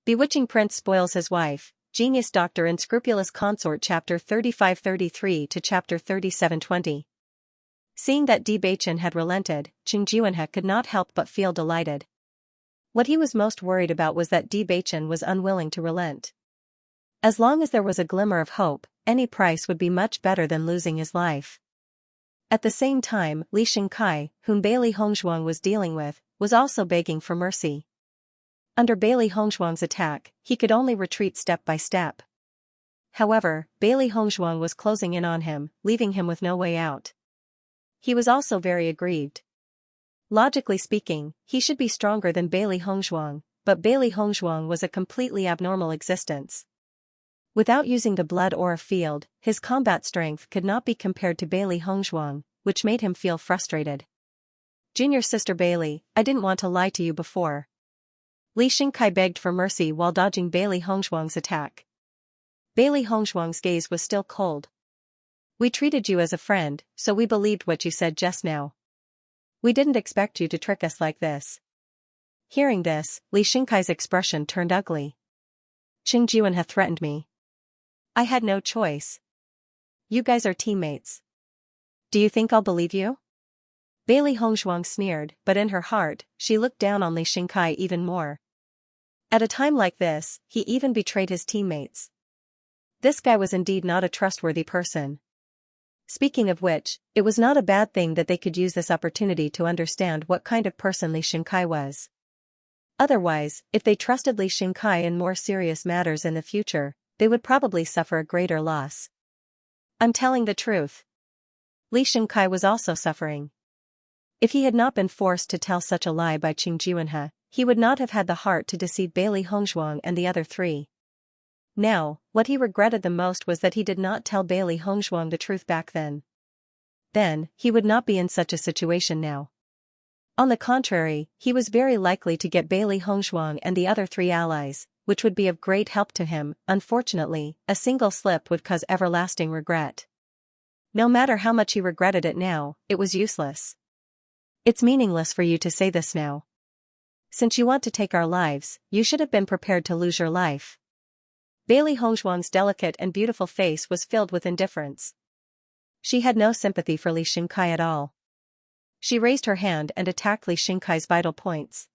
Bewitching Prince Spoils His Wife, Genius Doctor Unscrupulous Consort Chapter 3533 to Chapter 3720. Seeing that Bewitching had relented, Xianxia could not help but feel delighted. What he was most worried about was that Bewitching was unwilling to relent. As long as there was a glimmer of hope, any price would be much better than losing his life. At the same time, Xianxia, whom Bailey Hongzhuang was dealing with, was also begging for mercy. Under Bailey Hongzhuang's attack, he could only retreat step by step. However, Bailey Hongzhuang was closing in on him, leaving him with no way out. He was also very aggrieved. Logically speaking, he should be stronger than Bailey Hongzhuang, but Bailey Hongzhuang was a completely abnormal existence. Without using the blood aura field, his combat strength could not be compared to Bailey Hongzhuang, which made him feel frustrated. "Junior sister Bailey, I didn't want to lie to you before." Xianxia begged for mercy while dodging Bailey Hongzhuang's attack. Bailey Hongzhuang's gaze was still cold. "We treated you as a friend, so we believed what you said just now. We didn't expect you to trick us like this." Hearing this, Xianxia's expression turned ugly. "Xianxia threatened me. I had no choice. You guys are teammates. Do you think I'll believe you?" Bailey Hongzhuang sneered, but in her heart, she looked down on Xianxia even more. At a time like this, he even betrayed his teammates. This guy was indeed not a trustworthy person. Speaking of which, it was not a bad thing that they could use this opportunity to understand what kind of person Xianxia was. Otherwise, if they trusted Xianxia in more serious matters in the future, they would probably suffer a greater loss. I'm telling the truth. Xianxia was also suffering. If he had not been forced to tell such a lie by Xianxia, he would not have had the heart to deceive Bailey Hongzhuang and the other three. Now, what he regretted the most was that he did not tell Bailey Hongzhuang the truth back then. Then, he would not be in such a situation now. On the contrary, he was very likely to get Bailey Hongzhuang and the other three allies, which would be of great help to him. Unfortunately, a single slip would cause everlasting regret. No matter how much he regretted it now, it was useless. "It's meaningless for you to say this now. Since you want to take our lives, you should have been prepared to lose your life." Bailey Hongzhuang's delicate and beautiful face was filled with indifference. She had no sympathy for Xianxia at all. She raised her hand and attacked Xianxia's vital points.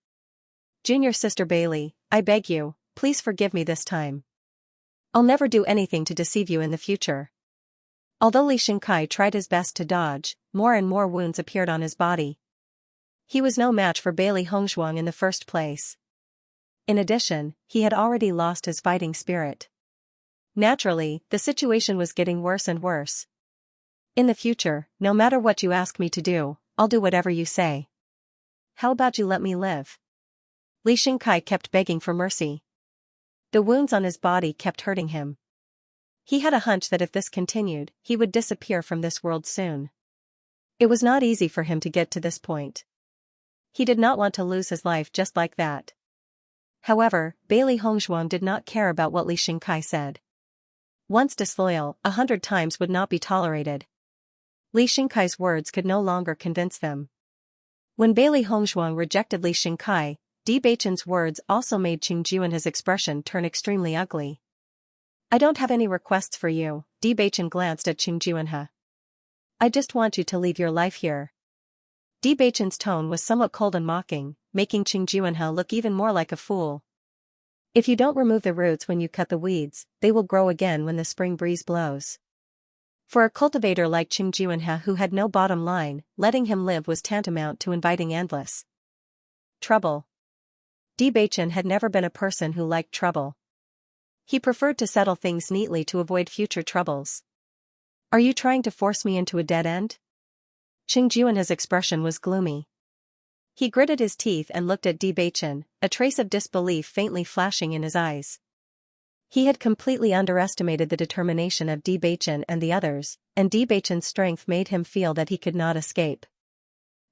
"Junior sister Bailey, I beg you, please forgive me this time. I'll never do anything to deceive you in the future." Although Xianxia tried his best to dodge, more and more wounds appeared on his body. He was no match for Bailey Hongzhuang in the first place. In addition, he had already lost his fighting spirit. Naturally, the situation was getting worse and worse. "In the future, no matter what you ask me to do, I'll do whatever you say. How about you let me live?" Xianxia kept begging for mercy. The wounds on his body kept hurting him. He had a hunch that if this continued, he would disappear from this world soon. It was not easy for him to get to this point. He did not want to lose his life just like that. However, Bailey Hongzhuang did not care about what Xianxia said. Once disloyal, 100 times would not be tolerated. Xianxia's words could no longer convince them. When Bailey Hongzhuang rejected Xianxia, Bewitching's words also made Xianxia's expression turn extremely ugly. "I don't have any requests for you," Bewitching glanced at Xianxia. "I just want you to leave your life here." Bewitching's tone was somewhat cold and mocking, making Xianxia look even more like a fool. "If you don't remove the roots when you cut the weeds, they will grow again when the spring breeze blows." For a cultivator like Xianxia who had no bottom line, letting him live was tantamount to inviting endless trouble. Bewitching had never been a person who liked trouble. He preferred to settle things neatly to avoid future troubles. "Are you trying to force me into a dead end?" Xianxia's expression was gloomy. He gritted his teeth and looked at Bewitching, a trace of disbelief faintly flashing in his eyes. He had completely underestimated the determination of Bewitching and the others, and Bewitching's strength made him feel that he could not escape.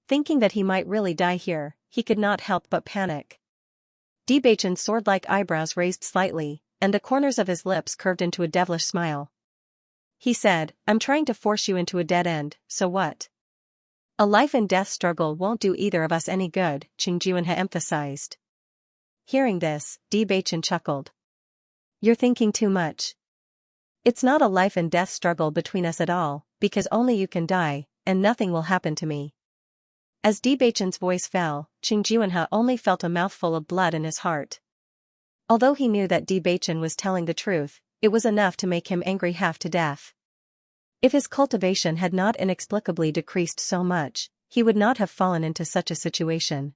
Thinking that he might really die here, he could not help but panic. Bewitching's sword-like eyebrows raised slightly, and the corners of his lips curved into a devilish smile. He said, "I'm trying to force you into a dead end, so what? A life and death struggle won't do either of us any good," Xianxia emphasized. Hearing this, Bewitching chuckled. You're thinking too much. It's not a life and death struggle between us at all, because only you can die, and nothing will happen to me. As Bewitching's voice fell, Xianxia only felt a mouthful of blood in his heart. Although he knew that Bewitching was telling the truth, it was enough to make him angry half to death. If his cultivation had not inexplicably decreased so much, he would not have fallen into such a situation.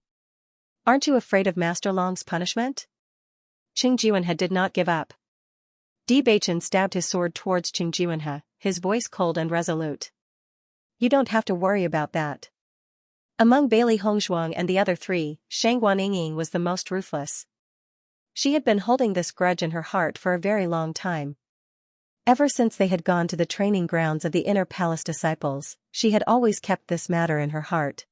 Aren't you afraid of Master Long's punishment? Xianxia did not give up. Bewitching stabbed his sword towards Xianxia, his voice cold and resolute. You don't have to worry about that. Among Bailey Hongzhuang and the other three, Shang Guanying was the most ruthless. She had been holding this grudge in her heart for a very long time. Ever since they had gone to the training grounds of the Inner Palace disciples, she had always kept this matter in her heart.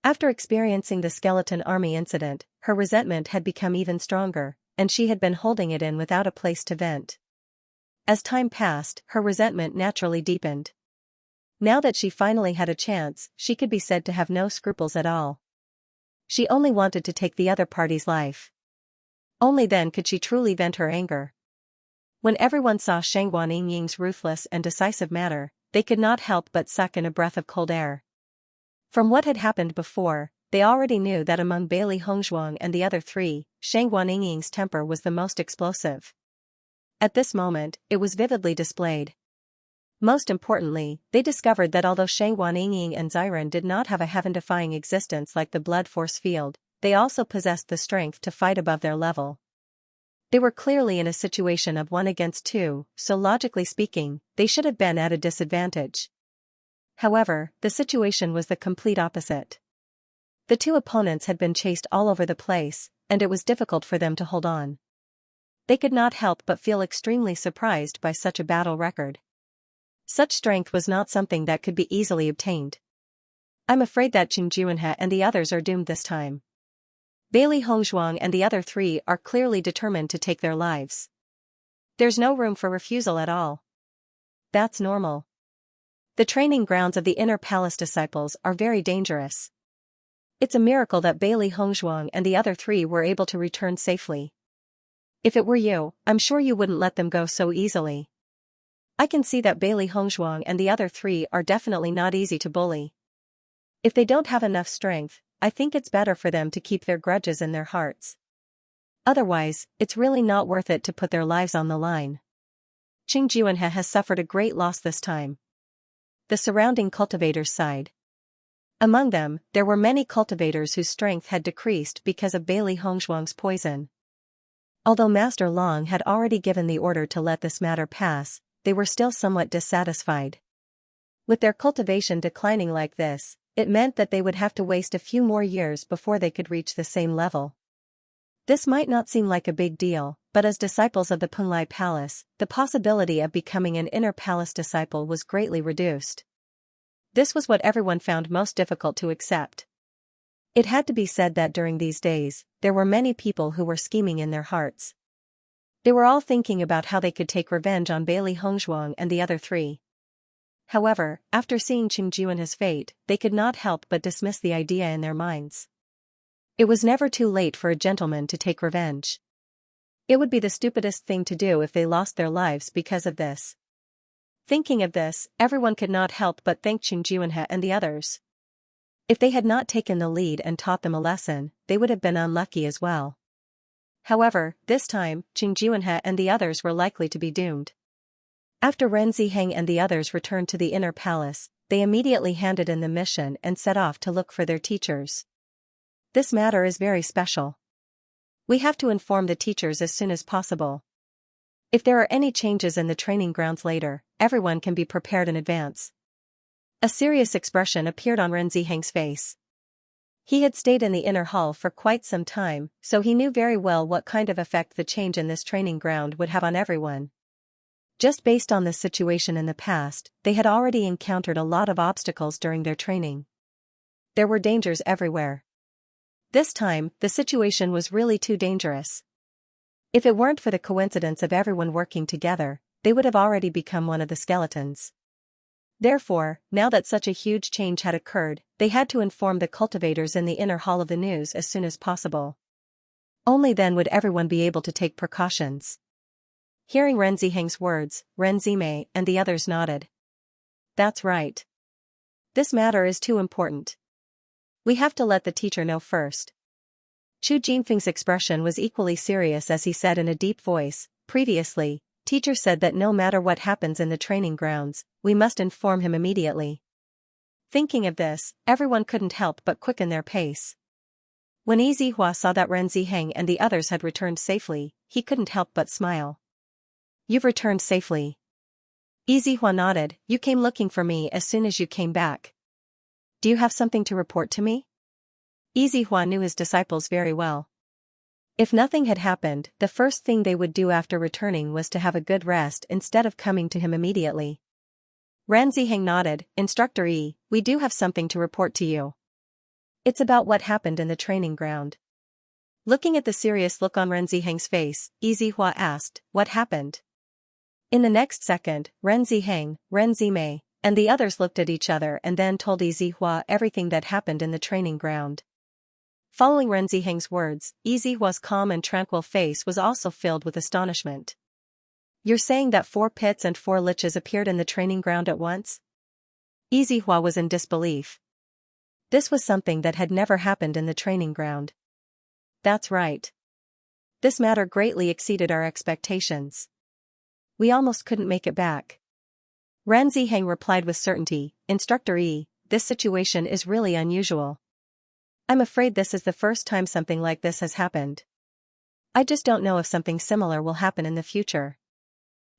After experiencing the skeleton army incident, her resentment had become even stronger, and she had been holding it in without a place to vent. As time passed, her resentment naturally deepened. Now that she finally had a chance, she could be said to have no scruples at all. She only wanted to take the other party's life. Only then could she truly vent her anger. When everyone saw Shang Guanying's ruthless and decisive manner, they could not help but suck in a breath of cold air. From what had happened before, they already knew that among Bailey Hongzhuang and the other three, Shang Guanying's temper was the most explosive. At this moment, it was vividly displayed. Most importantly, they discovered that although Shang Guanying and Xiren did not have a heaven-defying existence like the blood force field, they also possessed the strength to fight above their level. They were clearly in a situation of 1 against 2, so logically speaking, they should have been at a disadvantage. However, the situation was the complete opposite. The two opponents had been chased all over the place, and it was difficult for them to hold on. They could not help but feel extremely surprised by such a battle record. Such strength was not something that could be easily obtained. I'm afraid that Xianxia and the others are doomed this time. Bailey Hongzhuang and the other three are clearly determined to take their lives. There's no room for refusal at all. That's normal. The training grounds of the Inner Palace disciples are very dangerous. It's a miracle that Bailey Hongzhuang and the other three were able to return safely. If it were you, I'm sure you wouldn't let them go so easily. I can see that Bailey Hongzhuang and the other three are definitely not easy to bully. If they don't have enough strength, I think it's better for them to keep their grudges in their hearts. Otherwise, it's really not worth it to put their lives on the line. Xianxia has suffered a great loss this time. The surrounding cultivators sighed. Among them, there were many cultivators whose strength had decreased because of Bailey Hongzhuang's poison. Although Master Long had already given the order to let this matter pass, they were still somewhat dissatisfied. With their cultivation declining like this, it meant that they would have to waste a few more years before they could reach the same level. This might not seem like a big deal, but as disciples of the Penglai Palace, the possibility of becoming an Inner Palace disciple was greatly reduced. This was what everyone found most difficult to accept. It had to be said that during these days, there were many people who were scheming in their hearts. They were all thinking about how they could take revenge on Bailey Hongzhuang and the other three. However, after seeing Xianxia's fate, they could not help but dismiss the idea in their minds. It was never too late for a gentleman to take revenge. It would be the stupidest thing to do if they lost their lives because of this. Thinking of this, everyone could not help but thank Xianxia and the others. If they had not taken the lead and taught them a lesson, they would have been unlucky as well. However, this time, Xianxia and the others were likely to be doomed. After Ren Ziheng and the others returned to the Inner Palace, they immediately handed in the mission and set off to look for their teachers. This matter is very special. We have to inform the teachers as soon as possible. If there are any changes in the training grounds later, everyone can be prepared in advance. A serious expression appeared on Ren Ziheng's face. He had stayed in the inner hall for quite some time, so he knew very well what kind of effect the change in this training ground would have on everyone. Just based on this situation in the past, they had already encountered a lot of obstacles during their training. There were dangers everywhere. This time, the situation was really too dangerous. If it weren't for the coincidence of everyone working together, they would have already become one of the skeletons. Therefore, now that such a huge change had occurred, they had to inform the cultivators in the inner hall of the news as soon as possible. Only then would everyone be able to take precautions. Hearing Ren Ziheng's words, Ren Zimei and the others nodded. That's right. This matter is too important. We have to let the teacher know first. Chu Jinfeng's expression was equally serious as he said in a deep voice, previously, teacher said that no matter what happens in the training grounds, we must inform him immediately. Thinking of this, everyone couldn't help but quicken their pace. When Yi Zihua saw that Ren Ziheng and the others had returned safely, he couldn't help but smile. You've returned safely. Yi Zihua nodded. You came looking for me as soon as you came back. Do you have something to report to me? Yi Zihua knew his disciples very well. If nothing had happened, the first thing they would do after returning was to have a good rest instead of coming to him immediately. Ren Ziheng nodded. Instructor Yi, we do have something to report to you. It's about what happened in the training ground. Looking at the serious look on Ren Ziheng's face, Yi Zihua asked, what happened? In the next second, Ren Ziheng, Ren Zimei, and the others looked at each other and then told Yi Zihua everything that happened in the training ground. Following Ren Ziheng's words, Yi Zihua's calm and tranquil face was also filled with astonishment. You're saying that 4 pits and 4 liches appeared in the training ground at once? Yi Zihua was in disbelief. This was something that had never happened in the training ground. That's right. This matter greatly exceeded our expectations. We almost couldn't make it back. Ren Ziheng replied with certainty, Instructor Yi, this situation is really unusual. I'm afraid this is the first time something like this has happened. I just don't know if something similar will happen in the future.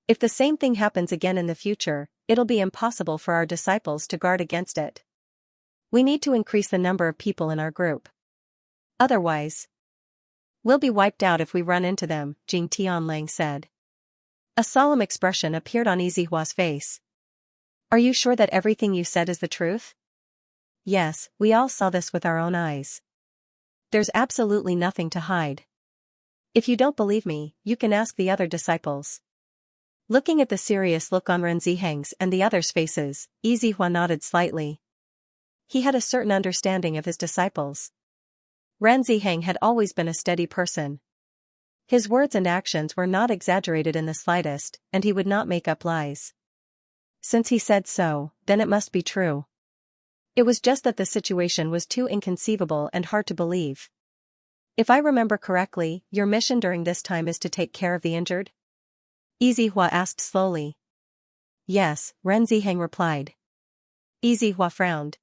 If the same thing happens again in the future, it'll be impossible for our disciples to guard against it. We need to increase the number of people in our group. Otherwise, we'll be wiped out if we run into them, Jing Tianlang said. A solemn expression appeared on Yi Zihua's face. Are you sure that everything you said is the truth? Yes, we all saw this with our own eyes. There's absolutely nothing to hide. If you don't believe me, you can ask the other disciples. Looking at the serious look on Ren Ziheng's and the others' faces, Yi Zihua nodded slightly. He had a certain understanding of his disciples. Ren Ziheng had always been a steady person. His words and actions were not exaggerated in the slightest, and he would not make up lies. Since he said so, then it must be true. It was just that the situation was too inconceivable and hard to believe. If I remember correctly, your mission during this time is to take care of the injured? Yi Zihua asked slowly. Yes, Ren Ziheng replied. Yi Zihua frowned.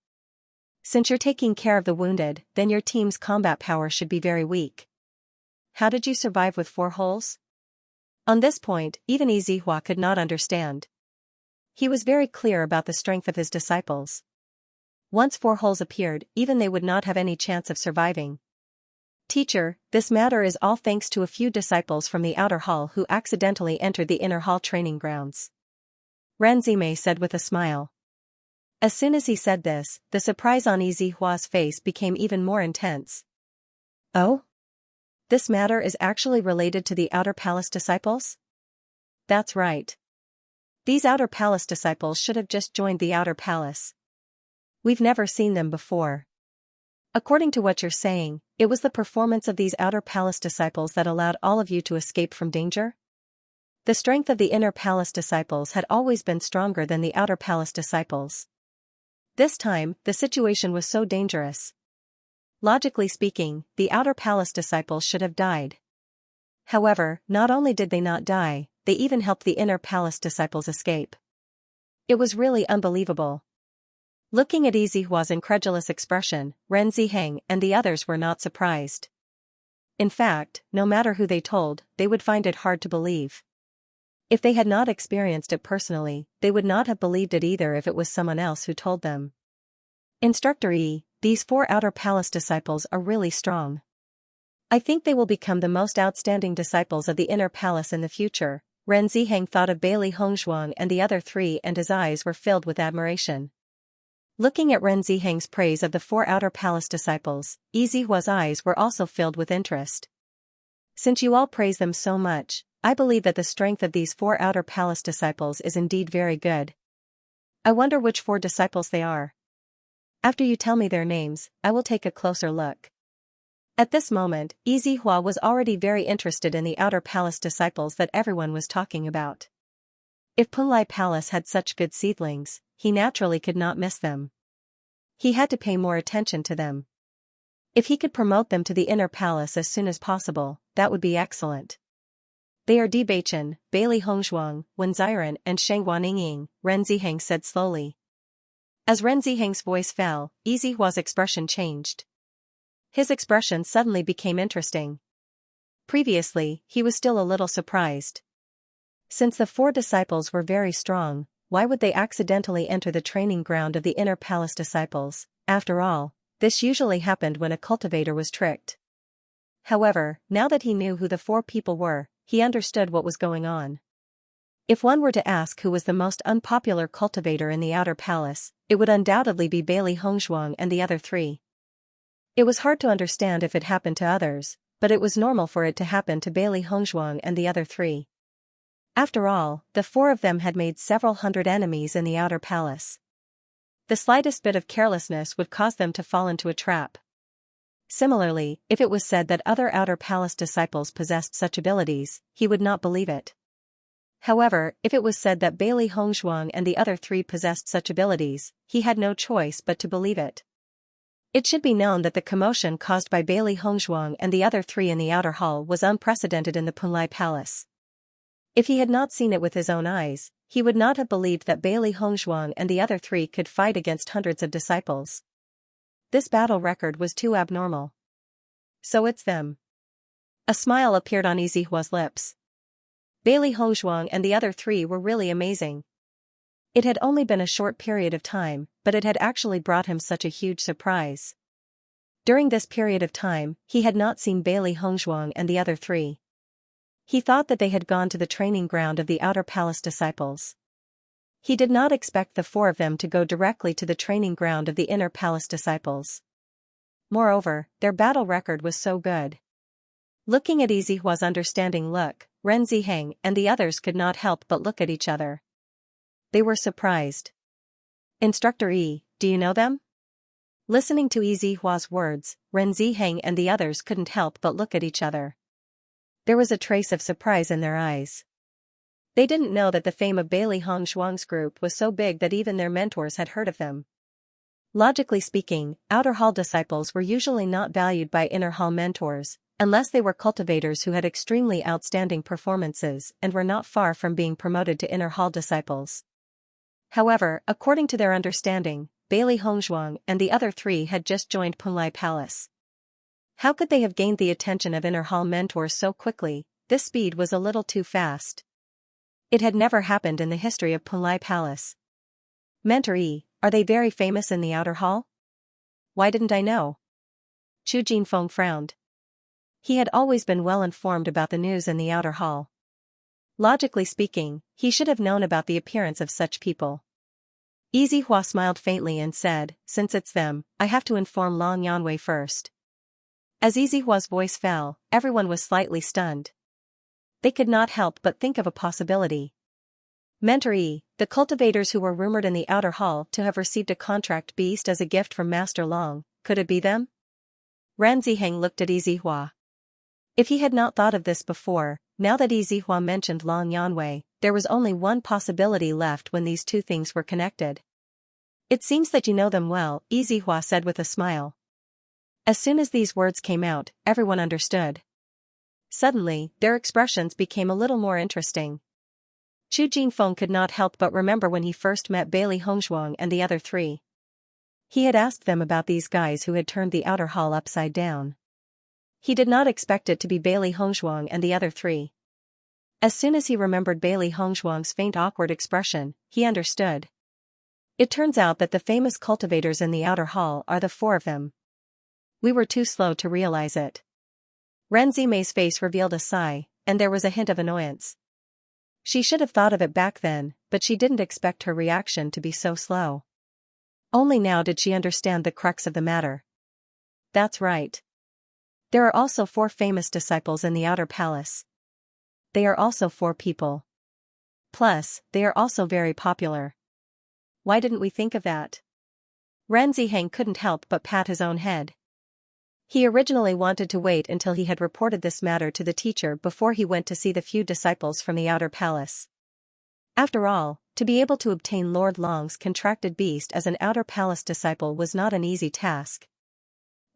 Since you're taking care of the wounded, then your team's combat power should be very weak. How did you survive with 4 holes? On this point, even Yi Zihua could not understand. He was very clear about the strength of his disciples. Once 4 holes appeared, even they would not have any chance of surviving. Teacher, this matter is all thanks to a few disciples from the outer hall who accidentally entered the inner hall training grounds. Ren Zimei said with a smile. As soon as he said this, the surprise on Yi Zihua's face became even more intense. Oh? This matter is actually related to the Outer Palace disciples? That's right. These Outer Palace disciples should have just joined the Outer Palace. We've never seen them before. According to what you're saying, it was the performance of these Outer Palace disciples that allowed all of you to escape from danger? The strength of the Inner Palace disciples had always been stronger than the Outer Palace disciples. This time, the situation was so dangerous. Logically speaking, the Outer Palace disciples should have died. However, not only did they not die, they even helped the Inner Palace disciples escape. It was really unbelievable. Looking at Yi Zihua's incredulous expression, Ren Ziheng and the others were not surprised. In fact, no matter who they told, they would find it hard to believe. If they had not experienced it personally, they would not have believed it either if it was someone else who told them. Instructor Yi, these 4 Outer Palace disciples are really strong. I think they will become the most outstanding disciples of the Inner Palace in the future. Ren Ziheng thought of Bailey Hongzhuang and the other 3 and his eyes were filled with admiration. Looking at Ren Ziheng's praise of the 4 Outer Palace disciples, Yi Zihua's eyes were also filled with interest. Since you all praise them so much, I believe that the strength of these 4 Outer Palace disciples is indeed very good. I wonder which 4 disciples they are. After you tell me their names, I will take a closer look. At this moment, Yizihua was already very interested in the outer palace disciples that everyone was talking about. If Punlai Palace had such good seedlings, he naturally could not miss them. He had to pay more attention to them. If he could promote them to the inner palace as soon as possible, that would be excellent. They are Bewitching, Bailey Hongzhuang, Wen Ziren and Sheng Wanningying, Ren Ziheng said slowly. As Ren Ziheng's voice fell, Yizihua's expression changed. His expression suddenly became interesting. Previously, he was still a little surprised. Since the 4 disciples were very strong, why would they accidentally enter the training ground of the inner palace disciples? After all, this usually happened when a cultivator was tricked. However, now that he knew who the 4 people were, he understood what was going on. If one were to ask who was the most unpopular cultivator in the outer palace, it would undoubtedly be Bailey Hongzhuang and the other 3. It was hard to understand if it happened to others, but it was normal for it to happen to Bailey Hongzhuang and the other 3. After all, the 4 of them had made several hundred enemies in the outer palace. The slightest bit of carelessness would cause them to fall into a trap. Similarly, if it was said that other outer palace disciples possessed such abilities, he would not believe it. However, if it was said that Bailey Hongzhuang and the other 3 possessed such abilities, he had no choice but to believe it. It should be known that the commotion caused by Bailey Hongzhuang and the other 3 in the outer hall was unprecedented in the Punlai Palace. If he had not seen it with his own eyes, he would not have believed that Bailey Hongzhuang and the other 3 could fight against hundreds of disciples. This battle record was too abnormal. So it's them. A smile appeared on Yizihua's lips. Bailey Hongzhuang and the other 3 were really amazing. It had only been a short period of time, but it had actually brought him such a huge surprise. During this period of time, he had not seen Bailey Hongzhuang and the other 3. He thought that they had gone to the training ground of the outer palace disciples. He did not expect the 4 of them to go directly to the training ground of the inner palace disciples. Moreover, their battle record was so good. Looking at Yizihua's understanding look, Ren Ziheng and the others could not help but look at each other. They were surprised. Instructor Yi, do you know them? Listening to Yizihua's words, Ren Ziheng and the others couldn't help but look at each other. There was a trace of surprise in their eyes. They didn't know that the fame of Bailey Hongzhuang's group was so big that even their mentors had heard of them. Logically speaking, outer hall disciples were usually not valued by inner hall mentors, unless they were cultivators who had extremely outstanding performances and were not far from being promoted to inner hall disciples. However, according to their understanding, Bailey Hongzhuang and the other 3 had just joined Punlai Palace. How could they have gained the attention of inner hall mentors so quickly? This speed was a little too fast. It had never happened in the history of Punlai Palace. Mentor Yi, are they very famous in the outer hall? Why didn't I know? Chu Jinfeng frowned. He had always been well informed about the news in the outer hall. Logically speaking, he should have known about the appearance of such people. Yizihua smiled faintly and said, since it's them, I have to inform Long Yanwei first. As Yizihua's voice fell, everyone was slightly stunned. They could not help but think of a possibility. Mentor Yi, the cultivators who were rumored in the outer hall to have received a contract beast as a gift from Master Long, could it be them? Ran Ziheng looked at Yizihua. If he had not thought of this before, now that Yizihua mentioned Long Yanwei, there was only one possibility left when these 2 things were connected. It seems that you know them well, Yizihua said with a smile. As soon as these words came out, everyone understood. Suddenly, their expressions became a little more interesting. Chu Jinfeng could not help but remember when he first met Bailey Hongzhuang and the other 3. He had asked them about these guys who had turned the outer hall upside down. He did not expect it to be Bailey Hongzhuang and the other 3. As soon as he remembered Bailey Hongzhuang's faint awkward expression, he understood. It turns out that the famous cultivators in the outer hall are the 4 of them. We were too slow to realize it. Ren Zimei's face revealed a sigh, and there was a hint of annoyance. She should have thought of it back then, but she didn't expect her reaction to be so slow. Only now did she understand the crux of the matter. That's right. There are also 4 famous disciples in the outer palace. They are also 4 people. Plus, they are also very popular. Why didn't we think of that? Ren Ziheng couldn't help but pat his own head. He originally wanted to wait until he had reported this matter to the teacher before he went to see the few disciples from the outer palace. After all, to be able to obtain Lord Long's contracted beast as an outer palace disciple was not an easy task.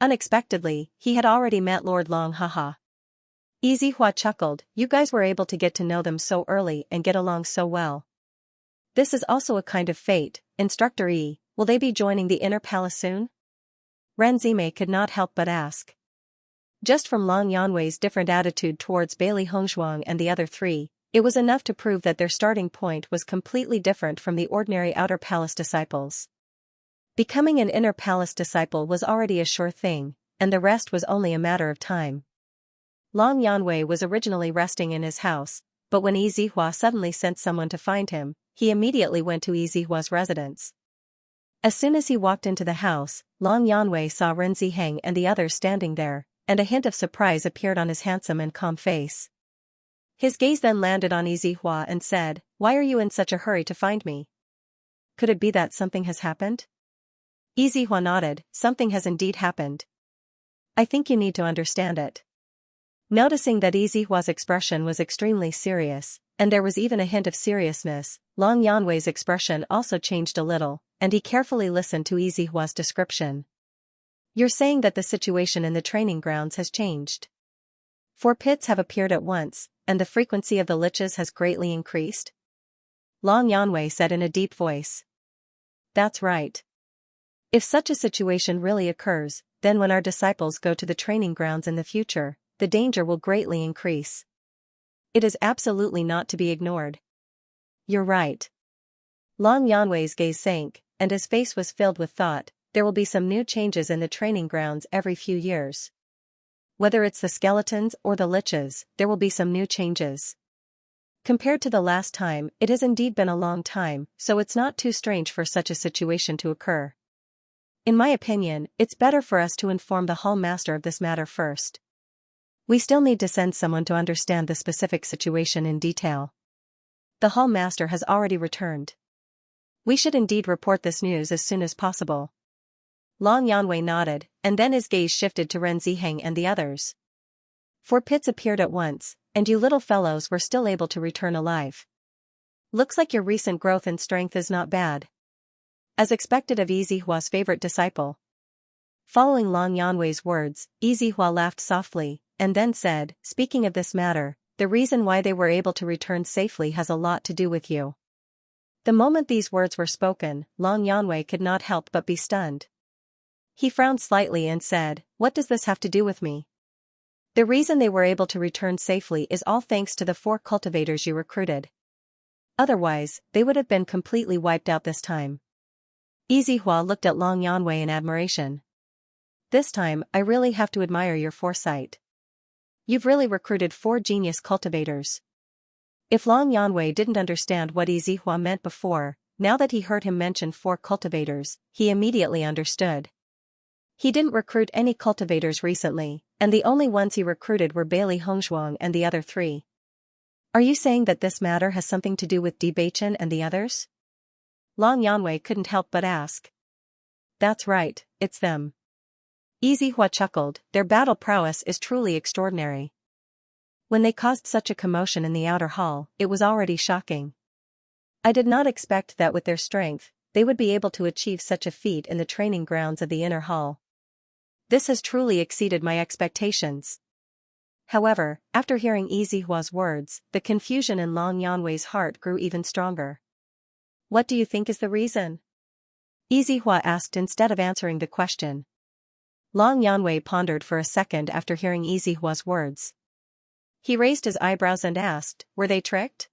Unexpectedly, he had already met Lord Long. Haha. Yizihua chuckled, you guys were able to get to know them so early and get along so well. This is also a kind of fate. Instructor E, will they be joining the inner palace soon? Ranzime could not help but ask. Just from Long Yanwei's different attitude towards Bailey Hongzhuang and the other three, it was enough to prove that their starting point was completely different from the ordinary outer palace disciples. Becoming an inner palace disciple was already a sure thing, and the rest was only a matter of time. Long Yanwei was originally resting in his house, but when Yizihua suddenly sent someone to find him, he immediately went to Yizihua's residence. As soon as he walked into the house, Long Yanwei saw Ren Ziheng and the others standing there, and a hint of surprise appeared on his handsome and calm face. His gaze then landed on Yizihua and said, why are you in such a hurry to find me? Could it be that something has happened? Yizihua nodded, something has indeed happened. I think you need to understand it. Noticing that Yizihua's expression was extremely serious, and there was even a hint of seriousness, Long Yanwei's expression also changed a little, and he carefully listened to Yizihua's description. You're saying that the situation in the training grounds has changed. 4 pits have appeared at once, and the frequency of the liches has greatly increased? Long Yanwei said in a deep voice. That's right. If such a situation really occurs, then when our disciples go to the training grounds in the future, the danger will greatly increase. It is absolutely not to be ignored. You're right. Long Yanwei's gaze sank, and his face was filled with thought. There will be some new changes in the training grounds every few years. Whether it's the skeletons or the liches, there will be some new changes. Compared to the last time, it has indeed been a long time, so it's not too strange for such a situation to occur. In my opinion, it's better for us to inform the hall master of this matter first. We still need to send someone to understand the specific situation in detail. The hall master has already returned. We should indeed report this news as soon as possible. Long Yanwei nodded, and then his gaze shifted to Ren Ziheng and the others. 4 pits appeared at once, and you little fellows were still able to return alive. Looks like your recent growth in strength is not bad. As expected of Yizihua's favorite disciple. Following Long Yanwei's words, Yizihua laughed softly, and then said, speaking of this matter, the reason why they were able to return safely has a lot to do with you. The moment these words were spoken, Long Yanwei could not help but be stunned. He frowned slightly and said, what does this have to do with me? The reason they were able to return safely is all thanks to the 4 cultivators you recruited. Otherwise, they would have been completely wiped out this time. Yizihua looked at Long Yanwei in admiration. This time, I really have to admire your foresight. You've really recruited 4 genius cultivators. If Long Yanwei didn't understand what Yizihua meant before, now that he heard him mention 4 cultivators, he immediately understood. He didn't recruit any cultivators recently, and the only ones he recruited were Bailey Hongzhuang and the other 3. Are you saying that this matter has something to do with Bewitching and the others? Long Yanwei couldn't help but ask. That's right, it's them. Yizihua chuckled, their battle prowess is truly extraordinary. When they caused such a commotion in the outer hall, it was already shocking. I did not expect that with their strength, they would be able to achieve such a feat in the training grounds of the inner hall. This has truly exceeded my expectations. However, after hearing Yizihua's words, the confusion in Long Yanwei's heart grew even stronger. What do you think is the reason? Yizihua asked instead of answering the question. Long Yanwei pondered for a second after hearing Yizihua's words. He raised his eyebrows and asked, were they tricked?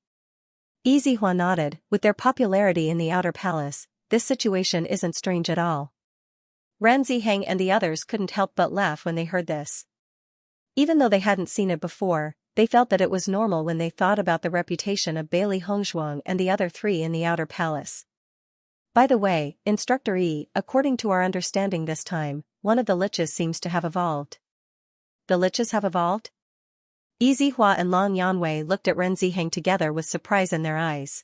Yizihua nodded, with their popularity in the outer palace, this situation isn't strange at all. Ren Ziheng and the others couldn't help but laugh when they heard this. Even though they hadn't seen it before, they felt that it was normal when they thought about the reputation of Bailey Hongzhuang and the other 3 in the outer palace. By the way, Instructor E, according to our understanding this time, one of the liches seems to have evolved. The liches have evolved? Yizihua and Long Yanwei looked at Ren Ziheng together with surprise in their eyes.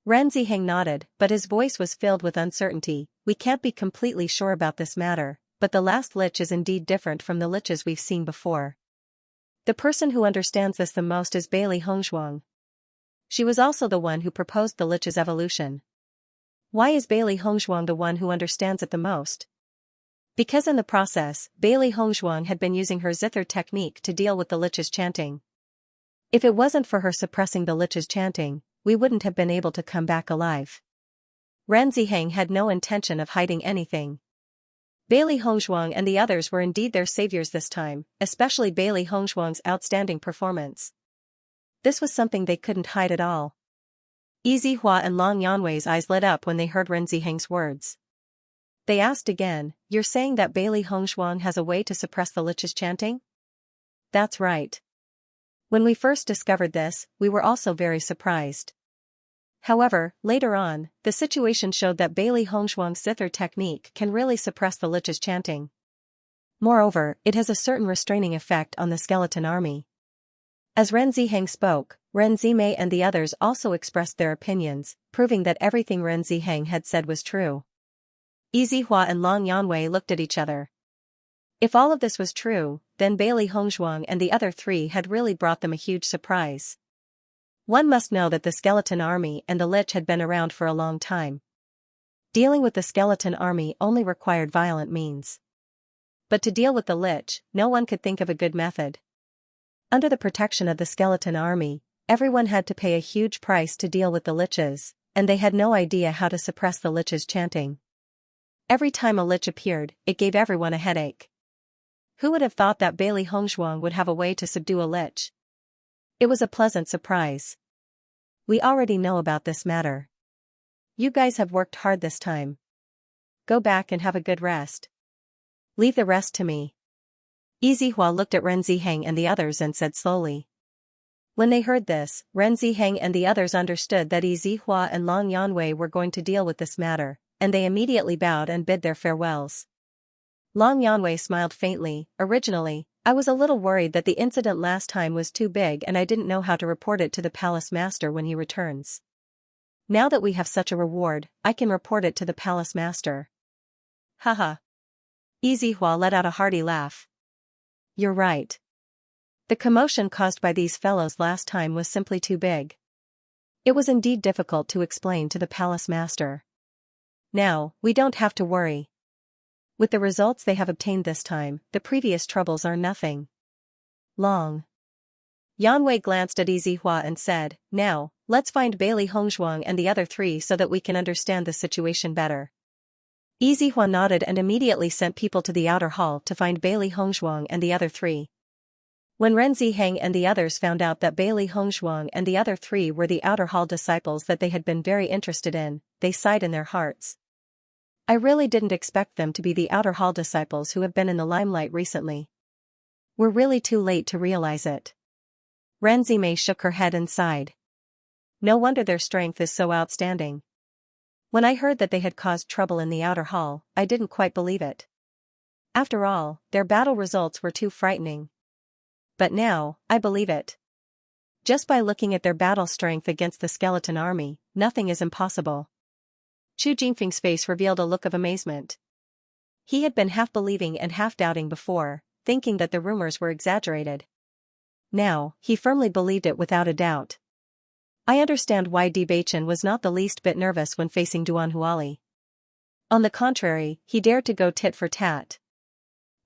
Ren Ziheng nodded, but his voice was filled with uncertainty. We can't be completely sure about this matter, but the last lich is indeed different from the liches we've seen before. The person who understands this the most is Bailey Hongzhuang. She was also the one who proposed the lich's evolution. Why is Bailey Hongzhuang the one who understands it the most? Because in the process, Bailey Hongzhuang had been using her zither technique to deal with the lich's chanting. If it wasn't for her suppressing the lich's chanting, we wouldn't have been able to come back alive. Ren Ziheng had no intention of hiding anything. Bailey Hongzhuang and the others were indeed their saviors this time, especially Bailey Hongzhuang's outstanding performance. This was something they couldn't hide at all. Yizihua and Long Yanwei's eyes lit up when they heard Ren Ziheng's words. They asked again, "You're saying that Bailey Hongzhuang has a way to suppress the lich's chanting?" "That's right. When we first discovered this, we were also very surprised. However, later on, the situation showed that Bailey Hongzhuang's zither technique can really suppress the lich's chanting. Moreover, it has a certain restraining effect on the skeleton army." As Ren Ziheng spoke, Ren Zimei and the others also expressed their opinions, proving that everything Ren Ziheng had said was true. Yizihua and Long Yanwei looked at each other. If all of this was true, then Bailey Hongzhuang and the other three had really brought them a huge surprise. One must know that the skeleton army and the lich had been around for a long time. Dealing with the skeleton army only required violent means. But to deal with the lich, no one could think of a good method. Under the protection of the skeleton army, everyone had to pay a huge price to deal with the liches, and they had no idea how to suppress the lich's chanting. Every time a lich appeared, it gave everyone a headache. Who would have thought that Bailey Hongzhuang would have a way to subdue a lich? It was a pleasant surprise. We already know about this matter. You guys have worked hard this time. Go back and have a good rest. Leave the rest to me. Yizihua looked at Ren Ziheng and the others and said slowly. When they heard this, Ren Ziheng and the others understood that Yizihua and Long Yanwei were going to deal with this matter, and they immediately bowed and bid their farewells. Long Yanwei smiled faintly. "Originally, I was a little worried that the incident last time was too big and I didn't know how to report it to the palace master when he returns. Now that we have such a reward, I can report it to the palace master." Haha. Yizihua let out a hearty laugh. "You're right. The commotion caused by these fellows last time was simply too big. It was indeed difficult to explain to the palace master. Now, we don't have to worry. With the results they have obtained this time, the previous troubles are nothing." Long Yanwei glanced at Yizihua and said, "Now, let's find Bailey Hongzhuang and the other three so that we can understand the situation better." Yizihua nodded and immediately sent people to the outer hall to find Bailey Hongzhuang and the other three. When Ren Ziheng and the others found out that Bailey Hongzhuang and the other three were the outer hall disciples that they had been very interested in, they sighed in their hearts. I really didn't expect them to be the outer hall disciples who have been in the limelight recently. We're really too late to realize it. Ren Zimei shook her head and sighed. No wonder their strength is so outstanding. When I heard that they had caused trouble in the outer hall, I didn't quite believe it. After all, their battle results were too frightening. But now, I believe it. Just by looking at their battle strength against the skeleton army, nothing is impossible. Chu Jingfeng's face revealed a look of amazement. He had been half believing and half doubting before, thinking that the rumors were exaggerated. Now, he firmly believed it without a doubt. I understand why Bewitching was not the least bit nervous when facing Duanhuali. On the contrary, he dared to go tit for tat.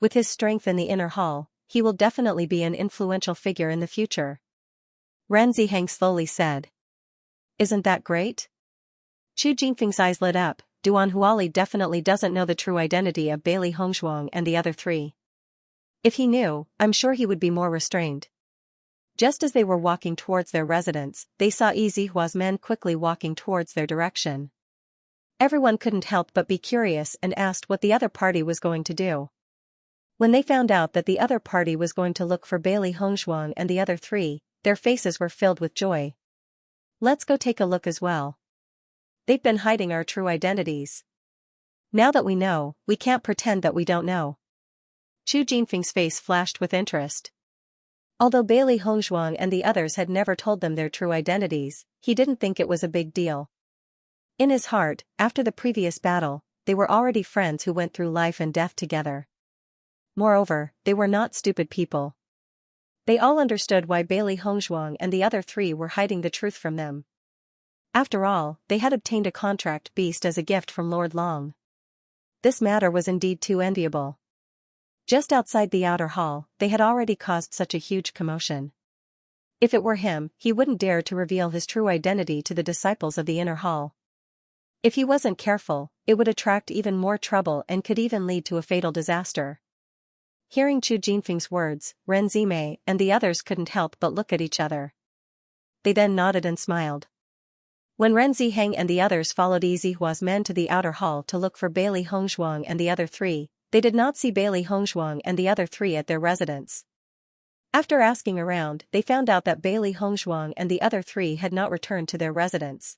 With his strength in the inner hall, he will definitely be an influential figure in the future. Ren Ziheng slowly said. Isn't that great? Chu Jingfeng's eyes lit up. Duanhuali definitely doesn't know the true identity of Bailey Hongzhuang and the other three. If he knew, I'm sure he would be more restrained. Just as they were walking towards their residence, they saw Yizihua's men quickly walking towards their direction. Everyone couldn't help but be curious and asked what the other party was going to do. When they found out that the other party was going to look for Bailey Hongzhuang and the other three, their faces were filled with joy. Let's go take a look as well. They've been hiding our true identities. Now that we know, we can't pretend that we don't know. Chu Jingfeng's face flashed with interest. Although Bailey Hongzhuang and the others had never told them their true identities, he didn't think it was a big deal. In his heart, after the previous battle, they were already friends who went through life and death together. Moreover, they were not stupid people. They all understood why Bailey Hongzhuang and the other three were hiding the truth from them. After all, they had obtained a contract beast as a gift from Lord Long. This matter was indeed too enviable. Just outside the outer hall, they had already caused such a huge commotion. If it were him, he wouldn't dare to reveal his true identity to the disciples of the inner hall. If he wasn't careful, it would attract even more trouble and could even lead to a fatal disaster. Hearing Chu Jinfeng's words, Ren Zimei and the others couldn't help but look at each other. They then nodded and smiled. When Ren Ziheng and the others followed Yizihua's men to the outer hall to look for Bailey Hongzhuang and the other three, they did not see Bailey Hongzhuang and the other three at their residence. After asking around, they found out that Bailey Hongzhuang and the other three had not returned to their residence.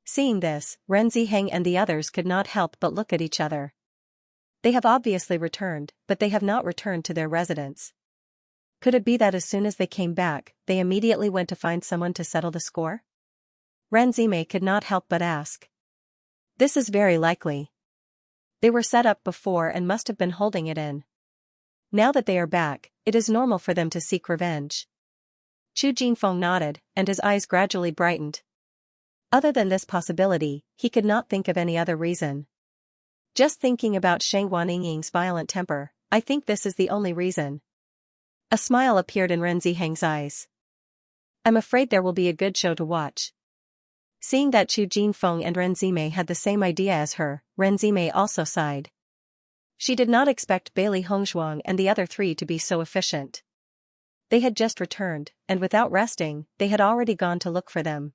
Seeing this, Ren Ziheng and the others could not help but look at each other. They have obviously returned, but they have not returned to their residence. Could it be that as soon as they came back, they immediately went to find someone to settle the score? Ren Zimei could not help but ask. This is very likely. They were set up before and must have been holding it in. Now that they are back, it is normal for them to seek revenge. Chu Jinfeng nodded, and his eyes gradually brightened. Other than this possibility, he could not think of any other reason. Just thinking about Shang Waningying's violent temper, I think this is the only reason. A smile appeared in Ren Ziheng's eyes. I'm afraid there will be a good show to watch. Seeing that Chu Jinfeng and Ren Zimei had the same idea as her, Ren Zimei also sighed. She did not expect Bailey Hongzhuang and the other three to be so efficient. They had just returned, and without resting, they had already gone to look for them.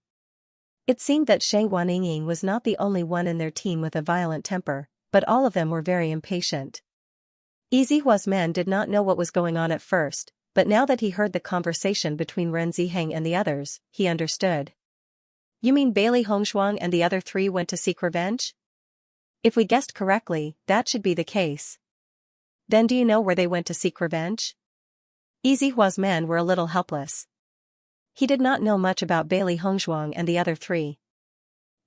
It seemed that Shang Waningying was not the only one in their team with a violent temper, but all of them were very impatient. Yizihua's men did not know what was going on at first, but now that he heard the conversation between Ren Ziheng and the others, he understood. You mean Bailey Hongzhuang and the other three went to seek revenge? If we guessed correctly, that should be the case. Then do you know where they went to seek revenge? Yizihua's men were a little helpless. He did not know much about Bailey Hongzhuang and the other three.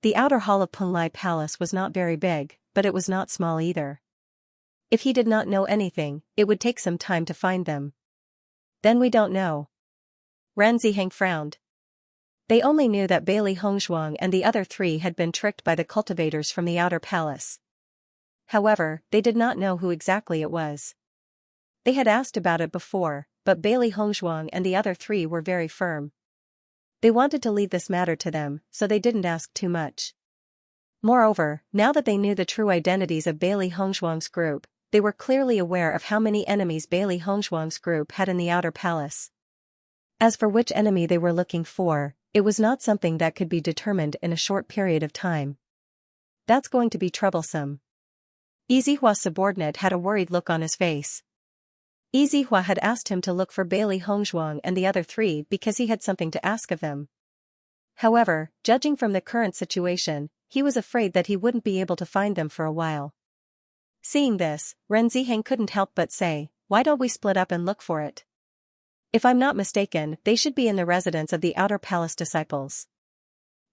The outer hall of Punlai Palace was not very big, but it was not small either. If he did not know anything, it would take some time to find them. Then we don't know. Ren Ziheng frowned. They only knew that Bailey Hongzhuang and the other three had been tricked by the cultivators from the outer palace. However, they did not know who exactly it was. They had asked about it before, but Bailey Hongzhuang and the other three were very firm. They wanted to leave this matter to them, so they didn't ask too much. Moreover, now that they knew the true identities of Bailey Hongzhuang's group, they were clearly aware of how many enemies Bailey Hongzhuang's group had in the outer palace. As for which enemy they were looking for, it was not something that could be determined in a short period of time. That's going to be troublesome. Yizihua's subordinate had a worried look on his face. Yizihua had asked him to look for Bailey Hongzhuang and the other three because he had something to ask of them. However, judging from the current situation, he was afraid that he wouldn't be able to find them for a while. Seeing this, Ren Ziheng couldn't help but say, why don't we split up and look for it? If I'm not mistaken, they should be in the residence of the outer palace disciples.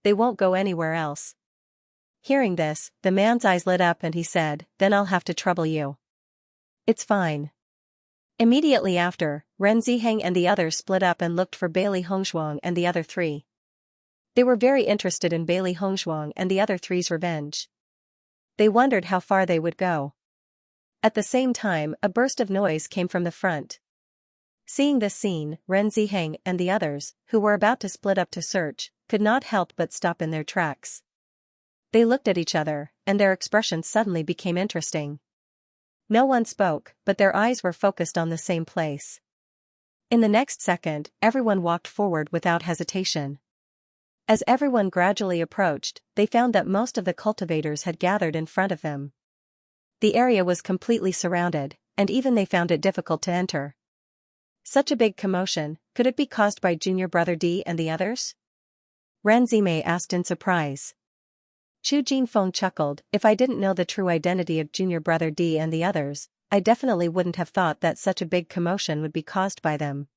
They won't go anywhere else. Hearing this, the man's eyes lit up and he said, then I'll have to trouble you. It's fine. Immediately after, Ren Ziheng and the others split up and looked for Bailey Hongzhuang and the other three. They were very interested in Bailey Hongzhuang and the other three's revenge. They wondered how far they would go. At the same time, a burst of noise came from the front. Seeing this scene, Ren Ziheng and the others, who were about to split up to search, could not help but stop in their tracks. They looked at each other, and their expressions suddenly became interesting. No one spoke, but their eyes were focused on the same place. In the next second, everyone walked forward without hesitation. As everyone gradually approached, they found that most of the cultivators had gathered in front of them. The area was completely surrounded, and even they found it difficult to enter. Such a big commotion, could it be caused by Junior Brother D and the others? Ren Zimei asked in surprise. Chu Jinfeng chuckled, if I didn't know the true identity of Junior Brother D and the others, I definitely wouldn't have thought that such a big commotion would be caused by them.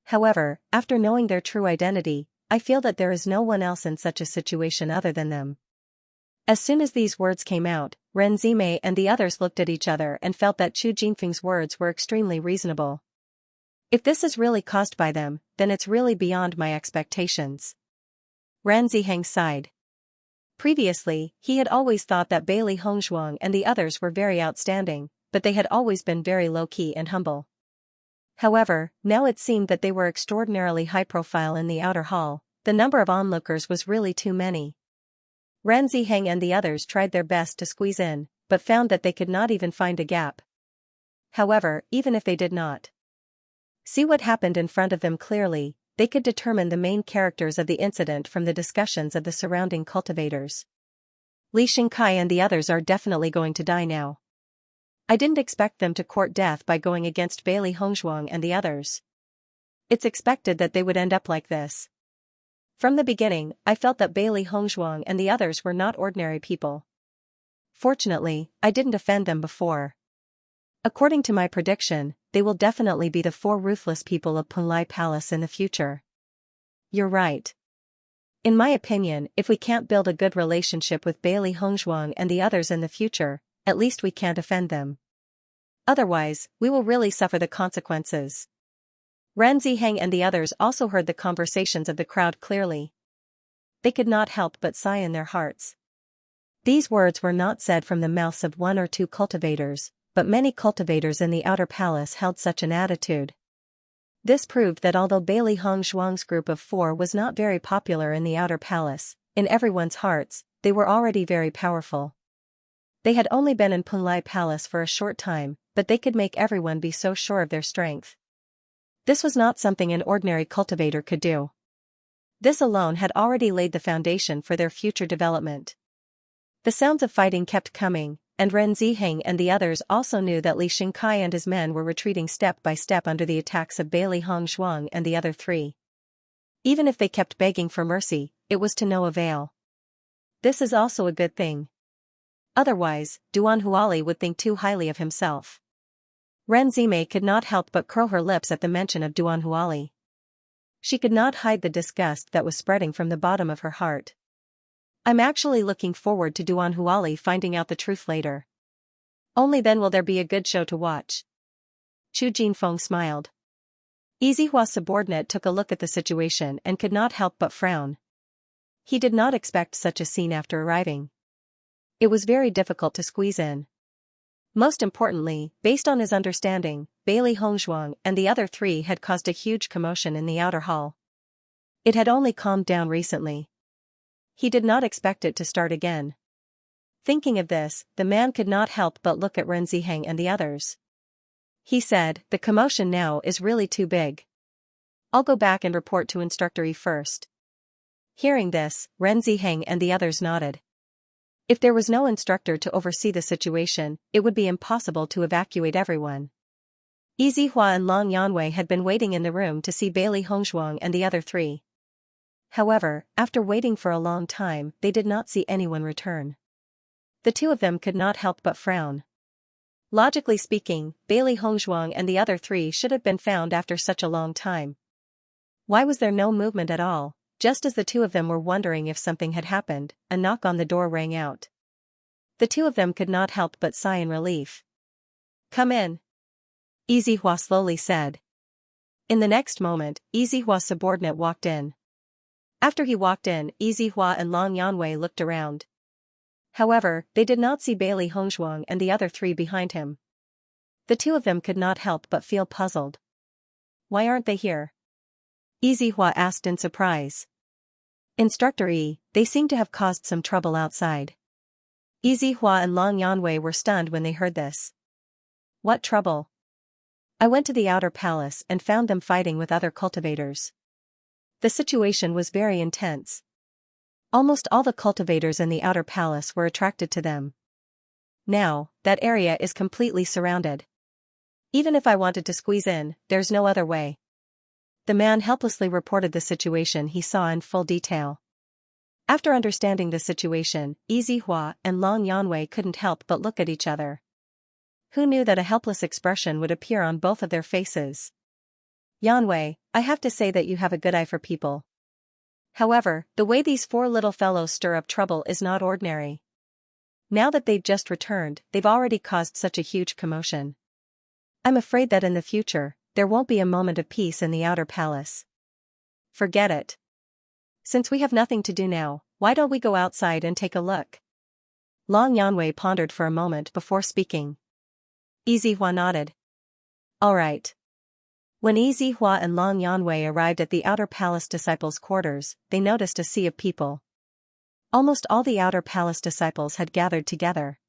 However, after knowing their true identity, I feel that there is no one else in such a situation other than them. As soon as these words came out, Ren Zimei and the others looked at each other and felt that Chu Jinfeng's words were extremely reasonable. If this is really caused by them, then it's really beyond my expectations. Ran Ziheng sighed. Previously, he had always thought that Bailey Hongzhuang and the others were very outstanding, but they had always been very low-key and humble. However, now it seemed that they were extraordinarily high-profile in the outer hall. The number of onlookers was really too many. Ran Ziheng and the others tried their best to squeeze in, but found that they could not even find a gap. However, even if they did not see what happened in front of them clearly, they could determine the main characters of the incident from the discussions of the surrounding cultivators. Li Xingkai and the others are definitely going to die now. I didn't expect them to court death by going against Bailey Hongzhuang and the others. It's expected that they would end up like this. From the beginning, I felt that Bailey Hongzhuang and the others were not ordinary people. Fortunately, I didn't offend them before. According to my prediction, they will definitely be the 4 ruthless people of Punlai Palace in the future. You're right. In my opinion, if we can't build a good relationship with Bailey Hongzhuang and the others in the future, at least we can't offend them. Otherwise, we will really suffer the consequences. Ran Ziheng and the others also heard the conversations of the crowd clearly. They could not help but sigh in their hearts. These words were not said from the mouths of 1 or 2 cultivators, but many cultivators in the outer palace held such an attitude. This proved that although Bailey Hongzhuang's group of 4 was not very popular in the outer palace, in everyone's hearts, they were already very powerful. They had only been in Punlai Palace for a short time, but they could make everyone be so sure of their strength. This was not something an ordinary cultivator could do. This alone had already laid the foundation for their future development. The sounds of fighting kept coming, and Ren Ziheng and the others also knew that Li Xingkai and his men were retreating step by step under the attacks of Bailey Hongzhuang and the other 3. Even if they kept begging for mercy, it was to no avail. This is also a good thing. Otherwise, Duan Huali would think too highly of himself. Ren Zimei could not help but curl her lips at the mention of Duan Huali. She could not hide the disgust that was spreading from the bottom of her heart. I'm actually looking forward to Duan Huali finding out the truth later. Only then will there be a good show to watch. Chu Jinfeng smiled. Yizihua's subordinate took a look at the situation and could not help but frown. He did not expect such a scene after arriving. It was very difficult to squeeze in. Most importantly, based on his understanding, Bailey Hongzhuang and the other 3 had caused a huge commotion in the outer hall. It had only calmed down recently. He did not expect it to start again. Thinking of this, the man could not help but look at Ren Ziheng and the others. He said, "The commotion now is really too big. I'll go back and report to Instructor E first." Hearing this, Ren Ziheng and the others nodded. If there was no instructor to oversee the situation, it would be impossible to evacuate everyone. Yizihua and Long Yanwei had been waiting in the room to see Bailey Hongzhuang and the other 3. However, after waiting for a long time, they did not see anyone return. The 2 of them could not help but frown. Logically speaking, Bailey Hongzhuang and the other 3 should have been found after such a long time. Why was there no movement at all? Just as the 2 of them were wondering if something had happened, a knock on the door rang out. The 2 of them could not help but sigh in relief. "Come in," Yizihua slowly said. In the next moment, Yizihua's subordinate walked in. After he walked in, Yizihua and Long Yanwei looked around. However, they did not see Bailey Hongzhuang and the other 3 behind him. The 2 of them could not help but feel puzzled. Why aren't they here? Yizihua asked in surprise. Instructor E, they seem to have caused some trouble outside. Yizihua and Long Yanwei were stunned when they heard this. What trouble? I went to the outer palace and found them fighting with other cultivators. The situation was very intense. Almost all the cultivators in the outer palace were attracted to them. Now, that area is completely surrounded. Even if I wanted to squeeze in, there's no other way. The man helplessly reported the situation he saw in full detail. After understanding the situation, Yizihua and Long Yanwei couldn't help but look at each other. Who knew that a helpless expression would appear on both of their faces? Yanwei, I have to say that you have a good eye for people. However, the way these 4 little fellows stir up trouble is not ordinary. Now that they've just returned, they've already caused such a huge commotion. I'm afraid that in the future, there won't be a moment of peace in the outer palace. Forget it. Since we have nothing to do now, why don't we go outside and take a look? Long Yanwei pondered for a moment before speaking. Yizihua nodded. All right. When Yizihua and Long Yanwei arrived at the outer palace disciples' quarters, they noticed a sea of people. Almost all the outer palace disciples had gathered together.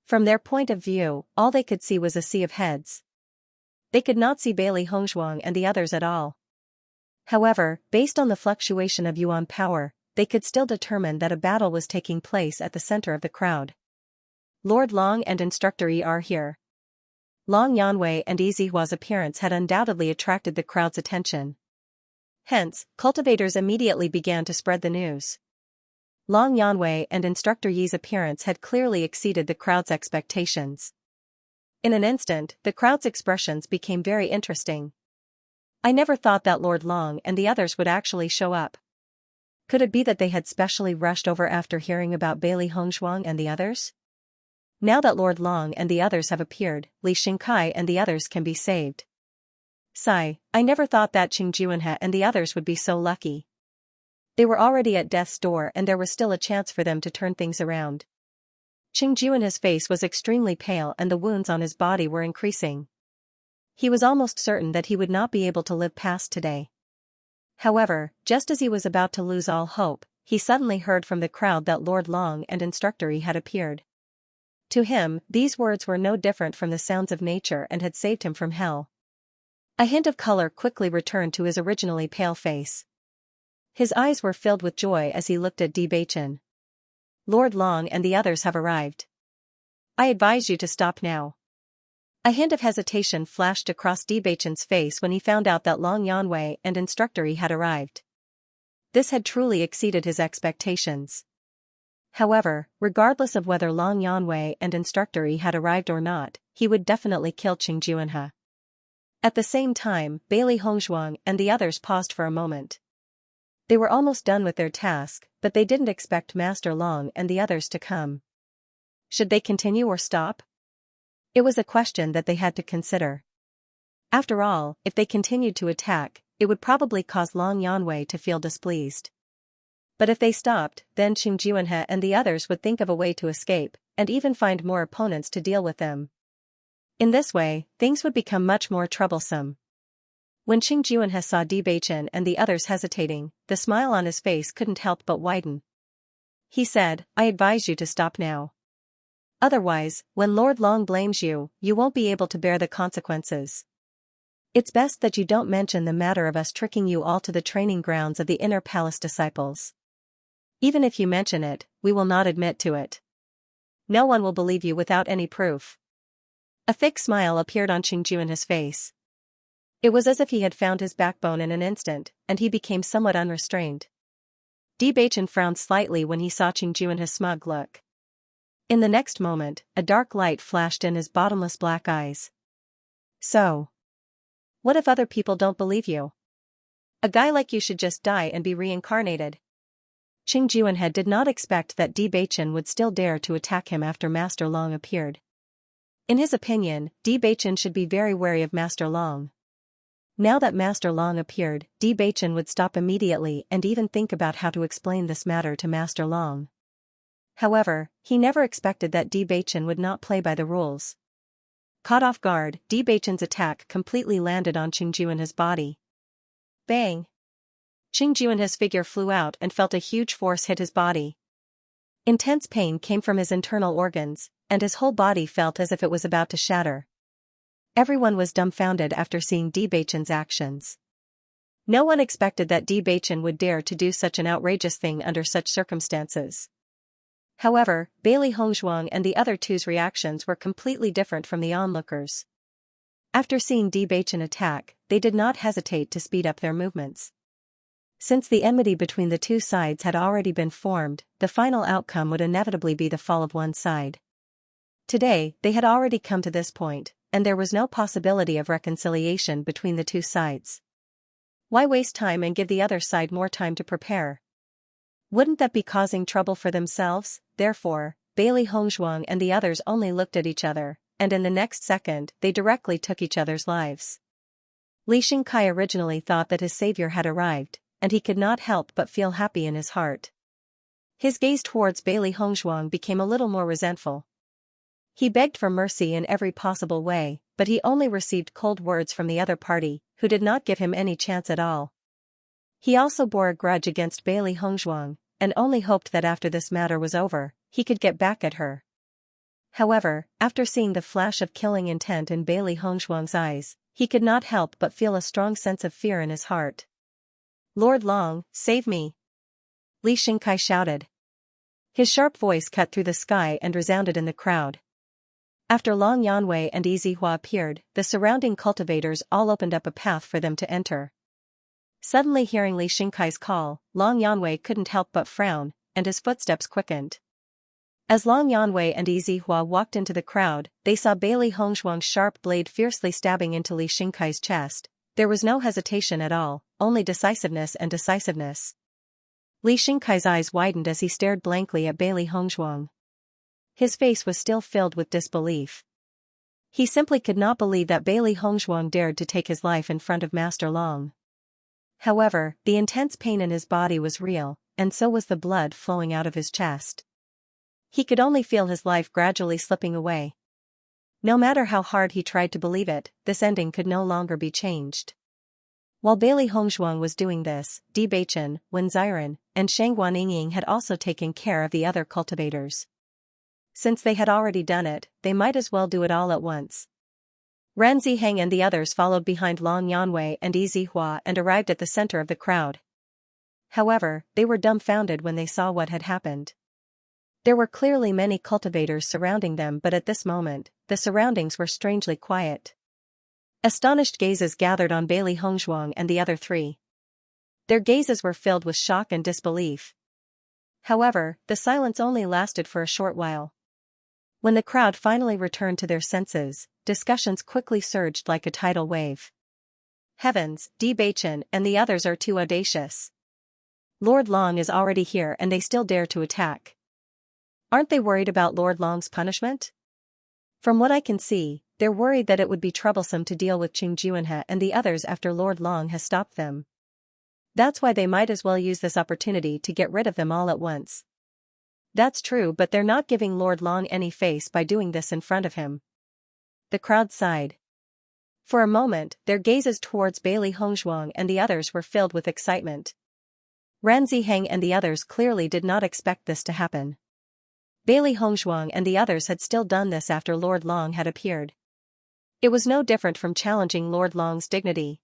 From their point of view, all they could see was a sea of heads. They could not see Bailey Hongzhuang and the others at all. However, based on the fluctuation of yuan power, they could still determine that a battle was taking place at the center of the crowd. Lord Long and Instructor Yi are here. Long Yanwei and Yizihua's appearance had undoubtedly attracted the crowd's attention. Hence, cultivators immediately began to spread the news. Long Yanwei and Instructor Yi's appearance had clearly exceeded the crowd's expectations. In an instant, the crowd's expressions became very interesting. I never thought that Lord Long and the others would actually show up. Could it be that they had specially rushed over after hearing about Bailey Hongzhuang and the others? Now that Lord Long and the others have appeared, Li Xingkai and the others can be saved. Sigh, I never thought that Qing Juanhe and the others would be so lucky. They were already at death's door and there was still a chance for them to turn things around. Qing Juanhe's face was extremely pale and the wounds on his body were increasing. He was almost certain that he would not be able to live past today. However, just as he was about to lose all hope, he suddenly heard from the crowd that Lord Long and Instructor Yi had appeared. To him, these words were no different from the sounds of nature and had saved him from hell. A hint of color quickly returned to his originally pale face. His eyes were filled with joy as he looked at Bewitching. Lord Long and the others have arrived. I advise you to stop now. A hint of hesitation flashed across Bewitching's face when he found out that Long Yanwei and Instructor Yi had arrived. This had truly exceeded his expectations. However, regardless of whether Long Yanwei and Instructor Yi had arrived or not, he would definitely kill Qing Juanhe. At the same time, Bailey Hongzhuang and the others paused for a moment. They were almost done with their task, but they didn't expect Master Long and the others to come. Should they continue or stop? It was a question that they had to consider. After all, if they continued to attack, it would probably cause Long Yanwei to feel displeased. But if they stopped, then Qing Juanhe and the others would think of a way to escape, and even find more opponents to deal with them. In this way, things would become much more troublesome. When Qing Juanhe saw Bewitching and the others hesitating, the smile on his face couldn't help but widen. He said, I advise you to stop now. Otherwise, when Lord Long blames you, you won't be able to bear the consequences. It's best that you don't mention the matter of us tricking you all to the training grounds of the inner palace disciples. Even if you mention it, we will not admit to it. No one will believe you without any proof. A thick smile appeared on Qing Juanhe's face. It was as if he had found his backbone in an instant, and he became somewhat unrestrained. Bewitching frowned slightly when he saw Qing Juanhe's smug look. In the next moment, a dark light flashed in his bottomless black eyes. So, what if other people don't believe you? A guy like you should just die and be reincarnated. Qing Juanhe did not expect that Bewitching would still dare to attack him after Master Long appeared. In his opinion, Bewitching should be very wary of Master Long. Now that Master Long appeared, Bewitching would stop immediately and even think about how to explain this matter to Master Long. However, he never expected that Bewitching would not play by the rules. Caught off guard, Bewitching's attack completely landed on Qing Juanhe's body. Bang! Qing Juanhe's figure flew out and felt a huge force hit his body. Intense pain came from his internal organs, and his whole body felt as if it was about to shatter. Everyone was dumbfounded after seeing Bewitching's actions. No one expected that Bewitching would dare to do such an outrageous thing under such circumstances. However, Bailey Hongzhuang and the other two's reactions were completely different from the onlookers. After seeing Bewitching attack, they did not hesitate to speed up their movements. Since the enmity between the two sides had already been formed, the final outcome would inevitably be the fall of one side. Today, they had already come to this point, and there was no possibility of reconciliation between the two sides. Why waste time and give the other side more time to prepare? Wouldn't that be causing trouble for themselves? Therefore, Bailey Hongzhuang and the others only looked at each other, and in the next second, they directly took each other's lives. Li Xingkai originally thought that his savior had arrived, and he could not help but feel happy in his heart. His gaze towards Bailey Hongzhuang became a little more resentful. He begged for mercy in every possible way, but he only received cold words from the other party, who did not give him any chance at all. He also bore a grudge against Bailey Hongzhuang, and only hoped that after this matter was over, he could get back at her. However, after seeing the flash of killing intent in Bailey Hongzhuang's eyes, he could not help but feel a strong sense of fear in his heart. "Lord Long, save me!" Li Xingkai shouted. His sharp voice cut through the sky and resounded in the crowd. After Long Yanwei and Easy Hua appeared, the surrounding cultivators all opened up a path for them to enter. Suddenly hearing Li Xingkai's call, Long Yanwei couldn't help but frown, and his footsteps quickened. As Long Yanwei and Easy Hua walked into the crowd, they saw Bailey Hongzhuang's sharp blade fiercely stabbing into Li Xingkai's chest. There was no hesitation at all, only decisiveness and decisiveness. Li Xingkai's eyes widened as he stared blankly at Bailey Hongzhuang. His face was still filled with disbelief. He simply could not believe that Bailey Hongzhuang dared to take his life in front of Master Long. However, the intense pain in his body was real, and so was the blood flowing out of his chest. He could only feel his life gradually slipping away. No matter how hard he tried to believe it, this ending could no longer be changed. While Bailey Hongzhuang was doing this, Bewitching, Wen Ziren, and Shang Guanying had also taken care of the other cultivators. Since they had already done it, they might as well do it all at once. Ran Ziheng and the others followed behind Long Yanwei and Easy Hua and arrived at the center of the crowd. However, they were dumbfounded when they saw what had happened. There were clearly many cultivators surrounding them, but at this moment, the surroundings were strangely quiet. Astonished gazes gathered on Bailey Hongzhuang and the other three. Their gazes were filled with shock and disbelief. However, the silence only lasted for a short while. When the crowd finally returned to their senses, discussions quickly surged like a tidal wave. "Heavens, Bewitching and the others are too audacious. Lord Long is already here and they still dare to attack. Aren't they worried about Lord Long's punishment? From what I can see, they're worried that it would be troublesome to deal with Qingjuanhe and the others after Lord Long has stopped them. That's why they might as well use this opportunity to get rid of them all at once." "That's true, but they're not giving Lord Long any face by doing this in front of him." The crowd sighed. For a moment, their gazes towards Bailey Hongzhuang and the others were filled with excitement. Ran Ziheng and the others clearly did not expect this to happen. Bailey Hongzhuang and the others had still done this after Lord Long had appeared. It was no different from challenging Lord Long's dignity.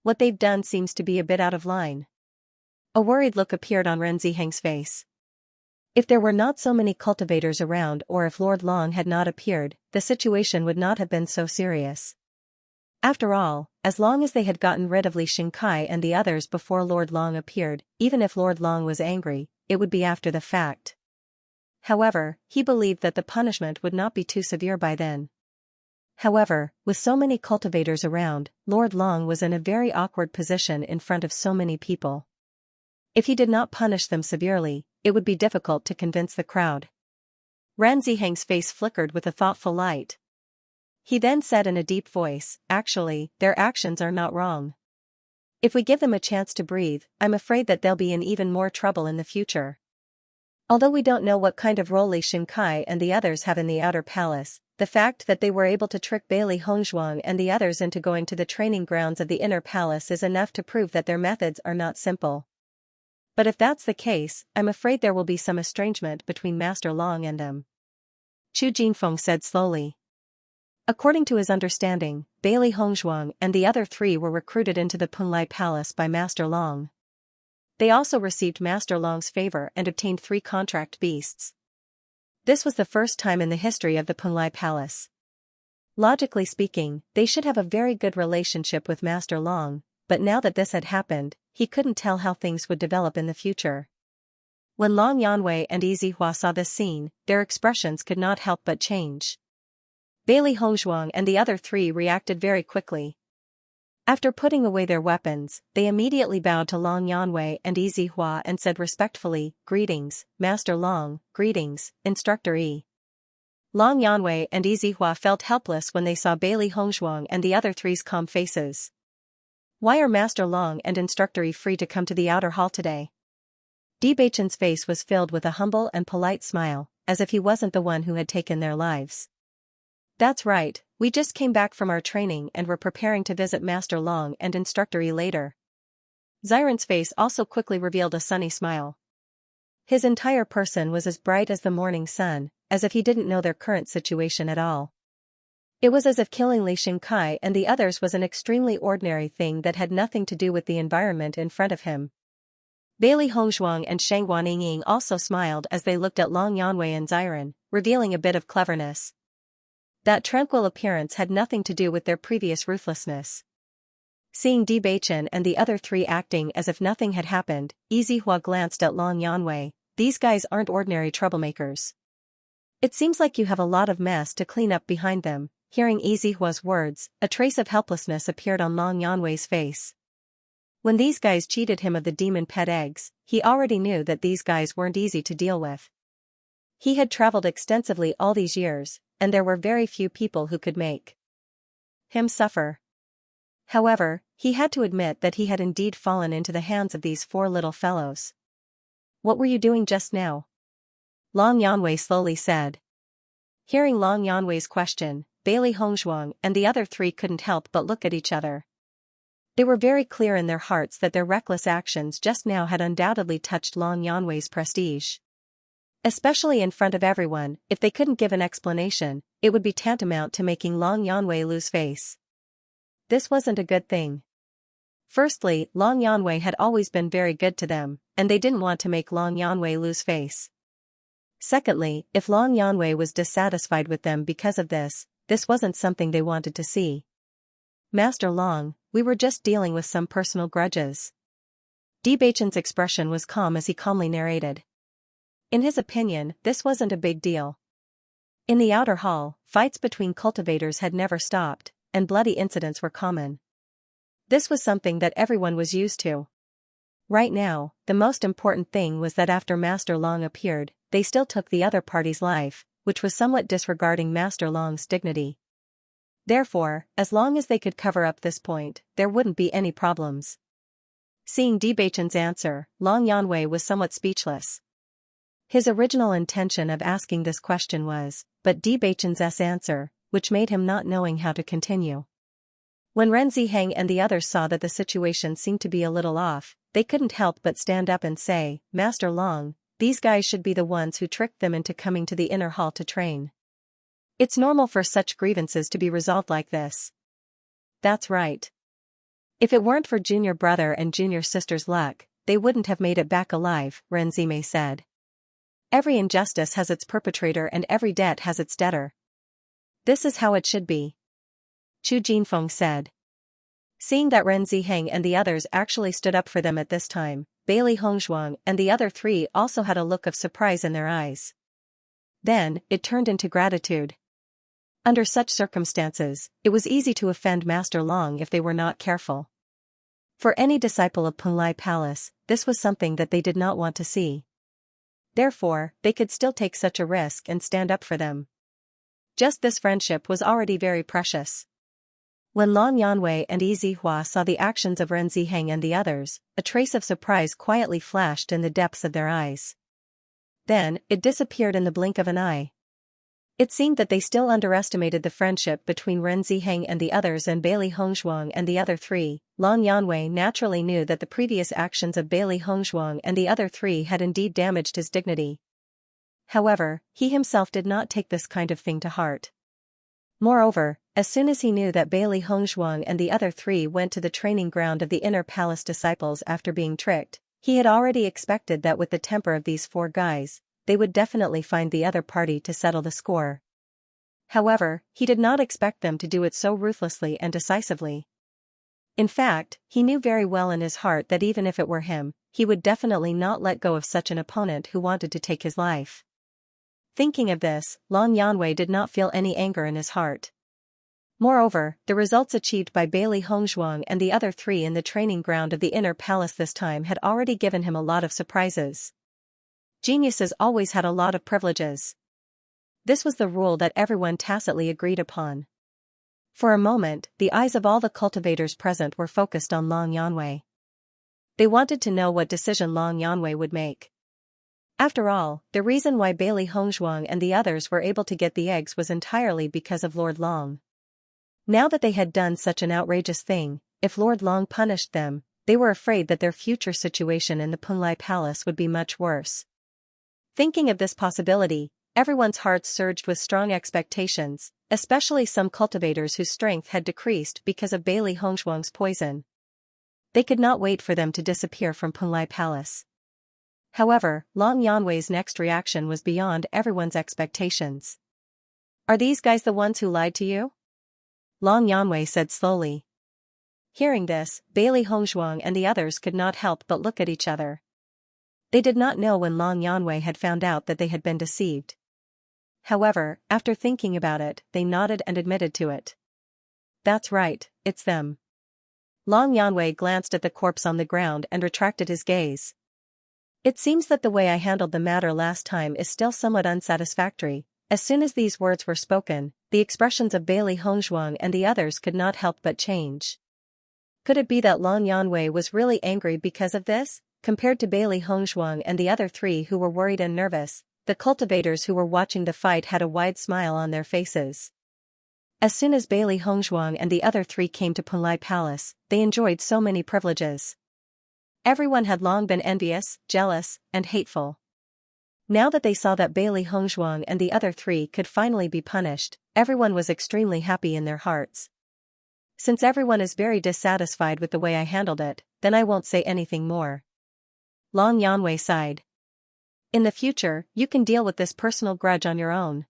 What they've done seems to be a bit out of line. A worried look appeared on Ren Ziheng's face. If there were not so many cultivators around, or if Lord Long had not appeared, the situation would not have been so serious. After all, as long as they had gotten rid of Li Xingkai and the others before Lord Long appeared, even if Lord Long was angry, it would be after the fact. However, he believed that the punishment would not be too severe by then. However, with so many cultivators around, Lord Long was in a very awkward position in front of so many people. If he did not punish them severely, it would be difficult to convince the crowd. Ran Ziheng's face flickered with a thoughtful light. He then said in a deep voice, "Actually, their actions are not wrong. If we give them a chance to breathe, I'm afraid that they'll be in even more trouble in the future. Although we don't know what kind of role Li Xingkai and the others have in the outer palace, the fact that they were able to trick Bailey Hongzhuang and the others into going to the training grounds of the inner palace is enough to prove that their methods are not simple. But if that's the case, I'm afraid there will be some estrangement between Master Long and them." Chu Jinfeng said slowly. According to his understanding, Bailey Hongzhuang and the other three were recruited into the Punlai Palace by Master Long. They also received Master Long's favor and obtained 3 contract beasts. This was the first time in the history of the Punlai Palace. Logically speaking, they should have a very good relationship with Master Long, but now that this had happened, he couldn't tell how things would develop in the future. When Long Yanwei and Easy Hua saw this scene, their expressions could not help but change. Bailey Hongzhuang and the other 3 reacted very quickly. After putting away their weapons, they immediately bowed to Long Yanwei and Easy Hua and said respectfully, "Greetings, Master Long, greetings, Instructor Yi." Long Yanwei and Easy Hua felt helpless when they saw Bailey Hongzhuang and the other three's calm faces. "Why are Master Long and Instructor Yi free to come to the outer hall today?" Beichen's face was filled with a humble and polite smile, as if he wasn't the one who had taken their lives. "That's right, we just came back from our training and were preparing to visit Master Long and Instructor Yi later." Xiren's face also quickly revealed a sunny smile. His entire person was as bright as the morning sun, as if he didn't know their current situation at all. It was as if killing Li Xingkai and the others was an extremely ordinary thing that had nothing to do with the environment in front of him. Bailey Hongzhuang and Shang Guanying also smiled as they looked at Long Yanwei and Xiren, revealing a bit of cleverness. That tranquil appearance had nothing to do with their previous ruthlessness. Seeing Beichen and the other three acting as if nothing had happened, Easy Hua glanced at Long Yanwei. "These guys aren't ordinary troublemakers. It seems like you have a lot of mess to clean up behind them." Hearing Easy Hua's words, a trace of helplessness appeared on Long Yanwei's face. When these guys cheated him of the demon pet eggs, he already knew that these guys weren't easy to deal with. He had traveled extensively all these years, and there were very few people who could make him suffer. However, he had to admit that he had indeed fallen into the hands of these four little fellows. "What were you doing just now?" Long Yanwei slowly said. Hearing Long Yanwei's question, Bailey Hongzhuang and the other three couldn't help but look at each other. They were very clear in their hearts that their reckless actions just now had undoubtedly touched Long Yanwei's prestige. Especially in front of everyone, if they couldn't give an explanation, it would be tantamount to making Long Yanwei lose face. This wasn't a good thing. Firstly, Long Yanwei had always been very good to them, and they didn't want to make Long Yanwei lose face. Secondly, if Long Yanwei was dissatisfied with them because of this wasn't something they wanted to see. "Master Long, we were just dealing with some personal grudges." Beichen's expression was calm as he calmly narrated. In his opinion, this wasn't a big deal. In the outer hall, fights between cultivators had never stopped, and bloody incidents were common. This was something that everyone was used to. Right now, the most important thing was that after Master Long appeared, they still took the other party's life, which was somewhat disregarding Master Long's dignity. Therefore, as long as they could cover up this point, there wouldn't be any problems. Seeing Beichen's answer, Long Yanwei was somewhat speechless. His original intention of asking this question was, but Beichen's answer, which made him not knowing how to continue. When Ren Ziheng and the others saw that the situation seemed to be a little off, they couldn't help but stand up and say, "Master Long, these guys should be the ones who tricked them into coming to the inner hall to train. It's normal for such grievances to be resolved like this." "That's right. If it weren't for junior brother and junior sister's luck, they wouldn't have made it back alive," Ren Zimei said. "Every injustice has its perpetrator and every debt has its debtor. This is how it should be," Chu Jinfeng said. Seeing that Ren Ziheng and the others actually stood up for them at this time, Bailey Hongzhuang and the other three also had a look of surprise in their eyes. Then, it turned into gratitude. Under such circumstances, it was easy to offend Master Long if they were not careful. For any disciple of Penglai Palace, this was something that they did not want to see. Therefore, they could still take such a risk and stand up for them. Just this friendship was already very precious. When Long Yanwei and Easy Hua saw the actions of Ren Ziheng and the others, a trace of surprise quietly flashed in the depths of their eyes. Then, it disappeared in the blink of an eye. It seemed that they still underestimated the friendship between Ren Ziheng and the others and Bailey Hongzhuang and the other three. Long Yanwei naturally knew that the previous actions of Bailey Hongzhuang and the other three had indeed damaged his dignity. However, he himself did not take this kind of thing to heart. Moreover, as soon as he knew that Bailey Hongzhuang and the other three went to the training ground of the Inner Palace disciples after being tricked, he had already expected that with the temper of these four guys, they would definitely find the other party to settle the score. However, he did not expect them to do it so ruthlessly and decisively. In fact, he knew very well in his heart that even if it were him, he would definitely not let go of such an opponent who wanted to take his life. Thinking of this, Long Yanwei did not feel any anger in his heart. Moreover, the results achieved by Bailey Hongzhuang and the other three in the training ground of the inner palace this time had already given him a lot of surprises. Geniuses always had a lot of privileges. This was the rule that everyone tacitly agreed upon. For a moment, the eyes of all the cultivators present were focused on Long Yanwei. They wanted to know what decision Long Yanwei would make. After all, the reason why Bailey Hongzhuang and the others were able to get the eggs was entirely because of Lord Long. Now that they had done such an outrageous thing, if Lord Long punished them, they were afraid that their future situation in the Penglai Palace would be much worse. Thinking of this possibility, everyone's hearts surged with strong expectations, especially some cultivators whose strength had decreased because of Bailey Hongzhuang's poison. They could not wait for them to disappear from Penglai Palace. However, Long Yanwei's next reaction was beyond everyone's expectations. "Are these guys the ones who lied to you?" Long Yanwei said slowly. Hearing this, Bailey Hongzhuang and the others could not help but look at each other. They did not know when Long Yanwei had found out that they had been deceived. However, after thinking about it, they nodded and admitted to it. "That's right, it's them." Long Yanwei glanced at the corpse on the ground and retracted his gaze. "It seems that the way I handled the matter last time is still somewhat unsatisfactory." As soon as these words were spoken, the expressions of Bailey Hongzhuang and the others could not help but change. Could it be that Long Yanwei was really angry because of this? Compared to Bailey Hongzhuang and the other three who were worried and nervous, the cultivators who were watching the fight had a wide smile on their faces. As soon as Bailey Hongzhuang and the other three came to Penglai Palace, they enjoyed so many privileges. Everyone had long been envious, jealous, and hateful. Now that they saw that Bailey Hongzhuang and the other three could finally be punished, everyone was extremely happy in their hearts. "Since everyone is very dissatisfied with the way I handled it, then I won't say anything more." Long Yanwei sighed. "In the future, you can deal with this personal grudge on your own."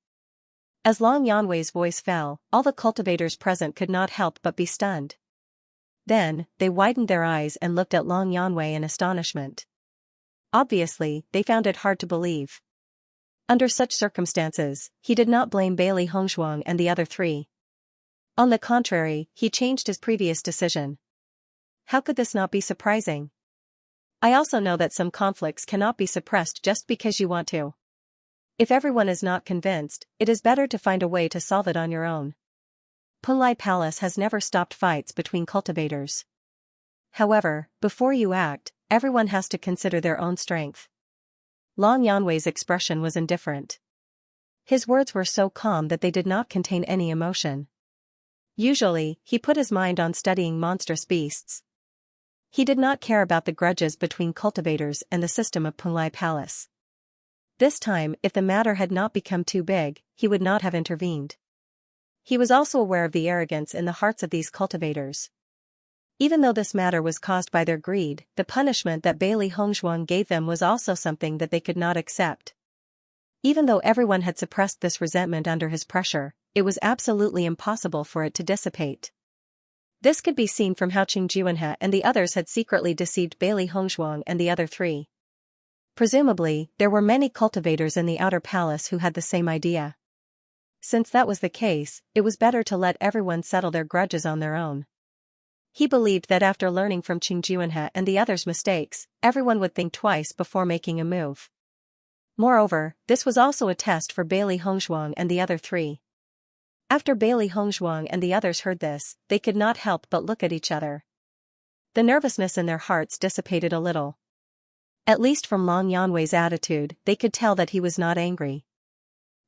As Long Yanwei's voice fell, all the cultivators present could not help but be stunned. Then, they widened their eyes and looked at Long Yanwei in astonishment. Obviously, they found it hard to believe. Under such circumstances, he did not blame Bailey Hongzhuang and the other three. On the contrary, he changed his previous decision. How could this not be surprising? I also know that some conflicts cannot be suppressed just because you want to. If everyone is not convinced, it is better to find a way to solve it on your own. Penglai Palace has never stopped fights between cultivators. However, before you act, everyone has to consider their own strength. Long Yanwei's expression was indifferent. His words were so calm that they did not contain any emotion. Usually, he put his mind on studying monstrous beasts. He did not care about the grudges between cultivators and the system of Penglai Palace. This time, if the matter had not become too big, he would not have intervened. He was also aware of the arrogance in the hearts of these cultivators. Even though this matter was caused by their greed, the punishment that Bailey Hongzhuang gave them was also something that they could not accept. Even though everyone had suppressed this resentment under his pressure, it was absolutely impossible for it to dissipate. This could be seen from how Xianxia and the others had secretly deceived Bailey Hongzhuang and the other three. Presumably, there were many cultivators in the outer palace who had the same idea. Since that was the case, it was better to let everyone settle their grudges on their own. He believed that after learning from Xianxia and the others' mistakes, everyone would think twice before making a move. Moreover, this was also a test for Bailey Hongzhuang and the other three. After Bailey Hongzhuang and the others heard this, they could not help but look at each other. The nervousness in their hearts dissipated a little. At least from Long Yanwei's attitude, they could tell that he was not angry.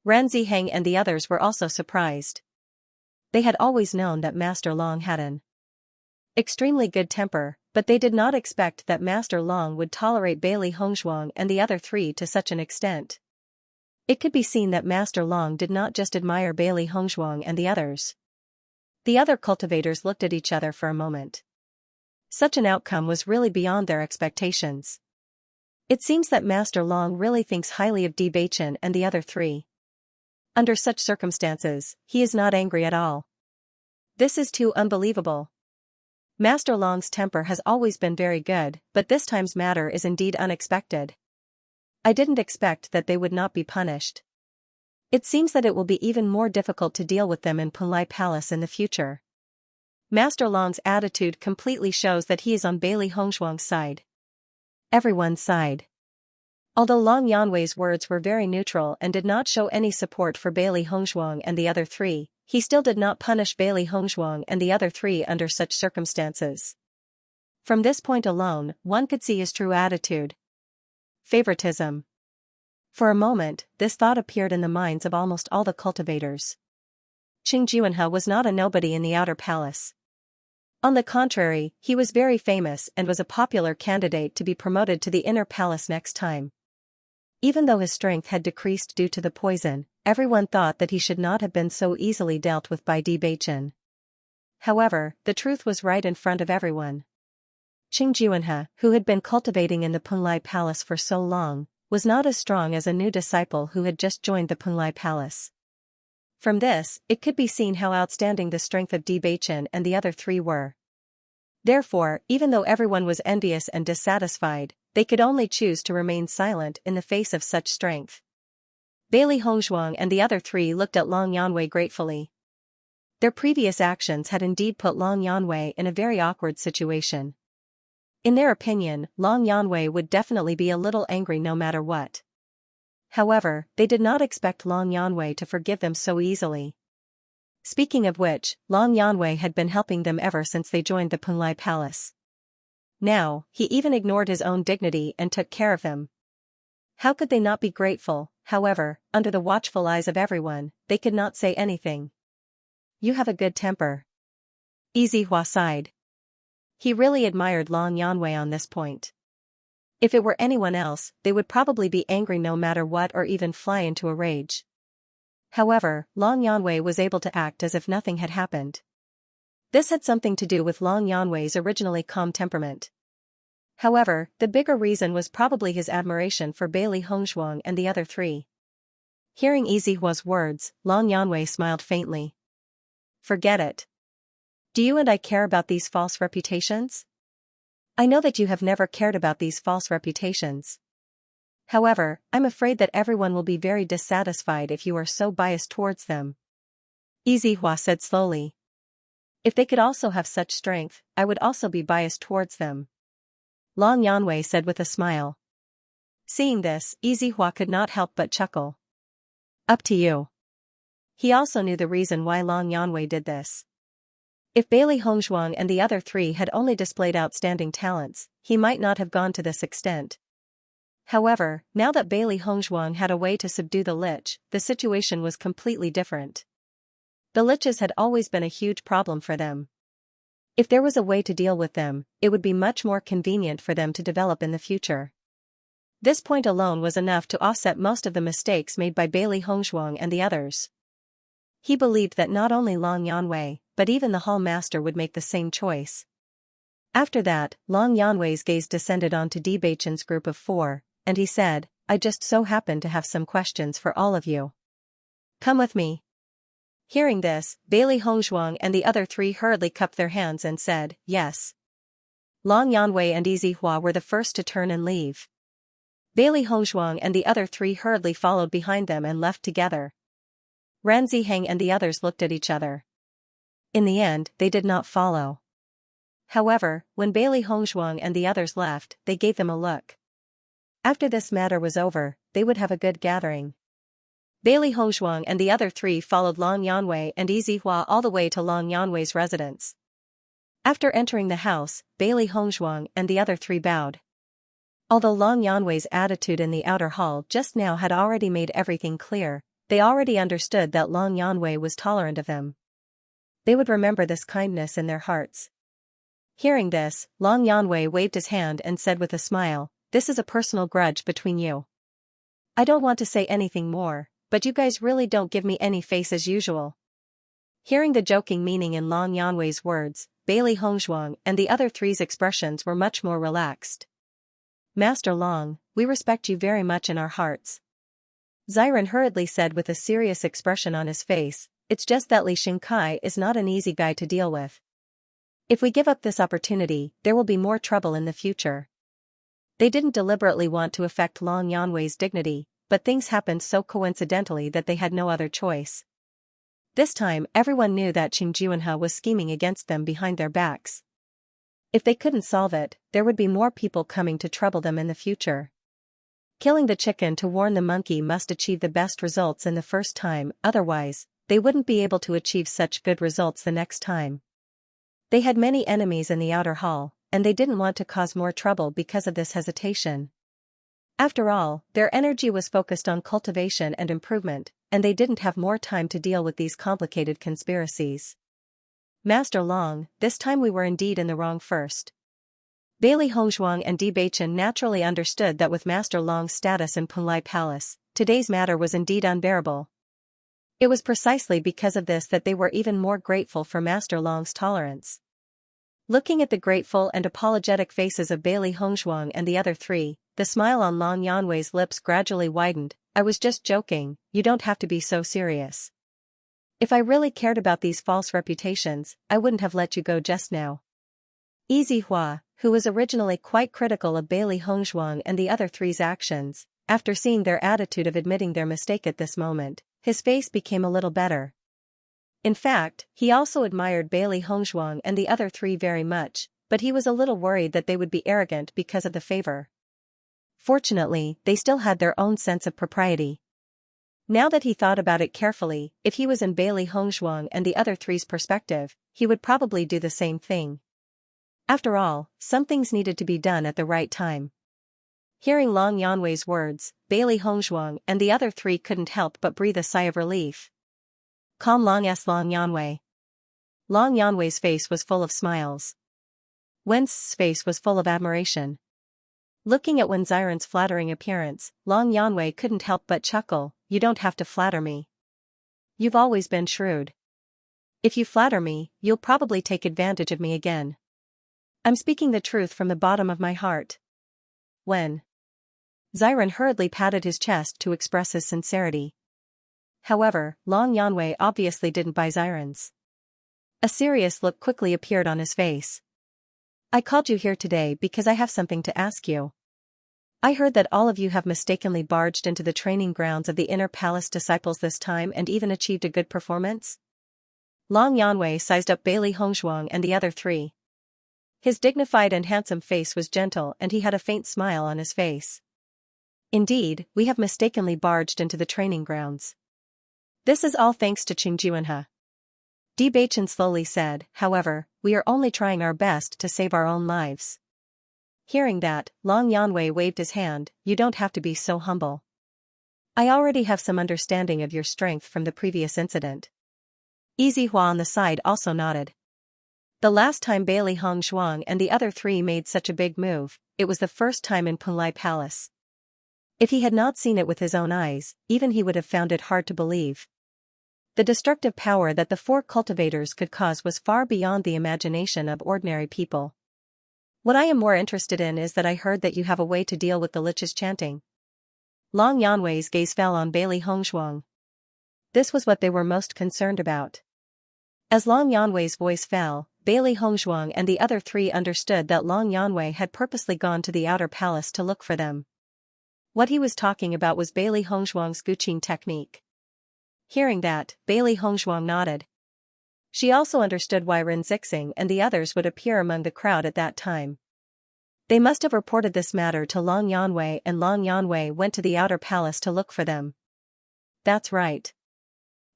Ran Ziheng and the others were also surprised. They had always known that Master Long had an extremely good temper, but they did not expect that Master Long would tolerate Bailey Hongzhuang and the other three to such an extent. It could be seen that Master Long did not just admire Bailey Hongzhuang and the others. The other cultivators looked at each other for a moment. Such an outcome was really beyond their expectations. It seems that Master Long really thinks highly of Bewitching and the other three. Under such circumstances, he is not angry at all. This is too unbelievable. Master Long's temper has always been very good, but this time's matter is indeed unexpected. I didn't expect that they would not be punished. It seems that it will be even more difficult to deal with them in Punlai Palace in the future. Master Long's attitude completely shows that he is on Bailey Hongshuang's side. Everyone sighed. Although Long Yanwei's words were very neutral and did not show any support for Bailey Hongshuang and the other three, he still did not punish Bailey Hongshuang and the other three under such circumstances. From this point alone, one could see his true attitude. Favoritism. For a moment, this thought appeared in the minds of almost all the cultivators. Qing Juanhe was not a nobody in the outer palace. On the contrary, he was very famous and was a popular candidate to be promoted to the inner palace next time. Even though his strength had decreased due to the poison, everyone thought that he should not have been so easily dealt with by Bewitching. However, the truth was right in front of everyone. Qing Juanhe, who had been cultivating in the Punlai Palace for so long, was not as strong as a new disciple who had just joined the Punlai Palace. From this, it could be seen how outstanding the strength of Bewitching and the other three were. Therefore, even though everyone was envious and dissatisfied, they could only choose to remain silent in the face of such strength. Bailey Hongshuang and the other three looked at Long Yanwei gratefully. Their previous actions had indeed put Long Yanwei in a very awkward situation. In their opinion, Long Yanwei would definitely be a little angry no matter what. However, they did not expect Long Yanwei to forgive them so easily. Speaking of which, Long Yanwei had been helping them ever since they joined the Punlai Palace. Now, he even ignored his own dignity and took care of them. How could they not be grateful? However, under the watchful eyes of everyone, they could not say anything. You have a good temper. Hua sighed. He really admired Long Yanwei on this point. If it were anyone else, they would probably be angry no matter what or even fly into a rage. However, Long Yanwei was able to act as if nothing had happened. This had something to do with Long Yanwei's originally calm temperament. However, the bigger reason was probably his admiration for Bailey Hongshuang and the other three. Hearing Hua's words, Long Yanwei smiled faintly. Forget it. Do you and I care about these false reputations? I know that you have never cared about these false reputations. However, I'm afraid that everyone will be very dissatisfied if you are so biased towards them. Hua said slowly. If they could also have such strength, I would also be biased towards them. Long Yanwei said with a smile. Seeing this, Hua could not help but chuckle. Up to you. He also knew the reason why Long Yanwei did this. If Bailey Hongshuang and the other three had only displayed outstanding talents, he might not have gone to this extent. However, now that Bailey Hongshuang had a way to subdue the lich, the situation was completely different. The liches had always been a huge problem for them. If there was a way to deal with them, it would be much more convenient for them to develop in the future. This point alone was enough to offset most of the mistakes made by Bailey Hongshuang and the others. He believed that not only Long Yanwei, but even the Hall Master would make the same choice. After that, Long Yanwei's gaze descended onto Bewitching's group of four, and he said, I just so happen to have some questions for all of you. Come with me. Hearing this, Bailey Hongshuang and the other three hurriedly cupped their hands and said, yes. Long Yanwei and Hua were the first to turn and leave. Bailey Hongshuang and the other three hurriedly followed behind them and left together. Ranziheng and the others looked at each other. In the end, they did not follow. However, when Bailey Hongshuang and the others left, they gave them a look. After this matter was over, they would have a good gathering. Bailey Hongshuang and the other three followed Long Yanwei and Hua all the way to Long Yanwei's residence. After entering the house, Bailey Hongshuang and the other three bowed. Although Long Yanwei's attitude in the outer hall just now had already made everything clear, they already understood that Long Yanwei was tolerant of them. They would remember this kindness in their hearts. Hearing this, Long Yanwei waved his hand and said with a smile, this is a personal grudge between you. I don't want to say anything more, but you guys really don't give me any face as usual. Hearing the joking meaning in Long Yanwei's words, Bailey Hongshuang and the other three's expressions were much more relaxed. Master Long, we respect you very much in our hearts. Xiren hurriedly said with a serious expression on his face, it's just that Li Xingkai is not an easy guy to deal with. If we give up this opportunity, there will be more trouble in the future. They didn't deliberately want to affect Long Yanwei's dignity, but things happened so coincidentally that they had no other choice. This time, everyone knew that Xianxia was scheming against them behind their backs. If they couldn't solve it, there would be more people coming to trouble them in the future. Killing the chicken to warn the monkey must achieve the best results in the first time, otherwise, they wouldn't be able to achieve such good results the next time. They had many enemies in the outer hall, and they didn't want to cause more trouble because of this hesitation. After all, their energy was focused on cultivation and improvement, and they didn't have more time to deal with these complicated conspiracies. Master Long, this time we were indeed in the wrong first. Bailey Hongzhuang and Bewitching naturally understood that with Master Long's status in Punlai Palace, today's matter was indeed unbearable. It was precisely because of this that they were even more grateful for Master Long's tolerance. Looking at the grateful and apologetic faces of Bailey Hongzhuang and the other three, the smile on Long Yanwei's lips gradually widened. I was just joking, you don't have to be so serious. If I really cared about these false reputations, I wouldn't have let you go just now. Easy Hua, who was originally quite critical of Bailey Hongzhuang and the other three's actions, after seeing their attitude of admitting their mistake at this moment, his face became a little better. In fact, he also admired Bailey Hongzhuang and the other three very much, but he was a little worried that they would be arrogant because of the favor. Fortunately, they still had their own sense of propriety. Now that he thought about it carefully, if he was in Bailey Hongzhuang and the other three's perspective, he would probably do the same thing. After all, some things needed to be done at the right time. Hearing Long Yanwei's words, Bailey Hongzhuang and the other three couldn't help but breathe a sigh of relief. Calm Long Yanwei. Long Yanwei's face was full of smiles. Wen's face was full of admiration. Looking at Wen Xiren's flattering appearance, Long Yanwei couldn't help but chuckle. You don't have to flatter me. You've always been shrewd. If you flatter me, you'll probably take advantage of me again. I'm speaking the truth from the bottom of my heart. Wen Xiren hurriedly patted his chest to express his sincerity. However, Long Yanwei obviously didn't buy Xiren's. A serious look quickly appeared on his face. I called you here today because I have something to ask you. I heard that all of you have mistakenly barged into the training grounds of the Inner Palace disciples this time and even achieved a good performance. Long Yanwei sized up Bailey Hongzhuang and the other three. His dignified and handsome face was gentle and he had a faint smile on his face. Indeed, we have mistakenly barged into the training grounds. This is all thanks to Xianxia. Bewitching slowly said, however, we are only trying our best to save our own lives. Hearing that, Long Yanwei waved his hand, you don't have to be so humble. I already have some understanding of your strength from the previous incident. Easy Hua on the side also nodded. The last time Bailey Hongzhuang and the other three made such a big move, it was the first time in Punlai Palace. If he had not seen it with his own eyes, even he would have found it hard to believe. The destructive power that the four cultivators could cause was far beyond the imagination of ordinary people. What I am more interested in is that I heard that you have a way to deal with the lich's chanting. Long Yanwei's gaze fell on Bailey Hongzhuang. This was what they were most concerned about. As Long Yanwei's voice fell, Bailey Hongzhuang and the other three understood that Long Yanwei had purposely gone to the outer palace to look for them. What he was talking about was Bailey Hongzhuang's Bewitching technique. Hearing that, Bailey Hongzhuang nodded. She also understood why Ren Zixing and the others would appear among the crowd at that time. They must have reported this matter to Long Yanwei and Long Yanwei went to the outer palace to look for them. That's right.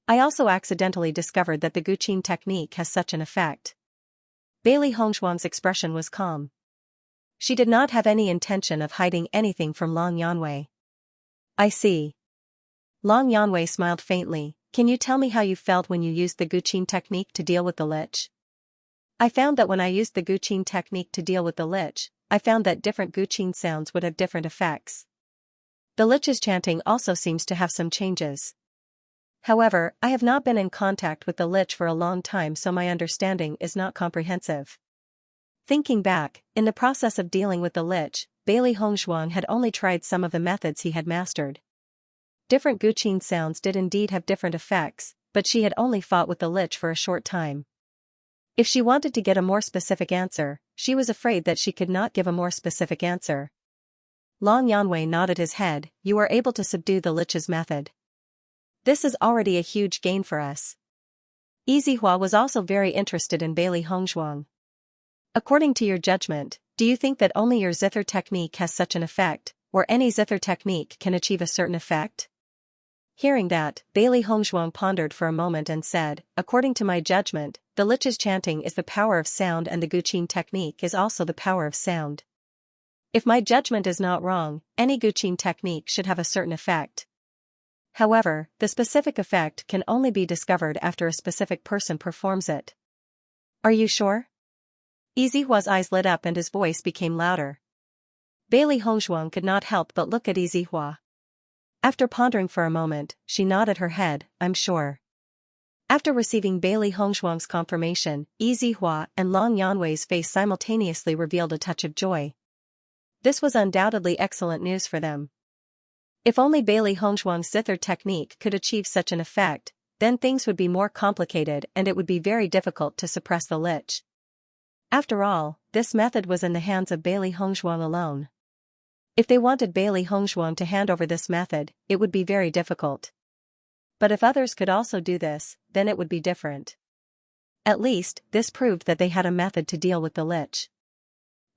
I also accidentally discovered that the Bewitching technique has such an effect. Bailey Hongzhuang's expression was calm. She did not have any intention of hiding anything from Long Yanwei. I see. Long Yanwei smiled faintly. Can you tell me how you felt when you used the Bewitching technique to deal with the lich? I found that when I used the Bewitching technique to deal with the lich, I found that different Bewitching sounds would have different effects. The lich's chanting also seems to have some changes. However, I have not been in contact with the lich for a long time, so my understanding is not comprehensive. Thinking back, in the process of dealing with the lich, Bailey Hongzhuang had only tried some of the methods he had mastered. Different Bewitching sounds did indeed have different effects, but she had only fought with the lich for a short time. If she wanted to get a more specific answer, she was afraid that she could not give a more specific answer. Long Yanwei nodded his head. You are able to subdue the Lich's method. This is already a huge gain for us. Yizihua was also very interested in Bailey Hongzhuang. According to your judgment, do you think that only your zither technique has such an effect, or any zither technique can achieve a certain effect? Hearing that, Bailey Hongzhuang pondered for a moment and said, according to my judgment, the Lich's chanting is the power of sound and the Guqin technique is also the power of sound. If my judgment is not wrong, any Guqin technique should have a certain effect. However, the specific effect can only be discovered after a specific person performs it. Are you sure? Yizihua's eyes lit up and his voice became louder. Bailey Hongzhuang could not help but look at Yizihua. After pondering for a moment, she nodded her head, I'm sure. After receiving Bailey Hongzhuang's confirmation, Yizihua and Long Yanwei's face simultaneously revealed a touch of joy. This was undoubtedly excellent news for them. If only Bailey Hongzhuang's zither technique could achieve such an effect, then things would be more complicated and it would be very difficult to suppress the Lich. After all, this method was in the hands of Bailey Hongzhuang alone. If they wanted Bailey Hongzhuang to hand over this method, it would be very difficult. But if others could also do this, then it would be different. At least, this proved that they had a method to deal with the Lich.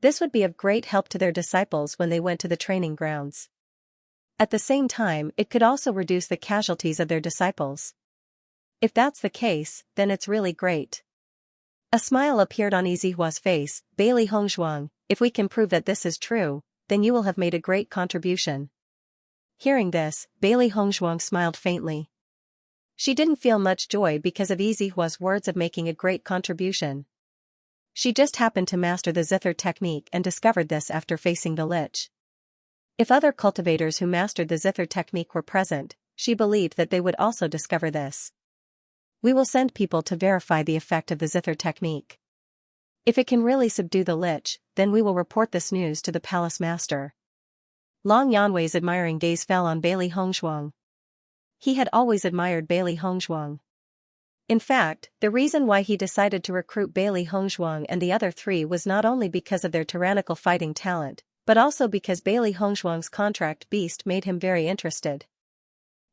This would be of great help to their disciples when they went to the training grounds. At the same time, it could also reduce the casualties of their disciples. If that's the case, then it's really great. A smile appeared on Yizihua's face. Bailey Hongzhuang, if we can prove that this is true, then you will have made a great contribution. Hearing this, Bailey Hongzhuang smiled faintly. She didn't feel much joy because of Yizihua's words of making a great contribution. She just happened to master the zither technique and discovered this after facing the Lich. If other cultivators who mastered the zither technique were present, she believed that they would also discover this. We will send people to verify the effect of the zither technique. If it can really subdue the Lich, then we will report this news to the palace master. Long Yanwei's admiring gaze fell on Bailey Hongzhuang. He had always admired Bailey Hongzhuang. In fact, the reason why he decided to recruit Bailey Hongzhuang and the other three was not only because of their tyrannical fighting talent, but also because Bailey Hongzhuang's contract beast made him very interested.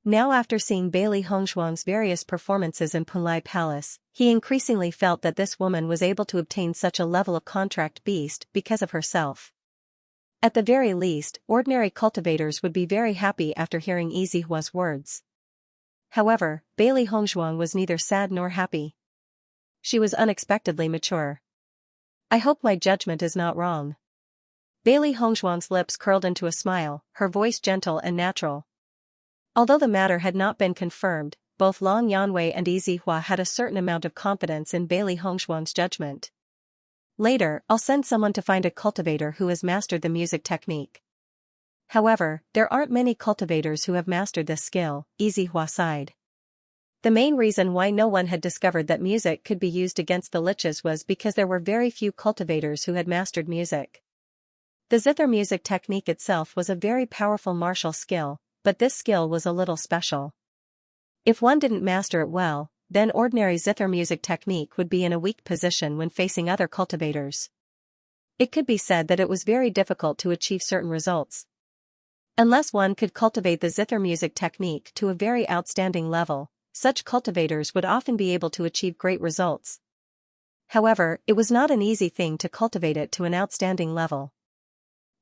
Now after seeing Bailey Hongzhuang's various performances in Punlai Palace, he increasingly felt that this woman was able to obtain such a level of contract beast because of herself. At the very least, ordinary cultivators would be very happy after hearing Yizihua's words. However, Bailey Hongzhuang was neither sad nor happy. She was unexpectedly mature. I hope my judgment is not wrong. Bailey Hongzhuang's lips curled into a smile, her voice gentle and natural. Although the matter had not been confirmed, both Long Yanwei and Yizihua had a certain amount of confidence in Bailey Hongzhuang's judgment. Later, I'll send someone to find a cultivator who has mastered the music technique. However, there aren't many cultivators who have mastered this skill, Yizihua sighed. The main reason why no one had discovered that music could be used against the Liches was because there were very few cultivators who had mastered music. The zither music technique itself was a very powerful martial skill, but this skill was a little special. If one didn't master it well, then ordinary zither music technique would be in a weak position when facing other cultivators. It could be said that it was very difficult to achieve certain results. Unless one could cultivate the zither music technique to a very outstanding level, such cultivators would often be able to achieve great results. However, it was not an easy thing to cultivate it to an outstanding level.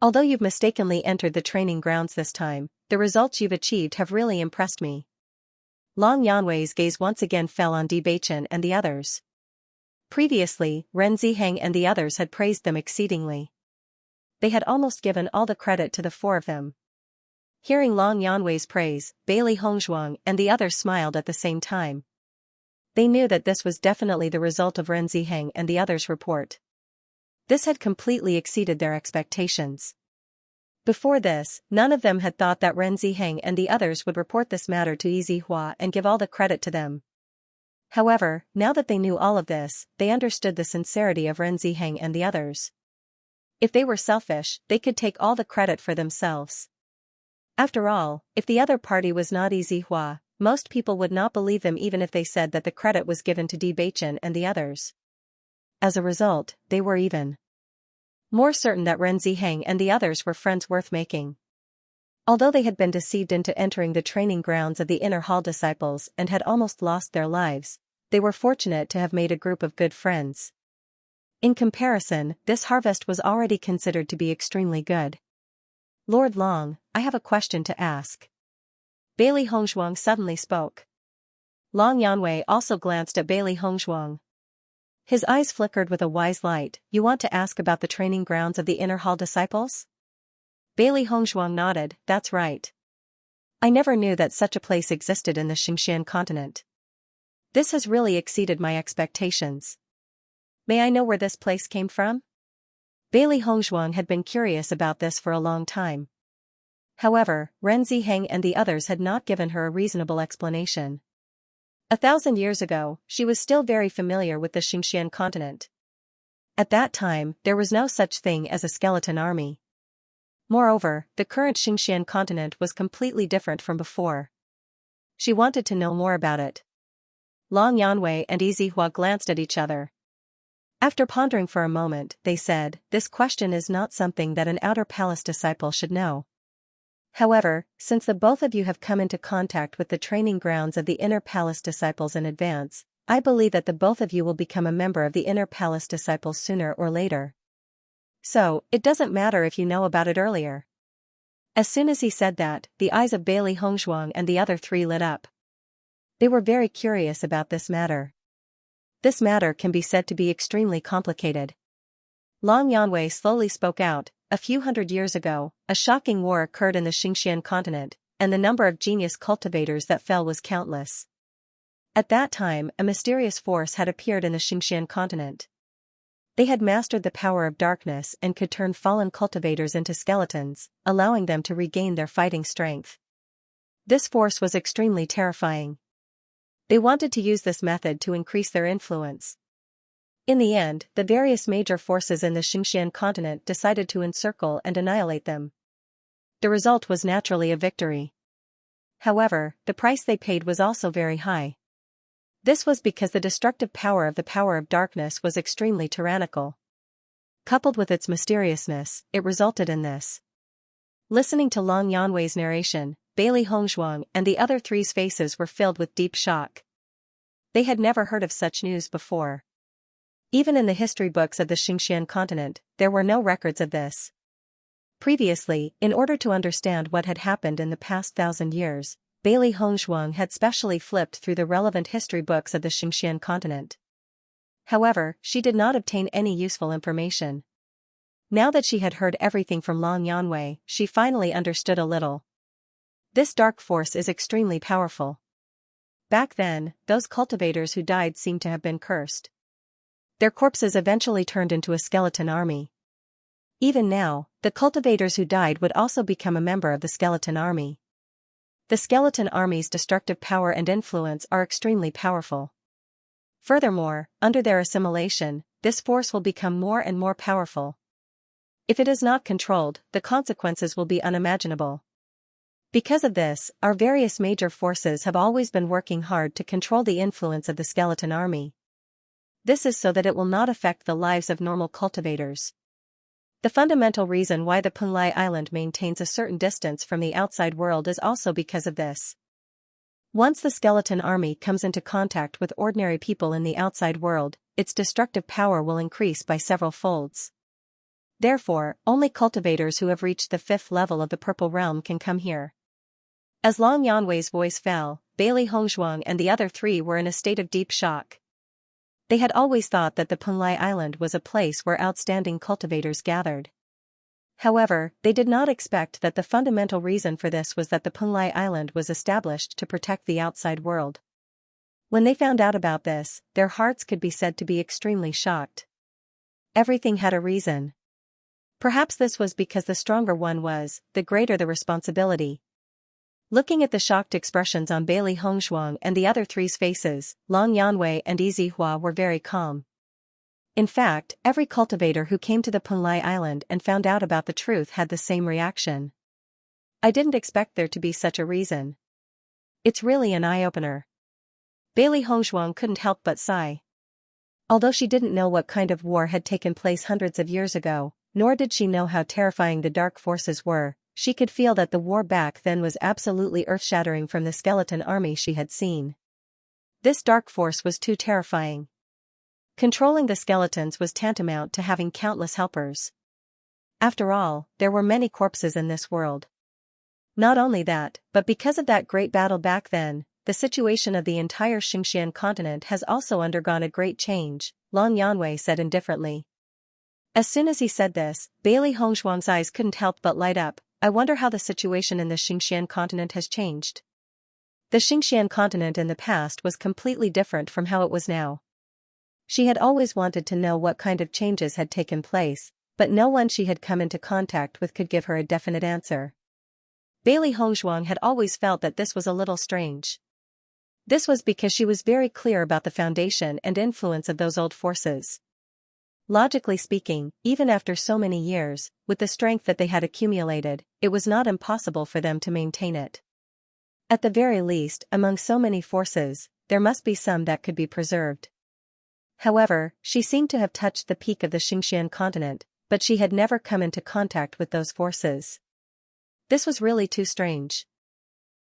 Although you've mistakenly entered the training grounds this time, the results you've achieved have really impressed me. Long Yanwei's gaze once again fell on Bewitching and the others. Previously, Ren Ziheng and the others had praised them exceedingly. They had almost given all the credit to the four of them. Hearing Long Yanwei's praise, Bailey Hongzhuang and the others smiled at the same time. They knew that this was definitely the result of Ren Ziheng and the others' report. This had completely exceeded their expectations. Before this, none of them had thought that Ren Ziheng and the others would report this matter to Yizihua and give all the credit to them. However, now that they knew all of this, they understood the sincerity of Ren Ziheng and the others. If they were selfish, they could take all the credit for themselves. After all, if the other party was not Yizihua, most people would not believe them even if they said that the credit was given to Bewitching and the others. As a result, they were even. more certain that Ren Ziheng and the others were friends worth making. Although they had been deceived into entering the training grounds of the Inner Hall disciples and had almost lost their lives, they were fortunate to have made a group of good friends. In comparison, this harvest was already considered to be extremely good. Lord Long, I have a question to ask. Bailey Hongzhuang suddenly spoke. Long Yanwei also glanced at Bailey Hongzhuang. His eyes flickered with a wise light. You want to ask about the training grounds of the Inner Hall disciples? Bailey Hongzhuang nodded, that's right. I never knew that such a place existed in the Xianxia continent. This has really exceeded my expectations. May I know where this place came from? Bailey Hongzhuang had been curious about this for a long time. However, Ren Ziheng and the others had not given her a reasonable explanation. 1,000 years ago, she was still very familiar with the Xianxia continent. At that time, there was no such thing as a skeleton army. Moreover, the current Xianxia continent was completely different from before. She wanted to know more about it. Long Yanwei and Yizihua glanced at each other. After pondering for a moment, they said, this question is not something that an outer palace disciple should know. However, since the both of you have come into contact with the training grounds of the Inner Palace disciples in advance, I believe that the both of you will become a member of the Inner Palace disciples sooner or later. So, it doesn't matter if you know about it earlier. As soon as he said that, the eyes of Bailey Hongzhuang and the other three lit up. They were very curious about this matter. This matter can be said to be extremely complicated. Long Yanwei slowly spoke out. A few hundred years ago, a shocking war occurred in the Xianxia continent, and the number of genius cultivators that fell was countless. At that time, a mysterious force had appeared in the Xianxia continent. They had mastered the power of darkness and could turn fallen cultivators into skeletons, allowing them to regain their fighting strength. This force was extremely terrifying. They wanted to use this method to increase their influence. In the end, the various major forces in the Xianxia continent decided to encircle and annihilate them. The result was naturally a victory. However, the price they paid was also very high. This was because the destructive power of darkness was extremely tyrannical. Coupled with its mysteriousness, it resulted in this. Listening to Long Yanwei's narration, Bailey Hongzhuang and the other three's faces were filled with deep shock. They had never heard of such news before. Even in the history books of the Xianxia continent, there were no records of this. Previously, in order to understand what had happened in the past 1,000 years, Bailey Hongzhuang had specially flipped through the relevant history books of the Xianxia continent. However, she did not obtain any useful information. Now that she had heard everything from Long Yanwei, she finally understood a little. This dark force is extremely powerful. Back then, those cultivators who died seemed to have been cursed. Their corpses eventually turned into a skeleton army. Even now, the cultivators who died would also become a member of the skeleton army. The skeleton army's destructive power and influence are extremely powerful. Furthermore, under their assimilation, this force will become more and more powerful. If it is not controlled, the consequences will be unimaginable. Because of this, our various major forces have always been working hard to control the influence of the skeleton army. This is so that it will not affect the lives of normal cultivators. The fundamental reason why the Punlai Island maintains a certain distance from the outside world is also because of this. Once the skeleton army comes into contact with ordinary people in the outside world, its destructive power will increase by several folds. Therefore, only cultivators who have reached the 5th level of the Purple Realm can come here. As Long Yanwei's voice fell, Bailey Hongzhuang and the other three were in a state of deep shock. They had always thought that the Punlai Island was a place where outstanding cultivators gathered. However, they did not expect that the fundamental reason for this was that the Punlai Island was established to protect the outside world. When they found out about this, their hearts could be said to be extremely shocked. Everything had a reason. Perhaps this was because the stronger one was, the greater the responsibility. Looking at the shocked expressions on Bailey Hongzhuang and the other three's faces, Long Yanwei and Yizihua were very calm. In fact, every cultivator who came to the Punlai Island and found out about the truth had the same reaction. I didn't expect there to be such a reason. It's really an eye-opener. Bailey Hongzhuang couldn't help but sigh. Although she didn't know what kind of war had taken place hundreds of years ago, nor did she know how terrifying the dark forces were. She could feel that the war back then was absolutely earth-shattering from the skeleton army she had seen. This dark force was too terrifying. Controlling the skeletons was tantamount to having countless helpers. After all, there were many corpses in this world. Not only that, but because of that great battle back then, the situation of the entire Xianxia continent has also undergone a great change, Long Yanwei said indifferently. As soon as he said this, Bailey Hongshuang's eyes couldn't help but light up. I wonder how the situation in the Xianxia continent has changed. The Xianxia continent in the past was completely different from how it was now. She had always wanted to know what kind of changes had taken place, but no one she had come into contact with could give her a definite answer. Bailey Hongshuang had always felt that this was a little strange. This was because she was very clear about the foundation and influence of those old forces. Logically speaking, even after so many years, with the strength that they had accumulated, it was not impossible for them to maintain it. At the very least, among so many forces, there must be some that could be preserved. However, she seemed to have touched the peak of the Xianxia continent, but she had never come into contact with those forces. This was really too strange.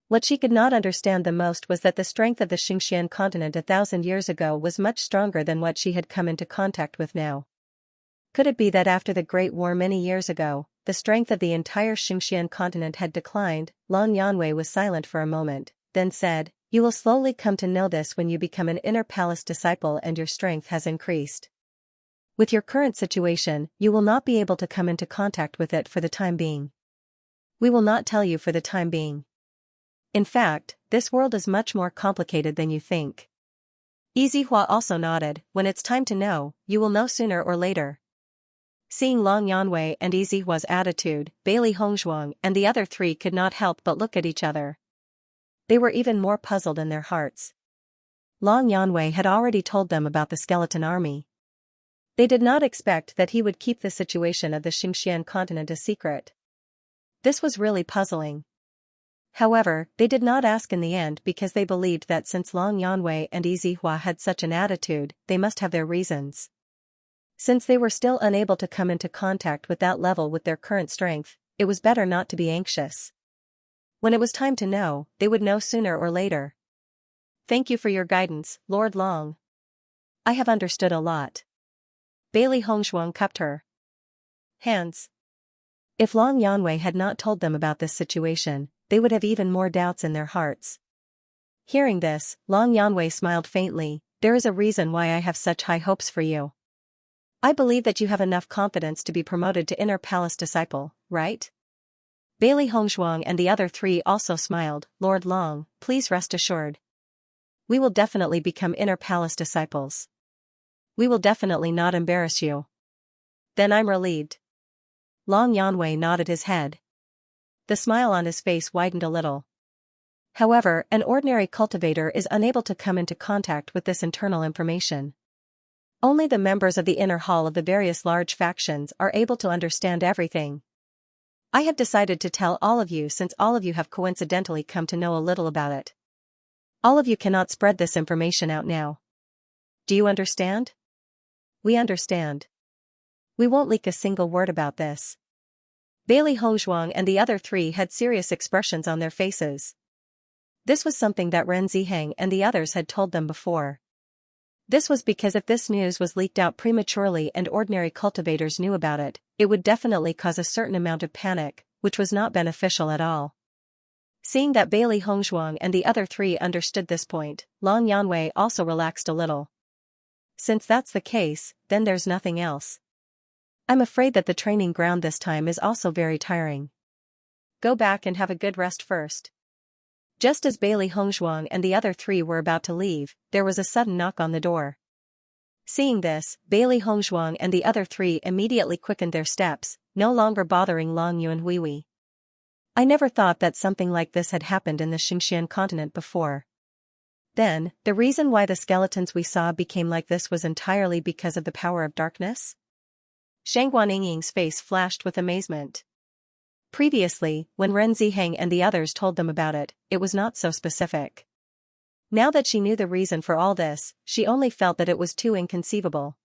What she could not understand the most was that the strength of the Xianxia continent 1,000 years ago was much stronger than what she had come into contact with now. Could it be that after the Great War many years ago, the strength of the entire Xianxia continent had declined? Long Yanwei was silent for a moment, then said, "You will slowly come to know this when you become an inner palace disciple and your strength has increased. With your current situation, you will not be able to come into contact with it for the time being. We will not tell you for the time being. In fact, this world is much more complicated than you think." Yizihua also nodded. "When it's time to know, you will know sooner or later." Seeing Long Yanwei and Yizihua's attitude, Bailey Hongshuang and the other three could not help but look at each other. They were even more puzzled in their hearts. Long Yanwei had already told them about the skeleton army. They did not expect that he would keep the situation of the Xianxia continent a secret. This was really puzzling. However, they did not ask in the end because they believed that since Long Yanwei and Yizihua had such an attitude, they must have their reasons. Since they were still unable to come into contact with that level with their current strength, it was better not to be anxious. When it was time to know, they would know sooner or later. "Thank you for your guidance, Lord Long. I have understood a lot." Bailey Hongshuang cupped her hands. If Long Yanwei had not told them about this situation, they would have even more doubts in their hearts. Hearing this, Long Yanwei smiled faintly. "There is a reason why I have such high hopes for you. I believe that you have enough confidence to be promoted to inner palace disciple, right?" Bailey Hongshuang and the other three also smiled. "Lord Long, please rest assured. We will definitely become inner palace disciples. We will definitely not embarrass you." "Then I'm relieved." Long Yanwei nodded his head. The smile on his face widened a little. However, an ordinary cultivator is unable to come into contact with this internal information. Only the members of the inner hall of the various large factions are able to understand everything. I have decided to tell all of you since all of you have coincidentally come to know a little about it. All of you cannot spread this information out now. Do you understand? We understand. We won't leak a single word about this. Bailey Hongshuang and the other three had serious expressions on their faces. This was something that Ren Ziheng and the others had told them before. This was because if this news was leaked out prematurely and ordinary cultivators knew about it, it would definitely cause a certain amount of panic, which was not beneficial at all. Seeing that Bailey Hongshuang and the other three understood this point, Long Yanwei also relaxed a little. Since that's the case, then there's nothing else. I'm afraid that the training ground this time is also very tiring. Go back and have a good rest first. Just as Bailey Hongshuang and the other three were about to leave, there was a sudden knock on the door. Seeing this, Bailey Hongshuang and the other three immediately quickened their steps, no longer bothering Long Yuanhui. I never thought that something like this had happened in the Xianxia continent before. Then, the reason why the skeletons we saw became like this was entirely because of the power of darkness? Shang Guanying's face flashed with amazement. Previously, when Ren Ziheng and the others told them about it, it was not so specific. Now that she knew the reason for all this, she only felt that it was too inconceivable.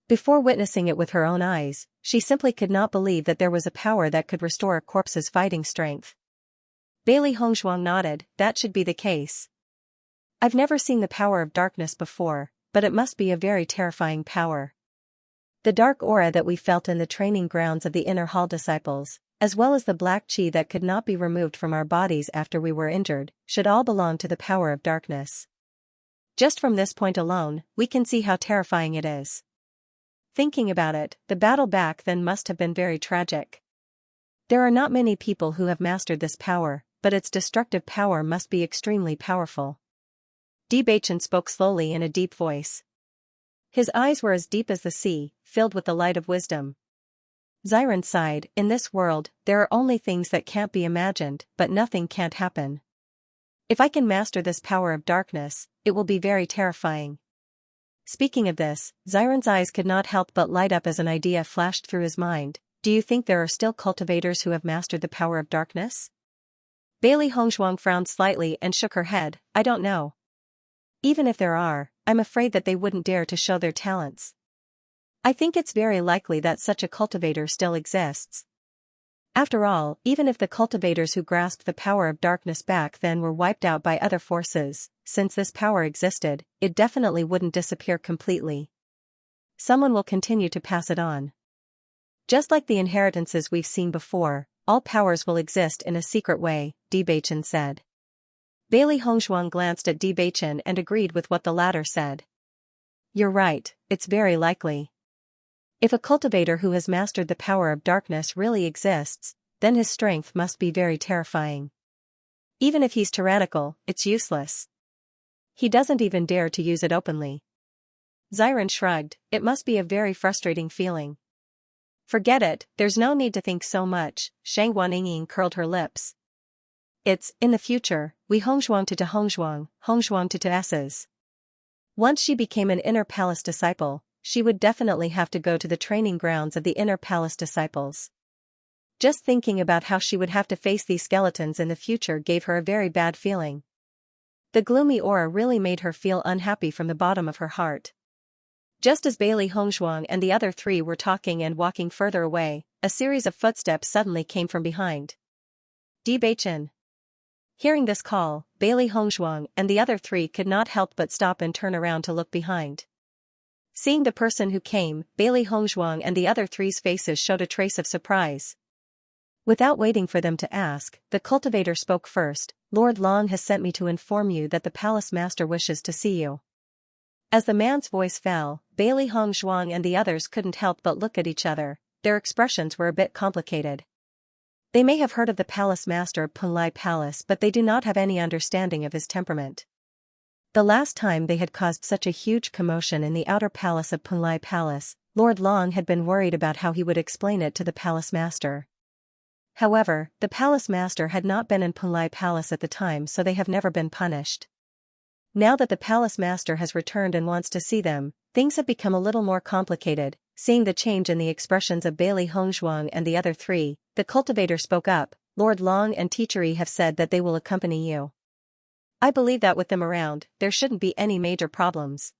Before witnessing it with her own eyes, she simply could not believe that there was a power that could restore a corpse's fighting strength. Bailey Hongzhuang nodded. That should be the case. I've never seen the power of darkness before, but it must be a very terrifying power. The dark aura that we felt in the training grounds of the Inner Hall disciples, as well as the black qi that could not be removed from our bodies after we were injured, should all belong to the power of darkness. Just from this point alone, we can see how terrifying it is. Thinking about it, the battle back then must have been very tragic. There are not many people who have mastered this power, but its destructive power must be extremely powerful. Bewitching spoke slowly in a deep voice. His eyes were as deep as the sea, filled with the light of wisdom. Xiran sighed. In this world, there are only things that can't be imagined, but nothing can't happen. If I can master this power of darkness, it will be very terrifying. Speaking of this, Xiran's eyes could not help but light up as an idea flashed through his mind. Do you think there are still cultivators who have mastered the power of darkness? Bailey Hongzhuang frowned slightly and shook her head. I don't know. Even if there are, I'm afraid that they wouldn't dare to show their talents. I think it's very likely that such a cultivator still exists. After all, even if the cultivators who grasped the power of darkness back then were wiped out by other forces, since this power existed, it definitely wouldn't disappear completely. Someone will continue to pass it on. Just like the inheritances we've seen before, all powers will exist in a secret way, Bewitching said. Bailey Hongzhuang glanced at Bewitching and agreed with what the latter said. You're right, it's very likely. If a cultivator who has mastered the power of darkness really exists, then his strength must be very terrifying. Even if he's tyrannical, it's useless. He doesn't even dare to use it openly. Xiran shrugged. It must be a very frustrating feeling. Forget it, there's no need to think so much. Shang Guanying curled her lips. It's, in the future, we Hongzhuang to Hongzhuang, Hongzhuang to S's. Once she became an Inner Palace disciple, she would definitely have to go to the training grounds of the Inner Palace disciples. Just thinking about how she would have to face these skeletons in the future gave her a very bad feeling. The gloomy aura really made her feel unhappy from the bottom of her heart. Just as Bailey Hongzhuang and the other three were talking and walking further away, a series of footsteps suddenly came from behind. Bewitching. Hearing this call, Bailey Hongzhuang and the other three could not help but stop and turn around to look behind. Seeing the person who came, Bailey Hongzhuang and the other three's faces showed a trace of surprise. Without waiting for them to ask, the cultivator spoke first. Lord Long has sent me to inform you that the palace master wishes to see you. As the man's voice fell, Bailey Hongzhuang and the others couldn't help but look at each other. Their expressions were a bit complicated. They may have heard of the palace master of Punlai Palace, but they do not have any understanding of his temperament. The last time they had caused such a huge commotion in the outer palace of Punlai Palace, Lord Long had been worried about how he would explain it to the palace master. However, the palace master had not been in Punlai Palace at the time, so they have never been punished. Now that the palace master has returned and wants to see them, things have become a little more complicated. Seeing the change in the expressions of Bailey Hongzhuang and the other three, the cultivator spoke up. Lord Long and Teachery have said that they will accompany you. I believe that with them around, there shouldn't be any major problems.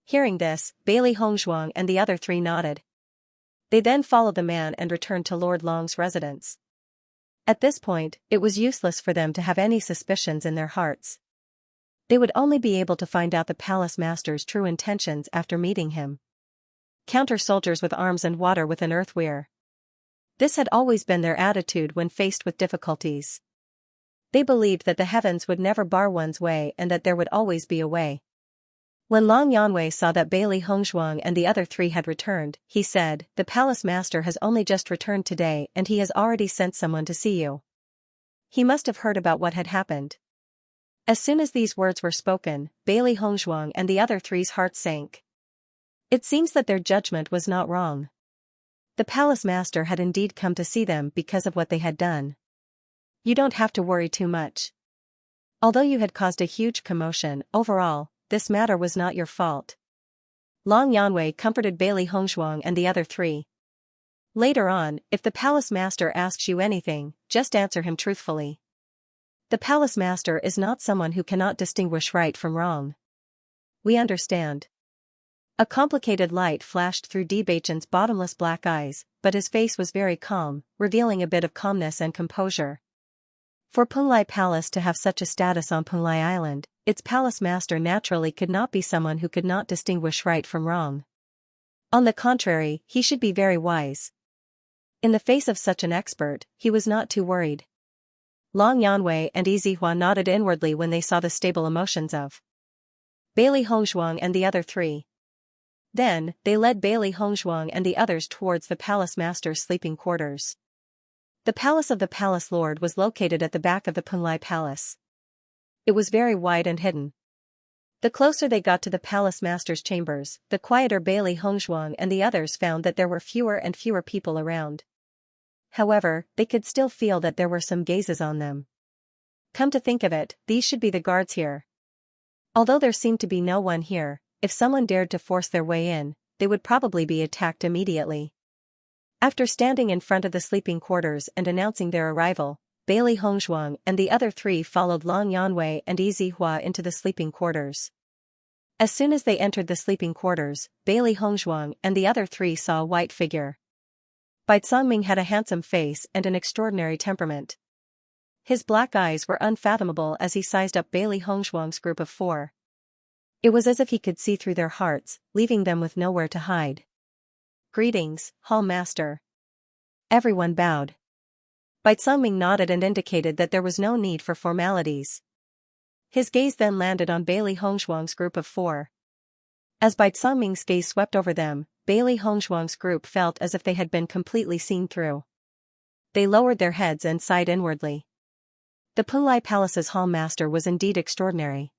Hearing this, Bailey Hongzhuang and the other three nodded. They then followed the man and returned to Lord Long's residence. At this point, it was useless for them to have any suspicions in their hearts. They would only be able to find out the palace master's true intentions after meeting him. Counter soldiers with arms and water with an earthweir. This had always been their attitude when faced with difficulties. They believed that the heavens would never bar one's way and that there would always be a way. When Long Yanwei saw that Bailey Hongzhuang and the other three had returned, he said, "The palace master has only just returned today and he has already sent someone to see you. He must have heard about what had happened." As soon as these words were spoken, Bailey Hongzhuang and the other three's hearts sank. It seems that their judgment was not wrong. The palace master had indeed come to see them because of what they had done. You don't have to worry too much. Although you had caused a huge commotion, overall, this matter was not your fault. Long Yanwei comforted Bailey Hongzhuang and the other three. Later on, if the palace master asks you anything, just answer him truthfully. The palace master is not someone who cannot distinguish right from wrong. We understand. A complicated light flashed through Bewitching's bottomless black eyes, but his face was very calm, revealing a bit of calmness and composure. For Punlai Palace to have such a status on Punlai Island, its palace master naturally could not be someone who could not distinguish right from wrong. On the contrary, he should be very wise. In the face of such an expert, he was not too worried. Long Yanwei and Yizihua nodded inwardly when they saw the stable emotions of Bailey Hongzhuang and the other three. Then, they led Bailey Hongzhuang and the others towards the palace master's sleeping quarters. The palace of the palace lord was located at the back of the Punlai Palace. It was very wide and hidden. The closer they got to the palace master's chambers, the quieter Bailey Hongzhuang and the others found that there were fewer and fewer people around. However, they could still feel that there were some gazes on them. Come to think of it, these should be the guards here. Although there seemed to be no one here, if someone dared to force their way in, they would probably be attacked immediately. After standing in front of the sleeping quarters and announcing their arrival, Bailey Hongzhuang and the other three followed Long Yanwei and Yizihua into the sleeping quarters. As soon as they entered the sleeping quarters, Bailey Hongzhuang and the other three saw a white figure. Bai Congming had a handsome face and an extraordinary temperament. His black eyes were unfathomable as he sized up Bailey Hongzhuang's group of four. It was as if he could see through their hearts, leaving them with nowhere to hide. Greetings, Hall Master. Everyone bowed. Bai Congming nodded and indicated that there was no need for formalities. His gaze then landed on Bailey Hongzhuang's group of four. As Bai Congming's gaze swept over them, Bailey Hongzhuang's group felt as if they had been completely seen through. They lowered their heads and sighed inwardly. The Punlai Palace's Hall Master was indeed extraordinary.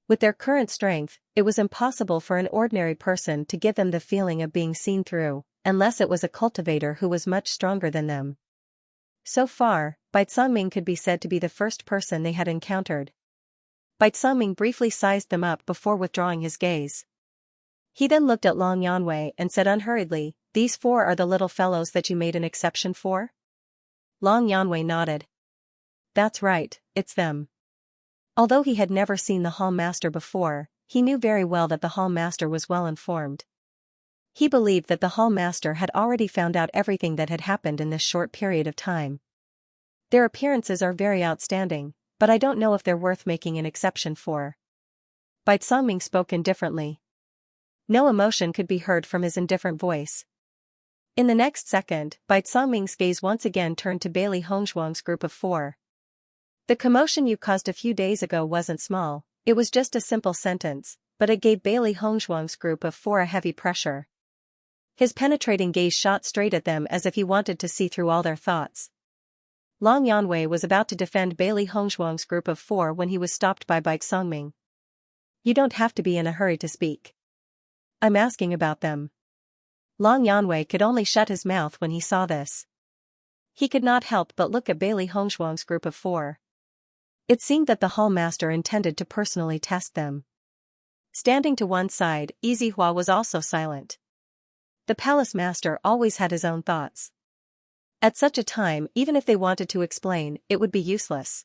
With their current strength, it was impossible for an ordinary person to give them the feeling of being seen through, unless it was a cultivator who was much stronger than them. So far, Bai Congming could be said to be the first person they had encountered. Bai Congming briefly sized them up before withdrawing his gaze. He then looked at Long Yanwei and said unhurriedly, "These four are the little fellows that you made an exception for?" Long Yanwei nodded. "That's right, it's them." Although he had never seen the Hall Master before, he knew very well that the Hall Master was well informed. He believed that the Hall Master had already found out everything that had happened in this short period of time. Their appearances are very outstanding, but I don't know if they're worth making an exception for. Bai Congming spoke indifferently. No emotion could be heard from his indifferent voice. In the next second, Bai Congming's gaze once again turned to Bailey Hongzhuang's group of four. "The commotion you caused a few days ago wasn't small, it was just a simple sentence, but it gave Bailey Hongzhuang's group of four a heavy pressure." His penetrating gaze shot straight at them as if he wanted to see through all their thoughts. Long Yanwei was about to defend Bailey Hongzhuang's group of four when he was stopped by Bai Congming. "You don't have to be in a hurry to speak. I'm asking about them." Long Yanwei could only shut his mouth when he saw this. He could not help but look at Bailey Hongzhuang's group of four. It seemed that the Hall Master intended to personally test them. Standing to one side, Yizihua was also silent. The palace master always had his own thoughts. At such a time, even if they wanted to explain, it would be useless.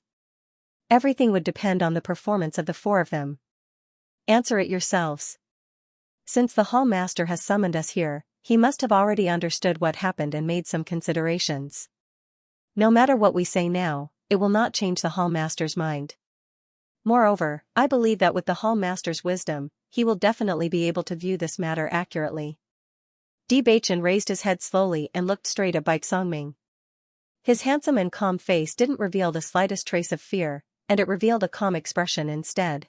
Everything would depend on the performance of the four of them. Answer it yourselves. Since the Hall Master has summoned us here, he must have already understood what happened and made some considerations. No matter what we say now, it will not change the Hall Master's mind. Moreover, I believe that with the Hall Master's wisdom, he will definitely be able to view this matter accurately. Bewitching raised his head slowly and looked straight at Bai Congming. His handsome and calm face didn't reveal the slightest trace of fear, and it revealed a calm expression instead.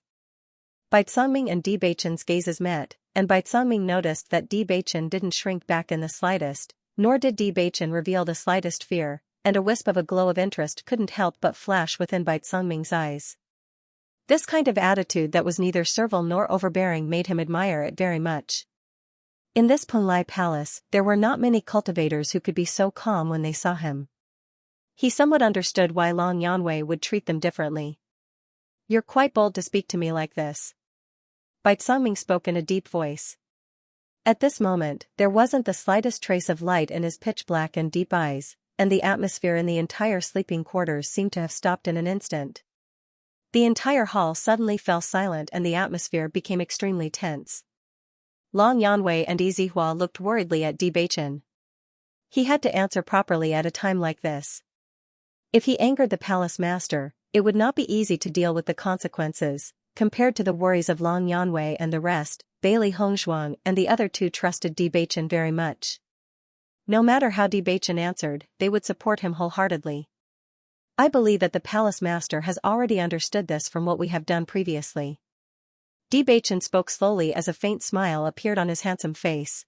Bai Congming and Bewitching's gazes met, and Bai Congming noticed that Bewitching didn't shrink back in the slightest, nor did Bewitching reveal the slightest fear, and a wisp of a glow of interest couldn't help but flash within Bai Congming's eyes. This kind of attitude that was neither servile nor overbearing made him admire it very much. In this Punlai Palace, there were not many cultivators who could be so calm when they saw him. He somewhat understood why Long Yanwei would treat them differently. "You're quite bold to speak to me like this." Bai Congming spoke in a deep voice. At this moment, there wasn't the slightest trace of light in his pitch-black and deep eyes, and the atmosphere in the entire sleeping quarters seemed to have stopped in an instant. The entire hall suddenly fell silent and the atmosphere became extremely tense. Long Yanwei and Yizihua looked worriedly at Bewitching. He had to answer properly at a time like this. If he angered the palace master, it would not be easy to deal with the consequences. Compared to the worries of Long Yanwei and the rest, Bailey Hongshuang and the other two trusted Bewitching very much. No matter how Bewitching answered, they would support him wholeheartedly. I believe that the palace master has already understood this from what we have done previously. Bewitching spoke slowly as a faint smile appeared on his handsome face.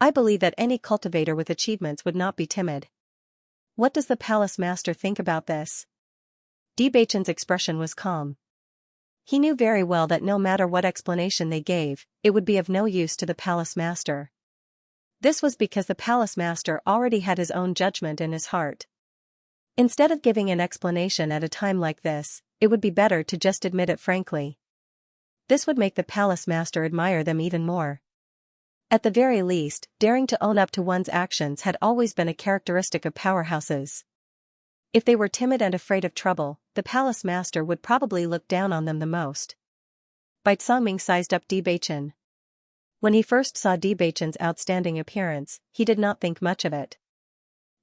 I believe that any cultivator with achievements would not be timid. What does the palace master think about this? Bewitching's expression was calm. He knew very well that no matter what explanation they gave, it would be of no use to the palace master. This was because the palace master already had his own judgment in his heart. Instead of giving an explanation at a time like this, it would be better to just admit it frankly. This would make the palace master admire them even more. At the very least, daring to own up to one's actions had always been a characteristic of powerhouses. If they were timid and afraid of trouble, the palace master would probably look down on them the most. Bai Songming sized up Bewitching. When he first saw Bewitching's outstanding appearance, he did not think much of it.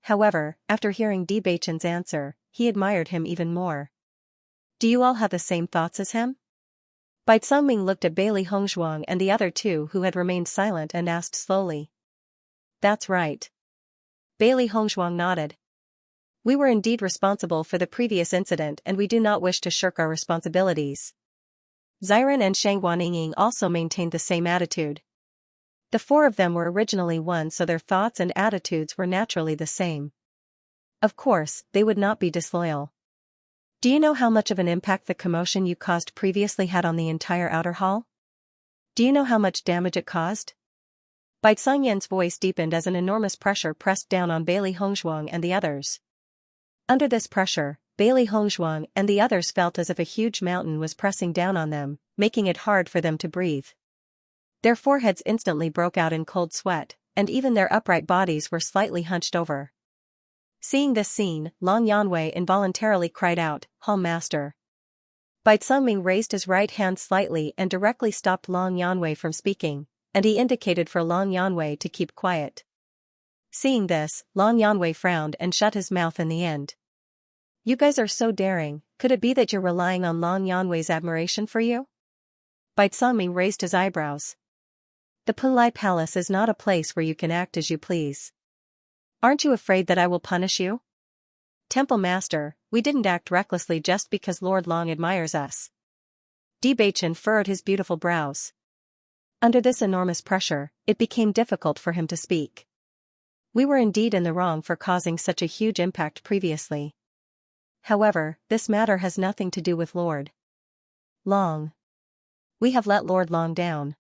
However, after hearing Bewitching's answer, he admired him even more. Do you all have the same thoughts as him? Bai Songming looked at Bailey Hongshuang and the other two who had remained silent and asked slowly. That's right. Bailey Hongshuang nodded. We were indeed responsible for the previous incident and we do not wish to shirk our responsibilities. Xiren and Shang Guaniying also maintained the same attitude. The four of them were originally one, so their thoughts and attitudes were naturally the same. Of course, they would not be disloyal. Do you know how much of an impact the commotion you caused previously had on the entire outer hall? Do you know how much damage it caused? Bai Songyan's voice deepened as an enormous pressure pressed down on Bailey Hongshuang and the others. Under this pressure, Bailey Hongshuang and the others felt as if a huge mountain was pressing down on them, making it hard for them to breathe. Their foreheads instantly broke out in cold sweat, and even their upright bodies were slightly hunched over. Seeing this scene, Long Yanwei involuntarily cried out, "Hall Master." Bai Songming raised his right hand slightly and directly stopped Long Yanwei from speaking, and he indicated for Long Yanwei to keep quiet. Seeing this, Long Yanwei frowned and shut his mouth in the end. You guys are so daring, could it be that you're relying on Long Yanwei's admiration for you? Bai Songming raised his eyebrows. The Punlai Palace is not a place where you can act as you please. Aren't you afraid that I will punish you? Temple Master, we didn't act recklessly just because Lord Long admires us. Bewitching furrowed his beautiful brows. Under this enormous pressure, it became difficult for him to speak. We were indeed in the wrong for causing such a huge impact previously. However, this matter has nothing to do with Lord Long. We have let Lord Long down.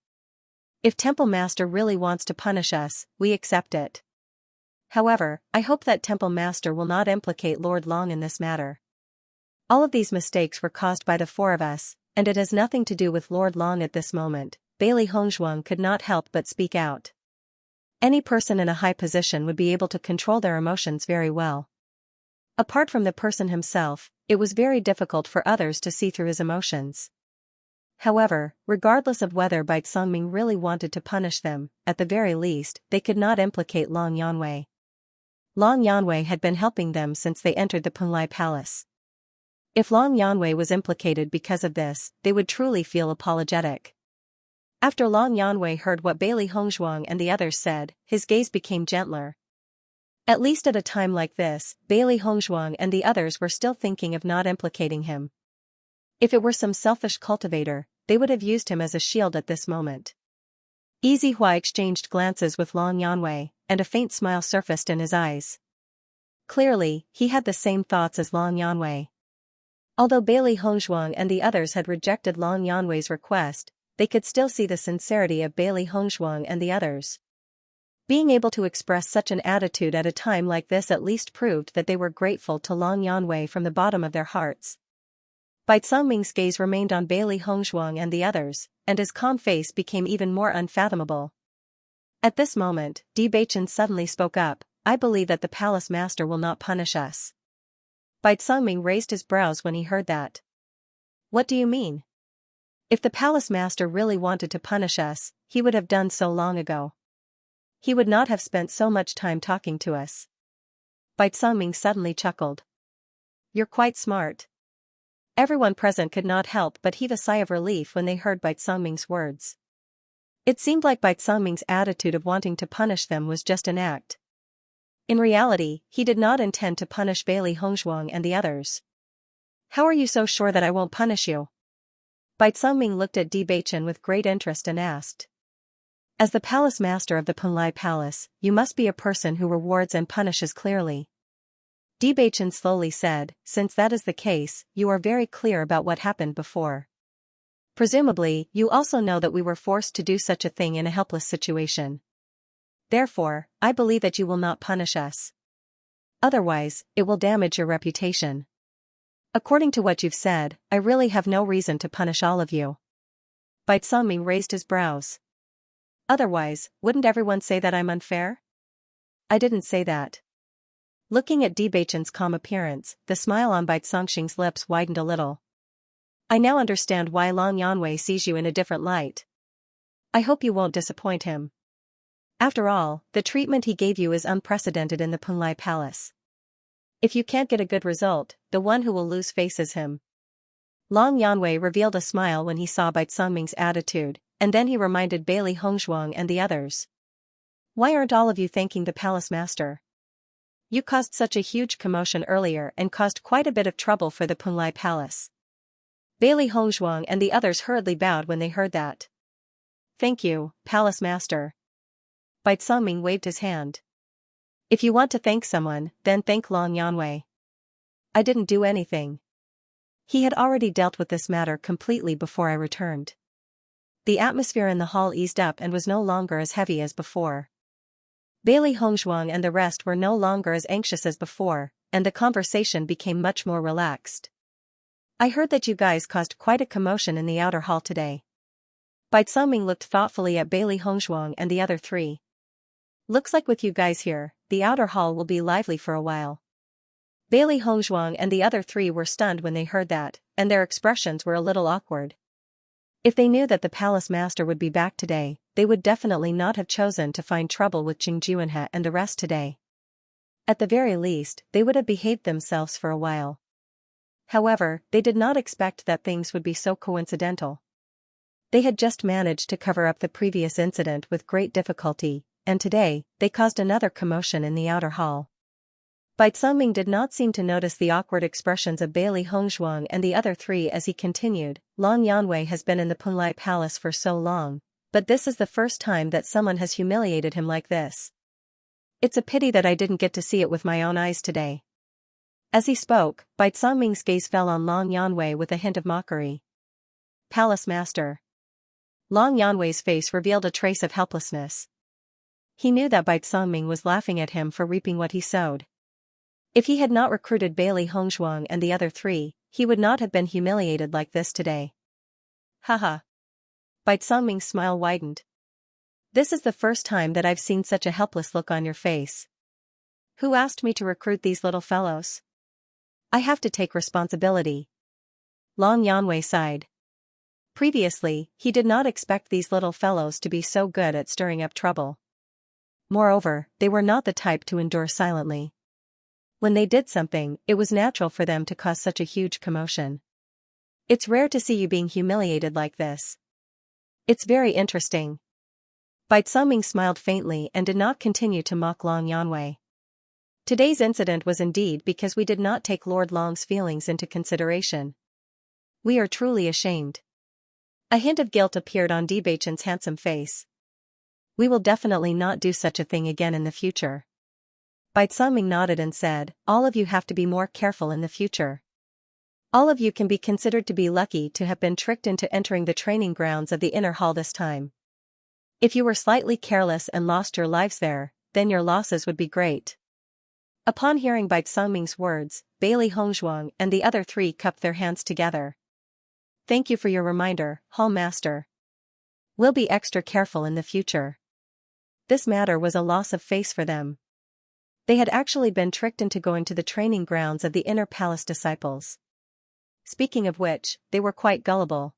If Temple Master really wants to punish us, we accept it. However, I hope that Temple Master will not implicate Lord Long in this matter. All of these mistakes were caused by the four of us, and it has nothing to do with Lord Long at this moment. Bailey Hongshuang could not help but speak out. Any person in a high position would be able to control their emotions very well. Apart from the person himself, it was very difficult for others to see through his emotions. However, regardless of whether Bai Songming really wanted to punish them, at the very least, they could not implicate Long Yanwei. Long Yanwei had been helping them since they entered the Punlai Palace. If Long Yanwei was implicated because of this, they would truly feel apologetic. After Long Yanwei heard what Bailey Hongshuang and the others said, his gaze became gentler. At least at a time like this, Bailey Hongshuang and the others were still thinking of not implicating him. If it were some selfish cultivator, they would have used him as a shield at this moment. Yizihua exchanged glances with Long Yanwei, and a faint smile surfaced in his eyes. Clearly, he had the same thoughts as Long Yanwei. Although Bailey Hongshuang and the others had rejected Long Yanwei's request, they could still see the sincerity of Bailey Hongshuang and the others. Being able to express such an attitude at a time like this at least proved that they were grateful to Long Yanwei from the bottom of their hearts. Bai Songming's gaze remained on Bailey Hongshuang and the others, and his calm face became even more unfathomable. At this moment, Bewitching suddenly spoke up, "I believe that the palace master will not punish us." Bai Songming raised his brows when he heard that. What do you mean? If the palace master really wanted to punish us, he would have done so long ago. He would not have spent so much time talking to us. Bai Songming suddenly chuckled. You're quite smart. Everyone present could not help but heave a sigh of relief when they heard Bai Songming's words. It seemed like Bai Songming's attitude of wanting to punish them was just an act. In reality, he did not intend to punish Bailey Hongzhuang and the others. How are you so sure that I won't punish you? Bai Songming looked at Bewitching with great interest and asked. As the palace master of the Punlai Palace, you must be a person who rewards and punishes clearly. Bewitching slowly said, since that is the case, you are very clear about what happened before. Presumably, you also know that we were forced to do such a thing in a helpless situation. Therefore, I believe that you will not punish us. Otherwise, it will damage your reputation. According to what you've said, I really have no reason to punish all of you. Bai Songming raised his brows. Otherwise, wouldn't everyone say that I'm unfair? I didn't say that. Looking at Bewitching's calm appearance, the smile on Bai Songming's lips widened a little. I now understand why Long Yanwei sees you in a different light. I hope you won't disappoint him. After all, the treatment he gave you is unprecedented in the Punlai Palace. If you can't get a good result, the one who will lose face is him. Long Yanwei revealed a smile when he saw Bai Songming's attitude, and then he reminded Bailey Hongzhuang and the others. Why aren't all of you thanking the palace master? You caused such a huge commotion earlier and caused quite a bit of trouble for the Punlai Palace. Bailey Hongzhuang and the others hurriedly bowed when they heard that. Thank you, palace master. Bai Songming waved his hand. If you want to thank someone, then thank Long Yanwei. I didn't do anything. He had already dealt with this matter completely before I returned. The atmosphere in the hall eased up and was no longer as heavy as before. Bailey Hongzhuang and the rest were no longer as anxious as before, and the conversation became much more relaxed. I heard that you guys caused quite a commotion in the outer hall today. Bai Songming looked thoughtfully at Bailey Hongzhuang and the other three. Looks like with you guys here, the outer hall will be lively for a while. Bailey Hongzhuang and the other three were stunned when they heard that, and their expressions were a little awkward. If they knew that the palace master would be back today, they would definitely not have chosen to find trouble with Jing Juanhe and the rest today. At the very least, they would have behaved themselves for a while. However, they did not expect that things would be so coincidental. They had just managed to cover up the previous incident with great difficulty, and today, they caused another commotion in the outer hall. Bai Songming did not seem to notice the awkward expressions of Bailey Hongzhuang and the other three as he continued. Long Yanwei has been in the Punlai Palace for so long, but this is the first time that someone has humiliated him like this. It's a pity that I didn't get to see it with my own eyes today. As he spoke, Bai Songming's gaze fell on Long Yanwei with a hint of mockery. Palace master. Long Yanwei's face revealed a trace of helplessness. He knew that Bai Songming was laughing at him for reaping what he sowed. If he had not recruited Bailey Hongzhuang and the other three, he would not have been humiliated like this today. Haha. Bai Songming's smile widened. This is the first time that I've seen such a helpless look on your face. Who asked me to recruit these little fellows? I have to take responsibility. Long Yanwei sighed. Previously, he did not expect these little fellows to be so good at stirring up trouble. Moreover, they were not the type to endure silently. When they did something, it was natural for them to cause such a huge commotion. It's rare to see you being humiliated like this. It's very interesting. Bai Songming smiled faintly and did not continue to mock Long Yanwei. Today's incident was indeed because we did not take Lord Long's feelings into consideration. We are truly ashamed. A hint of guilt appeared on Bewitching's handsome face. We will definitely not do such a thing again in the future. Bai Songming nodded and said, all of you have to be more careful in the future. All of you can be considered to be lucky to have been tricked into entering the training grounds of the inner hall this time. If you were slightly careless and lost your lives there, then your losses would be great. Upon hearing Bai Songming's words, Bailey Hongzhuang and the other three cupped their hands together. Thank you for your reminder, Hall Master. We'll be extra careful in the future. This matter was a loss of face for them. They had actually been tricked into going to the training grounds of the inner palace disciples. Speaking of which, they were quite gullible.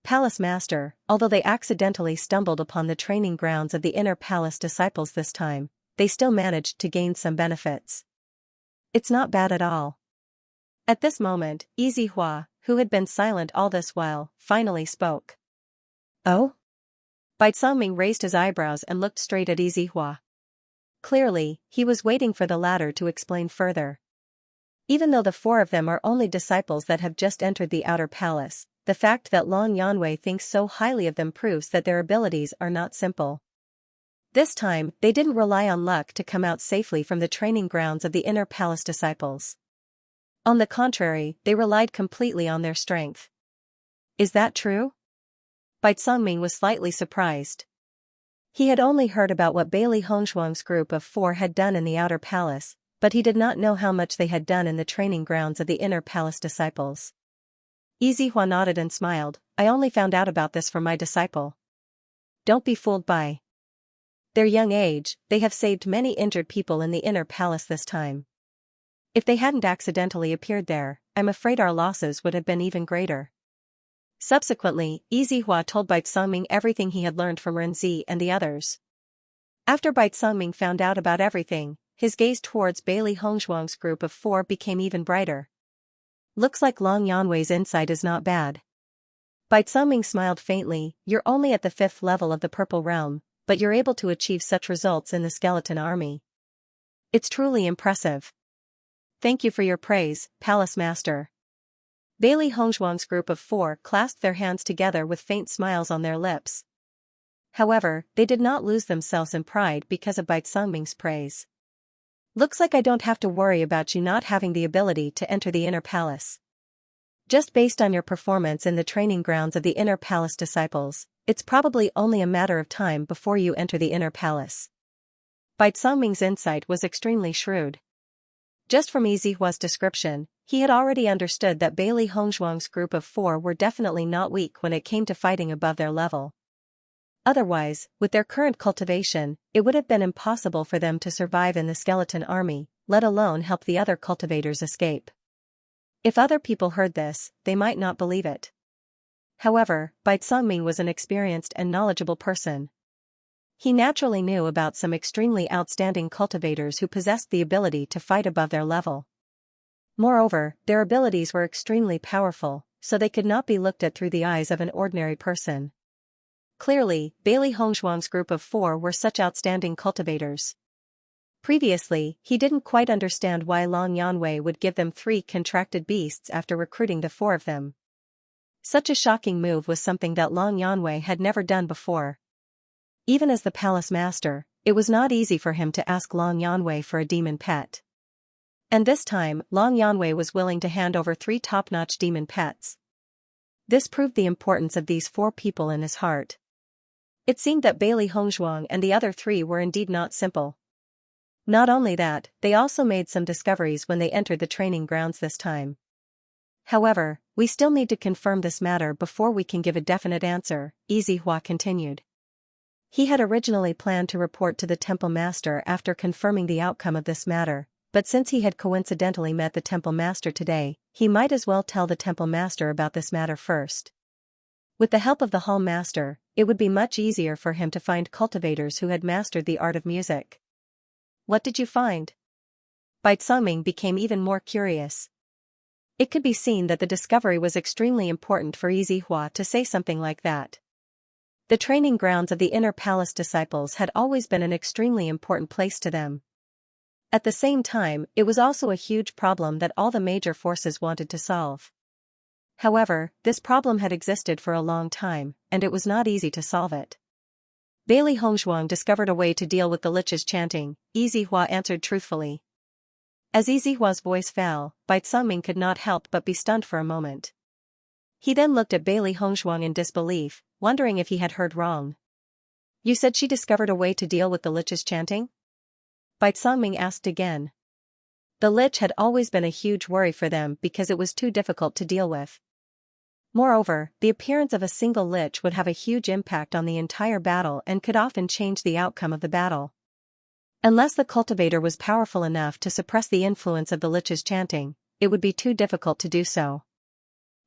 Palace Master, although they accidentally stumbled upon the training grounds of the inner palace disciples this time, they still managed to gain some benefits. It's not bad at all. At this moment, Yizihua, who had been silent all this while, finally spoke. Oh? Bai Songming raised his eyebrows and looked straight at Yizihua. Clearly, he was waiting for the latter to explain further. Even though the four of them are only disciples that have just entered the outer palace, the fact that Long Yanwei thinks so highly of them proves that their abilities are not simple. This time, they didn't rely on luck to come out safely from the training grounds of the inner palace disciples. On the contrary, they relied completely on their strength. Is that true? Bai Songming was slightly surprised. He had only heard about what Bailey Hongshuang's group of four had done in the outer palace, but he did not know how much they had done in the training grounds of the inner palace disciples. Yizihua nodded and smiled. I only found out about this from my disciple. Don't be fooled by their young age, they have saved many injured people in the inner palace this time. If they hadn't accidentally appeared there, I'm afraid our losses would have been even greater. Subsequently, Yizihua told Bai Songming everything he had learned from Renzi and the others. After Bai Songming found out about everything, his gaze towards Bailey Hongshuang's group of four became even brighter. Looks like Long Yanwei's insight is not bad. Bai Songming smiled faintly. You're only at the 5th level of the Purple Realm, but you're able to achieve such results in the skeleton army. It's truly impressive. Thank you for your praise, Palace Master. Bailey Hongshuang's group of four clasped their hands together with faint smiles on their lips. However, they did not lose themselves in pride because of Bai Songming's praise. Looks like I don't have to worry about you not having the ability to enter the inner palace. Just based on your performance in the training grounds of the inner palace disciples, it's probably only a matter of time before you enter the inner palace. Bai Songming's insight was extremely shrewd. Just from Yizihua's description, he had already understood that Bailey Hongshuang's group of four were definitely not weak when it came to fighting above their level. Otherwise, with their current cultivation, it would have been impossible for them to survive in the skeleton army, let alone help the other cultivators escape. If other people heard this, they might not believe it. However, Bai Songming was an experienced and knowledgeable person. He naturally knew about some extremely outstanding cultivators who possessed the ability to fight above their level. Moreover, their abilities were extremely powerful, so they could not be looked at through the eyes of an ordinary person. Clearly, Bailey Hongshuang's group of four were such outstanding cultivators. Previously, he didn't quite understand why Long Yanwei would give them 3 contracted beasts after recruiting the 4 of them. Such a shocking move was something that Long Yanwei had never done before. Even as the palace master, it was not easy for him to ask Long Yanwei for a demon pet. And this time, Long Yanwei was willing to hand over 3 top-notch demon pets. This proved the importance of these 4 people in his heart. It seemed that Bailey Hongshuang and the other 3 were indeed not simple. Not only that, they also made some discoveries when they entered the training grounds this time. However, we still need to confirm this matter before we can give a definite answer, Yizihua continued. He had originally planned to report to the temple master after confirming the outcome of this matter, but since he had coincidentally met the temple master today, he might as well tell the temple master about this matter first. With the help of the hall master, it would be much easier for him to find cultivators who had mastered the art of music. What did you find? Bai Songming became even more curious. It could be seen that the discovery was extremely important for Yizihua to say something like that. The training grounds of the inner palace disciples had always been an extremely important place to them. At the same time, it was also a huge problem that all the major forces wanted to solve. However, this problem had existed for a long time, and it was not easy to solve it. Bailey Hongshuang discovered a way to deal with the lich's chanting, Yizihua answered truthfully. As Yizihua's voice fell, Bai Songming could not help but be stunned for a moment. He then looked at Bailey Hongshuang in disbelief, wondering if he had heard wrong. You said she discovered a way to deal with the lich's chanting? Bai Songming asked again. The lich had always been a huge worry for them because it was too difficult to deal with. Moreover, the appearance of a single lich would have a huge impact on the entire battle and could often change the outcome of the battle. Unless the cultivator was powerful enough to suppress the influence of the lich's chanting, it would be too difficult to do so.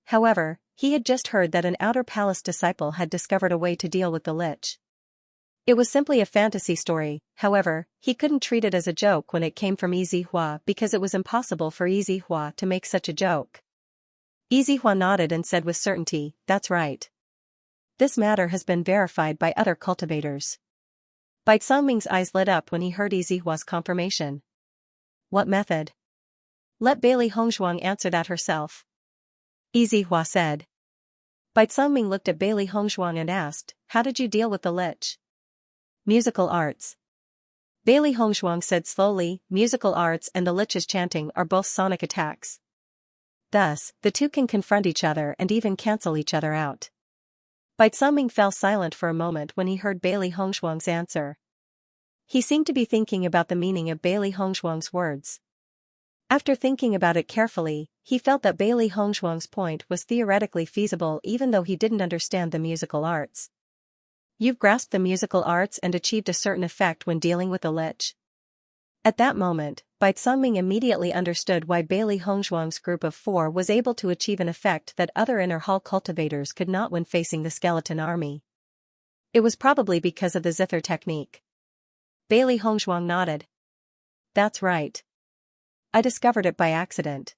However, he had just heard that an outer palace disciple had discovered a way to deal with the lich. It was simply a fantasy story, however, he couldn't treat it as a joke when it came from Yizihua because it was impossible for Yizihua to make such a joke. Yizihua nodded and said with certainty, "That's right. This matter has been verified by other cultivators." Bai Songming's eyes lit up when he heard Yizihua's confirmation. "What method?" "Let Bailey Hongzhuang answer that herself," Yizihua said. Bai Songming looked at Bailey Hongzhuang and asked, "How did you deal with the lich?" "Musical arts." Bailey Hongzhuang said slowly, "Musical arts and the lich's chanting are both sonic attacks. Thus, the two can confront each other and even cancel each other out." Bai Songming fell silent for a moment when he heard Bailey Hongzhuang's answer. He seemed to be thinking about the meaning of Bailey Hongzhuang's words. After thinking about it carefully, he felt that Bailey Hongzhuang's point was theoretically feasible even though he didn't understand the musical arts. "You've grasped the musical arts and achieved a certain effect when dealing with the lich." At that moment, Bai Songming immediately understood why Bailey Hongzhuang's group of 4 was able to achieve an effect that other inner hall cultivators could not when facing the skeleton army. It was probably because of the zither technique. Bailey Hongzhuang nodded. "That's right. I discovered it by accident.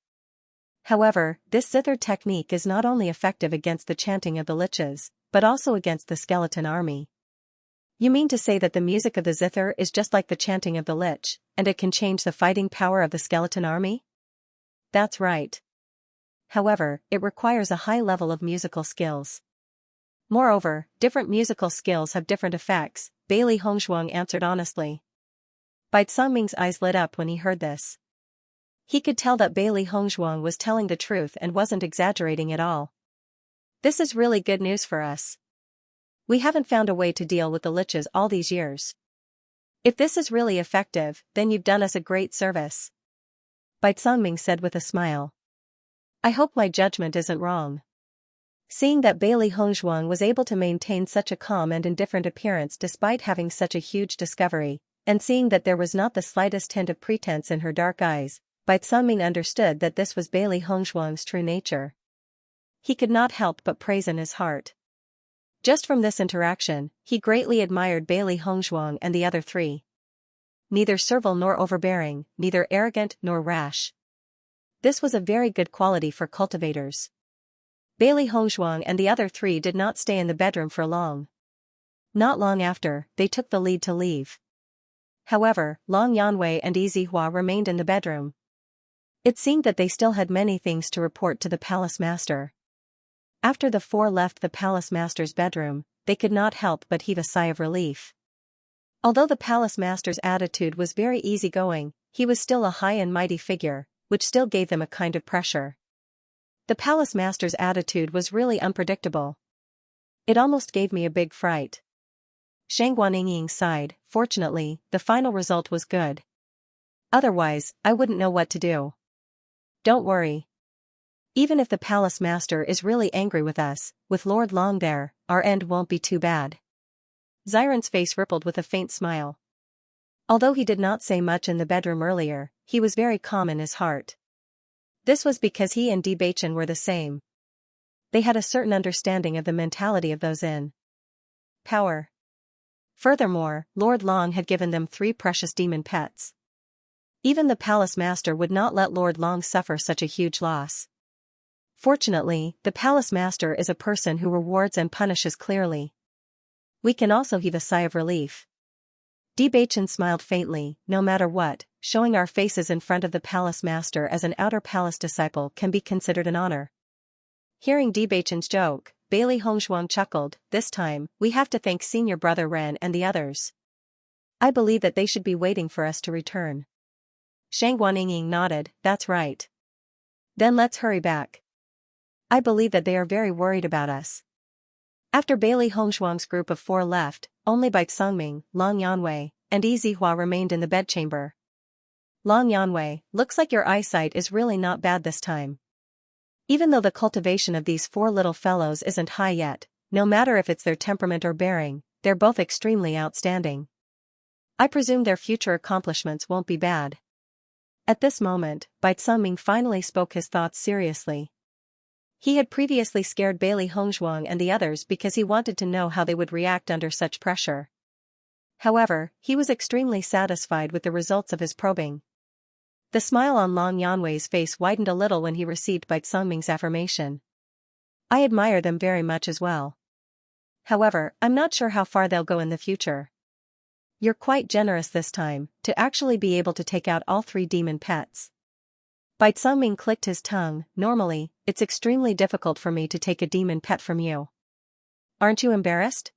However, this zither technique is not only effective against the chanting of the liches, but also against the skeleton army." "You mean to say that the music of the zither is just like the chanting of the lich, and it can change the fighting power of the skeleton army?" "That's right. However, it requires a high level of musical skills. Moreover, different musical skills have different effects," Bailey Hongzhuang answered honestly. Bai Songming's eyes lit up when he heard this. He could tell that Bailey Hongzhuang was telling the truth and wasn't exaggerating at all. "This is really good news for us. We haven't found a way to deal with the liches all these years. If this is really effective, then you've done us a great service," Bai Songming said with a smile. "I hope my judgment isn't wrong." Seeing that Bailey Hongzhuang was able to maintain such a calm and indifferent appearance despite having such a huge discovery, and seeing that there was not the slightest hint of pretense in her dark eyes, Bai Songming understood that this was Bailey Hongzhuang's true nature. He could not help but praise in his heart. Just from this interaction, he greatly admired Bailey Hongzhuang and the other 3. Neither servile nor overbearing, neither arrogant nor rash. This was a very good quality for cultivators. Bailey Hongzhuang and the other 3 did not stay in the bedroom for long. Not long after, they took the lead to leave. However, Long Yanwei and Yizihua remained in the bedroom. It seemed that they still had many things to report to the palace master. After the 4 left the palace master's bedroom, they could not help but heave a sigh of relief. Although the palace master's attitude was very easygoing, he was still a high and mighty figure, which still gave them a kind of pressure. The palace master's attitude was really unpredictable. "It almost gave me a big fright." Shang Guaniying sighed. "Fortunately, the final result was good. Otherwise, I wouldn't know what to do." "Don't worry. Even if the palace master is really angry with us, with Lord Long there, our end won't be too bad." Xiren's face rippled with a faint smile. Although he did not say much in the bedroom earlier, he was very calm in his heart. This was because he and Bewitching were the same. They had a certain understanding of the mentality of those in power. Furthermore, Lord Long had given them 3 precious demon pets. Even the palace master would not let Lord Long suffer such a huge loss. Fortunately, the palace master is a person who rewards and punishes clearly. We can also heave a sigh of relief. Bewitching smiled faintly. "No matter what, showing our faces in front of the palace master as an outer palace disciple can be considered an honor." Hearing Bewitching's joke, Bailey Hongzhuang chuckled. "This time, we have to thank senior brother Ren and the others. I believe that they should be waiting for us to return." Shang Guaniying nodded. "That's right. Then let's hurry back. I believe that they are very worried about us." After Bailey Hongzhuang's group of 4 left, only Bai Songming, Long Yanwei, and Yizihua remained in the bedchamber. "Long Yanwei, looks like your eyesight is really not bad this time. Even though the cultivation of these 4 little fellows isn't high yet, no matter if it's their temperament or bearing, they're both extremely outstanding. I presume their future accomplishments won't be bad." At this moment, Bai Songming finally spoke his thoughts seriously. He had previously scared Bailey Hongzhuang and the others because he wanted to know how they would react under such pressure. However, he was extremely satisfied with the results of his probing. The smile on Long Yanwei's face widened a little when he received Bai Songming's affirmation. I admire them very much as well. However, I'm not sure how far they'll go in the future. You're quite generous this time, to actually be able to take out all 3 demon pets. Bai Songming clicked his tongue. Normally, it's extremely difficult for me to take a demon pet from you. Aren't you embarrassed?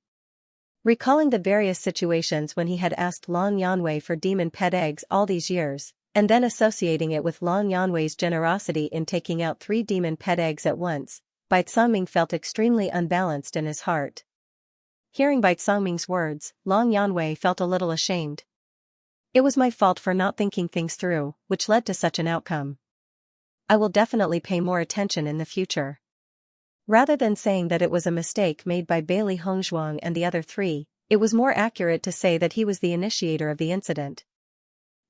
Recalling the various situations when he had asked Long Yanwei for demon pet eggs all these years, and then associating it with Long Yanwei's generosity in taking out 3 demon pet eggs at once, Bai Songming felt extremely unbalanced in his heart. Hearing Bai Songming's words, Long Yanwei felt a little ashamed. It was my fault for not thinking things through, which led to such an outcome. I will definitely pay more attention in the future. Rather than saying that it was a mistake made by Bailey Hongzhuang and the other 3, it was more accurate to say that he was the initiator of the incident.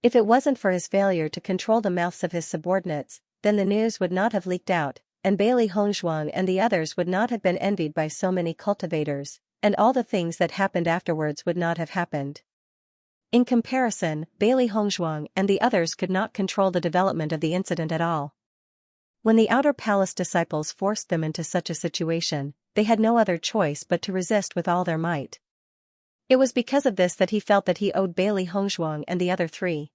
If it wasn't for his failure to control the mouths of his subordinates, then the news would not have leaked out, and Bailey Hongzhuang and the others would not have been envied by so many cultivators, and all the things that happened afterwards would not have happened. In comparison, Bailey Hongzhuang and the others could not control the development of the incident at all. When the Outer Palace disciples forced them into such a situation, they had no other choice but to resist with all their might. It was because of this that he felt that he owed Bailey Hongzhuang and the other 3.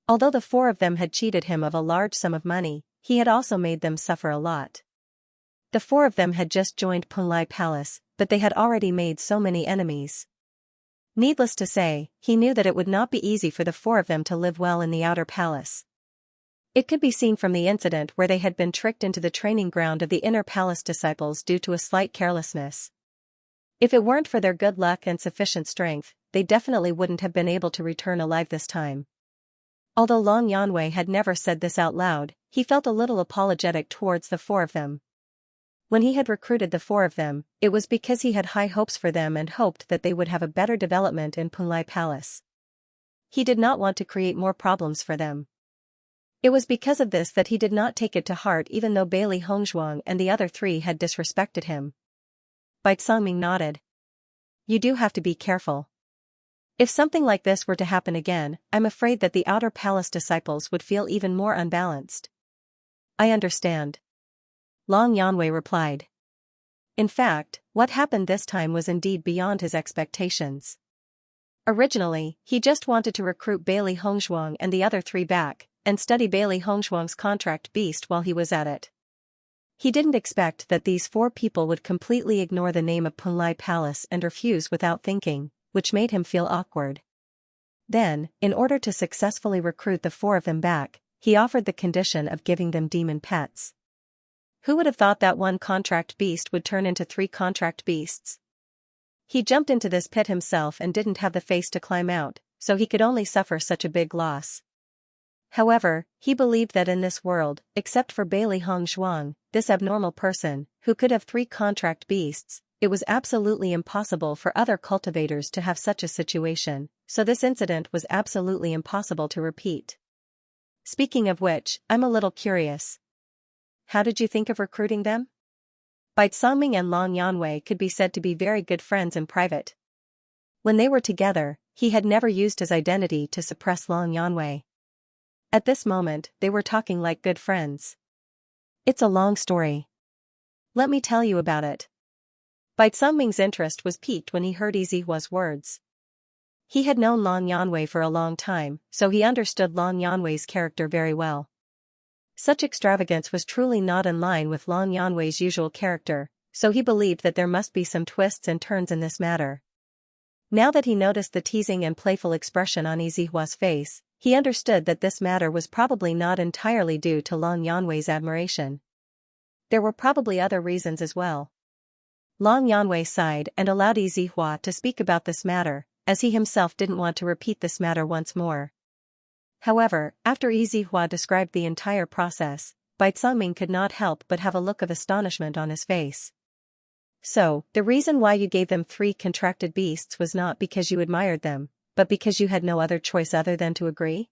Although the 4 of them had cheated him of a large sum of money, he had also made them suffer a lot. The 4 of them had just joined Punlai Palace, but they had already made so many enemies. Needless to say, he knew that it would not be easy for the 4 of them to live well in the Outer Palace. It could be seen from the incident where they had been tricked into the training ground of the Inner Palace disciples due to a slight carelessness. If it weren't for their good luck and sufficient strength, they definitely wouldn't have been able to return alive this time. Although Long Yanwei had never said this out loud, he felt a little apologetic towards the 4 of them. When he had recruited the 4 of them, it was because he had high hopes for them and hoped that they would have a better development in Punlai Palace. He did not want to create more problems for them. It was because of this that he did not take it to heart even though Bailey Hongzhuang and the other 3 had disrespected him. Bai Songming nodded. You do have to be careful. If something like this were to happen again, I'm afraid that the Outer Palace disciples would feel even more unbalanced. I understand. Long Yanwei replied. In fact, what happened this time was indeed beyond his expectations. Originally, he just wanted to recruit Bailey Hongzhuang and the other 3 back, and study Bailey Hongzhuang's contract beast while he was at it. He didn't expect that these 4 people would completely ignore the name of Punlai Palace and refuse without thinking, which made him feel awkward. Then, in order to successfully recruit the 4 of them back, he offered the condition of giving them demon pets. Who would have thought that 1 contract beast would turn into 3 contract beasts? He jumped into this pit himself and didn't have the face to climb out, so he could only suffer such a big loss. However, he believed that in this world, except for Bailey Hongzhuang, this abnormal person, who could have 3 contract beasts, it was absolutely impossible for other cultivators to have such a situation, so this incident was absolutely impossible to repeat. Speaking of which, I'm a little curious. How did you think of recruiting them? Bai Songming and Long Yanwei could be said to be very good friends in private. When they were together, he had never used his identity to suppress Long Yanwei. At this moment, they were talking like good friends. It's a long story. Let me tell you about it. Bai Songming's interest was piqued when he heard Yizihua's words. He had known Long Yanwei for a long time, so he understood Long Yanwei's character very well. Such extravagance was truly not in line with Long Yanwei's usual character, so he believed that there must be some twists and turns in this matter. Now that he noticed the teasing and playful expression on Yizihua's face, he understood that this matter was probably not entirely due to Long Yanwei's admiration. There were probably other reasons as well. Long Yanwei sighed and allowed Yizihua to speak about this matter, as he himself didn't want to repeat this matter once more. However, after Yizihua described the entire process, Bai Songming could not help but have a look of astonishment on his face. So, the reason why you gave them 3 contracted beasts was not because you admired them, but because you had no other choice other than to agree?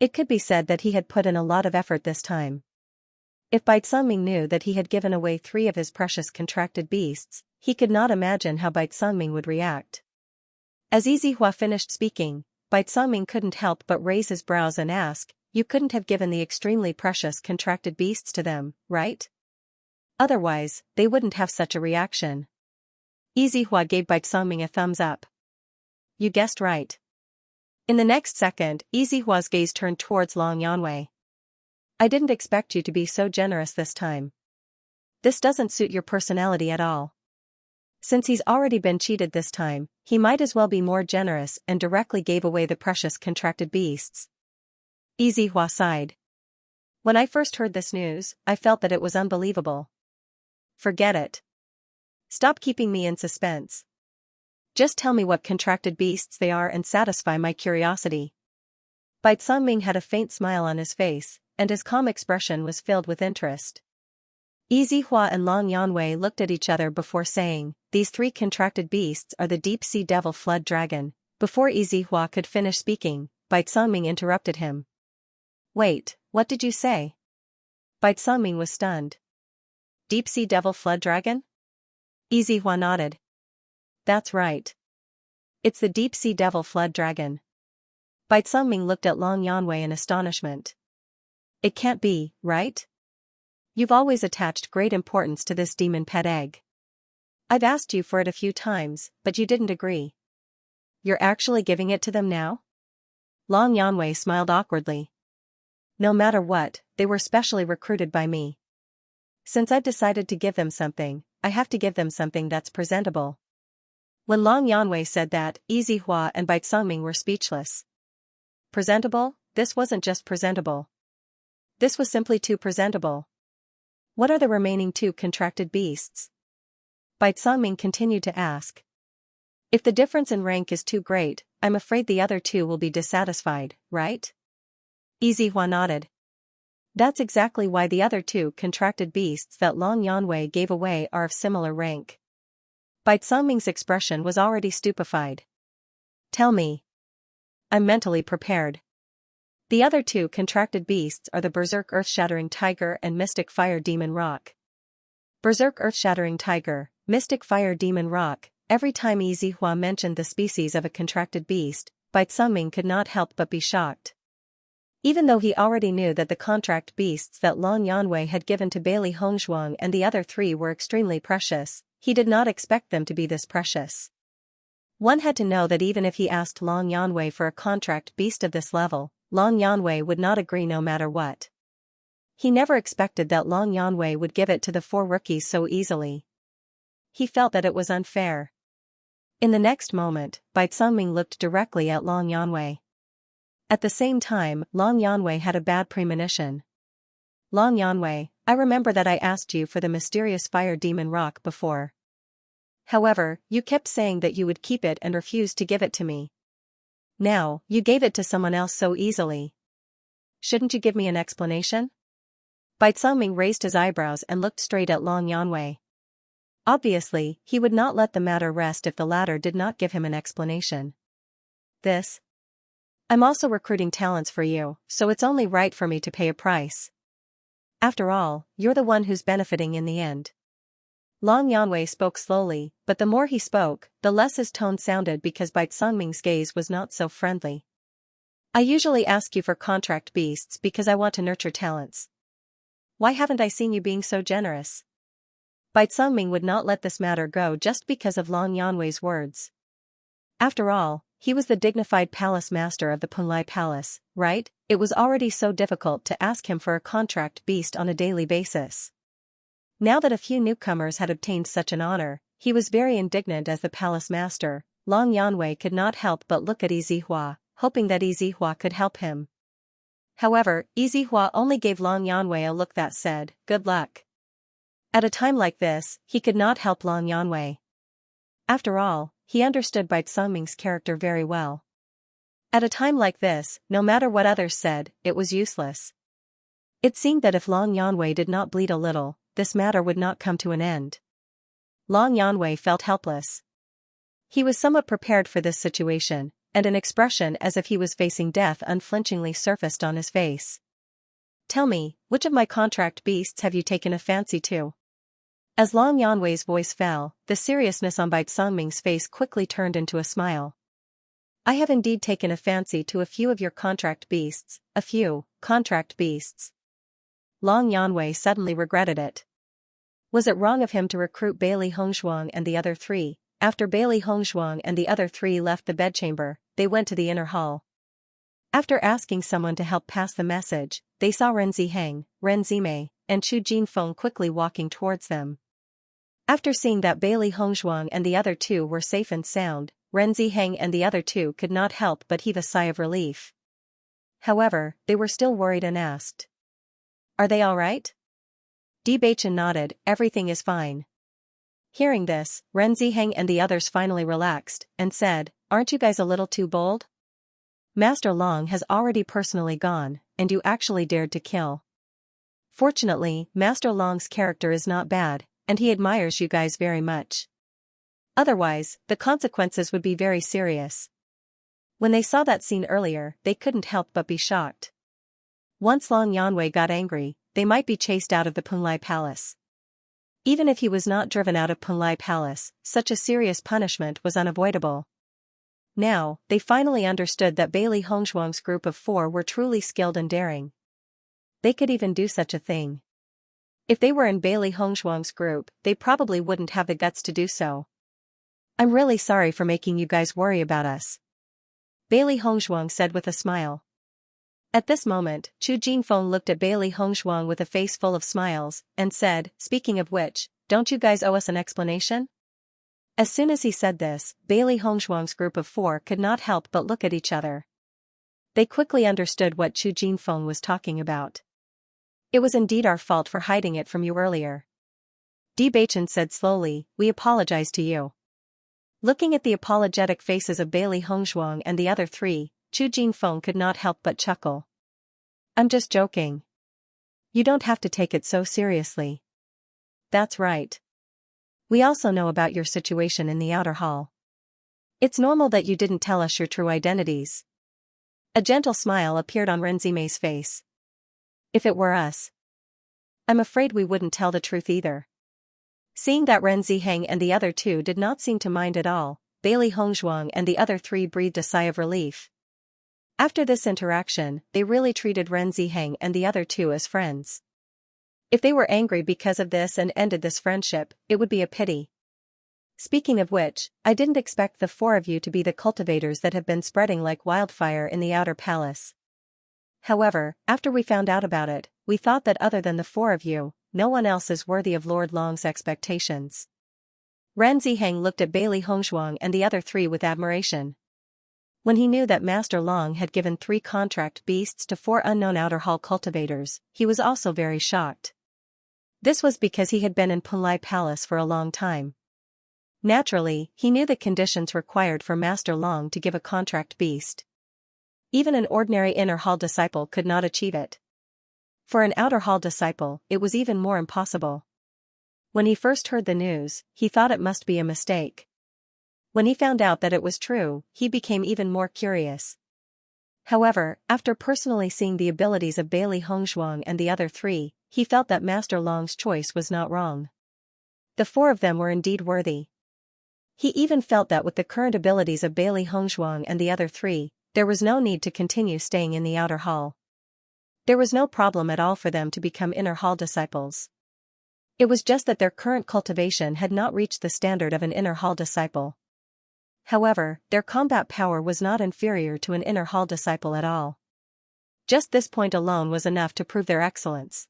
It could be said that he had put in a lot of effort this time. If Bai Sengming knew that he had given away 3 of his precious contracted beasts, he could not imagine how Bai Sengming would react. As Yizihua finished speaking, Bai Sengming couldn't help but raise his brows and ask, "You couldn't have given the extremely precious contracted beasts to them, right? Otherwise, they wouldn't have such a reaction." Yizihua gave Bai Sengming a thumbs up. "You guessed right." In the next second, Yizihua's gaze turned towards Long Yanwei. "I didn't expect you to be so generous this time. This doesn't suit your personality at all. Since he's already been cheated this time, he might as well be more generous and directly gave away the precious contracted beasts." Yizihua sighed. "When I first heard this news, I felt that it was unbelievable." "Forget it. Stop keeping me in suspense. Just tell me what contracted beasts they are and satisfy my curiosity." Bai Sengming had a faint smile on his face, and his calm expression was filled with interest. Yizihua and Long Yanwei looked at each other before saying, "These 3 contracted beasts are the deep-sea devil flood dragon." Before Yizihua could finish speaking, Bai Sengming interrupted him. "Wait, what did you say?" Bai Sengming was stunned. "Deep-sea devil flood dragon?" Yizihua nodded. "That's right. It's the deep-sea devil flood dragon." Bai Sengming looked at Long Yanwei in astonishment. "It can't be, right? You've always attached great importance to this demon pet egg. I've asked you for it a few times, but you didn't agree. You're actually giving it to them now?" Long Yanwei smiled awkwardly. "No matter what, they were specially recruited by me. Since I've decided to give them something, I have to give them something that's presentable." When Long Yanwei said that, Yizihua and Bai Sengming were speechless. Presentable? This wasn't just presentable. This was simply too presentable. What are the remaining 2 contracted beasts? Bai Sengming continued to ask. "If the difference in rank is too great, I'm afraid the other 2 will be dissatisfied, right?" Yizihua nodded. "That's exactly why the other 2 contracted beasts that Long Yanwei gave away are of similar rank." Bai Sengming's expression was already stupefied. "Tell me." "I'm mentally prepared. The other 2 contracted beasts are the Berserk Earth-Shattering Tiger and Mystic Fire Demon Rock." Berserk Earth-Shattering Tiger, Mystic Fire Demon Rock. Every time Yizihua mentioned the species of a contracted beast, Bai Sengming could not help but be shocked. Even though he already knew that the contract beasts that Long Yanwei had given to Bailey Hongzhuang and the other three were extremely precious, he did not expect them to be this precious. One had to know that even if he asked Long Yanwei for a contract beast of this level, Long Yanwei would not agree no matter what. He never expected that Long Yanwei would give it to the four rookies so easily. He felt that it was unfair. In the next moment, Bai Tsangming looked directly at Long Yanwei. At the same time, Long Yanwei had a bad premonition. Long Yanwei, I remember that I asked you for the mysterious fire demon rock before. However, you kept saying that you would keep it and refused to give it to me. Now, you gave it to someone else so easily. Shouldn't you give me an explanation? Bai Tsangming raised his eyebrows and looked straight at Long Yanwei. Obviously, he would not let the matter rest if the latter did not give him an explanation. I'm also recruiting talents for you, so it's only right for me to pay a price. After all, you're the one who's benefiting in the end. Long Yanwei spoke slowly, but the more he spoke, the less his tone sounded because Bai Tsangming's gaze was not so friendly. I usually ask you for contract beasts because I want to nurture talents. Why haven't I seen you being so generous? Bai Tsangming would not let this matter go just because of Long Yanwei's words. After all, he was the dignified palace master of the Punlai Palace, right? It was already so difficult to ask him for a contract beast on a daily basis. Now that a few newcomers had obtained such an honor, he was very indignant as the palace master. Long Yanwei could not help but look at Yizihua, hoping that Yizihua could help him. However, Yizihua only gave Long Yanwei a look that said, "Good luck." At a time like this, he could not help Long Yanwei. After all, he understood Bai Tsangming's character very well. At a time like this, no matter what others said, it was useless. It seemed that if Long Yanwei did not bleed a little, this matter would not come to an end. Long Yanwei felt helpless. He was somewhat prepared for this situation, and an expression as if he was facing death unflinchingly surfaced on his face. Tell me, which of my contract beasts have you taken a fancy to? As Long Yanwei's voice fell, the seriousness on Bai Tsangming's face quickly turned into a smile. I have indeed taken a fancy to a few of your contract beasts, a few contract beasts. Long Yanwei suddenly regretted it. Was it wrong of him to recruit Bailey Hongzhuang and the other three? After Bailey Hongzhuang and the other three left the bedchamber, they went to the inner hall. After asking someone to help pass the message, they saw Ren Ziheng, Ren Zimei, and Chu Jinfeng quickly walking towards them. After seeing that Bailey Hongzhuang and the other two were safe and sound, Ren Ziheng and the other two could not help but heave a sigh of relief. However, they were still worried and asked, "Are they all right?" Bewitching nodded, "Everything is fine." Hearing this, Ren Ziheng and the others finally relaxed, and said, "Aren't you guys a little too bold? Master Long has already personally gone, and you actually dared to kill. Fortunately, Master Long's character is not bad, and he admires you guys very much. Otherwise, the consequences would be very serious." When they saw that scene earlier, they couldn't help but be shocked. Once Long Yanwei got angry, they might be chased out of the Punlai Palace. Even if he was not driven out of Punlai Palace, such a serious punishment was unavoidable. Now, they finally understood that Bailey Hongzhuang's group of four were truly skilled and daring. They could even do such a thing. If they were in Bailey Hongzhuang's group, they probably wouldn't have the guts to do so. "I'm really sorry for making you guys worry about us," Bailey Hongzhuang said with a smile. At this moment, Chu Jinfeng looked at Bailey Hongzhuang with a face full of smiles, and said, "Speaking of which, don't you guys owe us an explanation?" As soon as he said this, Bailey Hongzhuang's group of four could not help but look at each other. They quickly understood what Chu Jinfeng was talking about. "It was indeed our fault for hiding it from you earlier." Bewitching said slowly, "We apologize to you." Looking at the apologetic faces of Bailey Hongzhuang and the other three, Chu Jinfeng could not help but chuckle. "I'm just joking. You don't have to take it so seriously." "That's right. We also know about your situation in the outer hall. It's normal that you didn't tell us your true identities." A gentle smile appeared on Ren Zimei's face. "If it were us, I'm afraid we wouldn't tell the truth either." Seeing that Ren Ziheng and the other two did not seem to mind at all, Bailey Hongzhuang and the other three breathed a sigh of relief. After this interaction, they really treated Ren Ziheng and the other two as friends. If they were angry because of this and ended this friendship, it would be a pity. Speaking of which, I didn't expect the four of you to be the cultivators that have been spreading like wildfire in the outer palace. However, after we found out about it, we thought that other than the four of you, no one else is worthy of Lord Long's expectations. Ren Ziheng looked at Bailey Hongzhuang and the other three with admiration. When he knew that Master Long had given 3 contract beasts to 4 unknown outer hall cultivators, he was also very shocked. This was because he had been in Punlai Palace for a long time. Naturally, he knew the conditions required for Master Long to give a contract beast. Even an ordinary inner hall disciple could not achieve it. For an outer hall disciple, it was even more impossible. When he first heard the news, he thought it must be a mistake. When he found out that it was true, he became even more curious. However, after personally seeing the abilities of Bailey Hongzhuang and the other 3, he felt that Master Long's choice was not wrong. The 4 of them were indeed worthy. He even felt that with the current abilities of Bailey Hongzhuang and the other 3, there was no need to continue staying in the outer hall. There was no problem at all for them to become inner hall disciples. It was just that their current cultivation had not reached the standard of an inner hall disciple. However, their combat power was not inferior to an inner hall disciple at all. Just this point alone was enough to prove their excellence.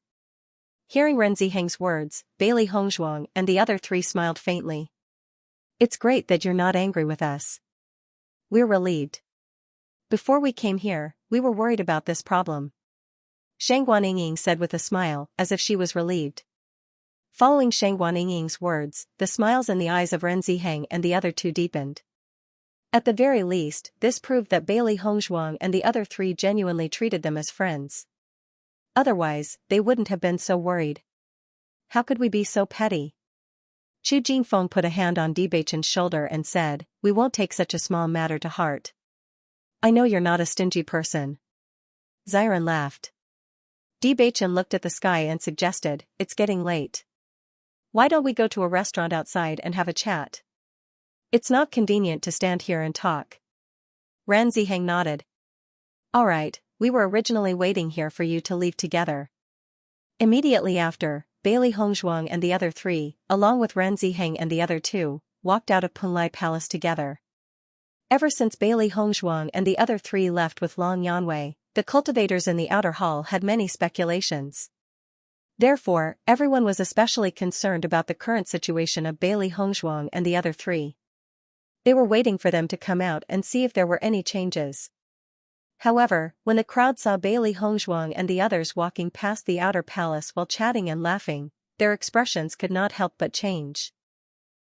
Hearing Ren Ziheng's words, Bailey Hongzhuang and the other 3 smiled faintly. It's great that you're not angry with us. We're relieved. Before we came here, we were worried about this problem. Shang Guaniying said with a smile, as if she was relieved. Following Shang Guaniying's words, the smiles in the eyes of Ren Ziheng and the other 2 deepened. At the very least, this proved that Bailey Hongzhuang and the other 3 genuinely treated them as friends. Otherwise, they wouldn't have been so worried. How could we be so petty? Chu Jinfeng put a hand on Debachen's shoulder and said, "We won't take such a small matter to heart. I know you're not a stingy person." Xiran laughed. Debachen looked at the sky and suggested, "It's getting late. Why don't we go to a restaurant outside and have a chat? It's not convenient to stand here and talk." Ren Ziheng nodded. "All right, we were originally waiting here for you to leave together." Immediately after, Bailey Hongzhuang and the other 3, along with Ren Ziheng and the other 2, walked out of Punlai Palace together. Ever since Bailey Hongzhuang and the other 3 left with Long Yanwei, the cultivators in the outer hall had many speculations. Therefore, everyone was especially concerned about the current situation of Bailey Hongzhuang and the other 3. They were waiting for them to come out and see if there were any changes. However, when the crowd saw Bailey Hongzhuang and the others walking past the outer palace while chatting and laughing, their expressions could not help but change.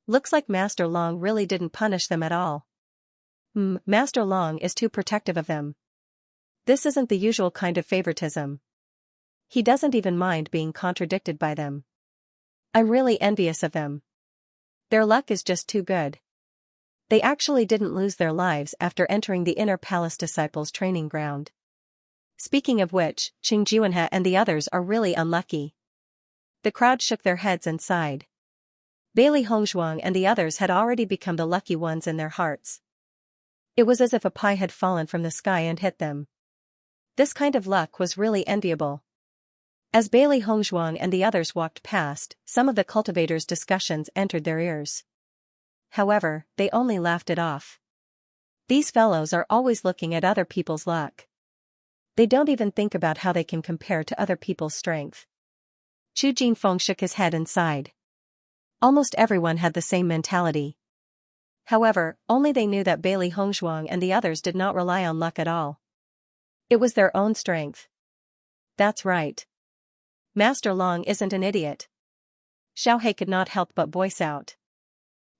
Looks like Master Long really didn't punish them at all. Master Long is too protective of them. This isn't the usual kind of favoritism. He doesn't even mind being contradicted by them. I'm really envious of them. Their luck is just too good. They actually didn't lose their lives after entering the Inner Palace Disciples training ground. Speaking of which, Qing Juanhe and the others are really unlucky. The crowd shook their heads and sighed. Bailey Hongzhuang and the others had already become the lucky ones in their hearts. It was as if a pie had fallen from the sky and hit them. This kind of luck was really enviable. As Bailey Hongzhuang and the others walked past, some of the cultivators' discussions entered their ears. However, they only laughed it off. These fellows are always looking at other people's luck. They don't even think about how they can compare to other people's strength. Chu Jinfeng shook his head and sighed. Almost everyone had the same mentality. However, only they knew that Bailey Hongzhuang and the others did not rely on luck at all. It was their own strength. That's right. Master Long isn't an idiot. Xiaohe could not help but voice out.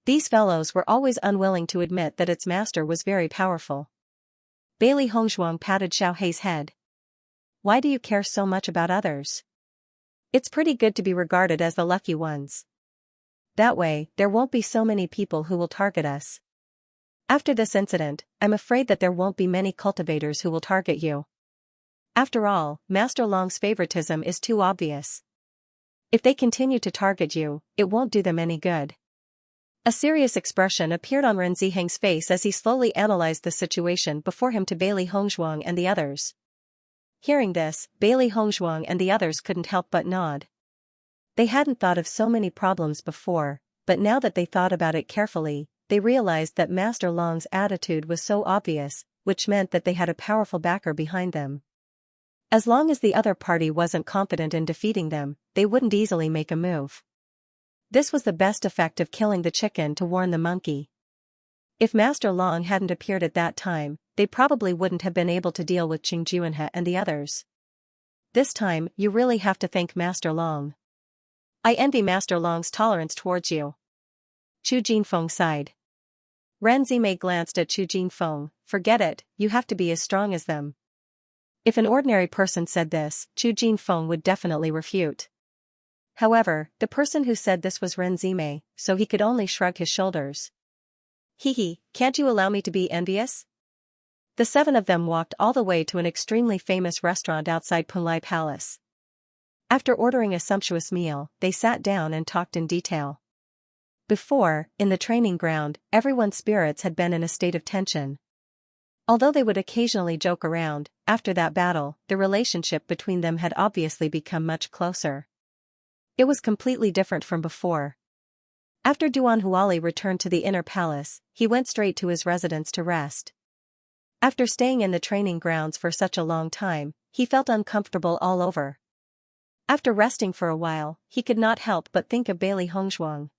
These fellows were always unwilling to admit that its master was very powerful. Bailey Hongzhuang patted Xiaohe's head. Why do you care so much about others? It's pretty good to be regarded as the lucky ones. That way, there won't be so many people who will target us. After this incident, I'm afraid that there won't be many cultivators who will target you. After all, Master Long's favoritism is too obvious. If they continue to target you, it won't do them any good. A serious expression appeared on Ren Ziheng's face as he slowly analyzed the situation before him to Bailey Hongzhuang and the others. Hearing this, Bailey Hongzhuang and the others couldn't help but nod. They hadn't thought of so many problems before, but now that they thought about it carefully, they realized that Master Long's attitude was so obvious, which meant that they had a powerful backer behind them. As long as the other party wasn't confident in defeating them, they wouldn't easily make a move. This was the best effect of killing the chicken to warn the monkey. If Master Long hadn't appeared at that time, they probably wouldn't have been able to deal with Qing Juanhe and the others. This time, you really have to thank Master Long. I envy Master Long's tolerance towards you. Chu Jinfeng sighed. Ren Zimei glanced at Chu Jinfeng. Forget it, you have to be as strong as them. If an ordinary person said this, Chu Jinfeng would definitely refute. However, the person who said this was Ren Zimei, so he could only shrug his shoulders. Hee, can't you allow me to be envious? The 7 of them walked all the way to an extremely famous restaurant outside Punlai Palace. After ordering a sumptuous meal, they sat down and talked in detail. Before, in the training ground, everyone's spirits had been in a state of tension. Although they would occasionally joke around, after that battle, the relationship between them had obviously become much closer. It was completely different from before. After Duan Huali returned to the inner palace, he went straight to his residence to rest. After staying in the training grounds for such a long time, he felt uncomfortable all over. After resting for a while, he could not help but think of Bailey Hongzhuang.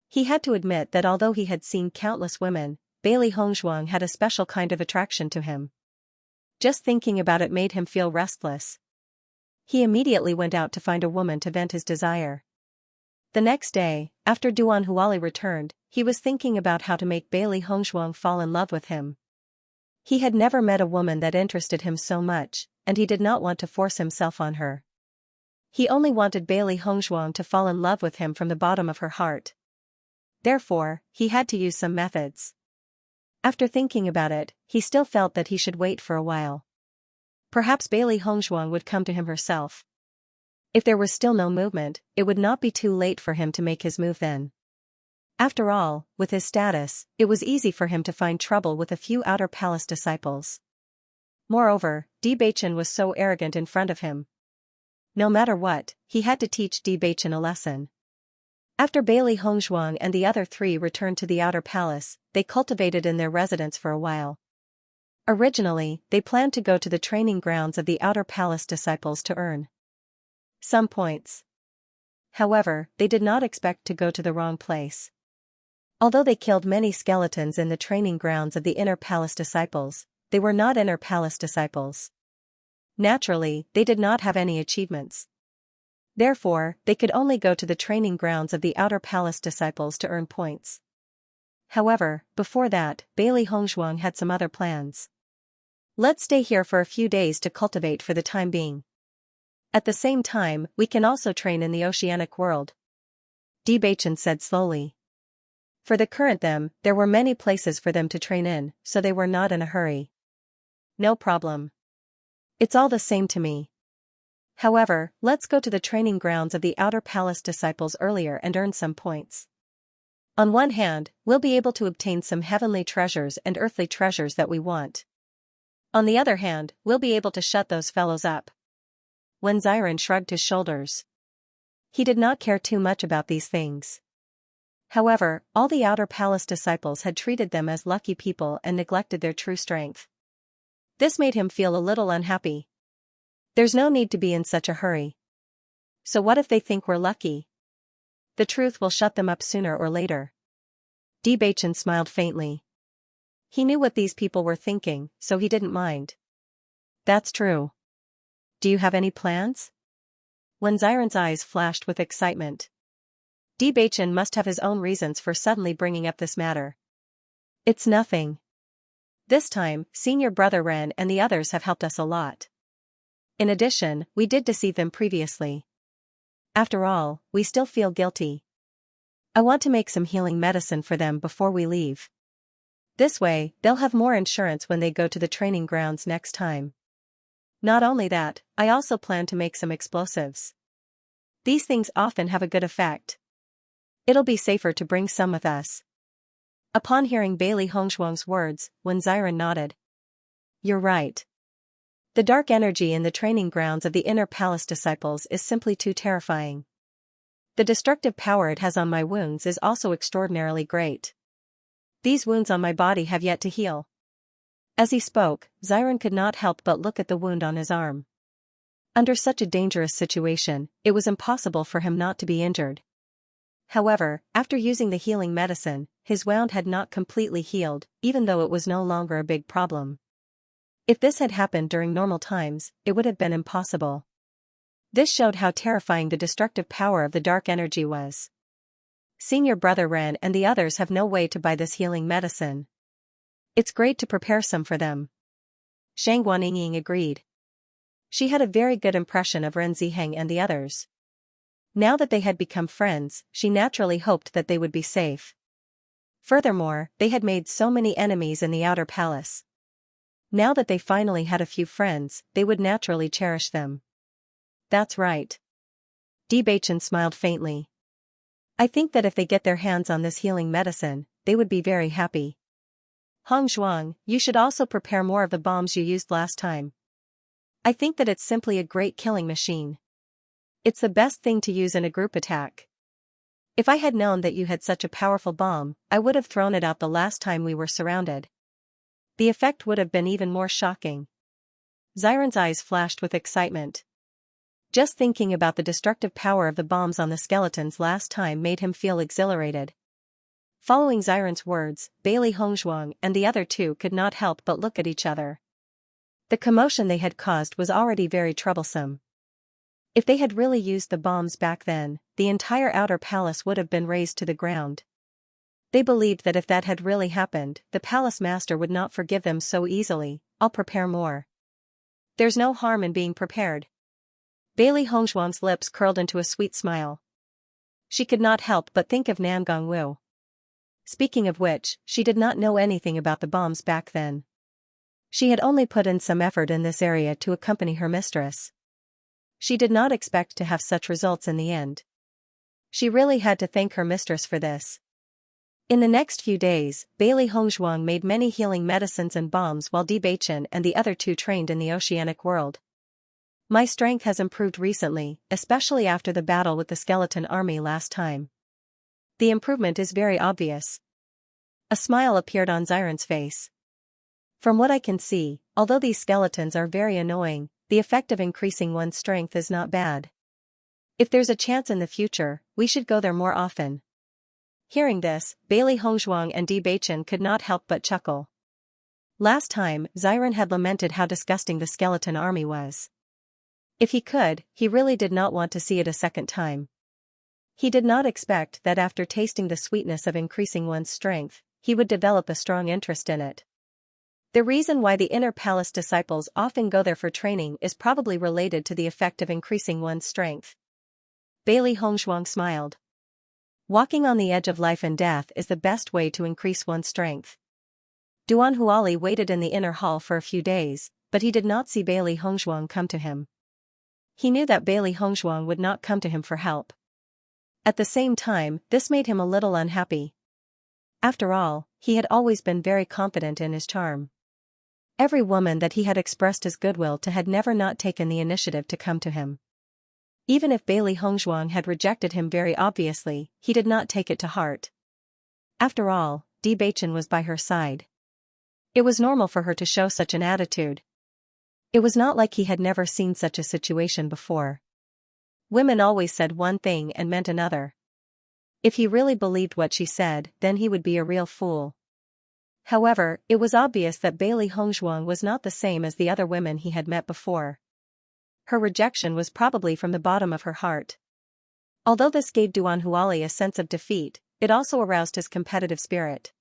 He had to admit that although he had seen countless women, Bailey Hongzhuang had a special kind of attraction to him. Just thinking about it made him feel restless. He immediately went out to find a woman to vent his desire. The next day, after Duan Huali returned, he was thinking about how to make Bailey Hongzhuang fall in love with him. He had never met a woman that interested him so much, and he did not want to force himself on her. He only wanted Bailey Hongzhuang to fall in love with him from the bottom of her heart. Therefore, he had to use some methods. After thinking about it, he still felt that he should wait for a while. Perhaps Bailey Hongzhuang would come to him herself. If there was still no movement, it would not be too late for him to make his move then. After all, with his status, it was easy for him to find trouble with a few outer palace disciples. Moreover, Bewitching was so arrogant in front of him. No matter what, he had to teach Bewitching a lesson. After Bailey Hongzhuang and the other 3 returned to the outer palace, they cultivated in their residence for a while. Originally, they planned to go to the training grounds of the outer palace disciples to earn some points. However, they did not expect to go to the wrong place. Although they killed many skeletons in the training grounds of the inner palace disciples, they were not inner palace disciples. Naturally, they did not have any achievements. Therefore, they could only go to the training grounds of the outer palace disciples to earn points. However, before that, Bailey Hongzhuang had some other plans. Let's stay here for a few days to cultivate for the time being. At the same time, we can also train in the oceanic world. Bewitching said slowly. For the current them, there were many places for them to train in, so they were not in a hurry. No problem. It's all the same to me. However, let's go to the training grounds of the outer palace disciples earlier and earn some points. On one hand, we'll be able to obtain some heavenly treasures and earthly treasures that we want. On the other hand, we'll be able to shut those fellows up. Wen Xiren shrugged his shoulders. He did not care too much about these things. However, all the outer palace disciples had treated them as lucky people and neglected their true strength. This made him feel a little unhappy. There's no need to be in such a hurry. So what if they think we're lucky? The truth will shut them up sooner or later. Bewitching smiled faintly. He knew what these people were thinking, so he didn't mind. That's true. Do you have any plans? Wen Xiren's eyes flashed with excitement. Bewitching must have his own reasons for suddenly bringing up this matter. It's nothing. This time, senior brother Ren and the others have helped us a lot. In addition, we did deceive them previously. After all, we still feel guilty. I want to make some healing medicine for them before we leave. This way, they'll have more insurance when they go to the training grounds next time. Not only that, I also plan to make some explosives. These things often have a good effect. It'll be safer to bring some with us. Upon hearing Bailey Hongshuang's words, Wen Xiren nodded. You're right. The dark energy in the training grounds of the Inner Palace disciples is simply too terrifying. The destructive power it has on my wounds is also extraordinarily great. These wounds on my body have yet to heal. As he spoke, Xiren could not help but look at the wound on his arm. Under such a dangerous situation, it was impossible for him not to be injured. However, after using the healing medicine, his wound had not completely healed, even though it was no longer a big problem. If this had happened during normal times, it would have been impossible. This showed how terrifying the destructive power of the dark energy was. Senior Brother Ren and the others have no way to buy this healing medicine. It's great to prepare some for them. Shang Guanying agreed. She had a very good impression of Ren Ziheng and the others. Now that they had become friends, she naturally hoped that they would be safe. Furthermore, they had made so many enemies in the outer palace. Now that they finally had a few friends, they would naturally cherish them. That's right. Bewitching smiled faintly. I think that if they get their hands on this healing medicine, they would be very happy. Hong Zhuang, you should also prepare more of the bombs you used last time. I think that it's simply a great killing machine. It's the best thing to use in a group attack. If I had known that you had such a powerful bomb, I would have thrown it out the last time we were surrounded. The effect would have been even more shocking. Xiren's eyes flashed with excitement. Just thinking about the destructive power of the bombs on the skeletons last time made him feel exhilarated. Following Xiren's words, Bailey Hongzhuang and the other two could not help but look at each other. The commotion they had caused was already very troublesome. If they had really used the bombs back then, the entire outer palace would have been razed to the ground. They believed that if that had really happened, the palace master would not forgive them so easily. I'll prepare more. There's no harm in being prepared. Bailey Hongzhuang's lips curled into a sweet smile. She could not help but think of Nan Gongwu. Speaking of which, she did not know anything about the bombs back then. She had only put in some effort in this area to accompany her mistress. She did not expect to have such results in the end. She really had to thank her mistress for this. In the next few days, Bailey Hongzhuang made many healing medicines and bombs while Bewitching and the other two trained in the oceanic world. My strength has improved recently, especially after the battle with the skeleton army last time. The improvement is very obvious. A smile appeared on Xiren's face. From what I can see, although these skeletons are very annoying, the effect of increasing one's strength is not bad. If there's a chance in the future, we should go there more often. Hearing this, Bailey Hongzhuang and Bewitching could not help but chuckle. Last time, Xiren had lamented how disgusting the skeleton army was. If he could, he really did not want to see it a second time. He did not expect that after tasting the sweetness of increasing one's strength, he would develop a strong interest in it. The reason why the Inner Palace disciples often go there for training is probably related to the effect of increasing one's strength. Bailey Hongzhuang smiled. Walking on the edge of life and death is the best way to increase one's strength. Duan Huali waited in the inner hall for a few days, but he did not see Bailey Hongzhuang come to him. He knew that Bailey Hongzhuang would not come to him for help. At the same time, this made him a little unhappy. After all, he had always been very confident in his charm. Every woman that he had expressed his goodwill to had never not taken the initiative to come to him. Even if Bailey Hongzhuang had rejected him very obviously, he did not take it to heart. After all, Bewitching was by her side. It was normal for her to show such an attitude. It was not like he had never seen such a situation before. Women always said one thing and meant another. If he really believed what she said, then he would be a real fool. However, it was obvious that Bailey Hongzhuang was not the same as the other women he had met before. Her rejection was probably from the bottom of her heart. Although this gave Duan Huali a sense of defeat, it also aroused his competitive spirit.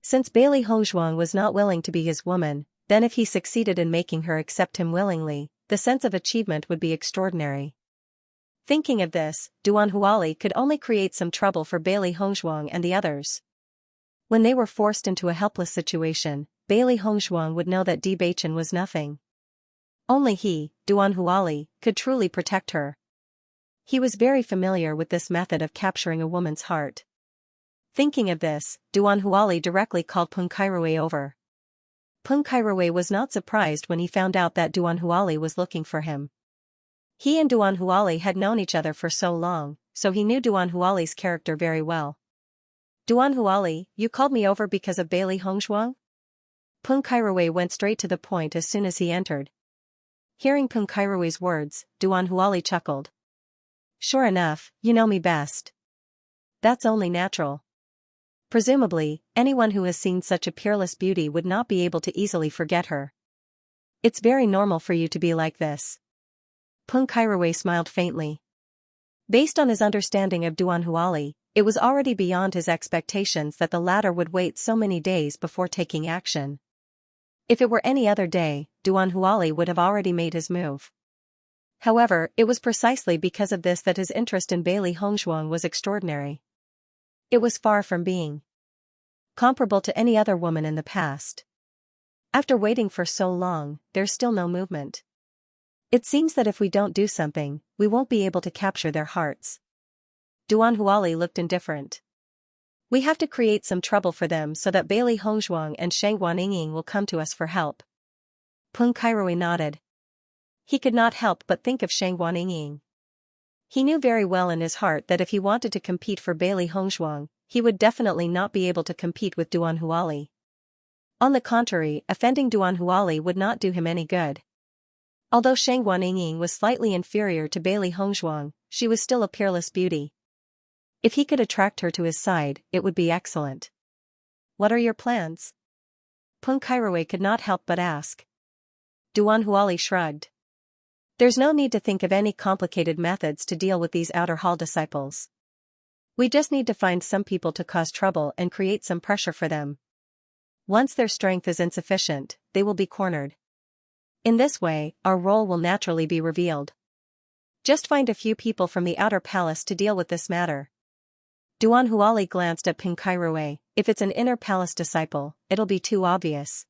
Since Bailey Hongzhuang was not willing to be his woman, then if he succeeded in making her accept him willingly, the sense of achievement would be extraordinary. Thinking of this, Duan Huali could only create some trouble for Bailey Hongzhuang and the others. When they were forced into a helpless situation, Bailey Hongzhuang would know that Bewitching was nothing. Only he, Duan Huali, could truly protect her. He was very familiar with this method of capturing a woman's heart. Thinking of this, Duan Huali directly called Peng Kairui over. Peng Kairui was not surprised when he found out that Duan Huali was looking for him. He and Duan Huali had known each other for so long, so he knew Duan Huali's character very well. Duan Huali, you called me over because of Bailey Hongshuang? Peng Kairui went straight to the point as soon as he entered. Hearing Peng Kairui's words, Duan Huali chuckled. Sure enough, you know me best. That's only natural. Presumably, anyone who has seen such a peerless beauty would not be able to easily forget her. It's very normal for you to be like this. Peng Kairui smiled faintly. Based on his understanding of Duan Huali, it was already beyond his expectations that the latter would wait so many days before taking action. If it were any other day, Duan Huali would have already made his move. However, it was precisely because of this that his interest in Bailey Hongshuang was extraordinary. It was far from being comparable to any other woman in the past. After waiting for so long, there's still no movement. It seems that if we don't do something, we won't be able to capture their hearts. Duan Huali looked indifferent. We have to create some trouble for them so that Bailey Hongshuang and Shang Guanying will come to us for help. Peng Kairui nodded. He could not help but think of Shang Guanying. He knew very well in his heart that if he wanted to compete for Bailey Hongshuang, he would definitely not be able to compete with Duan Huali. On the contrary, offending Duan Huali would not do him any good. Although Shang Guanying was slightly inferior to Bailey Hongshuang, she was still a peerless beauty. If he could attract her to his side, it would be excellent. What are your plans? Peng Kairui could not help but ask. Duan Huali shrugged. There's no need to think of any complicated methods to deal with these outer hall disciples. We just need to find some people to cause trouble and create some pressure for them. Once their strength is insufficient, they will be cornered. In this way, our role will naturally be revealed. Just find a few people from the outer palace to deal with this matter. Duan Huali glanced at Peng Kairui. If it's an inner palace disciple, it'll be too obvious.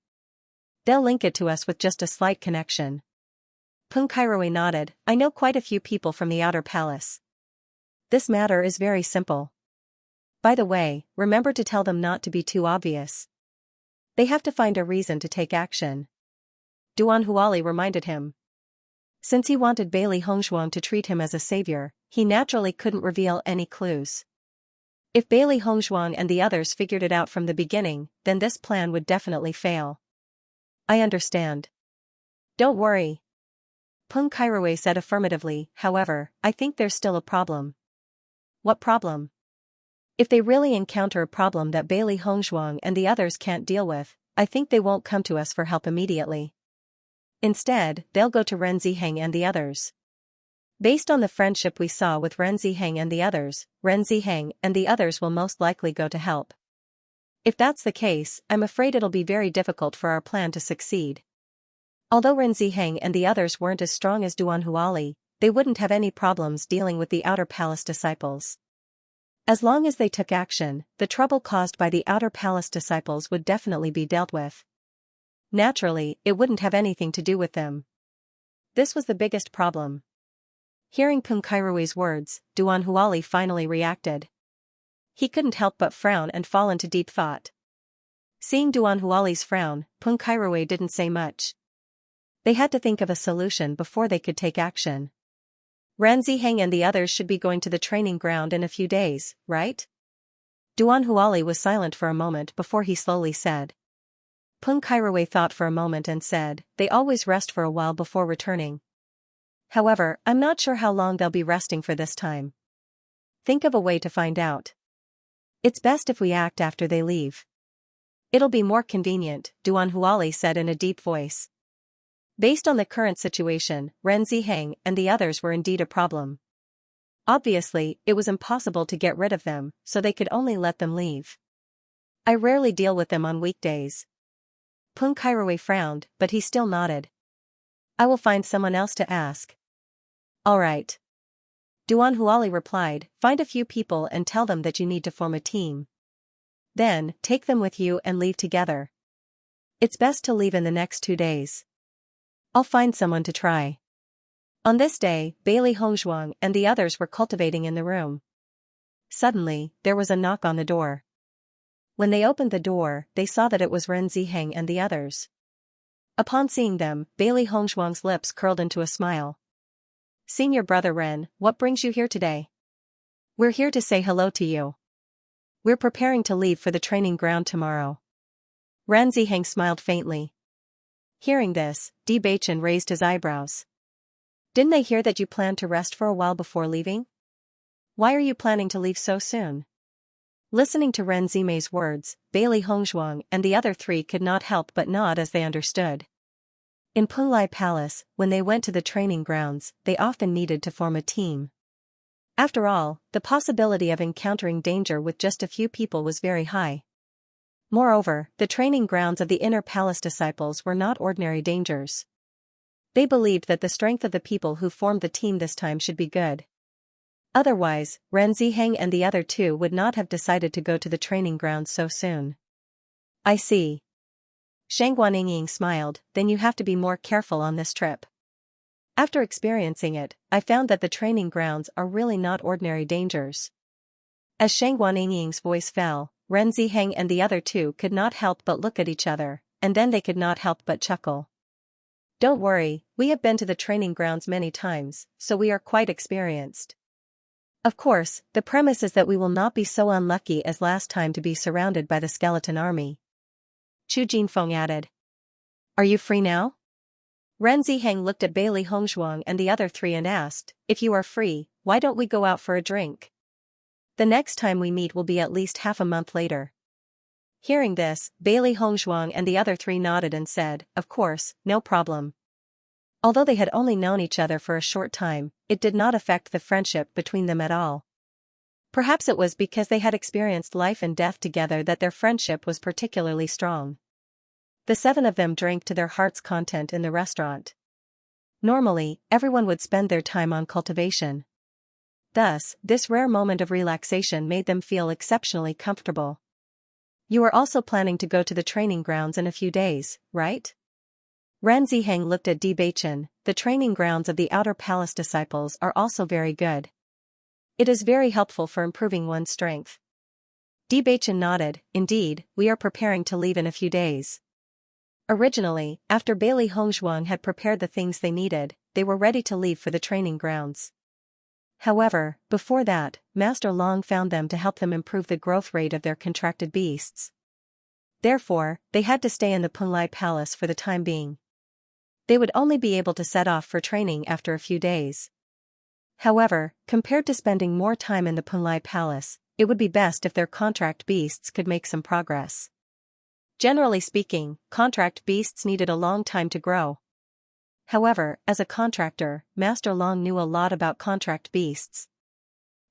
They'll link it to us with just a slight connection. Peng Kairui nodded. I know quite a few people from the outer palace. This matter is very simple. By the way, remember to tell them not to be too obvious. They have to find a reason to take action. Duan Huali reminded him. Since he wanted Bailey Hongshuang to treat him as a savior, he naturally couldn't reveal any clues. If Bailey Hongshuang and the others figured it out from the beginning, then this plan would definitely fail. I understand. Don't worry. Peng Kairui said affirmatively. However, I think there's still a problem. What problem? If they really encounter a problem that Bailey Hongshuang and the others can't deal with, I think they won't come to us for help immediately. Instead, they'll go to Ren Ziheng and the others. Based on the friendship we saw with Ren Ziheng and the others, Ren Ziheng and the others will most likely go to help. If that's the case, I'm afraid it'll be very difficult for our plan to succeed. Although Ren Ziheng and the others weren't as strong as Duan Huali, they wouldn't have any problems dealing with the outer palace disciples. As long as they took action, the trouble caused by the outer palace disciples would definitely be dealt with. Naturally, it wouldn't have anything to do with them. This was the biggest problem. Hearing Peng Kairui's words, Duan Huali finally reacted. He couldn't help but frown and fall into deep thought. Seeing Duan Huali's frown, Peng Kairui didn't say much. They had to think of a solution before they could take action. Ren Ziheng and the others should be going to the training ground in a few days, right? Duan Huali was silent for a moment before he slowly said. Peng Kairui thought for a moment and said, they always rest for a while before returning. However, I'm not sure how long they'll be resting for this time. Think of a way to find out. It's best if we act after they leave. It'll be more convenient, Duan Huali said in a deep voice. Based on the current situation, Ren Ziheng and the others were indeed a problem. Obviously, it was impossible to get rid of them, so they could only let them leave. I rarely deal with them on weekdays. Peng Kairui frowned, but he still nodded. I will find someone else to ask. All right. Duan Huali replied, find a few people and tell them that you need to form a team. Then, take them with you and leave together. It's best to leave in the next 2 days. I'll find someone to try. On this day, Bailey Hongzhuang and the others were cultivating in the room. Suddenly, there was a knock on the door. When they opened the door, they saw that it was Ren Ziheng and the others. Upon seeing them, Bailey Hongzhuang's lips curled into a smile. "Senior brother Ren, what brings you here today?" "We're here to say hello to you. We're preparing to leave for the training ground tomorrow." Ren Ziheng smiled faintly. Hearing this, Bewitching raised his eyebrows. "Didn't I hear that you planned to rest for a while before leaving? Why are you planning to leave so soon?" Listening to Ren Zimei's words, Bailey Hongzhuang and the other three could not help but nod as they understood. In Punlai Palace, when they went to the training grounds, they often needed to form a team. After all, the possibility of encountering danger with just a few people was very high. Moreover, the training grounds of the inner palace disciples were not ordinary dangers. They believed that the strength of the people who formed the team this time should be good. Otherwise, Ren Ziheng and the other two would not have decided to go to the training grounds so soon. "I see." Shang Guanxing smiled, "Then you have to be more careful on this trip. After experiencing it, I found that the training grounds are really not ordinary dangers." As Shang Guanxing's voice fell, Ren Ziheng and the other two could not help but look at each other, and then they could not help but chuckle. "Don't worry, we have been to the training grounds many times, so we are quite experienced. Of course, the premise is that we will not be so unlucky as last time to be surrounded by the skeleton army." Chu Jinfeng added. "Are you free now?" Ren Ziheng looked at Bailey Hongzhuang and the other three and asked, "If you are free, why don't we go out for a drink? The next time we meet will be at least half a month later." Hearing this, Bailey Hongzhuang and the other three nodded and said, "Of course, no problem." Although they had only known each other for a short time, it did not affect the friendship between them at all. Perhaps it was because they had experienced life and death together that their friendship was particularly strong. The seven of them drank to their heart's content in the restaurant. Normally, everyone would spend their time on cultivation. Thus, this rare moment of relaxation made them feel exceptionally comfortable. "You are also planning to go to the training grounds in a few days, right?" Ren Ziheng looked at Bewitching. "The training grounds of the outer palace disciples are also very good. It is very helpful for improving one's strength." Bewitching nodded. "Indeed, we are preparing to leave in a few days." Originally, after Bailey Hongzhuang had prepared the things they needed, they were ready to leave for the training grounds. However, before that, Master Long found them to help them improve the growth rate of their contracted beasts. Therefore, they had to stay in the Punlai Palace for the time being. They would only be able to set off for training after a few days. However, compared to spending more time in the Punlai Palace, it would be best if their contract beasts could make some progress. Generally speaking, contract beasts needed a long time to grow. However, as a contractor, Master Long knew a lot about contract beasts.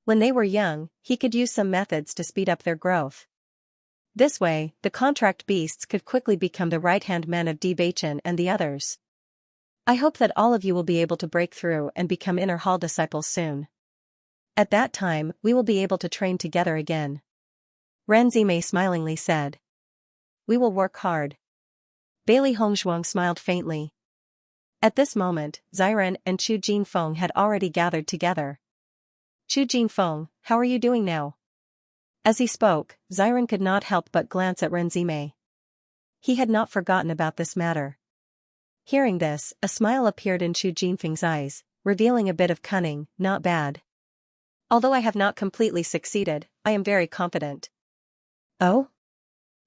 When they were young, he could use some methods to speed up their growth. This way, the contract beasts could quickly become the right-hand men of Bewitching and the others. "I hope that all of you will be able to break through and become inner hall disciples soon. At that time, we will be able to train together again." Ren Zimei smilingly said. "We will work hard." Bailey Hongzhuang smiled faintly. At this moment, Xiren and Chu Jinfeng had already gathered together. "Chu Jinfeng, how are you doing now?" As he spoke, Xiren could not help but glance at Ren Zimei. He had not forgotten about this matter. Hearing this, a smile appeared in Chu Jinfeng's eyes, revealing a bit of cunning. "Not bad. Although I have not completely succeeded, I am very confident." "Oh?"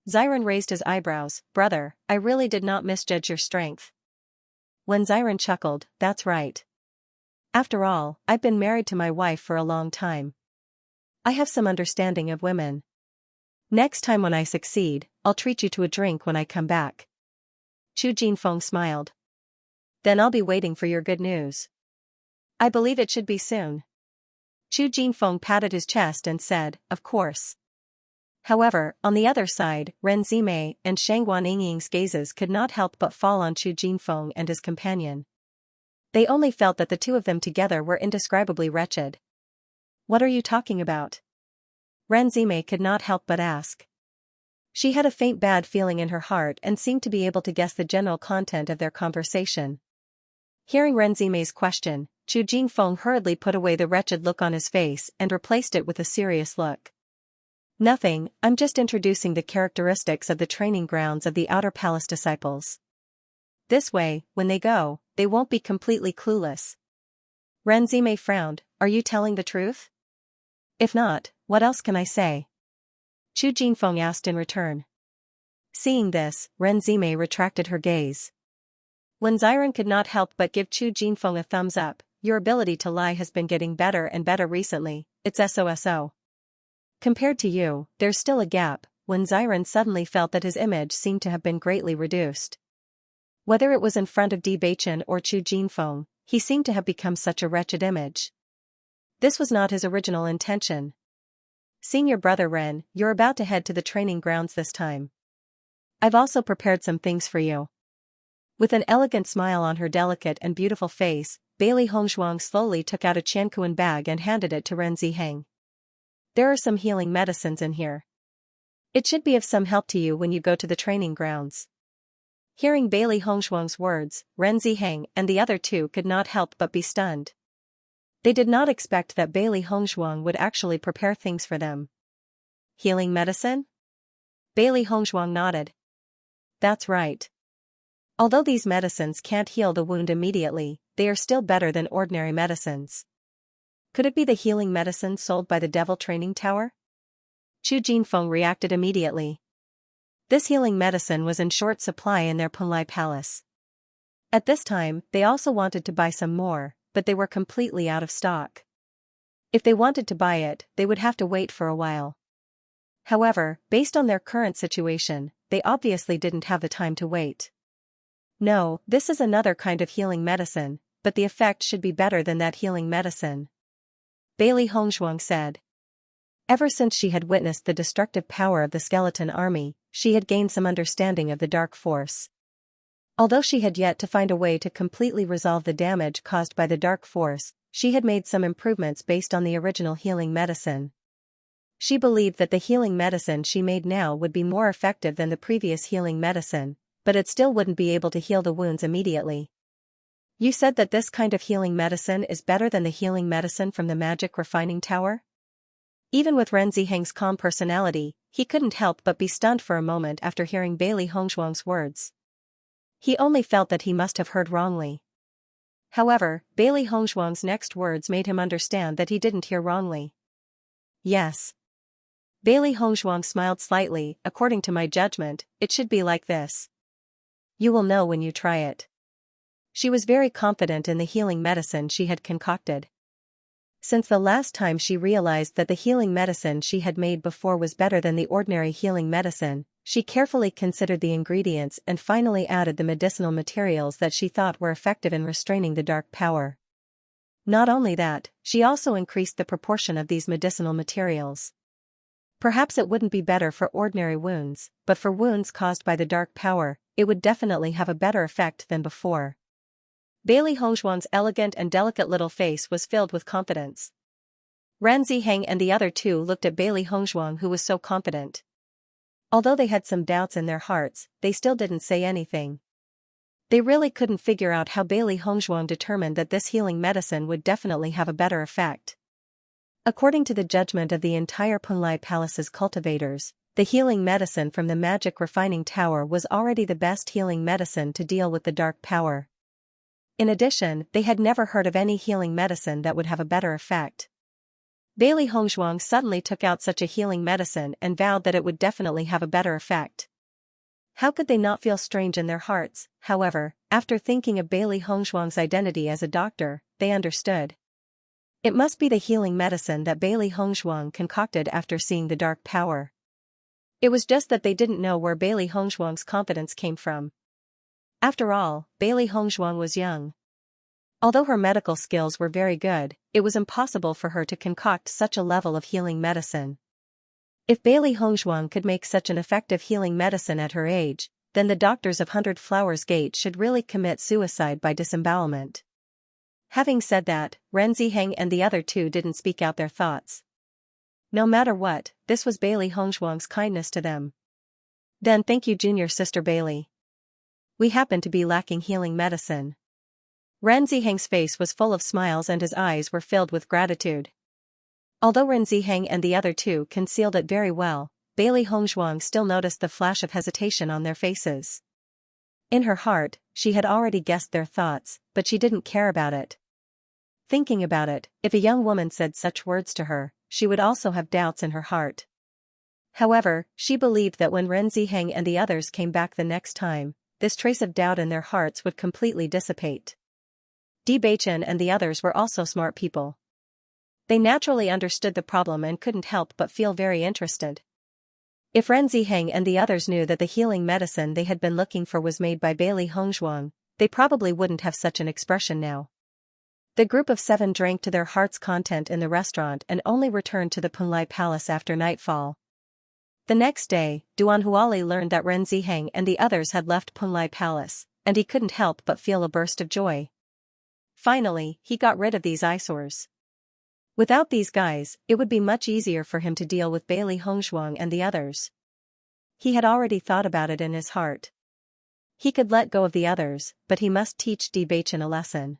Xiren raised his eyebrows. "Brother, I really did not misjudge your strength." When Xiren chuckled, "That's right. After all, I've been married to my wife for a long time. I have some understanding of women. Next time when I succeed, I'll treat you to a drink when I come back." Chu Jinfeng smiled. "Then I'll be waiting for your good news. I believe it should be soon." Chu Jinfeng patted his chest and said, "Of course." However, on the other side, Ren Zimei and Shang Guanxing's gazes could not help but fall on Chu Jinfeng and his companion. They only felt that the two of them together were indescribably wretched. "What are you talking about?" Ren Zimei could not help but ask. She had a faint bad feeling in her heart and seemed to be able to guess the general content of their conversation. Hearing Ren Zimei's question, Chu Jingfeng hurriedly put away the wretched look on his face and replaced it with a serious look. Nothing, I'm just introducing the characteristics of the training grounds of the Outer Palace disciples. This way, when they go, they won't be completely clueless. Ren Zimei frowned, are you telling the truth? If not, what else can I say? Chu Jingfeng asked in return. Seeing this, Ren Zimei retracted her gaze. Wen Ziren could not help but give Chu Jingfeng a thumbs up, your ability to lie has been getting better and better recently, it's SOSO. Compared to you, there's still a gap. Wen Ziren suddenly felt that his image seemed to have been greatly reduced. Whether it was in front of Bewitching or Chu Jingfeng, he seemed to have become such a wretched image. This was not his original intention. Senior brother Ren, you're about to head to the training grounds this time. I've also prepared some things for you. With an elegant smile on her delicate and beautiful face, Bailey Hongzhuang slowly took out a Qianquan bag and handed it to Ren Ziheng. There are some healing medicines in here. It should be of some help to you when you go to the training grounds. Hearing Bailey Hongzhuang's words, Ren Ziheng and the other two could not help but be stunned. They did not expect that Bailey Hongzhuang would actually prepare things for them. Healing medicine? Bailey Hongzhuang nodded. That's right. Although these medicines can't heal the wound immediately, they are still better than ordinary medicines. Could it be the healing medicine sold by the Devil Training Tower? Chu Jingfeng reacted immediately. This healing medicine was in short supply in their Punlai Palace. At this time, they also wanted to buy some more, but they were completely out of stock. If they wanted to buy it, they would have to wait for a while. However, based on their current situation, they obviously didn't have the time to wait. No, this is another kind of healing medicine, but the effect should be better than that healing medicine. Bailey Hongzhuang said. Ever since she had witnessed the destructive power of the skeleton army, she had gained some understanding of the dark force. Although she had yet to find a way to completely resolve the damage caused by the dark force, she had made some improvements based on the original healing medicine. She believed that the healing medicine she made now would be more effective than the previous healing medicine, but it still wouldn't be able to heal the wounds immediately. You said that this kind of healing medicine is better than the healing medicine from the magic refining tower? Even with Ren Ziheng's calm personality, he couldn't help but be stunned for a moment after hearing Bailey Hongzhuang's words. He only felt that he must have heard wrongly. However, Bailey Hongzhuang's next words made him understand that he didn't hear wrongly. Yes. Bailey Hongzhuang smiled slightly, according to my judgment, it should be like this. You will know when you try it. She was very confident in the healing medicine she had concocted. Since the last time she realized that the healing medicine she had made before was better than the ordinary healing medicine, she carefully considered the ingredients and finally added the medicinal materials that she thought were effective in restraining the dark power. Not only that, she also increased the proportion of these medicinal materials. Perhaps it wouldn't be better for ordinary wounds, but for wounds caused by the dark power, it would definitely have a better effect than before. Bailey Hongzhuang's elegant and delicate little face was filled with confidence. Ren Ziheng and the other two looked at Bailey Hongzhuang, who was so confident. Although they had some doubts in their hearts, they still didn't say anything. They really couldn't figure out how Bailey Hongzhuang determined that this healing medicine would definitely have a better effect. According to the judgment of the entire Punlai Palace's cultivators, the healing medicine from the magic refining tower was already the best healing medicine to deal with the dark power. In addition, they had never heard of any healing medicine that would have a better effect. Bailey Hongzhuang suddenly took out such a healing medicine and vowed that it would definitely have a better effect. How could they not feel strange in their hearts? However, after thinking of Bailey Hongzhuang's identity as a doctor, they understood. It must be the healing medicine that Bailey Hongzhuang concocted after seeing the dark power. It was just that they didn't know where Bailey Hongzhuang's confidence came from. After all, Bailey Hongzhuang was young. Although her medical skills were very good, it was impossible for her to concoct such a level of healing medicine. If Bailey Hongzhuang could make such an effective healing medicine at her age, then the doctors of 100 Flowers Gate should really commit suicide by disembowelment. Having said that, Ren Ziheng and the other two didn't speak out their thoughts. No matter what, this was Bailey Hongzhuang's kindness to them. Then thank you, junior sister Bailey. We happen to be lacking healing medicine. Ren Ziheng's face was full of smiles and his eyes were filled with gratitude. Although Ren Ziheng and the other two concealed it very well, Bailey Hongzhuang still noticed the flash of hesitation on their faces. In her heart, she had already guessed their thoughts, but she didn't care about it. Thinking about it, if a young woman said such words to her, she would also have doubts in her heart. However, she believed that when Ren Ziheng and the others came back the next time, this trace of doubt in their hearts would completely dissipate. Bewitching and the others were also smart people. They naturally understood the problem and couldn't help but feel very interested. If Ren Ziheng and the others knew that the healing medicine they had been looking for was made by Bailey Hongzhuang, they probably wouldn't have such an expression now. The group of 7 drank to their heart's content in the restaurant and only returned to the Punlai Palace after nightfall. The next day, Duan Huali learned that Ren Ziheng and the others had left Punlai Palace, and he couldn't help but feel a burst of joy. Finally, he got rid of these eyesores. Without these guys, it would be much easier for him to deal with Bailey Hongzhuang and the others. He had already thought about it in his heart. He could let go of the others, but he must teach Bewitching a lesson.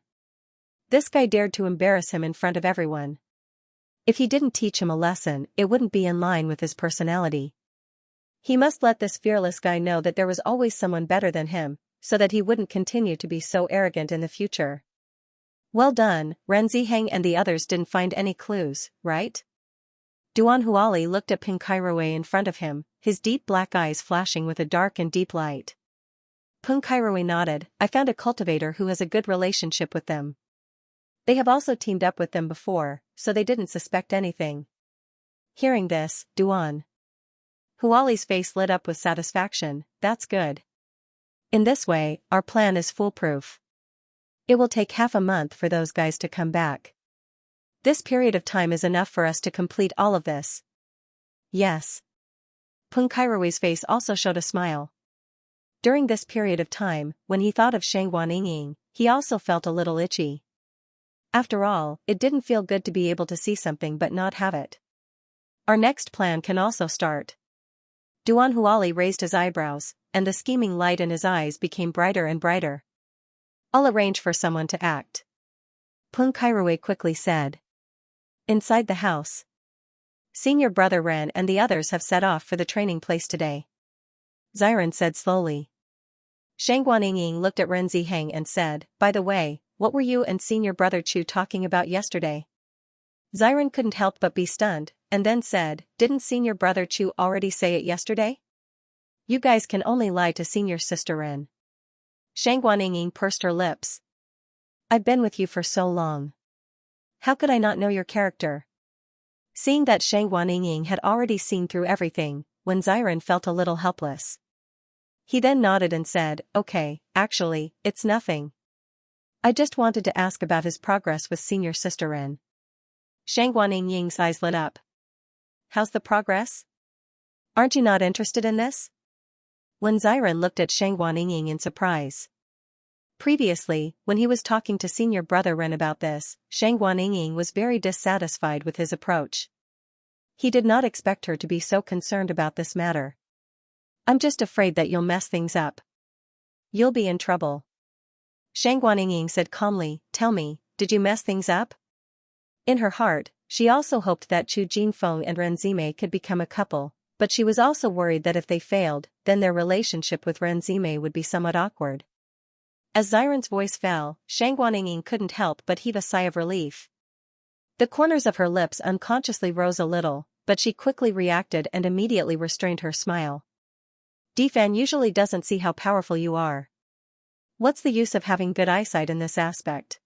This guy dared to embarrass him in front of everyone. If he didn't teach him a lesson, it wouldn't be in line with his personality. He must let this fearless guy know that there was always someone better than him, so that he wouldn't continue to be so arrogant in the future. Well done, Ren Ziheng and the others didn't find any clues, right? Duan Huali looked at Peng Kairouei in front of him, his deep black eyes flashing with a dark and deep light. Peng Kairouei nodded. I found a cultivator who has a good relationship with them. They have also teamed up with them before, so they didn't suspect anything. Hearing this, Duan Huali's face lit up with satisfaction. That's good. In this way, our plan is foolproof. It will take half a month for those guys to come back. This period of time is enough for us to complete all of this. Yes. Peng Kairoui's face also showed a smile. During this period of time, when he thought of Shang Guanying, he also felt a little itchy. After all, it didn't feel good to be able to see something but not have it. Our next plan can also start. Duan Huali raised his eyebrows, and the scheming light in his eyes became brighter and brighter. I'll arrange for someone to act. Peng Kairouei quickly said. Inside the house. Senior brother Ren and the others have set off for the training place today. Xiran said slowly. Shang Guanying looked at Ren Ziheng and said, by the way, what were you and senior brother Chu talking about yesterday? Xiran couldn't help but be stunned, and then said, didn't senior brother Chu already say it yesterday? You guys can only lie to senior sister Ren. Shang Guanying pursed her lips. I've been with you for so long. How could I not know your character? Seeing that Shang Guanying had already seen through everything, when Xiran felt a little helpless. He then nodded and said, okay, actually, it's nothing. I just wanted to ask about his progress with senior sister Ren. Shang Guanying's eyes lit up. How's the progress? Aren't you not interested in this? When Xiran looked at Shang Guanying in surprise. Previously, when he was talking to senior brother Ren about this, Shang Guanying was very dissatisfied with his approach. He did not expect her to be so concerned about this matter. I'm just afraid that you'll mess things up. You'll be in trouble. Shang Guanying said calmly, tell me, did you mess things up? In her heart, she also hoped that Chu Jinfeng and Ren Zimei could become a couple, but she was also worried that if they failed, then their relationship with Ren Zimei would be somewhat awkward. As Xiran's voice fell, Shang Guanying couldn't help but heave a sigh of relief. The corners of her lips unconsciously rose a little, but she quickly reacted and immediately restrained her smile. Defan usually doesn't see how powerful you are. What's the use of having good eyesight in this aspect?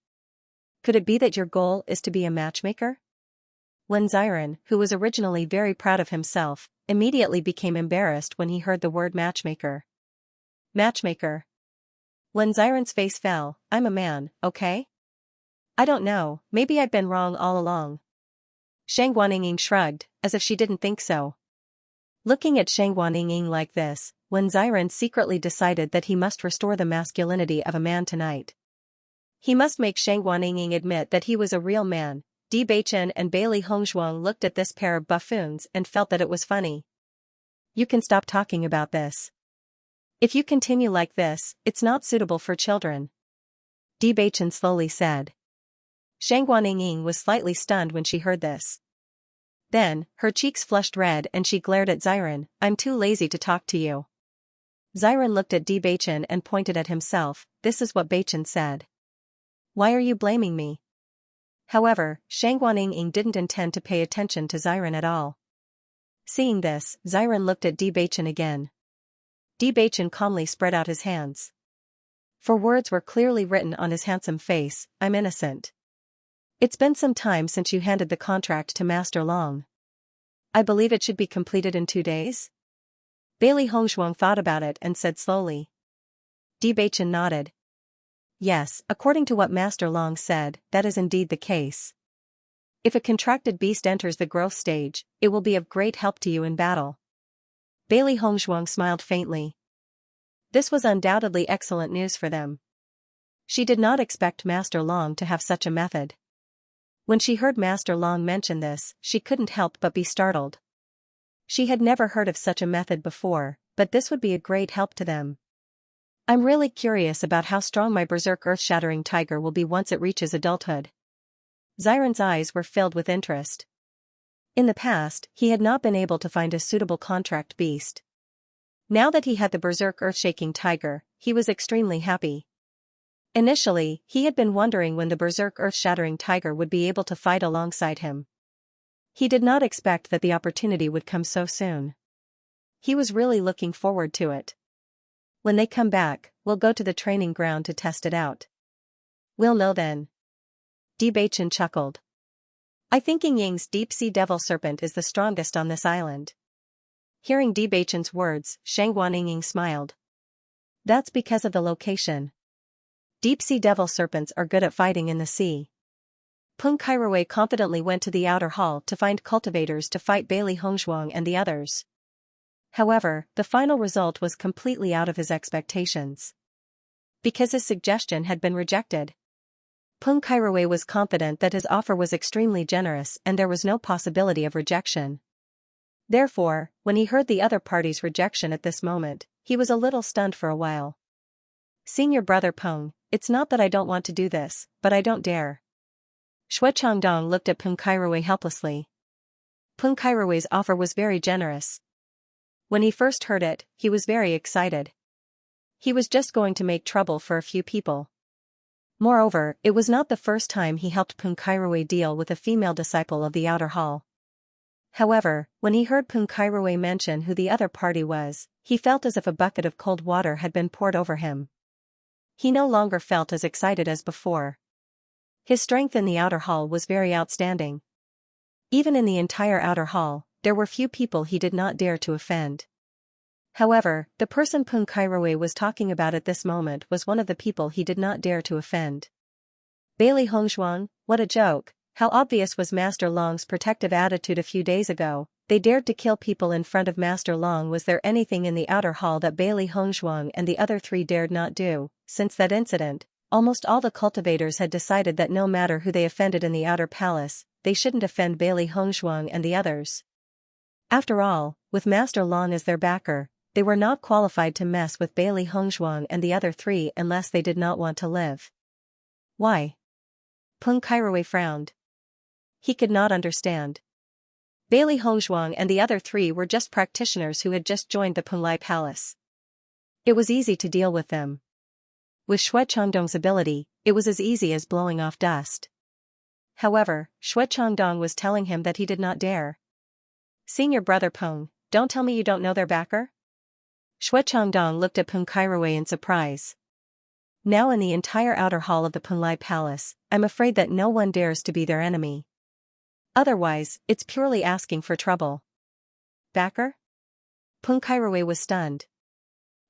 Could it be that your goal is to be a matchmaker? When Xiran, who was originally very proud of himself, immediately became embarrassed when he heard the word matchmaker. Matchmaker. When Xiran's face fell, I'm a man, okay? I don't know, maybe I've been wrong all along. Shang Guanying shrugged, as if she didn't think so. Looking at Shang Guanying like this, when Xiran secretly decided that he must restore the masculinity of a man tonight. He must make Shang Guanying admit that he was a real man. Bewitching and Bailey Hongzhuang looked at this pair of buffoons and felt that it was funny. You can stop talking about this. If you continue like this, it's not suitable for children. Bewitching slowly said. Shangguaninging was slightly stunned when she heard this. Then, her cheeks flushed red and she glared at Xiren. I'm too lazy to talk to you. Xiren looked at Bewitching and pointed at himself. This is what Bachin said. Why are you blaming me? However, Shangguaninging didn't intend to pay attention to Xiren at all. Seeing this, Xiren looked at Bewitching again. Bewitching calmly spread out his hands. For words were clearly written on his handsome face, I'm innocent. It's been some time since you handed the contract to Master Long. I believe it should be completed in 2 days? Bailey Hongshuang thought about it and said slowly. Bewitching nodded. Yes, according to what Master Long said, that is indeed the case. If a contracted beast enters the growth stage, it will be of great help to you in battle. Bailey Hongshuang smiled faintly. This was undoubtedly excellent news for them. She did not expect Master Long to have such a method. When she heard Master Long mention this, she couldn't help but be startled. She had never heard of such a method before, but this would be a great help to them. I'm really curious about how strong my berserk earth-shattering tiger will be once it reaches adulthood. Xiren's eyes were filled with interest. In the past, he had not been able to find a suitable contract beast. Now that he had the berserk earth-shaking tiger, he was extremely happy. Initially, he had been wondering when the berserk earth-shattering tiger would be able to fight alongside him. He did not expect that the opportunity would come so soon. He was really looking forward to it. When they come back, we'll go to the training ground to test it out. We'll know then. Bewitching chuckled. I think Ying's deep-sea devil serpent is the strongest on this island. Hearing Bewitching's words, Shangguaninging smiled. That's because of the location. Deep-sea devil serpents are good at fighting in the sea. Peng Kairuwei confidently went to the outer hall to find cultivators to fight Bailey Hongshuang and the others. However, the final result was completely out of his expectations. Because his suggestion had been rejected. Peng Kairuwei was confident that his offer was extremely generous and there was no possibility of rejection. Therefore, when he heard the other party's rejection at this moment, he was a little stunned for a while. Senior brother Peng, it's not that I don't want to do this, but I don't dare. Shui Changdong looked at Peng Kairuwei helplessly. Peng Kairuwei's offer was very generous. When he first heard it, he was very excited. He was just going to make trouble for a few people. Moreover, it was not the first time he helped Peng Kairuwei deal with a female disciple of the outer hall. However, when he heard Peng Kairuwei mention who the other party was, he felt as if a bucket of cold water had been poured over him. He no longer felt as excited as before. His strength in the outer hall was very outstanding. Even in the entire outer hall, there were few people he did not dare to offend. However, the person Peng Kairuwei was talking about at this moment was one of the people he did not dare to offend. Bailey Hongshuang, what a joke, how obvious was Master Long's protective attitude a few days ago, they dared to kill people in front of Master Long. Was there anything in the outer hall that Bailey Hongshuang and the other 3 dared not do? Since that incident, almost all the cultivators had decided that no matter who they offended in the outer palace, they shouldn't offend Bailey Hongshuang and the others. After all, with Master Long as their backer, they were not qualified to mess with Bailey Hongshuang and the other 3 unless they did not want to live. Why? Peng Kairuwei frowned. He could not understand. Bailey Hongshuang and the other 3 were just practitioners who had just joined the Penglai Palace. It was easy to deal with them. With Shui Changdong's ability, it was as easy as blowing off dust. However, Shui Changdong was telling him that he did not dare. Senior brother Peng, don't tell me you don't know their backer? Shui Changdong looked at Peng Kairuwei in surprise. Now in the entire outer hall of the Penglai Palace, I'm afraid that no one dares to be their enemy. Otherwise, it's purely asking for trouble. Backer? Peng Kairuwei was stunned.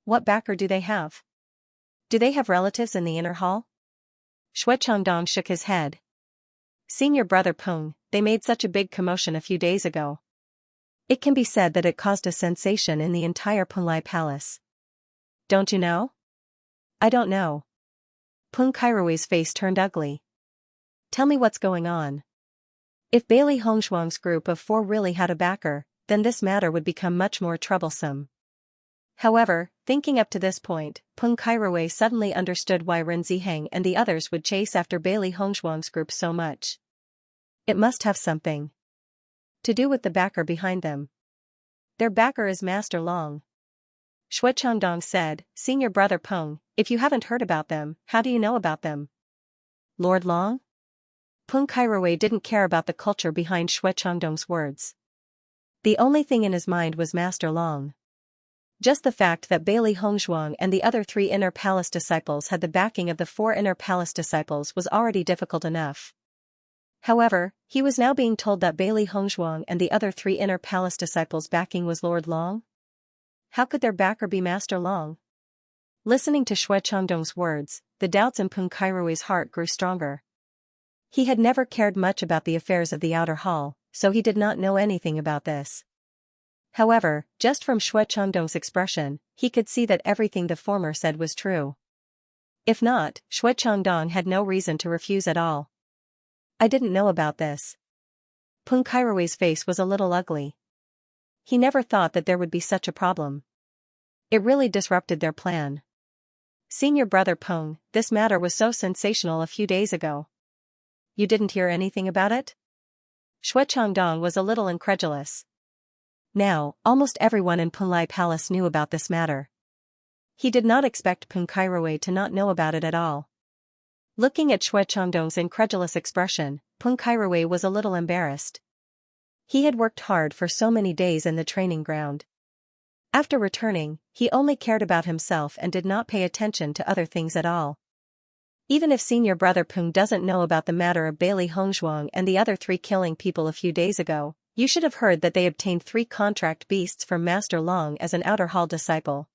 What backer do they have? Do they have relatives in the inner hall? Shui Changdong shook his head. Senior brother Peng, they made such a big commotion a few days ago. It can be said that it caused a sensation in the entire Penglai Palace. Don't you know? I don't know. Peng Kairuwei's face turned ugly. Tell me what's going on. If Bailey Hongshuang's group of 4 really had a backer, then this matter would become much more troublesome. However, Thinking up to this point, Peng Kairuwei suddenly understood why Ren Ziheng and the others would chase after Bailey Hongzhuang's group so much. It must have something to do with the backer behind them. Their backer is Master Long. Shui Changdong said, Senior Brother Peng, if you haven't heard about them, how do you know about them? Lord Long? Peng Kairuwei didn't care about the culture behind Shui Changdong's words. The only thing in his mind was Master Long. Just the fact that Bailey Hongzhuang and the other 3 Inner Palace disciples had the backing of the 4 Inner Palace disciples was already difficult enough. However, he was now being told that Bailey Hongzhuang and the other 3 Inner Palace disciples' backing was Lord Long? How could their backer be Master Long? Listening to Shui Changdong's words, the doubts in Peng Kairuwei's heart grew stronger. He had never cared much about the affairs of the outer hall, so he did not know anything about this. However, just from Shui Changdong's expression, he could see that everything the former said was true. If not, Shui Changdong had no reason to refuse at all. I didn't know about this. Peng Kairuwei's face was a little ugly. He never thought that there would be such a problem. It really disrupted their plan. Senior Brother Peng, this matter was so sensational a few days ago. You didn't hear anything about it? Shui Changdong was a little incredulous. Now, almost everyone in Penlai Palace knew about this matter. He did not expect Peng Kairuwei to not know about it at all. Looking at Shui Changdong's incredulous expression, Peng Kairuwei was a little embarrassed. He had worked hard for so many days in the training ground. After returning, he only cared about himself and did not pay attention to other things at all. Even if Senior Brother Peng doesn't know about the matter of Bailey Hongzhuang and the other 3 killing people a few days ago, you should have heard that they obtained 3 contract beasts from Master Long as an Outer Hall disciple.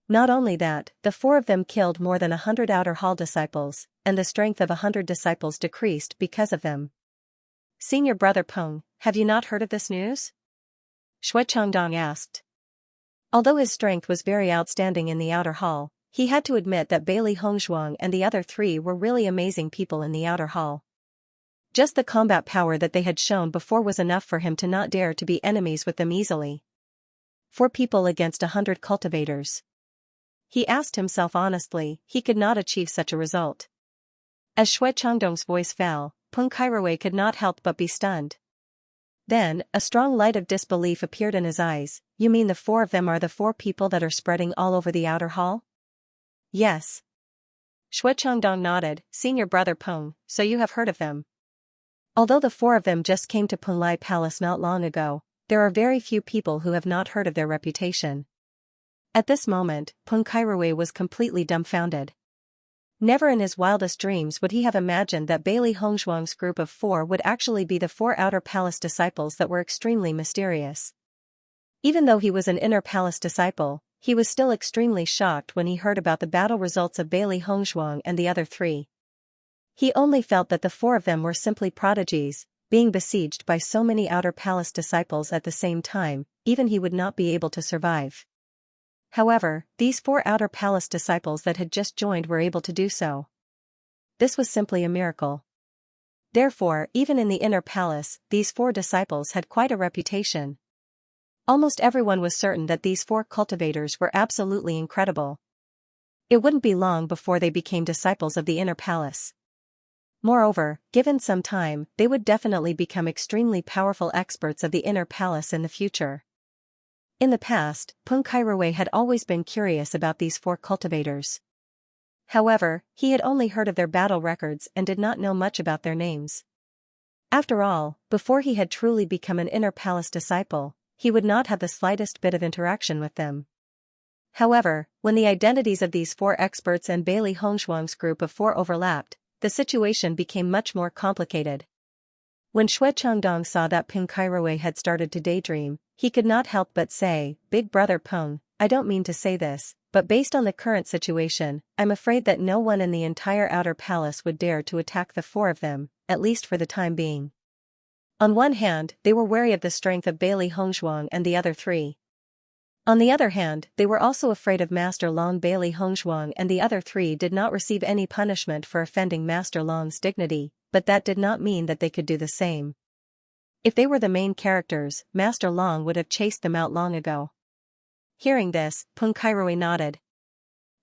Not only that, the 4 of them killed more than 100 Outer Hall disciples, and the strength of 100 disciples decreased because of them. Senior Brother Peng, have you not heard of this news? Shui Changdong asked. Although his strength was very outstanding in the Outer Hall, he had to admit that Bailey Hongzhuang and the other 3 were really amazing people in the Outer Hall. Just the combat power that they had shown before was enough for him to not dare to be enemies with them easily. 4 people against 100 cultivators. He asked himself honestly, he could not achieve such a result. As Shui Changdong's voice fell, Peng Kairuwei could not help but be stunned. Then, a strong light of disbelief appeared in his eyes. You mean the 4 of them are the 4 people that are spreading all over the Outer Hall? Yes. Shui Changdong nodded, Senior Brother Peng, so you have heard of them. Although the 4 of them just came to Penlai Palace not long ago, there are very few people who have not heard of their reputation. At this moment, Peng Kairuwei was completely dumbfounded. Never in his wildest dreams would he have imagined that Bailey Hongzhuang's group of 4 would actually be the 4 Outer Palace disciples that were extremely mysterious. Even though he was an Inner Palace disciple, he was still extremely shocked when he heard about the battle results of Bailey Hongzhuang and the other 3. He only felt that the 4 of them were simply prodigies, being besieged by so many Outer Palace disciples at the same time, even he would not be able to survive. However, these 4 Outer Palace disciples that had just joined were able to do so. This was simply a miracle. Therefore, even in the Inner Palace, these 4 disciples had quite a reputation. Almost everyone was certain that these 4 cultivators were absolutely incredible. It wouldn't be long before they became disciples of the Inner Palace. Moreover, given some time, they would definitely become extremely powerful experts of the Inner Palace in the future. In the past, Peng Kairuwei had always been curious about these 4 cultivators. However, he had only heard of their battle records and did not know much about their names. After all, before he had truly become an Inner Palace disciple, he would not have the slightest bit of interaction with them. However, when the identities of these 4 experts and Bailey Hongzhuang's group of 4 overlapped, the situation became much more complicated. When Shui Changdong saw that Peng Kairuwei had started to daydream, he could not help but say, Big Brother Peng, I don't mean to say this, but based on the current situation, I'm afraid that no one in the entire Outer Palace would dare to attack the 4 of them, at least for the time being. On one hand, they were wary of the strength of Bailey Hongzhuang and the other 3. On the other hand, they were also afraid of Master Long. Bailey Hongzhuang and the other 3 did not receive any punishment for offending Master Long's dignity, but that did not mean that they could do the same. If they were the main characters, Master Long would have chased them out long ago. Hearing this, Peng Kairui nodded.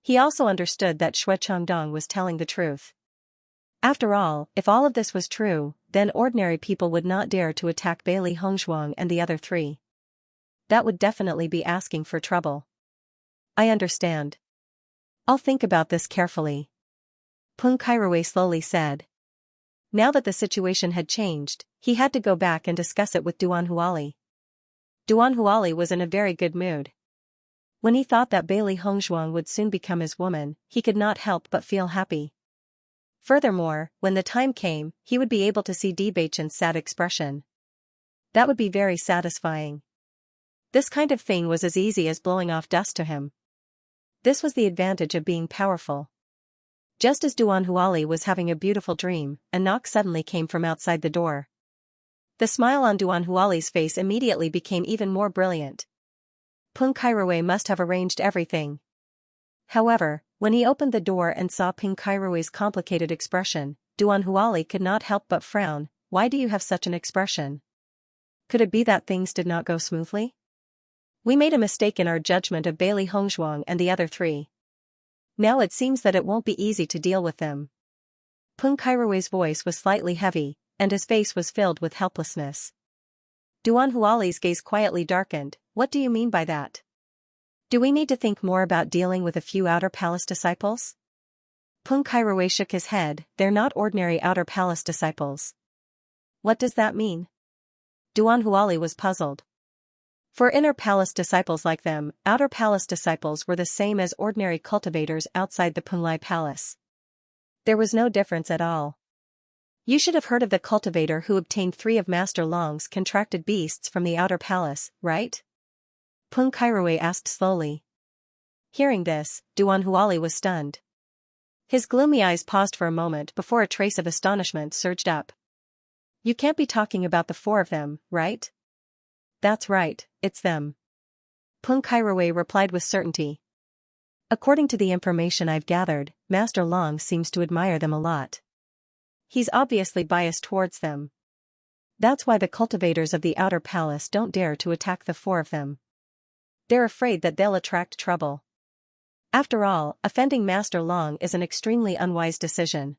He also understood that Xue Chengdong was telling the truth. After all, if all of this was true, then ordinary people would not dare to attack Bailey Hongzhuang and the other three. That would definitely be asking for trouble. I understand. I'll think about this carefully. Peng Kairui slowly said. Now that the situation had changed, he had to go back and discuss it with Duan Huali. Duan Huali was in a very good mood. When he thought that Bailey Hongzhuang would soon become his woman, he could not help but feel happy. Furthermore, when the time came, he would be able to see Bewitching's sad expression. That would be very satisfying. This kind of thing was as easy as blowing off dust to him. This was the advantage of being powerful. Just as Duan Huali was having a beautiful dream, a knock suddenly came from outside the door. The smile on Duan Huali's face immediately became even more brilliant. Peng Kairui must have arranged everything. However, when he opened the door and saw Peng Kairui's complicated expression, Duan Huali could not help but frown. Why do you have such an expression? Could it be that things did not go smoothly? We made a mistake in our judgment of Bailey Hongzhuang and the other three. Now it seems that it won't be easy to deal with them. Peng Kairui's voice was slightly heavy, and his face was filled with helplessness. Duan Huali's gaze quietly darkened. What do you mean by that? Do we need to think more about dealing with a few Outer Palace disciples? Peng Kairui shook his head. They're not ordinary Outer Palace disciples. What does that mean? Duan Huali was puzzled. For Inner Palace disciples like them, Outer Palace disciples were the same as ordinary cultivators outside the Penglai Palace. There was no difference at all. You should have heard of the cultivator who obtained 3 of Master Long's contracted beasts from the Outer Palace, right? Peng Kairui asked slowly. Hearing this, Duan Huali was stunned. His gloomy eyes paused for a moment before a trace of astonishment surged up. You can't be talking about the 4 of them, right? That's right, it's them. Peng Kairui replied with certainty. According to the information I've gathered, Master Long seems to admire them a lot. He's obviously biased towards them. That's why the cultivators of the Outer Palace don't dare to attack the 4 of them. They're afraid that they'll attract trouble. After all, offending Master Long is an extremely unwise decision.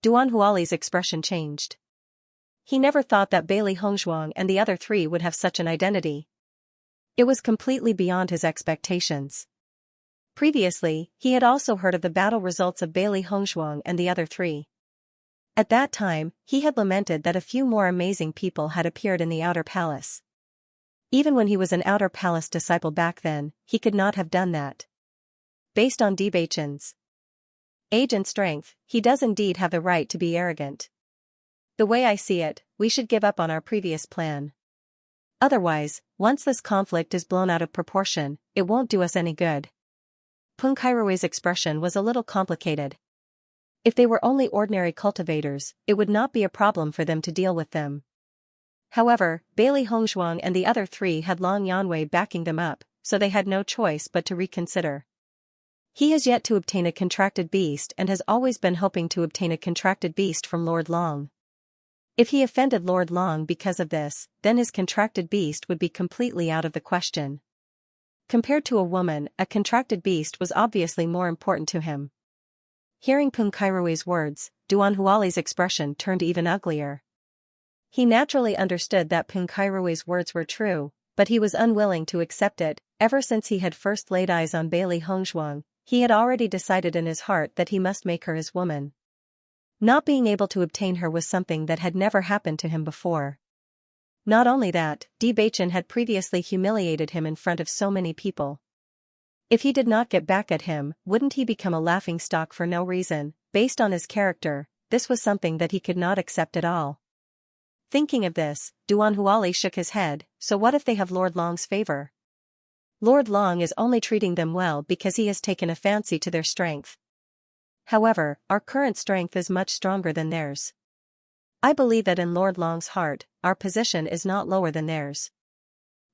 Duan Huali's expression changed. He never thought that Bailey Hongzhuang and the other 3 would have such an identity. It was completely beyond his expectations. Previously, he had also heard of the battle results of Bailey Hongzhuang and the other 3. At that time, he had lamented that a few more amazing people had appeared in the Outer Palace. Even when he was an Outer Palace disciple back then, he could not have done that. Based on Bewitching's age and strength, he does indeed have the right to be arrogant. The way I see it, we should give up on our previous plan. Otherwise, once this conflict is blown out of proportion, it won't do us any good. Peng Kairui's expression was a little complicated. If they were only ordinary cultivators, it would not be a problem for them to deal with them. However, Bailey Hongzhuang and the other 3 had Long Yanwei backing them up, so they had no choice but to reconsider. He has yet to obtain a contracted beast and has always been hoping to obtain a contracted beast from Lord Long. If he offended Lord Long because of this, then his contracted beast would be completely out of the question. Compared to a woman, a contracted beast was obviously more important to him. Hearing Peng Kairui's words, Duan Huali's expression turned even uglier. He naturally understood that Peng Kairui's words were true, but he was unwilling to accept it. Ever since he had first laid eyes on Bailey Hongzhuang, he had already decided in his heart that he must make her his woman. Not being able to obtain her was something that had never happened to him before. Not only that, Bewitching had previously humiliated him in front of so many people. If he did not get back at him, wouldn't he become a laughingstock for no reason? Based on his character, this was something that he could not accept at all. Thinking of this, Duan Huali shook his head. So what if they have Lord Long's favor? Lord Long is only treating them well because he has taken a fancy to their strength. However, our current strength is much stronger than theirs. I believe that in Lord Long's heart, our position is not lower than theirs.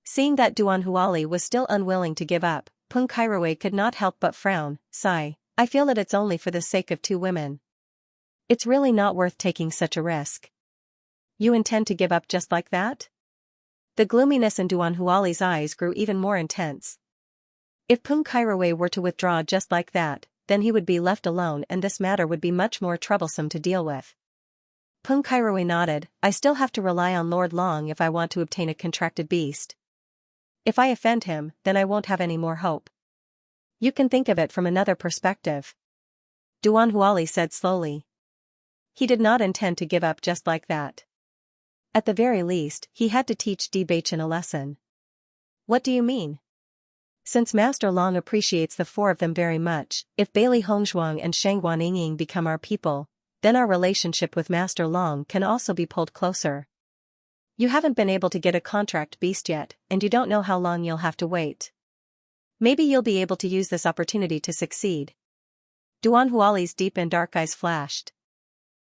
Seeing that Duan Huali was still unwilling to give up, Peng Kairui could not help but frown. Sigh, I feel that it's only for the sake of 2 women. It's really not worth taking such a risk. You intend to give up just like that? The gloominess in Duan Huali's eyes grew even more intense. If Peng Kairaway were to withdraw just like that, then he would be left alone and this matter would be much more troublesome to deal with. Peng Kairaway nodded. I still have to rely on Lord Long if I want to obtain a contracted beast. If I offend him, then I won't have any more hope. You can think of it from another perspective, Duan Huali said slowly. He did not intend to give up just like that. At the very least, he had to teach Bewitching a lesson. What do you mean? Since Master Long appreciates the four of them very much, if Bailey Hongzhuang and Shangguan Yingying become our people, then our relationship with Master Long can also be pulled closer. You haven't been able to get a contract beast yet, and you don't know how long you'll have to wait. Maybe you'll be able to use this opportunity to succeed. Duan Huali's deep and dark eyes flashed.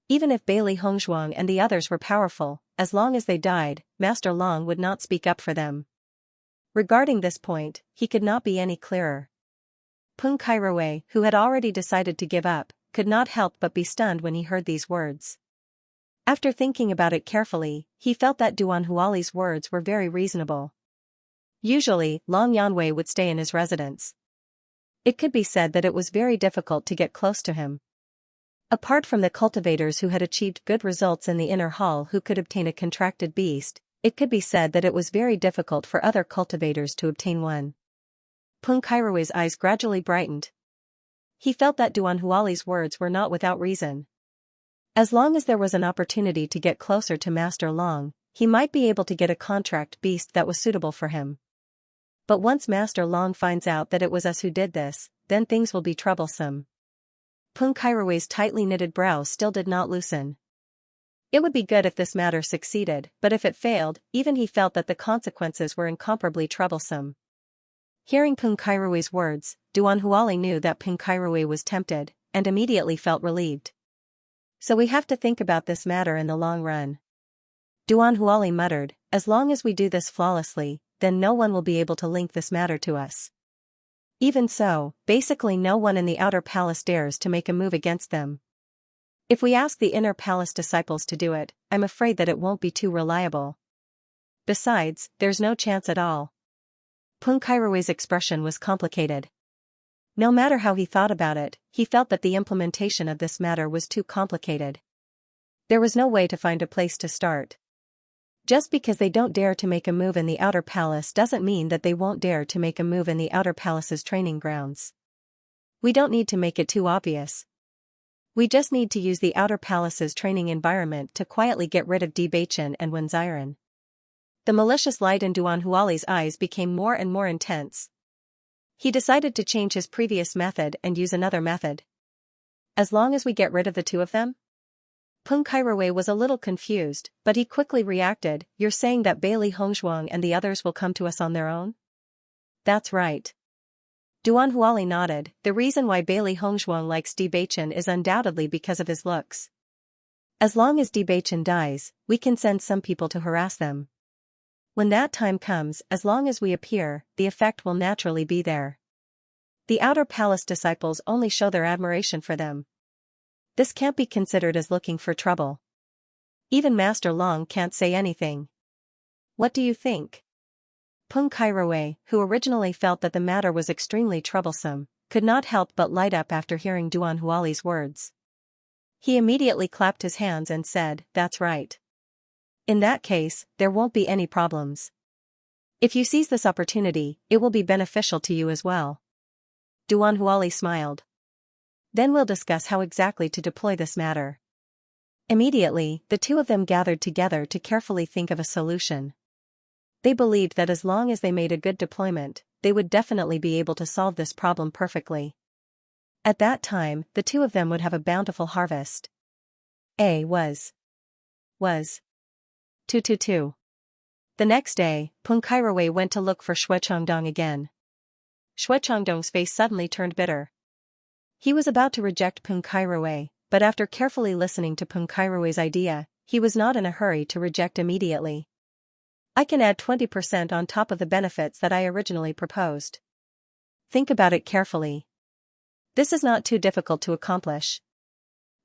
Even if Bailey Hongzhuang and the others were powerful, as long as they died, Master Long would not speak up for them. Regarding this point, he could not be any clearer. Peng Kairaway, who had already decided to give up, could not help but be stunned when he heard these words. After thinking about it carefully, he felt that Duan Huali's words were very reasonable. Usually, Long Yanwei would stay in his residence. It could be said that it was very difficult to get close to him. Apart from the cultivators who had achieved good results in the inner hall who could obtain a contracted beast, it could be said that it was very difficult for other cultivators to obtain one. Peng Kairaway's eyes gradually brightened. He felt that Duan Huali's words were not without reason. As long as there was an opportunity to get closer to Master Long, he might be able to get a contract beast that was suitable for him. But once Master Long finds out that it was us who did this, then things will be troublesome. Peng Kairaway's tightly knitted brows still did not loosen. It would be good if this matter succeeded, but if it failed, even he felt that the consequences were incomparably troublesome. Hearing Peng Kairaway's words, Duan Huali knew that Peng Kairaway was tempted, and immediately felt relieved. So we have to think about this matter in the long run. Duan Huali muttered, as long as we do this flawlessly, then no one will be able to link this matter to us. Even so, basically no one in the outer palace dares to make a move against them. If we ask the inner palace disciples to do it, I'm afraid that it won't be too reliable. Besides, there's no chance at all. Peng Kairaway's expression was complicated. No matter how he thought about it, he felt that the implementation of this matter was too complicated. There was no way to find a place to start. Just because they don't dare to make a move in the outer palace doesn't mean that they won't dare to make a move in the outer palace's training grounds. We don't need to make it too obvious. We just need to use the outer palace's training environment to quietly get rid of Bewitching and Wenziren. The malicious light in Duan Huali's eyes became more and more intense. He decided to change his previous method and use another method. As long as we get rid of the two of them? Peng Kairaway was a little confused, but he quickly reacted, you're saying that Bailey Hongzhuang and the others will come to us on their own? That's right. Duan Huali nodded, the reason why Bailey Hongzhuang likes Bewitching is undoubtedly because of his looks. As long as Bewitching dies, we can send some people to harass them. When that time comes, as long as we appear, the effect will naturally be there. The outer palace disciples only show their admiration for them. This can't be considered as looking for trouble. Even Master Long can't say anything. What do you think? Peng Kairaway, who originally felt that the matter was extremely troublesome, could not help but light up after hearing Duan Huali's words. He immediately clapped his hands and said, that's right. In that case, there won't be any problems. If you seize this opportunity, it will be beneficial to you as well. Duan Huali smiled. Then we'll discuss how exactly to deploy this matter. Immediately, the two of them gathered together to carefully think of a solution. They believed that as long as they made a good deployment, they would definitely be able to solve this problem perfectly. At that time, the two of them would have a bountiful harvest. Was 222. The next day, Peng Kairaway went to look for Xue Changdong again. Xue Changdong's face suddenly turned bitter. He was about to reject Peng Kairaway, but after carefully listening to Peng Kairaway's idea, he was not in a hurry to reject immediately. I can add 20% on top of the benefits that I originally proposed. Think about it carefully. This is not too difficult to accomplish.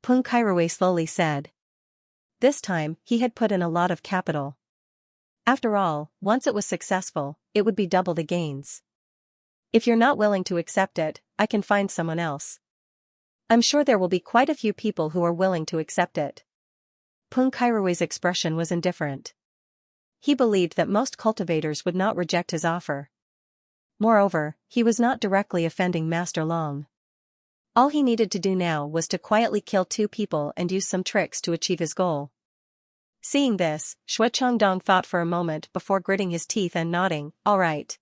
Peng Kairaway slowly said. This time, he had put in a lot of capital. After all, once it was successful, it would be double the gains. If you're not willing to accept it, I can find someone else. I'm sure there will be quite a few people who are willing to accept it. Peng Kairui's expression was indifferent. He believed that most cultivators would not reject his offer. Moreover, he was not directly offending Master Long. All he needed to do now was to quietly kill 2 people and use some tricks to achieve his goal. Seeing this, Shui Changdong thought for a moment before gritting his teeth and nodding, "All right.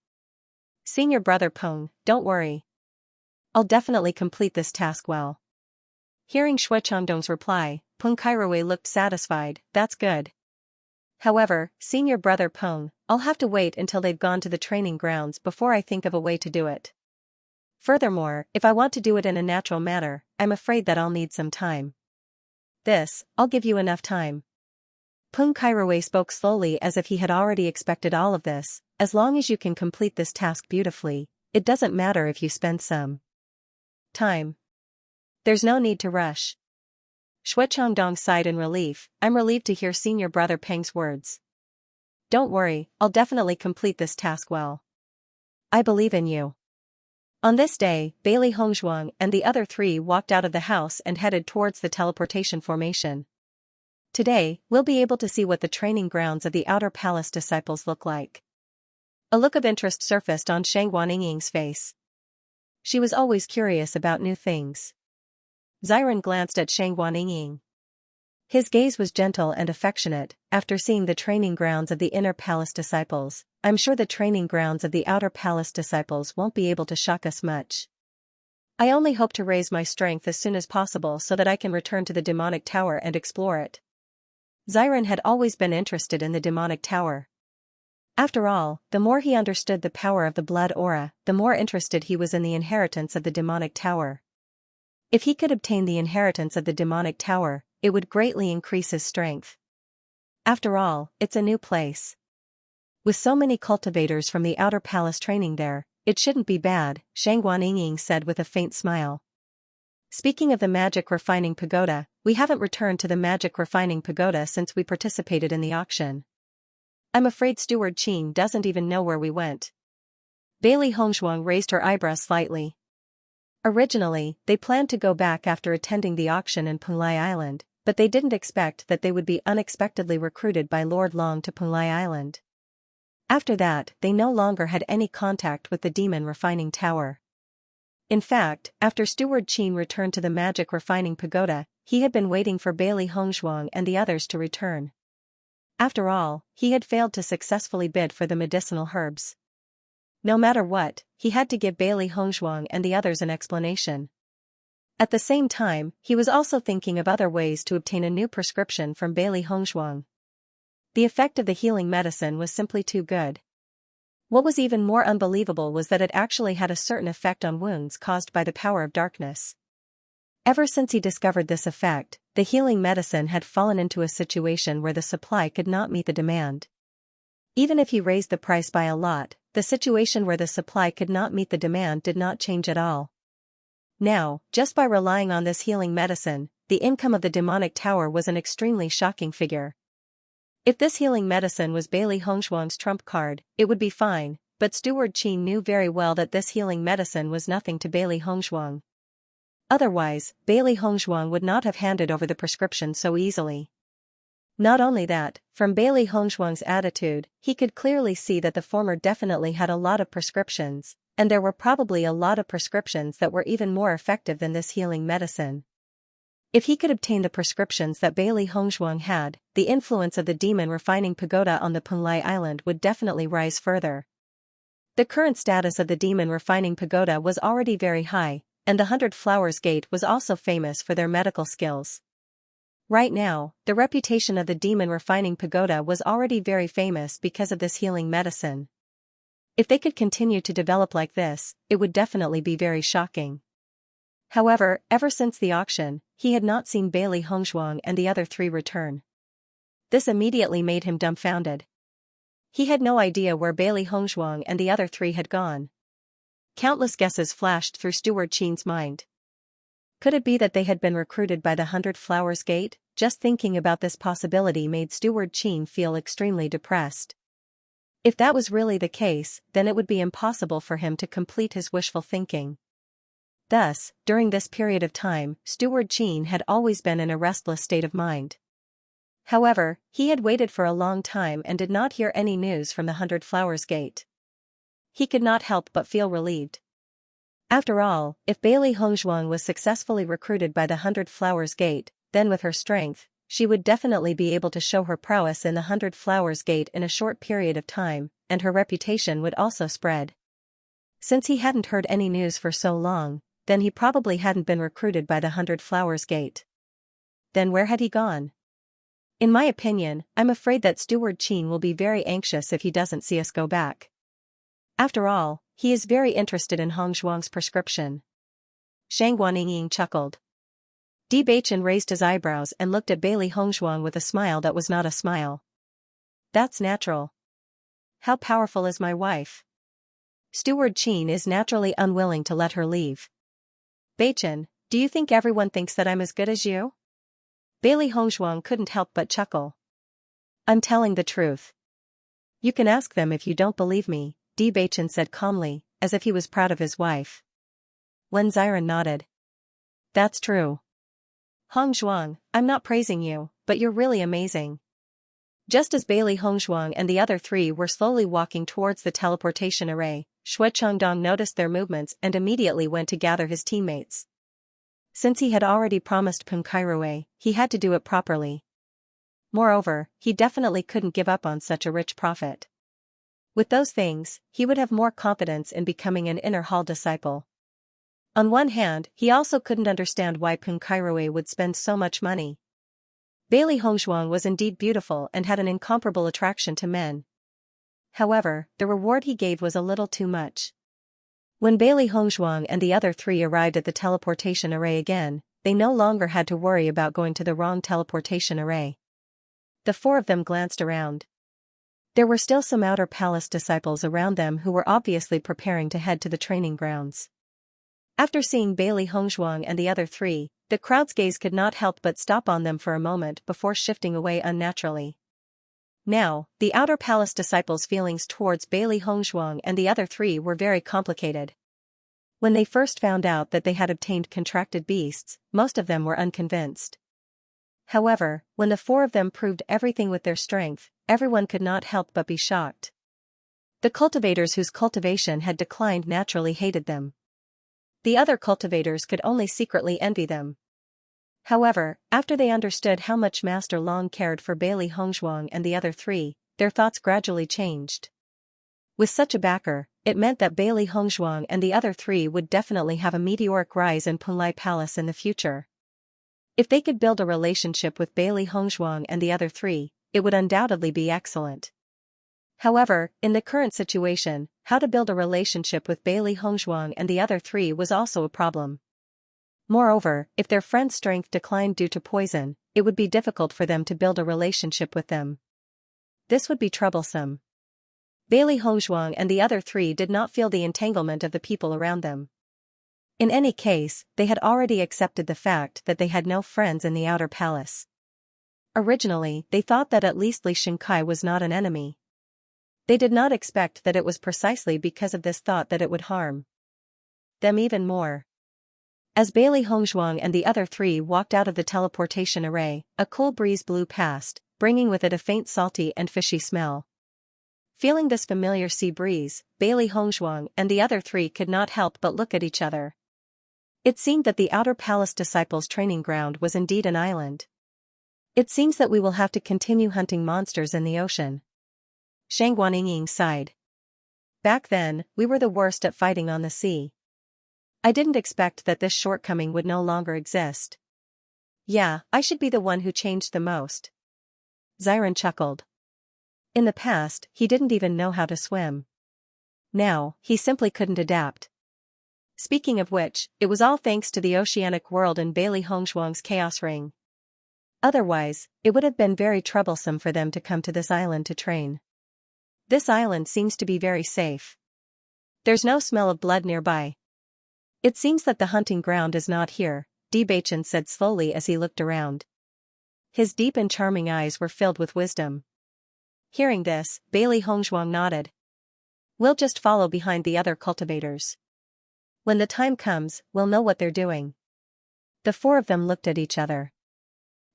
Senior brother Peng, don't worry. I'll definitely complete this task well." Hearing Shui Changdong's reply, Peng Kairui looked satisfied. "That's good. However, senior brother Peng, I'll have to wait until they've gone to the training grounds before I think of a way to do it. Furthermore, if I want to do it in a natural manner, I'm afraid that I'll need some time." I'll give you enough time." Peng Kairui spoke slowly as if he had already expected all of this. "As long as you can complete this task beautifully, it doesn't matter if you spend some time. There's no need to rush." Shui Changdong sighed in relief. "I'm relieved to hear senior brother Peng's words. Don't worry, I'll definitely complete this task well. I believe in you." On this day, Bailey Hongzhuang and the other 3 walked out of the house and headed towards the teleportation formation. Today, we'll be able to see what the training grounds of the Outer Palace disciples look like. A look of interest surfaced on Shang Guanying's face. She was always curious about new things. Xiren glanced at Shang Guanying. His gaze was gentle and affectionate. "After seeing the training grounds of the Inner Palace disciples, I'm sure the training grounds of the Outer Palace disciples won't be able to shock us much. I only hope to raise my strength as soon as possible so that I can return to the demonic tower and explore it." Xiren had always been interested in the demonic tower. After all, the more he understood the power of the blood aura, the more interested he was in the inheritance of the demonic tower. If he could obtain the inheritance of the demonic tower, it would greatly increase his strength. After all, it's a new place. With so many cultivators from the Outer Palace training there, it shouldn't be bad, Shang Guanying said with a faint smile. "Speaking of the Magic Refining Pagoda, we haven't returned to the Magic Refining Pagoda since we participated in the auction. I'm afraid Steward Qin doesn't even know where we went." Bailey Hongzhuang raised her eyebrows slightly. Originally, they planned to go back after attending the auction in Penglai Island, but they didn't expect that they would be unexpectedly recruited by Lord Long to Penglai Island. After that, they no longer had any contact with the Demon Refining Tower. In fact, after Steward Qin returned to the Magic Refining Pagoda, he had been waiting for Bailey Hongzhuang and the others to return. After all, he had failed to successfully bid for the medicinal herbs. No matter what, he had to give Bailey Hongzhuang and the others an explanation. At the same time, he was also thinking of other ways to obtain a new prescription from Bailey Hongzhuang. The effect of the healing medicine was simply too good. What was even more unbelievable was that it actually had a certain effect on wounds caused by the power of darkness. Ever since he discovered this effect, the healing medicine had fallen into a situation where the supply could not meet the demand. Even if he raised the price by a lot, the situation where the supply could not meet the demand did not change at all. Now, just by relying on this healing medicine, the income of the demonic tower was an extremely shocking figure. If this healing medicine was Bailey Hongzhuang's trump card, it would be fine, but Steward Qin knew very well that this healing medicine was nothing to Bailey Hongzhuang. Otherwise, Bailey Hongzhuang would not have handed over the prescription so easily. Not only that, from Bailey Hongzhuang's attitude, he could clearly see that the former definitely had a lot of prescriptions, and there were probably a lot of prescriptions that were even more effective than this healing medicine. If he could obtain the prescriptions that Bailey Hongzhuang had, the influence of the Demon Refining Pagoda on the Penglai Island would definitely rise further. The current status of the Demon Refining Pagoda was already very high, and the 100 Flowers Gate was also famous for their medical skills. Right now, the reputation of the Demon Refining Pagoda was already very famous because of this healing medicine. If they could continue to develop like this, it would definitely be very shocking. However, ever since the auction, he had not seen Bailey Hongzhuang and the other 3 return. This immediately made him dumbfounded. He had no idea where Bailey Hongzhuang and the other 3 had gone. Countless guesses flashed through Steward Qin's mind. Could it be that they had been recruited by the 100 Flowers Gate? Just thinking about this possibility made Steward Qin feel extremely depressed. If that was really the case, then it would be impossible for him to complete his wishful thinking. Thus, during this period of time, Steward Qin had always been in a restless state of mind. However, he had waited for a long time and did not hear any news from the 100 Flowers Gate. He could not help but feel relieved. After all, if Bailey Hongzhuang was successfully recruited by the 100 Flowers Gate, then with her strength, she would definitely be able to show her prowess in the 100 Flowers Gate in a short period of time, and her reputation would also spread. Since he hadn't heard any news for so long, then he probably hadn't been recruited by the 100 Flowers Gate. Then where had he gone? In my opinion, I'm afraid that Steward Qin will be very anxious if he doesn't see us go back. After all, he is very interested in Hongzhuang's prescription. Shang Guanying chuckled. Bewitching raised his eyebrows and looked at Bailey Hongzhuang with a smile that was not a smile. That's natural. How powerful is my wife? Steward Qin is naturally unwilling to let her leave. Beichen, do you think everyone thinks that I'm as good as you? Bailey Hongzhuang couldn't help but chuckle. I'm telling the truth. You can ask them if you don't believe me, Beichen said calmly, as if he was proud of his wife. Wen Xiran nodded. That's true. Hongzhuang, I'm not praising you, but you're really amazing. Just as Bailey Hongzhuang and the other three were slowly walking towards the teleportation array, Shui Chengdong noticed their movements and immediately went to gather his teammates. Since he had already promised Peng Kairui, he had to do it properly. Moreover, he definitely couldn't give up on such a rich profit. With those things, he would have more confidence in becoming an inner hall disciple. On one hand, he also couldn't understand why Peng Kairui would spend so much money. Bailey Hongzhuang was indeed beautiful and had an incomparable attraction to men. However, the reward he gave was a little too much. When Bailey Hongzhuang and the other three arrived at the teleportation array again, they no longer had to worry about going to the wrong teleportation array. The four of them glanced around. There were still some outer palace disciples around them who were obviously preparing to head to the training grounds. After seeing Bailey Hongzhuang and the other three, the crowd's gaze could not help but stop on them for a moment before shifting away unnaturally. Now, the outer palace disciples' feelings towards Bailey Hongzhuang and the other three were very complicated. When they first found out that they had obtained contracted beasts, most of them were unconvinced. However, when the four of them proved everything with their strength, everyone could not help but be shocked. The cultivators whose cultivation had declined naturally hated them. The other cultivators could only secretly envy them. However, after they understood how much Master Long cared for Bailey Hongzhuang and the other three, their thoughts gradually changed. With such a backer, it meant that Bailey Hongzhuang and the other three would definitely have a meteoric rise in Penglai Palace in the future. If they could build a relationship with Bailey Hongzhuang and the other three, it would undoubtedly be excellent. However, in the current situation, how to build a relationship with Bailey Hongzhuang and the other three was also a problem. Moreover, if their friend's strength declined due to poison, it would be difficult for them to build a relationship with them. This would be troublesome. Bailey Hongzhuang and the other three did not feel the entanglement of the people around them. In any case, they had already accepted the fact that they had no friends in the outer palace. Originally, they thought that at least Li Xingkai was not an enemy. They did not expect that it was precisely because of this thought that it would harm them even more. As Bailey Hongzhuang and the other three walked out of the teleportation array, a cool breeze blew past, bringing with it a faint salty and fishy smell. Feeling this familiar sea breeze, Bailey Hongzhuang and the other three could not help but look at each other. It seemed that the outer palace disciples' training ground was indeed an island. It seems that we will have to continue hunting monsters in the ocean. Shang Guanying sighed. Back then, we were the worst at fighting on the sea. I didn't expect that this shortcoming would no longer exist. Yeah, I should be the one who changed the most. Xiran chuckled. In the past, he didn't even know how to swim. Now, he simply couldn't adapt. Speaking of which, it was all thanks to the oceanic world and Bailey Hongzhuang's chaos ring. Otherwise, it would have been very troublesome for them to come to this island to train. This island seems to be very safe. There's no smell of blood nearby. It seems that the hunting ground is not here, Beichen said slowly as he looked around. His deep and charming eyes were filled with wisdom. Hearing this, Bailey Hongzhuang nodded. We'll just follow behind the other cultivators. When the time comes, we'll know what they're doing. The four of them looked at each other.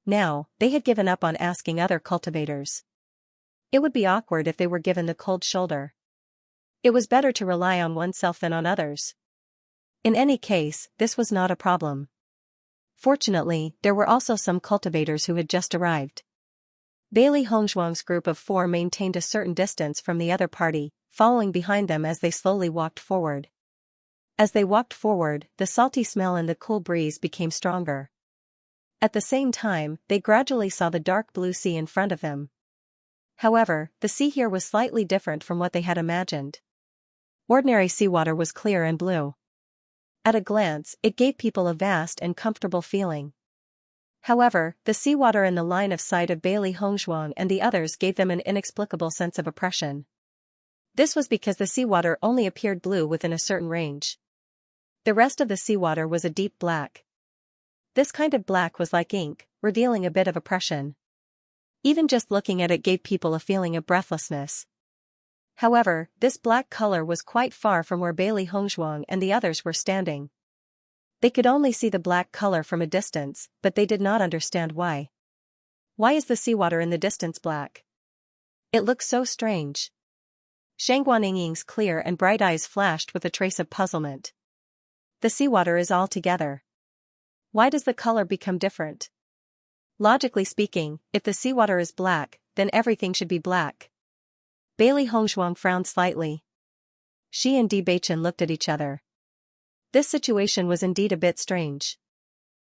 Now, they had given up on asking other cultivators. It would be awkward if they were given the cold shoulder. It was better to rely on oneself than on others. In any case, this was not a problem. Fortunately, there were also some cultivators who had just arrived. Bailey Hongzhuang's group of four maintained a certain distance from the other party, following behind them as they slowly walked forward. As they walked forward, the salty smell and the cool breeze became stronger. At the same time, they gradually saw the dark blue sea in front of them. However, the sea here was slightly different from what they had imagined. Ordinary seawater was clear and blue. At a glance, it gave people a vast and comfortable feeling. However, the seawater in the line of sight of Bailey Hongzhuang and the others gave them an inexplicable sense of oppression. This was because the seawater only appeared blue within a certain range. The rest of the seawater was a deep black. This kind of black was like ink, revealing a bit of oppression. Even just looking at it gave people a feeling of breathlessness. However, this black color was quite far from where Bailey Hongzhuang and the others were standing. They could only see the black color from a distance, but they did not understand why. Why is the seawater in the distance black? It looks so strange. Shangguan clear and bright eyes flashed with a trace of puzzlement. The seawater is all together. Why does the color become different? Logically speaking, if the seawater is black, then everything should be black. Bailey Hongzhuang frowned slightly. She and Bewitching looked at each other. This situation was indeed a bit strange.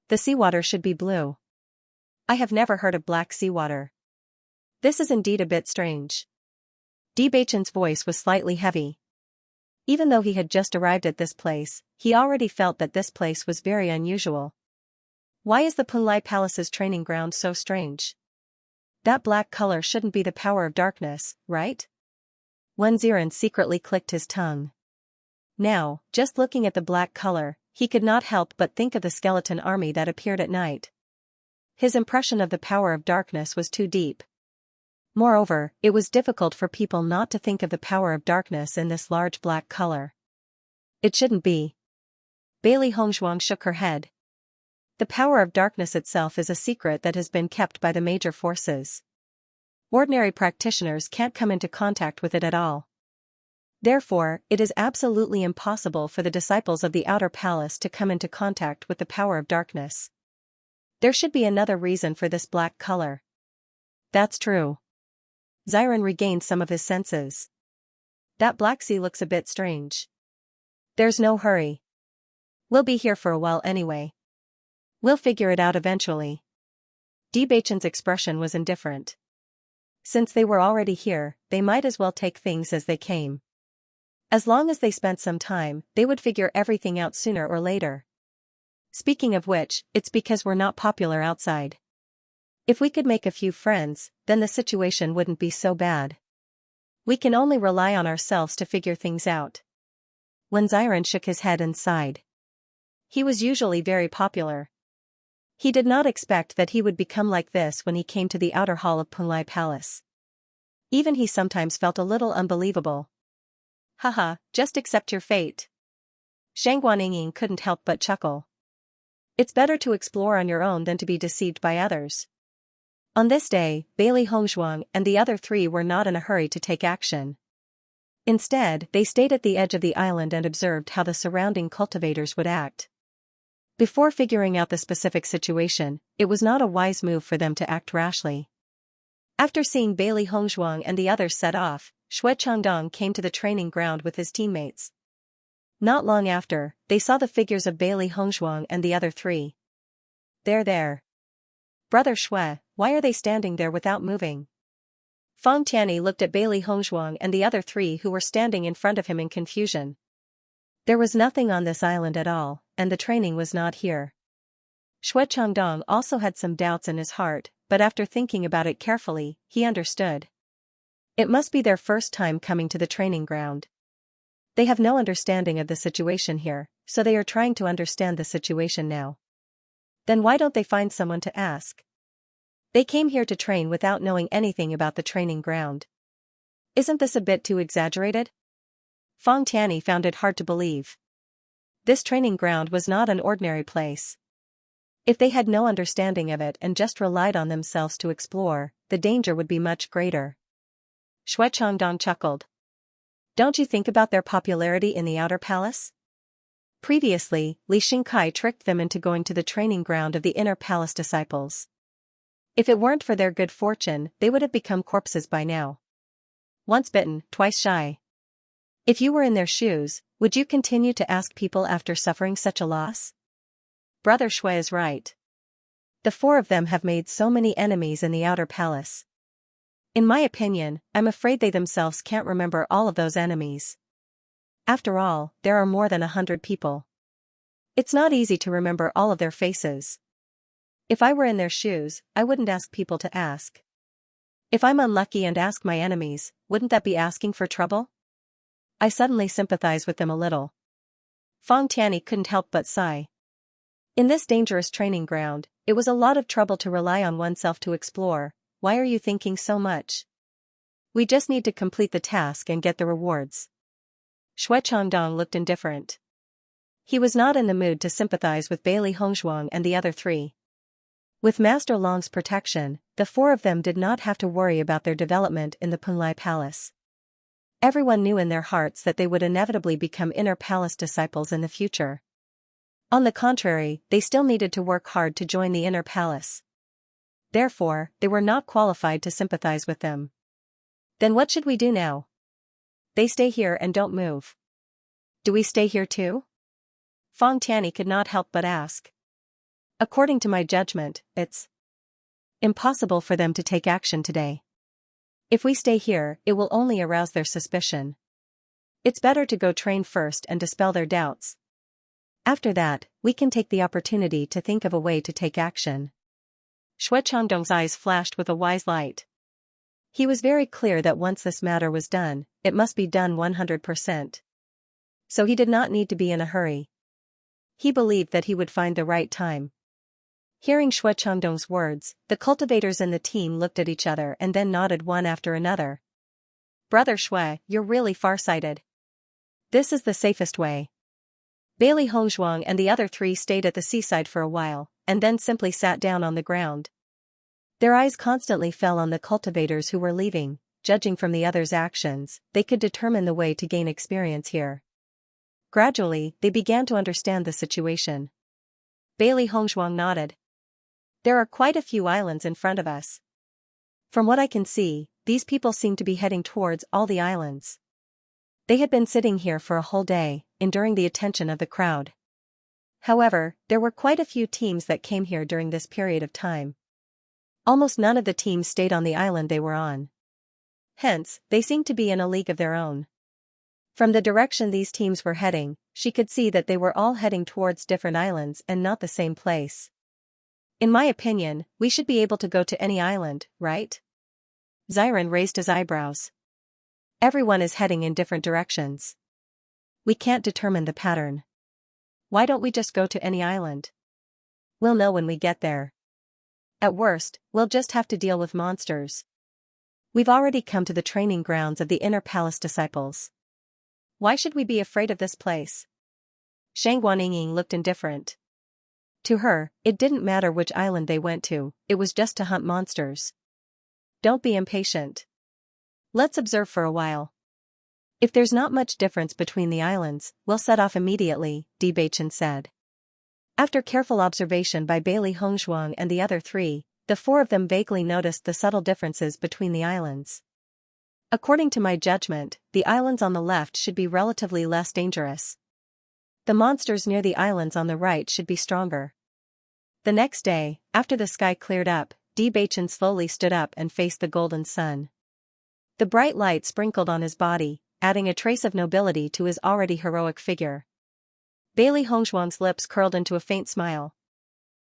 The seawater should be blue. I have never heard of black seawater. This is indeed a bit strange. Bewitching's voice was slightly heavy. Even though he had just arrived at this place, he already felt that this place was very unusual. Why is the Punlai Palace's training ground so strange? That black color shouldn't be the power of darkness, right? Wen Ziren secretly clicked his tongue. Now, just looking at the black color, he could not help but think of the skeleton army that appeared at night. His impression of the power of darkness was too deep. Moreover, it was difficult for people not to think of the power of darkness in this large black color. It shouldn't be. Bailey Hongzhuang shook her head. The power of darkness itself is a secret that has been kept by the major forces. Ordinary practitioners can't come into contact with it at all. Therefore, it is absolutely impossible for the disciples of the Outer Palace to come into contact with the power of darkness. There should be another reason for this black color. That's true. Ziren regained some of his senses. That black sea looks a bit strange. There's no hurry. We'll be here for a while anyway. We'll figure it out eventually. Bewitching's expression was indifferent. Since they were already here, they might as well take things as they came. As long as they spent some time, they would figure everything out sooner or later. Speaking of which, it's because we're not popular outside. If we could make a few friends, then the situation wouldn't be so bad. We can only rely on ourselves to figure things out. When Ziren shook his head and sighed. He was usually very popular. He did not expect that he would become like this when he came to the outer hall of Punlai Palace. Even he sometimes felt a little unbelievable. Haha, just accept your fate. Shangguan couldn't help but chuckle. It's better to explore on your own than to be deceived by others. On this day, Bailey Hongzhuang and the other three were not in a hurry to take action. Instead, they stayed at the edge of the island and observed how the surrounding cultivators would act. Before figuring out the specific situation, it was not a wise move for them to act rashly. After seeing Bailey Hongzhuang and the others set off, Xue Changdong came to the training ground with his teammates. Not long after, they saw the figures of Bailey Hongzhuang and the other three. There. Brother Xue, why are they standing there without moving? Feng Tianyi looked at Bailey Hongzhuang and the other three who were standing in front of him in confusion. There was nothing on this island at all, and the training was not here. Xue Changdong also had some doubts in his heart, but after thinking about it carefully, he understood. It must be their first time coming to the training ground. They have no understanding of the situation here, so they are trying to understand the situation now. Then why don't they find someone to ask? They came here to train without knowing anything about the training ground. Isn't this a bit too exaggerated? Feng Tianyi found it hard to believe. This training ground was not an ordinary place. If they had no understanding of it and just relied on themselves to explore, the danger would be much greater. Xue Changdong chuckled. Don't you think about their popularity in the outer palace? Previously, Li Xingkai tricked them into going to the training ground of the inner palace disciples. If it weren't for their good fortune, they would have become corpses by now. Once bitten, twice shy. If you were in their shoes, would you continue to ask people after suffering such a loss? Brother Xue is right. The four of them have made so many enemies in the outer palace. In my opinion, I'm afraid they themselves can't remember all of those enemies. After all, there are more than 100 people. It's not easy to remember all of their faces. If I were in their shoes, I wouldn't ask people to ask. If I'm unlucky and ask my enemies, wouldn't that be asking for trouble? I suddenly sympathize with them a little. Feng Tianyi couldn't help but sigh. In this dangerous training ground, it was a lot of trouble to rely on oneself to explore. Why are you thinking so much? We just need to complete the task and get the rewards. Xue Changdong looked indifferent. He was not in the mood to sympathize with Bailey Hongzhuang and the other three. With Master Long's protection, the four of them did not have to worry about their development in the Punlai Palace. Everyone knew in their hearts that they would inevitably become inner palace disciples in the future. On the contrary, they still needed to work hard to join the inner palace. Therefore, they were not qualified to sympathize with them. Then what should we do now? They stay here and don't move. Do we stay here too? Feng Tianyi could not help but ask. According to my judgment, it's impossible for them to take action today. If we stay here, it will only arouse their suspicion. It's better to go train first and dispel their doubts. After that, we can take the opportunity to think of a way to take action. Xue Changdong's eyes flashed with a wise light. He was very clear that once this matter was done, it must be done 100%. So he did not need to be in a hurry. He believed that he would find the right time. Hearing Xue Changdong's words, the cultivators in the team looked at each other and then nodded one after another. Brother Xue, you're really farsighted. This is the safest way. Bailey Hongzhuang and the other three stayed at the seaside for a while, and then simply sat down on the ground. Their eyes constantly fell on the cultivators who were leaving. Judging from the others' actions, they could determine the way to gain experience here. Gradually, they began to understand the situation. Bailey Hongzhuang nodded. There are quite a few islands in front of us. From what I can see, these people seem to be heading towards all the islands. They had been sitting here for a whole day, enduring the attention of the crowd. However, there were quite a few teams that came here during this period of time. Almost none of the teams stayed on the island they were on. Hence, they seemed to be in a league of their own. From the direction these teams were heading, she could see that they were all heading towards different islands and not the same place. In my opinion, we should be able to go to any island, right? Xiren raised his eyebrows. Everyone is heading in different directions. We can't determine the pattern. Why don't we just go to any island? We'll know when we get there. At worst, we'll just have to deal with monsters. We've already come to the training grounds of the inner palace disciples. Why should we be afraid of this place? Shang Guaniying looked indifferent. To her, it didn't matter which island they went to, it was just to hunt monsters. Don't be impatient. Let's observe for a while. If there's not much difference between the islands, we'll set off immediately, Bewitching said. After careful observation by Bailey Hongzhuang and the other three, the four of them vaguely noticed the subtle differences between the islands. According to my judgment, the islands on the left should be relatively less dangerous. The monsters near the islands on the right should be stronger. The next day, after the sky cleared up, Bewitching slowly stood up and faced the golden sun. The bright light sprinkled on his body, adding a trace of nobility to his already heroic figure. Bailey Hongzhuang's lips curled into a faint smile.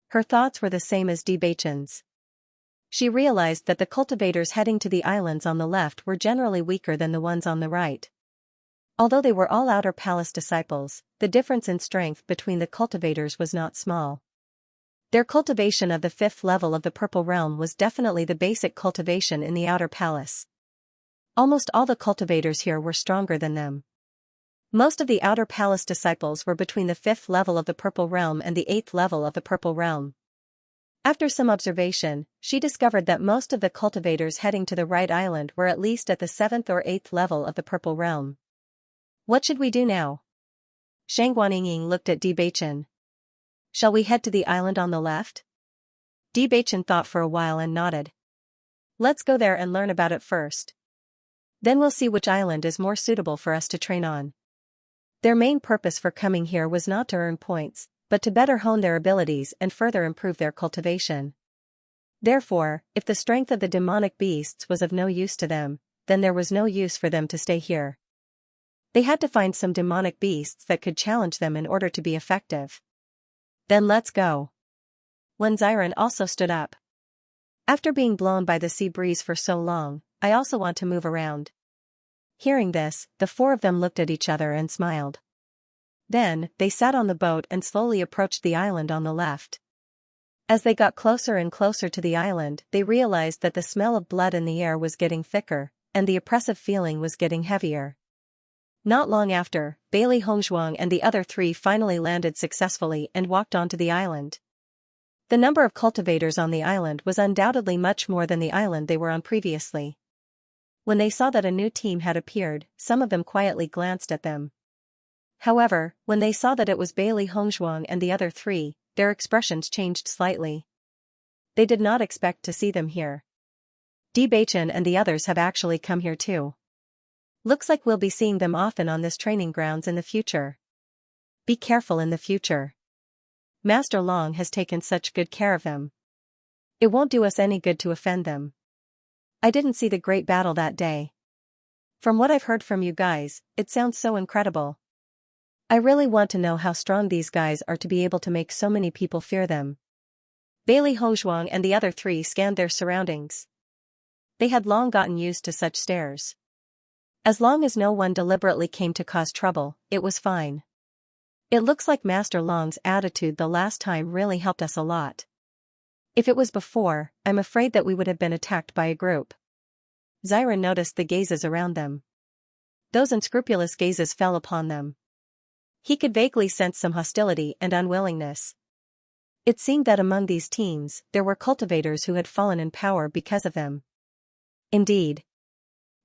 Her thoughts were the same as Bewitching's. She realized that the cultivators heading to the islands on the left were generally weaker than the ones on the right. Although they were all outer palace disciples, the difference in strength between the cultivators was not small. Their cultivation of the 5th level of the Purple Realm was definitely the basic cultivation in the Outer Palace. Almost all the cultivators here were stronger than them. Most of the Outer Palace disciples were between the 5th level of the Purple Realm and the 8th level of the Purple Realm. After some observation, she discovered that most of the cultivators heading to the right island were at least at the 7th or 8th level of the Purple Realm. What should we do now? Shangguanying looked at Bewitching. Shall we head to the island on the left? Bewitching thought for a while and nodded. Let's go there and learn about it first. Then we'll see which island is more suitable for us to train on. Their main purpose for coming here was not to earn points, but to better hone their abilities and further improve their cultivation. Therefore, if the strength of the demonic beasts was of no use to them, then there was no use for them to stay here. They had to find some demonic beasts that could challenge them in order to be effective. Then let's go. When Xiran also stood up. After being blown by the sea breeze for so long, I also want to move around. Hearing this, the 4 of them looked at each other and smiled. Then, they sat on the boat and slowly approached the island on the left. As they got closer and closer to the island, they realized that the smell of blood in the air was getting thicker, and the oppressive feeling was getting heavier. Not long after, Bailey Hongzhuang and the other 3 finally landed successfully and walked onto the island. The number of cultivators on the island was undoubtedly much more than the island they were on previously. When they saw that a new team had appeared, some of them quietly glanced at them. However, when they saw that it was Bailey Hongzhuang and the other 3, their expressions changed slightly. They did not expect to see them here. Bewitching and the others have actually come here too. Looks like we'll be seeing them often on this training grounds in the future. Be careful in the future. Master Long has taken such good care of them. It won't do us any good to offend them. I didn't see the great battle that day. From what I've heard from you guys, it sounds so incredible. I really want to know how strong these guys are to be able to make so many people fear them. Bailey Hongzhuang and the other 3 scanned their surroundings. They had long gotten used to such stares. As long as no one deliberately came to cause trouble, it was fine. It looks like Master Long's attitude the last time really helped us a lot. If it was before, I'm afraid that we would have been attacked by a group. Xiran noticed the gazes around them. Those unscrupulous gazes fell upon them. He could vaguely sense some hostility and unwillingness. It seemed that among these teams, there were cultivators who had fallen in power because of them. Indeed.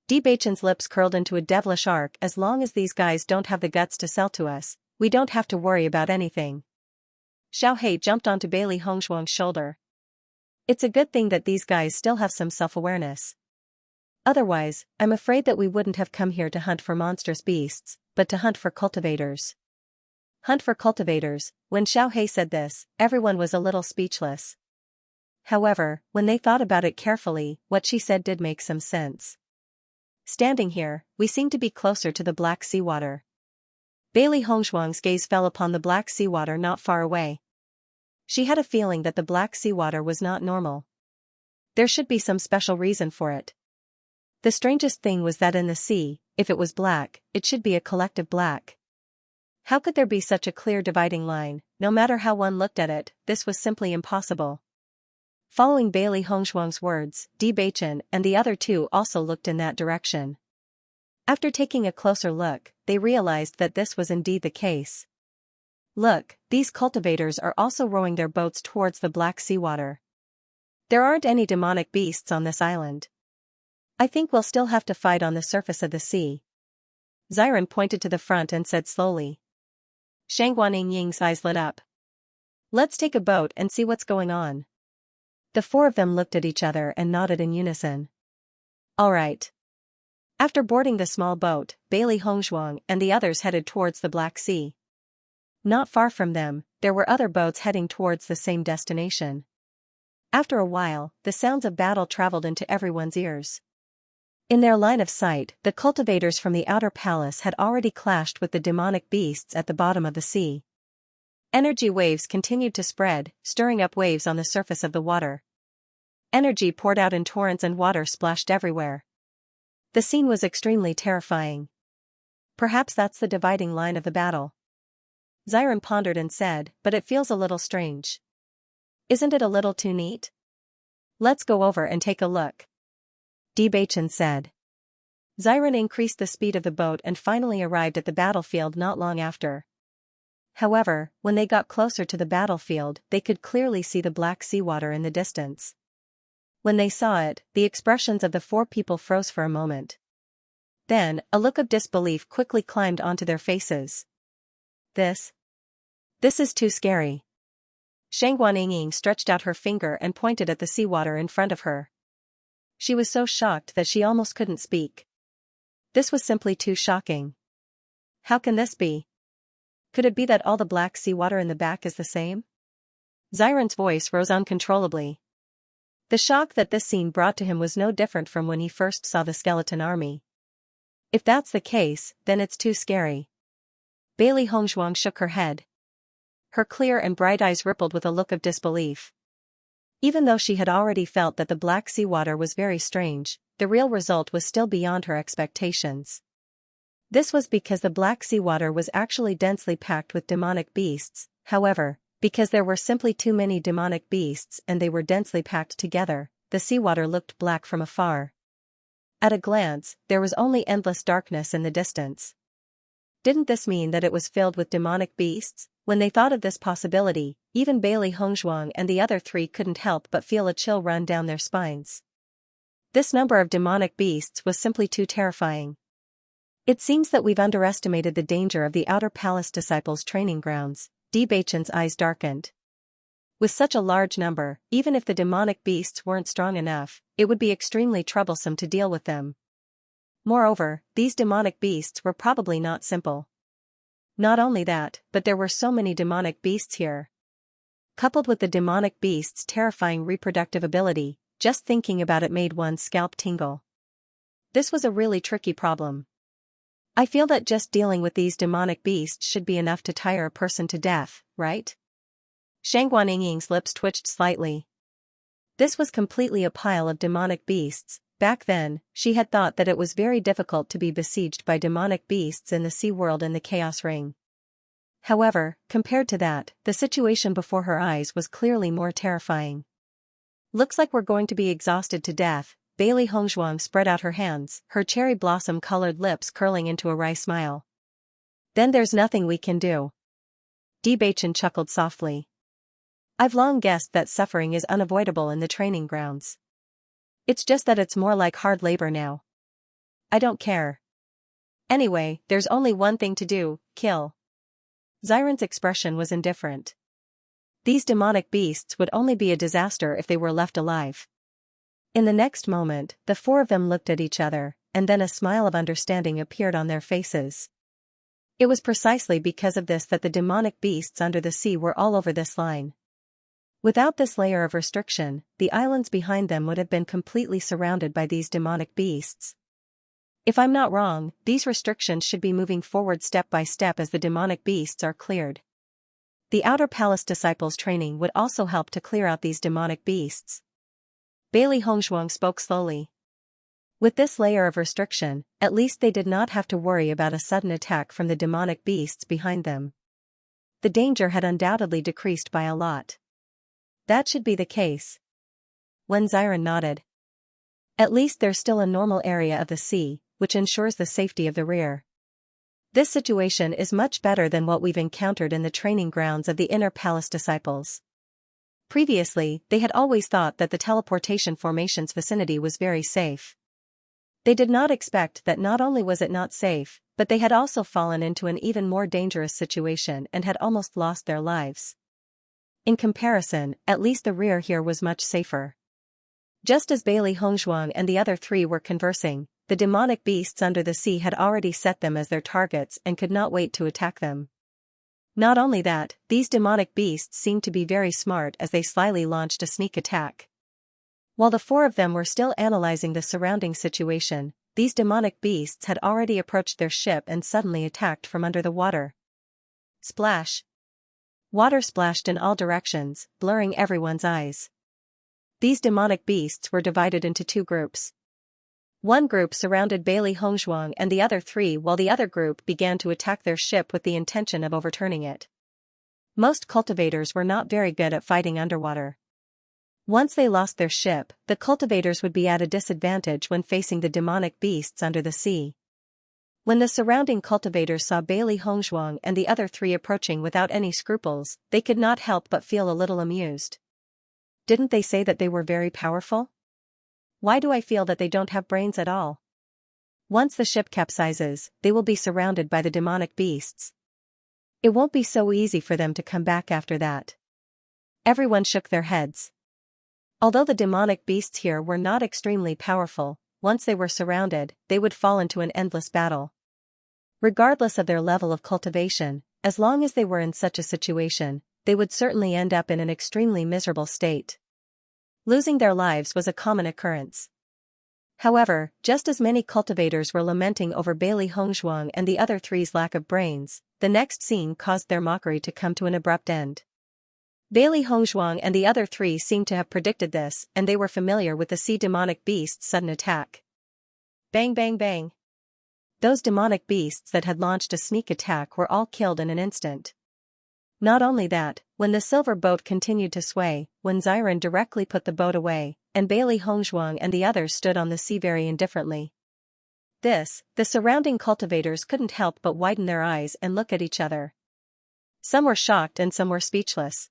Bewitching's lips curled into a devilish arc. As long as these guys don't have the guts to sell to us, we don't have to worry about anything. Xiaohei jumped onto Bailey Hongzhuang's shoulder. It's a good thing that these guys still have some self-awareness. Otherwise, I'm afraid that we wouldn't have come here to hunt for monstrous beasts, but to hunt for cultivators. Hunt for cultivators. When Xiaohei said this, everyone was a little speechless. However, when they thought about it carefully, what she said did make some sense. Standing here, we seem to be closer to the black seawater. Bailey Hongzhuang's gaze fell upon the black seawater not far away. She had a feeling that the black seawater was not normal. There should be some special reason for it. The strangest thing was that in the sea, if it was black, it should be a collective black. How could there be such a clear dividing line? No matter how one looked at it, this was simply impossible. Following Bailey Hongzhuang's words, Bewitching and the other 2 also looked in that direction. After taking a closer look, they realized that this was indeed the case. Look, these cultivators are also rowing their boats towards the black seawater. There aren't any demonic beasts on this island. I think we'll still have to fight on the surface of the sea. Xiran pointed to the front and said slowly. Shangguanying's eyes lit up. Let's take a boat and see what's going on. The 4 of them looked at each other and nodded in unison. All right. After boarding the small boat, Bailey Hongzhuang and the others headed towards the Black Sea. Not far from them, there were other boats heading towards the same destination. After a while, the sounds of battle traveled into everyone's ears. In their line of sight, the cultivators from the outer palace had already clashed with the demonic beasts at the bottom of the sea. Energy waves continued to spread, stirring up waves on the surface of the water. Energy poured out in torrents and water splashed everywhere. The scene was extremely terrifying. Perhaps that's the dividing line of the battle. Xiran pondered and said, but it feels a little strange. Isn't it a little too neat? Let's go over and take a look. Bewitching said. Xiran increased the speed of the boat and finally arrived at the battlefield not long after. However, when they got closer to the battlefield, they could clearly see the black seawater in the distance. When they saw it, the expressions of the four people froze for a moment. Then, a look of disbelief quickly climbed onto their faces. This is too scary. Xianxia stretched out her finger and pointed at the seawater in front of her. She was so shocked that she almost couldn't speak. This was simply too shocking. How can this be? Could it be that all the black seawater in the back is the same? Xiran's voice rose uncontrollably. The shock that this scene brought to him was no different from when he first saw the skeleton army. If that's the case, then it's too scary. Bailey Hongzhuang shook her head. Her clear and bright eyes rippled with a look of disbelief. Even though she had already felt that the black seawater was very strange, the real result was still beyond her expectations. This was because the black seawater was actually densely packed with demonic beasts. However, because there were simply too many demonic beasts and they were densely packed together, the seawater looked black from afar. At a glance, there was only endless darkness in the distance. Didn't this mean that it was filled with demonic beasts? When they thought of this possibility, even Bailey Hongzhuang and the other three couldn't help but feel a chill run down their spines. This number of demonic beasts was simply too terrifying. It seems that we've underestimated the danger of the Outer Palace Disciples' training grounds. Bewitching's eyes darkened. With such a large number, even if the demonic beasts weren't strong enough, it would be extremely troublesome to deal with them. Moreover, these demonic beasts were probably not simple. Not only that, but there were so many demonic beasts here. Coupled with the demonic beasts' terrifying reproductive ability, just thinking about it made one's scalp tingle. This was a really tricky problem. I feel that just dealing with these demonic beasts should be enough to tire a person to death, right? Xianxia lips twitched slightly. This was completely a pile of demonic beasts. Back then, she had thought that it was very difficult to be besieged by demonic beasts in the Sea World and the Chaos Ring. However, compared to that, the situation before her eyes was clearly more terrifying. Looks like we're going to be exhausted to death. Bailey Hongzhuang spread out her hands, her cherry blossom-colored lips curling into a wry smile. Then there's nothing we can do. Bewitching chuckled softly. I've long guessed that suffering is unavoidable in the training grounds. It's just that it's more like hard labor now. I don't care. Anyway, there's only one thing to do, kill. Xiran's expression was indifferent. These demonic beasts would only be a disaster if they were left alive. In the next moment, the four of them looked at each other, and then a smile of understanding appeared on their faces. It was precisely because of this that the demonic beasts under the sea were all over this line. Without this layer of restriction, the islands behind them would have been completely surrounded by these demonic beasts. If I'm not wrong, these restrictions should be moving forward step by step as the demonic beasts are cleared. The Outer Palace Disciples' training would also help to clear out these demonic beasts. Bailey Hongzhuang spoke slowly. With this layer of restriction, at least they did not have to worry about a sudden attack from the demonic beasts behind them. The danger had undoubtedly decreased by a lot. That should be the case. When Xiran nodded. At least there's still a normal area of the sea, which ensures the safety of the rear. This situation is much better than what we've encountered in the training grounds of the Inner Palace Disciples. Previously, they had always thought that the teleportation formation's vicinity was very safe. They did not expect that not only was it not safe, but they had also fallen into an even more dangerous situation and had almost lost their lives. In comparison, at least the rear here was much safer. Just as Bailey Hongzhuang and the other three were conversing, the demonic beasts under the sea had already set them as their targets and could not wait to attack them. Not only that, these demonic beasts seemed to be very smart as they slyly launched a sneak attack. While the four of them were still analyzing the surrounding situation, these demonic beasts had already approached their ship and suddenly attacked from under the water. Splash! Water splashed in all directions, blurring everyone's eyes. These demonic beasts were divided into two groups. One group surrounded Bailey Hongzhuang and the other three while the other group began to attack their ship with the intention of overturning it. Most cultivators were not very good at fighting underwater. Once they lost their ship, the cultivators would be at a disadvantage when facing the demonic beasts under the sea. When the surrounding cultivators saw Bailey Hongzhuang and the other three approaching without any scruples, they could not help but feel a little amused. Didn't they say that they were very powerful? Why do I feel that they don't have brains at all? Once the ship capsizes, they will be surrounded by the demonic beasts. It won't be so easy for them to come back after that. Everyone shook their heads. Although the demonic beasts here were not extremely powerful, once they were surrounded, they would fall into an endless battle. Regardless of their level of cultivation, as long as they were in such a situation, they would certainly end up in an extremely miserable state. Losing their lives was a common occurrence. However, just as many cultivators were lamenting over Bailey Hongzhuang and the other three's lack of brains, the next scene caused their mockery to come to an abrupt end. Bailey Hongzhuang and the other three seemed to have predicted this, and they were familiar with the sea demonic beast's sudden attack. Bang bang bang. Those demonic beasts that had launched a sneak attack were all killed in an instant. Not only that, when the silver boat continued to sway, when Xiren directly put the boat away, and Bailey Hongzhuang and the others stood on the sea very indifferently. The surrounding cultivators couldn't help but widen their eyes and look at each other. Some were shocked and some were speechless.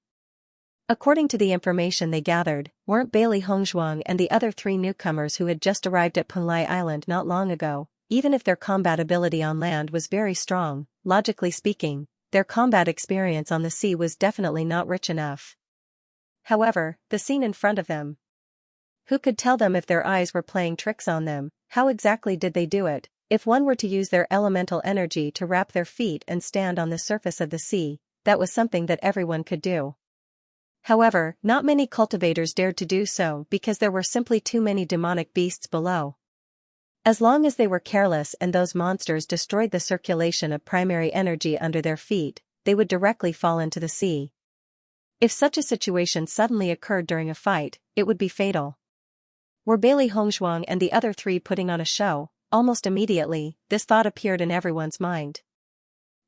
According to the information they gathered, weren't Bailey Hongzhuang and the other three newcomers who had just arrived at Punlai Island not long ago, even if their combat ability on land was very strong, logically speaking, their combat experience on the sea was definitely not rich enough. However, the scene in front of them. Who could tell them if their eyes were playing tricks on them? How exactly did they do it? If one were to use their elemental energy to wrap their feet and stand on the surface of the sea, that was something that everyone could do. However, not many cultivators dared to do so because there were simply too many demonic beasts below. As long as they were careless and those monsters destroyed the circulation of primary energy under their feet, they would directly fall into the sea. If such a situation suddenly occurred during a fight, it would be fatal. Were Bailey Hongzhuang and the other three putting on a show? Almost immediately, this thought appeared in everyone's mind.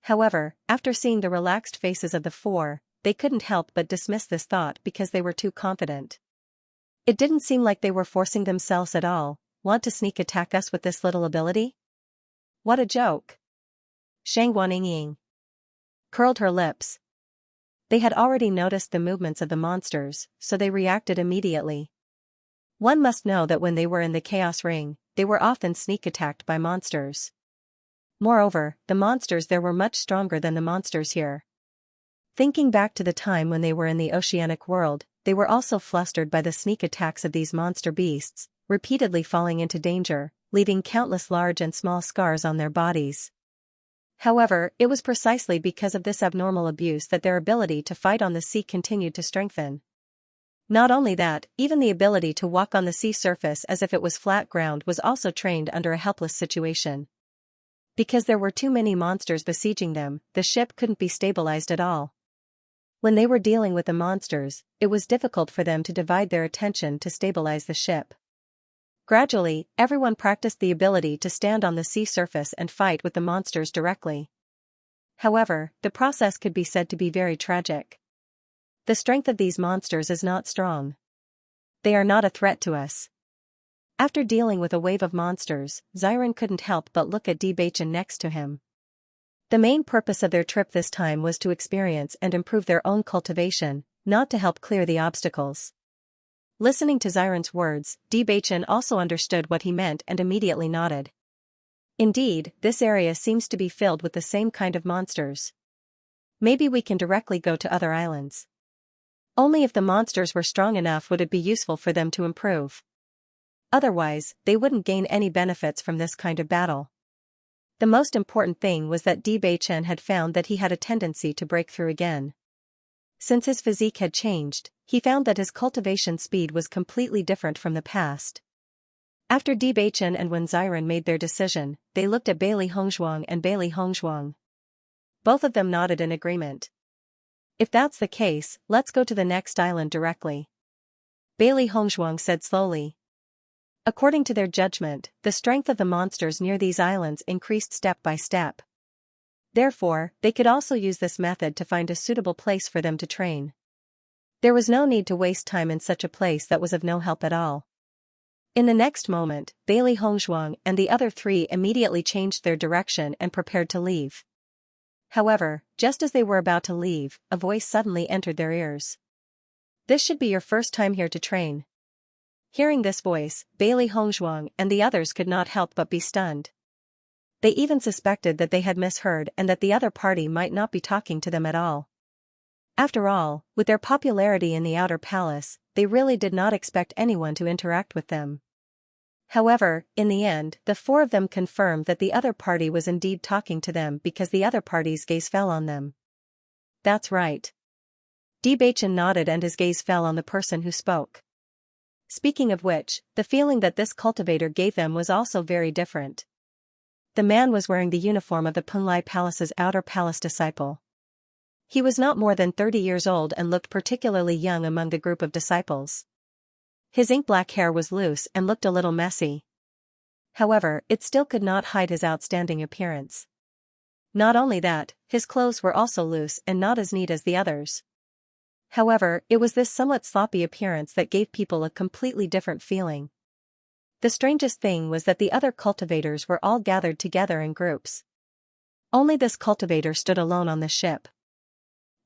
However, after seeing the relaxed faces of the four, they couldn't help but dismiss this thought because they were too confident. It didn't seem like they were forcing themselves at all. Want to sneak attack us with this little ability? What a joke. Shang Guanying curled her lips. They had already noticed the movements of the monsters, so they reacted immediately. One must know that when they were in the Chaos Ring, they were often sneak attacked by monsters. Moreover, the monsters there were much stronger than the monsters here. Thinking back to the time when they were in the oceanic world, they were also flustered by the sneak attacks of these monster beasts, repeatedly falling into danger, leaving countless large and small scars on their bodies. However, it was precisely because of this abnormal abuse that their ability to fight on the sea continued to strengthen. Not only that, even the ability to walk on the sea surface as if it was flat ground was also trained under a helpless situation. Because there were too many monsters besieging them, the ship couldn't be stabilized at all. When they were dealing with the monsters, it was difficult for them to divide their attention to stabilize the ship. Gradually, everyone practiced the ability to stand on the sea surface and fight with the monsters directly. However, the process could be said to be very tragic. The strength of these monsters is not strong. They are not a threat to us. After dealing with a wave of monsters, Xiren couldn't help but look at Bewitching next to him. The main purpose of their trip this time was to experience and improve their own cultivation, not to help clear the obstacles. Listening to Xiren's words, Bewitching also understood what he meant and immediately nodded. Indeed, this area seems to be filled with the same kind of monsters. Maybe we can directly go to other islands. Only if the monsters were strong enough would it be useful for them to improve. Otherwise, they wouldn't gain any benefits from this kind of battle. The most important thing was that Bewitching had found that he had a tendency to break through again. Since his physique had changed, he found that his cultivation speed was completely different from the past. After Bewitching and when Xiren made their decision, they looked at Bailey Hongzhuang and Bailey Hongzhuang. Both of them nodded in agreement. If that's the case, let's go to the next island directly. Bailey Hongzhuang said slowly. According to their judgment, the strength of the monsters near these islands increased step by step. Therefore, they could also use this method to find a suitable place for them to train. There was no need to waste time in such a place that was of no help at all. In the next moment, Bailey Hongzhuang and the other three immediately changed their direction and prepared to leave. However, just as they were about to leave, a voice suddenly entered their ears. "This should be your first time here to train." Hearing this voice, Bailey Hongzhuang and the others could not help but be stunned. They even suspected that they had misheard and that the other party might not be talking to them at all. After all, with their popularity in the outer palace, they really did not expect anyone to interact with them. However, in the end, the four of them confirmed that the other party was indeed talking to them because the other party's gaze fell on them. That's right. Bewitching nodded and his gaze fell on the person who spoke. Speaking of which, the feeling that this cultivator gave them was also very different. The man was wearing the uniform of the Punlai Palace's outer palace disciple. He was not more than 30 years old and looked particularly young among the group of disciples. His ink-black hair was loose and looked a little messy. However, it still could not hide his outstanding appearance. Not only that, his clothes were also loose and not as neat as the others. However, it was this somewhat sloppy appearance that gave people a completely different feeling. The strangest thing was that the other cultivators were all gathered together in groups. Only this cultivator stood alone on the ship.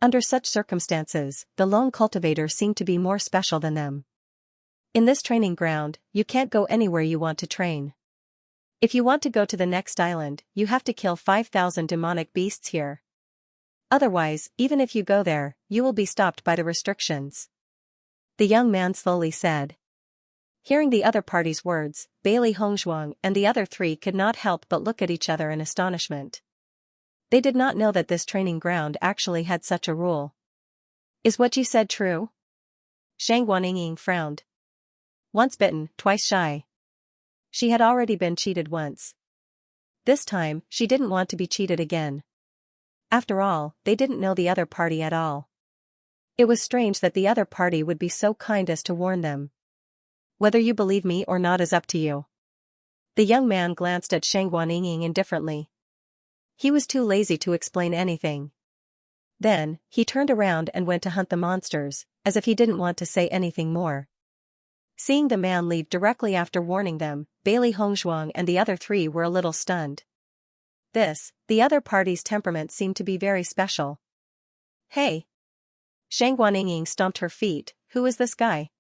Under such circumstances, the lone cultivator seemed to be more special than them. In this training ground, you can't go anywhere you want to train. If you want to go to the next island, you have to kill 5,000 demonic beasts here. Otherwise, even if you go there, you will be stopped by the restrictions. The young man slowly said. Hearing the other party's words, Bailey Hongzhuang and the other three could not help but look at each other in astonishment. They did not know that this training ground actually had such a rule. Is what you said true? Shang Guanying frowned. Once bitten, twice shy. She had already been cheated once. This time, she didn't want to be cheated again. After all, they didn't know the other party at all. It was strange that the other party would be so kind as to warn them. Whether you believe me or not is up to you. The young man glanced at Shang Guanying indifferently. He was too lazy to explain anything. Then, he turned around and went to hunt the monsters, as if he didn't want to say anything more. Seeing the man leave directly after warning them, Bailey Hongzhuang and the other three were a little stunned. The other party's temperament seemed to be very special. Hey! Shang Guanying stomped her feet. Who is this guy?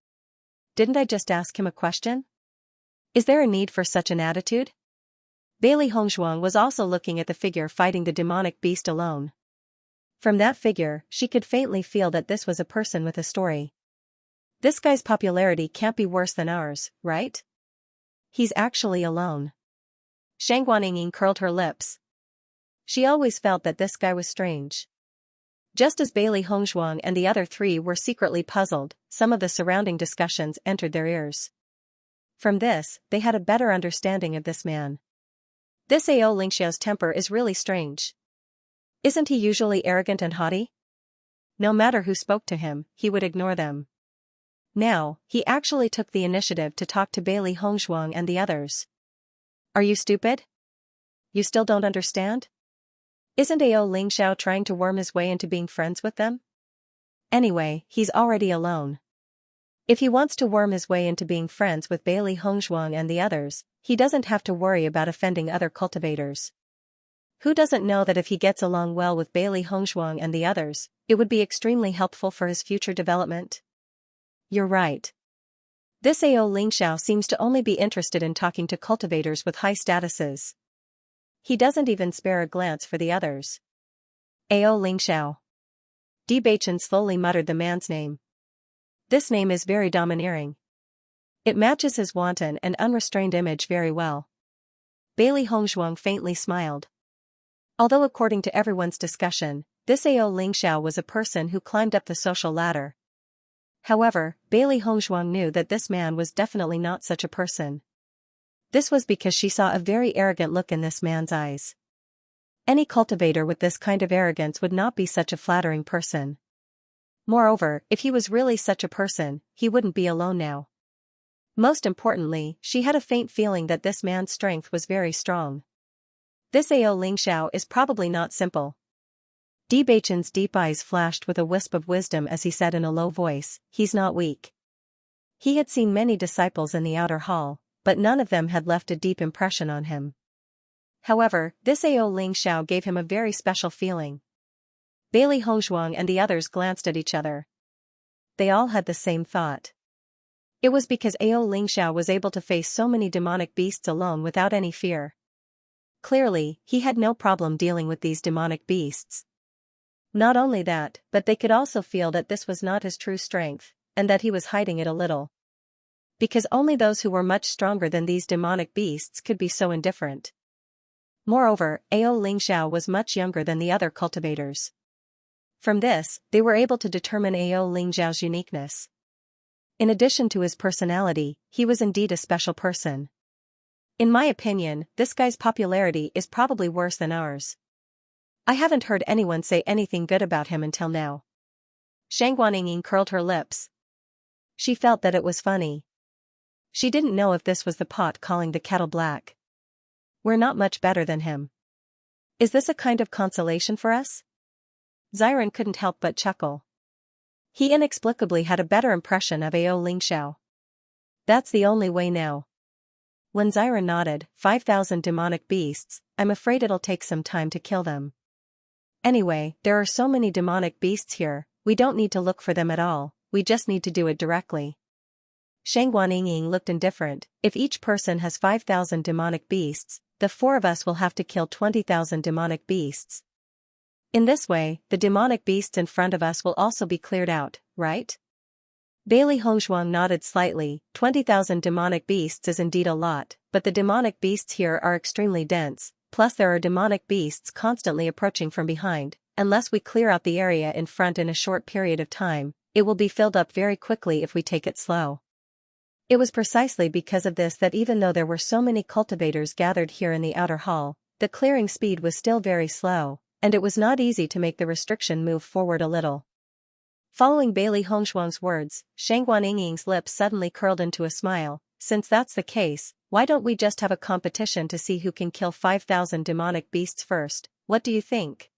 Didn't I just ask him a question? Is there a need for such an attitude? Bailey Hongzhuang was also looking at the figure fighting the demonic beast alone. From that figure, she could faintly feel that this was a person with a story. This guy's popularity can't be worse than ours, right? He's actually alone. Shang Guanying curled her lips. She always felt that this guy was strange. Just as Bailey Hongzhuang and the other three were secretly puzzled, some of the surrounding discussions entered their ears. From this, they had a better understanding of this man. This Ao Lingxiao's temper is really strange. Isn't he usually arrogant and haughty? No matter who spoke to him, he would ignore them. Now, he actually took the initiative to talk to Bailey Hongzhuang and the others. Are you stupid? You still don't understand? Isn't Ao Lingxiao trying to worm his way into being friends with them? Anyway, he's already alone. If he wants to worm his way into being friends with Bailey Hongzhuang and the others, he doesn't have to worry about offending other cultivators. Who doesn't know that if he gets along well with Bailey Hongzhuang and the others, it would be extremely helpful for his future development? You're right. This Ao Lingxiao seems to only be interested in talking to cultivators with high statuses. He doesn't even spare a glance for the others. Ao Lingxiao. Bewitching slowly muttered the man's name. This name is very domineering. It matches his wanton and unrestrained image very well. Bailey Hongzhuang faintly smiled. Although according to everyone's discussion, this Ao Lingxiao was a person who climbed up the social ladder. However, Bailey Hongzhuang knew that this man was definitely not such a person. This was because she saw a very arrogant look in this man's eyes. Any cultivator with this kind of arrogance would not be such a flattering person. Moreover, if he was really such a person, he wouldn't be alone now. Most importantly, she had a faint feeling that this man's strength was very strong. This Ao Lingxiao is probably not simple. Beichen's deep eyes flashed with a wisp of wisdom as he said in a low voice, he's not weak. He had seen many disciples in the outer hall, but none of them had left a deep impression on him. However, this Ao Lingxiao gave him a very special feeling. Bailey Hongzhuang and the others glanced at each other. They all had the same thought. It was because Ao Lingxiao was able to face so many demonic beasts alone without any fear. Clearly, he had no problem dealing with these demonic beasts. Not only that, but they could also feel that this was not his true strength, and that he was hiding it a little. Because only those who were much stronger than these demonic beasts could be so indifferent. Moreover, Ao Lingxiao was much younger than the other cultivators. From this, they were able to determine Ao Lingxiao's uniqueness. In addition to his personality, he was indeed a special person. In my opinion, this guy's popularity is probably worse than ours. I haven't heard anyone say anything good about him until now. Shang Guanyin curled her lips. She felt that it was funny. She didn't know if this was the pot calling the kettle black. We're not much better than him. Is this a kind of consolation for us? Xiren couldn't help but chuckle. He inexplicably had a better impression of Ao Lingxiao. That's the only way now. When Xiren nodded, 5,000 demonic beasts, I'm afraid it'll take some time to kill them. Anyway, there are so many demonic beasts here, we don't need to look for them at all, we just need to do it directly. Shang Guanyin looked indifferent. If each person has 5,000 demonic beasts, the four of us will have to kill 20,000 demonic beasts. In this way, the demonic beasts in front of us will also be cleared out, right? Bailey Hongzhuang nodded slightly. 20,000 demonic beasts is indeed a lot, but the demonic beasts here are extremely dense, plus there are demonic beasts constantly approaching from behind. Unless we clear out the area in front in a short period of time, it will be filled up very quickly if we take it slow. It was precisely because of this that even though there were so many cultivators gathered here in the outer hall, the clearing speed was still very slow, and it was not easy to make the restriction move forward a little. Following Bailey Hongzhuang's words, Shang Guanying's lips suddenly curled into a smile. Since that's the case, why don't we just have a competition to see who can kill 5,000 demonic beasts first? What do you think?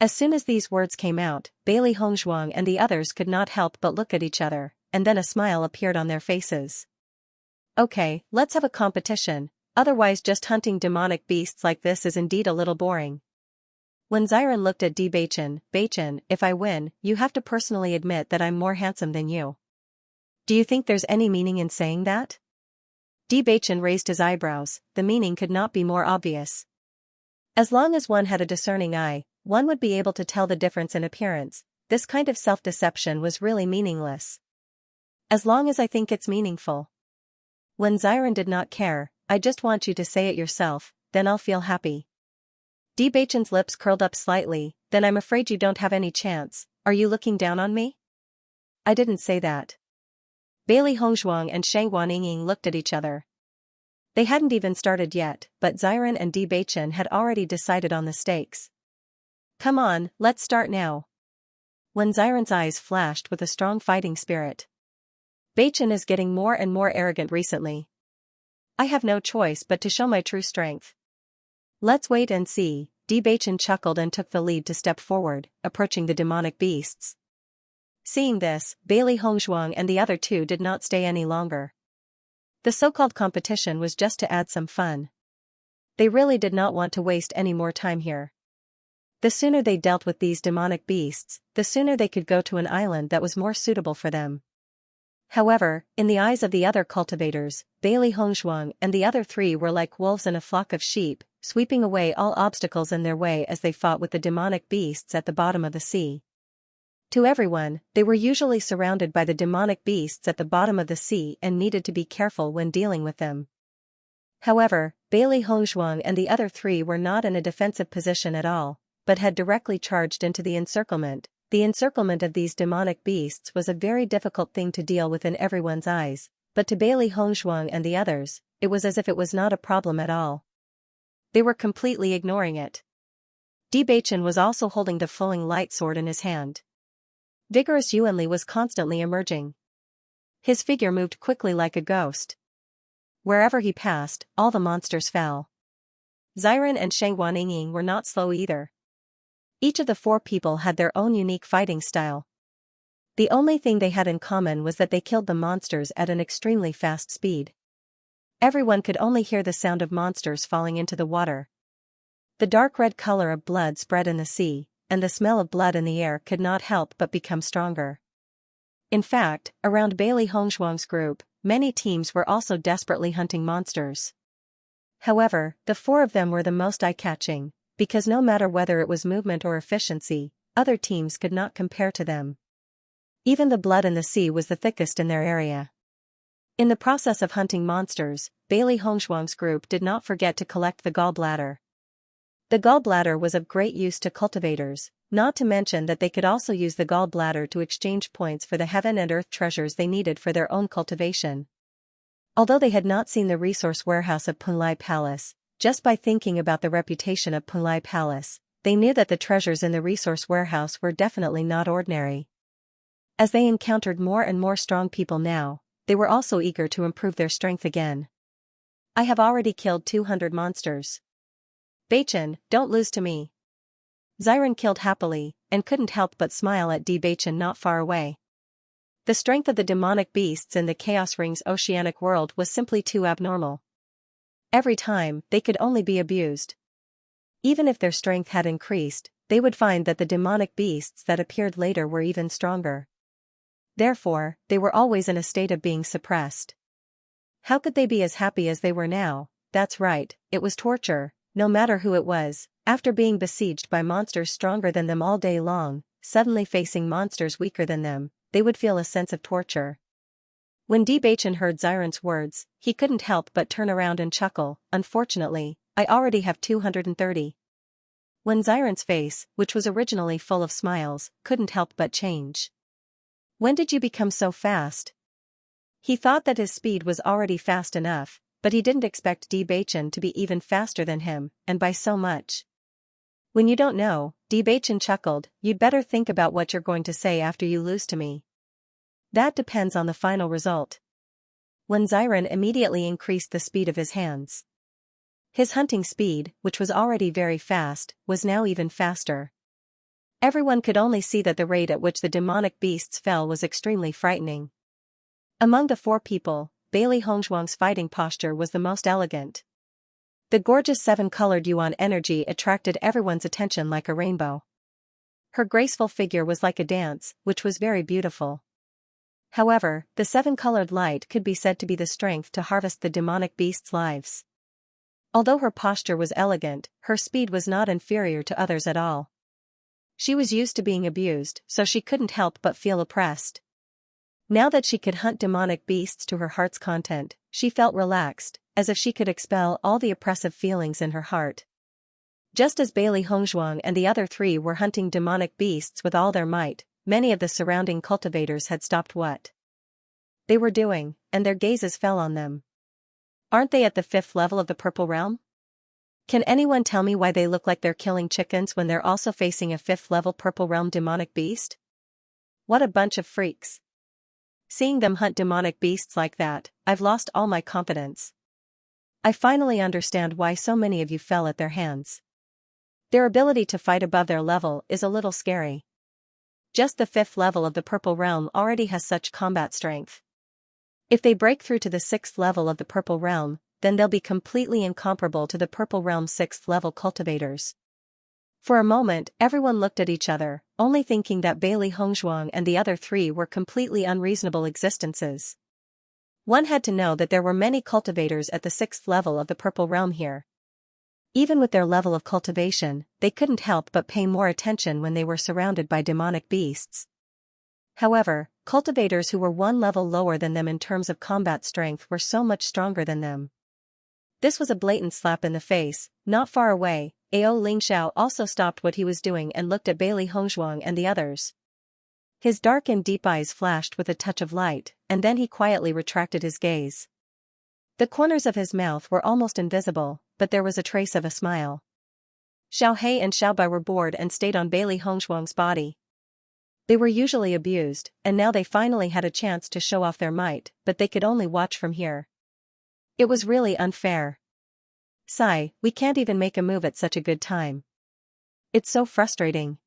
As soon as these words came out, Bailey Hongzhuang and the others could not help but look at each other, and then a smile appeared on their faces. Okay, let's have a competition, otherwise just hunting demonic beasts like this is indeed a little boring. When Xiren looked at Beichen, if I win, you have to personally admit that I'm more handsome than you. Do you think there's any meaning in saying that? Beichen raised his eyebrows. The meaning could not be more obvious. As long as one had a discerning eye, one would be able to tell the difference in appearance. This kind of self-deception was really meaningless. As long as I think it's meaningful. When Xiren did not care, I just want you to say it yourself, then I'll feel happy. Beichen's lips curled up slightly. Then I'm afraid you don't have any chance. Are you looking down on me? I didn't say that. Bailey Hongzhuang and Shang Guanying looked at each other. They hadn't even started yet, but Xiren and Beichen had already decided on the stakes. Come on, let's start now. When Xiren's eyes flashed with a strong fighting spirit. Beichen is getting more and more arrogant recently. I have no choice but to show my true strength. Let's wait and see. Beichen chuckled and took the lead to step forward, approaching the demonic beasts. Seeing this, Bailey Hongzhuang and the other two did not stay any longer. The so-called competition was just to add some fun. They really did not want to waste any more time here. The sooner they dealt with these demonic beasts, the sooner they could go to an island that was more suitable for them. However, in the eyes of the other cultivators, Bailey Hongzhuang and the other three were like wolves in a flock of sheep, sweeping away all obstacles in their way as they fought with the demonic beasts at the bottom of the sea. To everyone, they were usually surrounded by the demonic beasts at the bottom of the sea and needed to be careful when dealing with them. However, Bailey Hongzhuang and the other three were not in a defensive position at all, but had directly charged into the encirclement. The encirclement of these demonic beasts was a very difficult thing to deal with in everyone's eyes, but to Bailey Hongzhuang and the others, it was as if it was not a problem at all. They were completely ignoring it. Beichen was also holding the flowing light sword in his hand. Vigorous Yuanli was constantly emerging. His figure moved quickly like a ghost. Wherever he passed, all the monsters fell. Xiren and Shangguaninging were not slow either. Each of the four people had their own unique fighting style. The only thing they had in common was that they killed the monsters at an extremely fast speed. Everyone could only hear the sound of monsters falling into the water. The dark red color of blood spread in the sea, and the smell of blood in the air could not help but become stronger. In fact, around Bailey Hongzhuang's group, many teams were also desperately hunting monsters. However, the four of them were the most eye-catching, because no matter whether it was movement or efficiency, other teams could not compare to them. Even the blood in the sea was the thickest in their area. In the process of hunting monsters, Bailey Hongzhuang's group did not forget to collect the gallbladder. The gallbladder was of great use to cultivators, not to mention that they could also use the gallbladder to exchange points for the heaven and earth treasures they needed for their own cultivation. Although they had not seen the resource warehouse of Punlai Palace, just by thinking about the reputation of Punlai Palace, they knew that the treasures in the resource warehouse were definitely not ordinary. As they encountered more and more strong people now, they were also eager to improve their strength again. I have already killed 200 monsters. Bachan, don't lose to me. Xiren killed happily, and couldn't help but smile at Bachan not far away. The strength of the demonic beasts in the Chaos Ring's oceanic world was simply too abnormal. Every time, they could only be abused. Even if their strength had increased, they would find that the demonic beasts that appeared later were even stronger. Therefore, they were always in a state of being suppressed. How could they be as happy as they were now? That's right, it was torture, no matter who it was. After being besieged by monsters stronger than them all day long, suddenly facing monsters weaker than them, they would feel a sense of torture. When Bachan heard Xiren's words, he couldn't help but turn around and chuckle. Unfortunately, I already have 230. When Xiren's face, which was originally full of smiles, couldn't help but change. When did you become so fast? He thought that his speed was already fast enough, but he didn't expect Bachan to be even faster than him, and by so much. When you don't know, Bachan chuckled, you'd better think about what you're going to say after you lose to me. That depends on the final result. When Xiren immediately increased the speed of his hands. His hunting speed, which was already very fast, was now even faster. Everyone could only see that the rate at which the demonic beasts fell was extremely frightening. Among the four people, Bailey Hongzhuang's fighting posture was the most elegant. The gorgeous seven-colored yuan energy attracted everyone's attention like a rainbow. Her graceful figure was like a dance, which was very beautiful. However, the seven-colored light could be said to be the strength to harvest the demonic beasts' lives. Although her posture was elegant, her speed was not inferior to others at all. She was used to being abused, so she couldn't help but feel oppressed. Now that she could hunt demonic beasts to her heart's content, she felt relaxed, as if she could expel all the oppressive feelings in her heart. Just as Bailey Hongzhuang and the other three were hunting demonic beasts with all their might, many of the surrounding cultivators had stopped what they were doing, and their gazes fell on them. Aren't they at the 5th level of the Purple Realm? Can anyone tell me why they look like they're killing chickens when they're also facing a 5th level Purple Realm demonic beast? What a bunch of freaks. Seeing them hunt demonic beasts like that, I've lost all my confidence. I finally understand why so many of you fell at their hands. Their ability to fight above their level is a little scary. Just the 5th level of the Purple Realm already has such combat strength. If they break through to the 6th level of the Purple Realm, then they'll be completely incomparable to the Purple Realm's 6th level cultivators. For a moment, everyone looked at each other, only thinking that Bailey Hongzhuang and the other three were completely unreasonable existences. One had to know that there were many cultivators at the 6th level of the Purple Realm here. Even with their level of cultivation, they couldn't help but pay more attention when they were surrounded by demonic beasts. However, cultivators who were one level lower than them in terms of combat strength were so much stronger than them. This was a blatant slap in the face. Not far away, Ao Lingxiao also stopped what he was doing and looked at Bailey Hongzhuang and the others. His dark and deep eyes flashed with a touch of light, and then he quietly retracted his gaze. The corners of his mouth were almost invisible, but there was a trace of a smile. Xiao He and Xiao Bai were bored and stayed on Bailey Hongzhuang's body. They were usually abused, and now they finally had a chance to show off their might, but they could only watch from here. It was really unfair. Sigh, we can't even make a move at such a good time. It's so frustrating.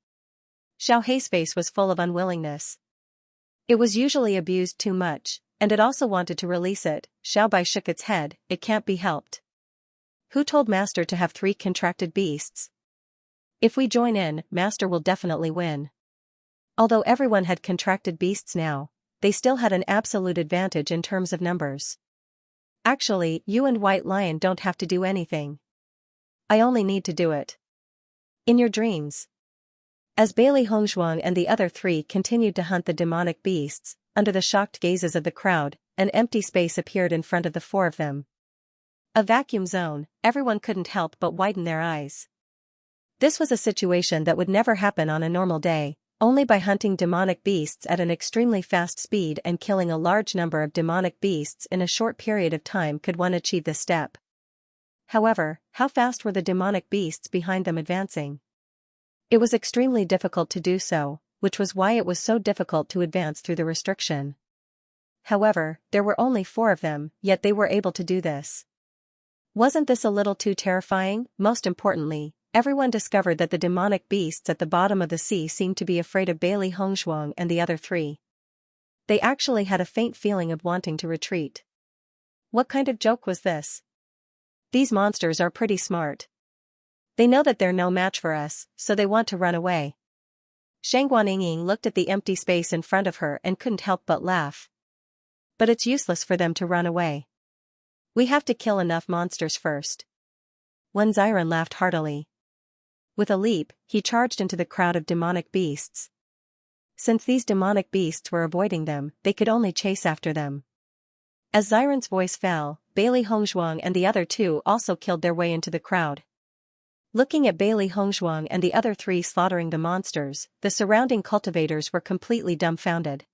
Xiao Hei's face was full of unwillingness. It was usually abused too much, and it also wanted to release it. Xiao Bai shook its head, it can't be helped. Who told Master to have 3 contracted beasts? If we join in, Master will definitely win. Although everyone had contracted beasts now, they still had an absolute advantage in terms of numbers. Actually, you and White Lion don't have to do anything. I only need to do it. In your dreams. As Bailey Hongzhuang and the other 3 continued to hunt the demonic beasts, under the shocked gazes of the crowd, an empty space appeared in front of the 4 of them. A vacuum zone, everyone couldn't help but widen their eyes. This was a situation that would never happen on a normal day. Only by hunting demonic beasts at an extremely fast speed and killing a large number of demonic beasts in a short period of time could one achieve this step. However, how fast were the demonic beasts behind them advancing? It was extremely difficult to do so, which was why it was so difficult to advance through the restriction. However, there were only 4 of them, yet they were able to do this. Wasn't this a little too terrifying? Most importantly, everyone discovered that the demonic beasts at the bottom of the sea seemed to be afraid of Bailey Hongzhuang and the other 3. They actually had a faint feeling of wanting to retreat. What kind of joke was this? These monsters are pretty smart. They know that they're no match for us, so they want to run away. Shang Guanying looked at the empty space in front of her and couldn't help but laugh. But it's useless for them to run away. We have to kill enough monsters first. Wen Xiren laughed heartily. With a leap, he charged into the crowd of demonic beasts. Since these demonic beasts were avoiding them, they could only chase after them. As Xiren's voice fell, Bailey Hongzhuang and the other 2 also killed their way into the crowd. Looking at Bailey Hongzhuang and the other 3 slaughtering the monsters, the surrounding cultivators were completely dumbfounded.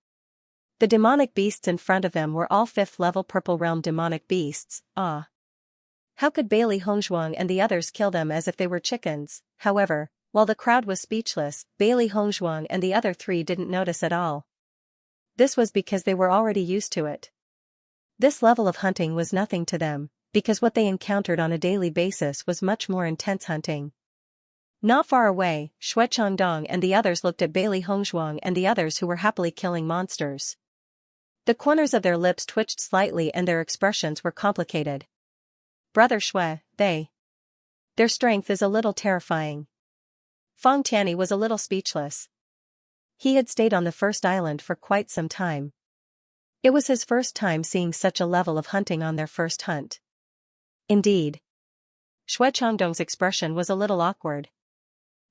The demonic beasts in front of them were all 5th level Purple Realm demonic beasts. How could Bailey Hongzhuang and the others kill them as if they were chickens? However, while the crowd was speechless, Bailey Hongzhuang and the other 3 didn't notice at all. This was because they were already used to it. This level of hunting was nothing to them, because what they encountered on a daily basis was much more intense hunting. Not far away, Xue Changdong and the others looked at Bailey Hongzhuang and the others who were happily killing monsters. The corners of their lips twitched slightly and their expressions were complicated. Brother Xue, their strength is a little terrifying. Feng Tianyi was a little speechless. He had stayed on the first island for quite some time. It was his first time seeing such a level of hunting on their first hunt. Indeed. Xue Changdong's expression was a little awkward.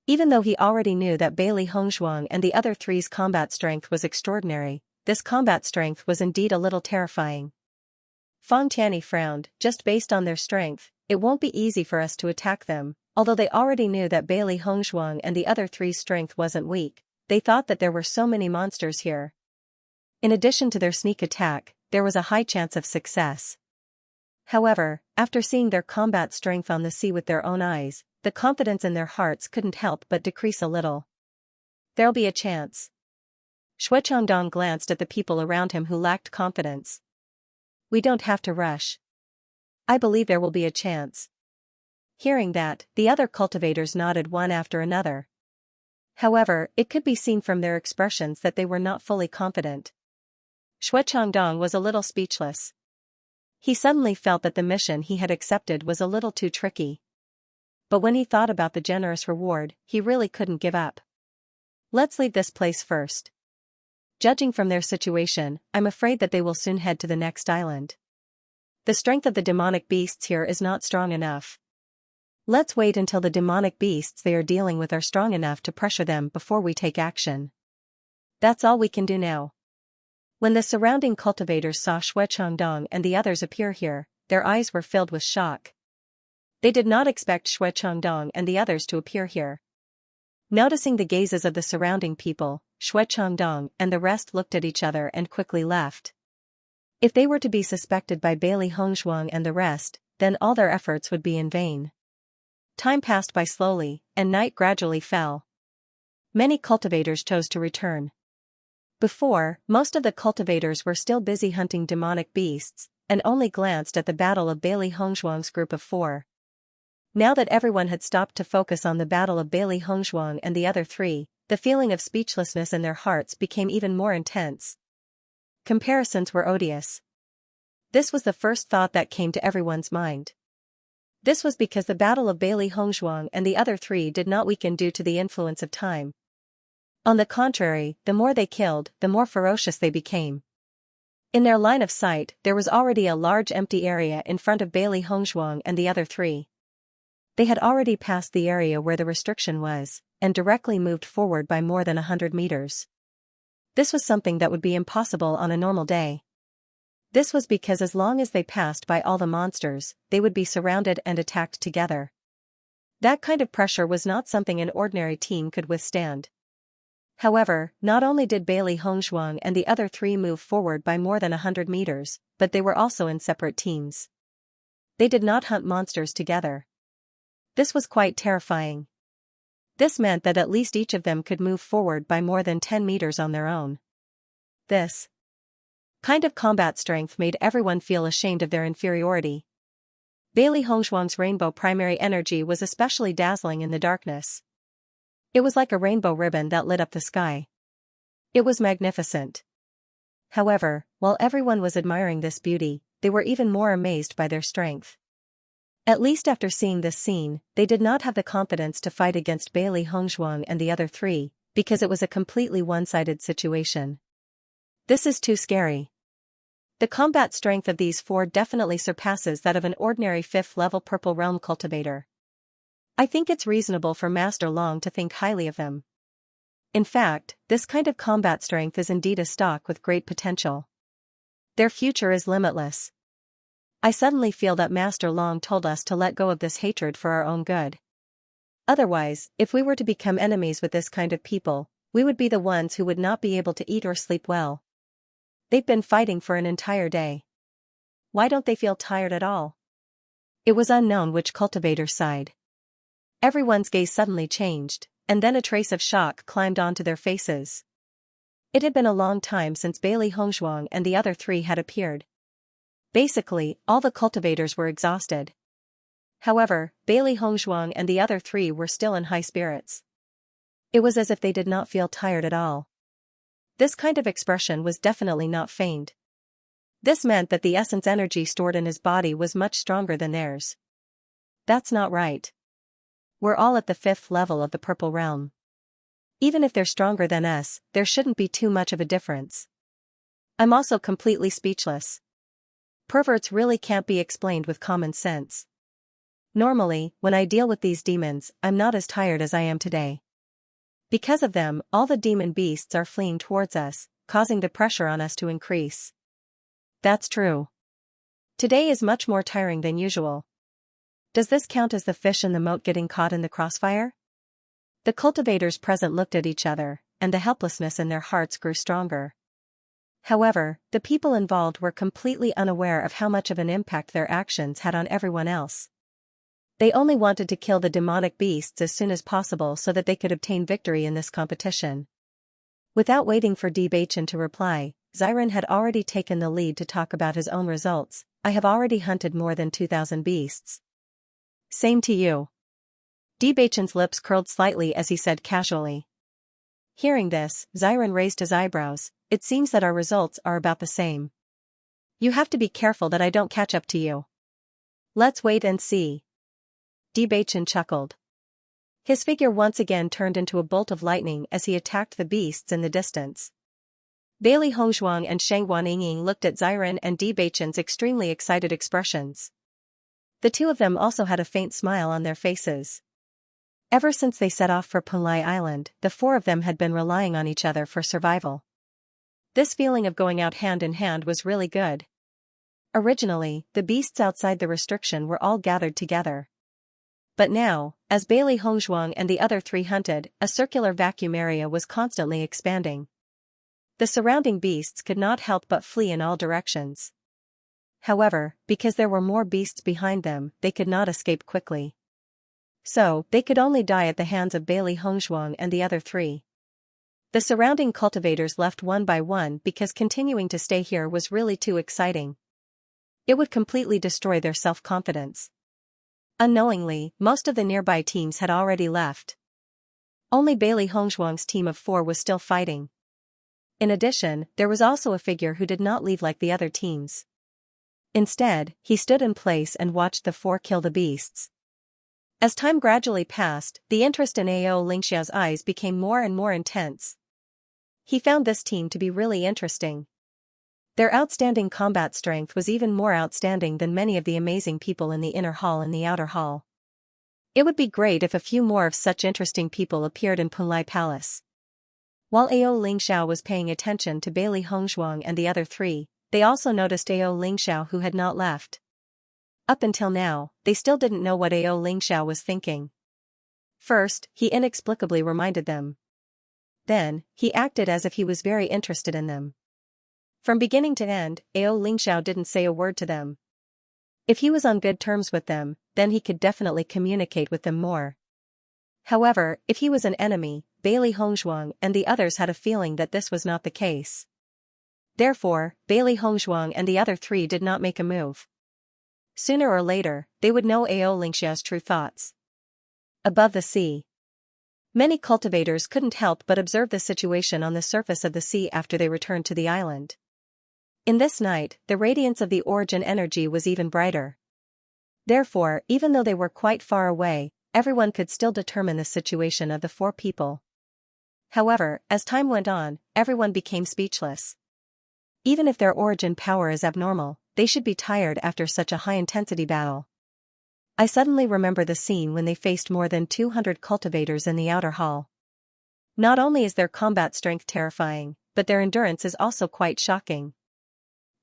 Even though he already knew that Bailey Hongzhuang and the other 3's combat strength was extraordinary, this combat strength was indeed a little terrifying. Feng Tianyi frowned. Just based on their strength, it won't be easy for us to attack them. Although they already knew that Bailey Hongzhuang and the other 3's strength wasn't weak, they thought that there were so many monsters here. In addition to their sneak attack, there was a high chance of success. However, after seeing their combat strength on the sea with their own eyes, the confidence in their hearts couldn't help but decrease a little. There'll be a chance. Xue Changdong glanced at the people around him who lacked confidence. We don't have to rush. I believe there will be a chance. Hearing that, the other cultivators nodded one after another. However, it could be seen from their expressions that they were not fully confident. Xue Changdong was a little speechless. He suddenly felt that the mission he had accepted was a little too tricky. But when he thought about the generous reward, he really couldn't give up. Let's leave this place first. Judging from their situation, I'm afraid that they will soon head to the next island. The strength of the demonic beasts here is not strong enough. Let's wait until the demonic beasts they are dealing with are strong enough to pressure them before we take action. That's all we can do now. When the surrounding cultivators saw Xue Changdong and the others appear here, their eyes were filled with shock. They did not expect Xue Changdong and the others to appear here. Noticing the gazes of the surrounding people, Xue Changdong and the rest looked at each other and quickly left. If they were to be suspected by Bailey Hongzhuang and the rest, then all their efforts would be in vain. Time passed by slowly, and night gradually fell. Many cultivators chose to return. Before, most of the cultivators were still busy hunting demonic beasts, and only glanced at the battle of Bailey Hongzhuang's group of 4. Now that everyone had stopped to focus on the battle of Bailey Hongzhuang and the other three, the feeling of speechlessness in their hearts became even more intense. Comparisons were odious. This was the first thought that came to everyone's mind. This was because the battle of Bailey Hongzhuang and the other three did not weaken due to the influence of time. On the contrary, the more they killed, the more ferocious they became. In their line of sight, there was already a large empty area in front of Bailey Hongzhuang and the other three. They had already passed the area where the restriction was, and directly moved forward by more than 100 meters. This was something that would be impossible on a normal day. This was because as long as they passed by all the monsters, they would be surrounded and attacked together. That kind of pressure was not something an ordinary team could withstand. However, not only did Bailey Hongzhuang and the other three move forward by more than 100 meters, but they were also in separate teams. They did not hunt monsters together. This was quite terrifying. This meant that at least each of them could move forward by more than 10 meters on their own. This kind of combat strength made everyone feel ashamed of their inferiority. Bailey Hongzhuang's rainbow primary energy was especially dazzling in the darkness. It was like a rainbow ribbon that lit up the sky. It was magnificent. However, while everyone was admiring this beauty, they were even more amazed by their strength. At least after seeing this scene, they did not have the confidence to fight against Bailey Hongzhuang and the other three, because it was a completely one-sided situation. This is too scary. The combat strength of these four definitely surpasses that of an ordinary 5th-level Purple Realm cultivator. I think it's reasonable for Master Long to think highly of them. In fact, this kind of combat strength is indeed a stock with great potential. Their future is limitless. I suddenly feel that Master Long told us to let go of this hatred for our own good. Otherwise, if we were to become enemies with this kind of people, we would be the ones who would not be able to eat or sleep well. They've been fighting for an entire day. Why don't they feel tired at all? It was unknown which cultivator sighed. Everyone's gaze suddenly changed, and then a trace of shock climbed onto their faces. It had been a long time since Bailey Hongzhuang and the other three had appeared. Basically, all the cultivators were exhausted. However, Bailey Hongzhuang and the other three were still in high spirits. It was as if they did not feel tired at all. This kind of expression was definitely not feigned. This meant that the essence energy stored in his body was much stronger than theirs. That's not right. We're all at the 5th level of the Purple Realm. Even if they're stronger than us, there shouldn't be too much of a difference. I'm also completely speechless. Perverts really can't be explained with common sense. Normally, when I deal with these demons, I'm not as tired as I am today. Because of them, all the demon beasts are fleeing towards us, causing the pressure on us to increase. That's true. Today is much more tiring than usual. Does this count as the fish in the moat getting caught in the crossfire? The cultivators present looked at each other, and the helplessness in their hearts grew stronger. However, the people involved were completely unaware of how much of an impact their actions had on everyone else. They only wanted to kill the demonic beasts as soon as possible so that they could obtain victory in this competition. Without waiting for Bewitching to reply, Xiran had already taken the lead to talk about his own results. I have already hunted more than 2,000 beasts. Same to you. Bewitching's lips curled slightly as he said casually. Hearing this, Xiran raised his eyebrows. It seems that our results are about the same. You have to be careful that I don't catch up to you. Let's wait and see. Bewitching chuckled. His figure once again turned into a bolt of lightning as he attacked the beasts in the distance. Bailey Hongzhuang and Shang Guanying looked at Xiran and Bewitching's extremely excited expressions. The two of them also had a faint smile on their faces. Ever since they set off for Punlai Island, the four of them had been relying on each other for survival. This feeling of going out hand in hand was really good. Originally, the beasts outside the restriction were all gathered together. But now, as Bailey Hongzhuang and the other three hunted, a circular vacuum area was constantly expanding. The surrounding beasts could not help but flee in all directions. However, because there were more beasts behind them, they could not escape quickly. So, they could only die at the hands of Bailey Hongzhuang and the other three. The surrounding cultivators left one by one because continuing to stay here was really too exciting. It would completely destroy their self-confidence. Unknowingly, most of the nearby teams had already left. Only Bailey Hongzhuang's team of 4 was still fighting. In addition, there was also a figure who did not leave like the other teams. Instead, he stood in place and watched the 4 kill the beasts. As time gradually passed, the interest in AO Lingxiao's eyes became more and more intense. He found this team to be really interesting. Their outstanding combat strength was even more outstanding than many of the amazing people in the inner hall and the outer hall. It would be great if a few more of such interesting people appeared in Punlai Palace. While AO Lingxiao was paying attention to Bailey Hongzhuang and the other 3, they also noticed AO Lingxiao who had not left. Up until now, they still didn't know what AO Lingxiao was thinking. First, he inexplicably reminded them. Then, he acted as if he was very interested in them. From beginning to end, AO Lingxiao didn't say a word to them. If he was on good terms with them, then he could definitely communicate with them more. However, if he was an enemy, Bailey Hongzhuang and the others had a feeling that this was not the case. Therefore, Bailey Hongzhuang and the other 3 did not make a move. Sooner or later, they would know AO Lingxiao's true thoughts. Above the sea. Many cultivators couldn't help but observe the situation on the surface of the sea after they returned to the island. In this night, the radiance of the origin energy was even brighter. Therefore, even though they were quite far away, everyone could still determine the situation of the 4 people. However, as time went on, everyone became speechless. Even if their origin power is abnormal, they should be tired after such a high-intensity battle. I suddenly remember the scene when they faced more than 200 cultivators in the outer hall. Not only is their combat strength terrifying, but their endurance is also quite shocking.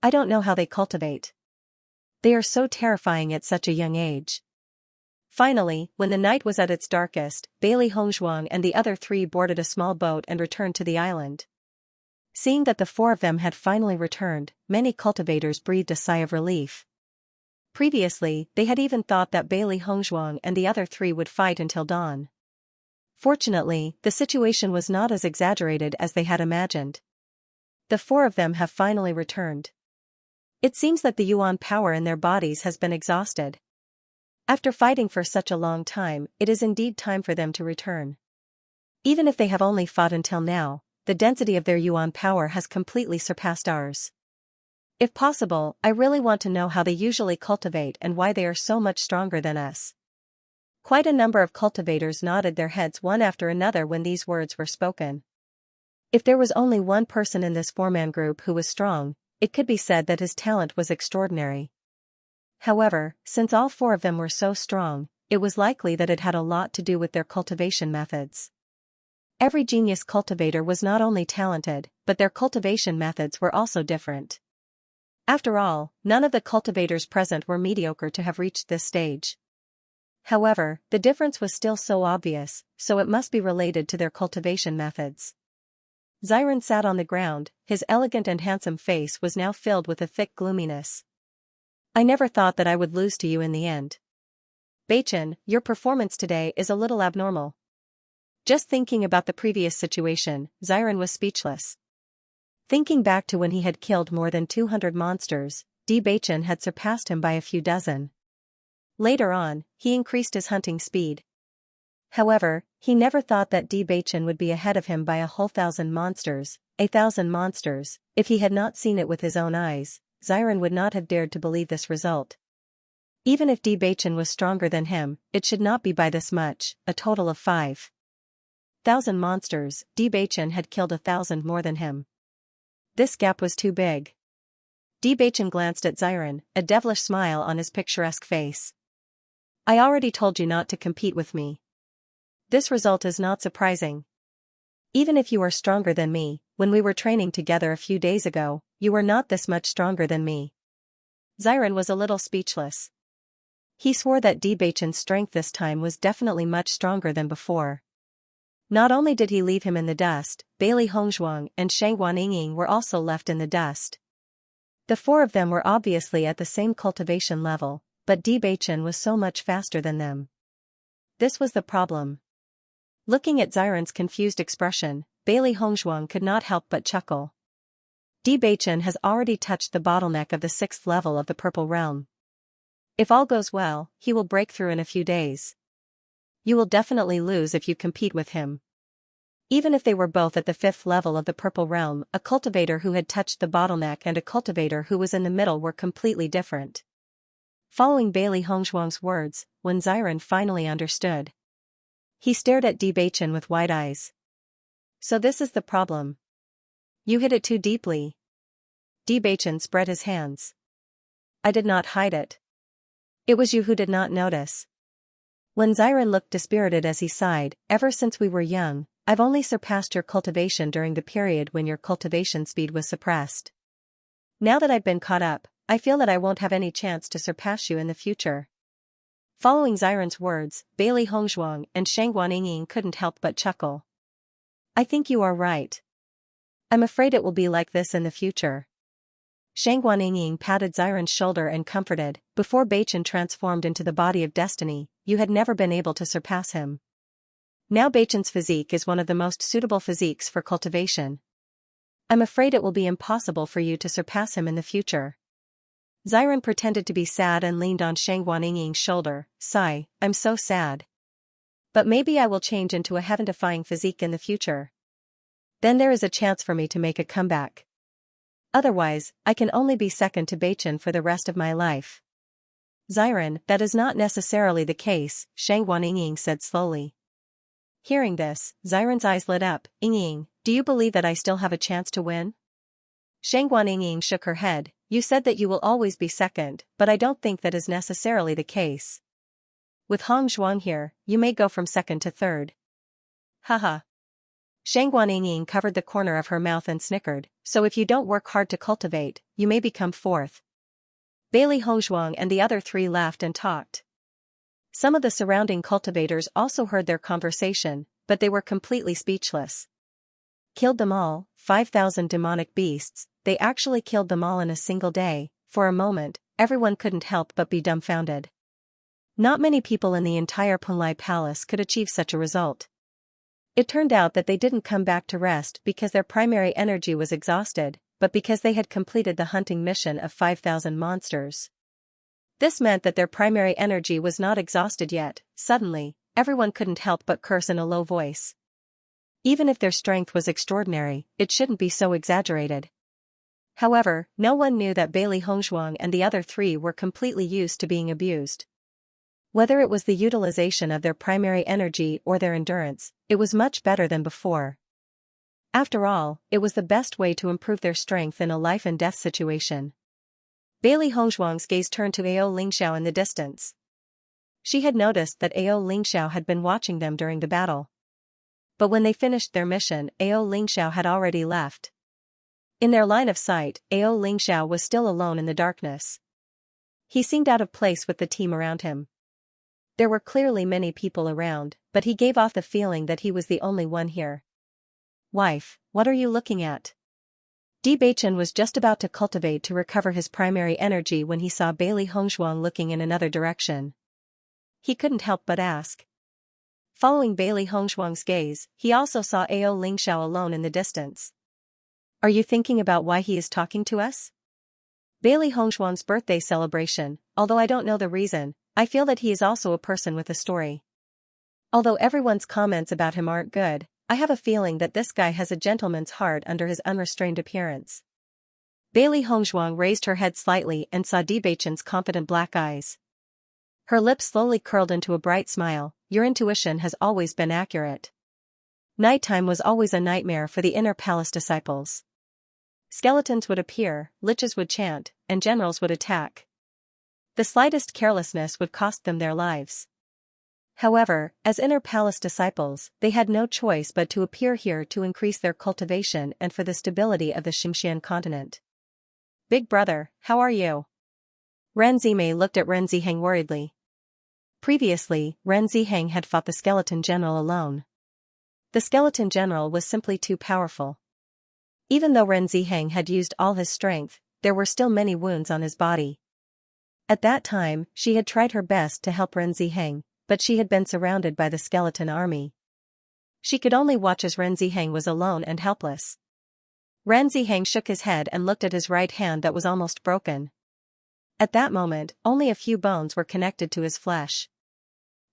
I don't know how they cultivate. They are so terrifying at such a young age. Finally, when the night was at its darkest, Bailey Hongzhuang and the other 3 boarded a small boat and returned to the island. Seeing that the 4 of them had finally returned, many cultivators breathed a sigh of relief. Previously, they had even thought that Bailey Hongzhuang and the other 3 would fight until dawn. Fortunately, the situation was not as exaggerated as they had imagined. The 4 of them have finally returned. It seems that the yuan power in their bodies has been exhausted. After fighting for such a long time, it is indeed time for them to return. Even if they have only fought until now, the density of their yuan power has completely surpassed ours. If possible, I really want to know how they usually cultivate and why they are so much stronger than us. Quite a number of cultivators nodded their heads one after another when these words were spoken. If there was only one person in this 4-man group who was strong, it could be said that his talent was extraordinary. However, since all 4 of them were so strong, it was likely that it had a lot to do with their cultivation methods. Every genius cultivator was not only talented, but their cultivation methods were also different. After all, none of the cultivators present were mediocre to have reached this stage. However, the difference was still so obvious, so it must be related to their cultivation methods. Xiren sat on the ground, his elegant and handsome face was now filled with a thick gloominess. I never thought that I would lose to you in the end. Beichen, your performance today is a little abnormal. Just thinking about the previous situation, Xiren was speechless. Thinking back to when he had killed more than 200 monsters, Beichen had surpassed him by a few dozen. Later on, he increased his hunting speed. However, he never thought that Beichen would be ahead of him by a whole 1,000 monsters, 1,000 monsters. If he had not seen it with his own eyes, Xiren would not have dared to believe this result. Even if Beichen was stronger than him, it should not be by this much, a total of 5,000 monsters. Beichen had killed 1,000 more than him. This gap was too big. Beichen glanced at Xiren, a devilish smile on his picturesque face. I already told you not to compete with me. This result is not surprising. Even if you are stronger than me, when we were training together a few days ago, you were not this much stronger than me. Xiren was a little speechless. He swore that Beichen's strength this time was definitely much stronger than before. Not only did he leave him in the dust, Bailey Hongzhuang and Shang Guanying were also left in the dust. The 4 of them were obviously at the same cultivation level, but Beichen was so much faster than them. This was the problem. Looking at Xiren's confused expression, Bailey Hongzhuang could not help but chuckle. Beichen has already touched the bottleneck of the 6th level of the Purple Realm. If all goes well, he will break through in a few days. You will definitely lose if you compete with him. Even if they were both at the 5th level of the Purple Realm, a cultivator who had touched the bottleneck and a cultivator who was in the middle were completely different. Following Bailey Hongzhuang's words, when Xiren finally understood, he stared at Bewitching with wide eyes. So this is the problem. You hit it too deeply. Bewitching spread his hands. I did not hide it. It was you who did not notice. When Xiren looked dispirited as he sighed, ever since we were young, I've only surpassed your cultivation during the period when your cultivation speed was suppressed. Now that I've been caught up, I feel that I won't have any chance to surpass you in the future. Following Xiren's words, Bailey Hongzhuang and Shangguan Yingying couldn't help but chuckle. I think you are right. I'm afraid it will be like this in the future. Shangguan Yingying patted Xiren's shoulder and comforted, before Beichen transformed into the body of destiny, you had never been able to surpass him. Now Beichen's physique is one of the most suitable physiques for cultivation. I'm afraid it will be impossible for you to surpass him in the future. Xiren pretended to be sad and leaned on Shangguan Yingying's shoulder. Sigh, I'm so sad. But maybe I will change into a heaven-defying physique in the future. Then there is a chance for me to make a comeback. Otherwise, I can only be second to Beichen for the rest of my life. Xiren, that is not necessarily the case, Shangguan Yingying said slowly. Hearing this, Xiren's eyes lit up. Yingying, do you believe that I still have a chance to win? Shangguan Yingying shook her head. You said that you will always be second, but I don't think that is necessarily the case. With Hongzhuang here, you may go from second to third. Haha. Shangguan Yingying covered the corner of her mouth and snickered, so if you don't work hard to cultivate, you may become fourth. Bailey Hongzhuang and the other 3 laughed and talked. Some of the surrounding cultivators also heard their conversation, but they were completely speechless. Killed them all, 5,000 demonic beasts, they actually killed them all in a single day. For a moment, everyone couldn't help but be dumbfounded. Not many people in the entire Punlai Palace could achieve such a result. It turned out that they didn't come back to rest because their primary energy was exhausted, but because they had completed the hunting mission of 5,000 monsters. This meant that their primary energy was not exhausted yet. Suddenly, everyone couldn't help but curse in a low voice. Even if their strength was extraordinary, it shouldn't be so exaggerated. However, no one knew that Bailey Hongzhuang and the other 3 were completely used to being abused. Whether it was the utilization of their primary energy or their endurance, it was much better than before. After all, it was the best way to improve their strength in a life-and-death situation. Bailey Hongzhuang's gaze turned to Ao Lingxiao in the distance. She had noticed that Ao Lingxiao had been watching them during the battle. But when they finished their mission, Ao Lingxiao had already left. In their line of sight, Ao Lingxiao was still alone in the darkness. He seemed out of place with the team around him. There were clearly many people around, but he gave off the feeling that he was the only one here. Wife, what are you looking at? Beichen was just about to cultivate to recover his primary energy when he saw Bailey Hongzhuang looking in another direction. He couldn't help but ask. Following Bailey Hongzhuang's gaze, he also saw Ao Lingxiao alone in the distance. Are you thinking about why he is talking to us? Bailey Hongzhuang's birthday celebration, although I don't know the reason, I feel that he is also a person with a story. Although everyone's comments about him aren't good, I have a feeling that this guy has a gentleman's heart under his unrestrained appearance. Bailey Hongzhuang raised her head slightly and saw Beichen's confident black eyes. Her lips slowly curled into a bright smile. Your intuition has always been accurate. Nighttime was always a nightmare for the inner palace disciples. Skeletons would appear, liches would chant, and generals would attack. The slightest carelessness would cost them their lives. However, as inner palace disciples, they had no choice but to appear here to increase their cultivation and for the stability of the Xianxia continent. Big brother, how are you? Ren Zimei looked at Ren Ziheng worriedly. Previously, Ren Ziheng had fought the skeleton general alone. The skeleton general was simply too powerful. Even though Ren Ziheng had used all his strength, there were still many wounds on his body. At that time, she had tried her best to help Ren Ziheng, but she had been surrounded by the skeleton army. She could only watch as Ren Ziheng was alone and helpless. Ren Ziheng shook his head and looked at his right hand that was almost broken. At that moment, only a few bones were connected to his flesh.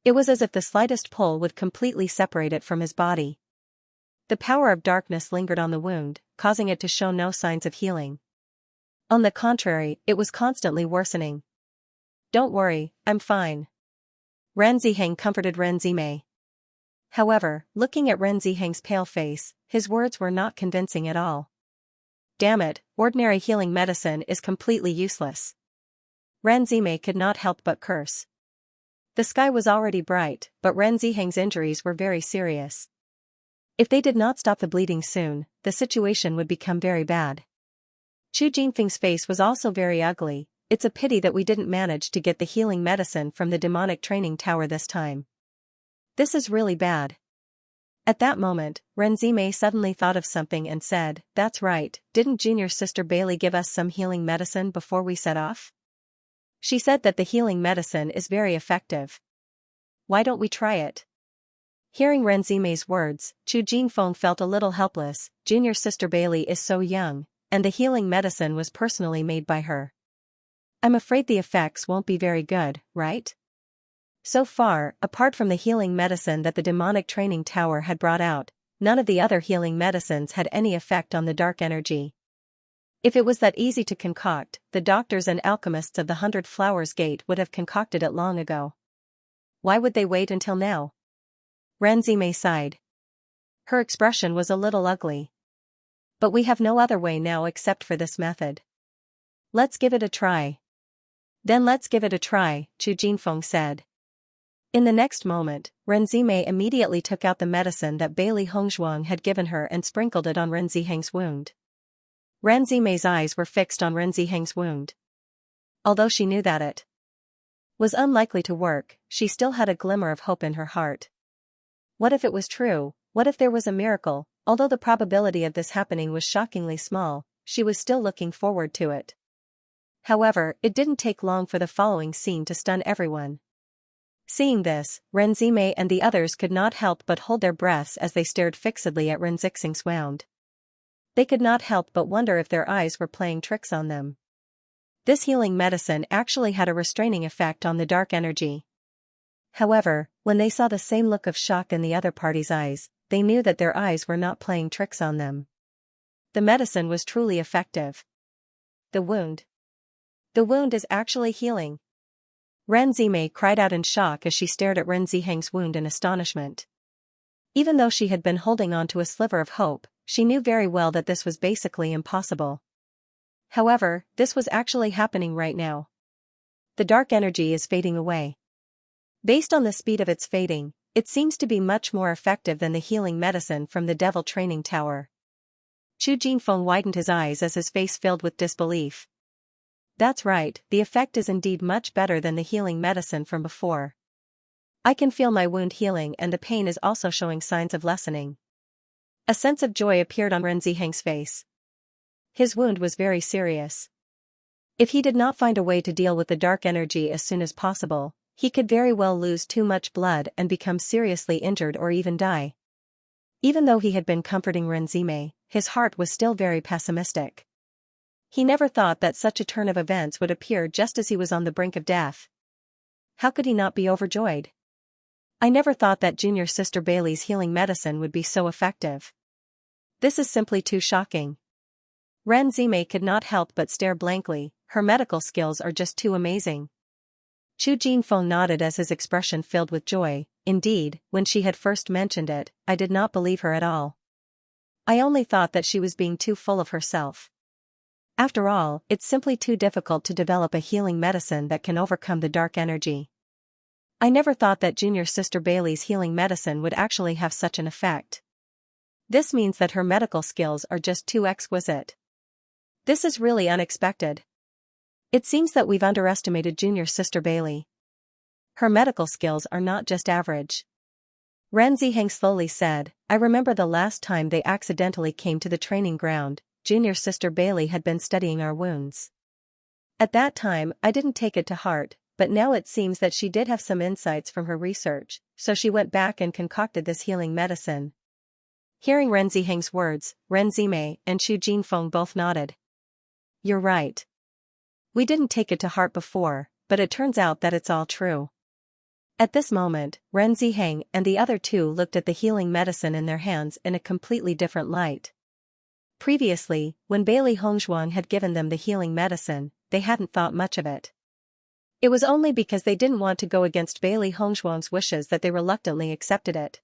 It was as if the slightest pull would completely separate it from his body. The power of darkness lingered on the wound, causing it to show no signs of healing. On the contrary, it was constantly worsening. "Don't worry, I'm fine." Ren Ziheng comforted Ren Zimei. However, looking at Ren Ziheng's pale face, his words were not convincing at all. "Damn it, ordinary healing medicine is completely useless." Ren Zimei could not help but curse. The sky was already bright, but Ren Ziheng's injuries were very serious. If they did not stop the bleeding soon, the situation would become very bad. Chu Jinfeng's face was also very ugly. "It's a pity that we didn't manage to get the healing medicine from the demonic training tower this time. This is really bad." At that moment, Ren Zimei suddenly thought of something and said, "That's right, didn't junior sister Bailey give us some healing medicine before we set off? She said that the healing medicine is very effective. Why don't we try it?" Hearing Ren Zimei's words, Chu Jinfeng felt a little helpless. Junior sister Bailey is so young, and the healing medicine was personally made by her. I'm afraid the effects won't be very good, right? So far, apart from the healing medicine that the demonic training tower had brought out, none of the other healing medicines had any effect on the dark energy. If it was that easy to concoct, the doctors and alchemists of the 100 Flowers Gate would have concocted it long ago. Why would they wait until now? Ren Zimei sighed. Her expression was a little ugly. But we have no other way now except for this method. Let's give it a try. Then let's give it a try, Chu Jinfeng said. In the next moment, Ren Zimei immediately took out the medicine that Bailey Hongzhuang had given her and sprinkled it on Ren Ziheng's wound. Ren Zimei's eyes were fixed on Ren Ziheng's wound. Although she knew that it was unlikely to work, she still had a glimmer of hope in her heart. What if it was true? What if there was a miracle? Although the probability of this happening was shockingly small, she was still looking forward to it. However, it didn't take long for the following scene to stun everyone. Seeing this, Ren Zimei and the others could not help but hold their breaths as they stared fixedly at Ren Zixing's wound. They could not help but wonder if their eyes were playing tricks on them. This healing medicine actually had a restraining effect on the dark energy. However, when they saw the same look of shock in the other party's eyes, they knew that their eyes were not playing tricks on them. The medicine was truly effective. The wound. The wound is actually healing. Ren Zimei cried out in shock as she stared at Ren Ziheng's wound in astonishment. Even though she had been holding on to a sliver of hope, she knew very well that this was basically impossible. However, this was actually happening right now. The dark energy is fading away. Based on the speed of its fading, it seems to be much more effective than the healing medicine from the Devil Training Tower. Chu Jinfeng widened his eyes as his face filled with disbelief. That's right, the effect is indeed much better than the healing medicine from before. I can feel my wound healing and the pain is also showing signs of lessening. A sense of joy appeared on Ren Ziheng's face. His wound was very serious. If he did not find a way to deal with the dark energy as soon as possible, he could very well lose too much blood and become seriously injured or even die. Even though he had been comforting Ren Zimei, his heart was still very pessimistic. He never thought that such a turn of events would appear just as he was on the brink of death. How could he not be overjoyed? I never thought that junior sister Bailey's healing medicine would be so effective. This is simply too shocking. Ren Zimei could not help but stare blankly. Her medical skills are just too amazing. Chu Jinfeng nodded as his expression filled with joy. Indeed, when she had first mentioned it, I did not believe her at all. I only thought that she was being too full of herself. After all, it's simply too difficult to develop a healing medicine that can overcome the dark energy. I never thought that junior sister Bailey's healing medicine would actually have such an effect. This means that her medical skills are just too exquisite. This is really unexpected. It seems that we've underestimated junior sister Bailey. Her medical skills are not just average. Ren Ziheng slowly said, I remember the last time they accidentally came to the training ground, junior sister Bailey had been studying our wounds. At that time, I didn't take it to heart, but now it seems that she did have some insights from her research, so she went back and concocted this healing medicine. Hearing Ren Ziheng's words, Ren Zimei and Chu Jinfeng both nodded. You're right. We didn't take it to heart before, but it turns out that it's all true. At this moment, Ren Ziheng and the other two looked at the healing medicine in their hands in a completely different light. Previously, when Bailey Hongzhuang had given them the healing medicine, they hadn't thought much of it. It was only because they didn't want to go against Bailey Hongzhuang's wishes that they reluctantly accepted it.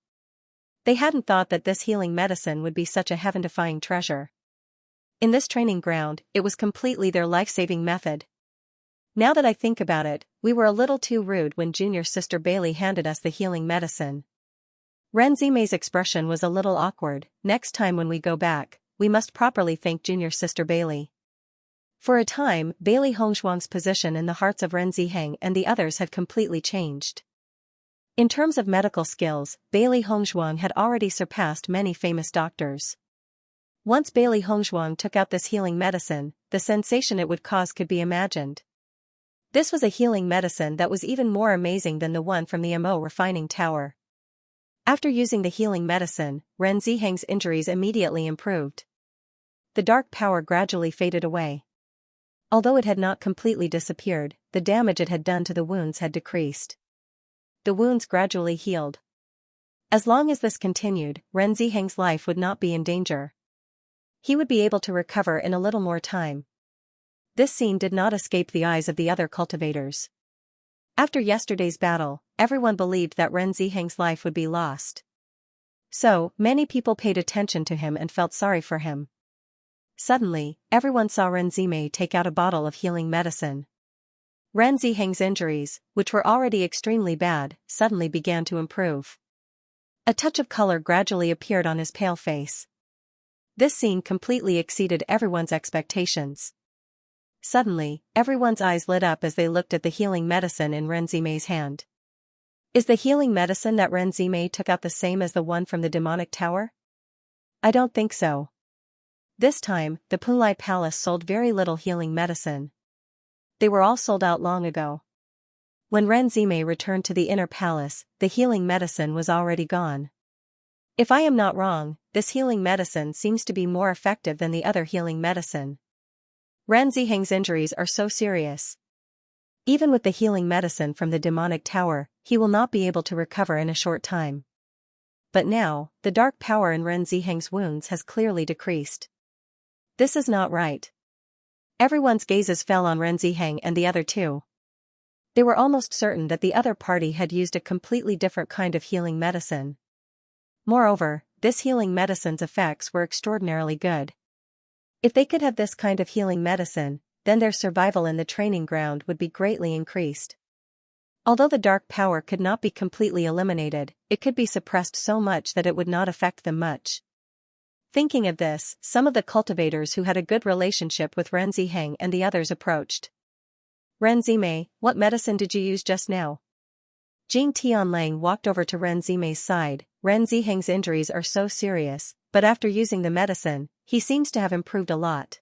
They hadn't thought that this healing medicine would be such a heaven-defying treasure. In this training ground, it was completely their life-saving method. Now that I think about it, we were a little too rude when Junior Sister Bailey handed us the healing medicine. Ren Zimei's expression was a little awkward. Next time when we go back, we must properly thank Junior Sister Bailey. For a time, Bailey Hongzhuang's position in the hearts of Ren Ziheng and the others had completely changed. In terms of medical skills, Bailey Hongzhuang had already surpassed many famous doctors. Once Bailey Hongzhuang took out this healing medicine, the sensation it would cause could be imagined. This was a healing medicine that was even more amazing than the one from the Mo refining tower. After using the healing medicine, Ren Ziheng's injuries immediately improved. The dark power gradually faded away. Although it had not completely disappeared, the damage it had done to the wounds had decreased. The wounds gradually healed. As long as this continued, Ren Ziheng's life would not be in danger. He would be able to recover in a little more time. This scene did not escape the eyes of the other cultivators. After yesterday's battle, everyone believed that Ren Ziheng's life would be lost. So, many people paid attention to him and felt sorry for him. Suddenly, everyone saw Ren Zimei take out a bottle of healing medicine. Ren Ziheng's injuries, which were already extremely bad, suddenly began to improve. A touch of color gradually appeared on his pale face. This scene completely exceeded everyone's expectations. Suddenly, everyone's eyes lit up as they looked at the healing medicine in Ren Zimei's hand. Is the healing medicine that Ren Zimei took out the same as the one from the demonic tower? I don't think so. This time, the Punlai Palace sold very little healing medicine. They were all sold out long ago. When Ren Zimei returned to the inner palace, the healing medicine was already gone. If I am not wrong, this healing medicine seems to be more effective than the other healing medicine. Ren Ziheng's injuries are so serious. Even with the healing medicine from the demonic tower, he will not be able to recover in a short time. But now, the dark power in Ren Ziheng's wounds has clearly decreased. This is not right. Everyone's gazes fell on Ren Ziheng and the other two. They were almost certain that the other party had used a completely different kind of healing medicine. Moreover, this healing medicine's effects were extraordinarily good. If they could have this kind of healing medicine, then their survival in the training ground would be greatly increased. Although the dark power could not be completely eliminated, it could be suppressed so much that it would not affect them much. Thinking of this, some of the cultivators who had a good relationship with Ren Ziheng and the others approached. Ren Zimei, what medicine did you use just now? Jing Tianlang walked over to Ren Zimei's side. Ren Ziheng's injuries are so serious, but after using the medicine, he seems to have improved a lot.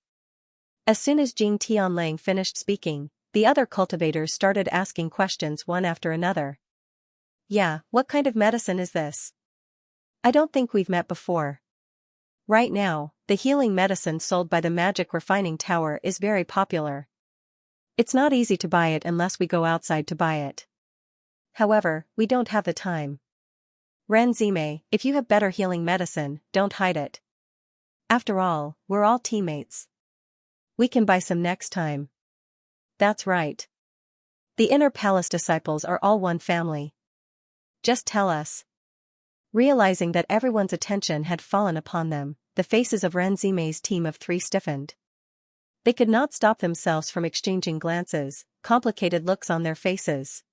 As soon as Jing Tianlang finished speaking, the other cultivators started asking questions one after another. Yeah, what kind of medicine is this? I don't think we've met before. Right now, the healing medicine sold by the Magic Refining Tower is very popular. It's not easy to buy it unless we go outside to buy it. However, we don't have the time. Ren Zimei, if you have better healing medicine, don't hide it. After all, we're all teammates. We can buy some next time. That's right. The inner palace disciples are all one family. Just tell us. Realizing that everyone's attention had fallen upon them, the faces of Ren Zimei's team of three stiffened. They could not stop themselves from exchanging glances, complicated looks on their faces.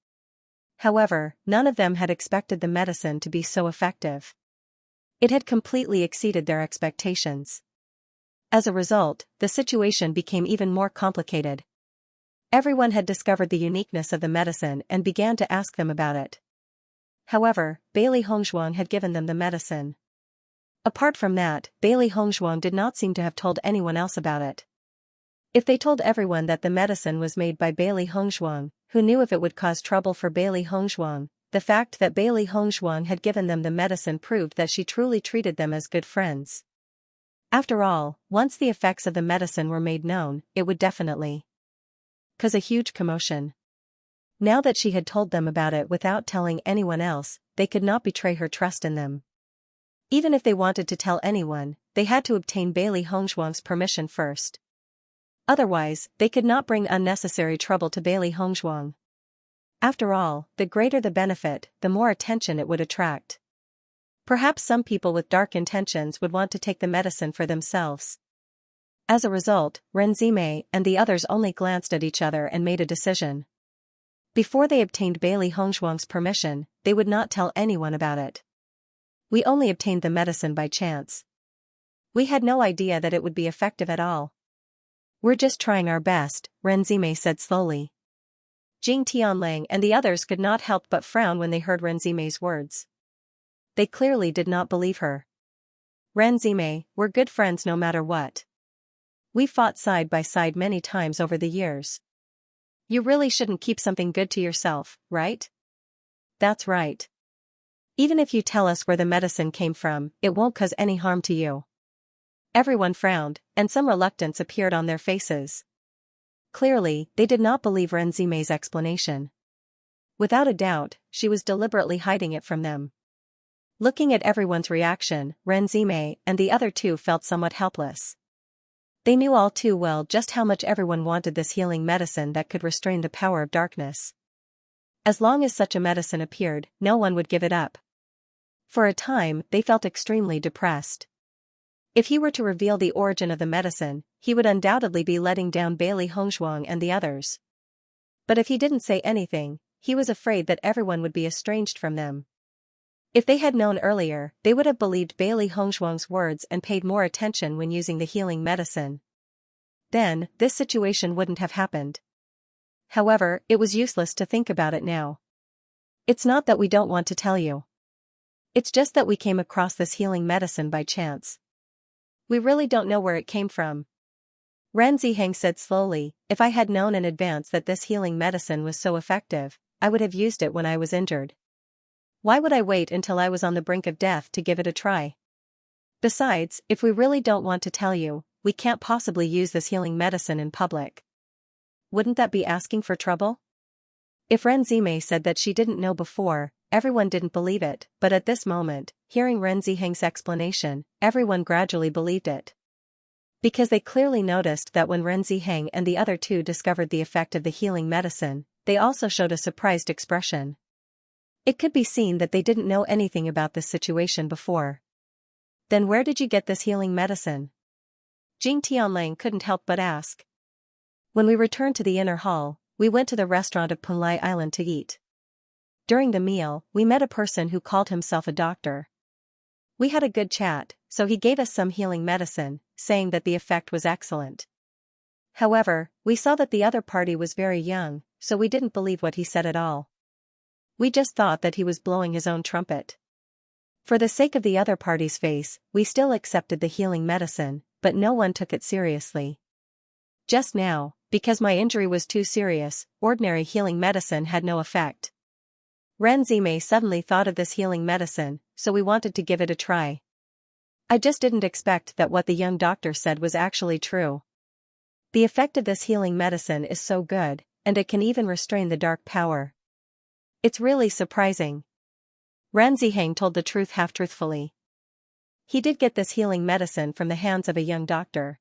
However, none of them had expected the medicine to be so effective. It had completely exceeded their expectations. As a result, the situation became even more complicated. Everyone had discovered the uniqueness of the medicine and began to ask them about it. However, Bailey Hongzhuang had given them the medicine. Apart from that, Bailey Hongzhuang did not seem to have told anyone else about it. If they told everyone that the medicine was made by Bailey Hongzhuang, who knew if it would cause trouble for Bailey Hongzhuang? The fact that Bailey Hongzhuang had given them the medicine proved that she truly treated them as good friends. After all, once the effects of the medicine were made known, it would definitely cause a huge commotion. Now that she had told them about it without telling anyone else, they could not betray her trust in them. Even if they wanted to tell anyone, they had to obtain Bailey Hongzhuang's permission first. Otherwise, they could not bring unnecessary trouble to Bailey Hongzhuang. After all, the greater the benefit, the more attention it would attract. Perhaps some people with dark intentions would want to take the medicine for themselves. As a result, Ren Zimei and the others only glanced at each other and made a decision. Before they obtained Bailey Hongzhuang's permission, they would not tell anyone about it. We only obtained the medicine by chance. We had no idea that it would be effective at all. We're just trying our best, Ren Zimei said slowly. Jing Tianlang and the others could not help but frown when they heard Ren Zimei's words. They clearly did not believe her. Ren Zimei, we're good friends no matter what. We fought side by side many times over the years. You really shouldn't keep something good to yourself, right? That's right. Even if you tell us where the medicine came from, it won't cause any harm to you. Everyone frowned, and some reluctance appeared on their faces. Clearly, they did not believe Ren Zimei's explanation. Without a doubt, she was deliberately hiding it from them. Looking at everyone's reaction, Ren Zimei and the other two felt somewhat helpless. They knew all too well just how much everyone wanted this healing medicine that could restrain the power of darkness. As long as such a medicine appeared, no one would give it up. For a time, they felt extremely depressed. If he were to reveal the origin of the medicine, he would undoubtedly be letting down Bailey Hongzhuang and the others. But if he didn't say anything, he was afraid that everyone would be estranged from them. If they had known earlier, they would have believed Bailey Hongzhuang's words and paid more attention when using the healing medicine. Then, this situation wouldn't have happened. However, it was useless to think about it now. It's not that we don't want to tell you. It's just that we came across this healing medicine by chance. We really don't know where it came from. Ren Ziheng said slowly, if I had known in advance that this healing medicine was so effective, I would have used it when I was injured. Why would I wait until I was on the brink of death to give it a try? Besides, if we really don't want to tell you, we can't possibly use this healing medicine in public. Wouldn't that be asking for trouble? If Ren Zimei said that she didn't know before, everyone didn't believe it, but at this moment, hearing Ren Ziheng's explanation, everyone gradually believed it. Because they clearly noticed that when Ren Ziheng and the other two discovered the effect of the healing medicine, they also showed a surprised expression. It could be seen that they didn't know anything about this situation before. Then where did you get this healing medicine? Jing Tianlang couldn't help but ask. When we returned to the inner hall, we went to the restaurant of Punlai Island to eat. During the meal, we met a person who called himself a doctor. We had a good chat, so he gave us some healing medicine, saying that the effect was excellent. However, we saw that the other party was very young, so we didn't believe what he said at all. We just thought that he was blowing his own trumpet. For the sake of the other party's face, we still accepted the healing medicine, but no one took it seriously. Just now, because my injury was too serious, ordinary healing medicine had no effect. Ren Zimei suddenly thought of this healing medicine, so we wanted to give it a try. I just didn't expect that what the young doctor said was actually true. The effect of this healing medicine is so good, and it can even restrain the dark power. It's really surprising. Ren Ziheng told the truth half-truthfully. He did get this healing medicine from the hands of a young doctor.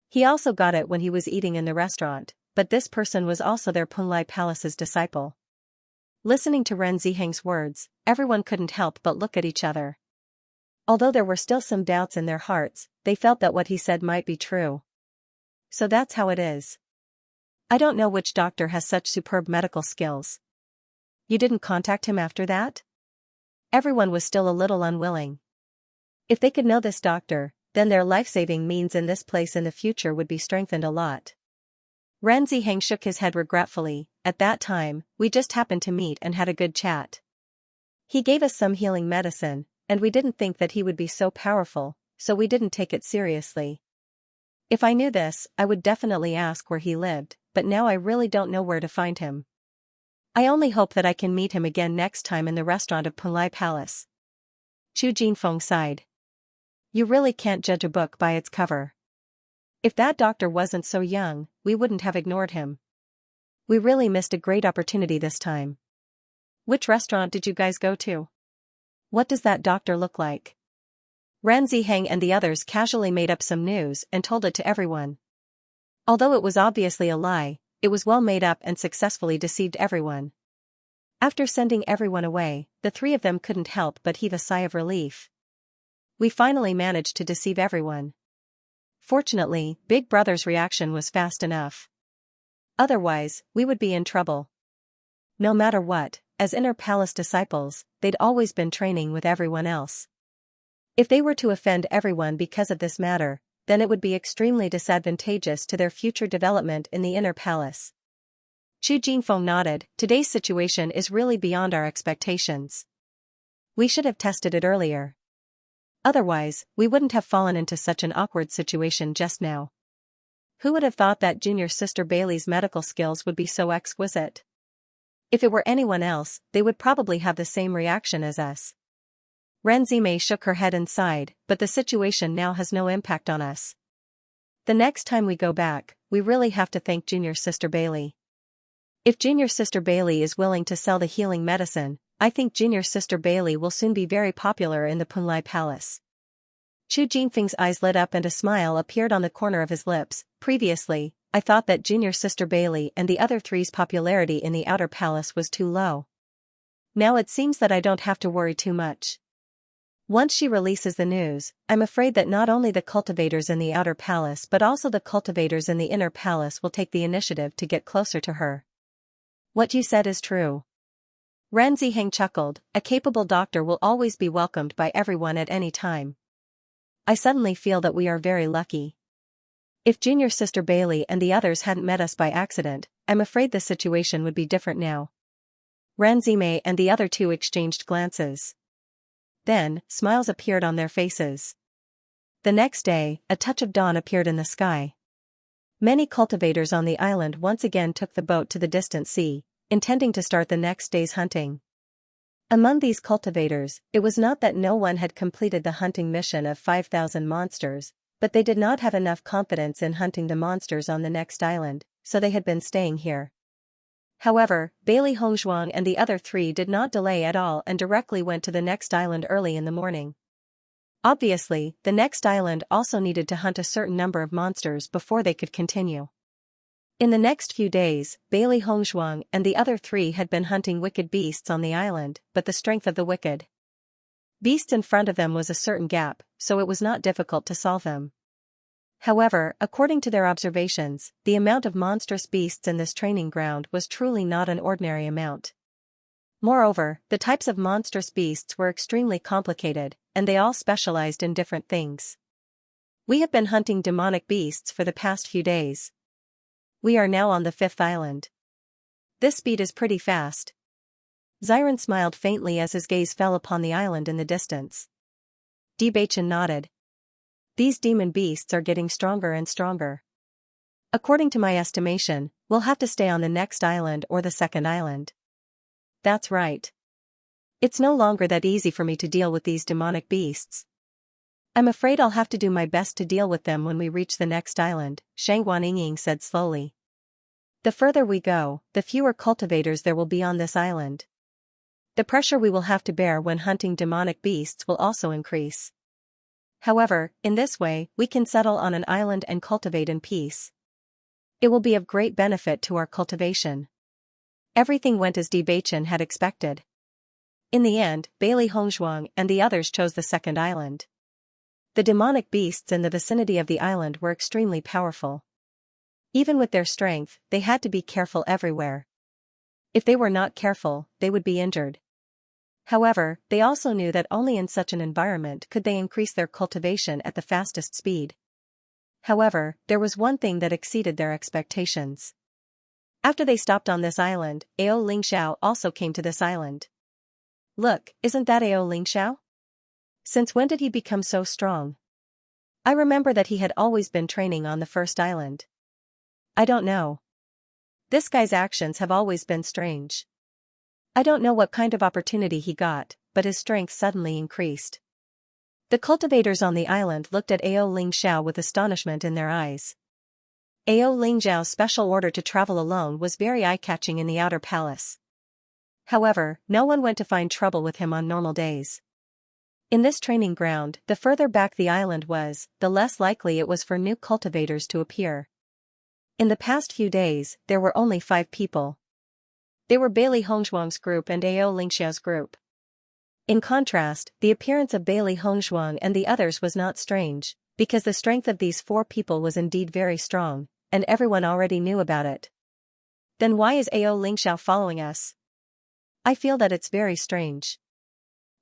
He also got it when he was eating in the restaurant, but this person was also their Punlai Palace's disciple. Listening to Ren Ziheng's words, everyone couldn't help but look at each other. Although there were still some doubts in their hearts, they felt that what he said might be true. So that's how it is. I don't know which doctor has such superb medical skills. You didn't contact him after that? Everyone was still a little unwilling. If they could know this doctor, then their life-saving means in this place in the future would be strengthened a lot. Ren Ziheng shook his head regretfully. At that time, we just happened to meet and had a good chat. He gave us some healing medicine, and we didn't think that he would be so powerful, so we didn't take it seriously. If I knew this, I would definitely ask where he lived, but now I really don't know where to find him. I only hope that I can meet him again next time in the restaurant of Punlai Palace. Chu Jinfeng sighed. You really can't judge a book by its cover. If that doctor wasn't so young, we wouldn't have ignored him. We really missed a great opportunity this time. Which restaurant did you guys go to? What does that doctor look like? Ran Ziheng and the others casually made up some news and told it to everyone. Although it was obviously a lie, it was well made up and successfully deceived everyone. After sending everyone away, the three of them couldn't help but heave a sigh of relief. We finally managed to deceive everyone. Fortunately, Big Brother's reaction was fast enough. Otherwise, we would be in trouble. No matter what, as Inner Palace disciples, they'd always been training with everyone else. If they were to offend everyone because of this matter, then it would be extremely disadvantageous to their future development in the Inner Palace. Chu Jingfeng nodded. Today's situation is really beyond our expectations. We should have tested it earlier. Otherwise, we wouldn't have fallen into such an awkward situation just now. Who would have thought that junior sister Bailey's medical skills would be so exquisite? If it were anyone else, they would probably have the same reaction as us. Ren Zimei shook her head and sighed, but the situation now has no impact on us. The next time we go back, we really have to thank junior sister Bailey. If junior sister Bailey is willing to sell the healing medicine, I think junior sister Bailey will soon be very popular in the Punlai Palace. Chu Jingfeng's eyes lit up and a smile appeared on the corner of his lips. Previously, I thought that junior sister Bailey and the other three's popularity in the outer palace was too low. Now it seems that I don't have to worry too much. Once she releases the news, I'm afraid that not only the cultivators in the outer palace but also the cultivators in the inner palace will take the initiative to get closer to her. What you said is true. Ran Ziheng chuckled. A capable doctor will always be welcomed by everyone at any time. I suddenly feel that we are very lucky. If junior sister Bailey and the others hadn't met us by accident, I'm afraid the situation would be different now. Ran Zimei and the other two exchanged glances. Then, smiles appeared on their faces. The next day, a touch of dawn appeared in the sky. Many cultivators on the island once again took the boat to the distant sea, intending to start the next day's hunting. Among these cultivators, it was not that no one had completed the hunting mission of 5,000 monsters, but they did not have enough confidence in hunting the monsters on the next island, so they had been staying here. However, Bailey Hongzhuang and the other three did not delay at all and directly went to the next island early in the morning. Obviously, the next island also needed to hunt a certain number of monsters before they could continue. In the next few days, Bailey Hongzhuang and the other three had been hunting wicked beasts on the island, but the strength of the wicked beasts in front of them was a certain gap, so it was not difficult to solve them. However, according to their observations, the amount of monstrous beasts in this training ground was truly not an ordinary amount. Moreover, the types of monstrous beasts were extremely complicated, and they all specialized in different things. We have been hunting demonic beasts for the past few days. We are now on the 5th island. This speed is pretty fast. Xiren smiled faintly as his gaze fell upon the island in the distance. Bewitching nodded. These demon beasts are getting stronger and stronger. According to my estimation, we'll have to stay on the next island or the 2nd island. That's right. It's no longer that easy for me to deal with these demonic beasts. I'm afraid I'll have to do my best to deal with them when we reach the next island, Shang Guanying said slowly. The further we go, the fewer cultivators there will be on this island. The pressure we will have to bear when hunting demonic beasts will also increase. However, in this way, we can settle on an island and cultivate in peace. It will be of great benefit to our cultivation. Everything went as Bewitching had expected. In the end, Bailey Hongzhuang and the others chose the 2nd island. The demonic beasts in the vicinity of the island were extremely powerful. Even with their strength, they had to be careful everywhere. If they were not careful, they would be injured. However, they also knew that only in such an environment could they increase their cultivation at the fastest speed. However, there was one thing that exceeded their expectations. After they stopped on this island, Ao Lingxiao also came to this island. Look, isn't that Ao Lingxiao? Since when did he become so strong? I remember that he had always been training on the 1st island. I don't know. This guy's actions have always been strange. I don't know what kind of opportunity he got, but his strength suddenly increased. The cultivators on the island looked at Ao Lingxiao with astonishment in their eyes. Ao Lingzhao's special order to travel alone was very eye-catching in the outer palace. However, no one went to find trouble with him on normal days. In this training ground, the further back the island was, the less likely it was for new cultivators to appear. In the past few days, there were only 5 people. They were Bailey Hongzhuang's group and Ao Lingxiao's group. In contrast, the appearance of Bailey Hongzhuang and the others was not strange, because the strength of these 4 people was indeed very strong, and everyone already knew about it. Then why is Ao Lingxiao following us? I feel that it's very strange.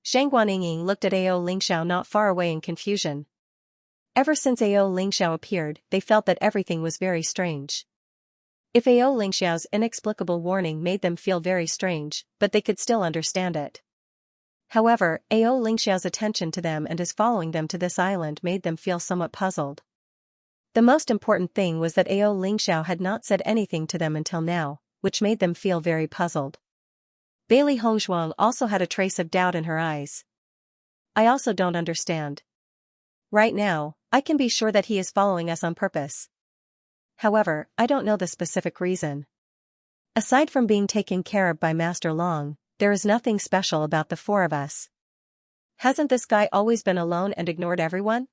Shangguan Yingying looked at Ao Lingxiao not far away in confusion. Ever since Ao Lingxiao appeared, they felt that everything was very strange. If Ao Lingxiao's inexplicable warning made them feel very strange, but they could still understand it. However, Ao Lingxiao's attention to them and his following them to this island made them feel somewhat puzzled. The most important thing was that Ao Lingxiao had not said anything to them until now, which made them feel very puzzled. Bailey Hongzhuang also had a trace of doubt in her eyes. I also don't understand. Right now, I can be sure that he is following us on purpose. However, I don't know the specific reason. Aside from being taken care of by Master Long, there is nothing special about the 4 of us. Hasn't this guy always been alone and ignored everyone?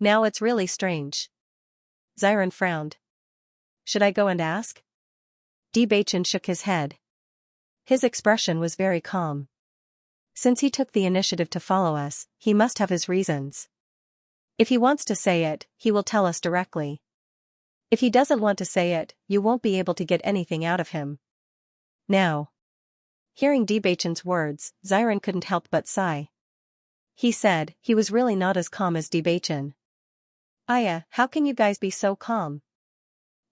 Now it's really strange. Xiran frowned. Should I go and ask? Bewitching shook his head. His expression was very calm. Since he took the initiative to follow us, he must have his reasons. If he wants to say it, he will tell us directly. If he doesn't want to say it, you won't be able to get anything out of him. Now. Hearing Bewitching's words, Xiran couldn't help but sigh. He said, he was really not as calm as Bewitching. Aya, how can you guys be so calm?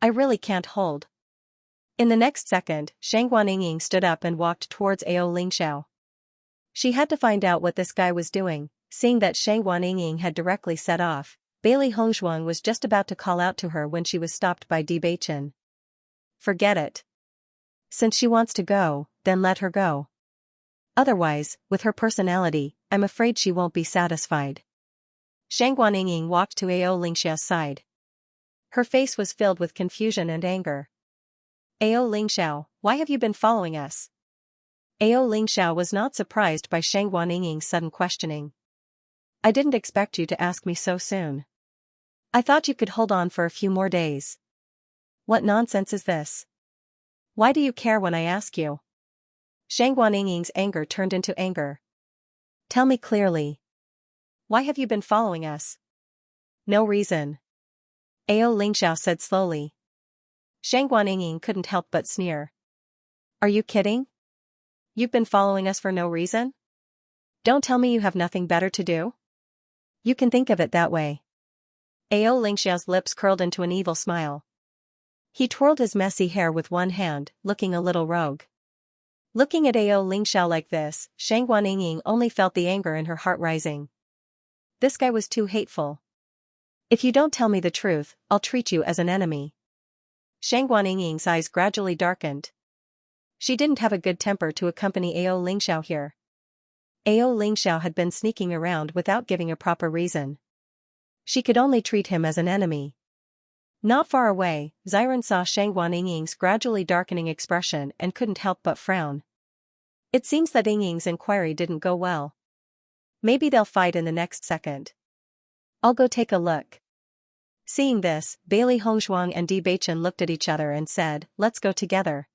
I really can't hold. In the next second, Shangguan Yingying stood up and walked towards Ao Lingxiao. She had to find out what this guy was doing, seeing that Shangguan Yingying had directly set off. Bailey Hongzhuang was just about to call out to her when she was stopped by Bewitching. Forget it. Since she wants to go, then let her go. Otherwise, with her personality, I'm afraid she won't be satisfied. Shangguan Yingying walked to Ao Lingxiao's side. Her face was filled with confusion and anger. Ao Lingxiao, why have you been following us? Ao Lingxiao was not surprised by Shangguan Yingying's sudden questioning. I didn't expect you to ask me so soon. I thought you could hold on for a few more days. What nonsense is this? Why do you care when I ask you? Shangguan Yingying's anger turned into anger. Tell me clearly. Why have you been following us? No reason. Ao Lingxiao said slowly. Shangguan Yingying couldn't help but sneer. Are you kidding? You've been following us for no reason? Don't tell me you have nothing better to do? You can think of it that way. Ao Lingxiao's lips curled into an evil smile. He twirled his messy hair with one hand, looking a little rogue. Looking at Ao Lingxiao like this, Shangguan Yingying only felt the anger in her heart rising. This guy was too hateful. If you don't tell me the truth, I'll treat you as an enemy. Shangguan Yingying's eyes gradually darkened. She didn't have a good temper to accompany Ao Lingxiao here. Ao Lingxiao had been sneaking around without giving a proper reason. She could only treat him as an enemy. Not far away, Xiran saw Shangguan Yingying's gradually darkening expression and couldn't help but frown. It seems that Yingying's inquiry didn't go well. Maybe they'll fight in the next second. I'll go take a look. Seeing this, Bailey Hongzhuang and Bewitching looked at each other and said, let's go together.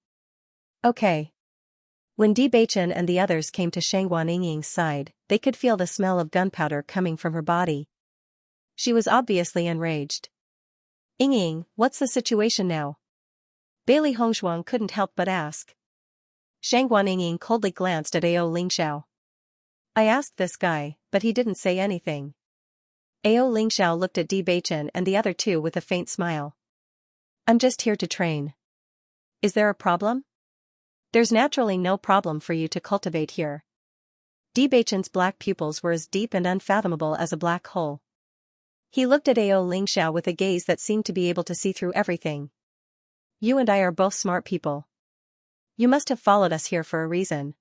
Okay. When Bewitching and the others came to Shangguan Yingying's side, they could feel the smell of gunpowder coming from her body. She was obviously enraged. Yingying, what's the situation now? Bailey Hongzhuang couldn't help but ask. Shangguan Yingying coldly glanced at Ao Lingxiao. I asked this guy, but he didn't say anything. Ao Lingxiao looked at Bewitching and the other 2 with a faint smile. I'm just here to train. Is there a problem? There's naturally no problem for you to cultivate here. Bewitching's black pupils were as deep and unfathomable as a black hole. He looked at Ao Lingxiao with a gaze that seemed to be able to see through everything. You and I are both smart people. You must have followed us here for a reason.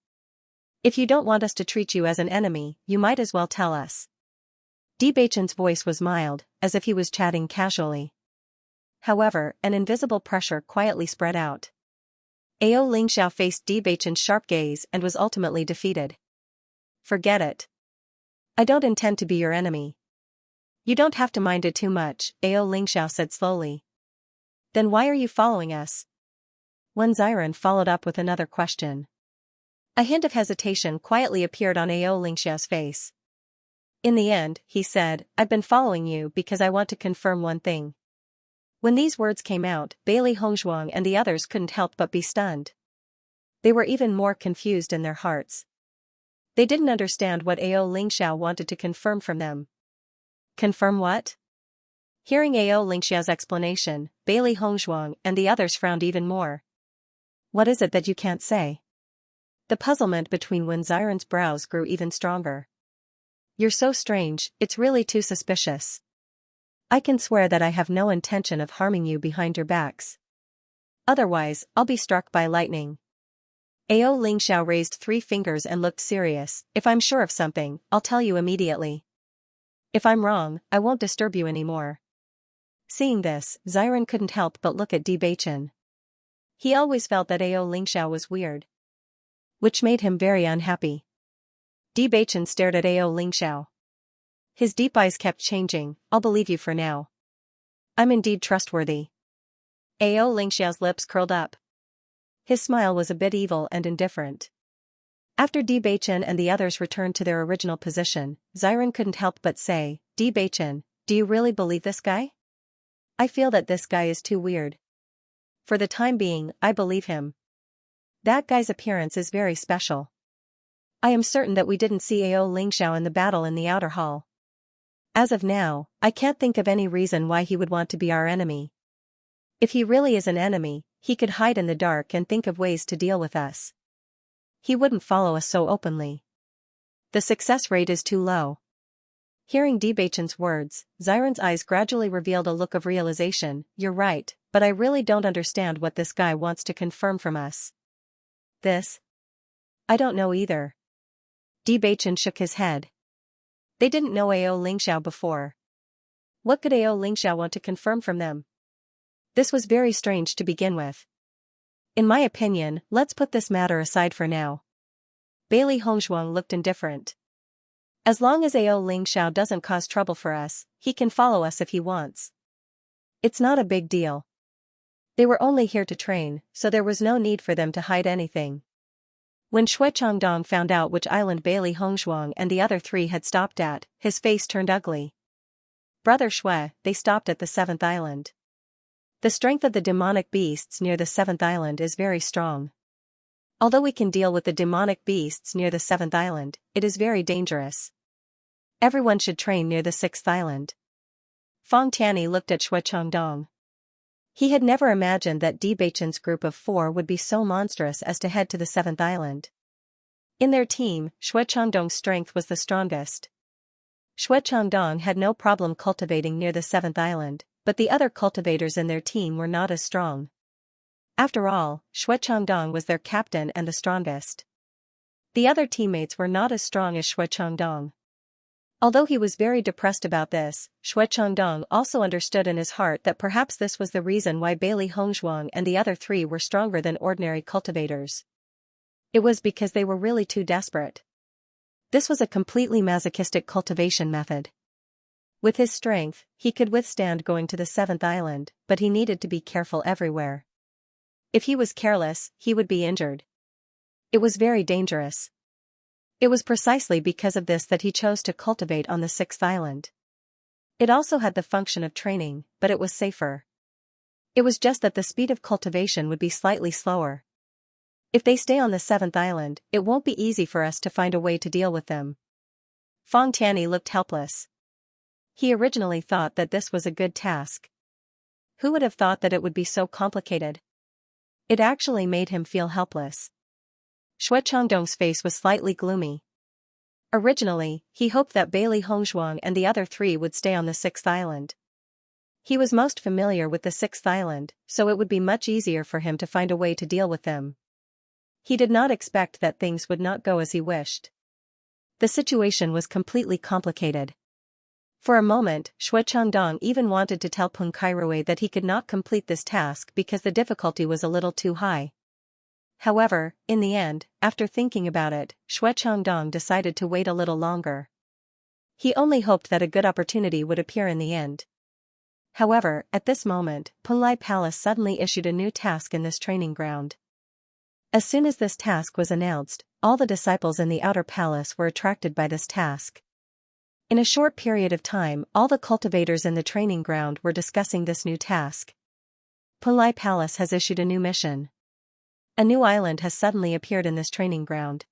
If you don't want us to treat you as an enemy, you might as well tell us. Bewitching's voice was mild, as if he was chatting casually. However, an invisible pressure quietly spread out. Ao Lingxiao faced Debachen's sharp gaze and was ultimately defeated. Forget it. I don't intend to be your enemy. You don't have to mind it too much, Ao Lingxiao said slowly. Then why are you following us? Wen Xiren followed up with another question. A hint of hesitation quietly appeared on Ao Lingxiao's face. In the end, he said, I've been following you because I want to confirm one thing. When these words came out, Bailey Hongzhuang and the others couldn't help but be stunned. They were even more confused in their hearts. They didn't understand what Ao Lingxiao wanted to confirm from them. Confirm what? Hearing Ao Lingxiao's explanation, Bailey Hongzhuang and the others frowned even more. What is it that you can't say? The puzzlement between Wen Xiren's brows grew even stronger. You're so strange, it's really too suspicious. I can swear that I have no intention of harming you behind your backs. Otherwise, I'll be struck by lightning. Ao Lingxiao raised 3 fingers and looked serious. If I'm sure of something, I'll tell you immediately. If I'm wrong, I won't disturb you anymore. Seeing this, Xiren couldn't help but look at Debacchen. He always felt that Ao Lingxiao was weird, which made him very unhappy. Debacchen stared at Ao Lingxiao. His deep eyes kept changing. I'll believe you for now. I'm indeed trustworthy. Ao Lingxiao's lips curled up. His smile was a bit evil and indifferent. After Debacchen and the others returned to their original position, Xiren couldn't help but say, Debacchen, do you really believe this guy? I feel that this guy is too weird. For the time being, I believe him. That guy's appearance is very special. I am certain that we didn't see Ao Lingxiao in the battle in the outer hall. As of now, I can't think of any reason why he would want to be our enemy. If he really is an enemy, he could hide in the dark and think of ways to deal with us. He wouldn't follow us so openly. The success rate is too low. Hearing Debachen's words, Xiren's eyes gradually revealed a look of realization. You're right, but I really don't understand what this guy wants to confirm from us. This? I don't know either. Debacchen shook his head. They didn't know Ao Lingxiao before. What could Ao Lingxiao want to confirm from them? This was very strange to begin with. In my opinion, let's put this matter aside for now. Bailey Hongzhuang looked indifferent. As long as Ao Lingxiao doesn't cause trouble for us, he can follow us if he wants. It's not a big deal. They were only here to train, so there was no need for them to hide anything. When Shui Changdong found out which island Bailey Hongzhuang and the other 3 had stopped at, his face turned ugly. Brother Shui, they stopped at the 7th island. The strength of the demonic beasts near the 7th island is very strong. Although we can deal with the demonic beasts near the 7th island, it is very dangerous. Everyone should train near the 6th island. Fong Tianyi looked at Shui Changdong. He had never imagined that Debachen's group of 4 would be so monstrous as to head to the 7th island. In their team, Shui Changdong's strength was the strongest. Shui Changdong had no problem cultivating near the 7th island, but the other cultivators in their team were not as strong. After all, Shui Changdong was their captain and the strongest. The other teammates were not as strong as Shui Changdong. Although he was very depressed about this, Shui Changdong also understood in his heart that perhaps this was the reason why Bailey Hongzhuang and the other 3 were stronger than ordinary cultivators. It was because they were really too desperate. This was a completely masochistic cultivation method. With his strength, he could withstand going to the 7th island, but he needed to be careful everywhere. If he was careless, he would be injured. It was very dangerous. It was precisely because of this that he chose to cultivate on the 6th island. It also had the function of training, but it was safer. It was just that the speed of cultivation would be slightly slower. If they stay on the 7th island, it won't be easy for us to find a way to deal with them. Fong Tianyi looked helpless. He originally thought that this was a good task. Who would have thought that it would be so complicated? It actually made him feel helpless. Shui Changdong's face was slightly gloomy. Originally, he hoped that Bailey Hongzhuang and the other 3 would stay on the 6th island. He was most familiar with the 6th island, so it would be much easier for him to find a way to deal with them. He did not expect that things would not go as he wished. The situation was completely complicated. For a moment, Shui Changdong even wanted to tell Peng Kairui that he could not complete this task because the difficulty was a little too high. However, in the end, after thinking about it, Shui Changdong decided to wait a little longer. He only hoped that a good opportunity would appear in the end. However, at this moment, Punlai Palace suddenly issued a new task in this training ground. As soon as this task was announced, all the disciples in the outer palace were attracted by this task. In a short period of time, all the cultivators in the training ground were discussing this new task. Punlai Palace has issued a new mission. A new island has suddenly appeared in this training ground.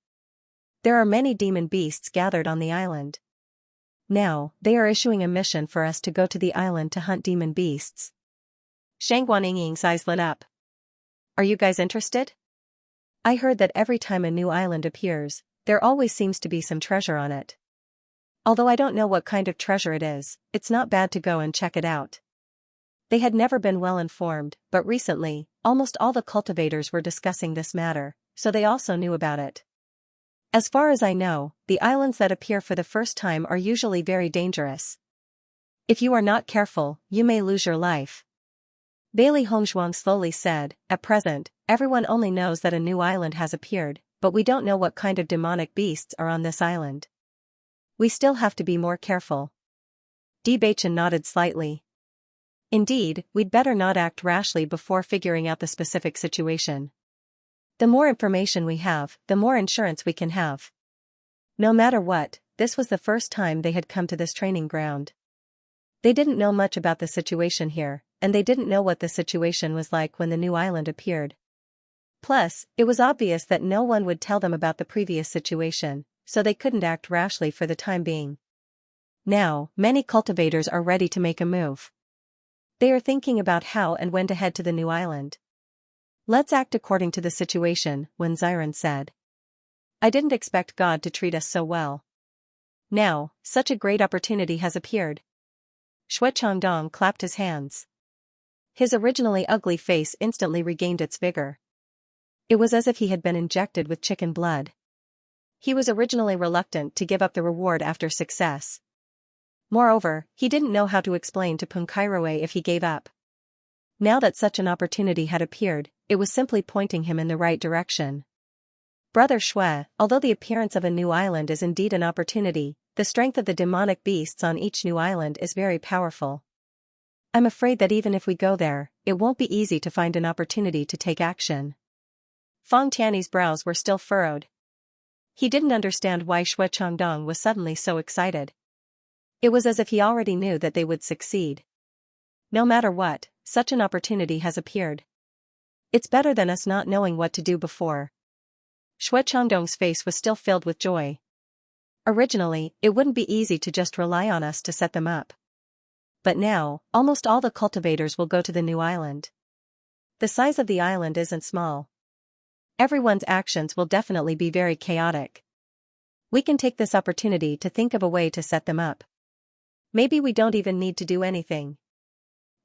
There are many demon beasts gathered on the island. Now, they are issuing a mission for us to go to the island to hunt demon beasts. Shang Guanying's eyes lit up. Are you guys interested? I heard that every time a new island appears, there always seems to be some treasure on it. Although I don't know what kind of treasure it is, it's not bad to go and check it out. They had never been well informed, but recently, almost all the cultivators were discussing this matter, so they also knew about it. As far as I know, the islands that appear for the first time are usually very dangerous. If you are not careful, you may lose your life. Bailey Hongzhuang slowly said, at present, everyone only knows that a new island has appeared, but we don't know what kind of demonic beasts are on this island. We still have to be more careful. Bewitching nodded slightly. Indeed, we'd better not act rashly before figuring out the specific situation. The more information we have, the more insurance we can have. No matter what, this was the first time they had come to this training ground. They didn't know much about the situation here, and they didn't know what the situation was like when the new island appeared. Plus, it was obvious that no one would tell them about the previous situation, so they couldn't act rashly for the time being. Now, many cultivators are ready to make a move. They are thinking about how and when to head to the new island. Let's act according to the situation, Wen Ziren said. I didn't expect God to treat us so well. Now, such a great opportunity has appeared. Shui Changdong clapped his hands. His originally ugly face instantly regained its vigor. It was as if he had been injected with chicken blood. He was originally reluctant to give up the reward after success. Moreover, he didn't know how to explain to Peng Kairui if he gave up. Now that such an opportunity had appeared, it was simply pointing him in the right direction. Brother Shui, although the appearance of a new island is indeed an opportunity, the strength of the demonic beasts on each new island is very powerful. I'm afraid that even if we go there, it won't be easy to find an opportunity to take action. Fang Tiany's brows were still furrowed. He didn't understand why Shui Changdong was suddenly so excited. It was as if he already knew that they would succeed. No matter what, such an opportunity has appeared. It's better than us not knowing what to do before. Shui Changdong's face was still filled with joy. Originally, it wouldn't be easy to just rely on us to set them up. But now, almost all the cultivators will go to the new island. The size of the island isn't small. Everyone's actions will definitely be very chaotic. We can take this opportunity to think of a way to set them up. Maybe we don't even need to do anything.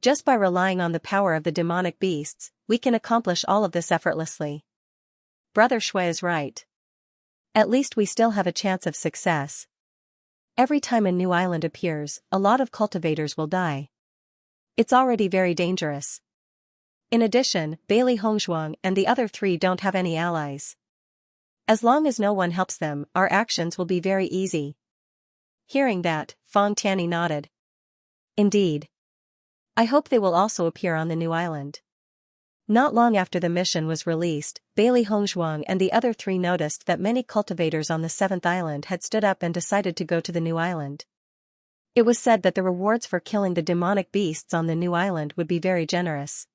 Just by relying on the power of the demonic beasts, we can accomplish all of this effortlessly. Brother Shui is right. At least we still have a chance of success. Every time a new island appears, a lot of cultivators will die. It's already very dangerous. In addition, Bailey Hongzhuang and the other three don't have any allies. As long as no one helps them, our actions will be very easy. Hearing that, Fang Tiany nodded. Indeed. I hope they will also appear on the new island. Not long after the mission was released, Bailey Hongzhuang and the other three noticed that many cultivators on the 7th island had stood up and decided to go to the new island. It was said that the rewards for killing the demonic beasts on the new island would be very generous.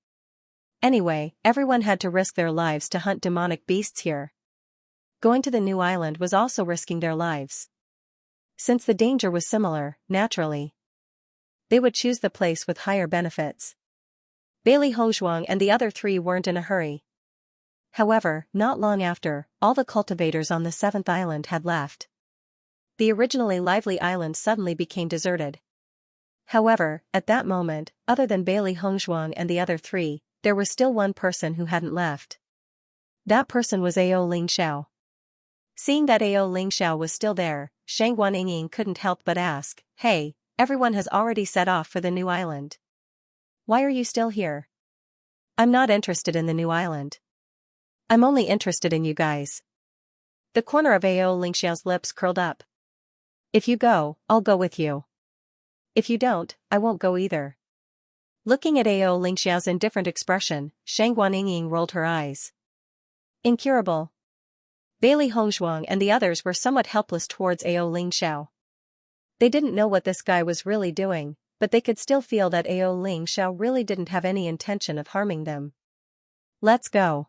Anyway, everyone had to risk their lives to hunt demonic beasts here. Going to the new island was also risking their lives. Since the danger was similar, naturally, they would choose the place with higher benefits. Bailey Hongzhuang and the other three weren't in a hurry. However, not long after, all the cultivators on the 7th island had left. The originally lively island suddenly became deserted. However, at that moment, other than Bailey Hongzhuang and the other three, there was still one person who hadn't left. That person was Ao Lingxiao. Seeing that Ao Lingxiao was still there, Shang Guanying couldn't help but ask, "Hey, Everyone has already set off for the new island. Why are you still here? I'm not interested in the new island. I'm only interested in you guys. The corner of Ao Lingxiao's lips curled up. If you go, I'll go with you. If you don't, I won't go either. Looking at Ao Lingxiao's indifferent expression, Shang Guanying rolled her eyes. Incurable. Bailey Hongzhuang and the others were somewhat helpless towards Ao Lingxiao. They didn't know what this guy was really doing, but they could still feel that Ao Lingxiao really didn't have any intention of harming them. Let's go.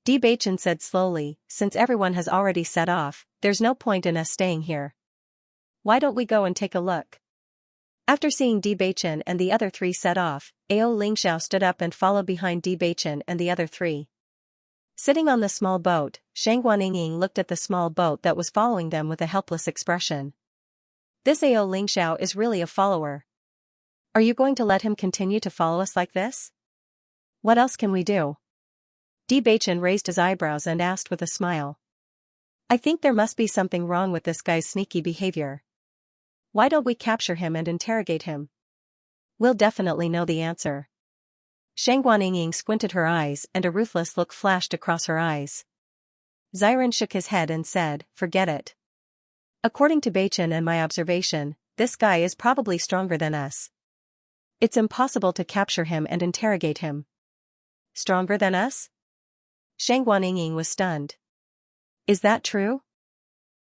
Bewitching said slowly, since everyone has already set off, there's no point in us staying here. Why don't we go and take a look? After seeing Bewitching and the other three set off, Ao Lingxiao stood up and followed behind Bewitching and the other three. Sitting on the small boat, Shang Guanying looked at the small boat that was following them with a helpless expression. This Ao Lingxiao is really a follower. Are you going to let him continue to follow us like this? What else can we do? Bewitching raised his eyebrows and asked with a smile. I think there must be something wrong with this guy's sneaky behavior. Why don't we capture him and interrogate him? We'll definitely know the answer. Shang Guanying squinted her eyes and a ruthless look flashed across her eyes. Xiren shook his head and said, forget it. According to Beichin and my observation, this guy is probably stronger than us. It's impossible to capture him and interrogate him. Stronger than us? Shang Guanying was stunned. Is that true?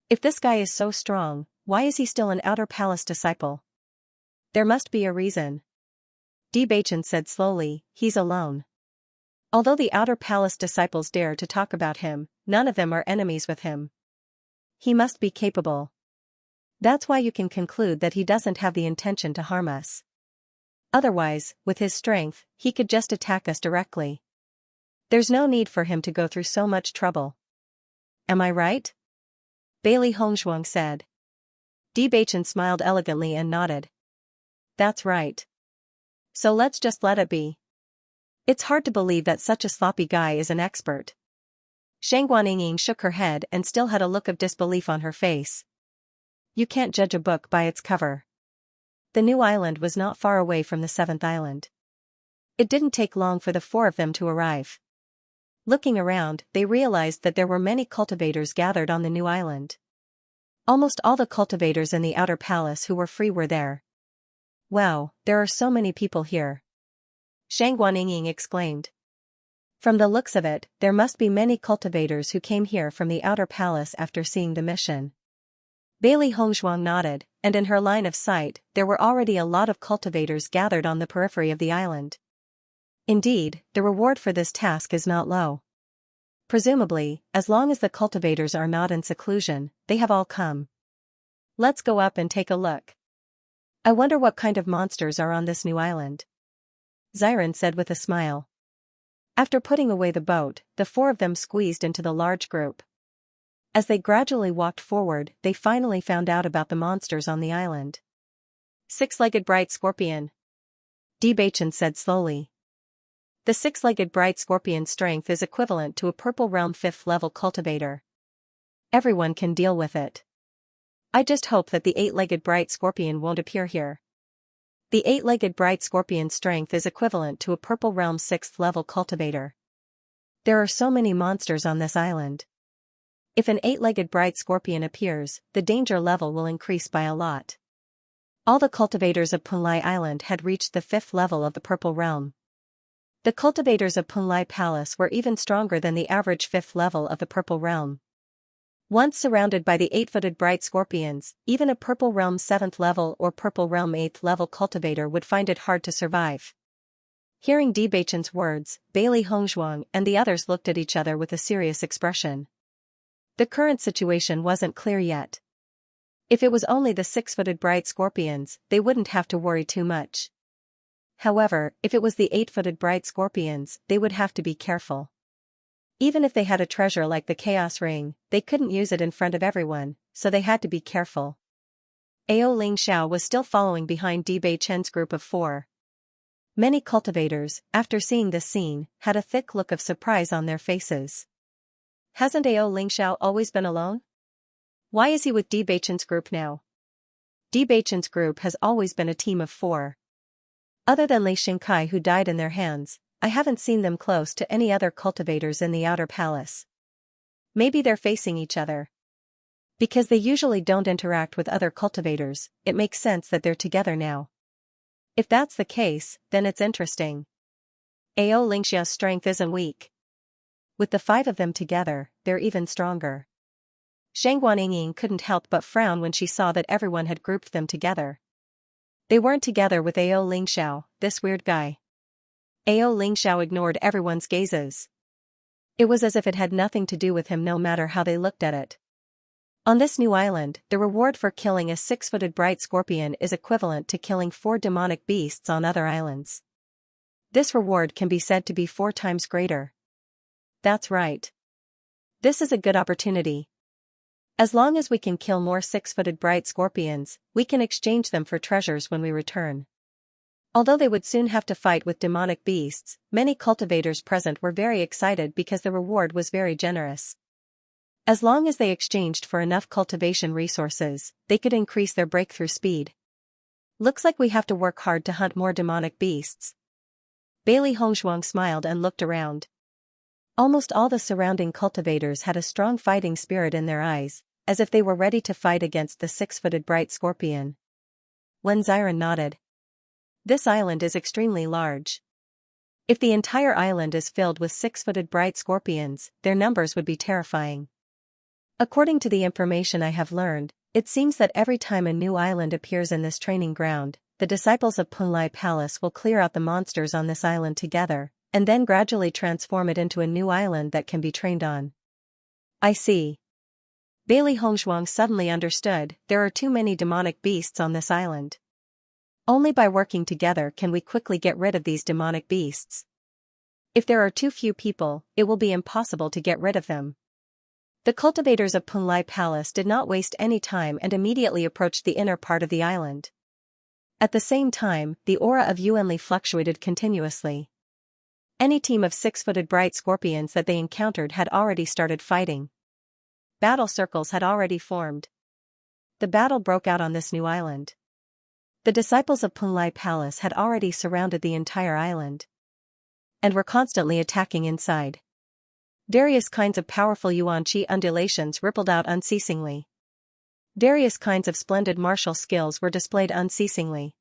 If this guy is so strong, why is he still an Outer Palace disciple? There must be a reason. Bewitching said slowly, he's alone. Although the Outer Palace disciples dare to talk about him, none of them are enemies with him. He must be capable. That's why you can conclude that he doesn't have the intention to harm us. Otherwise, with his strength, he could just attack us directly. There's no need for him to go through so much trouble. Am I right? Bailey Hongzhuang said. Bewitching smiled elegantly and nodded. That's right. So let's just let it be. It's hard to believe that such a sloppy guy is an expert. Shang Guanying shook her head and still had a look of disbelief on her face. You can't judge a book by its cover. The new island was not far away from the seventh island. It didn't take long for the four of them to arrive. Looking around, they realized that there were many cultivators gathered on the new island. Almost all the cultivators in the Outer Palace who were free were there. Wow, there are so many people here. Shang Guanying exclaimed. From the looks of it, there must be many cultivators who came here from the Outer Palace after seeing the mission. Bailey Hongzhuang nodded, and in her line of sight, there were already a lot of cultivators gathered on the periphery of the island. Indeed, the reward for this task is not low. Presumably, as long as the cultivators are not in seclusion, they have all come. Let's go up and take a look. I wonder what kind of monsters are on this new island. Xiren said with a smile. After putting away the boat, the four of them squeezed into the large group. As they gradually walked forward, they finally found out about the monsters on the island. Six-legged bright scorpion. Bewitching said slowly. The six-legged bright scorpion's strength is equivalent to a purple realm 5th level cultivator. Everyone can deal with it. I just hope that the eight-legged bright scorpion won't appear here. The eight-legged bright scorpion's strength is equivalent to a purple realm 6th level cultivator. There are so many monsters on this island. If an eight-legged bright scorpion appears, the danger level will increase by a lot. All the cultivators of Punlai Island had reached the 5th level of the purple realm. The cultivators of Punlai Palace were even stronger than the average 5th level of the purple realm. Once surrounded by the 8-footed bright scorpions, even a purple realm 7th level or purple realm 8th level cultivator would find it hard to survive. Hearing Bewitching's words, Bailey Hongzhuang and the others looked at each other with a serious expression. The current situation wasn't clear yet. If it was only the 6-footed bright scorpions, they wouldn't have to worry too much. However, if it was the 8-footed bright scorpions, they would have to be careful. Even if they had a treasure like the Chaos Ring, they couldn't use it in front of everyone, so they had to be careful. Ao Lingxiao was still following behind Bewitching's group of four. Many cultivators, after seeing this scene, had a thick look of surprise on their faces. Hasn't Ao Lingxiao always been alone? Why is he with Bewitching's group now? Debaichen's group has always been a team of 4. Other than Lei Xingkai who died in their hands, I haven't seen them close to any other cultivators in the outer palace. Maybe they're facing each other. Because they usually don't interact with other cultivators, it makes sense that they're together now. If that's the case, then it's interesting. Ao Lingxia's strength isn't weak. With the 5 of them together, they're even stronger. Shang Guanying couldn't help but frown when she saw that everyone had grouped them together. They weren't together with Ao Lingxiao, this weird guy. Ao Lingxiao ignored everyone's gazes. It was as if it had nothing to do with him no matter how they looked at it. On this new island, the reward for killing a 6-footed bright scorpion is equivalent to killing 4 demonic beasts on other islands. This reward can be said to be 4 times greater. That's right. This is a good opportunity. As long as we can kill more 6-footed bright scorpions, we can exchange them for treasures when we return. Although they would soon have to fight with demonic beasts, many cultivators present were very excited because the reward was very generous. As long as they exchanged for enough cultivation resources, they could increase their breakthrough speed. Looks like we have to work hard to hunt more demonic beasts. Bailey Hongshuang smiled and looked around. Almost all the surrounding cultivators had a strong fighting spirit in their eyes, as if they were ready to fight against the 6-footed bright scorpion. Wen Xiren nodded. This island is extremely large. If the entire island is filled with 6-footed bright scorpions, their numbers would be terrifying. According to the information I have learned, it seems that every time a new island appears in this training ground, the disciples of Punlai Palace will clear out the monsters on this island together, and then gradually transform it into a new island that can be trained on. I see. Bailey Hongshuang suddenly understood, there are too many demonic beasts on this island. Only by working together can we quickly get rid of these demonic beasts. If there are too few people, it will be impossible to get rid of them. The cultivators of Punlai Palace did not waste any time and immediately approached the inner part of the island. At the same time, the aura of Yuanli fluctuated continuously. Any team of 6-footed bright scorpions that they encountered had already started fighting. Battle circles had already formed. The battle broke out on this new island. The disciples of Punlai Palace had already surrounded the entire island and were constantly attacking inside. Various kinds of powerful yuan qi undulations rippled out unceasingly. Various kinds of splendid martial skills were displayed unceasingly.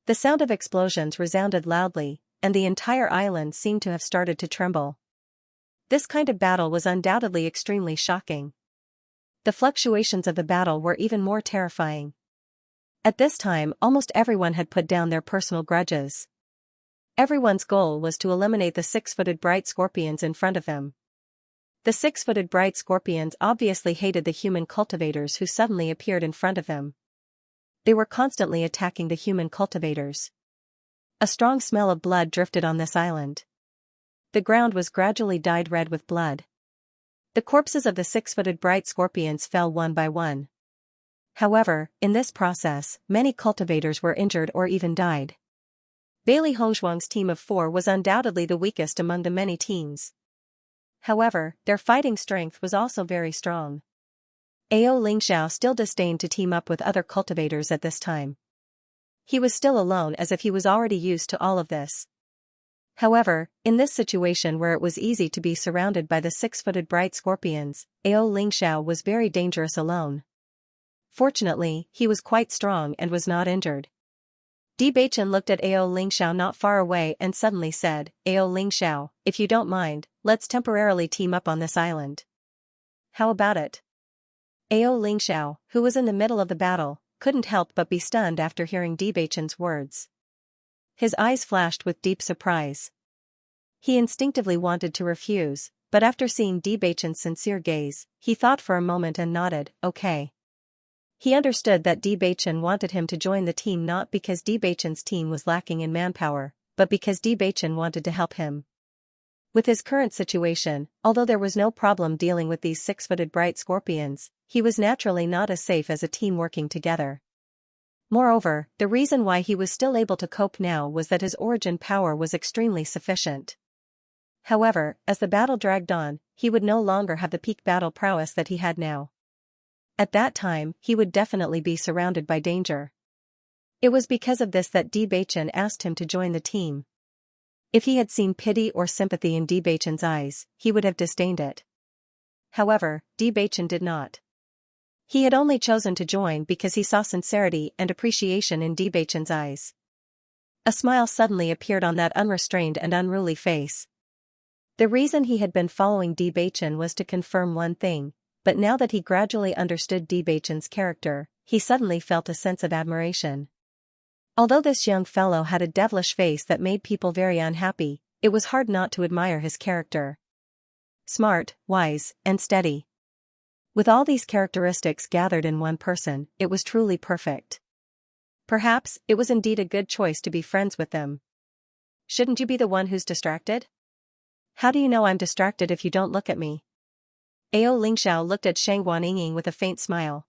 The sound of explosions resounded loudly, and the entire island seemed to have started to tremble. This kind of battle was undoubtedly extremely shocking. The fluctuations of the battle were even more terrifying. At this time, almost everyone had put down their personal grudges. Everyone's goal was to eliminate the 6-footed bright scorpions in front of them. The 6-footed bright scorpions obviously hated the human cultivators who suddenly appeared in front of them. They were constantly attacking the human cultivators. A strong smell of blood drifted on this island. The ground was gradually dyed red with blood. The corpses of the 6-footed bright scorpions fell one by one. However, in this process, many cultivators were injured or even died. Bailey Hongshuang's team of 4 was undoubtedly the weakest among the many teams. However, their fighting strength was also very strong. Ao Lingxiao still disdained to team up with other cultivators at this time. He was still alone as if he was already used to all of this. However, in this situation where it was easy to be surrounded by the 6-footed bright scorpions, Ao Lingxiao was very dangerous alone. Fortunately, he was quite strong and was not injured. Bewitching looked at Ao Lingxiao not far away and suddenly said, Ao Lingxiao, if you don't mind, let's temporarily team up on this island. How about it? Ao Lingxiao, who was in the middle of the battle, couldn't help but be stunned after hearing Bewitching's words. His eyes flashed with deep surprise. He instinctively wanted to refuse, but after seeing Bewitching's sincere gaze, he thought for a moment and nodded, okay. He understood that Bewitching wanted him to join the team not because Bewitching's team was lacking in manpower, but because Bewitching wanted to help him. With his current situation, although there was no problem dealing with these 6-footed bright scorpions, he was naturally not as safe as a team working together. Moreover, the reason why he was still able to cope now was that his origin power was extremely sufficient. However, as the battle dragged on, he would no longer have the peak battle prowess that he had now. at that time he would definitely be surrounded by danger. It was because of this that Bewitching asked him to join the team. If he had seen pity or sympathy in Bewitching's eyes, he would have disdained it. However, Bewitching did not. He had only chosen to join because he saw sincerity and appreciation in Bewitching's eyes. A smile suddenly appeared on that unrestrained and unruly face. The reason he had been following Bewitching was to confirm one thing, but now that he gradually understood Bewitching's character, he suddenly felt a sense of admiration. Although this young fellow had a devilish face that made people very unhappy, it was hard not to admire his character. Smart, wise, and steady. With all these characteristics gathered in one person, it was truly perfect. Perhaps, it was indeed a good choice to be friends with them. Shouldn't you be the one who's distracted? How do you know I'm distracted if you don't look at me? Xiao looked at Xianxia with a faint smile.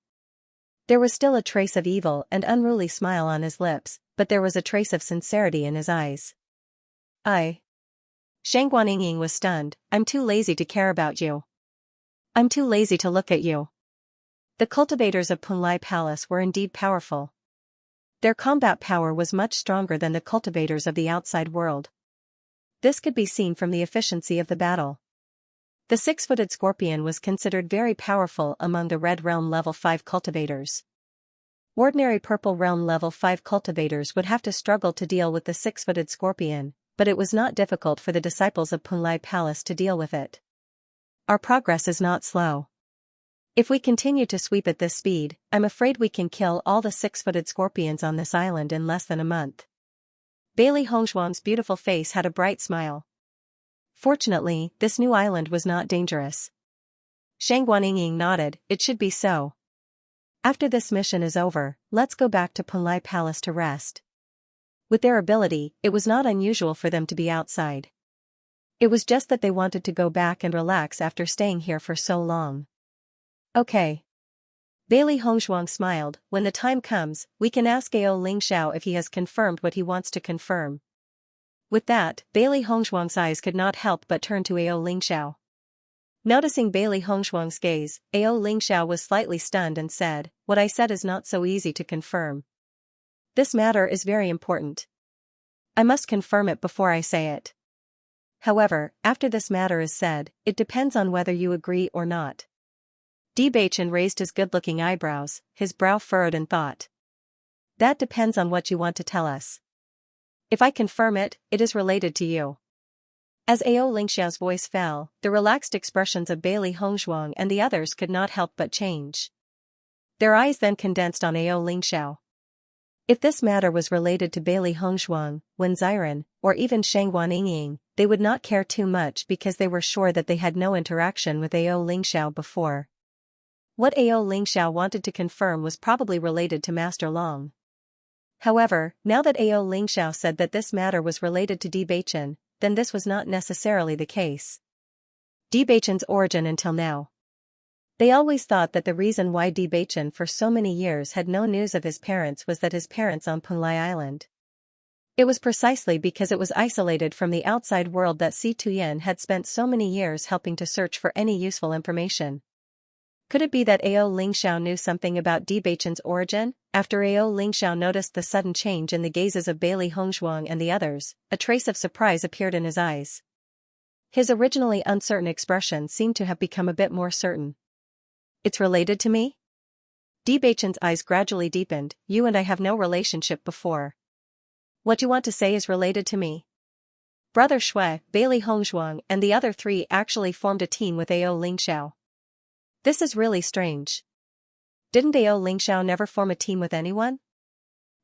There was still a trace of evil and unruly smile on his lips, but there was a trace of sincerity in his eyes. Xianxia was stunned. I'm too lazy to care about you. I'm too lazy to look at you. The cultivators of Punlai Palace were indeed powerful. Their combat power was much stronger than the cultivators of the outside world. This could be seen from the efficiency of the battle. The six-footed scorpion was considered very powerful among the Red Realm Level 5 cultivators. Ordinary Purple Realm Level 5 cultivators would have to struggle to deal with the six-footed scorpion, but it was not difficult for the disciples of Punlai Palace to deal with it. Our progress is not slow. If we continue to sweep at this speed, I'm afraid we can kill all the six-footed scorpions on this island in less than a month. Bailey Hongzhuang's beautiful face had a bright smile. Fortunately, this new island was not dangerous. Xianxia nodded. It should be so. After this mission is over, let's go back to Punlai Palace to rest. With their ability, it was not unusual for them to be outside. It was just that they wanted to go back and relax after staying here for so long. Okay. Bailey Hongzhuang smiled. When the time comes, we can ask Xiao if he has confirmed what he wants to confirm. With that, Bailey Hongzhuang's eyes could not help but turn to Xiao. Noticing Bailey Hongzhuang's gaze, Xiao was slightly stunned and said, "What I said is not so easy to confirm. This matter is very important. I must confirm it before I say it. However, after this matter is said, it depends on whether you agree or not." Bewitching raised his good-looking eyebrows, his brow furrowed in thought. That depends on what you want to tell us. If I confirm it, it is related to you. As Xiao's voice fell, the relaxed expressions of Bailey Hongzhuang and the others could not help but change. Their eyes then condensed on Xiao. If this matter was related to Bailey Hongzhuang, Wen Ziren, or even Xianxia, they would not care too much because they were sure that they had no interaction with Xiao before. What Xiao wanted to confirm was probably related to Master Long. However, now that Xiao said that this matter was related to Bewitching, then this was not necessarily the case. Bewitching's origin until now. They always thought that the reason why Bewitching for so many years had no news of his parents was that his parents on Punlai Island. It was precisely because it was isolated from the outside world that Si Tuyen had spent so many years helping to search for any useful information. Could it be that Xiao knew something about Bewitching's origin? After Xiao noticed the sudden change in the gazes of Bailey Hongzhuang and the others, a trace of surprise appeared in his eyes. His originally uncertain expression seemed to have become a bit more certain. It's related to me? Bewitching's eyes gradually deepened. You and I have no relationship before. What you want to say is related to me. Brother Shui, Bailey Hongzhuang, and the other three actually formed a team with Xiao. This is really strange. Didn't Xiao never form a team with anyone?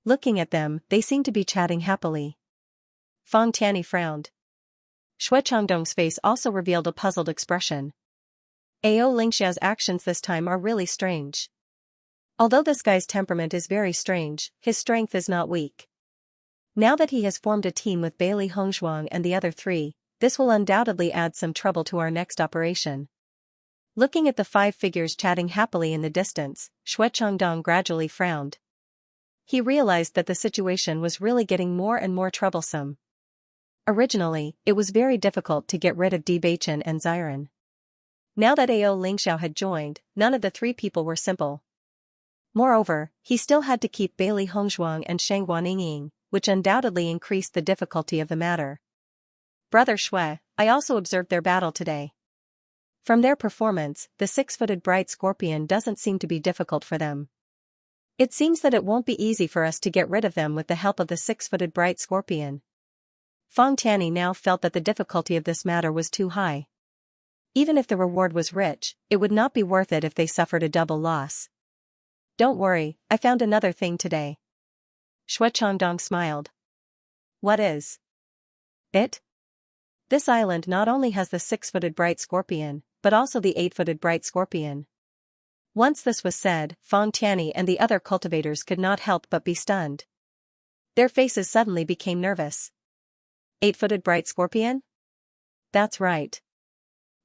Looking at them, they seemed to be chatting happily. Fang Tianyi frowned. Shui Changdong's face also revealed a puzzled expression. Xiao's actions this time are really strange. Although this guy's temperament is very strange, his strength is not weak. Now that he has formed a team with Bailey Hongzhuang and the other three, this will undoubtedly add some trouble to our next operation. Looking at the 5 figures chatting happily in the distance, Shui Changdong gradually frowned. He realized that the situation was really getting more and more troublesome. Originally, it was very difficult to get rid of Bewitching and Ziren. Now that Ao Lingxiao had joined, none of the three people were simple. Moreover, he still had to keep Bailey Hongzhuang and Sheng Guaningying, which undoubtedly increased the difficulty of the matter. Brother Shui, I also observed their battle today. From their performance, the six-footed bright scorpion doesn't seem to be difficult for them. It seems that it won't be easy for us to get rid of them with the help of the six-footed bright scorpion. Fang Tianyi now felt that the difficulty of this matter was too high. Even if the reward was rich, it would not be worth it if they suffered a double loss. Don't worry, I found another thing today. Shui Changdong smiled. What is it? This island not only has the six-footed bright scorpion, but also the eight-footed bright scorpion. Once this was said, Fang Tianyi and the other cultivators could not help but be stunned. Their faces suddenly became nervous. Eight-footed bright scorpion? That's right.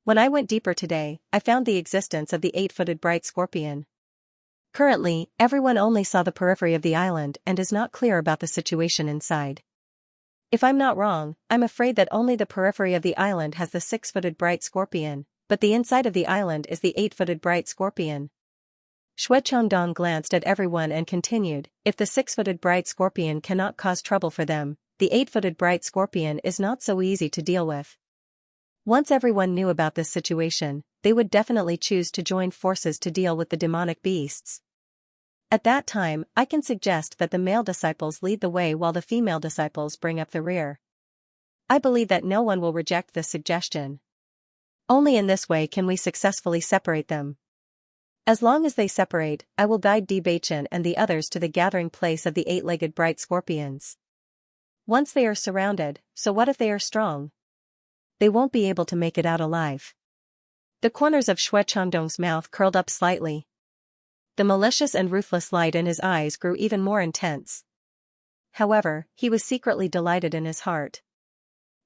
When I went deeper today, I found the existence of the eight-footed bright scorpion. Currently, everyone only saw the periphery of the island and is not clear about the situation inside. If I'm not wrong, I'm afraid that only the periphery of the island has the six-footed bright scorpion, but the inside of the island is the eight-footed bright scorpion. Shui Chongdong glanced at everyone and continued, if the six-footed bright scorpion cannot cause trouble for them, the eight-footed bright scorpion is not so easy to deal with. Once everyone knew about this situation, they would definitely choose to join forces to deal with the demonic beasts. At that time, I can suggest that the male disciples lead the way while the female disciples bring up the rear. I believe that no one will reject this suggestion. Only in this way can we successfully separate them. As long as they separate, I will guide Bewitching and the others to the gathering place of the eight-legged bright scorpions. Once they are surrounded, so what if they are strong? They won't be able to make it out alive. The corners of Shui Changdong's mouth curled up slightly. The malicious and ruthless light in his eyes grew even more intense. However, he was secretly delighted in his heart.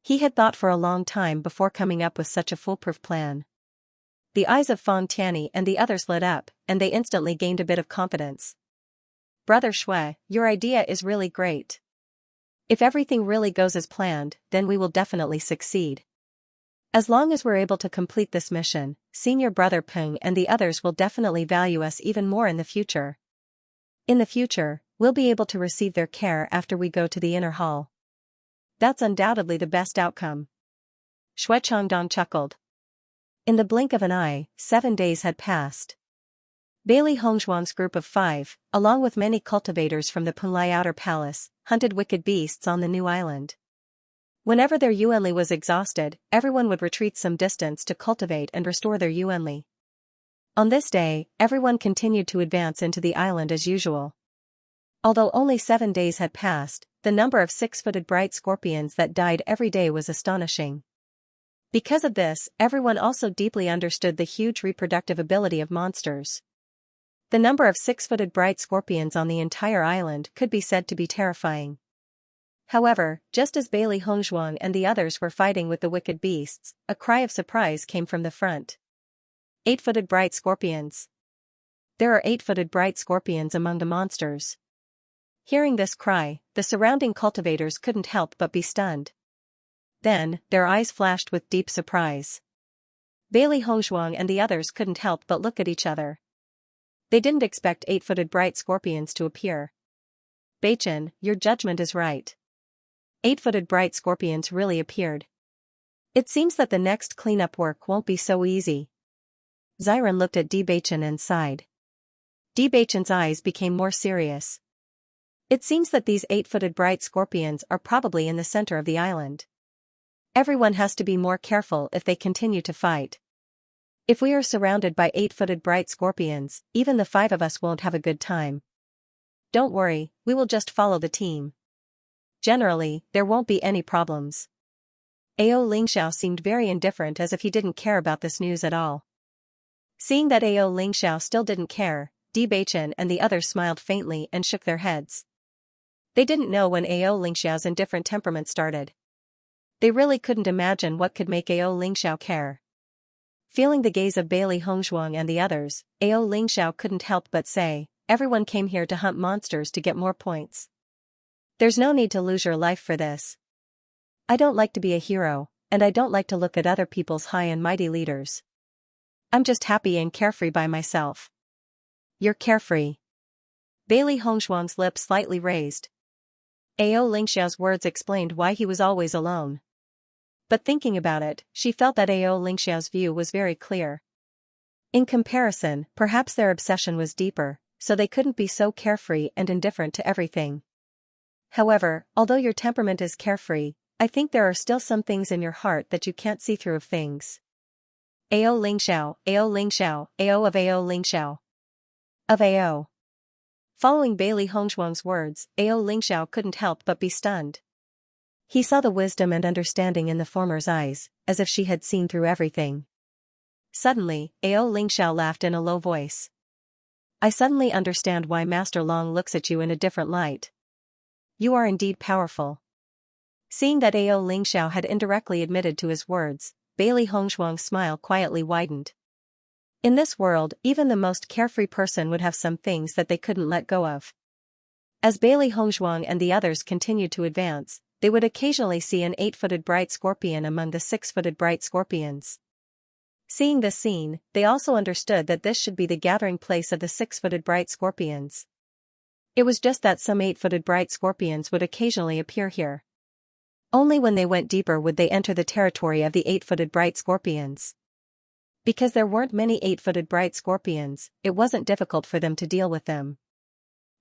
He had thought for a long time before coming up with such a foolproof plan. The eyes of Fang Tianyi and the others lit up, and they instantly gained a bit of confidence. Brother Shui, your idea is really great. If everything really goes as planned, then we will definitely succeed. As long as we're able to complete this mission, Senior Brother Peng and the others will definitely value us even more in the future. In the future, we'll be able to receive their care after we go to the inner hall. That's undoubtedly the best outcome. Shui Changdong chuckled. In the blink of an eye, 7 days had passed. Bailey Hongzhuang's group of 5, along with many cultivators from the Punlai Outer Palace, hunted wicked beasts on the new island. Whenever their yuanli was exhausted, everyone would retreat some distance to cultivate and restore their yuanli. On this day, everyone continued to advance into the island as usual. Although only 7 days had passed, the number of six-footed bright scorpions that died every day was astonishing. Because of this, everyone also deeply understood the huge reproductive ability of monsters. The number of six-footed bright scorpions on the entire island could be said to be terrifying. However, just as Bailey Hongzhuang and the others were fighting with the wicked beasts, a cry of surprise came from the front. Eight-footed bright scorpions. There are eight-footed bright scorpions among the monsters. Hearing this cry, the surrounding cultivators couldn't help but be stunned. Then, their eyes flashed with deep surprise. Bailey Hongzhuang and the others couldn't help but look at each other. They didn't expect eight-footed bright scorpions to appear. Beichin, your judgment is right. Eight-footed bright scorpions really appeared. It seems that the next cleanup work won't be so easy. Xiran looked at Beichin and sighed. Beichin's eyes became more serious. It seems that these eight-footed bright scorpions are probably in the center of the island. Everyone has to be more careful if they continue to fight. If we are surrounded by eight-footed bright scorpions, even the 5 of us won't have a good time. Don't worry, we will just follow the team. Generally, there won't be any problems. Ao Lingxiao seemed very indifferent, as if he didn't care about this news at all. Seeing that Ao Lingxiao still didn't care, Beichin and the others smiled faintly and shook their heads. They didn't know when Ao Lingxiao's indifferent temperament started. They really couldn't imagine what could make Ao Lingxiao care. Feeling the gaze of Bailey Hongzhuang and the others, Ao Lingxiao couldn't help but say, everyone came here to hunt monsters to get more points. There's no need to lose your life for this. I don't like to be a hero, and I don't like to look at other people's high and mighty leaders. I'm just happy and carefree by myself. You're carefree. Bailey Hongshuang's lips slightly raised. Ao Lingxiao's words explained why he was always alone. But thinking about it, she felt that Ao Lingxiao's view was very clear. In comparison, perhaps their obsession was deeper, so they couldn't be so carefree and indifferent to everything. However, although your temperament is carefree, I think there are still some things in your heart that you can't see through of things. Ao Lingxiao, Ao Lingxiao, Ao of Ao Lingxiao. Of Ao. Following Bailey Hongshuang's words, Ao Lingxiao couldn't help but be stunned. He saw the wisdom and understanding in the former's eyes, as if she had seen through everything. Suddenly, Ao Lingxiao laughed in a low voice. I suddenly understand why Master Long looks at you in a different light. You are indeed powerful. Seeing that Ao Lingxiao had indirectly admitted to his words, Bailey Hongshuang's smile quietly widened. In this world, even the most carefree person would have some things that they couldn't let go of. As Bailey Hongshuang and the others continued to advance, they would occasionally see an 8-footed bright scorpion among the 6-footed bright scorpions. Seeing this scene, they also understood that this should be the gathering place of the 6-footed bright scorpions. It was just that some 8-footed bright scorpions would occasionally appear here. Only when they went deeper would they enter the territory of the 8-footed bright scorpions. Because there weren't many 8-footed bright scorpions, it wasn't difficult for them to deal with them.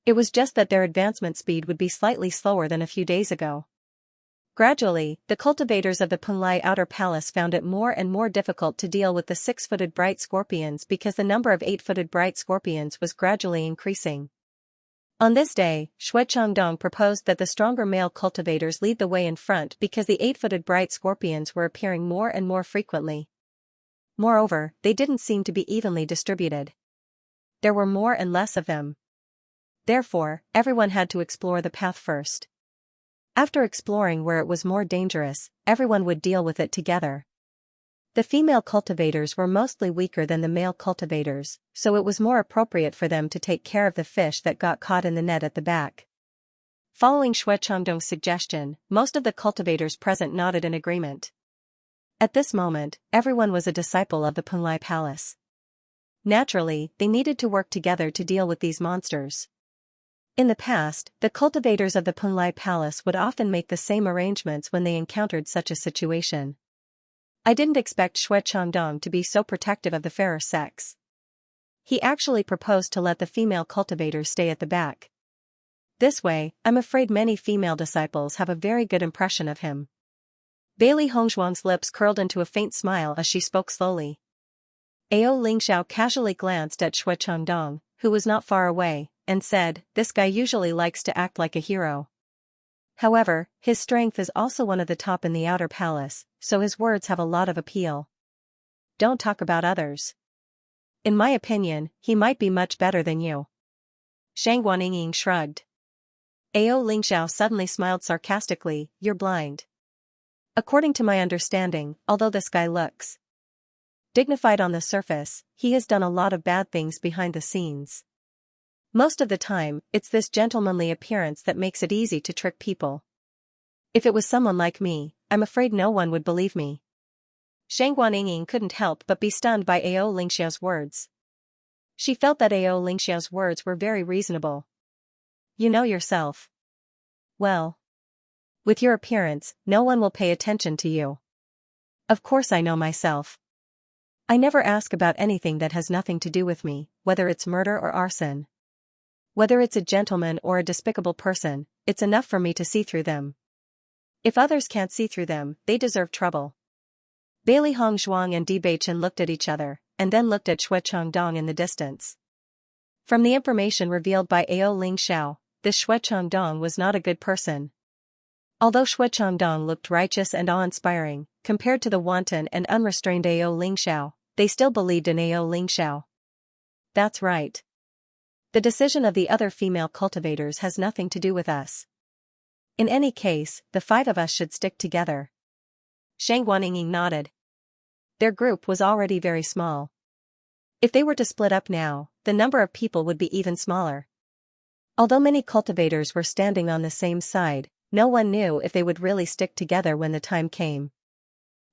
It was just that their advancement speed would be slightly slower than a few days ago. Gradually, the cultivators of the Punlai Outer Palace found it more and more difficult to deal with the 6-footed bright scorpions because the number of 8-footed bright scorpions was gradually increasing. On this day, Xue Changdong proposed that the stronger male cultivators lead the way in front because the 8-footed bright scorpions were appearing more and more frequently. Moreover, they didn't seem to be evenly distributed. There were more and less of them. Therefore, everyone had to explore the path first. After exploring where it was more dangerous, everyone would deal with it together. The female cultivators were mostly weaker than the male cultivators, so it was more appropriate for them to take care of the fish that got caught in the net at the back. Following Xue Changdong's suggestion, most of the cultivators present nodded in agreement. At this moment, everyone was a disciple of the Punlai Palace. Naturally, they needed to work together to deal with these monsters. In the past, the cultivators of the Punlai Palace would often make the same arrangements when they encountered such a situation. I didn't expect Xue Changdong to be so protective of the fairer sex. He actually proposed to let the female cultivators stay at the back. This way, I'm afraid many female disciples have a very good impression of him. Bailey Hongshuang's lips curled into a faint smile as she spoke slowly. Ao Lingxiao casually glanced at Xue Changdong, who was not far away, and said, "This guy usually likes to act like a hero. However, his strength is also one of the top in the outer palace, so his words have a lot of appeal. Don't talk about others. In my opinion, he might be much better than you." Shang Guanying shrugged. Ao Lingxiao suddenly smiled sarcastically, "You're blind. According to my understanding, although this guy looks dignified on the surface, he has done a lot of bad things behind the scenes. Most of the time, it's this gentlemanly appearance that makes it easy to trick people. If it was someone like me, I'm afraid no one would believe me." Shang Guanying couldn't help but be stunned by Ao Lingxiao's words. She felt that Ao Lingxiao's words were very reasonable. You know yourself. Well, with your appearance, no one will pay attention to you. Of course I know myself. I never ask about anything that has nothing to do with me, whether it's murder or arson. Whether it's a gentleman or a despicable person, it's enough for me to see through them. If others can't see through them, they deserve trouble. Bailey Hongshuang and Bewitching looked at each other, and then looked at Xue Changdong in the distance. From the information revealed by Ao Lingxiao, this Xue Changdong was not a good person. Although Xue Changdong looked righteous and awe-inspiring, compared to the wanton and unrestrained Ao Lingxiao, they still believed in Ao Lingxiao. That's right. The decision of the other female cultivators has nothing to do with us. In any case, the 5 of us should stick together. Shang Guanying nodded. Their group was already very small. If they were to split up now, the number of people would be even smaller. Although many cultivators were standing on the same side, no one knew if they would really stick together when the time came.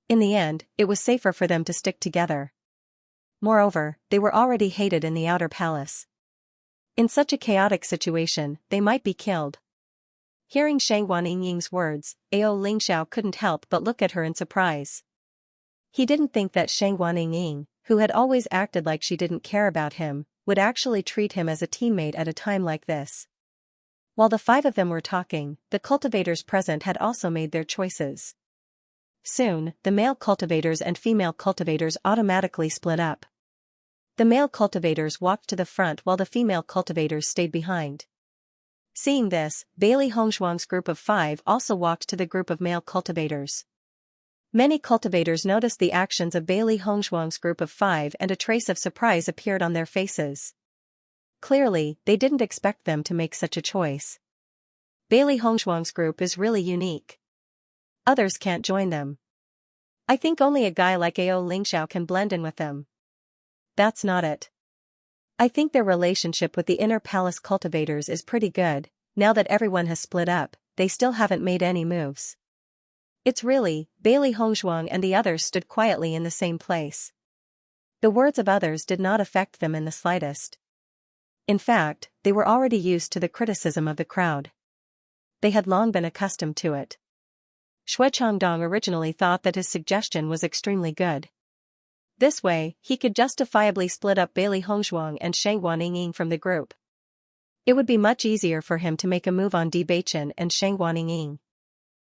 In the end, it was safer for them to stick together. Moreover, they were already hated in the outer palace. In such a chaotic situation, they might be killed. Hearing Shangguan Yingying's words, Ao Lingxiao couldn't help but look at her in surprise. He didn't think that Shangguan Yingying, who had always acted like she didn't care about him, would actually treat him as a teammate at a time like this. While the five of them were talking, the cultivators present had also made their choices. Soon, the male cultivators and female cultivators automatically split up. The male cultivators walked to the front while the female cultivators stayed behind. Seeing this, Bailey Hongshuang's group of 5 also walked to the group of male cultivators. Many cultivators noticed the actions of Bailey Hongshuang's group of 5 and a trace of surprise appeared on their faces. Clearly, they didn't expect them to make such a choice. Bailey Hongshuang's group is really unique. Others can't join them. I think only a guy like Ao Lingxiao can blend in with them. That's not it. I think their relationship with the inner palace cultivators is pretty good. Now that everyone has split up, they still haven't made any moves. It's really, Bailey Hongshuang and the others stood quietly in the same place. The words of others did not affect them in the slightest. In fact, they were already used to the criticism of the crowd. They had long been accustomed to it. Xue Changdong originally thought that his suggestion was extremely good. This way, he could justifiably split up Bailey Hongshuang and Shangguan Yingying from the group. It would be much easier for him to make a move on Bewitching and Shangguan Yingying.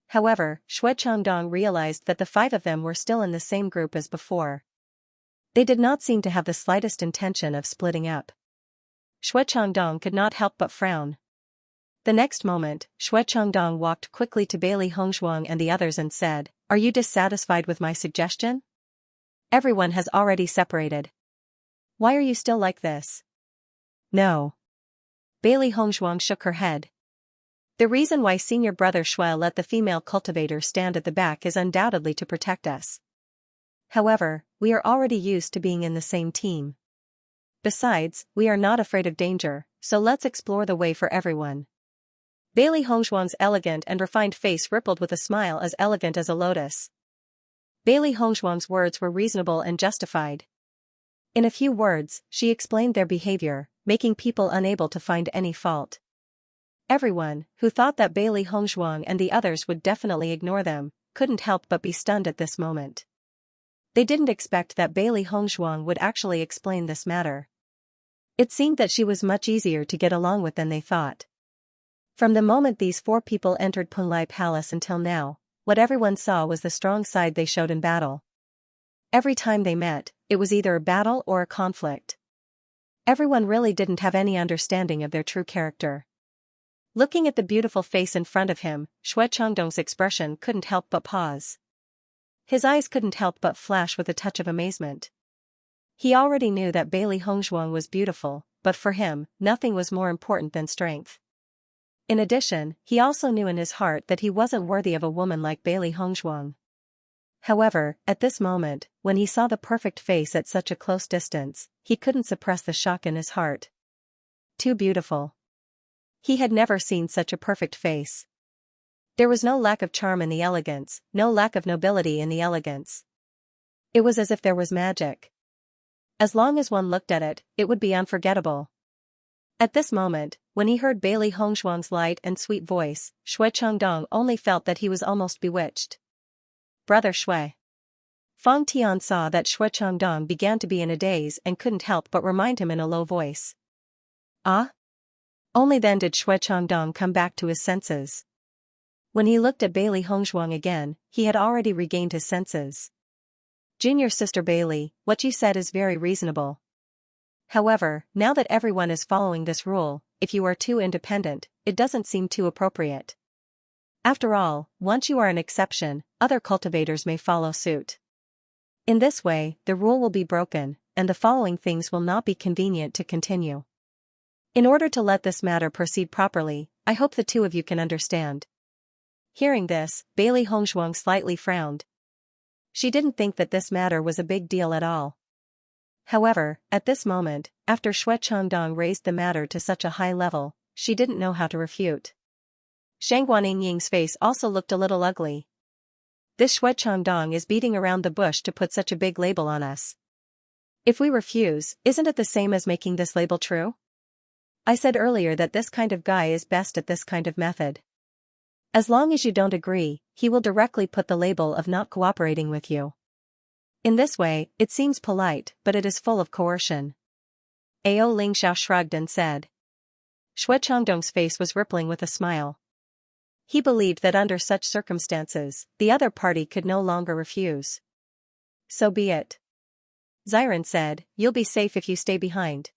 However, Xue Changdong realized that the 5 of them were still in the same group as before. They did not seem to have the slightest intention of splitting up. Xue Changdong could not help but frown. The next moment, Xue Changdong walked quickly to Bailey Hongshuang and the others and said, "Are you dissatisfied with my suggestion? Everyone has already separated. Why are you still like this?" "No." Bailey Hongshuang shook her head. "The reason why senior brother Xue let the female cultivator stand at the back is undoubtedly to protect us. However, we are already used to being in the same team. Besides, we are not afraid of danger, so let's explore the way for everyone." Bailey Hongshuang's elegant and refined face rippled with a smile as elegant as a lotus. Bailey Hongshuang's words were reasonable and justified. In a few words, she explained their behavior, making people unable to find any fault. Everyone, who thought that Bailey Hongshuang and the others would definitely ignore them, couldn't help but be stunned at this moment. They didn't expect that Bailey Hongshuang would actually explain this matter. It seemed that she was much easier to get along with than they thought. From the moment these 4 people entered Punlai Palace until now, what everyone saw was the strong side they showed in battle. Every time they met, it was either a battle or a conflict. Everyone really didn't have any understanding of their true character. Looking at the beautiful face in front of him, Xue Changdong's expression couldn't help but pause. His eyes couldn't help but flash with a touch of amazement. He already knew that Bailey Hongshuang was beautiful, but for him, nothing was more important than strength. In addition, he also knew in his heart that he wasn't worthy of a woman like Bailey Hongshuang. However, at this moment, when he saw the perfect face at such a close distance, he couldn't suppress the shock in his heart. Too beautiful. He had never seen such a perfect face. There was no lack of charm in the elegance, no lack of nobility in the elegance. It was as if there was magic. As long as one looked at it, it would be unforgettable. At this moment, when he heard Bailey Hongshuang's light and sweet voice, Xue Changdong only felt that he was almost bewitched. "Brother Xue." Fang Tian saw that Xue Changdong began to be in a daze and couldn't help but remind him in a low voice. "Ah?" Only then did Xue Changdong come back to his senses. When he looked at Bailey Hongshuang again, he had already regained his senses. "Junior sister Bailey, what you said is very reasonable. However, now that everyone is following this rule, if you are too independent, it doesn't seem too appropriate. After all, once you are an exception, other cultivators may follow suit. In this way, the rule will be broken, and the following things will not be convenient to continue. In order to let this matter proceed properly, I hope the 2 of you can understand." Hearing this, Bailey Hongshuang slightly frowned. She didn't think that this matter was a big deal at all. However, at this moment, after Xue Changdong raised the matter to such a high level, she didn't know how to refute. Shangguan Yingying's face also looked a little ugly. "This Xue Changdong is beating around the bush to put such a big label on us. If we refuse, isn't it the same as making this label true? I said earlier that this kind of guy is best at this kind of method. As long as you don't agree, he will directly put the label of not cooperating with you. In this way, it seems polite, but it is full of coercion. Ao Ling Xiao shrugged and said. Xue Changdong's face was rippling with a smile. He believed that under such circumstances, the other party could no longer refuse. So be it. Xiren said, you'll be safe if you stay behind.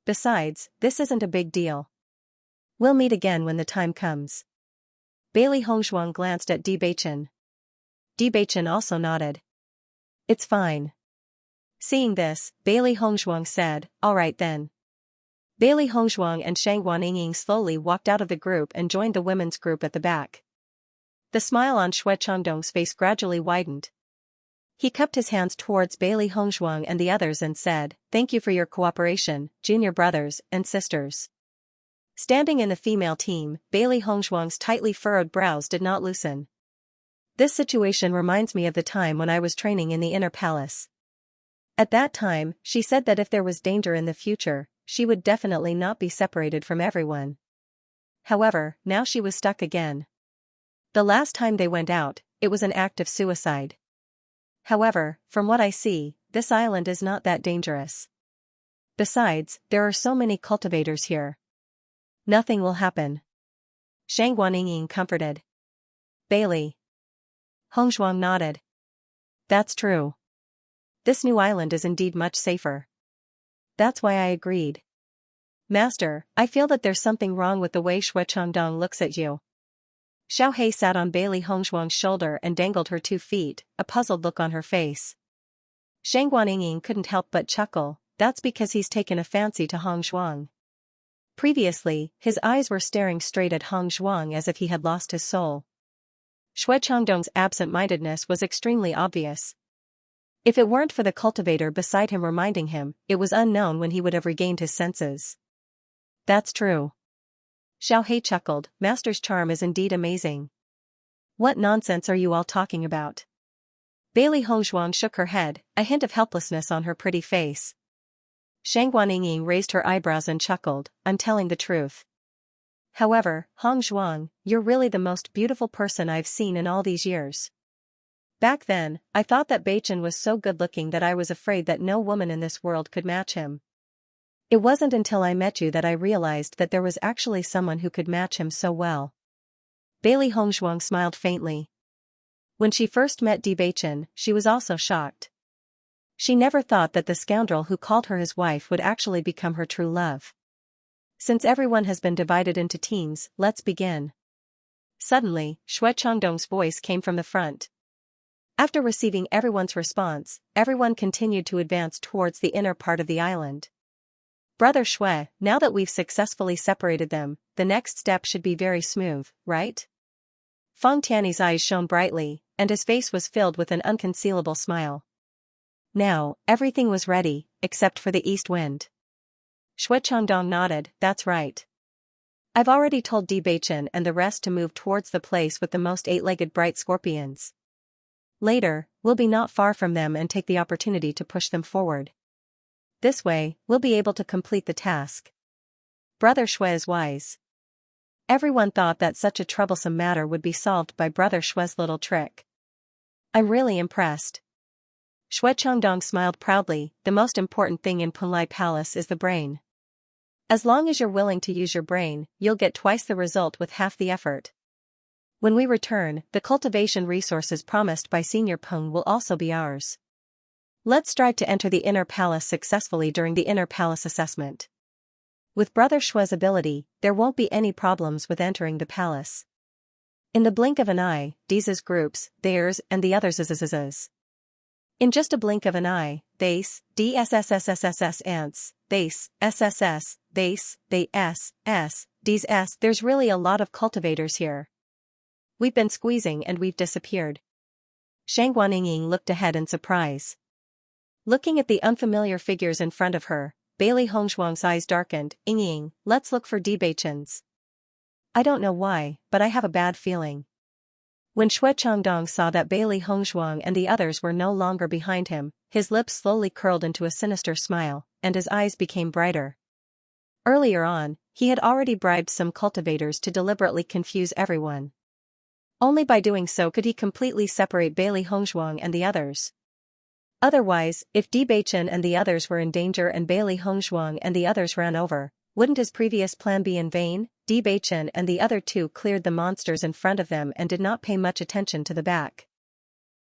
Besides, this isn't a big deal. We'll meet again when the time comes. Bailey Hongshuang glanced at Bewitching. Bewitching also nodded. It's fine. Seeing this, Bailey Hongshuang said, all right then. Bailey Hongshuang and Shangguan Yingying slowly walked out of the group and joined the women's group at the back. The smile on Xue Changdong's face gradually widened. He cupped his hands towards Bailey Hongshuang and the others and said, thank you for your cooperation, junior brothers and sisters. Standing in the female team, Bailey Hongshuang's tightly furrowed brows did not loosen. This situation reminds me of the time when I was training in the inner palace. At that time, she said that if there was danger in the future, she would definitely not be separated from everyone. However, now she was stuck again. The last time they went out, it was an act of suicide. However, from what I see, this island is not that dangerous. Besides, there are so many cultivators here. Nothing will happen. Shangguan Yingying comforted. Bailey. Hongshuang nodded. That's true. This new island is indeed much safer. That's why I agreed. Master, I feel that there's something wrong with the way Xue Changdong looks at you. Xiao Hei sat on Bailey Hongshuang's shoulder and dangled her 2 feet, a puzzled look on her face. Shangguan Yingying couldn't help but chuckle, that's because he's taken a fancy to Hongshuang. Previously, his eyes were staring straight at Hongshuang as if he had lost his soul. Xue Changdong's absent-mindedness was extremely obvious. If it weren't for the cultivator beside him reminding him, it was unknown when he would have regained his senses. That's true. Xiao Hei chuckled, Master's charm is indeed amazing. What nonsense are you all talking about? Bailey Hongshuang shook her head, a hint of helplessness on her pretty face. Shangguan Yingying raised her eyebrows and chuckled, I'm telling the truth. However, Hongshuang, you're really the most beautiful person I've seen in all these years. Back then, I thought that Beichen was so good-looking that I was afraid that no woman in this world could match him. It wasn't until I met you that I realized that there was actually someone who could match him so well. Bailey Hongshuang smiled faintly. When she first met Beichen, she was also shocked. She never thought that the scoundrel who called her his wife would actually become her true love. Since everyone has been divided into teams, let's begin. Suddenly, Xue Changdong's voice came from the front. After receiving everyone's response, everyone continued to advance towards the inner part of the island. Brother Xue, now that we've successfully separated them, the next step should be very smooth, right? Feng Tiany's eyes shone brightly, and his face was filled with an unconcealable smile. Now, everything was ready, except for the east wind. Xue Changdong nodded, that's right. I've already told Beichen and the rest to move towards the place with the most 8-legged bright scorpions. Later, we'll be not far from them and take the opportunity to push them forward. This way, we'll be able to complete the task. Brother Xue is wise. Everyone thought that such a troublesome matter would be solved by Brother Xue's little trick. I'm really impressed. Xue Changdong smiled proudly, the most important thing in Punlai Palace is the brain. As long as you're willing to use your brain, you'll get twice the result with half the effort. When we return, the cultivation resources promised by Senior Peng will also be ours. Let's strive to enter the inner palace successfully during the inner palace assessment. With Brother Xue's ability, there won't be any problems with entering the palace. In the blink of an eye, these groups, theirs and the others'. In just a blink of an eye, these, DSSSSSS ants, these, SSS, these, they S, these S. There's really a lot of cultivators here. We've been squeezing and we've disappeared. Shangguan Yingying looked ahead in surprise. Looking at the unfamiliar figures in front of her, Bailey Hongshuang's eyes darkened. Yingying, let's look for Beichen's. I don't know why, but I have a bad feeling. When Xue Changdong saw that Bailey Hongzhuang and the others were no longer behind him, his lips slowly curled into a sinister smile, and his eyes became brighter. Earlier on, he had already bribed some cultivators to deliberately confuse everyone. Only by doing so could he completely separate Bailey Hongzhuang and the others. Otherwise, if Bewitching and the others were in danger and Bailey Hongzhuang and the others ran over, wouldn't his previous plan be in vain? Bewitching and the other two cleared the monsters in front of them and did not pay much attention to the back.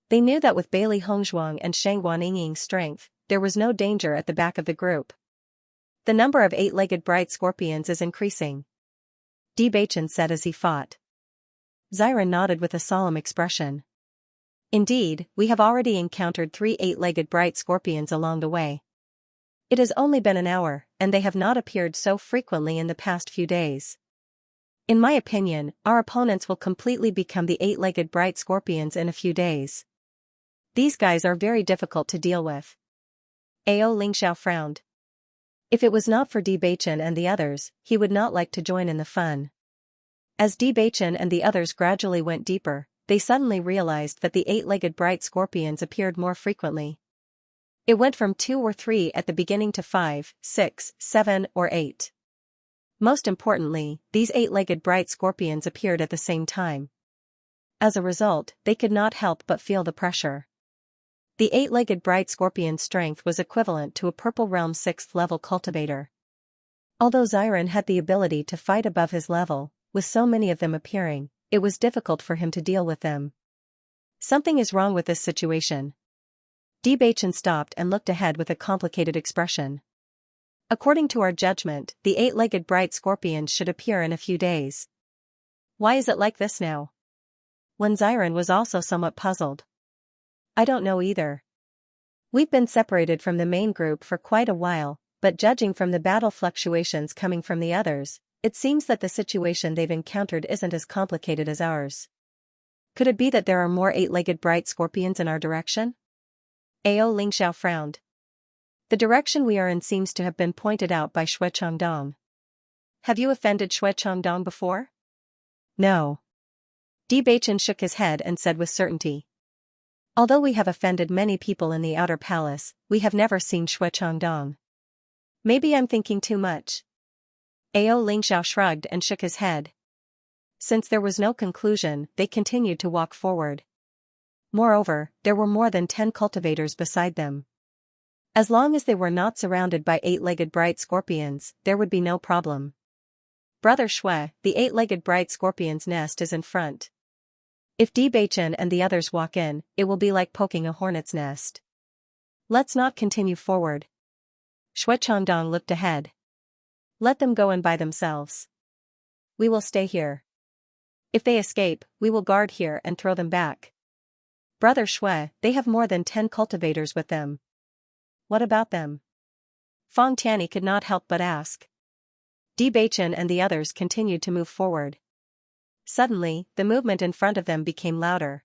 They knew that with Bailey Hongzhuang and Shang Guanying's strength, there was no danger at the back of the group. The number of eight-legged bright scorpions is increasing, Bewitching said as he fought. Xiren nodded with a solemn expression. Indeed, we have already encountered 3 eight-legged bright scorpions along the way. It has only been an hour, and they have not appeared so frequently in the past few days. In my opinion, our opponents will completely become the eight-legged bright scorpions in a few days. These guys are very difficult to deal with. Ao Lingxiao frowned. If it was not for Bewitching and the others, he would not like to join in the fun. As Bewitching and the others gradually went deeper, they suddenly realized that the eight-legged bright scorpions appeared more frequently. It went from 2 or 3 at the beginning to 5, 6, 7, or 8. Most importantly, these eight-legged bright scorpions appeared at the same time. As a result, they could not help but feel the pressure. The eight-legged bright scorpion's strength was equivalent to a Purple Realm 6th level cultivator. Although Xiren had the ability to fight above his level, with so many of them appearing, it was difficult for him to deal with them. Something is wrong with this situation. Bewitching stopped and looked ahead with a complicated expression. According to our judgment, the eight-legged bright scorpions should appear in a few days. Why is it like this now? When Xiren was also somewhat puzzled. I don't know either. We've been separated from the main group for quite a while, but judging from the battle fluctuations coming from the others, it seems that the situation they've encountered isn't as complicated as ours. Could it be that there are more eight-legged bright scorpions in our direction? Ao Lingxiao frowned. The direction we are in seems to have been pointed out by Xue Changdong. Have you offended Xue Changdong before? No. Bewitching shook his head and said with certainty. Although we have offended many people in the outer palace, we have never seen Xue Changdong. Maybe I'm thinking too much. Ao Lingxiao shrugged and shook his head. Since there was no conclusion, they continued to walk forward. Moreover, there were more than 10 cultivators beside them. As long as they were not surrounded by eight-legged bright scorpions, there would be no problem. Brother Xue, the eight-legged bright scorpion's nest is in front. If Bewitching and the others walk in, it will be like poking a hornet's nest. Let's not continue forward. Xue Changdong looked ahead. Let them go in by themselves. We will stay here. If they escape, we will guard here and throw them back. Brother Xue, they have more than 10 cultivators with them. What about them? Feng Tianyi could not help but ask. Bewitching and the others continued to move forward. Suddenly, the movement in front of them became louder.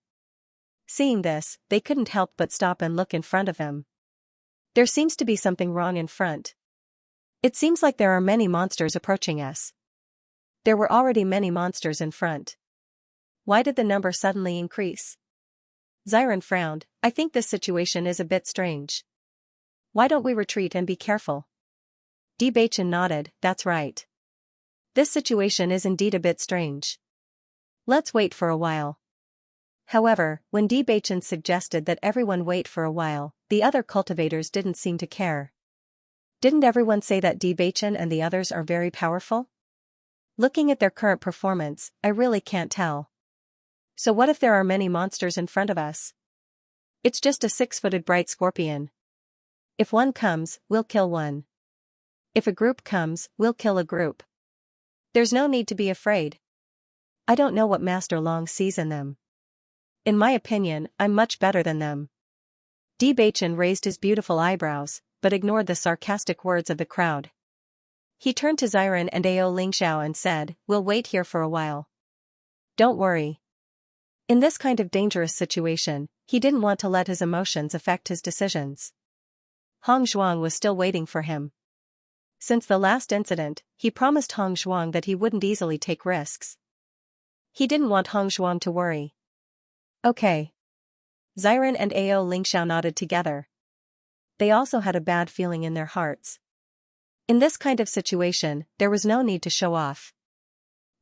Seeing this, they couldn't help but stop and look in front of them. There seems to be something wrong in front. It seems like there are many monsters approaching us. There were already many monsters in front. Why did the number suddenly increase? Xiren frowned. I think this situation is a bit strange. Why don't we retreat and be careful? Bewitching nodded. That's right. This situation is indeed a bit strange. Let's wait for a while. However, when Bewitching suggested that everyone wait for a while, the other cultivators didn't seem to care. Didn't everyone say that Bewitching and the others are very powerful? Looking at their current performance, I really can't tell. So what if there are many monsters in front of us? It's just a 6-footed bright scorpion. If one comes, we'll kill one. If a group comes, we'll kill a group. There's no need to be afraid. I don't know what Master Long sees in them. In my opinion, I'm much better than them. Bewitching raised his beautiful eyebrows, but ignored the sarcastic words of the crowd. He turned to Xiren and Ao Lingxiao and said, we'll wait here for a while. Don't worry. In this kind of dangerous situation, he didn't want to let his emotions affect his decisions. Hong Zhuang was still waiting for him. Since the last incident, he promised Hong Zhuang that he wouldn't easily take risks. He didn't want Hong Zhuang to worry. Okay. Xiren and Ao Lingxiao nodded together. They also had a bad feeling in their hearts. In this kind of situation, there was no need to show off.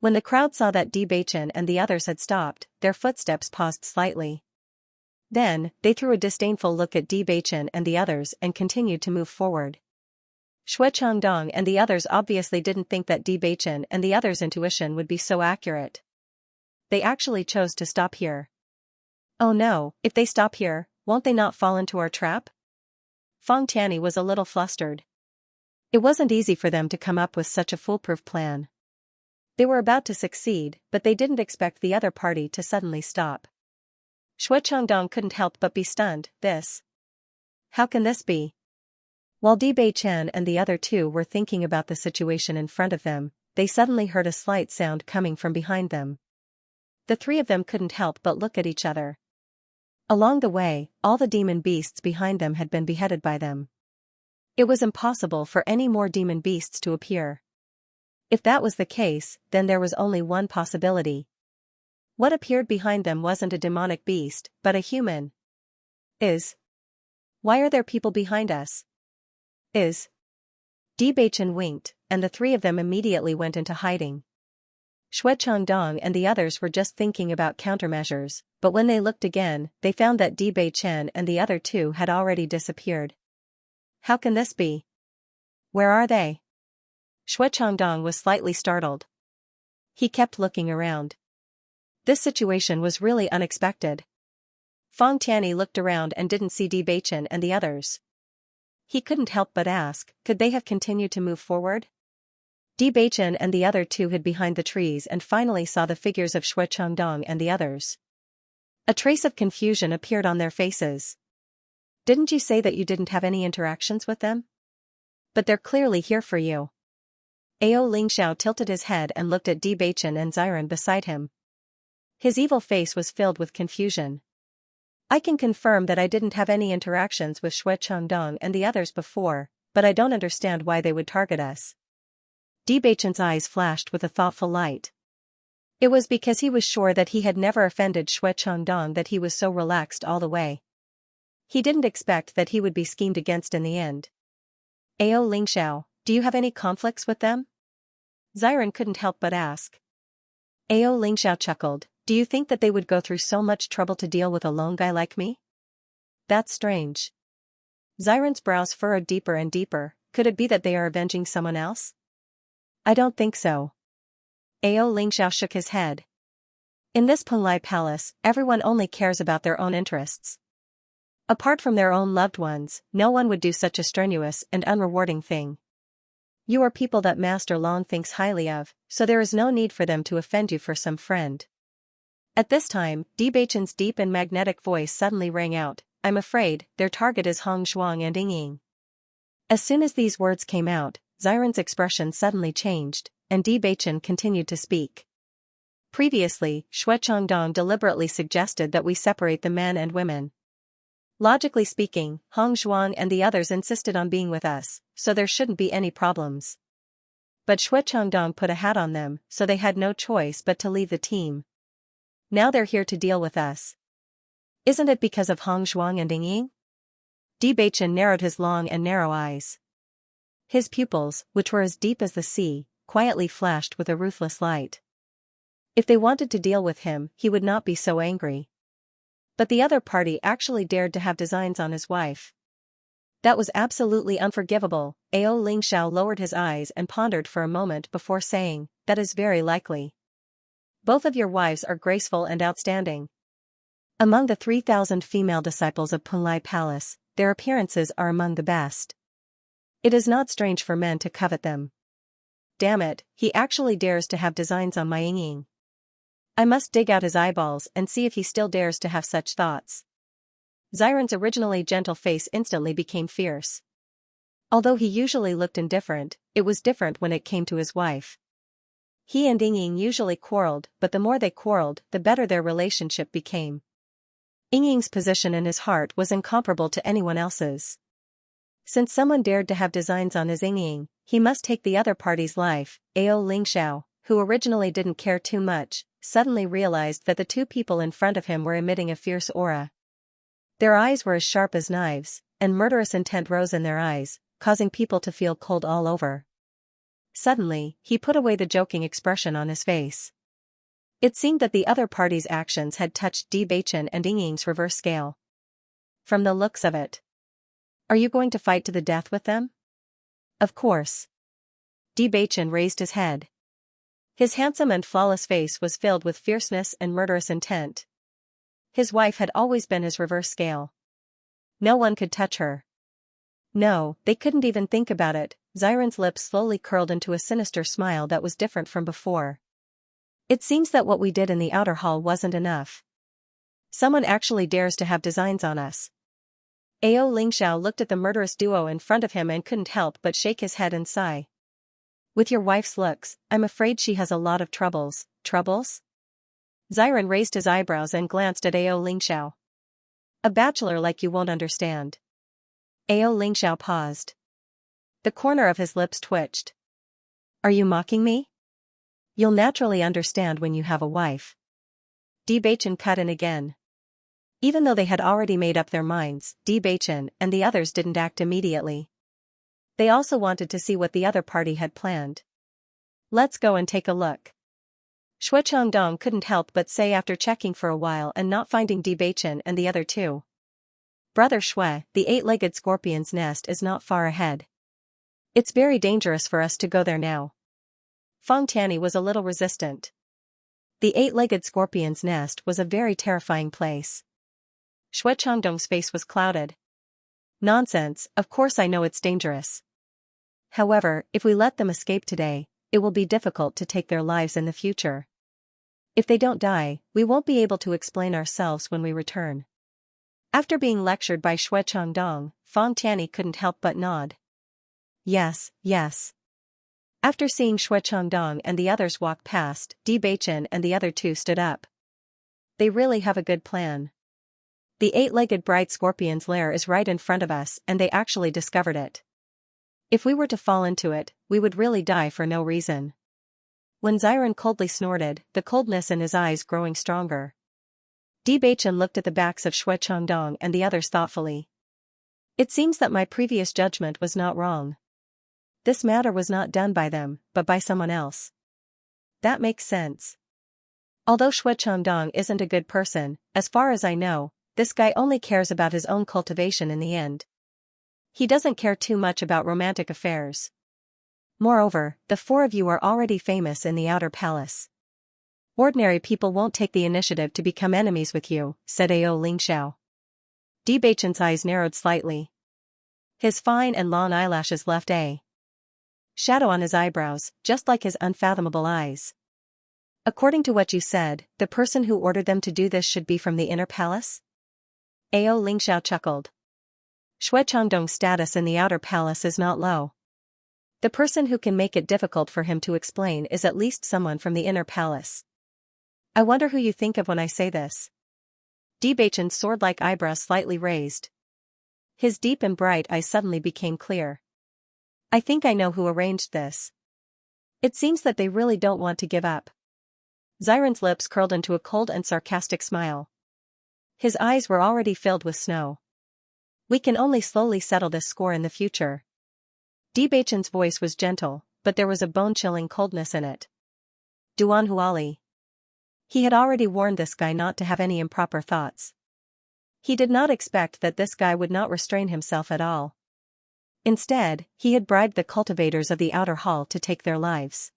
When the crowd saw that Bewitching and the others had stopped, their footsteps paused slightly. Then, they threw a disdainful look at Bewitching and the others and continued to move forward. Shui Changdong and the others obviously didn't think that Bewitching and the others' intuition would be so accurate. They actually chose to stop here. Oh no, if they stop here, won't they not fall into our trap? Feng Tianyi was a little flustered. It wasn't easy for them to come up with such a foolproof plan. They were about to succeed, but they didn't expect the other party to suddenly stop. Shui Changdong couldn't help but be stunned. How can this be? While Di Beichen and the other two were thinking about the situation in front of them, they suddenly heard a slight sound coming from behind them. The three of them couldn't help but look at each other. Along the way, all the demon beasts behind them had been beheaded by them. It was impossible for any more demon beasts to appear. If that was the case, then there was only one possibility. What appeared behind them wasn't a demonic beast, but a human. Why are there people behind us? Di Beichen winked, and the three of them immediately went into hiding. Shui Changdong and the others were just thinking about countermeasures, but when they looked again, they found that Di Beichen and the other two had already disappeared. How can this be? Where are they? Shui Changdong was slightly startled. He kept looking around. This situation was really unexpected. Feng Tianyi looked around and didn't see Di Beichen and the others. He couldn't help but ask, could they have continued to move forward? Di Beichen and the other two hid behind the trees and finally saw the figures of Shui Changdong and the others. A trace of confusion appeared on their faces. Didn't you say that you didn't have any interactions with them? But they're clearly here for you. Ao Lingxiao tilted his head and looked at Di Beichen and Xiren beside him. His evil face was filled with confusion. I can confirm that I didn't have any interactions with Shui Changdong and the others before, but I don't understand why they would target us. Di Beichen's eyes flashed with a thoughtful light. It was because he was sure that he had never offended Shui Changdong that he was so relaxed all the way. He didn't expect that he would be schemed against in the end. Ao Lingxiao, do you have any conflicts with them? Xiren couldn't help but ask. Ao Lingxiao chuckled. Do you think that they would go through so much trouble to deal with a lone guy like me? That's strange. Xiren's brows furrowed deeper and deeper. Could it be that they are avenging someone else? I don't think so. Ao Lingxiao shook his head. In this Penlai palace, everyone only cares about their own interests. Apart from their own loved ones, no one would do such a strenuous and unrewarding thing. You are people that Master Long thinks highly of, so there is no need for them to offend you for some friend. At this time, Di Beichen's deep and magnetic voice suddenly rang out, I'm afraid, their target is Hong Zhuang and Yingying. As soon as these words came out, Xiren's expression suddenly changed, and Di Beichen continued to speak. Previously, Shui Changdong deliberately suggested that we separate the men and women. Logically speaking, Hong Zhuang and the others insisted on being with us, so there shouldn't be any problems. But Shui Changdong put a hat on them, so they had no choice but to leave the team. Now they're here to deal with us. Isn't it because of Hong Zhuang and Yingying? Di Beichen narrowed his long and narrow eyes. His pupils, which were as deep as the sea, quietly flashed with a ruthless light. If they wanted to deal with him, he would not be so angry. But the other party actually dared to have designs on his wife. That was absolutely unforgivable. Ao Lingxiao lowered his eyes and pondered for a moment before saying, that is very likely. Both of your wives are graceful and outstanding. Among the 3,000 female disciples of Penlai Palace, their appearances are among the best. It is not strange for men to covet them. Damn it, he actually dares to have designs on my Yingying. I must dig out his eyeballs and see if he still dares to have such thoughts. Xiren's originally gentle face instantly became fierce. Although he usually looked indifferent, it was different when it came to his wife. He and Yingying usually quarreled, but the more they quarreled, the better their relationship became. Yingying's position in his heart was incomparable to anyone else's. Since someone dared to have designs on his Yingying, he must take the other party's life. Ao Lingxiao, who originally didn't care too much, suddenly realized that the two people in front of him were emitting a fierce aura. Their eyes were as sharp as knives, and murderous intent rose in their eyes, causing people to feel cold all over. Suddenly, he put away the joking expression on his face. It seemed that the other party's actions had touched Bewitching and Ying's reverse scale. From the looks of it. Are you going to fight to the death with them? Of course. Bewitching raised his head. His handsome and flawless face was filled with fierceness and murderous intent. His wife had always been his reverse scale. No one could touch her. No, they couldn't even think about it. Xianxia's lips slowly curled into a sinister smile that was different from before. It seems that what we did in the outer hall wasn't enough. Someone actually dares to have designs on us. Xianxia looked at the murderous duo in front of him and couldn't help but shake his head and sigh. With your wife's looks, I'm afraid she has a lot of troubles. Troubles? Xianxia raised his eyebrows and glanced at Xianxia. A bachelor like you won't understand. Xianxia paused. The corner of his lips twitched. Are you mocking me? You'll naturally understand when you have a wife. Bewitching cut in again. Even though they had already made up their minds, Bewitching and the others didn't act immediately. They also wanted to see what the other party had planned. Let's go and take a look. Xianxia couldn't help but say after checking for a while and not finding Bewitching and the other two. Brother Shui, the eight-legged scorpion's nest is not far ahead. It's very dangerous for us to go there now. Feng Tianyi was a little resistant. The eight-legged scorpion's nest was a very terrifying place. Xianxia's face was clouded. Nonsense, of course I know it's dangerous. However, if we let them escape today, it will be difficult to take their lives in the future. If they don't die, we won't be able to explain ourselves when we return. After being lectured by Xianxia, Feng Tianyi couldn't help but nod. Yes, yes. After seeing Xianxia and the others walk past, Bewitching and the other two stood up. They really have a good plan. The eight-legged bright scorpion's lair is right in front of us and they actually discovered it. If we were to fall into it, we would really die for no reason. When Xianxia coldly snorted, the coldness in his eyes growing stronger. Bewitching looked at the backs of Xianxia and the others thoughtfully. It seems that my previous judgment was not wrong. This matter was not done by them, but by someone else. That makes sense. Although Xianxia isn't a good person, as far as I know, this guy only cares about his own cultivation in the end. He doesn't care too much about romantic affairs. Moreover, the four of you are already famous in the outer palace. Ordinary people won't take the initiative to become enemies with you, said Xianxia. Bewitching's eyes narrowed slightly. His fine and long eyelashes left a shadow on his eyebrows, just like his unfathomable eyes. According to what you said, the person who ordered them to do this should be from the inner palace? Xianxia chuckled. Xianxia's status in the outer palace is not low. The person who can make it difficult for him to explain is at least someone from the inner palace. I wonder who you think of when I say this. Bewitching's sword-like eyebrows slightly raised. His deep and bright eyes suddenly became clear. I think I know who arranged this. It seems that they really don't want to give up. Xianxia's lips curled into a cold and sarcastic smile. His eyes were already filled with snow. We can only slowly settle this score in the future. Bewitching's voice was gentle, but there was a bone-chilling coldness in it. Duan Huali. He had already warned this guy not to have any improper thoughts. He did not expect that this guy would not restrain himself at all. Instead, he had bribed the cultivators of the outer hall to take their lives.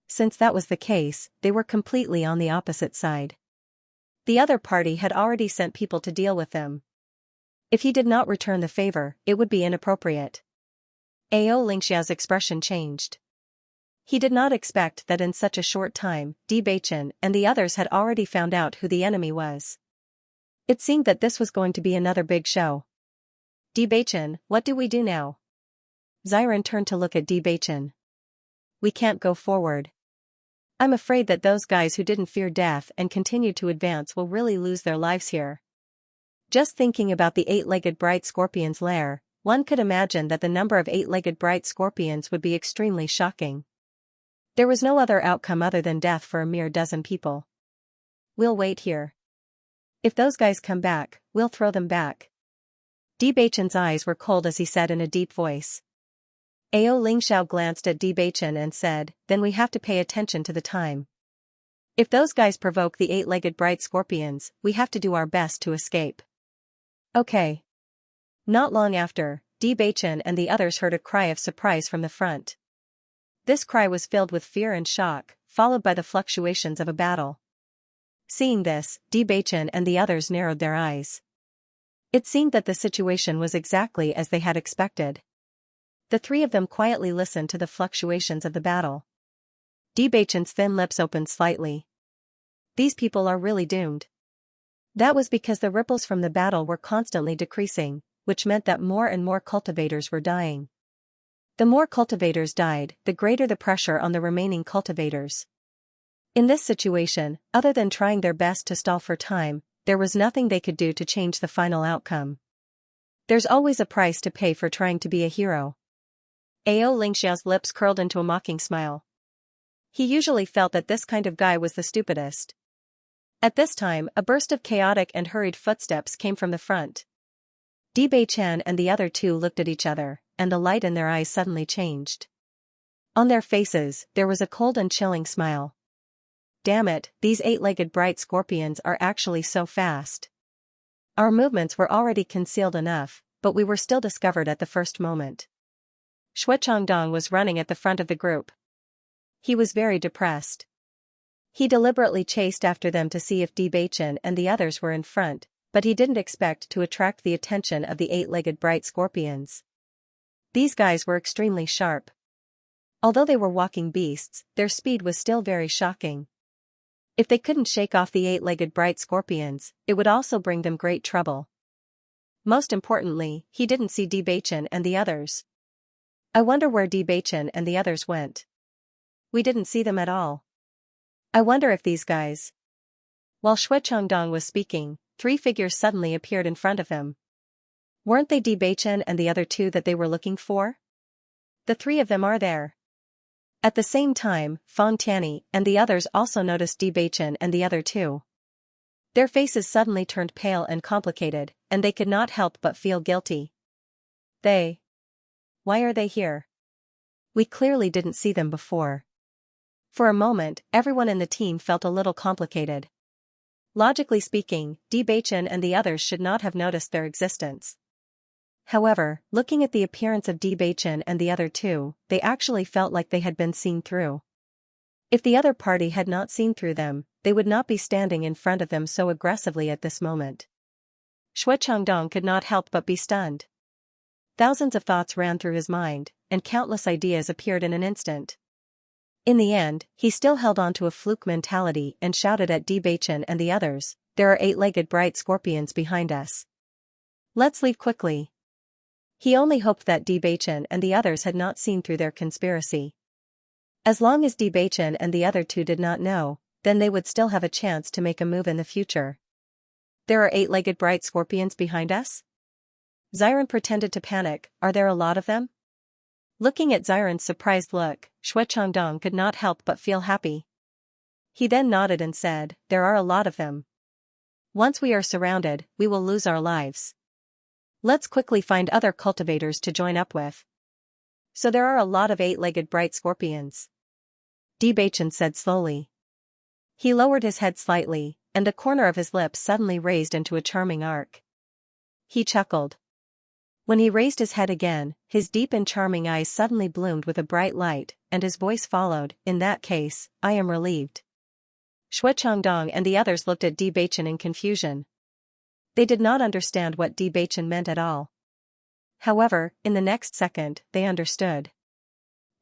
Since that was the case, they were completely on the opposite side. The other party had already sent people to deal with them. If he did not return the favor, it would be inappropriate. Xianxia's expression changed. He did not expect that in such a short time, Bewitching and the others had already found out who the enemy was. It seemed that this was going to be another big show. Bewitching, what do we do now? Xianxia turned to look at Bewitching. We can't go forward. I'm afraid that those guys who didn't fear death and continued to advance will really lose their lives here. Just thinking about the eight-legged bright scorpion's lair, one could imagine that the number of eight-legged bright scorpions would be extremely shocking. There was no other outcome other than death for a mere dozen people. We'll wait here. If those guys come back, we'll throw them back. Debachen's eyes were cold as he said in a deep voice. Ao Lingxiao glanced at Debachen and said, then we have to pay attention to the time. If those guys provoke the eight-legged bright scorpions, we have to do our best to escape. Okay. Not long after, Debachen and the others heard a cry of surprise from the front. This cry was filled with fear and shock, followed by the fluctuations of a battle. Seeing this, Debachen and the others narrowed their eyes. It seemed that the situation was exactly as they had expected. The three of them quietly listened to the fluctuations of the battle. Debachen's thin lips opened slightly. These people are really doomed. That was because the ripples from the battle were constantly decreasing, which meant that more and more cultivators were dying. The more cultivators died, the greater the pressure on the remaining cultivators. In this situation, other than trying their best to stall for time, there was nothing they could do to change the final outcome. There's always a price to pay for trying to be a hero. Ao Lingxiao's lips curled into a mocking smile. He usually felt that this kind of guy was the stupidest. At this time, a burst of chaotic and hurried footsteps came from the front. Debachen and the other two looked at each other, and the light in their eyes suddenly changed. On their faces, there was a cold and chilling smile. Damn it, these eight-legged bright scorpions are actually so fast. Our movements were already concealed enough, but we were still discovered at the first moment. Shui Changdong was running at the front of the group. He was very depressed. He deliberately chased after them to see if Debachen and the others were in front, but he didn't expect to attract the attention of the eight-legged bright scorpions. These guys were extremely sharp. Although they were walking beasts, their speed was still very shocking. If they couldn't shake off the eight-legged bright scorpions, it would also bring them great trouble. Most importantly, he didn't see Debachen and the others. I wonder where Debachen and the others went. We didn't see them at all. I wonder if these guys... While Shui Changdong was speaking, three figures suddenly appeared in front of him. Weren't they Debachen and the other two that they were looking for? The three of them are there. At the same time, Fang Tianyi and the others also noticed Debachen and the other two. Their faces suddenly turned pale and complicated, and they could not help but feel guilty. They... Why are they here? We clearly didn't see them before. For a moment, everyone in the team felt a little complicated. Logically speaking, Debachen and the others should not have noticed their existence. However, looking at the appearance of Debachen and the other two, they actually felt like they had been seen through. If the other party had not seen through them, they would not be standing in front of them so aggressively at this moment. Shui Changdong could not help but be stunned. Thousands of thoughts ran through his mind, and countless ideas appeared in an instant. In the end, he still held on to a fluke mentality and shouted at Debachen and the others, "There are eight-legged bright scorpions behind us. Let's leave quickly." He only hoped that Debachen and the others had not seen through their conspiracy. As long as Debachen and the other two did not know, then they would still have a chance to make a move in the future. There are eight-legged bright scorpions behind us? Xiren pretended to panic. Are there a lot of them? Looking at Xiren's surprised look, Shui Changdong could not help but feel happy. He then nodded and said, "There are a lot of them. Once we are surrounded, we will lose our lives. Let's quickly find other cultivators to join up with." So there are a lot of eight-legged bright scorpions. Debachen said slowly. He lowered his head slightly, and the corner of his lips suddenly raised into a charming arc. He chuckled. When he raised his head again, his deep and charming eyes suddenly bloomed with a bright light, and his voice followed, "In that case, I am relieved." Shui Changdong and the others looked at Debachen in confusion. They did not understand what Debachen meant at all. However, in the next second, they understood.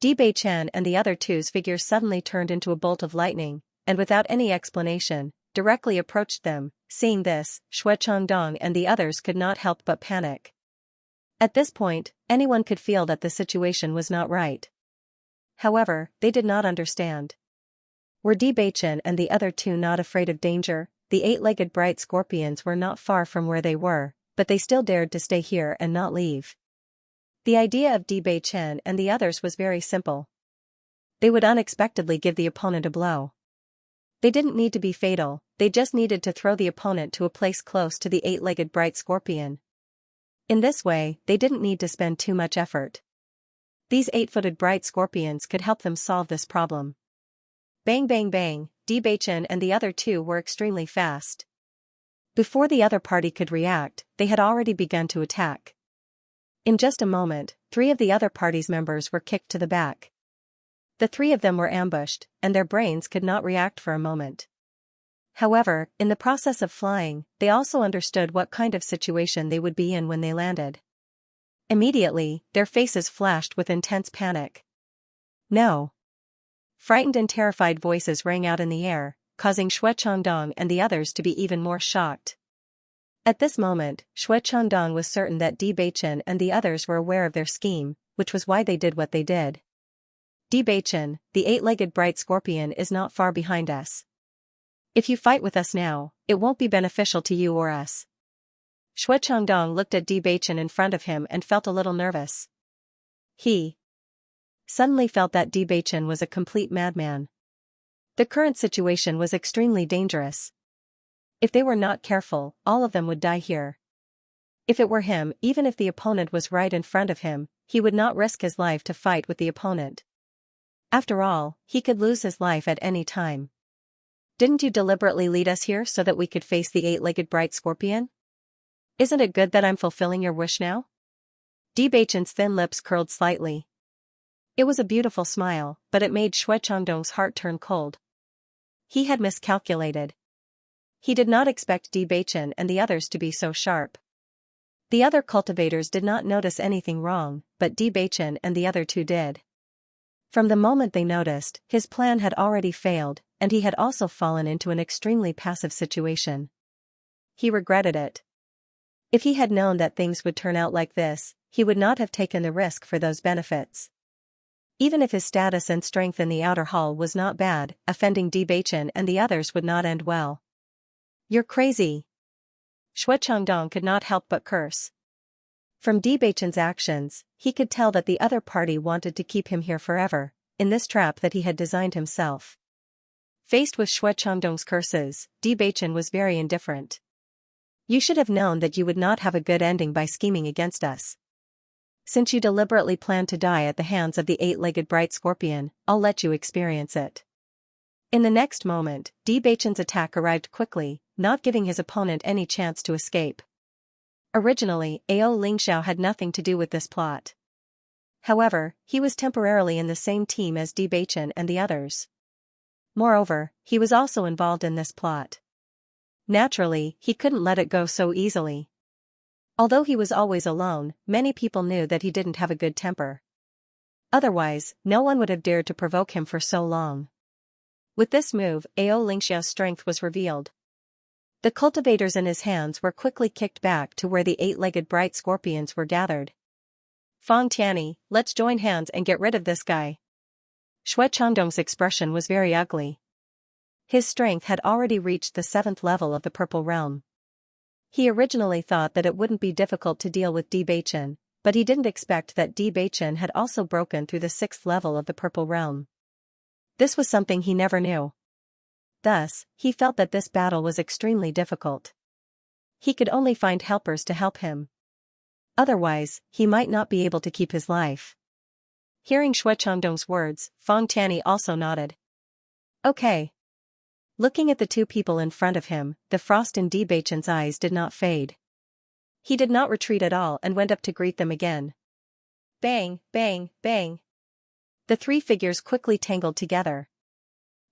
Debachen and the other two's figures suddenly turned into a bolt of lightning, and without any explanation, directly approached them. Seeing this, Shui Changdong and the others could not help but panic. At this point, anyone could feel that the situation was not right. However, they did not understand. Were Debachen and the other two not afraid of danger? The eight-legged bright scorpions were not far from where they were, but they still dared to stay here and not leave. The idea of Debachen and the others was very simple. they would unexpectedly give the opponent a blow. They didn't need to be fatal, they just needed to throw the opponent to a place close to the eight-legged bright scorpion. In this way, they didn't need to spend too much effort. These eight-footed bright scorpions could help them solve this problem. Bang bang bang, Bewitching and the other two were extremely fast. Before the other party could react, they had already begun to attack. In just a moment, 3 of the other party's members were kicked to the back. The 3 of them were ambushed, and their brains could not react for a moment. However, in the process of flying, they also understood what kind of situation they would be in when they landed. Immediately, their faces flashed with intense panic. No! Frightened and terrified voices rang out in the air, causing Xue Changdong and the others to be even more shocked. At this moment, Xue Changdong was certain that Bewitching and the others were aware of their scheme, which was why they did what they did. Bewitching, the eight-legged bright scorpion is not far behind us. If you fight with us now, it won't be beneficial to you or us. Xue Changdong looked at Bewitching in front of him and felt a little nervous. He suddenly felt that Bewitching was a complete madman. The current situation was extremely dangerous. If they were not careful, all of them would die here. If it were him, even if the opponent was right in front of him, he would not risk his life to fight with the opponent. After all, he could lose his life at any time. Didn't you deliberately lead us here so that we could face the eight-legged bright scorpion? Isn't it good that I'm fulfilling your wish now? Bewitching's thin lips curled slightly. It was a beautiful smile, but it made Xue Changdong's heart turn cold. He had miscalculated. He did not expect Bewitching and the others to be so sharp. The other cultivators did not notice anything wrong, but Bewitching and the other 2 did. From the moment they noticed, his plan had already failed, and he had also fallen into an extremely passive situation. He regretted it. If he had known that things would turn out like this, he would not have taken the risk for those benefits. Even if his status and strength in the outer hall was not bad, offending Bewitching and the others would not end well. You're crazy! Xue Changdong could not help but curse. From Bewitching's actions, he could tell that the other party wanted to keep him here forever, in this trap that he had designed himself. Faced with Xue Changdong's curses, Bewitching was very indifferent. You should have known that you would not have a good ending by scheming against us. Since you deliberately planned to die at the hands of the eight-legged bright scorpion, I'll let you experience it. In the next moment, Bewitching's attack arrived quickly, not giving his opponent any chance to escape. Originally, Xianxia had nothing to do with this plot. However, he was temporarily in the same team as Bewitching and the others. Moreover, he was also involved in this plot. Naturally, he couldn't let it go so easily. Although he was always alone, many people knew that he didn't have a good temper. Otherwise, no one would have dared to provoke him for so long. With this move, Xianxia's strength was revealed. The cultivators in his hands were quickly kicked back to where the eight-legged bright scorpions were gathered. Fang Tianyi, let's join hands and get rid of this guy. Xue Changdong's expression was very ugly. His strength had already reached the 7th level of the Purple Realm. He originally thought that it wouldn't be difficult to deal with Bewitching, but he didn't expect that Bewitching had also broken through the 6th level of the Purple Realm. This was something he never knew. Thus, he felt that this battle was extremely difficult. He could only find helpers to help him. Otherwise, he might not be able to keep his life. Hearing Xue Changdong's words, Fang Tianyi also nodded. Okay. Looking at the 2 people in front of him, the frost in Bewitching's eyes did not fade. He did not retreat at all and went up to greet them again. Bang, bang, bang. The 3 figures quickly tangled together.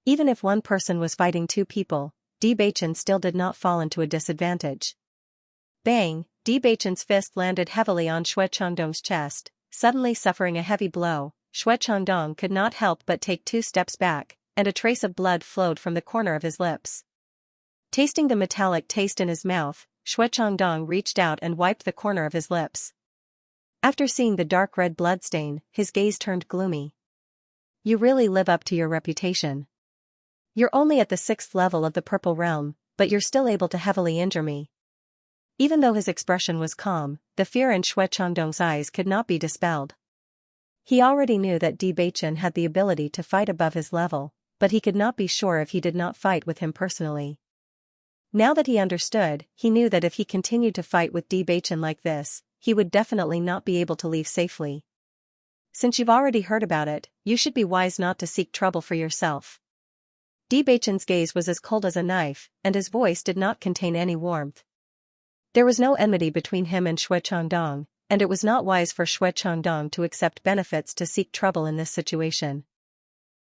Even if one person was fighting 2 people, Bewitching still did not fall into a disadvantage. Bang, Bewitching's fist landed heavily on Xue Changdong's chest, suddenly suffering a heavy blow. Xue Changdong could not help but take 2 steps back, and a trace of blood flowed from the corner of his lips. Tasting the metallic taste in his mouth, Xue Changdong reached out and wiped the corner of his lips. After seeing the dark red bloodstain, his gaze turned gloomy. You really live up to your reputation. You're only at the 6th level of the Purple Realm, but you're still able to heavily injure me. Even though his expression was calm, the fear in Xue Changdong's eyes could not be dispelled. He already knew that Bewitching had the ability to fight above his level, but he could not be sure if he did not fight with him personally. Now that he understood, he knew that if he continued to fight with Bewitching like this, he would definitely not be able to leave safely. Since you've already heard about it, you should be wise not to seek trouble for yourself. Bewitching's gaze was as cold as a knife, and his voice did not contain any warmth. There was no enmity between him and Shui Changdong, and it was not wise for Shui Changdong to accept benefits to seek trouble in this situation.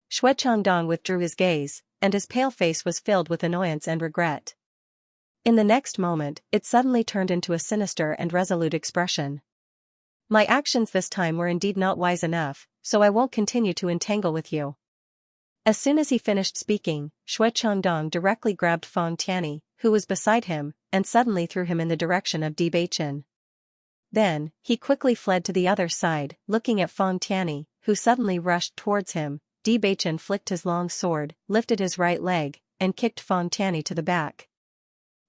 Shui Changdong withdrew his gaze, and his pale face was filled with annoyance and regret. In the next moment, it suddenly turned into a sinister and resolute expression. My actions this time were indeed not wise enough, so I won't continue to entangle with you. As soon as he finished speaking, Shui Changdong directly grabbed Feng Tianyi, who was beside him, and suddenly threw him in the direction of Bewitching. Then, he quickly fled to the other side, looking at Feng Tianyi, who suddenly rushed towards him. Bewitching flicked his long sword, lifted his right leg, and kicked Feng Tianyi to the back.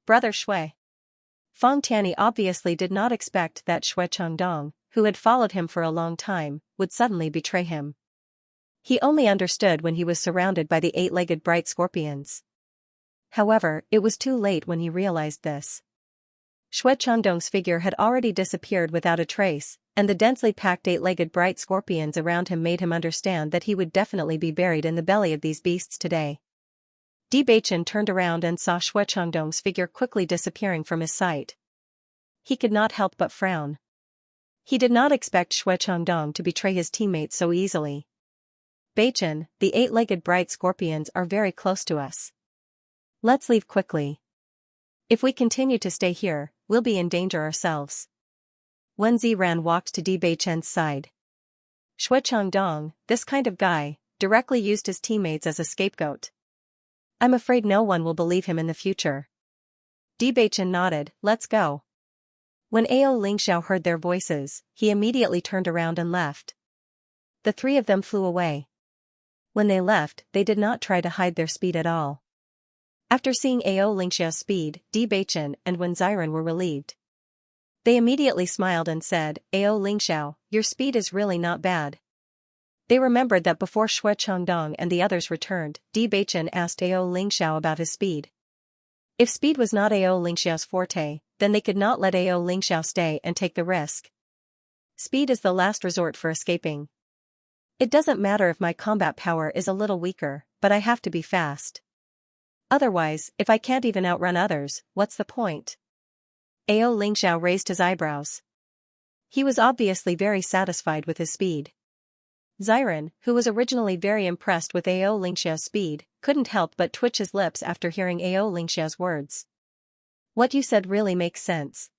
Brother Shui. Feng Tianyi obviously did not expect that Shui Changdong, who had followed him for a long time, would suddenly betray him. He only understood when he was surrounded by the eight-legged bright scorpions. However, it was too late when he realized this. Shui Changdong's figure had already disappeared without a trace, and the densely packed eight-legged bright scorpions around him made him understand that he would definitely be buried in the belly of these beasts today. Bewitching turned around and saw Shui Changdong's figure quickly disappearing from his sight. He could not help but frown. He did not expect Shui Changdong to betray his teammates so easily. Bewitching, the eight-legged bright scorpions are very close to us. Let's leave quickly. If we continue to stay here, we'll be in danger ourselves. Wen Ziran walked to Bewitching's side. Shui Changdong, this kind of guy, directly used his teammates as a scapegoat. I'm afraid no one will believe him in the future. Bewitching nodded, let's go. When Ao Lingxiao heard their voices, he immediately turned around and left. The three of them flew away. When they left, they did not try to hide their speed at all. After seeing Ao Lingxiao's speed, Bewitching and Wen Ziran were relieved. They immediately smiled and said, Ao Lingxiao, your speed is really not bad. They remembered that before Shui Changdong and the others returned, Bewitching asked Ao Lingxiao about his speed. If speed was not Ao Lingxiao's forte, then they could not let Ao Lingxiao stay and take the risk. Speed is the last resort for escaping. It doesn't matter if my combat power is a little weaker, but I have to be fast. Otherwise, if I can't even outrun others, what's the point? Ao Lingxiao raised his eyebrows. He was obviously very satisfied with his speed. Ziran, who was originally very impressed with Ao Lingxiao's speed, couldn't help but twitch his lips after hearing Ao Lingxiao's words. What you said really makes sense.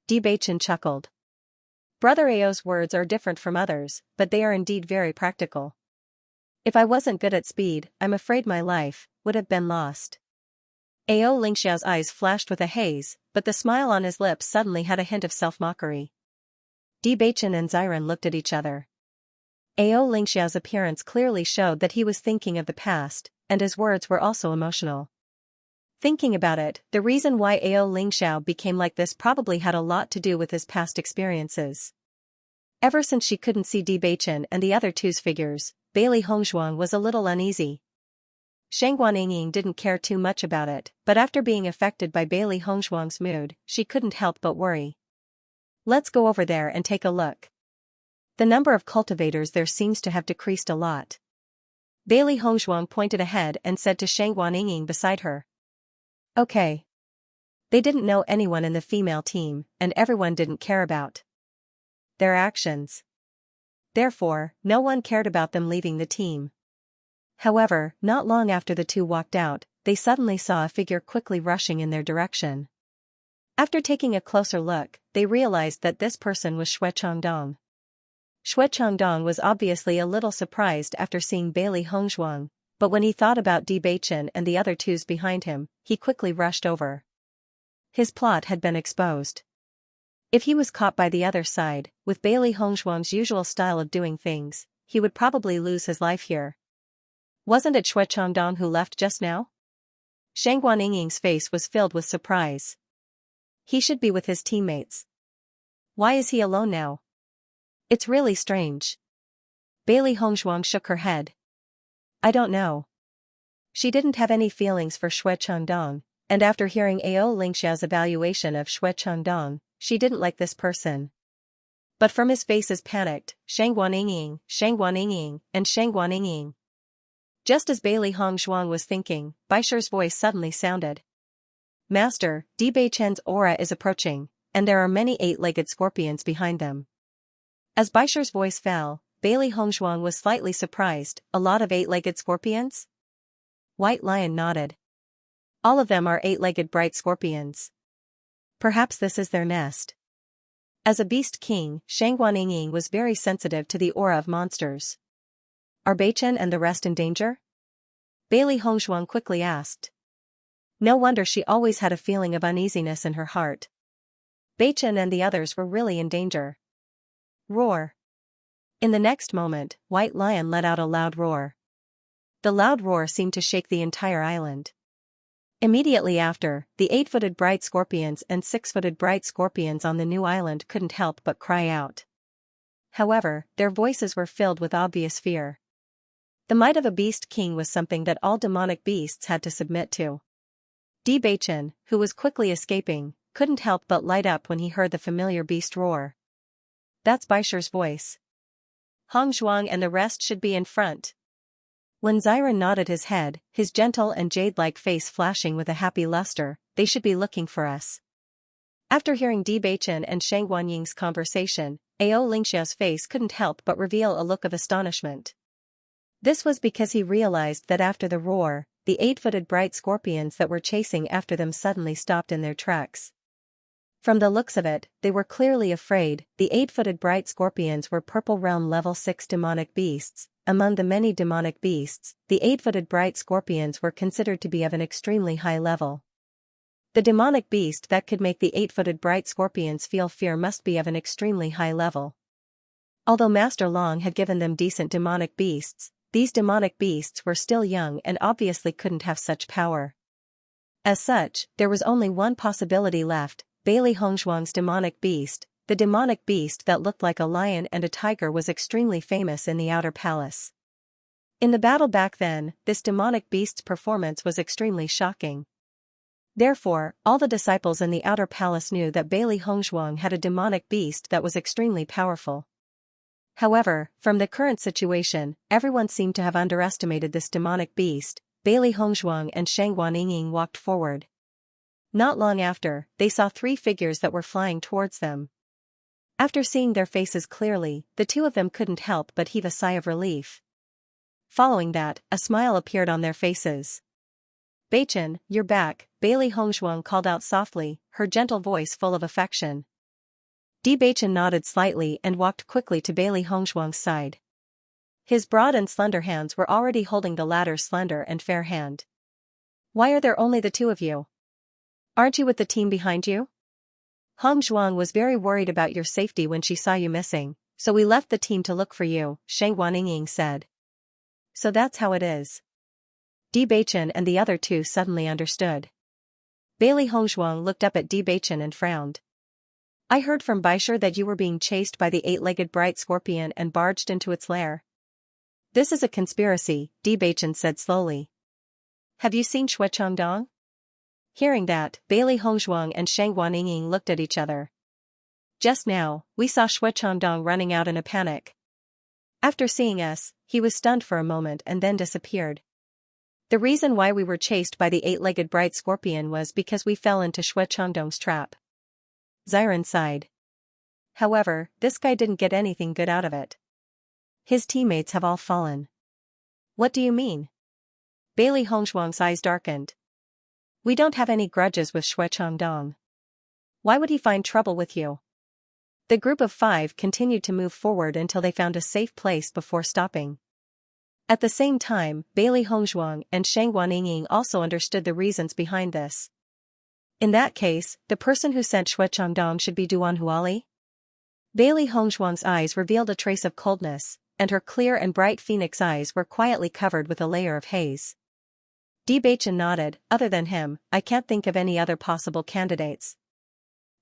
Bewitching chuckled. Brother Ao's words are different from others, but they are indeed very practical. If I wasn't good at speed, I'm afraid my life would have been lost. Ao Lingxiao's eyes flashed with a haze, but the smile on his lips suddenly had a hint of self-mockery. Bewitching and Ziran looked at each other. Ao Lingxiao's appearance clearly showed that he was thinking of the past, and his words were also emotional. Thinking about it, the reason why Ao Lingxiao became like this probably had a lot to do with his past experiences. Ever since she couldn't see Bewitching and the other two's figures, Bailey Hongzhuang was a little uneasy. Shang Guanying didn't care too much about it, but after being affected by Bailey Hongzhuang's mood, she couldn't help but worry. Let's go over there and take a look. The number of cultivators there seems to have decreased a lot. Bailey Hongzhuang pointed ahead and said to Shang Guanying beside her. Okay. They didn't know anyone in the female team, and everyone didn't care about their actions. Therefore, no one cared about them leaving the team. However, not long after the two walked out, they suddenly saw a figure quickly rushing in their direction. After taking a closer look, they realized that this person was Shui Changdong. Shui Changdong was obviously a little surprised after seeing Bailey Hongzhuang, but when he thought about Bewitching and the other twos behind him, he quickly rushed over. His plot had been exposed. If he was caught by the other side, with Bailey Hongzhuang's usual style of doing things, he would probably lose his life here. Wasn't it Shui Changdong who left just now? Shang Guanying's face was filled with surprise. He should be with his teammates. Why is he alone now? It's really strange. Bailey Hongzhuang shook her head. I don't know. She didn't have any feelings for Xue Changdong, and after hearing Ao Lingxia's evaluation of Xue Changdong, she didn't like this person. But from his faces panicked, Shangguaninging, Shangguaninging, and Shangguaninging. Just as Bailey Hongzhuang was thinking, Baisher's voice suddenly sounded. Master, Di Beichen's aura is approaching, and there are many eight-legged scorpions behind them. As Baisher's voice fell, Bailey Hongzhuang was slightly surprised. A lot of eight-legged scorpions? White Lion nodded. All of them are eight-legged bright scorpions. Perhaps this is their nest. As a beast king, Shangguaninging was very sensitive to the aura of monsters. Are Beichen and the rest in danger? Bailey Hongzhuang quickly asked. No wonder she always had a feeling of uneasiness in her heart. Beichen and the others were really in danger. Roar. In the next moment, White Lion let out a loud roar. The loud roar seemed to shake the entire island. Immediately after, the 8-footed bright scorpions and 6-footed bright scorpions on the new island couldn't help but cry out. However, their voices were filled with obvious fear. The might of a beast king was something that all demonic beasts had to submit to. Di Beichen, who was quickly escaping, couldn't help but light up when he heard the familiar beast roar. That's Baisher's voice. Hongzhuang and the rest should be in front. When Xiren nodded his head, his gentle and jade-like face flashing with a happy luster, they should be looking for us. After hearing Di Beichen and Shang Guanying's conversation, Ao Lingxia's face couldn't help but reveal a look of astonishment. This was because he realized that after the roar, the 8-footed bright scorpions that were chasing after them suddenly stopped in their tracks. From the looks of it, they were clearly afraid. The 8-footed bright scorpions were Purple Realm Level 6 demonic beasts. Among the many demonic beasts, the 8-footed bright scorpions were considered to be of an extremely high level. The demonic beast that could make the 8-footed bright scorpions feel fear must be of an extremely high level. Although Master Long had given them decent demonic beasts, these demonic beasts were still young and obviously couldn't have such power. As such, there was only one possibility left. Bailey Hongzhuang's demonic beast, the demonic beast that looked like a lion and a tiger, was extremely famous in the Outer Palace. In the battle back then, this demonic beast's performance was extremely shocking. Therefore, all the disciples in the Outer Palace knew that Bailey Hongzhuang had a demonic beast that was extremely powerful. However, from the current situation, everyone seemed to have underestimated this demonic beast. Bailey Hongzhuang and Shang Guanying walked forward. Not long after, they saw 3 figures that were flying towards them. After seeing their faces clearly, the 2 of them couldn't help but heave a sigh of relief. Following that, a smile appeared on their faces. Beichen, you're back, Bailey Hongzhuang called out softly, her gentle voice full of affection. Di Beichen nodded slightly and walked quickly to Bailey Hongzhuang's side. His broad and slender hands were already holding the latter's slender and fair hand. Why are there only the 2 of you? Aren't you with the team behind you? Hongzhuang was very worried about your safety when she saw you missing, so we left the team to look for you, Shang Guanying said. So that's how it is. Di Beichen and the other 2 suddenly understood. Bailey Hongzhuang looked up at Di Beichen and frowned. I heard from Baisher that you were being chased by the 8-legged bright scorpion and barged into its lair. This is a conspiracy, Di Beichen said slowly. Have you seen Xue Changdong? Hearing that, Bailey Hongzhuang and Shang Guanying looked at each other. Just now, we saw Xue Changdong running out in a panic. After seeing us, he was stunned for a moment and then disappeared. The reason why we were chased by the 8-legged bright scorpion was because we fell into Xue Changdong's trap. Xiren sighed. However, this guy didn't get anything good out of it. His teammates have all fallen. What do you mean? Bailey Hongzhuang's eyes darkened. We don't have any grudges with Xue Changdong. Why would he find trouble with you? The group of 5 continued to move forward until they found a safe place before stopping. At the same time, Bailey Hongzhuang and Shang Guanying also understood the reasons behind this. In that case, the person who sent Xue Changdong should be Duan Huali? Bailey Hongzhuang's eyes revealed a trace of coldness, and her clear and bright phoenix eyes were quietly covered with a layer of haze. Di Beichen nodded. Other than him, I can't think of any other possible candidates.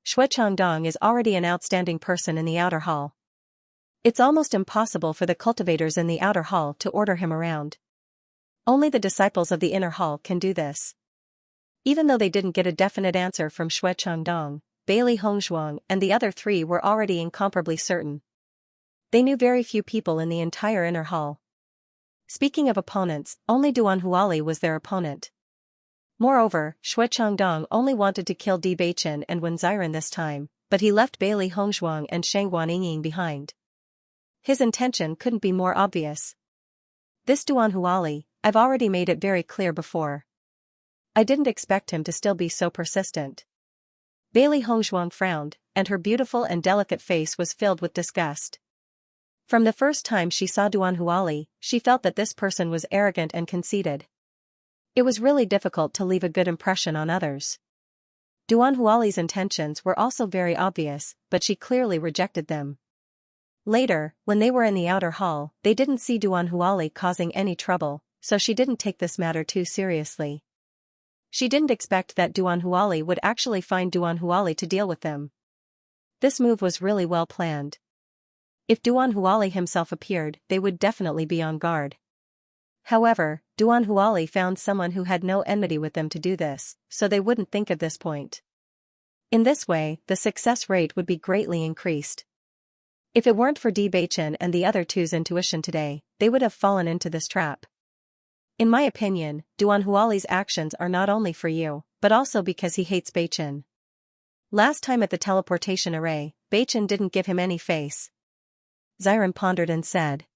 Xue Changdong is already an outstanding person in the outer hall. It's almost impossible for the cultivators in the outer hall to order him around. Only the disciples of the inner hall can do this. Even though they didn't get a definite answer from Xue Changdong, Bailey Hongzhuang and the other three were already incomparably certain. They knew very few people in the entire inner hall. Speaking of opponents, only Duan Huali was their opponent. Moreover, Xue Changdong only wanted to kill Di Beichen and Wen Ziren this time, but he left Bailey Hongzhuang and Shang Guanying behind. His intention couldn't be more obvious. This Duan Huali, I've already made it very clear before. I didn't expect him to still be so persistent. Bailey Hongzhuang frowned, and her beautiful and delicate face was filled with disgust. From the first time she saw Duan Huali, she felt that this person was arrogant and conceited. It was really difficult to leave a good impression on others. Duan Huali's intentions were also very obvious, but she clearly rejected them. Later, when they were in the outer hall, they didn't see Duan Huali causing any trouble, so she didn't take this matter too seriously. She didn't expect that Duan Huali would actually find Duan Huali to deal with them. This move was really well planned. If Duan Huali himself appeared, they would definitely be on guard. However, Duan Huali found someone who had no enmity with them to do this, so they wouldn't think of this point. In this way, the success rate would be greatly increased. If it weren't for Di Beichen and the other two's intuition today, they would have fallen into this trap. In my opinion, Duan Huali's actions are not only for you, but also because he hates Beichen. Last time at the teleportation array, Beichen didn't give him any face. Ziren pondered and said.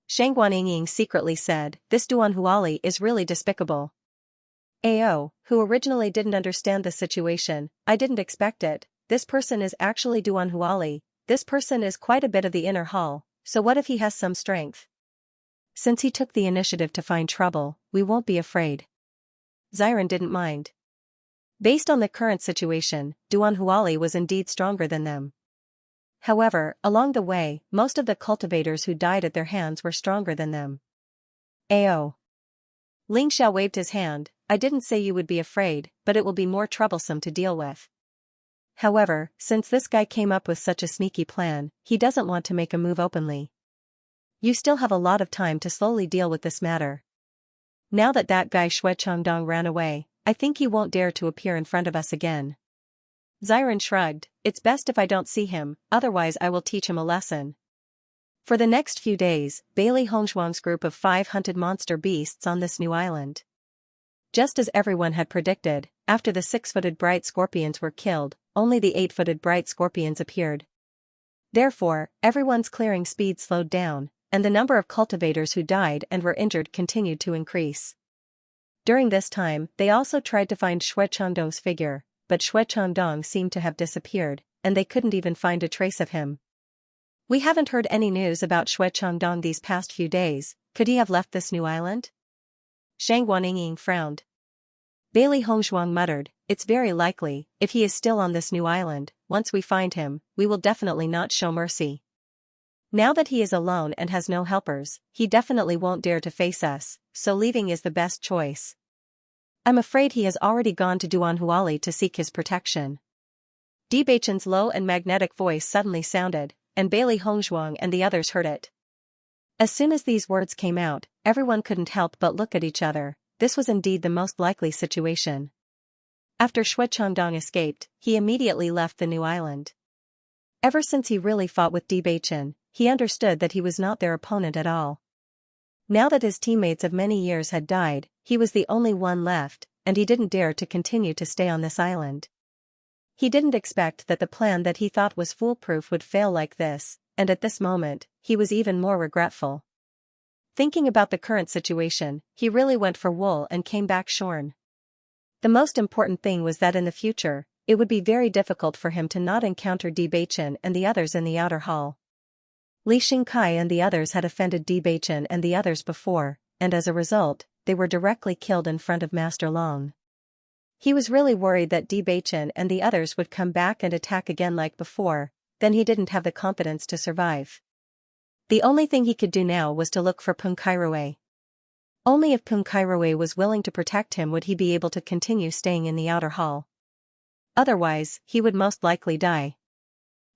Shang Guanying secretly said, this Duan Huali is really despicable. Ao, who originally didn't understand the situation, I didn't expect it, this person is actually Duan Huali, this person is quite a bit of the inner hall, so what if he has some strength? Since he took the initiative to find trouble, we won't be afraid. Ziren didn't mind. Based on the current situation, Duan Huali was indeed stronger than them. However, along the way, most of the cultivators who died at their hands were stronger than them. Ao. Ling Xiao waved his hand, I didn't say you would be afraid, but it will be more troublesome to deal with. However, since this guy came up with such a sneaky plan, he doesn't want to make a move openly. You still have a lot of time to slowly deal with this matter. Now that guy Xue Changdong ran away, I think he won't dare to appear in front of us again. Ziren shrugged, it's best if I don't see him, otherwise I will teach him a lesson. For the next few days, Bailey Hongzhuang's group of 5 hunted monster beasts on this new island. Just as everyone had predicted, after the 6-footed bright scorpions were killed, only the 8-footed bright scorpions appeared. Therefore, everyone's clearing speed slowed down, and the number of cultivators who died and were injured continued to increase. During this time, they also tried to find Xue Changdong's figure, but Xue Changdong seemed to have disappeared, and they couldn't even find a trace of him. We haven't heard any news about Xue Changdong these past few days, could he have left this new island? Shang Guanying frowned. Bailey Hongzhuang muttered, it's very likely, if he is still on this new island, once we find him, we will definitely not show mercy. Now that he is alone and has no helpers, he definitely won't dare to face us, so leaving is the best choice. I'm afraid he has already gone to Duan Huali to seek his protection. Di Beichen's low and magnetic voice suddenly sounded, and Bailey Hongzhuang and the others heard it. As soon as these words came out, everyone couldn't help but look at each other. This was indeed the most likely situation. After Xue Changdong escaped, he immediately left the new island. Ever since he really fought with Di Beichen, he understood that he was not their opponent at all. Now that his teammates of many years had died, he was the only one left, and he didn't dare to continue to stay on this island. He didn't expect that the plan that he thought was foolproof would fail like this, and at this moment, he was even more regretful. Thinking about the current situation, he really went for wool and came back shorn. The most important thing was that in the future, it would be very difficult for him to not encounter Di Beichen and the others in the outer hall. Li Xingkai and the others had offended Di Beichen and the others before, and as a result, they were directly killed in front of Master Long. He was really worried that Di Beichen and the others would come back and attack again like before, then he didn't have the confidence to survive. The only thing he could do now was to look for Peng Kairui. Only if Peng Kairui was willing to protect him would he be able to continue staying in the outer hall. Otherwise, he would most likely die.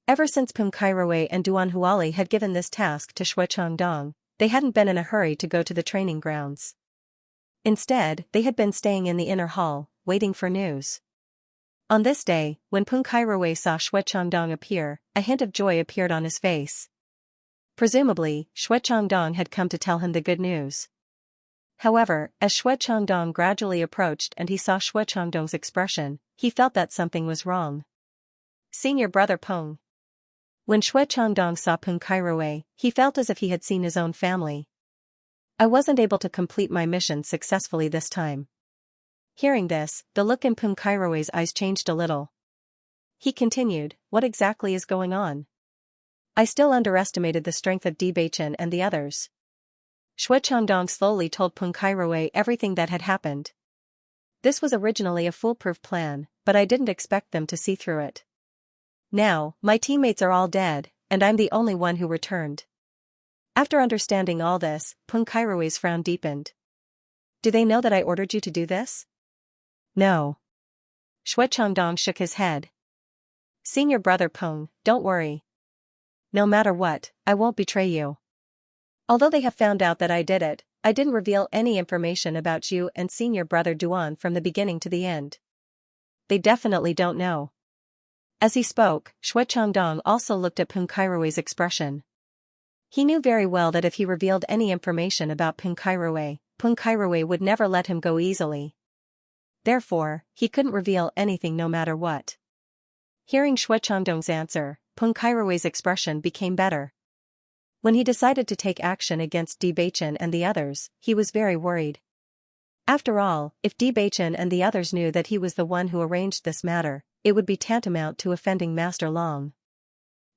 Ever since Peng Kairouei and Duan Huali had given this task to Shui Changdong, they hadn't been in a hurry to go to the training grounds. Instead, they had been staying in the inner hall, waiting for news. On this day, when Peng Kairouei saw Shui Changdong appear, a hint of joy appeared on his face. Presumably, Shui Changdong had come to tell him the good news. However, as Shui Changdong gradually approached and he saw Shui Changdong's expression, he felt that something was wrong. Senior brother Peng. When Shui Changdong saw Peng Kairouei, he felt as if he had seen his own family. I wasn't able to complete my mission successfully this time. Hearing this, the look in Peng Kairouei's eyes changed a little. He continued, what exactly is going on? I still underestimated the strength of Bewitching and the others. Shui Changdong slowly told Peng Kairouei everything that had happened. This was originally a foolproof plan, but I didn't expect them to see through it. Now, my teammates are all dead, and I'm the only one who returned. After understanding all this, Peng Kairouei's frown deepened. Do they know that I ordered you to do this? No. Shui Changdong shook his head. Senior brother Peng, don't worry. No matter what, I won't betray you. Although they have found out that I did it, I didn't reveal any information about you and senior brother Duan from the beginning to the end. They definitely don't know. As he spoke, Shui Changdong also looked at Peng Kairouei's expression. He knew very well that if he revealed any information about Peng Kairouei would never let him go easily. Therefore, he couldn't reveal anything no matter what. Hearing Shui Changdong's answer, Peng Kairouei's expression became better. When he decided to take action against Bewitching and the others, he was very worried. After all, if Bewitching and the others knew that he was the one who arranged this matter, it would be tantamount to offending Master Long.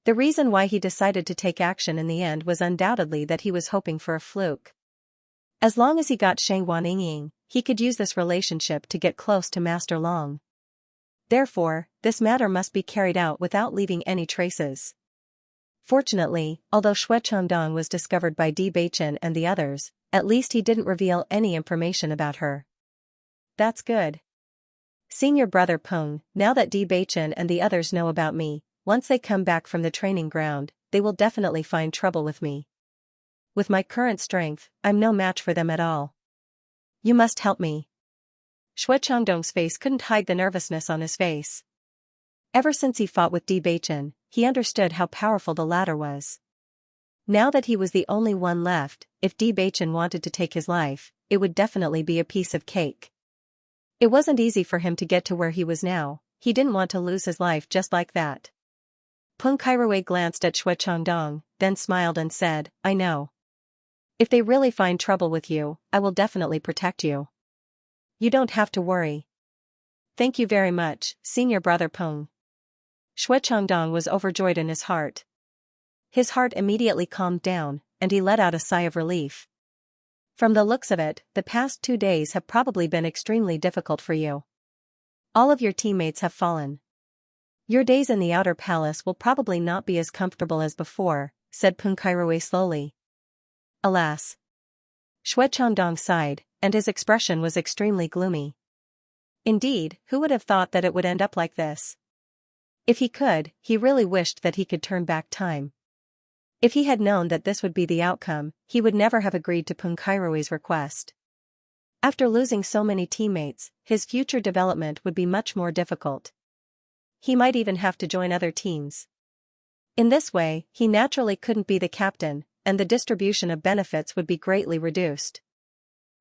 The reason why he decided to take action in the end was undoubtedly that he was hoping for a fluke. As long as he got Shang Waningying, he could use this relationship to get close to Master Long. Therefore, this matter must be carried out without leaving any traces. Fortunately, although Shui Changdong was discovered by Bewitching and the others, at least he didn't reveal any information about her. That's good. Senior brother Peng, now that Bewitching and the others know about me, once they come back from the training ground, they will definitely find trouble with me. With my current strength, I'm no match for them at all. You must help me. Shui Changdong's face couldn't hide the nervousness on his face. Ever since he fought with Bewitching, he understood how powerful the latter was. Now that he was the only one left, if Bewitching wanted to take his life, it would definitely be a piece of cake. It wasn't easy for him to get to where he was now, he didn't want to lose his life just like that. Peng Kairouei glanced at Shui Changdong, then smiled and said, I know. If they really find trouble with you, I will definitely protect you. You don't have to worry. Thank you very much, senior brother Peng. Shui Changdong was overjoyed in his heart. His heart immediately calmed down, and he let out a sigh of relief. From the looks of it, the past 2 days have probably been extremely difficult for you. All of your teammates have fallen. Your days in the outer palace will probably not be as comfortable as before, said Peng Kairouei slowly. Alas. Shui Changdong sighed, and his expression was extremely gloomy. Indeed, who would have thought that it would end up like this? If he could, he really wished that he could turn back time. If he had known that this would be the outcome, he would never have agreed to Peng Kairouei's request. After losing so many teammates, his future development would be much more difficult. He might even have to join other teams. In this way, he naturally couldn't be the captain, and the distribution of benefits would be greatly reduced.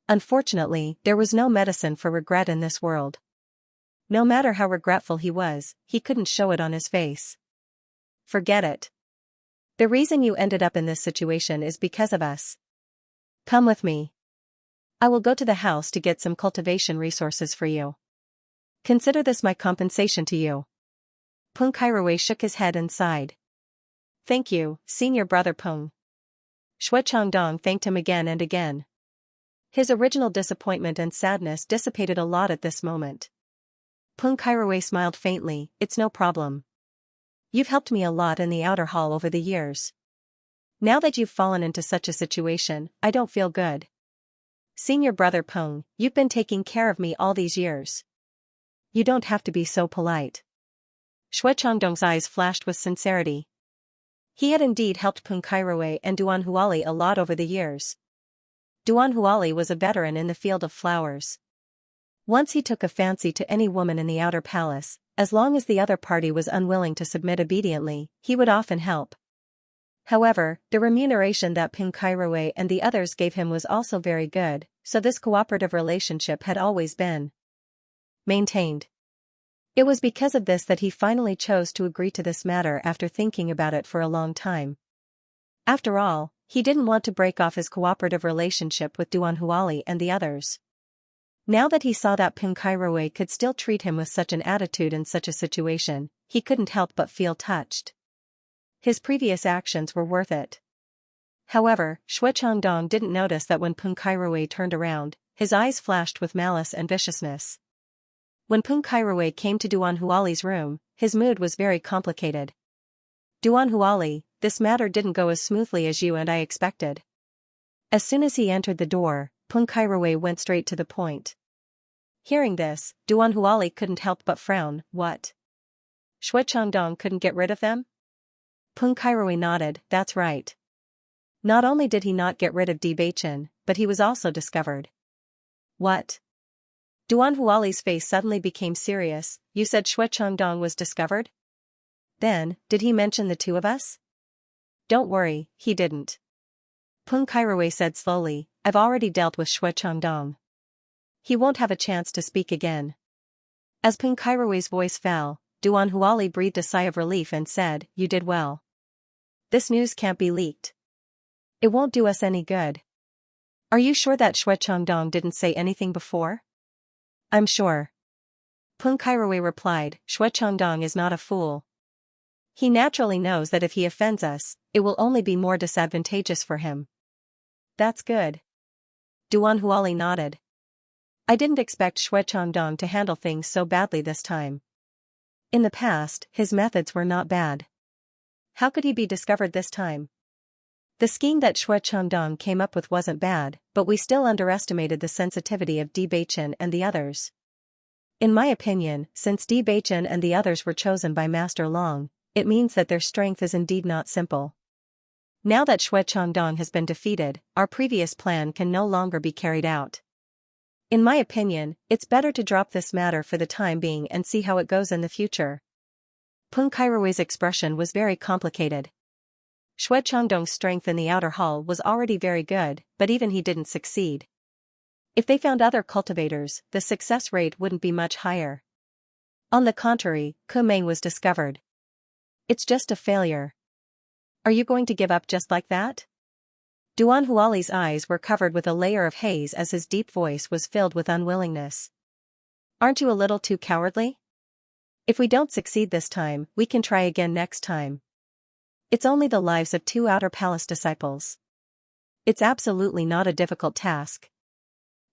Unfortunately, there was no medicine for regret in this world. No matter how regretful he was, he couldn't show it on his face. Forget it. The reason you ended up in this situation is because of us. Come with me. I will go to the house to get some cultivation resources for you. Consider this my compensation to you. Peng Kairouei shook his head and sighed. Thank you, senior brother Peng. Shui Changdong thanked him again and again. His original disappointment and sadness dissipated a lot at this moment. Peng Kairouei smiled faintly, it's no problem. You've helped me a lot in the outer hall over the years. Now that you've fallen into such a situation, I don't feel good. Senior brother Peng, you've been taking care of me all these years. You don't have to be so polite. Xue Changdong's eyes flashed with sincerity. He had indeed helped Peng Kairuwei and Duan Huali a lot over the years. Duan Huali was a veteran in the field of flowers. Once he took a fancy to any woman in the outer palace, as long as the other party was unwilling to submit obediently, he would often help. However, the remuneration that Peng Kairuwei and the others gave him was also very good, so this cooperative relationship had always been maintained. It was because of this that he finally chose to agree to this matter after thinking about it for a long time. After all, he didn't want to break off his cooperative relationship with Duan Huali and the others. Now that he saw that Peng Kairuwei could still treat him with such an attitude in such a situation, he couldn't help but feel touched. His previous actions were worth it. However, Xue Changdong didn't notice that when Peng Kairuwei turned around, his eyes flashed with malice and viciousness. When Peng Kairuwei came to Duan Huali's room, his mood was very complicated. Duan Huali, this matter didn't go as smoothly as you and I expected. As soon as he entered the door, Peng Kairuwei went straight to the point. Hearing this, Duan Huali couldn't help but frown. What? Xue Changdong couldn't get rid of them? Peng Kairuwei nodded, that's right. Not only did he not get rid of Bewitching, but he was also discovered. What? Duan Huali's face suddenly became serious. You said Xue Changdong was discovered? Then, did he mention the two of us? Don't worry, he didn't. Peng Kairuwei said slowly, I've already dealt with Xue Changdong. He won't have a chance to speak again. As Peng Kairuwei's voice fell, Duan Huali breathed a sigh of relief and said, you did well. This news can't be leaked. It won't do us any good. Are you sure that Xue Changdong didn't say anything before? I'm sure. Peng Kairuwei replied, Xue Changdong is not a fool. He naturally knows that if he offends us, it will only be more disadvantageous for him. That's good. Duan Huali nodded. I didn't expect Xue Changdong to handle things so badly this time. In the past, his methods were not bad. How could he be discovered this time? The scheme that Xue Changdong came up with wasn't bad, but we still underestimated the sensitivity of Bewitching and the others. In my opinion, since Bewitching and the others were chosen by Master Long, it means that their strength is indeed not simple. Now that Xue Changdong has been defeated, our previous plan can no longer be carried out. In my opinion, it's better to drop this matter for the time being and see how it goes in the future. Peng Kairuwei's expression was very complicated. Xue Changdong's strength in the outer hall was already very good, but even he didn't succeed. If they found other cultivators, the success rate wouldn't be much higher. On the contrary, Kumeng was discovered. It's just a failure. Are you going to give up just like that? Duan Huali's eyes were covered with a layer of haze as his deep voice was filled with unwillingness. Aren't you a little too cowardly? If we don't succeed this time, we can try again next time. It's only the lives of 2 outer palace disciples. It's absolutely not a difficult task.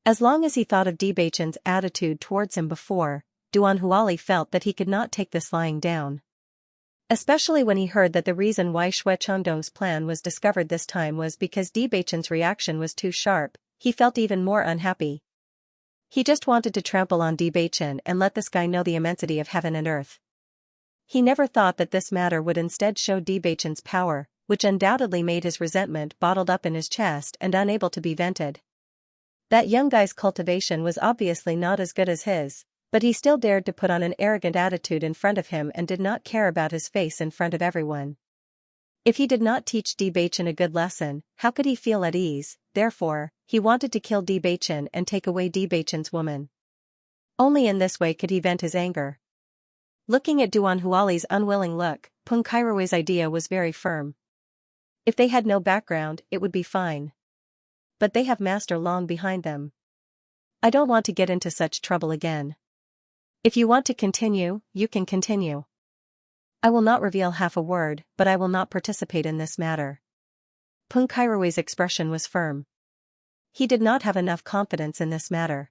As long as he thought of Bewitching's attitude towards him before, Duan Huali felt that he could not take this lying down. Especially when he heard that the reason why Xue Changdong's plan was discovered this time was because Bewitching's reaction was too sharp, he felt even more unhappy. He just wanted to trample on Bewitching and let this guy know the immensity of heaven and earth. He never thought that this matter would instead show Bewitching's power, which undoubtedly made his resentment bottled up in his chest and unable to be vented. That young guy's cultivation was obviously not as good as his, but he still dared to put on an arrogant attitude in front of him and did not care about his face in front of everyone. If he did not teach Bewitching a good lesson, how could he feel at ease? Therefore, he wanted to kill Bewitching and take away Bewitching's woman. Only in this way could he vent his anger. Looking at Duan Huali's unwilling look, Peng Kairuwei's idea was very firm. If they had no background, it would be fine. But they have Master Long behind them. I don't want to get into such trouble again. If you want to continue, you can continue. I will not reveal half a word, but I will not participate in this matter. Peng Kairuwei's expression was firm. He did not have enough confidence in this matter.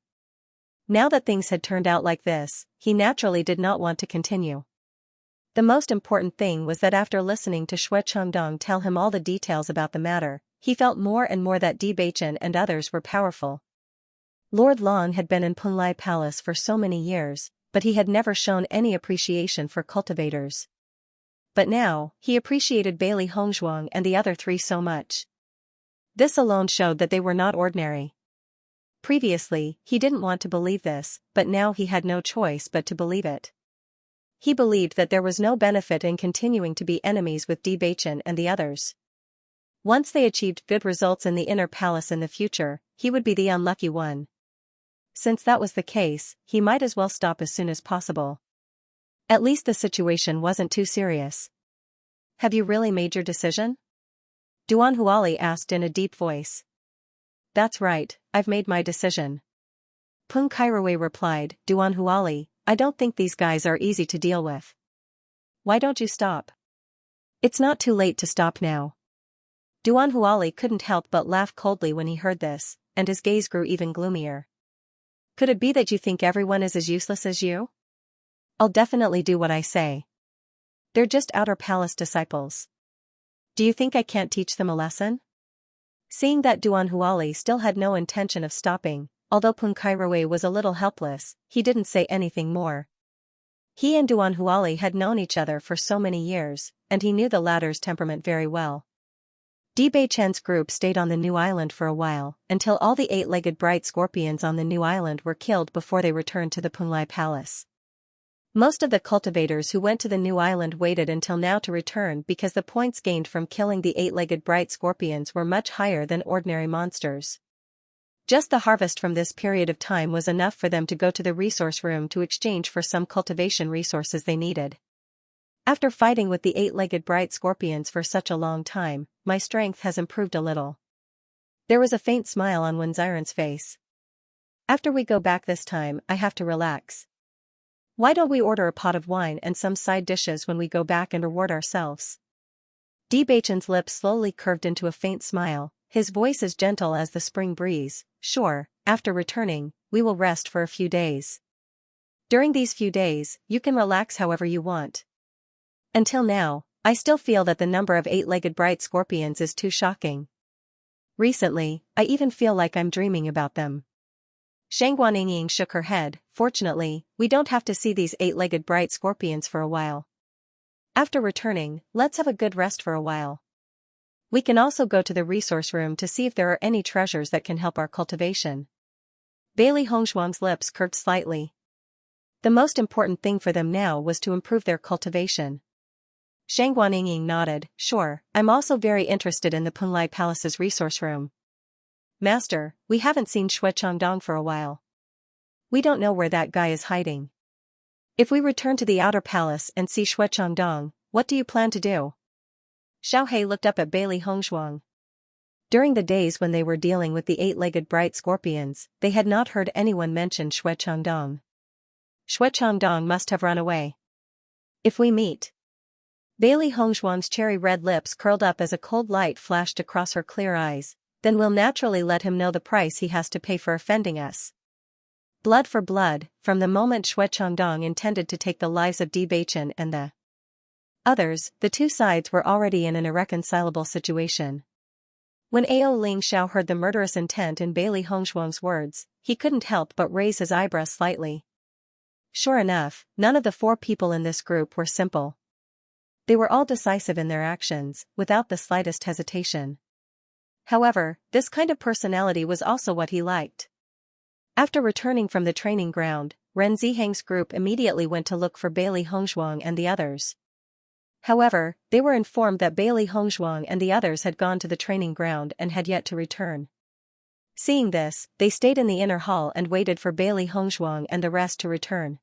Now that things had turned out like this, he naturally did not want to continue. The most important thing was that after listening to Xue Changdong tell him all the details about the matter, he felt more and more that Bewitching and others were powerful. Lord Long had been in Penglai Palace for so many years, but he had never shown any appreciation for cultivators. But now, he appreciated Bailey Hongzhuang and the other three so much. This alone showed that they were not ordinary. Previously, he didn't want to believe this, but now he had no choice but to believe it. He believed that there was no benefit in continuing to be enemies with Bewitching and the others. Once they achieved good results in the inner palace in the future, he would be the unlucky one. Since that was the case, he might as well stop as soon as possible. At least the situation wasn't too serious. Have you really made your decision? Duan Huali asked in a deep voice. That's right, I've made my decision. Peng Kairuwei replied, Duan Huali, I don't think these guys are easy to deal with. Why don't you stop? It's not too late to stop now. Duan Huali couldn't help but laugh coldly when he heard this, and his gaze grew even gloomier. Could it be that you think everyone is as useless as you? I'll definitely do what I say. They're just outer palace disciples. Do you think I can't teach them a lesson? Seeing that Duan Huali still had no intention of stopping, although Peng Kairuwei was a little helpless, he didn't say anything more. He and Duan Huali had known each other for so many years, and he knew the latter's temperament very well. Di Beichen's group stayed on the new island for a while, until all the eight-legged bright scorpions on the new island were killed before they returned to the Penglai Palace. Most of the cultivators who went to the new island waited until now to return because the points gained from killing the eight-legged bright scorpions were much higher than ordinary monsters. Just the harvest from this period of time was enough for them to go to the resource room to exchange for some cultivation resources they needed. After fighting with the eight-legged bright scorpions for such a long time, my strength has improved a little. There was a faint smile on Wenziren's face. After we go back this time, I have to relax. Why don't we order a pot of wine and some side dishes when we go back and reward ourselves? Di Beichen's lips slowly curved into a faint smile, his voice as gentle as the spring breeze. Sure, after returning, we will rest for a few days. During these few days, you can relax however you want. Until now, I still feel that the number of eight-legged bright scorpions is too shocking. Recently, I even feel like I'm dreaming about them. Shangguan Yingying shook her head. Fortunately, we don't have to see these eight-legged bright scorpions for a while. After returning, let's have a good rest for a while. We can also go to the resource room to see if there are any treasures that can help our cultivation. Bailey Hongzhuang's lips curved slightly. The most important thing for them now was to improve their cultivation. Shangguan Yingying nodded. Sure, I'm also very interested in the Penglai Palace's resource room. Master, we haven't seen Shui Changdong for a while. We don't know where that guy is hiding. If we return to the outer palace and see Shui Changdong, what do you plan to do? Xiao He looked up at Bailey Hongzhuang. During the days when they were dealing with the eight-legged bright scorpions, they had not heard anyone mention Shui Changdong. Shui Changdong must have run away. If we meet. Bailey Hongzhuang's cherry-red lips curled up as a cold light flashed across her clear eyes. Then we'll naturally let him know the price he has to pay for offending us. Blood for blood, from the moment Shui Changdong intended to take the lives of Di Beichen and the others, the two sides were already in an irreconcilable situation. When Ao Ling Xiao heard the murderous intent in Bailey Hongzhuang's words, he couldn't help but raise his eyebrows slightly. Sure enough, none of the four people in this group were simple. They were all decisive in their actions, without the slightest hesitation. However, this kind of personality was also what he liked. After returning from the training ground, Ren Zihang's group immediately went to look for Bailey Hongzhuang and the others. However, they were informed that Bailey Hongzhuang and the others had gone to the training ground and had yet to return. Seeing this, they stayed in the inner hall and waited for Bailey Hongzhuang and the rest to return.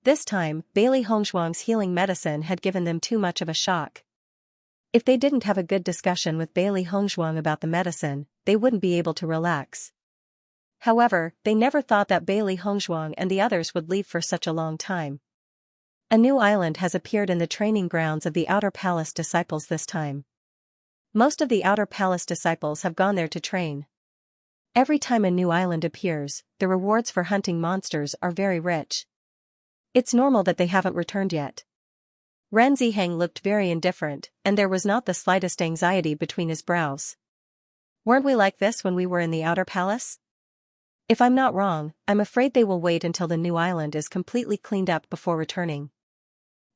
This time, Bailey Hongzhuang's healing medicine had given them too much of a shock. If they didn't have a good discussion with Bailey Hongzhuang about the medicine, they wouldn't be able to relax. However, they never thought that Bailey Hongzhuang and the others would leave for such a long time. A new island has appeared in the training grounds of the Outer Palace disciples this time. Most of the Outer Palace disciples have gone there to train. Every time a new island appears, the rewards for hunting monsters are very rich. It's normal that they haven't returned yet. Ren Zihang looked very indifferent, and there was not the slightest anxiety between his brows. Weren't we like this when we were in the Outer Palace? If I'm not wrong, I'm afraid they will wait until the new island is completely cleaned up before returning.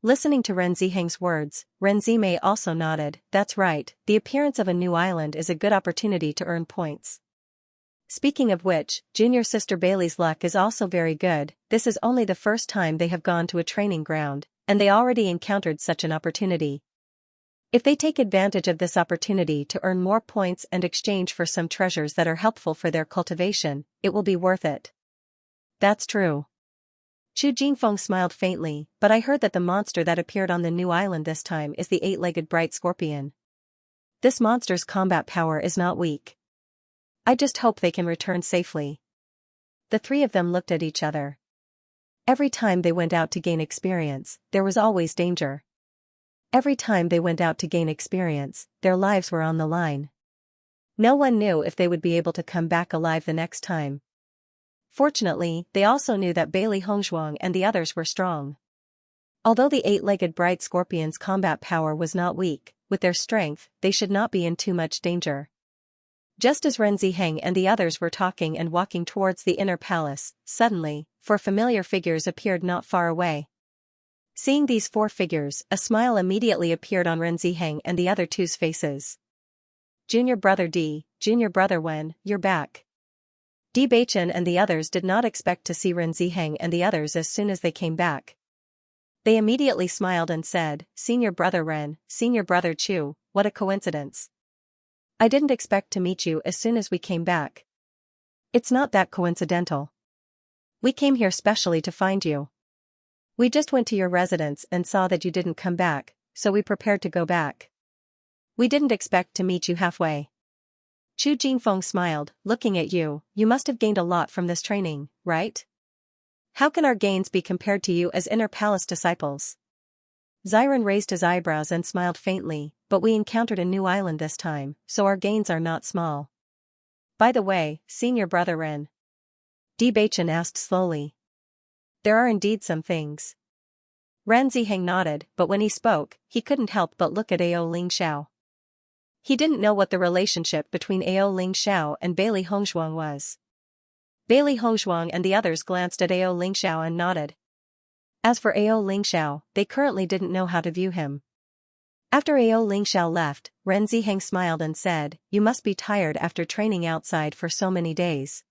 Listening to Ren Ziheng's words, Ren Zimei also nodded. That's right, the appearance of a new island is a good opportunity to earn points. Speaking of which, junior sister Bailey's luck is also very good. This is only the first time they have gone to a training ground, and they already encountered such an opportunity. If they take advantage of this opportunity to earn more points and exchange for some treasures that are helpful for their cultivation, it will be worth it. That's true. Chu Jingfeng smiled faintly, but I heard that the monster that appeared on the new island this time is the eight-legged bright scorpion. This monster's combat power is not weak. I just hope they can return safely. The three of them looked at each other. Every time they went out to gain experience, there was always danger. Every time they went out to gain experience, their lives were on the line. No one knew if they would be able to come back alive the next time. Fortunately, they also knew that Bailey Hongzhuang and the others were strong. Although the eight-legged bright scorpion's combat power was not weak, with their strength, they should not be in too much danger. Just as Ren Ziheng and the others were talking and walking towards the inner palace, suddenly, four familiar figures appeared not far away. Seeing these four figures, a smile immediately appeared on Ren Ziheng and the other two's faces. Junior brother D, junior brother Wen, you're back. Bewitching and the others did not expect to see Ren Ziheng and the others as soon as they came back. They immediately smiled and said, Senior brother Ren, senior brother Chu, what a coincidence. I didn't expect to meet you as soon as we came back. It's not that coincidental. We came here specially to find you. We just went to your residence and saw that you didn't come back, so we prepared to go back. We didn't expect to meet you halfway. Chu Jingfeng smiled, looking at you, you must have gained a lot from this training, right? How can our gains be compared to you as inner palace disciples? Xiren raised his eyebrows and smiled faintly, but we encountered a new island this time, so our gains are not small. By the way, senior brother Ren. Bewitching asked slowly. There are indeed some things. Ren Ziheng nodded, but when he spoke, he couldn't help but look at Ao Ling Xiao. He didn't know what the relationship between Ao Ling Xiao and Bailey Hongzhuang was. Bailey Hongzhuang and the others glanced at Ao Ling Xiao and nodded. As for Ao Ling Xiao, they currently didn't know how to view him. After Ao Ling Xiao left, Ren Ziheng smiled and said, you must be tired after training outside for so many days.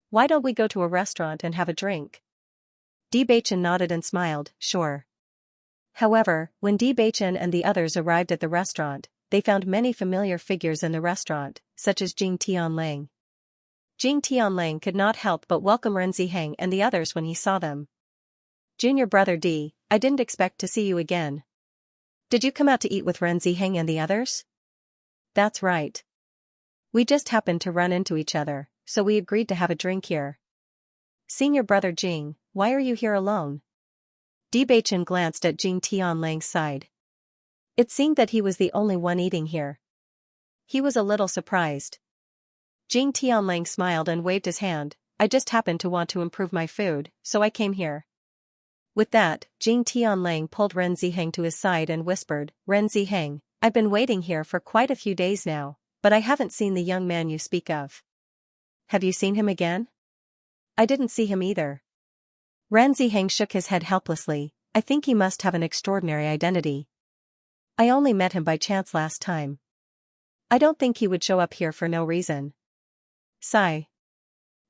Why don't we go to a restaurant and have a drink? Bewitching nodded and smiled, sure. However, when Bewitching and the others arrived at the restaurant, they found many familiar figures in the restaurant, such as Jing Tianlang. Jing Tianlang could not help but welcome Ren Ziheng and the others when he saw them. Junior brother D, I didn't expect to see you again. Did you come out to eat with Ren Ziheng and the others? That's right. We just happened to run into each other, so we agreed to have a drink here. Senior brother Jing, why are you here alone? Bewitching glanced at Jing Tianlang's side. It seemed that he was the only one eating here. He was a little surprised. Jing Tianlang smiled and waved his hand, I just happened to want to improve my food, so I came here. With that, Jing Tianlang pulled Ren Ziheng to his side and whispered, Ren Ziheng, I've been waiting here for quite a few days now, but I haven't seen the young man you speak of. Have you seen him again? I didn't see him either. Ren Ziheng shook his head helplessly, I think he must have an extraordinary identity. I only met him by chance last time. I don't think he would show up here for no reason. Sigh.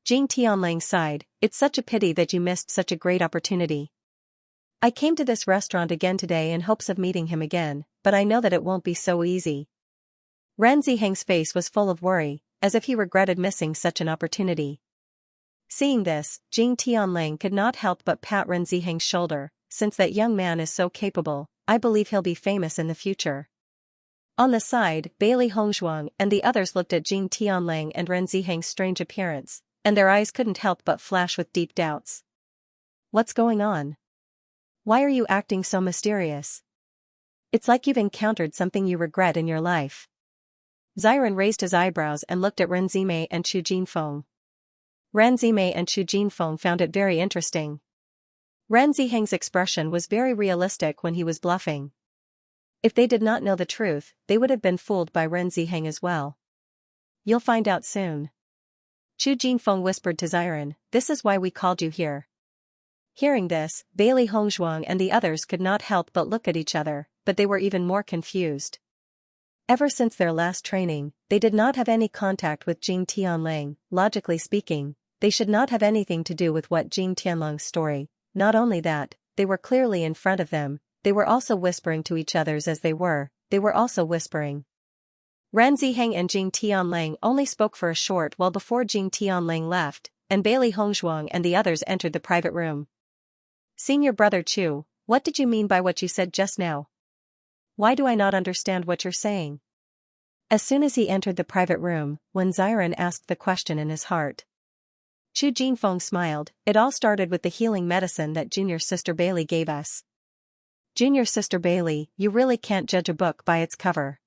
Jing Tianlang sighed, it's such a pity that you missed such a great opportunity. I came to this restaurant again today in hopes of meeting him again, but I know that it won't be so easy. Ren Ziheng's face was full of worry, as if he regretted missing such an opportunity. Seeing this, Jing Tianlang could not help but pat Ren Ziheng's shoulder, since that young man is so capable, I believe he'll be famous in the future. On the side, Bailey Hongzhuang and the others looked at Jing Tianlang and Ren Ziheng's strange appearance, and their eyes couldn't help but flash with deep doubts. What's going on? Why are you acting so mysterious? It's like you've encountered something you regret in your life. Xiren raised his eyebrows and looked at Ren Zimei and Chu Jinfeng. Ren Zimei and Chu Jinfeng found it very interesting. Ren Ziheng's expression was very realistic when he was bluffing. If they did not know the truth, they would have been fooled by Ren Ziheng as well. You'll find out soon. Chu Jinfeng whispered to Xiren, "This is why we called you here." Hearing this, Bailey Hongzhuang and the others could not help but look at each other, but they were even more confused. Ever since their last training, they did not have any contact with Jing Tianlang. Logically speaking, they should not have anything to do with what Jing Tianlang's story. Not only that, they were clearly in front of them, they were also whispering to each other as they were also whispering. Ren Ziheng and Jing Tianlang only spoke for a short while before Jing Tianlang left, and Bailey Hongzhuang and the others entered the private room. "Senior brother Chu, what did you mean by what you said just now? Why do I not understand what you're saying?" As soon as he entered the private room, when Xiren asked the question in his heart. Chu Jinfeng smiled. "It all started with the healing medicine that junior sister Bailey gave us." "Junior sister Bailey, you really can't judge a book by its cover.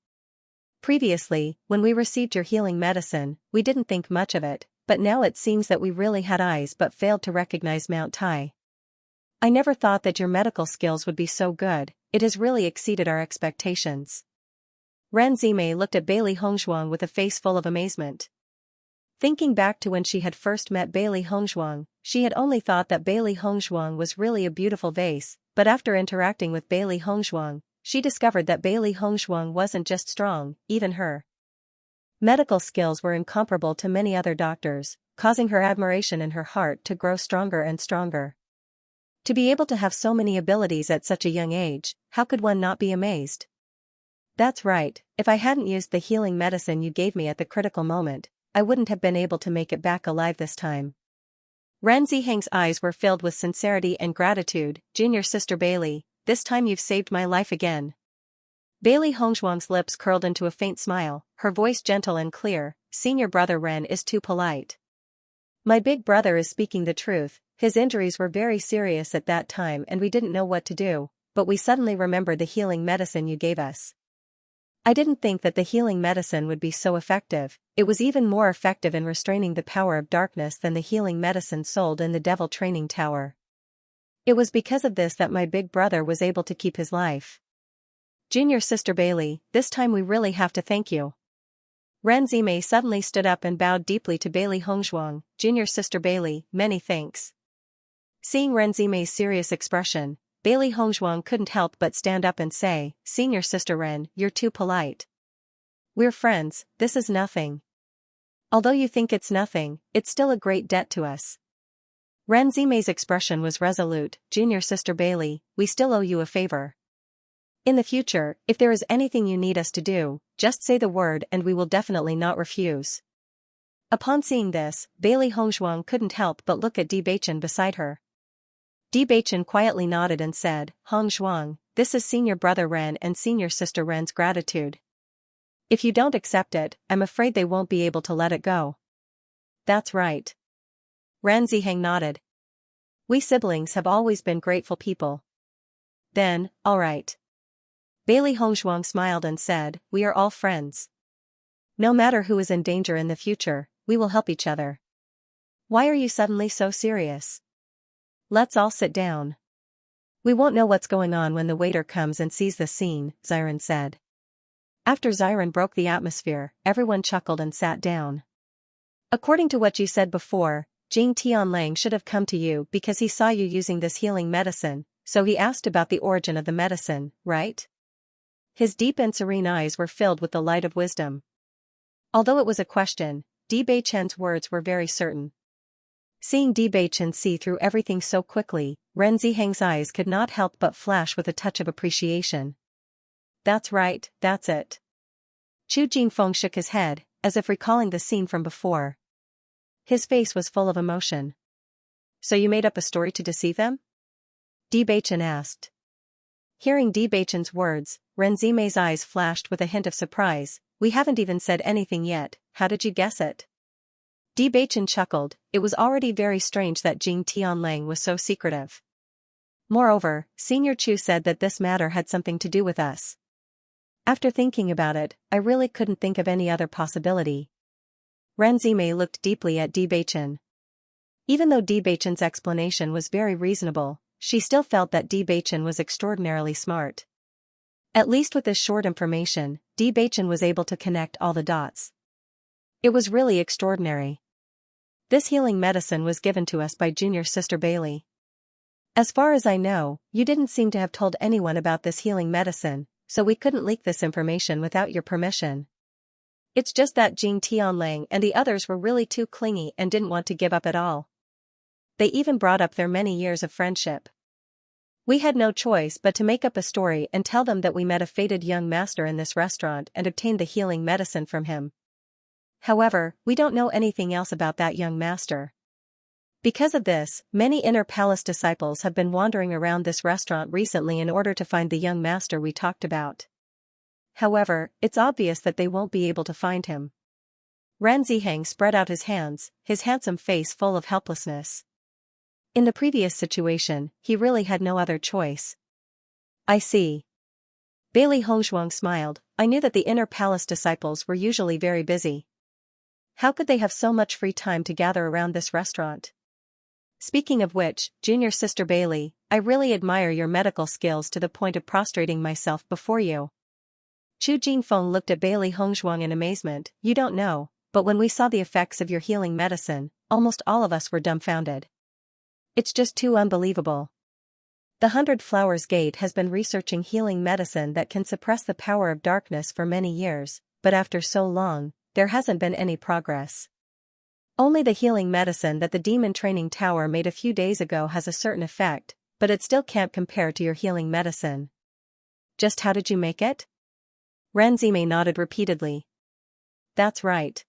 Previously, when we received your healing medicine, we didn't think much of it, but now it seems that we really had eyes but failed to recognize Mount Tai. I never thought that your medical skills would be so good, it has really exceeded our expectations." Ren Zimei looked at Bailey Hongzhuang with a face full of amazement. Thinking back to when she had first met Bailey Hongzhuang, she had only thought that Bailey Hongzhuang was really a beautiful vase, but after interacting with Bailey Hongzhuang, she discovered that Bailey Hongzhuang wasn't just strong, even her medical skills were incomparable to many other doctors, causing her admiration in her heart to grow stronger and stronger. To be able to have so many abilities at such a young age, how could one not be amazed? "That's right, if I hadn't used the healing medicine you gave me at the critical moment, I wouldn't have been able to make it back alive this time." Ren Ziheng's eyes were filled with sincerity and gratitude. "Junior sister Bailey, this time you've saved my life again." Bailey Hongzhuang's lips curled into a faint smile, her voice gentle and clear. "Senior brother Ren is too polite. My big brother is speaking the truth, his injuries were very serious at that time and we didn't know what to do, but we suddenly remembered the healing medicine you gave us. I didn't think that the healing medicine would be so effective, it was even more effective in restraining the power of darkness than the healing medicine sold in the Devil Training Tower. It was because of this that my big brother was able to keep his life. Junior sister Bailey, this time we really have to thank you." Ren Zimei suddenly stood up and bowed deeply to Bailey Hongzhuang. "Junior sister Bailey, many thanks." Seeing Ren Zimei's serious expression, Bailey Hongzhuang couldn't help but stand up and say, "Senior sister Ren, you're too polite. We're friends, this is nothing. Although you think it's nothing, it's still a great debt to us." Ren Zimei's expression was resolute. "Junior sister Bailey, we still owe you a favor. In the future, if there is anything you need us to do, just say the word and we will definitely not refuse." Upon seeing this, Bailey Hongzhuang couldn't help but look at Bewitching beside her. Bewitching quietly nodded and said, "Hongzhuang, this is senior brother Ren and senior sister Ren's gratitude. If you don't accept it, I'm afraid they won't be able to let it go." "That's right." Ren Ziheng nodded. "We siblings have always been grateful people." "Then, all right." Bailey Hongzhuang smiled and said, "We are all friends. No matter who is in danger in the future, we will help each other. Why are you suddenly so serious? Let's all sit down. We won't know what's going on when the waiter comes and sees the scene," Xiren said. After Xiren broke the atmosphere, everyone chuckled and sat down. "According to what you said before, Jing Tianlang should have come to you because he saw you using this healing medicine, so he asked about the origin of the medicine, right?" His deep and serene eyes were filled with the light of wisdom. Although it was a question, Di Beichen's words were very certain. Seeing Di Beichen see through everything so quickly, Ren Ziheng's eyes could not help but flash with a touch of appreciation. "That's right, that's it." Chu Jinfeng shook his head, as if recalling the scene from before. His face was full of emotion. "So you made up a story to deceive them?" Di Beichen asked. Hearing Di Beichen's words, Ren Zimei's eyes flashed with a hint of surprise. "We haven't even said anything yet, how did you guess it?" Di Beichen chuckled. It was already very strange that Jing Tianlang was so secretive. Moreover, Senior Chu said that this matter had something to do with us. After thinking about it, I really couldn't think of any other possibility. Ren Zimei looked deeply at Di Beichen. Even though Di Beichen's explanation was very reasonable, she still felt that Di Beichen was extraordinarily smart. At least with this short information, Di Beichen was able to connect all the dots. It was really extraordinary. This healing medicine was given to us by junior sister Bailey. As far as I know, you didn't seem to have told anyone about this healing medicine, so we couldn't leak this information without your permission. It's just that Jing Tianlang and the others were really too clingy and didn't want to give up at all. They even brought up their many years of friendship. We had no choice but to make up a story and tell them that we met a fated young master in this restaurant and obtained the healing medicine from him. However, we don't know anything else about that young master. Because of this, many inner palace disciples have been wandering around this restaurant recently in order to find the young master we talked about. However, it's obvious that they won't be able to find him. Ren Ziheng spread out his hands, his handsome face full of helplessness. In the previous situation, he really had no other choice. I see. Bailey Hongzhuang smiled. I knew that the inner palace disciples were usually very busy. How could they have so much free time to gather around this restaurant? Speaking of which, junior sister Bailey, I really admire your medical skills to the point of prostrating myself before you. Chu Jinfeng looked at Bailey Hongzhuang in amazement. You don't know, but when we saw the effects of your healing medicine, almost all of us were dumbfounded. It's just too unbelievable. The 100 Flowers Gate has been researching healing medicine that can suppress the power of darkness for many years, but after so long, there hasn't been any progress. Only the healing medicine that the Demon Training Tower made a few days ago has a certain effect, but it still can't compare to your healing medicine. Just how did you make it? Ren Zimei nodded repeatedly. That's right.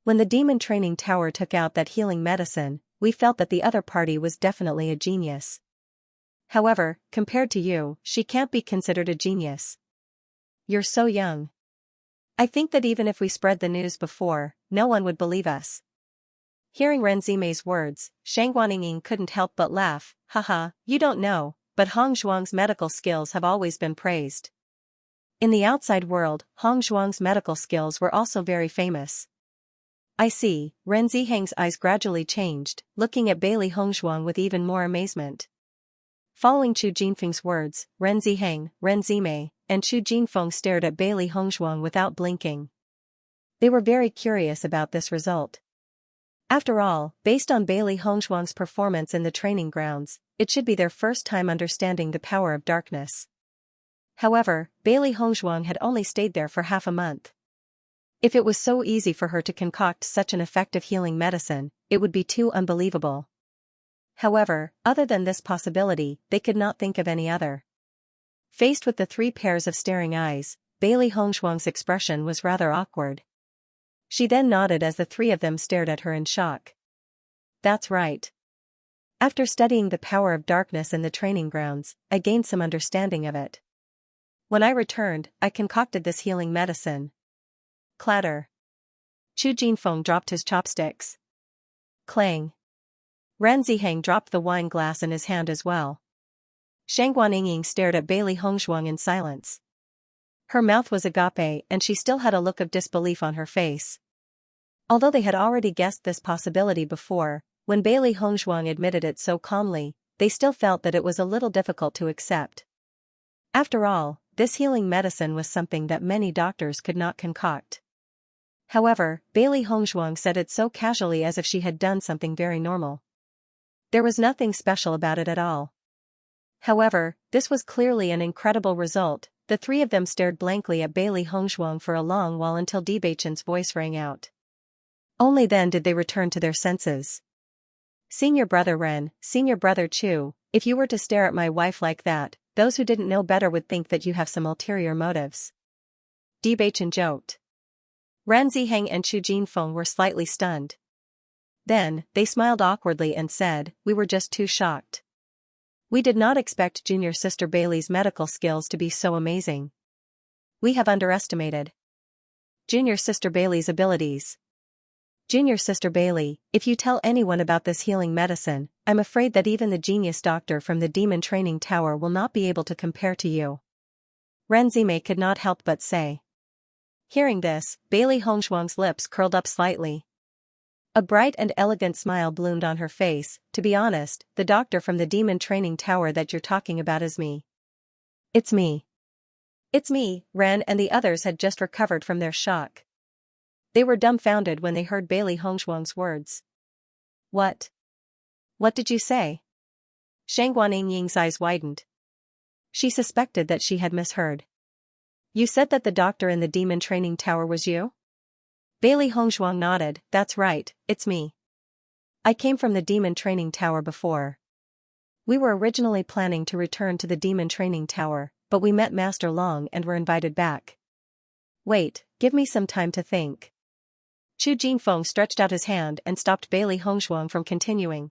When the Demon Training Tower took out that healing medicine, we felt that the other party was definitely a genius. However, compared to you, she can't be considered a genius. You're so young. I think that even if we spread the news before, no one would believe us. Hearing Ren Zimei's words, Shang Guaniying couldn't help but laugh. Haha, you don't know, but Hong Zhuang's medical skills have always been praised. In the outside world, Hong Zhuang's medical skills were also very famous. I see. Ren Ziheng's eyes gradually changed, looking at Bailey Hongzhuang with even more amazement. Following Chu Jinfeng's words, Ren Ziheng, Ren Zimei, and Chu Jinfeng stared at Bailey Hongzhuang without blinking. They were very curious about this result. After all, based on Bailey Hongzhuang's performance in the training grounds, it should be their first time understanding the power of darkness. However, Bailey Hongzhuang had only stayed there for half a month. If it was so easy for her to concoct such an effective healing medicine, it would be too unbelievable. However, other than this possibility, they could not think of any other. Faced with the 3 pairs of staring eyes, Bailey Hongzhuang's expression was rather awkward. She then nodded as the 3 of them stared at her in shock. That's right. After studying the power of darkness in the training grounds, I gained some understanding of it. When I returned, I concocted this healing medicine. Clatter. Chu Jinfeng dropped his chopsticks. Clang. Ren Ziheng dropped the wine glass in his hand as well. Shang Guaniying stared at Bailey Hongzhuang in silence. Her mouth was agape and she still had a look of disbelief on her face. Although they had already guessed this possibility before, when Bailey Hongzhuang admitted it so calmly, they still felt that it was a little difficult to accept. After all, this healing medicine was something that many doctors could not concoct. However, Bailey Hongzhuang said it so casually as if she had done something very normal. There was nothing special about it at all. However, this was clearly an incredible result. The 3 of them stared blankly at Bailey Hongzhuang for a long while until Debaichen's voice rang out. Only then did they return to their senses. Senior brother Ren, senior brother Chu, if you were to stare at my wife like that, those who didn't know better would think that you have some ulterior motives. Debaichen joked. Ren Ziheng and Chu Jinfeng were slightly stunned. Then, they smiled awkwardly and said, we were just too shocked. We did not expect junior sister Bailey's medical skills to be so amazing. We have underestimated junior sister Bailey's abilities. Junior sister Bailey, if you tell anyone about this healing medicine, I'm afraid that even the genius doctor from the Demon Training Tower will not be able to compare to you. Ren Zimei could not help but say. Hearing this, Bailey Hongzhuang's lips curled up slightly. A bright and elegant smile bloomed on her face. To be honest, the doctor from the Demon Training Tower that you're talking about is me. It's me. It's me. Ren and the others had just recovered from their shock. They were dumbfounded when they heard Bailey Hongzhuang's words. What? What did you say? Shang Guanying's eyes widened. She suspected that she had misheard. You said that the doctor in the demon training tower was you? Bailey Hongzhuang nodded. That's right, it's me. I came from the demon training tower before. We were originally planning to return to the demon training tower, but we met Master Long and were invited back. Wait, give me some time to think. Chu Jinfeng stretched out his hand and stopped Bailey Hongzhuang from continuing.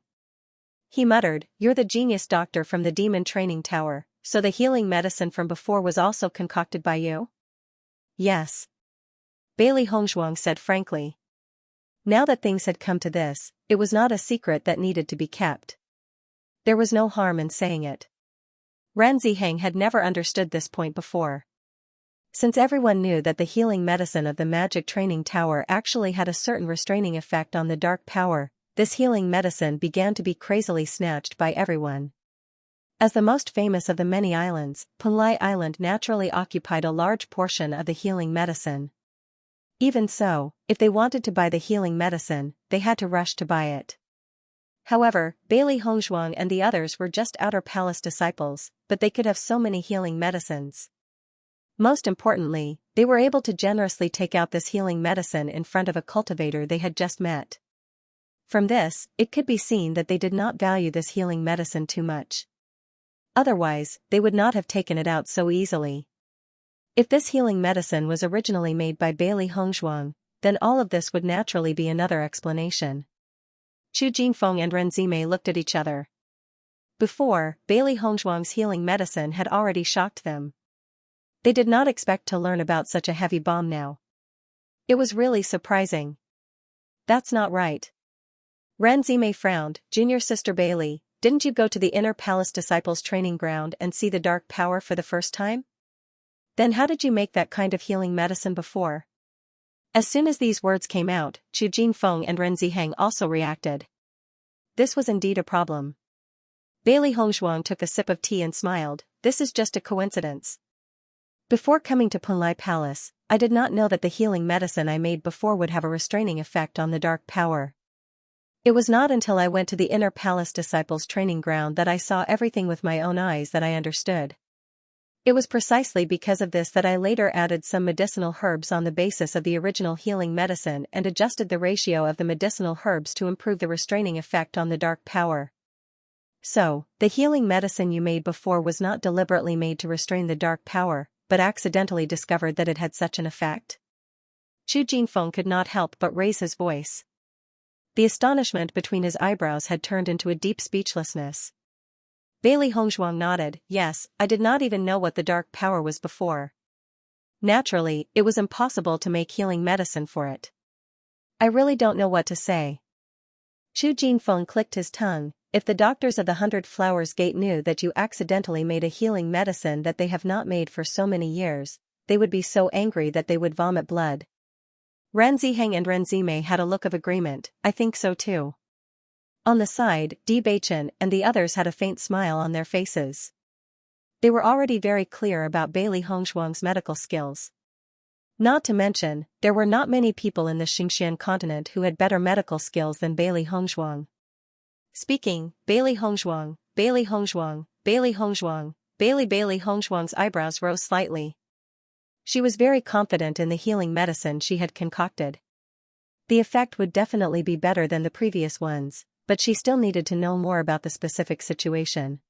He muttered, You're the genius doctor from the demon training tower, so the healing medicine from before was also concocted by you? Yes. Bailey Hongzhuang said frankly. Now that things had come to this, it was not a secret that needed to be kept. There was no harm in saying it. Ran Ziheng had never understood this point before. Since everyone knew that the healing medicine of the magic training tower actually had a certain restraining effect on the dark power, this healing medicine began to be crazily snatched by everyone. As the most famous of the many islands, Punlai Island naturally occupied a large portion of the healing medicine. Even so, if they wanted to buy the healing medicine, they had to rush to buy it. However, Bailey Hongzhuang and the others were just outer palace disciples, but they could have so many healing medicines. Most importantly, they were able to generously take out this healing medicine in front of a cultivator they had just met. From this, it could be seen that they did not value this healing medicine too much. Otherwise, they would not have taken it out so easily. If this healing medicine was originally made by Bailey Hongzhuang, then all of this would naturally be another explanation. Chu Jinfeng and Ren Zimei looked at each other. Before, Bailey Hongzhuang's healing medicine had already shocked them. They did not expect to learn about such a heavy bomb now. It was really surprising. That's not right. Ren Zimei frowned. Junior sister Bailey, didn't you go to the inner palace disciples training ground and see the dark power for the first time? Then how did you make that kind of healing medicine before? As soon as these words came out, Chu Jinfeng and Ren Ziheng also reacted. This was indeed a problem. Bailey Hongzhuang took a sip of tea and smiled. This is just a coincidence. Before coming to Punlai Palace, I did not know that the healing medicine I made before would have a restraining effect on the dark power. It was not until I went to the inner palace disciples training ground that I saw everything with my own eyes that I understood. It was precisely because of this that I later added some medicinal herbs on the basis of the original healing medicine and adjusted the ratio of the medicinal herbs to improve the restraining effect on the dark power. So, the healing medicine you made before was not deliberately made to restrain the dark power, but accidentally discovered that it had such an effect? Chu Jinfeng could not help but raise his voice. The astonishment between his eyebrows had turned into a deep speechlessness. Bailey Hongzhuang nodded. Yes, I did not even know what the dark power was before. Naturally, it was impossible to make healing medicine for it. I really don't know what to say. Chu Jinfeng clicked his tongue. If the doctors of the 100 Flowers Gate knew that you accidentally made a healing medicine that they have not made for so many years, they would be so angry that they would vomit blood. Ran Ziheng and Ren Zimei had a look of agreement. I think so too. On the side, Bewitching and the others had a faint smile on their faces. They were already very clear about Bailey Hongzhuang's medical skills. Not to mention, there were not many people in the Xianxia continent who had better medical skills than Bailey Hongzhuang. Speaking, Bailey Hongzhuang, Bailey Hongzhuang, Bailey Hongzhuang, Bailey Hongzhuang's eyebrows rose slightly. She was very confident in the healing medicine she had concocted. The effect would definitely be better than the previous ones, but she still needed to know more about the specific situation.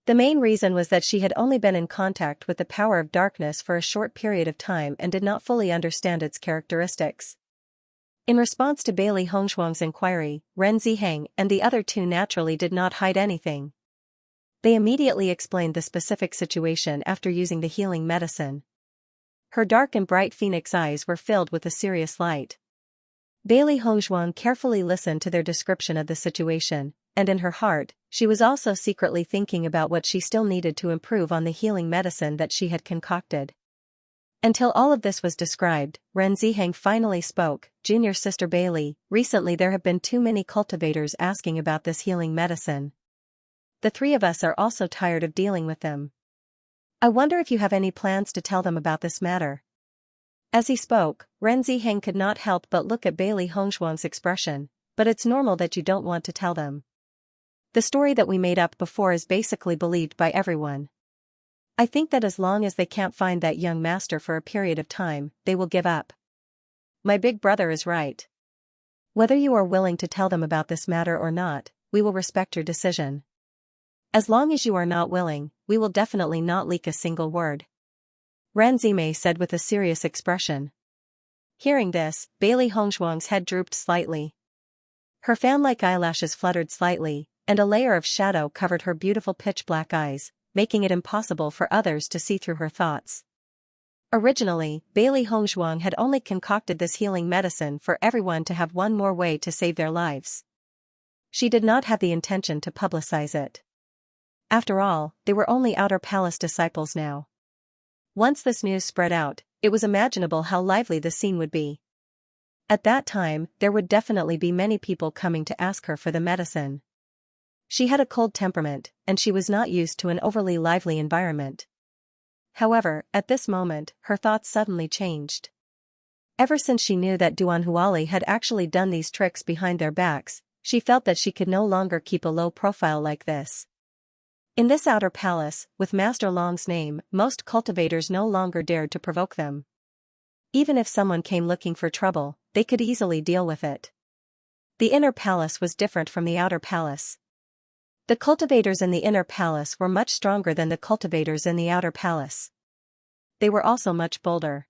The main reason was that she had only been in contact with the power of darkness for a short period of time and did not fully understand its characteristics. In response to Bailey Hongzhuang's inquiry, Ren Ziheng and the other two naturally did not hide anything. They immediately explained the specific situation after using the healing medicine. Her dark and bright phoenix eyes were filled with a serious light. Bailey Hongzhuang carefully listened to their description of the situation, and in her heart, she was also secretly thinking about what she still needed to improve on the healing medicine that she had concocted. Until all of this was described, Ren Ziheng finally spoke. Junior sister Bailey, recently there have been too many cultivators asking about this healing medicine. The three of us are also tired of dealing with them. I wonder if you have any plans to tell them about this matter. As he spoke, Ren Ziheng could not help but look at Bailey Hongzhuang's expression. But it's normal that you don't want to tell them. The story that we made up before is basically believed by everyone. I think that as long as they can't find that young master for a period of time, they will give up. My big brother is right. Whether you are willing to tell them about this matter or not, we will respect your decision. As long as you are not willing, we will definitely not leak a single word. Ranzime said with a serious expression. Hearing this, Bailey Hongzhuang's head drooped slightly. Her fan-like eyelashes fluttered slightly, and a layer of shadow covered her beautiful pitch-black eyes, making it impossible for others to see through her thoughts. Originally, Bailey Hongzhuang had only concocted this healing medicine for everyone to have one more way to save their lives. She did not have the intention to publicize it. After all, they were only Outer Palace disciples now. Once this news spread out, it was imaginable how lively the scene would be. At that time, there would definitely be many people coming to ask her for the medicine. She had a cold temperament, and she was not used to an overly lively environment. However, at this moment, her thoughts suddenly changed. Ever since she knew that Duanhuali had actually done these tricks behind their backs, she felt that she could no longer keep a low profile like this. In this outer palace, with Master Long's name, most cultivators no longer dared to provoke them. Even if someone came looking for trouble, they could easily deal with it. The inner palace was different from the outer palace. The cultivators in the inner palace were much stronger than the cultivators in the outer palace. They were also much bolder.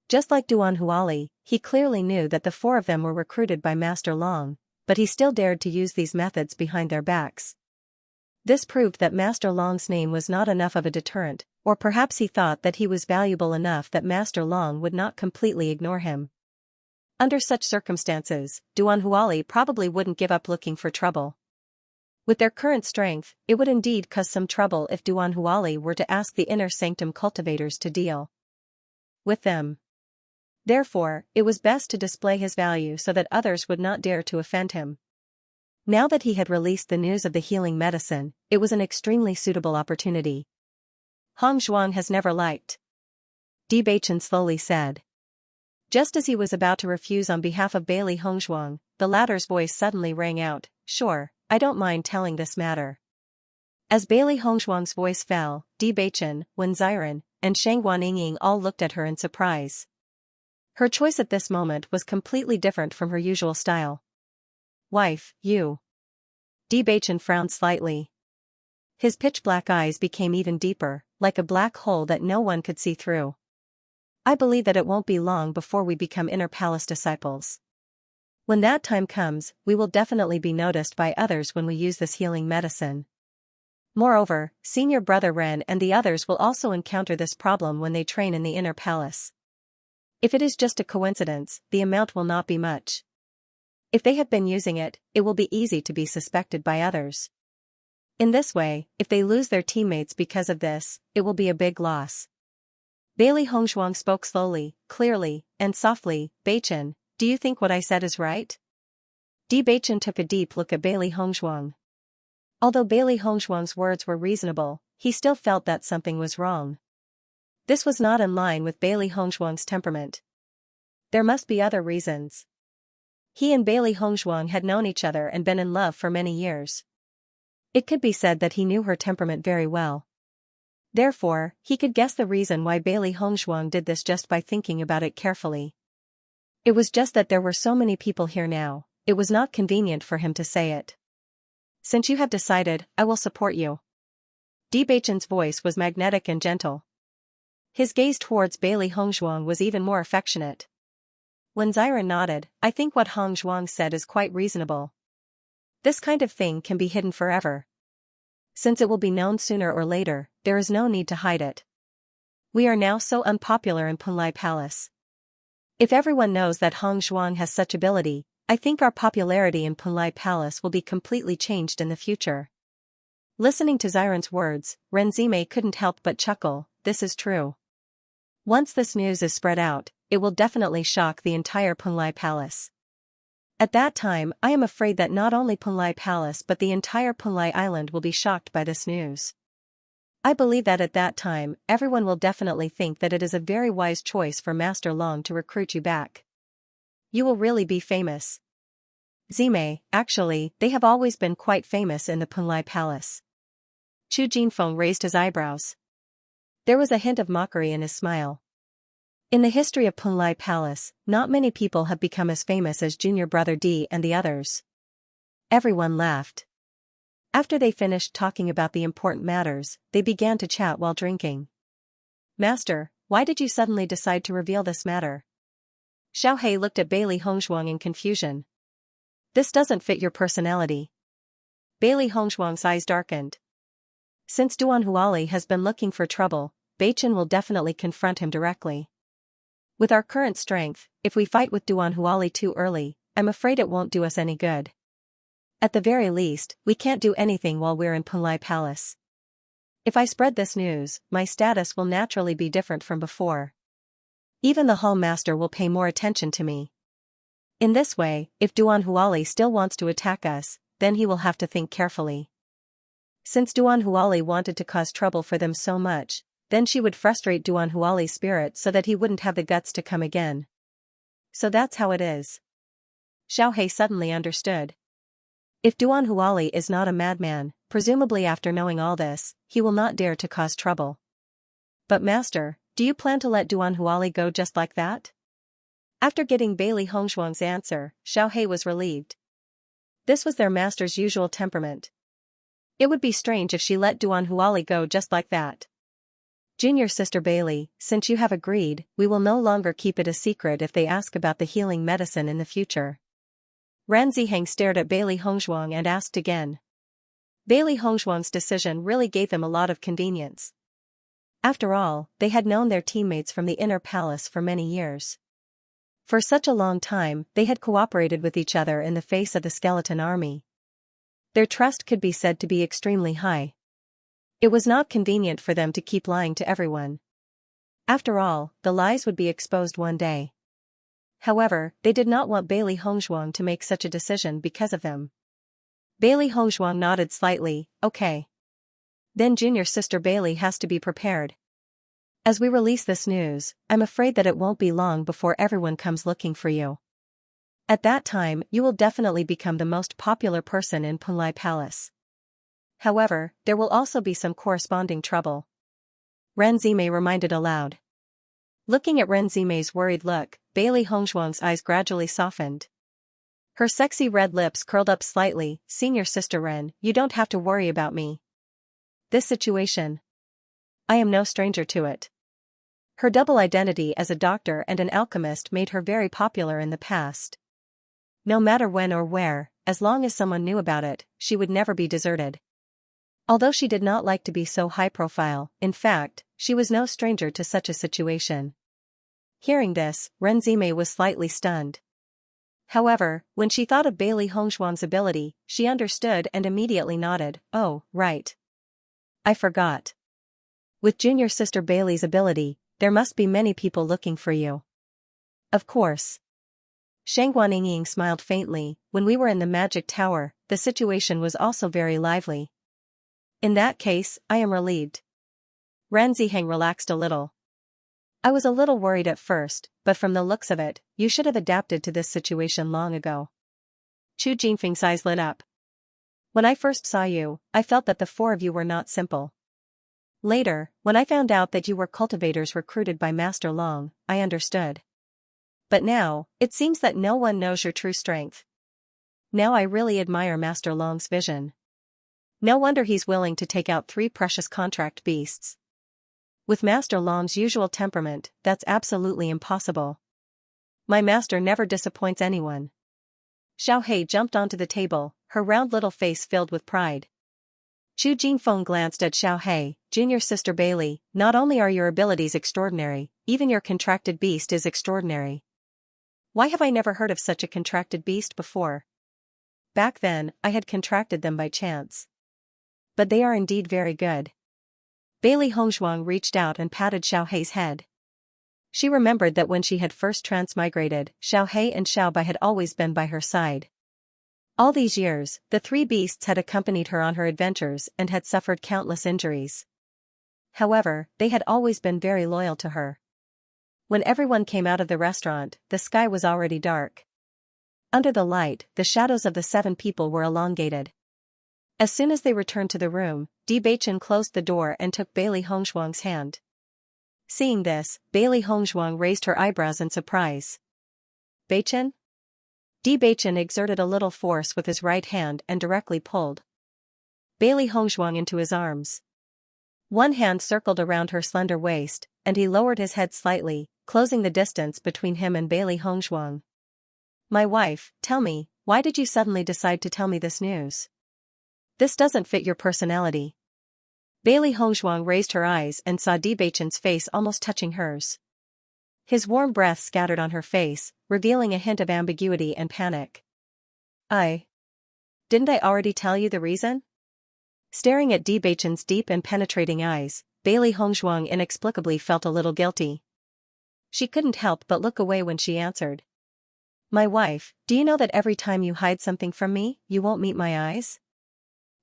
Just like Duanhuali, he clearly knew that the four of them were recruited by Master Long, but he still dared to use these methods behind their backs. This proved that Master Long's name was not enough of a deterrent, or perhaps he thought that he was valuable enough that Master Long would not completely ignore him. Under such circumstances, Duanhuali probably wouldn't give up looking for trouble. With their current strength, it would indeed cause some trouble if Duanhuali were to ask the inner sanctum cultivators to deal with them. Therefore, it was best to display his value so that others would not dare to offend him. Now that he had released the news of the healing medicine, it was an extremely suitable opportunity. Hongzhuang has never liked. Bewitching slowly said. Just as he was about to refuse on behalf of Bailey Hongzhuang, the latter's voice suddenly rang out, "Sure, I don't mind telling this matter." As Bailey Hongzhuang's voice fell, Bewitching, Wen Ziren, and Shang Guanying all looked at her in surprise. Her choice at this moment was completely different from her usual style. "Wife, you." Bewitching frowned slightly. His pitch-black eyes became even deeper, like a black hole that no one could see through. "I believe that it won't be long before we become inner palace disciples. When that time comes, we will definitely be noticed by others when we use this healing medicine. Moreover, senior brother Ren and the others will also encounter this problem when they train in the inner palace. If it is just a coincidence, the amount will not be much. If they have been using it, it will be easy to be suspected by others. In this way, if they lose their teammates because of this, it will be a big loss." Bailey Hongzhuang spoke slowly, clearly, and softly. "Beichen, do you think what I said is right?" Beichen took a deep look at Bailey Hongzhuang. Although Bailey Hongzhuang's words were reasonable, he still felt that something was wrong. This was not in line with Bailey Hongzhuang's temperament. There must be other reasons. He and Bailey Hongzhuang had known each other and been in love for many years. It could be said that he knew her temperament very well. Therefore, he could guess the reason why Bailey Hongzhuang did this just by thinking about it carefully. It was just that there were so many people here now, it was not convenient for him to say it. "Since you have decided, I will support you." Beichen's voice was magnetic and gentle. His gaze towards Bailey Hongzhuang was even more affectionate. When Ziren nodded, "I think what Hongzhuang said is quite reasonable. This kind of thing can be hidden forever. Since it will be known sooner or later, there is no need to hide it. We are now so unpopular in Punlai Palace. If everyone knows that Hongzhuang has such ability, I think our popularity in Punlai Palace will be completely changed in the future." Listening to Ziren's words, Renzime couldn't help but chuckle. This is true. Once this news is spread out, it will definitely shock the entire Punlai Palace. At that time, I am afraid that not only Punlai Palace but the entire Punlai Island will be shocked by this news. I believe that at that time, everyone will definitely think that it is a very wise choice for Master Long to recruit you back. You will really be famous. Zime, actually, they have always been quite famous in the Punlai Palace. Chu Jinfeng raised his eyebrows. There was a hint of mockery in his smile. In the history of Punlai Palace, not many people have become as famous as junior brother D and the others. Everyone laughed. After they finished talking about the important matters, they began to chat while drinking. Master, why did you suddenly decide to reveal this matter? Xiaohei looked at Bailey Hongshuang in confusion. This doesn't fit your personality. Bailey Hongshuang's eyes darkened. Since Duan Huali has been looking for trouble, Beichen will definitely confront him directly. With our current strength, if we fight with Duan Huali too early, I'm afraid it won't do us any good. At the very least, we can't do anything while we're in Punlai Palace. If I spread this news, my status will naturally be different from before. Even the Hall Master will pay more attention to me. In this way, if Duan Huali still wants to attack us, then he will have to think carefully. Since Duan Huali wanted to cause trouble for them so much, then she would frustrate Duan Huali's spirit so that he wouldn't have the guts to come again. So that's how it is. Xiaohei suddenly understood. If Duan Huali is not a madman, presumably after knowing all this, he will not dare to cause trouble. But Master, do you plan to let Duan Huali go just like that? After getting Bailey Hongshuang's answer, Xiaohei was relieved. This was their master's usual temperament. It would be strange if she let Duan Huali go just like that. Junior sister Bailey, since you have agreed, we will no longer keep it a secret if they ask about the healing medicine in the future. Ran Ziheng stared at Bailey Hongshuang and asked again. Bailey Hongshuang's decision really gave them a lot of convenience. After all, they had known their teammates from the inner palace for many years. For such a long time, they had cooperated with each other in the face of the skeleton army. Their trust could be said to be extremely high. It was not convenient for them to keep lying to everyone. After all, the lies would be exposed one day. However, they did not want Bailey Hongshuang to make such a decision because of them. Bailey Hongshuang nodded slightly, okay. Then junior sister Bailey has to be prepared. As we release this news, I'm afraid that it won't be long before everyone comes looking for you. At that time, you will definitely become the most popular person in Punlai Palace. However, there will also be some corresponding trouble. Ren Zimei reminded aloud. Looking at Ren Zimei's worried look, Bailey Hongshuang's eyes gradually softened. Her sexy red lips curled up slightly. Senior sister Ren, you don't have to worry about me. This situation. I am no stranger to it. Her double identity as a doctor and an alchemist made her very popular in the past. No matter when or where, as long as someone knew about it, she would never be deserted. Although she did not like to be so high profile, in fact, she was no stranger to such a situation. Hearing this, Ren Zimei was slightly stunned. However, when she thought of Bailey Hongshuang's ability, she understood and immediately nodded. Oh, right. I forgot. With junior sister Bailey's ability, there must be many people looking for you. Of course. Shang Guaniying smiled faintly. When we were in the magic tower, the situation was also very lively. In that case, I am relieved. Ran Ziheng relaxed a little. I was a little worried at first, but from the looks of it, you should have adapted to this situation long ago. Chu Jinfeng's eyes lit up. When I first saw you, I felt that the four of you were not simple. Later, when I found out that you were cultivators recruited by Master Long, I understood. But now, it seems that no one knows your true strength. Now I really admire Master Long's vision. No wonder he's willing to take out 3 precious contract beasts. With Master Long's usual temperament, that's absolutely impossible. My master never disappoints anyone. Xiaohei jumped onto the table, her round little face filled with pride. Chu Jinfeng glanced at Xiaohei. Junior sister Bailey, not only are your abilities extraordinary, even your contracted beast is extraordinary. Why have I never heard of such a contracted beast before? Back then, I had contracted them by chance. But they are indeed very good. Bailey Hongshuang reached out and patted Xiaohei's head. She remembered that when she had first transmigrated, Xiaohei and Xiaobai had always been by her side. All these years, the 3 beasts had accompanied her on her adventures and had suffered countless injuries. However, they had always been very loyal to her. When everyone came out of the restaurant, the sky was already dark. Under the light, the shadows of the 7 people were elongated. As soon as they returned to the room, Bewitching closed the door and took Bailey Hongshuang's hand. Seeing this, Bailey Hongshuang raised her eyebrows in surprise. Beichen? Bewitching exerted a little force with his right hand and directly pulled Bailey Hongshuang into his arms. One hand circled around her slender waist, and he lowered his head slightly, closing the distance between him and Bailey Hongshuang. My wife, tell me, why did you suddenly decide to tell me this news? This doesn't fit your personality. Bailey Hongshuang raised her eyes and saw Bewitching's face almost touching hers. His warm breath scattered on her face, revealing a hint of ambiguity and panic. Didn't I already tell you the reason? Staring at Bewitching's deep and penetrating eyes, Bailey Hongshuang inexplicably felt a little guilty. She couldn't help but look away when she answered. My wife, do you know that every time you hide something from me, you won't meet my eyes?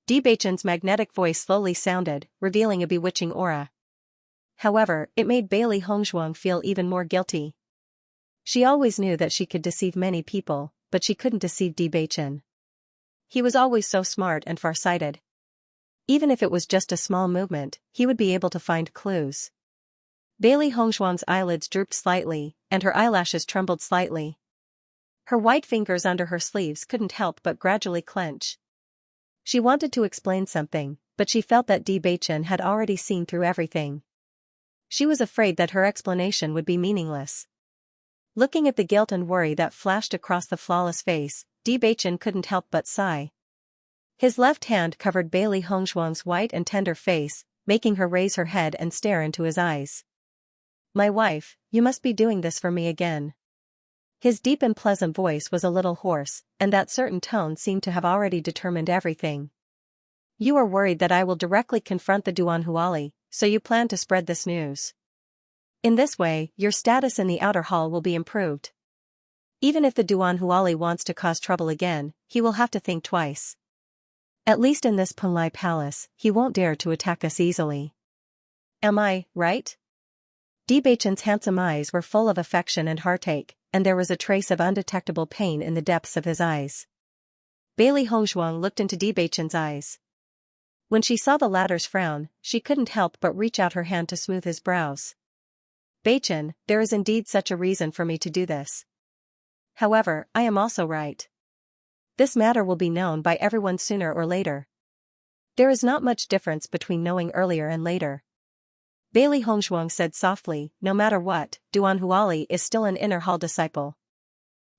Bewitching's magnetic voice slowly sounded, revealing a bewitching aura. However, it made Bailey Hongshuang feel even more guilty. She always knew that she could deceive many people, but she couldn't deceive Bewitching. He was always so smart and far-sighted. Even if it was just a small movement, he would be able to find clues. Bailey Hongshuang's eyelids drooped slightly, and her eyelashes trembled slightly. Her white fingers under her sleeves couldn't help but gradually clench. She wanted to explain something, but she felt that Bewitching had already seen through everything. She was afraid that her explanation would be meaningless. Looking at the guilt and worry that flashed across the flawless face, Bewitching couldn't help but sigh. His left hand covered Bailey Hongshuang's white and tender face, making her raise her head and stare into his eyes. My wife, you must be doing this for me again. His deep and pleasant voice was a little hoarse, and that certain tone seemed to have already determined everything. You are worried that I will directly confront the Duanhuali, so you plan to spread this news. In this way, your status in the outer hall will be improved. Even if the Duanhuali wants to cause trouble again, he will have to think twice. At least in this Punlai palace, he won't dare to attack us easily. Am I right? Bewitching's handsome eyes were full of affection and heartache, and there was a trace of undetectable pain in the depths of his eyes. Bailey Hongshuang looked into Bewitching's eyes. When she saw the latter's frown, she couldn't help but reach out her hand to smooth his brows. Beichen, there is indeed such a reason for me to do this. However, I am also right. This matter will be known by everyone sooner or later. There is not much difference between knowing earlier and later. Bailey Hongshuang said softly, no matter what, Duanhuali is still an inner hall disciple.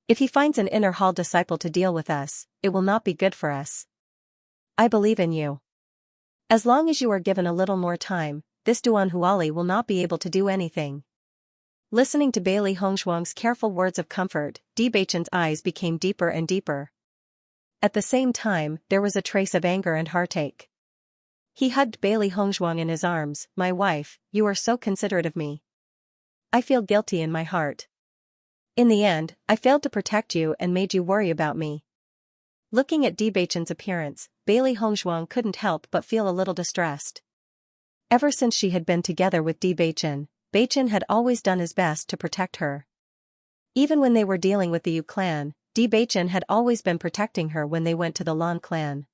If he finds an inner hall disciple to deal with us, it will not be good for us. I believe in you. As long as you are given a little more time, this Duanhuali will not be able to do anything. Listening to Bailey Hongshuang's careful words of comfort, Bewitching's eyes became deeper and deeper. At the same time, there was a trace of anger and heartache. He hugged Bailey Hongshuang in his arms. My wife, you are so considerate of me. I feel guilty in my heart. In the end, I failed to protect you and made you worry about me. Looking at Bewitching's appearance, Bailey Hongshuang couldn't help but feel a little distressed. Ever since she had been together with Bewitching, Beichen had always done his best to protect her. Even when they were dealing with the Yu clan, Bewitching had always been protecting her when they went to the Lan clan.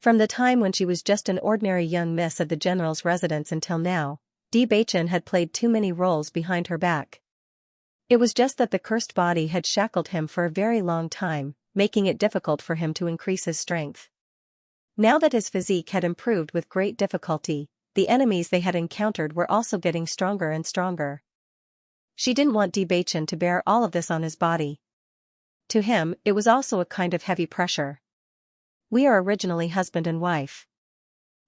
From the time when she was just an ordinary young miss at the general's residence until now, Bewitching had played too many roles behind her back. It was just that the cursed body had shackled him for a very long time, making it difficult for him to increase his strength. Now that his physique had improved with great difficulty, the enemies they had encountered were also getting stronger and stronger. She didn't want Bewitching to bear all of this on his body. To him, it was also a kind of heavy pressure. We are originally husband and wife.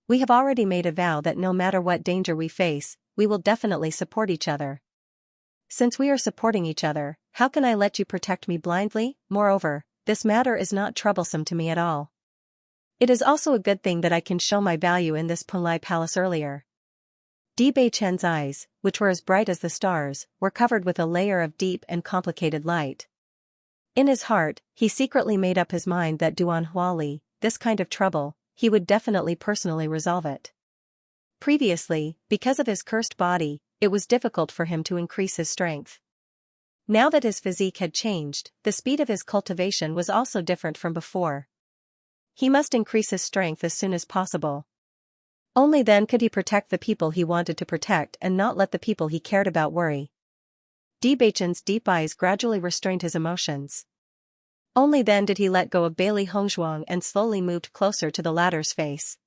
We have already made a vow that no matter what danger we face, we will definitely support each other. Since we are supporting each other, how can I let you protect me blindly? Moreover, this matter is not troublesome to me at all. It is also a good thing that I can show my value in this Punlai palace earlier. Bewitching's eyes, which were as bright as the stars, were covered with a layer of deep and complicated light. In his heart, he secretly made up his mind that Duanhuali, this kind of trouble, he would definitely personally resolve it. Previously, because of his cursed body, it was difficult for him to increase his strength. Now that his physique had changed, the speed of his cultivation was also different from before. He must increase his strength as soon as possible. Only then could he protect the people he wanted to protect and not let the people he cared about worry. Bewitching's deep eyes gradually restrained his emotions. Only then did he let go of Bailey Hongzhuang and slowly moved closer to the latter's face.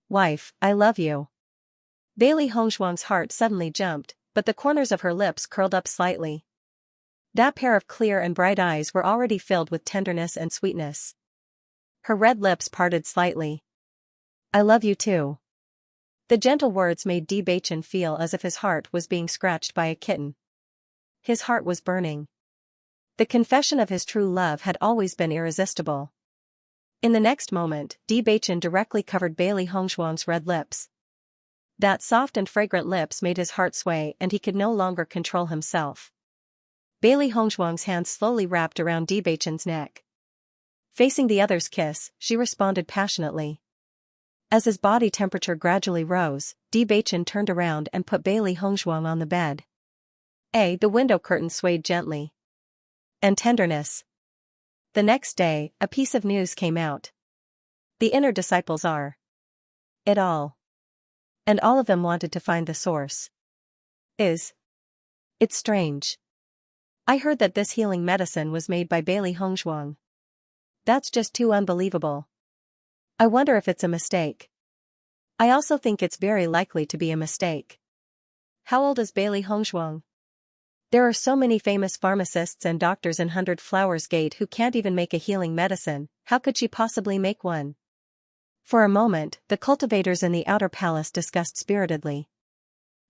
"Wife, I love you." Bailey Hongzhuang's heart suddenly jumped, but the corners of her lips curled up slightly. That pair of clear and bright eyes were already filled with tenderness and sweetness. Her red lips parted slightly. "I love you too." The gentle words made Bewitching feel as if his heart was being scratched by a kitten. His heart was burning. The confession of his true love had always been irresistible. In the next moment, Bewitching directly covered Bailey Hongzhuang's red lips. That soft and fragrant lips made his heart sway and he could no longer control himself. Bailey Hongzhuang's hands slowly wrapped around Bewitching's neck. Facing the other's kiss, she responded passionately. As his body temperature gradually rose, Bewitching turned around and put Bailey Hongzhuang on the bed. The window curtain swayed gently. And tenderness. The next day, a piece of news came out. The inner disciples are it all. And all of them wanted to find the source. It's strange. I heard that this healing medicine was made by Bailey Hongzhuang. That's just too unbelievable. I wonder if it's a mistake. I also think it's very likely to be a mistake. How old is Bailey Hongzhuang? There are so many famous pharmacists and doctors in 100 Flowers Gate who can't even make a healing medicine, how could she possibly make one? For a moment, the cultivators in the outer palace discussed spiritedly.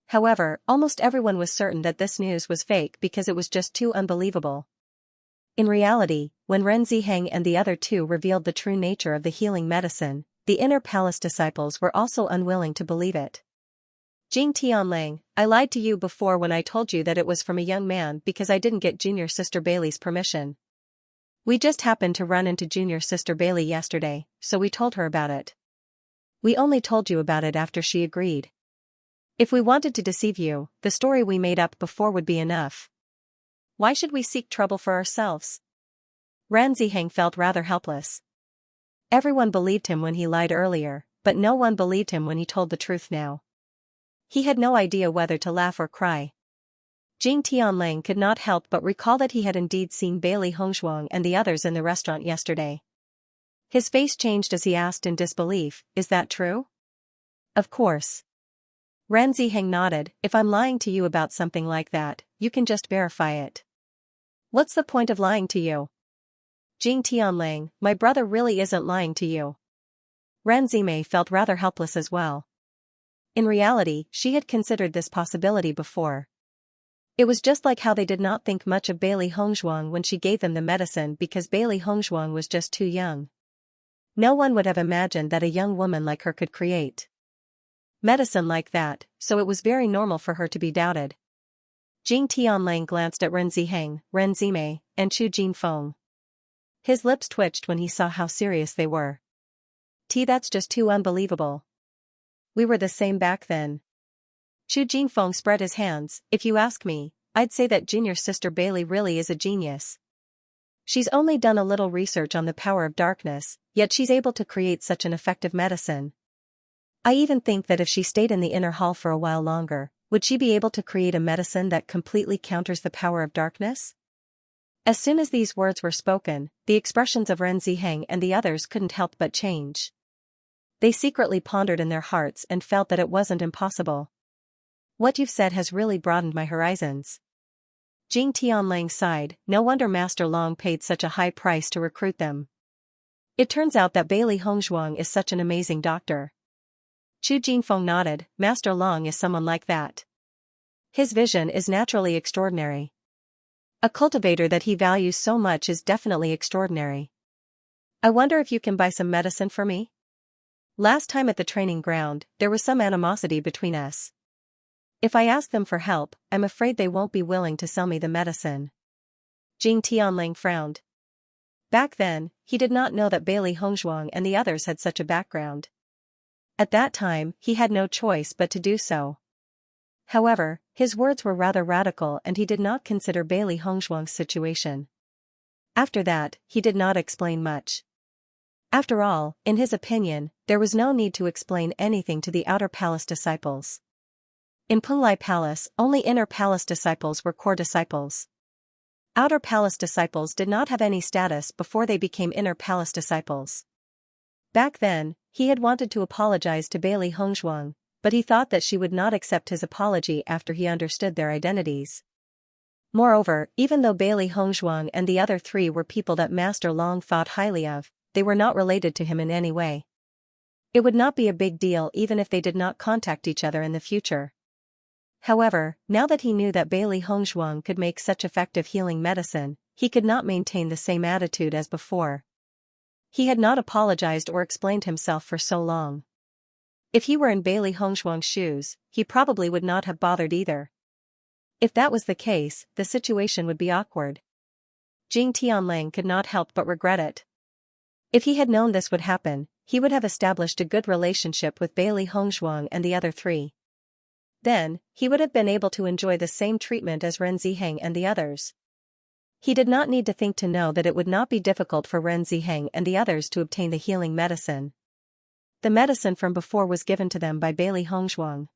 However, almost everyone was certain that this news was fake because it was just too unbelievable. In reality, when Ren Ziheng and the other two revealed the true nature of the healing medicine, the inner palace disciples were also unwilling to believe it. "Jing Tianlang, I lied to you before when I told you that it was from a young man because I didn't get junior sister Bailey's permission. We just happened to run into junior sister Bailey yesterday, so we told her about it. We only told you about it after she agreed. If we wanted to deceive you, the story we made up before would be enough. Why should we seek trouble for ourselves?" Ran Ziheng felt rather helpless. Everyone believed him when he lied earlier, but no one believed him when he told the truth now. He had no idea whether to laugh or cry. Jing Tianlang could not help but recall that he had indeed seen Bailey Hongzhuang and the others in the restaurant yesterday. His face changed as he asked in disbelief, "Is that true?" "Of course." Ran Ziheng nodded, "If I'm lying to you about something like that, you can just verify it." "What's the point of lying to you?" "Jing Tianlang, my brother really isn't lying to you." Ran Zimei felt rather helpless as well. In reality, she had considered this possibility before. It was just like how they did not think much of Bailey Hongzhuang when she gave them the medicine because Bailey Hongzhuang was just too young. No one would have imagined that a young woman like her could create medicine like that, so it was very normal for her to be doubted. Jing Tianlang glanced at Ren Ziheng, Ren Zimei, and Chu Jinfeng. His lips twitched when he saw how serious they were. That's just too unbelievable. We were the same back then." Chu Jinfeng spread his hands. "If you ask me, I'd say that junior sister Bailey really is a genius. She's only done a little research on the power of darkness, yet she's able to create such an effective medicine. I even think that if she stayed in the inner hall for a while longer, would she be able to create a medicine that completely counters the power of darkness?" As soon as these words were spoken, the expressions of Ren Ziheng and the others couldn't help but change. They secretly pondered in their hearts and felt that it wasn't impossible. "What you've said has really broadened my horizons." Jing Tianlang sighed, "No wonder Master Long paid such a high price to recruit them. It turns out that Bailey Hongzhuang is such an amazing doctor." Chu Jinfeng nodded, "Master Long is someone like that. His vision is naturally extraordinary. A cultivator that he values so much is definitely extraordinary. I wonder if you can buy some medicine for me? Last time at the training ground, there was some animosity between us. If I ask them for help, I'm afraid they won't be willing to sell me the medicine." Jing Tianlang frowned. Back then, he did not know that Bailey Hongzhuang and the others had such a background. At that time, he had no choice but to do so. However, His words were rather radical and he did not consider Bailey Hongshuang's situation. After that, he did not explain much. After all, in his opinion, there was no need to explain anything to the outer palace disciples. In Penglai Palace, only inner palace disciples were core disciples. Outer palace disciples did not have any status before they became inner palace disciples. Back then, he had wanted to apologize to Bailey Hongshuang, but he thought that she would not accept his apology after he understood their identities. Moreover, even though Bailey Hongshuang and the other three were people that Master Long thought highly of, they were not related to him in any way. It would not be a big deal even if they did not contact each other in the future. However, now that he knew that Bailey Hongshuang could make such effective healing medicine, he could not maintain the same attitude as before. He had not apologized or explained himself for so long. If he were in Bailey Hongshuang's shoes, he probably would not have bothered either. If that was the case, the situation would be awkward. Jing Tianlang could not help but regret it. If he had known this would happen, he would have established a good relationship with Bailey Hongshuang and the other three. Then, he would have been able to enjoy the same treatment as Ren Ziheng and the others. He did not need to think to know that it would not be difficult for Ren Ziheng and the others to obtain the healing medicine. The medicine from before was given to them by Bailey Hongshuang.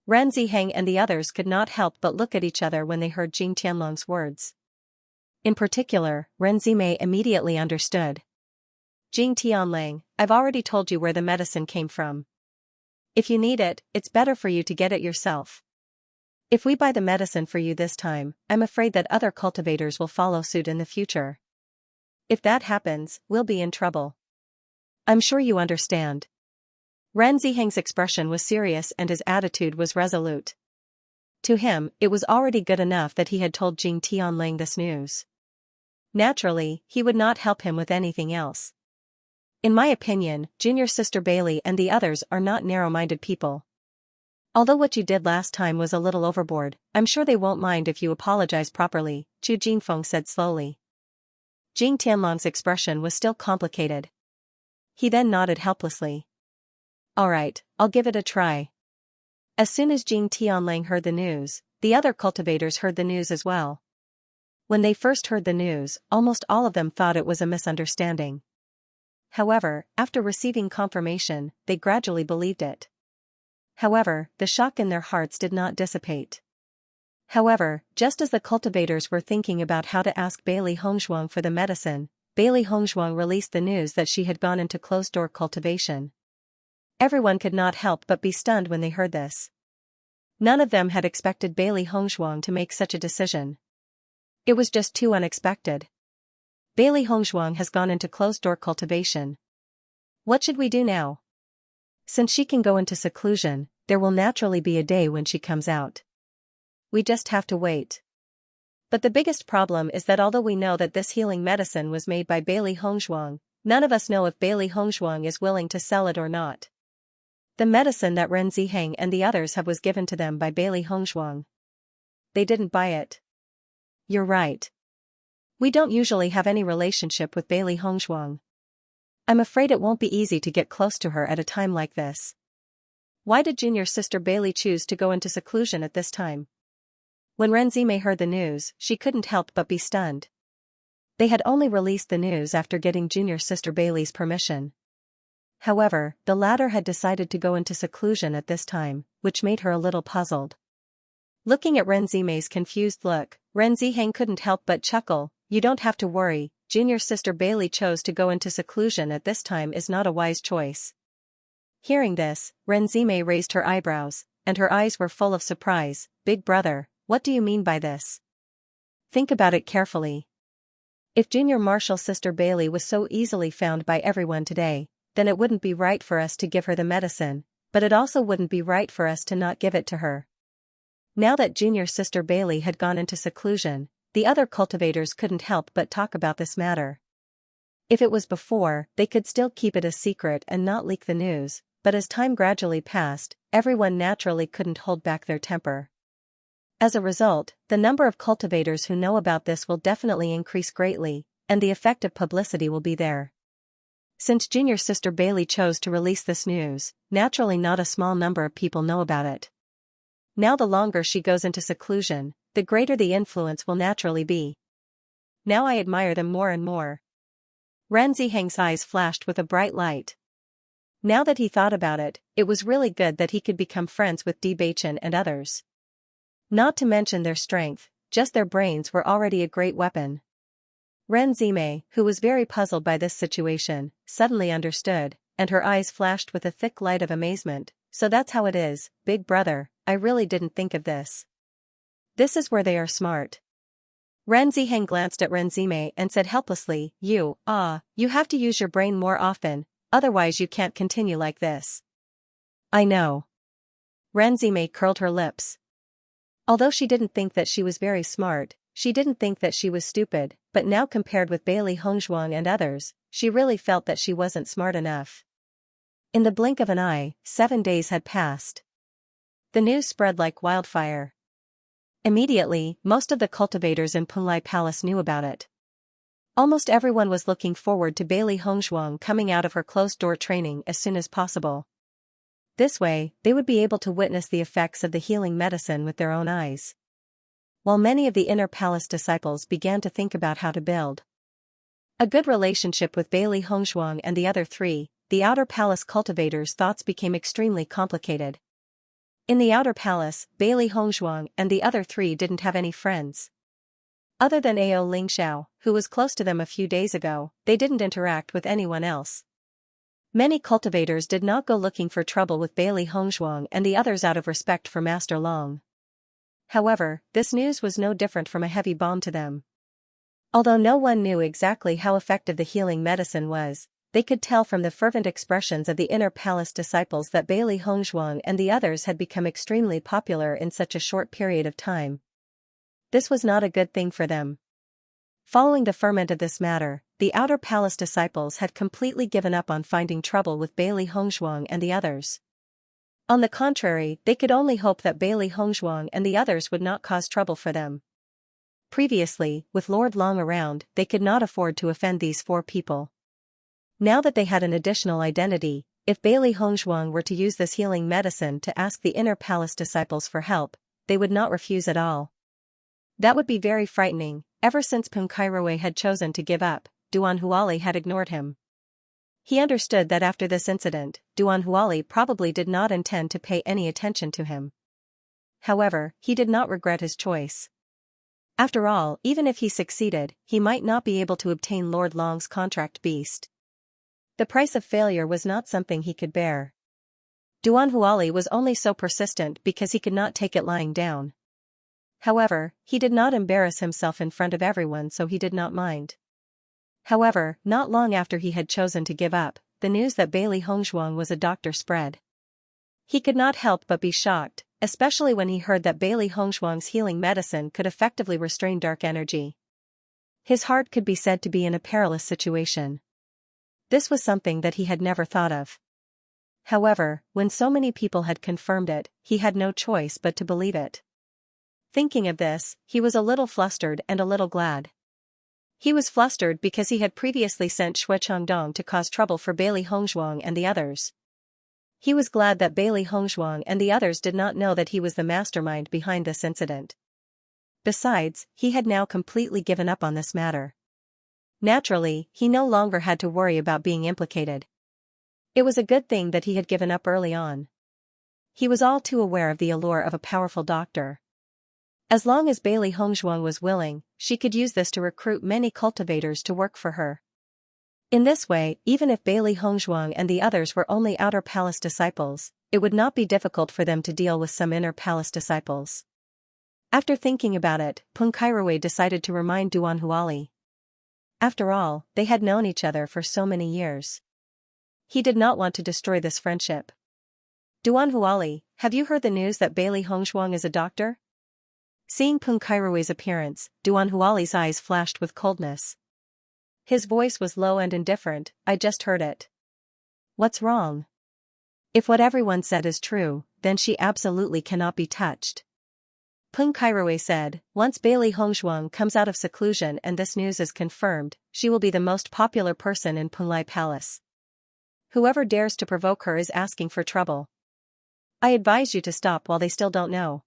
Ren Ziheng and the others could not help but look at each other when they heard Jing Tianlong's words. In particular, Ren Zimei immediately understood. Jing Tianlang, I've already told you where the medicine came from. If you need it, it's better for you to get it yourself. If we buy the medicine for you this time, I'm afraid that other cultivators will follow suit in the future. If that happens, we'll be in trouble. I'm sure you understand. Ren Ziheng's expression was serious and his attitude was resolute. To him, it was already good enough that he had told Jing Tianlang this news. Naturally, he would not help him with anything else. In my opinion, Junior Sister Bailey and the others are not narrow-minded people. Although what you did last time was a little overboard, I'm sure they won't mind if you apologize properly, Chu Jingfeng said slowly. Jing Tianlong's expression was still complicated. He then nodded helplessly. Alright, I'll give it a try. As soon as Jing Tianlang heard the news, the other cultivators heard the news as well. When they first heard the news, almost all of them thought it was a misunderstanding. However, after receiving confirmation, they gradually believed it. However, the shock in their hearts did not dissipate. However, just as the cultivators were thinking about how to ask Bailey Hongshuang for the medicine, Bailey Hongshuang released the news that she had gone into closed-door cultivation. Everyone could not help but be stunned when they heard this. None of them had expected Bailey Hongshuang to make such a decision. It was just too unexpected. Bailey Hongshuang has gone into closed-door cultivation. What should we do now? Since she can go into seclusion, there will naturally be a day when she comes out. We just have to wait. But the biggest problem is that although we know that this healing medicine was made by Bailey Hongshuang, none of us know if Bailey Hongshuang is willing to sell it or not. The medicine that Ren Ziheng and the others have was given to them by Bailey Hongshuang. They didn't buy it. You're right. We don't usually have any relationship with Bailey Hongshuang. I'm afraid it won't be easy to get close to her at a time like this. Why did Junior Sister Bailey choose to go into seclusion at this time? When Ren Zimei heard the news, she couldn't help but be stunned. They had only released the news after getting Junior Sister Bailey's permission. However, the latter had decided to go into seclusion at this time, which made her a little puzzled. Looking at Ren Zimei's confused look, Ren Ziheng couldn't help but chuckle. You don't have to worry, Junior Sister Bailey chose to go into seclusion at this time is not a wise choice. Hearing this, Ren Zimei raised her eyebrows, and her eyes were full of surprise. Big brother, what do you mean by this? Think about it carefully. If Junior Martial Sister Bailey was so easily found by everyone today, then it wouldn't be right for us to give her the medicine, but it also wouldn't be right for us to not give it to her. Now that Junior Sister Bailey had gone into seclusion, the other cultivators couldn't help but talk about this matter. If it was before, they could still keep it a secret and not leak the news, but as time gradually passed, everyone naturally couldn't hold back their temper. As a result, the number of cultivators who know about this will definitely increase greatly, and the effect of publicity will be there. Since Junior Sister Bailey chose to release this news, naturally not a small number of people know about it. Now the longer she goes into seclusion, the greater the influence will naturally be. Now I admire them more and more. Ren Ziheng's eyes flashed with a bright light. Now that he thought about it, it was really good that he could become friends with Bewitching and others. Not to mention their strength, just their brains were already a great weapon. Ren Zimei, who was very puzzled by this situation, suddenly understood, and her eyes flashed with a thick light of amazement. So that's how it is, big brother, I really didn't think of this. This is where they are smart. Ren Ziheng glanced at Ren Zimei and said helplessly, you have to use your brain more often, otherwise you can't continue like this. I know. Ren Zimei curled her lips. Although she didn't think that she was very smart, she didn't think that she was stupid, but now compared with Bailey Hongzhuang and others, she really felt that she wasn't smart enough. In the blink of an eye, 7 days had passed. The news spread like wildfire. Immediately, most of the cultivators in Punlai Palace knew about it. Almost everyone was looking forward to Bailey Hongzhuang coming out of her closed-door training as soon as possible. This way, they would be able to witness the effects of the healing medicine with their own eyes. While many of the inner palace disciples began to think about how to build a good relationship with Bailey Hongzhuang and the other three, the outer palace cultivators' thoughts became extremely complicated. In the outer palace, Bailey Hongzhuang and the other three didn't have any friends. Other than Ao Lingxiao, who was close to them a few days ago, they didn't interact with anyone else. Many cultivators did not go looking for trouble with Bailey Hongzhuang and the others out of respect for Master Long. However, this news was no different from a heavy bomb to them. Although no one knew exactly how effective the healing medicine was, they could tell from the fervent expressions of the inner palace disciples that Bailey Hongzhuang and the others had become extremely popular in such a short period of time. This was not a good thing for them. Following the ferment of this matter, the outer palace disciples had completely given up on finding trouble with Bailey Hongzhuang and the others. On the contrary, they could only hope that Bailey Hongzhuang and the others would not cause trouble for them. Previously, with Lord Long around, they could not afford to offend these 4 people. Now that they had an additional identity, if Bailey Hongzhuang were to use this healing medicine to ask the inner palace disciples for help, they would not refuse at all. That would be very frightening. Ever since Peng Kairouei had chosen to give up, Duan Huali had ignored him. He understood that after this incident, Duan Huali probably did not intend to pay any attention to him. However, he did not regret his choice. After all, even if he succeeded, he might not be able to obtain Lord Long's contract beast. The price of failure was not something he could bear. Duan Huali was only so persistent because he could not take it lying down. However, he did not embarrass himself in front of everyone, so he did not mind. However, not long after he had chosen to give up, the news that Bailey Hongzhuang was a doctor spread. He could not help but be shocked, especially when he heard that Bailey Hongzhuang's healing medicine could effectively restrain dark energy. His heart could be said to be in a perilous situation. This was something that he had never thought of. However, when so many people had confirmed it, he had no choice but to believe it. Thinking of this, he was a little flustered and a little glad. He was flustered because he had previously sent Xue Changdong to cause trouble for Bailey Hongzhuang and the others. He was glad that Bailey Hongzhuang and the others did not know that he was the mastermind behind this incident. Besides, he had now completely given up on this matter. Naturally, he no longer had to worry about being implicated. It was a good thing that he had given up early on. He was all too aware of the allure of a powerful doctor. As long as Bailey Hongzhuang was willing, she could use this to recruit many cultivators to work for her. In this way, even if Bailey Hongzhuang and the others were only outer palace disciples, it would not be difficult for them to deal with some inner palace disciples. After thinking about it, Peng Kairouei decided to remind Duan Huali. After all, they had known each other for so many years. He did not want to destroy this friendship. Duan Huali, have you heard the news that Bailey Hongzhuang is a doctor? Seeing Peng Kairouei's appearance, Duan Huali's eyes flashed with coldness. His voice was low and indifferent. I just heard it. What's wrong? If what everyone said is true, then she absolutely cannot be touched. Peng Kairouei said, once Bailey Hongzhuang comes out of seclusion and this news is confirmed, she will be the most popular person in Punlai Palace. Whoever dares to provoke her is asking for trouble. I advise you to stop while they still don't know.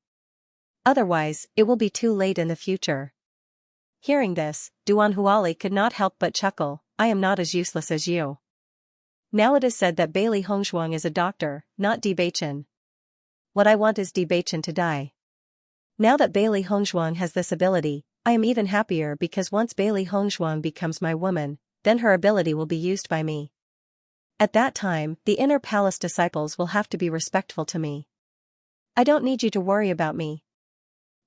Otherwise, it will be too late in the future. Hearing this, Duan Huali could not help but chuckle. I am not as useless as you. Now it is said that Bailey Hongshuang is a doctor, not Bewitching. What I want is Bewitching to die. Now that Bailey Hongshuang has this ability, I am even happier because once Bailey Hongshuang becomes my woman, then her ability will be used by me. At that time, the inner palace disciples will have to be respectful to me. I don't need you to worry about me.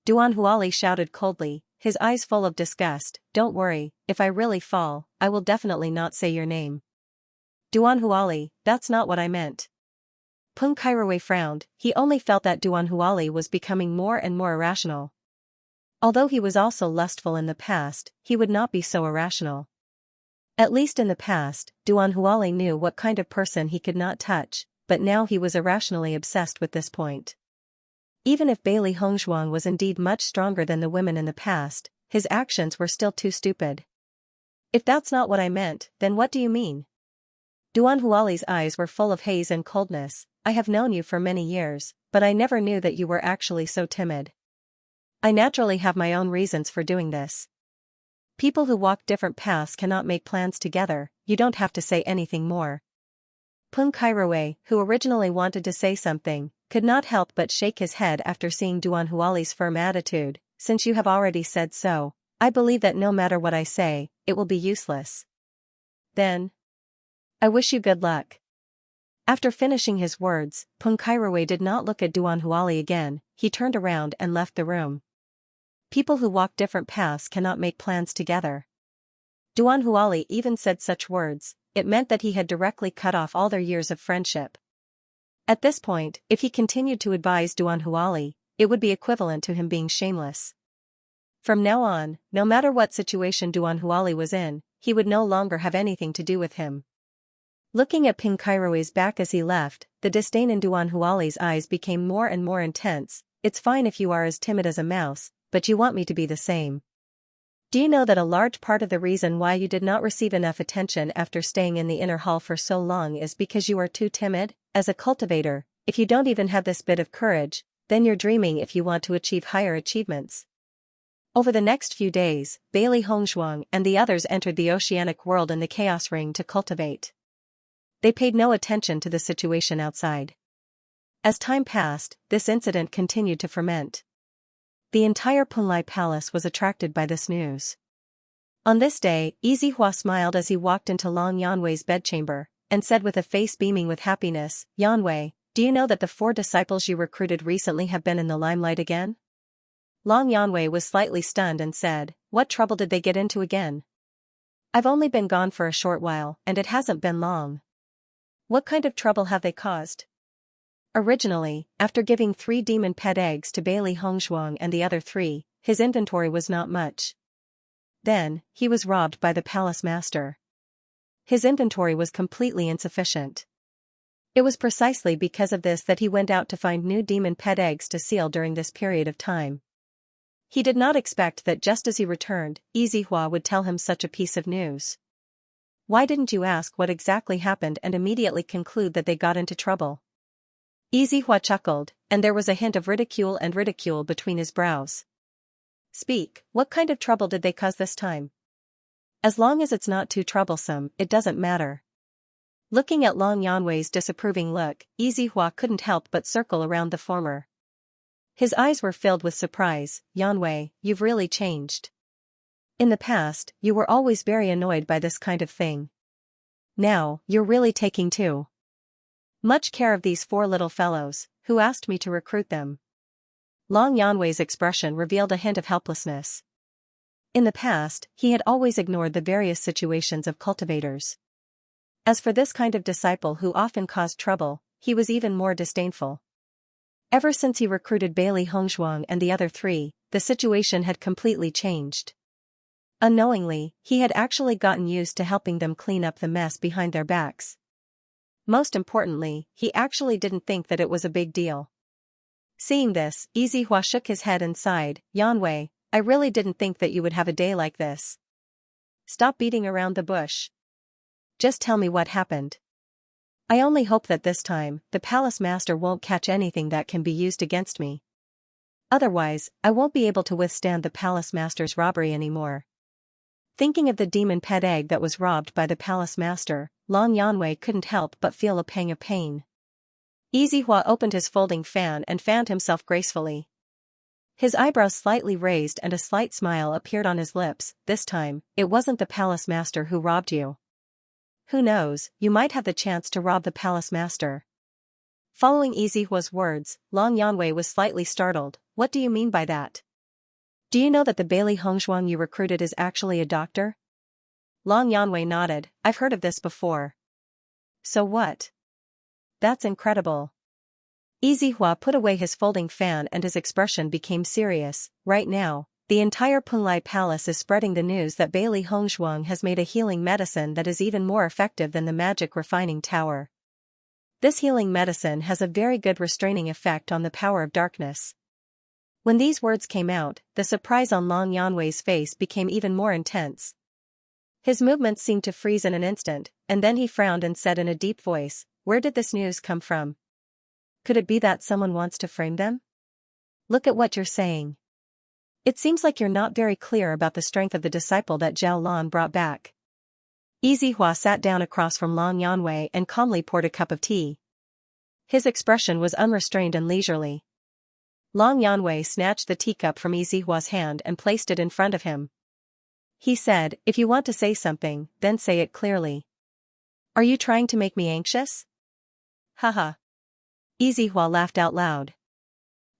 Duan Huali shouted coldly, his eyes full of disgust. Don't worry, if I really fall, I will definitely not say your name. Duan Huali, that's not what I meant. Peng Kairouei frowned. He only felt that Duan Huali was becoming more and more irrational. Although he was also lustful in the past, he would not be so irrational. At least in the past, Duan Huali knew what kind of person he could not touch, but now he was irrationally obsessed with this point. Even if Bailey Hongshuang was indeed much stronger than the women in the past, his actions were still too stupid. If that's not what I meant, then what do you mean? Duan Huali's eyes were full of haze and coldness. I have known you for many years, but I never knew that you were actually so timid. I naturally have my own reasons for doing this. People who walk different paths cannot make plans together. You don't have to say anything more. Peng Kairouei, who originally wanted to say something, could not help but shake his head after seeing Duan Huali's firm attitude. Since you have already said so, I believe that no matter what I say, it will be useless. Then, I wish you good luck. After finishing his words, Peng Kairouei did not look at Duan Huali again. He turned around and left the room. People who walk different paths cannot make plans together. Duan Huali even said such words. It meant that he had directly cut off all their years of friendship. At this point, if he continued to advise Duan Huali, it would be equivalent to him being shameless. From now on, no matter what situation Duan Huali was in, he would no longer have anything to do with him. Looking at Peng Kairouei's back as he left, the disdain in Duan Huali's eyes became more and more intense. It's fine if you are as timid as a mouse, but you want me to be the same. Do you know that a large part of the reason why you did not receive enough attention after staying in the inner hall for so long is because you are too timid? As a cultivator, if you don't even have this bit of courage, then you're dreaming if you want to achieve higher achievements. Over the next few days, Bailey Hongshuang and the others entered the oceanic world in the chaos ring to cultivate. They paid no attention to the situation outside. As time passed, this incident continued to ferment. The entire Punlai Palace was attracted by this news. On this day, Yizihua smiled as he walked into Long Yanwei's bedchamber, and said with a face beaming with happiness, Yanwei, do you know that the 4 disciples you recruited recently have been in the limelight again? Long Yanwei was slightly stunned and said, what trouble did they get into again? I've only been gone for a short while, and it hasn't been long. What kind of trouble have they caused? Originally, after giving 3 demon pet eggs to Bailey Hongshuang and the other 3, his inventory was not much. Then, he was robbed by the palace master. His inventory was completely insufficient. It was precisely because of this that he went out to find new demon pet eggs to seal during this period of time. He did not expect that just as he returned, Yizihua would tell him such a piece of news. Why didn't you ask what exactly happened and immediately conclude that they got into trouble? Yizihua chuckled, and there was a hint of ridicule between his brows. Speak, what kind of trouble did they cause this time? As long as it's not too troublesome, it doesn't matter. Looking at Long Yanwei's disapproving look, Yizihua couldn't help but circle around the former. His eyes were filled with surprise. Yanwei, you've really changed. In the past, you were always very annoyed by this kind of thing. Now, you're really taking too much care of these 4 little fellows, who asked me to recruit them. Long Yanwei's expression revealed a hint of helplessness. In the past, he had always ignored the various situations of cultivators. As for this kind of disciple who often caused trouble, he was even more disdainful. Ever since he recruited Bailey Hongshuang and the other 3, the situation had completely changed. Unknowingly, he had actually gotten used to helping them clean up the mess behind their backs. Most importantly, he actually didn't think that it was a big deal. Seeing this, Yizihua shook his head and sighed, Yanwei, I really didn't think that you would have a day like this. Stop beating around the bush. Just tell me what happened. I only hope that this time, the palace master won't catch anything that can be used against me. Otherwise, I won't be able to withstand the palace master's robbery anymore. Thinking of the demon pet egg that was robbed by the palace master, Long Yanwei couldn't help but feel a pang of pain. Yizihua opened his folding fan and fanned himself gracefully. His eyebrows slightly raised and a slight smile appeared on his lips. This time, it wasn't the palace master who robbed you. Who knows, you might have the chance to rob the palace master. Following Yizihua's words, Long Yanwei was slightly startled. What do you mean by that? Do you know that the Bailey Hongzhuang you recruited is actually a doctor? Long Yanwei nodded. I've heard of this before. So what? That's incredible. Yizihua put away his folding fan and his expression became serious. Right now, the entire Punlai Palace is spreading the news that Bailey Hongzhuang has made a healing medicine that is even more effective than the magic refining tower. This healing medicine has a very good restraining effect on the power of darkness. When these words came out, the surprise on Long Yanwei's face became even more intense. His movements seemed to freeze in an instant, and then he frowned and said in a deep voice, "Where did this news come from? Could it be that someone wants to frame them? Look at what you're saying. It seems like you're not very clear about the strength of the disciple that Zhao Lan brought back." Yizihua sat down across from Long Yanwei and calmly poured a cup of tea. His expression was unrestrained and leisurely. Long Yanwei snatched the teacup from Yizihua's hand and placed it in front of him. He said, "If you want to say something, then say it clearly. Are you trying to make me anxious?" Haha. Yizihua laughed out loud.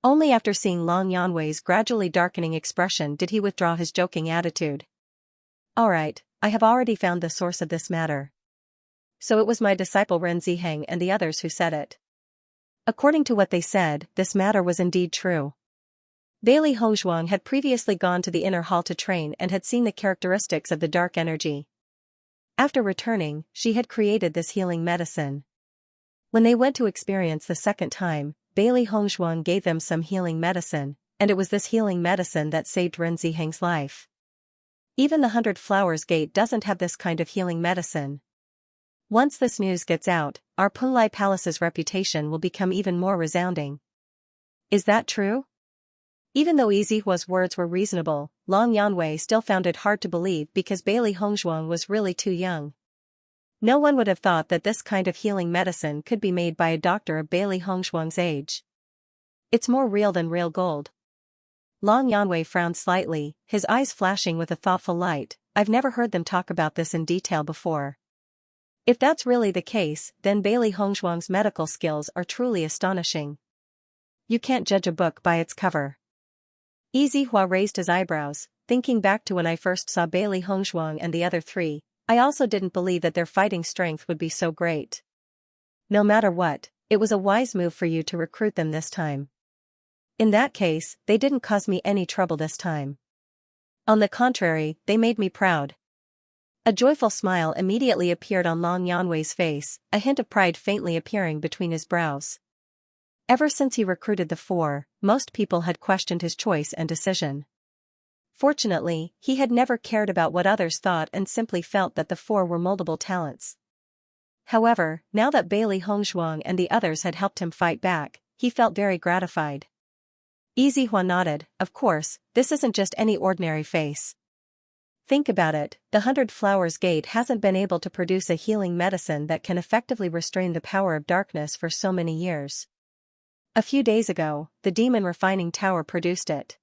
Only after seeing Long Yanwei's gradually darkening expression did he withdraw his joking attitude. "Alright, I have already found the source of this matter. So it was my disciple Ren Ziheng and the others who said it. According to what they said, this matter was indeed true. Bailey Hongzhuang had previously gone to the inner hall to train and had seen the characteristics of the dark energy. After returning, she had created this healing medicine. When they went to experience the second time, Bailey Hongzhuang gave them some healing medicine, and it was this healing medicine that saved Ren Ziheng's life. Even the 100 Flowers Gate doesn't have this kind of healing medicine. Once this news gets out, our Punlai Palace's reputation will become even more resounding." Is that true? Even though Yizihua's words were reasonable, Long Yanwei still found it hard to believe because Bailey Hongzhuang was really too young. No one would have thought that this kind of healing medicine could be made by a doctor of Bailey Hongzhuang's age. It's more real than real gold. Long Yanwei frowned slightly, his eyes flashing with a thoughtful light. I've never heard them talk about this in detail before. If that's really the case, then Bailey Hongzhuang's medical skills are truly astonishing. You can't judge a book by its cover. Yizihua raised his eyebrows, thinking back to when I first saw Bailey Hongzhuang and the other three. I also didn't believe that their fighting strength would be so great. No matter what, it was a wise move for you to recruit them this time. In that case, they didn't cause me any trouble this time. On the contrary, they made me proud. A joyful smile immediately appeared on Long Yanwei's face, a hint of pride faintly appearing between his brows. Ever since he recruited the four, most people had questioned his choice and decision. Fortunately, he had never cared about what others thought and simply felt that the four were moldable talents. However, now that Bailey Hongzhuang and the others had helped him fight back, he felt very gratified. Yizihua nodded. Of course, this isn't just any ordinary face. Think about it, the 100 Flowers Gate hasn't been able to produce a healing medicine that can effectively restrain the power of darkness for so many years. A few days ago, the demon refining tower produced it.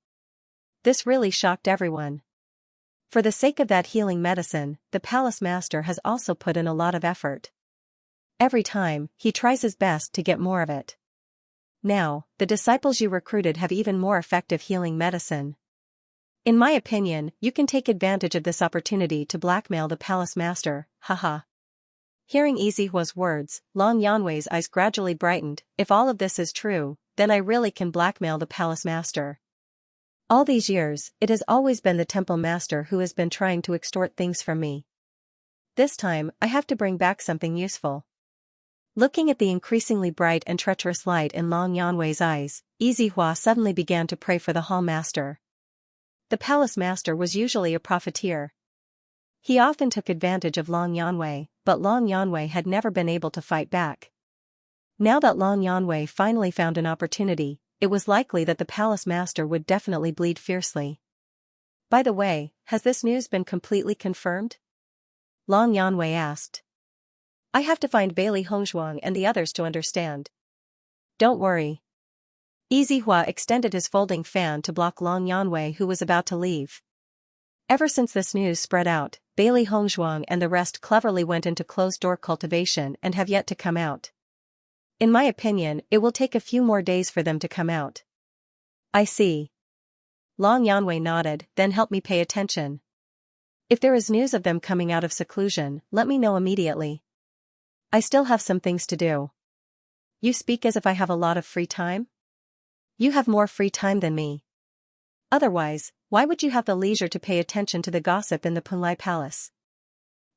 This really shocked everyone. For the sake of that healing medicine, the palace master has also put in a lot of effort. Every time, he tries his best to get more of it. Now, the disciples you recruited have even more effective healing medicine. In my opinion, you can take advantage of this opportunity to blackmail the palace master, haha. Hearing Yizihua's words, Long Yanwei's eyes gradually brightened. If all of this is true, then I really can blackmail the palace master. All these years, it has always been the temple master who has been trying to extort things from me. This time, I have to bring back something useful. Looking at the increasingly bright and treacherous light in Long Yanwei's eyes, Yizihua suddenly began to pray for the hall master. The palace master was usually a profiteer. He often took advantage of Long Yanwei, but Long Yanwei had never been able to fight back. Now that Long Yanwei finally found an opportunity, it was likely that the palace master would definitely bleed fiercely. By the way, has this news been completely confirmed? Long Yanwei asked. I have to find Bailey Hongzhuang and the others to understand. Don't worry. Yizihua extended his folding fan to block Long Yanwei, who was about to leave. Ever since this news spread out, Bailey Hongzhuang and the rest cleverly went into closed-door cultivation and have yet to come out. In my opinion, it will take a few more days for them to come out. I see. Long Yanwei nodded, then help me pay attention. If there is news of them coming out of seclusion, let me know immediately. I still have some things to do. You speak as if I have a lot of free time? You have more free time than me. Otherwise, why would you have the leisure to pay attention to the gossip in the Punlai Palace?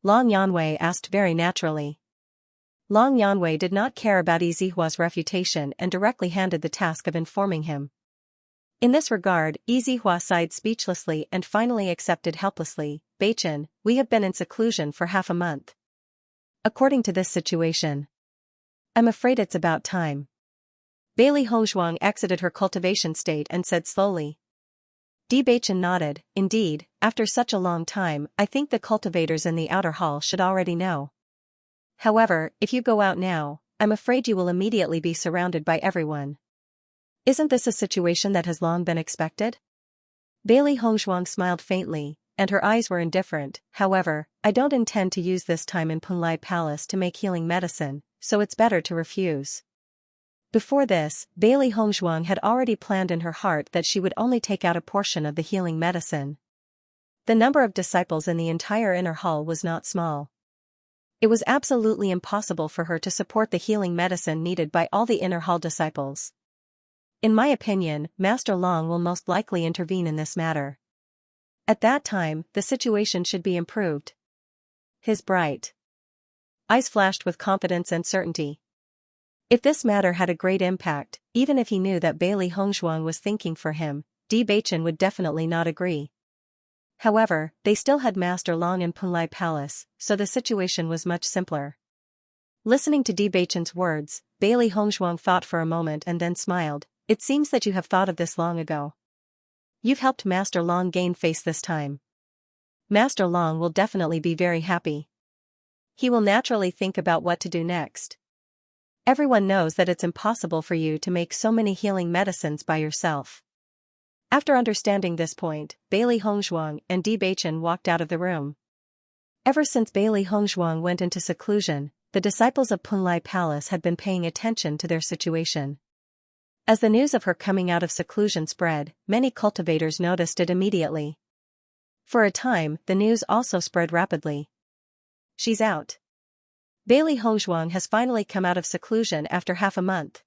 Long Yanwei asked very naturally. Long Yanwei did not care about Yizihua's refutation and directly handed the task of informing him. In this regard, Yizihua sighed speechlessly and finally accepted helplessly, Beichen, we have been in seclusion for half a month. According to this situation, I'm afraid it's about time. Bailey Hongzhuang exited her cultivation state and said slowly. Beichen nodded, indeed, after such a long time, I think the cultivators in the outer hall should already know. However, if you go out now, I'm afraid you will immediately be surrounded by everyone. Isn't this a situation that has long been expected? Bailey Hongzhuang smiled faintly, and her eyes were indifferent. However, I don't intend to use this time in Punlai Palace to make healing medicine, so it's better to refuse. Before this, Bailey Hongzhuang had already planned in her heart that she would only take out a portion of the healing medicine. The number of disciples in the entire inner hall was not small. It was absolutely impossible for her to support the healing medicine needed by all the inner hall disciples. In my opinion, Master Long will most likely intervene in this matter. At that time, the situation should be improved. His bright eyes flashed with confidence and certainty. If this matter had a great impact, even if he knew that Bailey Hongzhuang was thinking for him, Beichen would definitely not agree. However, they still had Master Long in Punlai Palace, so the situation was much simpler. Listening to Beichen's words, Bailey Hongzhuang thought for a moment and then smiled. It seems that you have thought of this long ago. You've helped Master Long gain face this time. Master Long will definitely be very happy. He will naturally think about what to do next. Everyone knows that it's impossible for you to make so many healing medicines by yourself. After understanding this point, Bailey Hongzhuang and Beichen walked out of the room. Ever since Bailey Hongzhuang went into seclusion, the disciples of Punlai Palace had been paying attention to their situation. As the news of her coming out of seclusion spread, many cultivators noticed it immediately. For a time, the news also spread rapidly. She's out. Bailey Hongzhuang has finally come out of seclusion after half a month.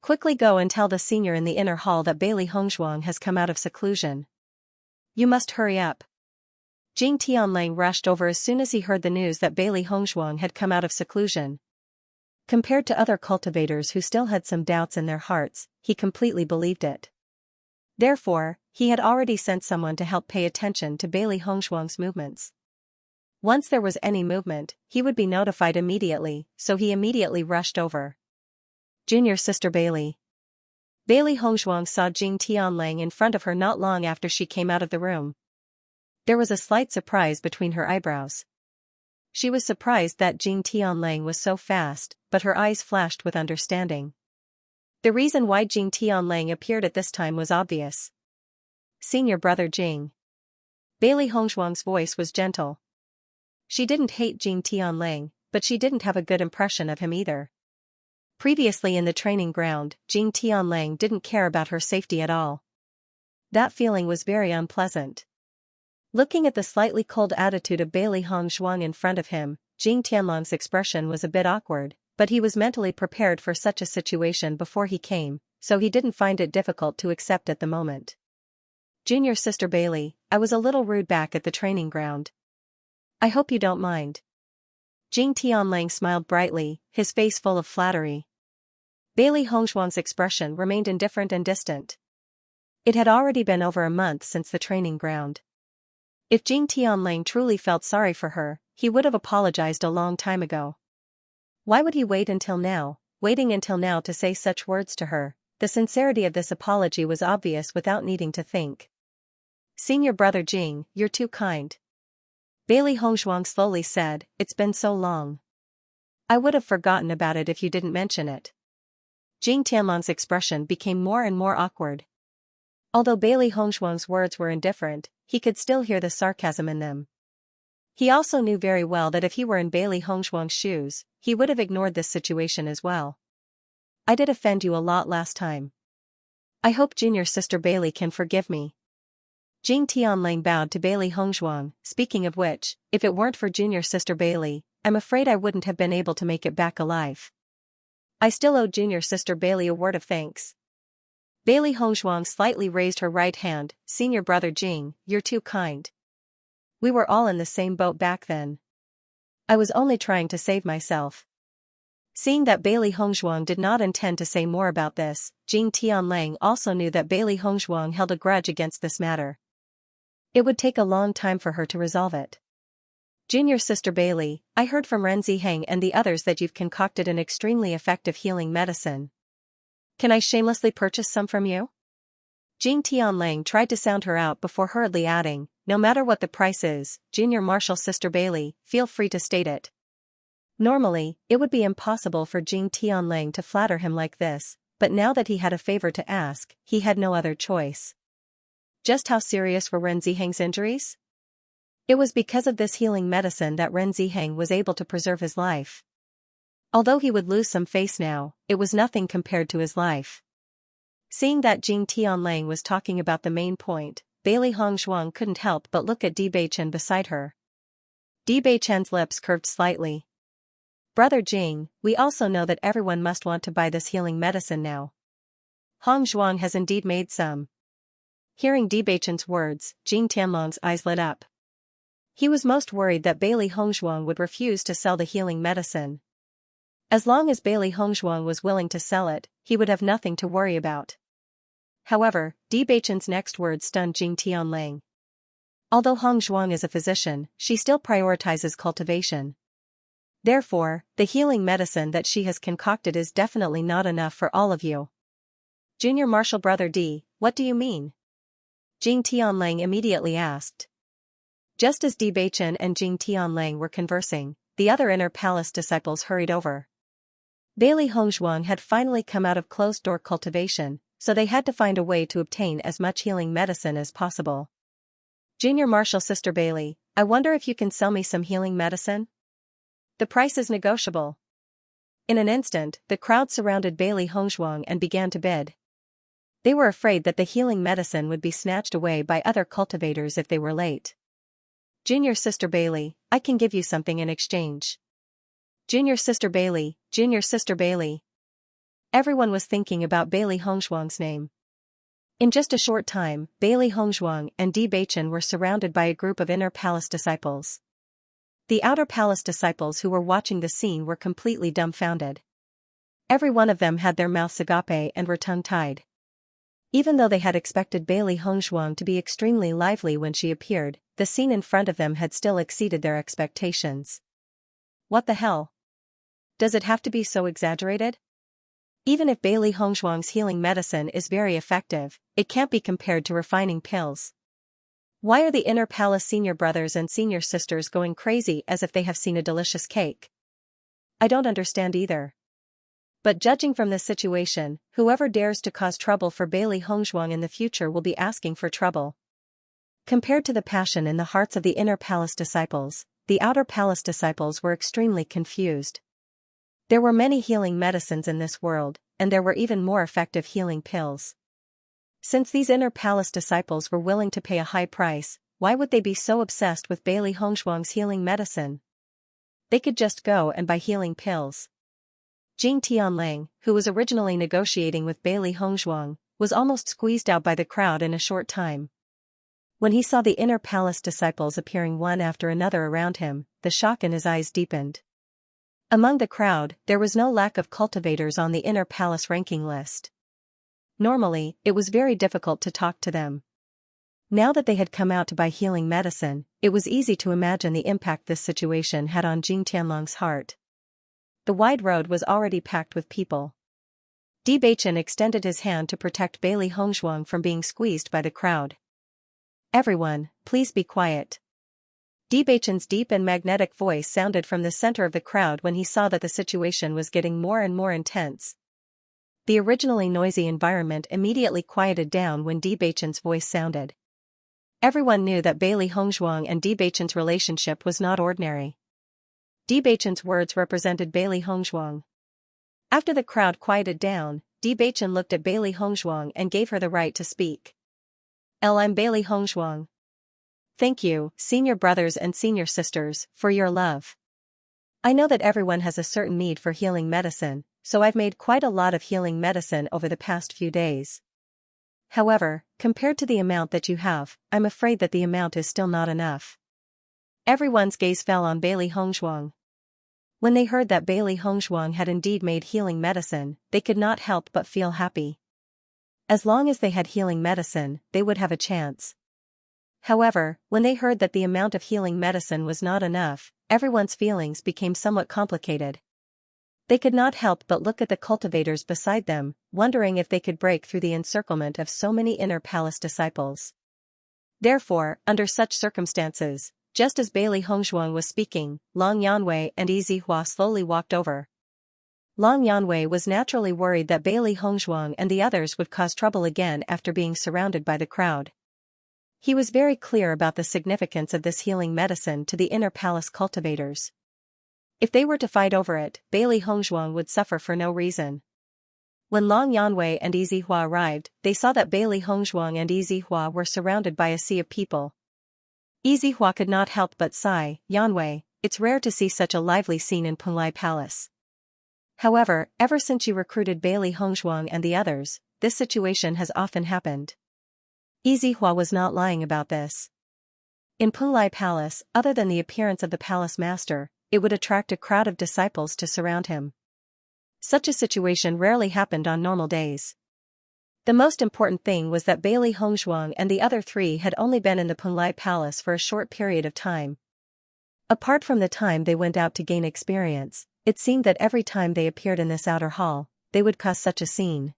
Quickly go and tell the senior in the inner hall that Bailey Hongzhuang has come out of seclusion. You must hurry up. Jing Tianlang rushed over as soon as he heard the news that Bailey Hongzhuang had come out of seclusion. Compared to other cultivators who still had some doubts in their hearts, he completely believed it. Therefore, he had already sent someone to help pay attention to Bailey Hongzhuang's movements. Once there was any movement, he would be notified immediately, so he immediately rushed over. Junior sister Bailey. Bailey Hongzhuang saw Jing Tianlang in front of her not long after she came out of the room. There was a slight surprise between her eyebrows. She was surprised that Jing Tianlang was so fast, but her eyes flashed with understanding. The reason why Jing Tianlang appeared at this time was obvious. Senior brother Jing. Bailey Hongzhuang's voice was gentle. She didn't hate Jing Tianlang, but she didn't have a good impression of him either. Previously in the training ground, Jing Tianlang didn't care about her safety at all. That feeling was very unpleasant. Looking at the slightly cold attitude of Bailey Hongzhuang in front of him, Jing Tianlang's expression was a bit awkward, but he was mentally prepared for such a situation before he came, so he didn't find it difficult to accept at the moment. Junior sister Bailey, I was a little rude back at the training ground. I hope you don't mind. Jing Tianlang smiled brightly, his face full of flattery. Bailey Hongzhuang's expression remained indifferent and distant. It had already been over a month since the training ground. If Jing Tianlang truly felt sorry for her, he would have apologized a long time ago. Why would he wait until now? Waiting until now to say such words to her, the sincerity of this apology was obvious without needing to think. "Senior brother Jing, you're too kind," Bailey Hongzhuang slowly said, "it's been so long. I would have forgotten about it if you didn't mention it." Jing Tianlong's expression became more and more awkward. Although Bailey Hongzhuang's words were indifferent, he could still hear the sarcasm in them. He also knew very well that if he were in Bailey Hongzhuang's shoes, he would have ignored this situation as well. "I did offend you a lot last time. I hope junior sister Bailey can forgive me." Jing Tianlang bowed to Bailey Hongzhuang, "Speaking of which, if it weren't for junior sister Bailey, I'm afraid I wouldn't have been able to make it back alive. I still owe junior sister Bailey a word of thanks." Bailey Hongzhuang slightly raised her right hand, "Senior brother Jing, you're too kind. We were all in the same boat back then. I was only trying to save myself." Seeing that Bailey Hongzhuang did not intend to say more about this, Jing Tianlang also knew that Bailey Hongzhuang held a grudge against this matter. It would take a long time for her to resolve it. "Junior sister Bailey, I heard from Ren Ziheng and the others that you've concocted an extremely effective healing medicine. Can I shamelessly purchase some from you?" Jing Tianlang tried to sound her out before hurriedly adding, "No matter what the price is, junior martial sister Bailey, feel free to state it." Normally, it would be impossible for Jing Tianlang to flatter him like this, but now that he had a favor to ask, he had no other choice. Just how serious were Ren Ziheng's injuries? It was because of this healing medicine that Ren Ziheng was able to preserve his life. Although he would lose some face now, it was nothing compared to his life. Seeing that Jing Tianlang was talking about the main point, Bailey Hongzhuang couldn't help but look at Bewitching beside her. Bewitching's lips curved slightly. "Brother Jing, we also know that everyone must want to buy this healing medicine now. Hongzhuang has indeed made some." Hearing Bewitching's words, Jing Tianlong's eyes lit up. He was most worried that Bailey Hongzhuang would refuse to sell the healing medicine. As long as Bailey Hongzhuang was willing to sell it, he would have nothing to worry about. However, Bewitching's next words stunned Jing Tianlang. Although Hongzhuang is a physician, she still prioritizes cultivation. Therefore, the healing medicine that she has concocted is definitely not enough for all of you. "Junior martial brother D, what do you mean?" Jing Tianlang immediately asked. Just as Bewitching and Jing Tianlang were conversing, the other inner palace disciples hurried over. Bailey Hongzhuang had finally come out of closed-door cultivation, so they had to find a way to obtain as much healing medicine as possible. "Junior martial sister Bailey, I wonder if you can sell me some healing medicine? The price is negotiable." In an instant, the crowd surrounded Bailey Hongzhuang and began to bid. They were afraid that the healing medicine would be snatched away by other cultivators if they were late. "Junior sister Bailey, I can give you something in exchange. Junior sister Bailey, junior sister Bailey." Everyone was thinking about Bailey Hongzhuang's name. In just a short time, Bailey Hongzhuang and Bewitching were surrounded by a group of inner palace disciples. The outer palace disciples who were watching the scene were completely dumbfounded. Every one of them had their mouths agape and were tongue-tied. Even though they had expected Bailey Hongzhuang to be extremely lively when she appeared, the scene in front of them had still exceeded their expectations. What the hell? Does it have to be so exaggerated? Even if Bailey Hongzhuang's healing medicine is very effective, it can't be compared to refining pills. Why are the inner palace senior brothers and senior sisters going crazy as if they have seen a delicious cake? I don't understand either. But judging from this situation, whoever dares to cause trouble for Bailey Hongzhuang in the future will be asking for trouble. Compared to the passion in the hearts of the inner palace disciples, the outer palace disciples were extremely confused. There were many healing medicines in this world, and there were even more effective healing pills. Since these inner palace disciples were willing to pay a high price, why would they be so obsessed with Bailey Hongzhuang's healing medicine? They could just go and buy healing pills. Jing Tianlang, who was originally negotiating with Bailey Hongzhuang, was almost squeezed out by the crowd in a short time. When he saw the inner palace disciples appearing one after another around him, the shock in his eyes deepened. Among the crowd, there was no lack of cultivators on the inner palace ranking list. Normally, it was very difficult to talk to them. Now that they had come out to buy healing medicine, it was easy to imagine the impact this situation had on Jing Tianlong's heart. The wide road was already packed with people. Bewitching extended his hand to protect Bailey Hongzhuang from being squeezed by the crowd. "Everyone, please be quiet." Bewitching's deep and magnetic voice sounded from the center of the crowd when he saw that the situation was getting more and more intense. The originally noisy environment immediately quieted down when Bewitching's voice sounded. Everyone knew that Bailey Hongzhuang and Bewitching's relationship was not ordinary. Bewitching's words represented Bailey Hongzhuang. After the crowd quieted down, Bewitching looked at Bailey Hongzhuang and gave her the right to speak. "I'm Bailey Hongzhuang. Thank you, senior brothers and senior sisters, for your love. I know that everyone has a certain need for healing medicine, so I've made quite a lot of healing medicine over the past few days. However, compared to the amount that you have, I'm afraid that the amount is still not enough." Everyone's gaze fell on Bailey Hongzhuang. When they heard that Bailey Hongzhuang had indeed made healing medicine, they could not help but feel happy. As long as they had healing medicine, they would have a chance. However, when they heard that the amount of healing medicine was not enough, everyone's feelings became somewhat complicated. They could not help but look at the cultivators beside them, wondering if they could break through the encirclement of so many inner palace disciples. Therefore, under such circumstances, just as Bailey Hongzhuang was speaking, Long Yanwei and Yizihua slowly walked over. Long Yanwei was naturally worried that Bailey Hongzhuang and the others would cause trouble again after being surrounded by the crowd. He was very clear about the significance of this healing medicine to the inner palace cultivators. If they were to fight over it, Bailey Hongzhuang would suffer for no reason. When Long Yanwei and Yizihua arrived, they saw that Bailey Hongzhuang and Yizihua were surrounded by a sea of people. Yizihua could not help but sigh. "Yanwei, it's rare to see such a lively scene in Punlai Palace. However, ever since you recruited Bailey Hongzhuang and the others, this situation has often happened." Yizihua was not lying about this. In Punlai Palace, other than the appearance of the palace master, it would attract a crowd of disciples to surround him. Such a situation rarely happened on normal days. The most important thing was that Bailey Hongzhuang and the other three had only been in the Punlai Palace for a short period of time. Apart from the time they went out to gain experience, it seemed that every time they appeared in this outer hall, they would cause such a scene.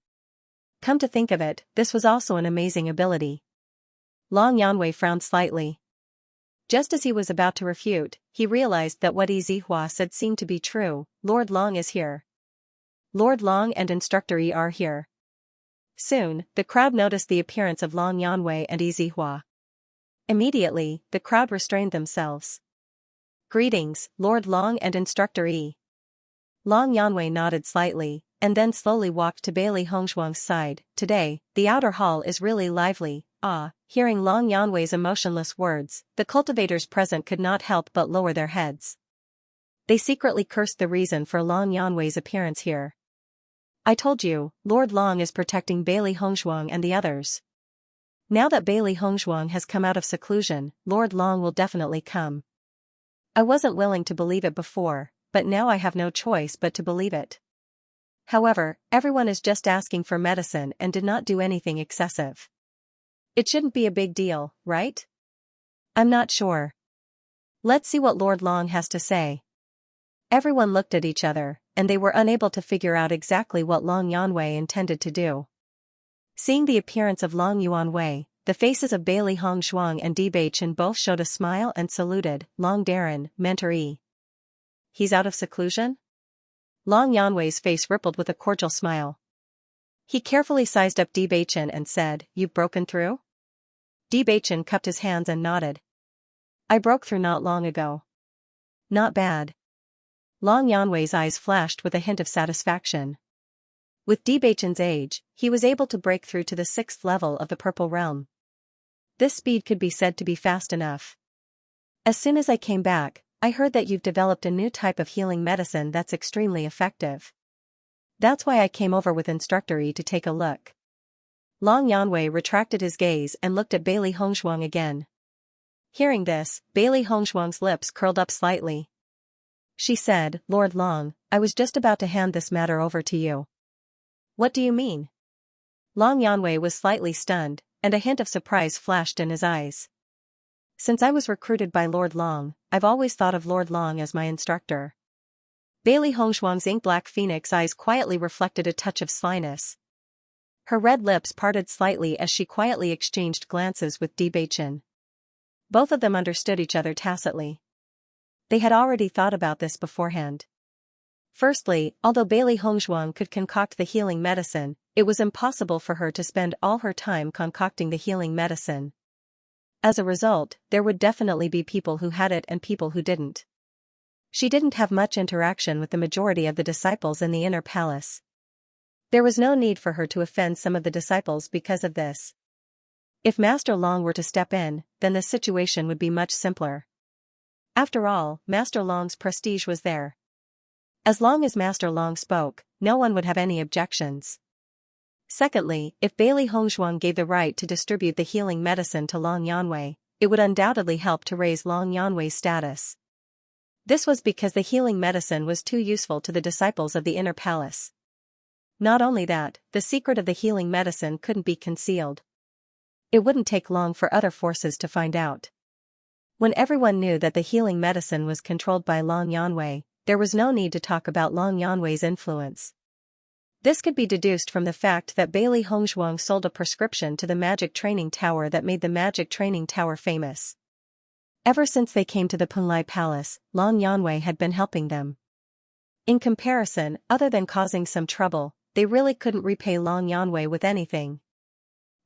Come to think of it, this was also an amazing ability. Long Yanwei frowned slightly. Just as he was about to refute, he realized that what Yizihua said seemed to be true. Lord Long is here. Lord Long and Instructor Yi are here. Soon, the crowd noticed the appearance of Long Yanwei and Yizihua. Immediately, the crowd restrained themselves. "Greetings, Lord Long and Instructor Yi." Long Yanwei nodded slightly, and then slowly walked to Bailey Hongzhuang's side. "Today, the outer hall is really lively." Hearing Long Yanwei's emotionless words, the cultivators present could not help but lower their heads. They secretly cursed the reason for Long Yanwei's appearance here. "I told you, Lord Long is protecting Bailey Hongzhuang and the others. Now that Bailey Hongzhuang has come out of seclusion, Lord Long will definitely come. I wasn't willing to believe it before, but now I have no choice but to believe it. However, everyone is just asking for medicine and did not do anything excessive. It shouldn't be a big deal, right? I'm not sure. Let's see what Lord Long has to say." Everyone looked at each other, and they were unable to figure out exactly what Long Yanwei intended to do. Seeing the appearance of Long Yanwei, the faces of Bailey Hongzhuang and Bewitching both showed a smile and saluted. "Long Darren, Mentor Yi. He's out of seclusion?" Long Yanwei's face rippled with a cordial smile. He carefully sized up Bewitching and said, "You've broken through?" Bewitching cupped his hands and nodded. "I broke through not long ago." "Not bad." Long Yanwei's eyes flashed with a hint of satisfaction. With Bewitching's age, he was able to break through to the 6th level of the Purple Realm. This speed could be said to be fast enough. "As soon as I came back, I heard that you've developed a new type of healing medicine that's extremely effective. That's why I came over with Instructor Yi to take a look." Long Yanwei retracted his gaze and looked at Bailey Hongzhuang again. Hearing this, Bailey Hongzhuang's lips curled up slightly. She said, "Lord Long, I was just about to hand this matter over to you." "What do you mean?" Long Yanwei was slightly stunned, and a hint of surprise flashed in his eyes. "Since I was recruited by Lord Long, I've always thought of Lord Long as my instructor. Bailey Hongshuang's ink-black phoenix eyes quietly reflected a touch of slyness. Her red lips parted slightly as she quietly exchanged glances with Bewitching. Both of them understood each other tacitly. They had already thought about this beforehand. Firstly, although Bailey Hongshuang could concoct the healing medicine, it was impossible for her to spend all her time concocting the healing medicine. As a result, there would definitely be people who had it and people who didn't. She didn't have much interaction with the majority of the disciples in the inner palace. There was no need for her to offend some of the disciples because of this. If Master Long were to step in, then the situation would be much simpler. After all, Master Long's prestige was there. As long as Master Long spoke, no one would have any objections. Secondly, if Bailey Hongshuang gave the right to distribute the healing medicine to Long Yanwei, it would undoubtedly help to raise Long Yanwei's status. This was because the healing medicine was too useful to the disciples of the inner palace. Not only that, the secret of the healing medicine couldn't be concealed. It wouldn't take long for other forces to find out. When everyone knew that the healing medicine was controlled by Long Yanwei, there was no need to talk about Long Yanwei's influence. This could be deduced from the fact that Bailey Hongshuang sold a prescription to the magic training tower that made the magic training tower famous. Ever since they came to the Punlai Palace, Long Yanwei had been helping them. In comparison, other than causing some trouble, they really couldn't repay Long Yanwei with anything.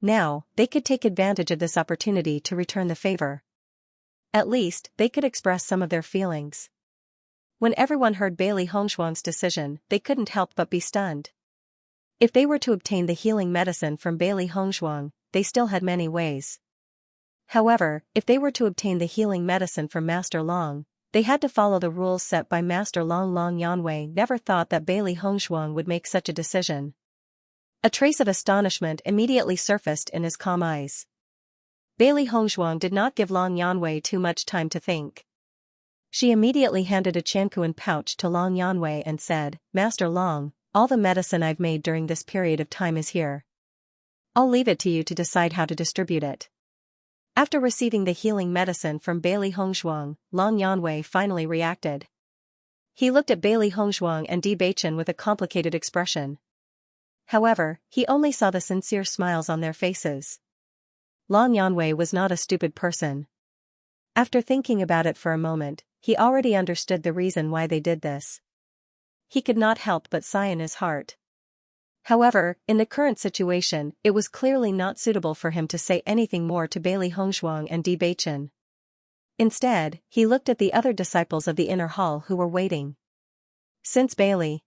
Now, they could take advantage of this opportunity to return the favor. At least, they could express some of their feelings. When everyone heard Bailey Hongshuang's decision, they couldn't help but be stunned. If they were to obtain the healing medicine from Bailey Hongshuang, they still had many ways. However, if they were to obtain the healing medicine from Master Long, they had to follow the rules set by Master Long. Long Yanwei never thought that Bailey Hongshuang would make such a decision. A trace of astonishment immediately surfaced in his calm eyes. Bailey Hongshuang did not give Long Yanwei too much time to think. She immediately handed a Chankuan pouch to Long Yanwei and said, "Master Long, all the medicine I've made during this period of time is here. I'll leave it to you to decide how to distribute it." After receiving the healing medicine from Bailey Hongshuang, Long Yanwei finally reacted. He looked at Bailey Hongshuang and Bewitching with a complicated expression. However, he only saw the sincere smiles on their faces. Long Yanwei was not a stupid person. After thinking about it for a moment, he already understood the reason why they did this. He could not help but sigh in his heart. However, in the current situation, it was clearly not suitable for him to say anything more to Bailey Hongshuang and Bewitching. Instead, he looked at the other disciples of the inner hall who were waiting. "Since Bailey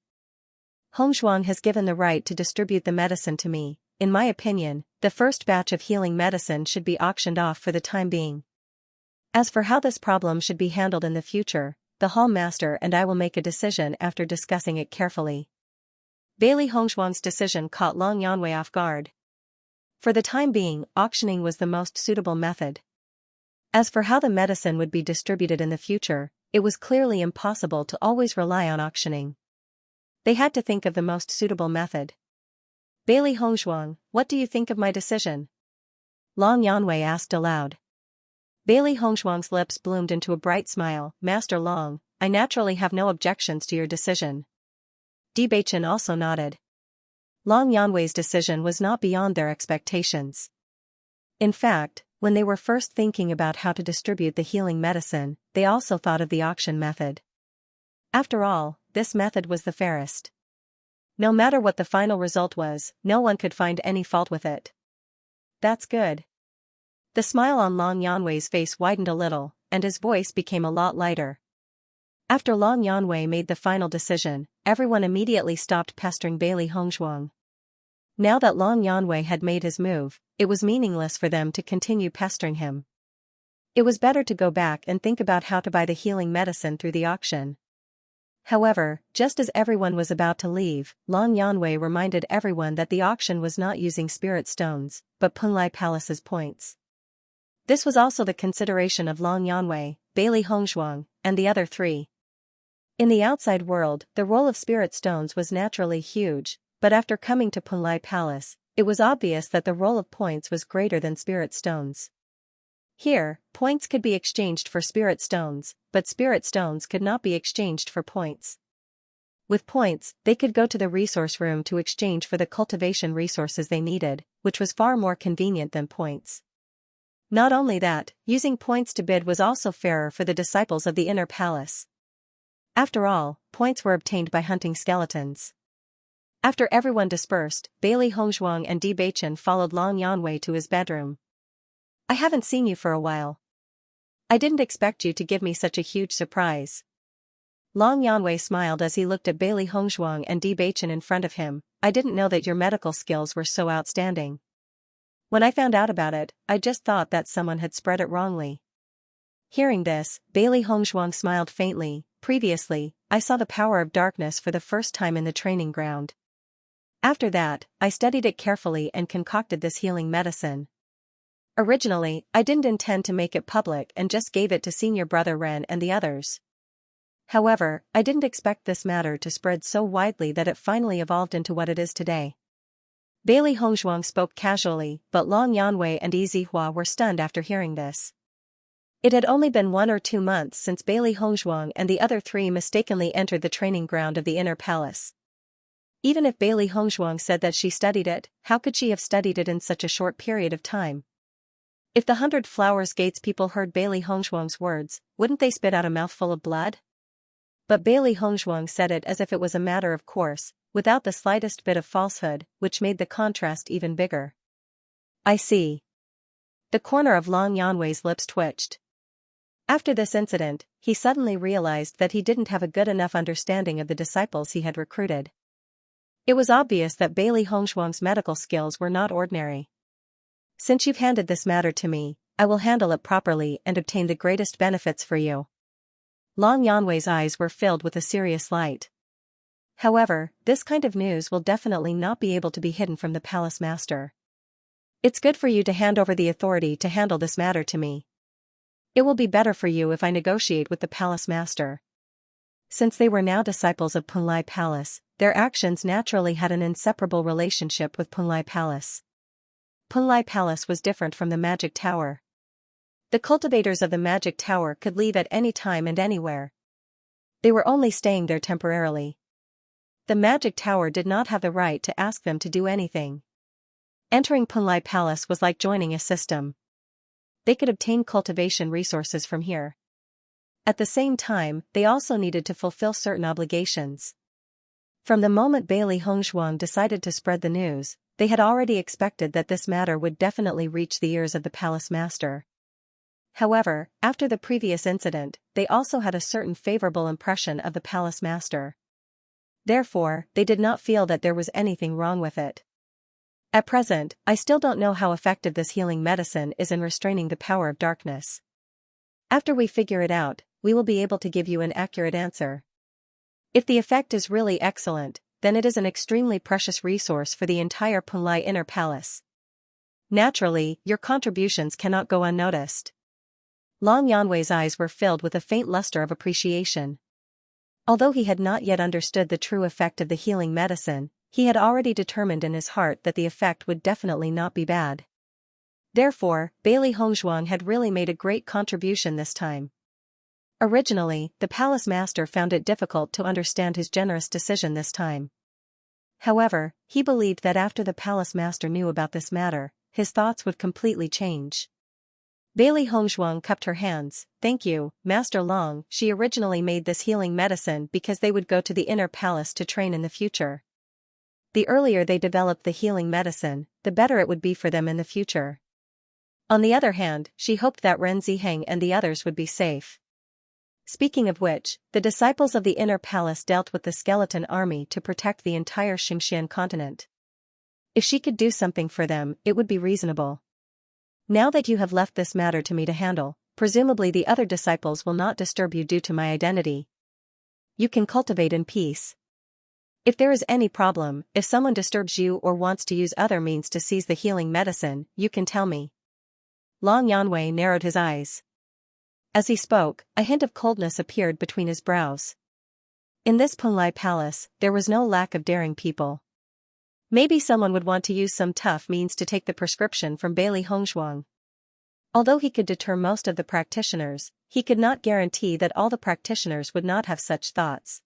Hongshuang has given the right to distribute the medicine to me, in my opinion, the first batch of healing medicine should be auctioned off for the time being. As for how this problem should be handled in the future, the hall master and I will make a decision after discussing it carefully." Bailey Hongshuang's decision caught Long Yanwei off guard. For the time being, auctioning was the most suitable method. As for how the medicine would be distributed in the future, it was clearly impossible to always rely on auctioning. They had to think of the most suitable method. "Bailey Hongshuang, what do you think of my decision?" Long Yanwei asked aloud. Bailey Hongshuang's lips bloomed into a bright smile. "Master Long, I naturally have no objections to your decision." Bewitching also nodded. Long Yanwei's decision was not beyond their expectations. In fact, when they were first thinking about how to distribute the healing medicine, they also thought of the auction method. After all, this method was the fairest. No matter what the final result was, no one could find any fault with it. "That's good." The smile on Long Yanwei's face widened a little, and his voice became a lot lighter. After Long Yanwei made the final decision, everyone immediately stopped pestering Bailey Hongshuang. Now that Long Yanwei had made his move, it was meaningless for them to continue pestering him. It was better to go back and think about how to buy the healing medicine through the auction. However, just as everyone was about to leave, Long Yanwei reminded everyone that the auction was not using spirit stones, but Punlai Palace's points. This was also the consideration of Long Yanwei, Bailey Hongshuang, and the other three. In the outside world, the role of spirit stones was naturally huge, but after coming to Punlai Palace, it was obvious that the role of points was greater than spirit stones. Here, points could be exchanged for spirit stones, but spirit stones could not be exchanged for points. With points, they could go to the resource room to exchange for the cultivation resources they needed, which was far more convenient than points. Not only that, using points to bid was also fairer for the disciples of the inner palace. After all, points were obtained by hunting skeletons. After everyone dispersed, Bailey Hongzhuang and Bewitching followed Long Yanwei to his bedroom. I haven't seen you for a while. I didn't expect you to give me such a huge surprise. Long Yanwei smiled as he looked at Bailey Hongzhuang and Bewitching in front of him. I didn't know that your medical skills were so outstanding. When I found out about it, I just thought that someone had spread it wrongly. Hearing this, Bailey Hongzhuang smiled faintly. Previously, I saw the power of darkness for the first time in the training ground. After that, I studied it carefully and concocted this healing medicine. Originally, I didn't intend to make it public and just gave it to senior brother Ren and the others. However, I didn't expect this matter to spread so widely that it finally evolved into what it is today. Bailey Hongzhuang spoke casually, but Long Yanwei and Yizihua were stunned after hearing this. It had only been 1 or 2 months since Bailey Hongzhuang and the other 3 mistakenly entered the training ground of the inner palace. Even if Bailey Hongzhuang said that she studied it, how could she have studied it in such a short period of time? If the 100 Flowers Gates people heard Bailey Hongzhuang's words, wouldn't they spit out a mouthful of blood? But Bailey Hongzhuang said it as if it was a matter of course, without the slightest bit of falsehood, which made the contrast even bigger. I see. The corner of Long Yanwei's lips twitched. After this incident, he suddenly realized that he didn't have a good enough understanding of the disciples he had recruited. It was obvious that Bailey Hongzhuang's medical skills were not ordinary. Since you've handed this matter to me, I will handle it properly and obtain the greatest benefits for you. Long Yanwei's eyes were filled with a serious light. However, this kind of news will definitely not be able to be hidden from the palace master. It's good for you to hand over the authority to handle this matter to me. It will be better for you if I negotiate with the palace master. Since they were now disciples of Punlai Palace, their actions naturally had an inseparable relationship with Punlai Palace. Punlai Palace was different from the Magic Tower. The cultivators of the Magic Tower could leave at any time and anywhere. They were only staying there temporarily. The Magic Tower did not have the right to ask them to do anything. Entering Punlai Palace was like joining a system. They could obtain cultivation resources from here. At the same time, they also needed to fulfill certain obligations. From the moment Bailey Hongzhuang decided to spread the news, they had already expected that this matter would definitely reach the ears of the palace master. However, after the previous incident, they also had a certain favorable impression of the palace master. Therefore, they did not feel that there was anything wrong with it. At present, I still don't know how effective this healing medicine is in restraining the power of darkness. After we figure it out, we will be able to give you an accurate answer. If the effect is really excellent, then it is an extremely precious resource for the entire Punlai Inner Palace. Naturally, your contributions cannot go unnoticed. Long Yanwei's eyes were filled with a faint luster of appreciation. Although he had not yet understood the true effect of the healing medicine, he had already determined in his heart that the effect would definitely not be bad. Therefore, Bailey Hongzhuang had really made a great contribution this time. Originally, the palace master found it difficult to understand his generous decision this time. However, he believed that after the palace master knew about this matter, his thoughts would completely change. Bailey Hongzhuang cupped her hands. Thank you, Master Long. She originally made this healing medicine because they would go to the inner palace to train in the future. The earlier they developed the healing medicine, the better it would be for them in the future. On the other hand, she hoped that Ren Ziheng and the others would be safe. Speaking of which, the disciples of the inner palace dealt with the skeleton army to protect the entire Xianxia continent. If she could do something for them, it would be reasonable. Now that you have left this matter to me to handle, presumably the other disciples will not disturb you due to my identity. You can cultivate in peace. If there is any problem, if someone disturbs you or wants to use other means to seize the healing medicine, you can tell me. Long Yanwei narrowed his eyes. As he spoke, a hint of coldness appeared between his brows. In this Punlai Palace, there was no lack of daring people. Maybe someone would want to use some tough means to take the prescription from Bailey Hongzhuang. Although he could deter most of the practitioners, he could not guarantee that all the practitioners would not have such thoughts.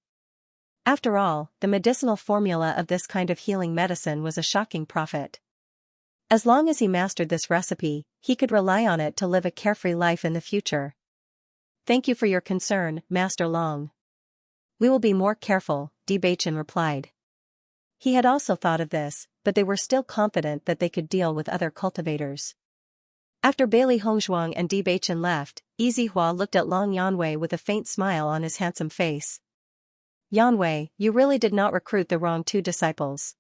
After all, the medicinal formula of this kind of healing medicine was a shocking profit. As long as he mastered this recipe, he could rely on it to live a carefree life in the future. Thank you for your concern, Master Long. We will be more careful, Bewitching replied. He had also thought of this, but they were still confident that they could deal with other cultivators. After Bailey Hongzhuang and Bewitching left, Yizihua looked at Long Yanwei with a faint smile on his handsome face. Yanwei, you really did not recruit the wrong two disciples.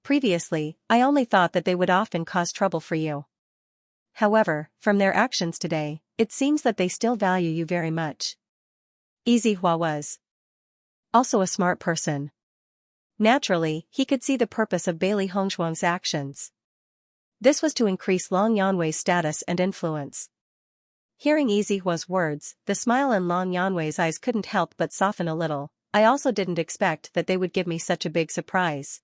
Previously, I only thought that they would often cause trouble for you. However, from their actions today, it seems that they still value you very much. Yizihua was also a smart person. Naturally, he could see the purpose of Bailey Hongzhuang's actions. This was to increase Long Yanwei's status and influence. Hearing Yizihua's words, the smile in Long Yanwei's eyes couldn't help but soften a little. I also didn't expect that they would give me such a big surprise.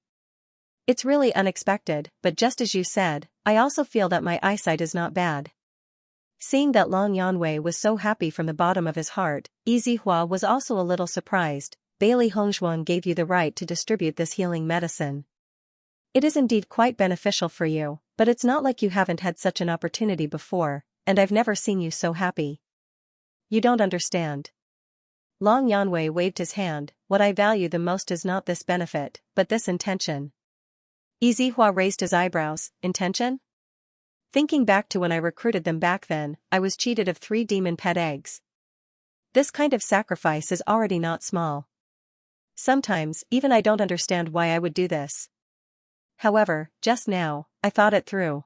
It's really unexpected, but just as you said, I also feel that my eyesight is not bad. Seeing that Long Yanwei was so happy from the bottom of his heart, Yizihua was also a little surprised. Bailey Hongzhuang gave you the right to distribute this healing medicine. It is indeed quite beneficial for you, but it's not like you haven't had such an opportunity before, and I've never seen you so happy. You don't understand. Long Yanwei waved his hand. What I value the most is not this benefit, but this intention. Yizihua raised his eyebrows. Intention? Thinking back to when I recruited them back then, I was cheated of 3 demon pet eggs. This kind of sacrifice is already not small. Sometimes, even I don't understand why I would do this. However, just now, I thought it through.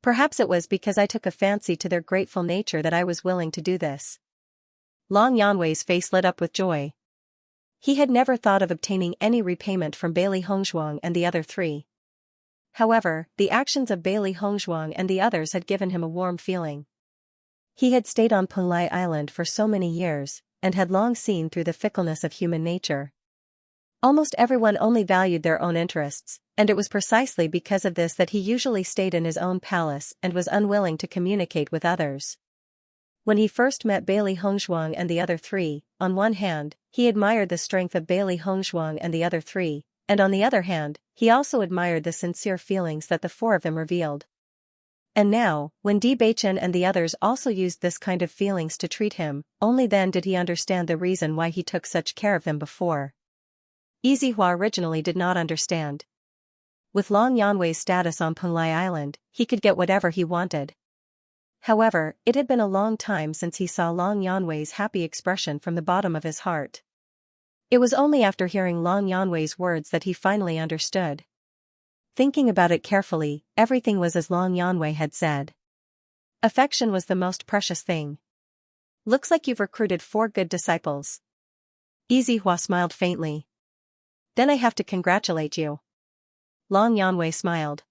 Perhaps it was because I took a fancy to their grateful nature that I was willing to do this. Long Yanwei's face lit up with joy. He had never thought of obtaining any repayment from Bailey Hongzhuang and the other 3. However, the actions of Bailey Hongzhuang and the others had given him a warm feeling. He had stayed on Penglai Island for so many years, and had long seen through the fickleness of human nature. Almost everyone only valued their own interests, and it was precisely because of this that he usually stayed in his own palace and was unwilling to communicate with others. When he first met Bailey Hongzhuang and the other 3, on one hand, he admired the strength of Bailey Hongzhuang and the other 3, and on the other hand, he also admired the sincere feelings that the 4 of them revealed. And now, when Bewitching and the others also used this kind of feelings to treat him, only then did he understand the reason why he took such care of them before. Yizihua originally did not understand. With Long Yanwei's status on Penglai Island, he could get whatever he wanted. However, it had been a long time since he saw Long Yanwei's happy expression from the bottom of his heart. It was only after hearing Long Yanwei's words that he finally understood. Thinking about it carefully, everything was as Long Yanwei had said. Affection was the most precious thing. Looks like you've recruited 4 good disciples. Yizihua smiled faintly. Then I have to congratulate you. Long Yanwei smiled.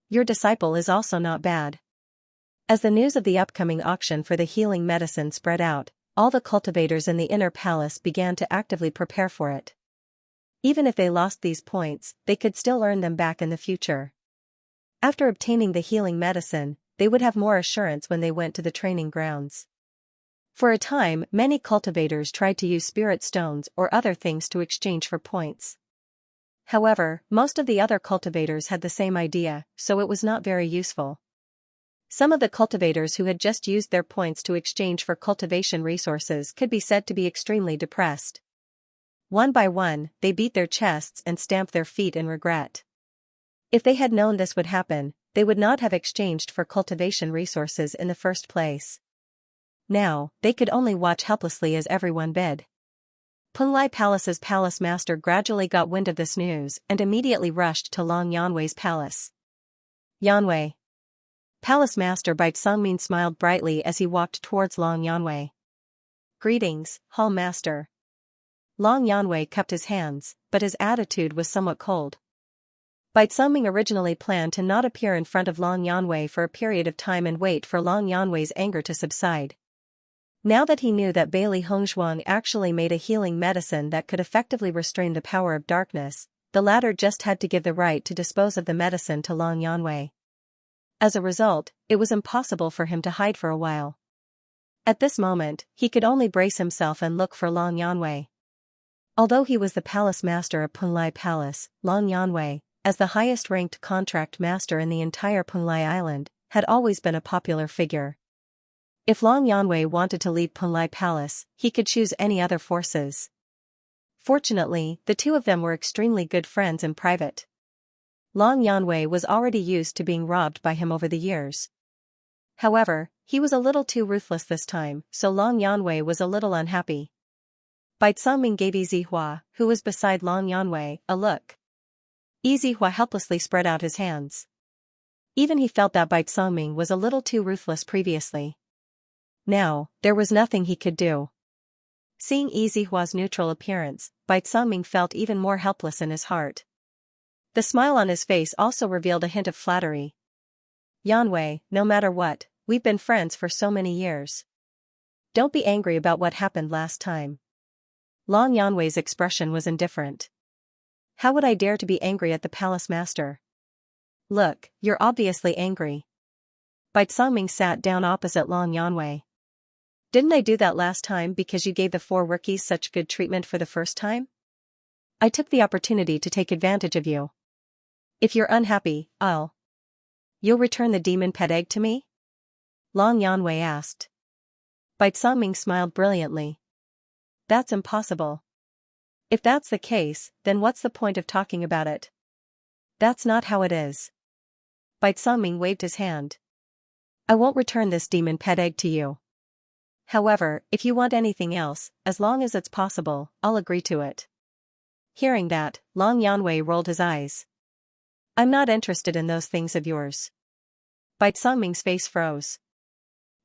Your disciple is also not bad. As the news of the upcoming auction for the healing medicine spread out, all the cultivators in the inner palace began to actively prepare for it. Even if they lost these points, they could still earn them back in the future. After obtaining the healing medicine, they would have more assurance when they went to the training grounds. For a time, many cultivators tried to use spirit stones or other things to exchange for points. However, most of the other cultivators had the same idea, so it was not very useful. Some of the cultivators who had just used their points to exchange for cultivation resources could be said to be extremely depressed. One by one, they beat their chests and stamped their feet in regret. If they had known this would happen, they would not have exchanged for cultivation resources in the first place. Now, they could only watch helplessly as everyone bid. Penglai Palace's palace master gradually got wind of this news and immediately rushed to Long Yanwei's palace. Yanwei. Palace Master Bai Songmin smiled brightly as he walked towards Long Yanwei. Greetings, Hall Master. Long Yanwei cupped his hands, but his attitude was somewhat cold. Bai Songming originally planned to not appear in front of Long Yanwei for a period of time and wait for Long Yanwei's anger to subside. Now that he knew that Bailey Hongzhuang actually made a healing medicine that could effectively restrain the power of darkness, the latter just had to give the right to dispose of the medicine to Long Yanwei. As a result, it was impossible for him to hide for a while. At this moment, he could only brace himself and look for Long Yanwei. Although he was the palace master of Punlai Palace, Long Yanwei, as the highest-ranked contract master in the entire Punlai Island, had always been a popular figure. If Long Yanwei wanted to leave Punlai Palace, he could choose any other forces. Fortunately, the two of them were extremely good friends in private. Long Yanwei was already used to being robbed by him over the years. However, he was a little too ruthless this time, so Long Yanwei was a little unhappy. Bai Zongming gave Yizihua, who was beside Long Yanwei, a look. Yizihua helplessly spread out his hands. Even he felt that Bai Zongming was a little too ruthless previously. Now, there was nothing he could do. Seeing Yizihua's neutral appearance, Bai Zongming felt even more helpless in his heart. The smile on his face also revealed a hint of flattery. Yanwei, no matter what, we've been friends for so many years. Don't be angry about what happened last time. Long Yanwei's expression was indifferent. How would I dare to be angry at the palace master? Look, you're obviously angry. Bai Zongming sat down opposite Long Yanwei. Didn't I do that last time because you gave the 4 rookies such good treatment for the first time? I took the opportunity to take advantage of you. If you're unhappy, you'll return the demon pet egg to me? Long Yanwei asked. Bai Zongming smiled brilliantly. That's impossible. If that's the case, then what's the point of talking about it? That's not how it is. Bai Zongming waved his hand. I won't return this demon pet egg to you. However, if you want anything else, as long as it's possible, I'll agree to it. Hearing that, Long Yanwei rolled his eyes. I'm not interested in those things of yours. Bai Zongming's face froze.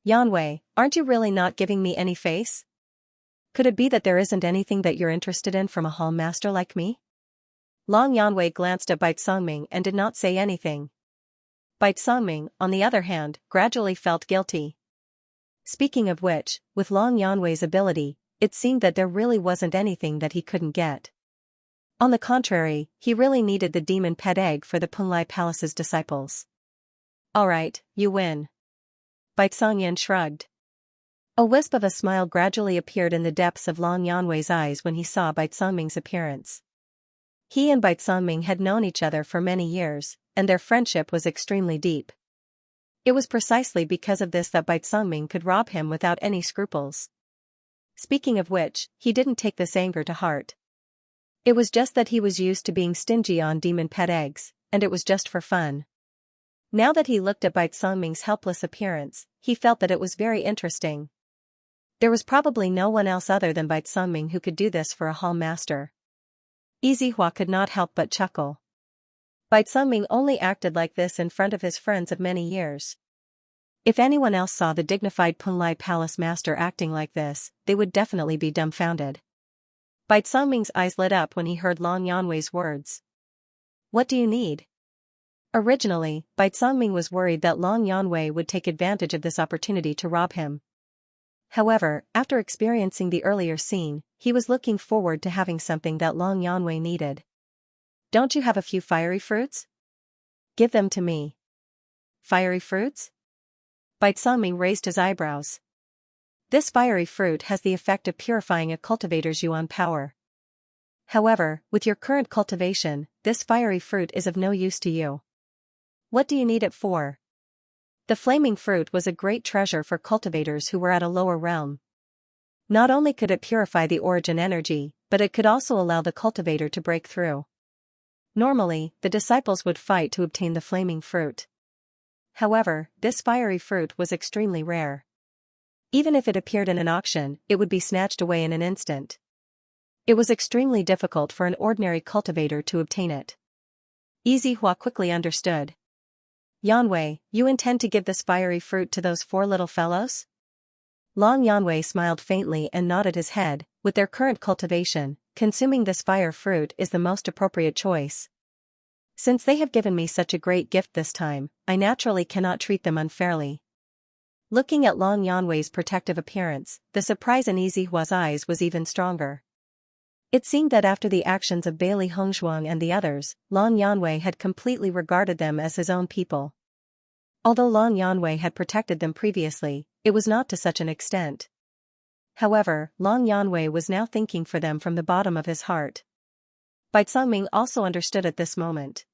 Yanwei, aren't you really not giving me any face? Could it be that there isn't anything that you're interested in from a hall master like me? Long Yanwei glanced at Bai Zongming and did not say anything. Bai Zongming, on the other hand, gradually felt guilty. Speaking of which, with Long Yanwei's ability, it seemed that there really wasn't anything that he couldn't get. On the contrary, he really needed the demon pet egg for the Punlai Palace's disciples. Alright, you win. Bai Zongyan shrugged. A wisp of a smile gradually appeared in the depths of Long Yanwei's eyes when he saw Bai Zongming's appearance. He and Bai Zongming had known each other for many years, and their friendship was extremely deep. It was precisely because of this that Bai Zongming could rob him without any scruples. Speaking of which, he didn't take this anger to heart. It was just that he was used to being stingy on demon pet eggs, and it was just for fun. Now that he looked at Bai Zongming's helpless appearance, he felt that it was very interesting. There was probably no one else other than Bai Zongming who could do this for a hall master. Yizihua could not help but chuckle. Bai Zongming only acted like this in front of his friends of many years. If anyone else saw the dignified Punlai Palace master acting like this, they would definitely be dumbfounded. Bai Zongming's eyes lit up when he heard Long Yanwei's words. What do you need? Originally, Bai Zongming was worried that Long Yanwei would take advantage of this opportunity to rob him. However, after experiencing the earlier scene, he was looking forward to having something that Long Yanwei needed. Don't you have a few fiery fruits? Give them to me. Fiery fruits? Bai Zongming raised his eyebrows. This fiery fruit has the effect of purifying a cultivator's yuan power. However, with your current cultivation, this fiery fruit is of no use to you. What do you need it for? The flaming fruit was a great treasure for cultivators who were at a lower realm. Not only could it purify the origin energy, but it could also allow the cultivator to break through. Normally, the disciples would fight to obtain the flaming fruit. However, this fiery fruit was extremely rare. Even if it appeared in an auction, it would be snatched away in an instant. It was extremely difficult for an ordinary cultivator to obtain it. Yizihua quickly understood. Yanwei, you intend to give this fiery fruit to those 4 little fellows? Long Yanwei smiled faintly and nodded his head. With their current cultivation, consuming this fire fruit is the most appropriate choice. Since they have given me such a great gift this time, I naturally cannot treat them unfairly. Looking at Long Yanwei's protective appearance, the surprise in Yizihua's eyes was even stronger. It seemed that after the actions of Bailey Hongzhuang and the others, Long Yanwei had completely regarded them as his own people. Although Long Yanwei had protected them previously, it was not to such an extent. However, Long Yanwei was now thinking for them from the bottom of his heart. Bai Cangming also understood at this moment.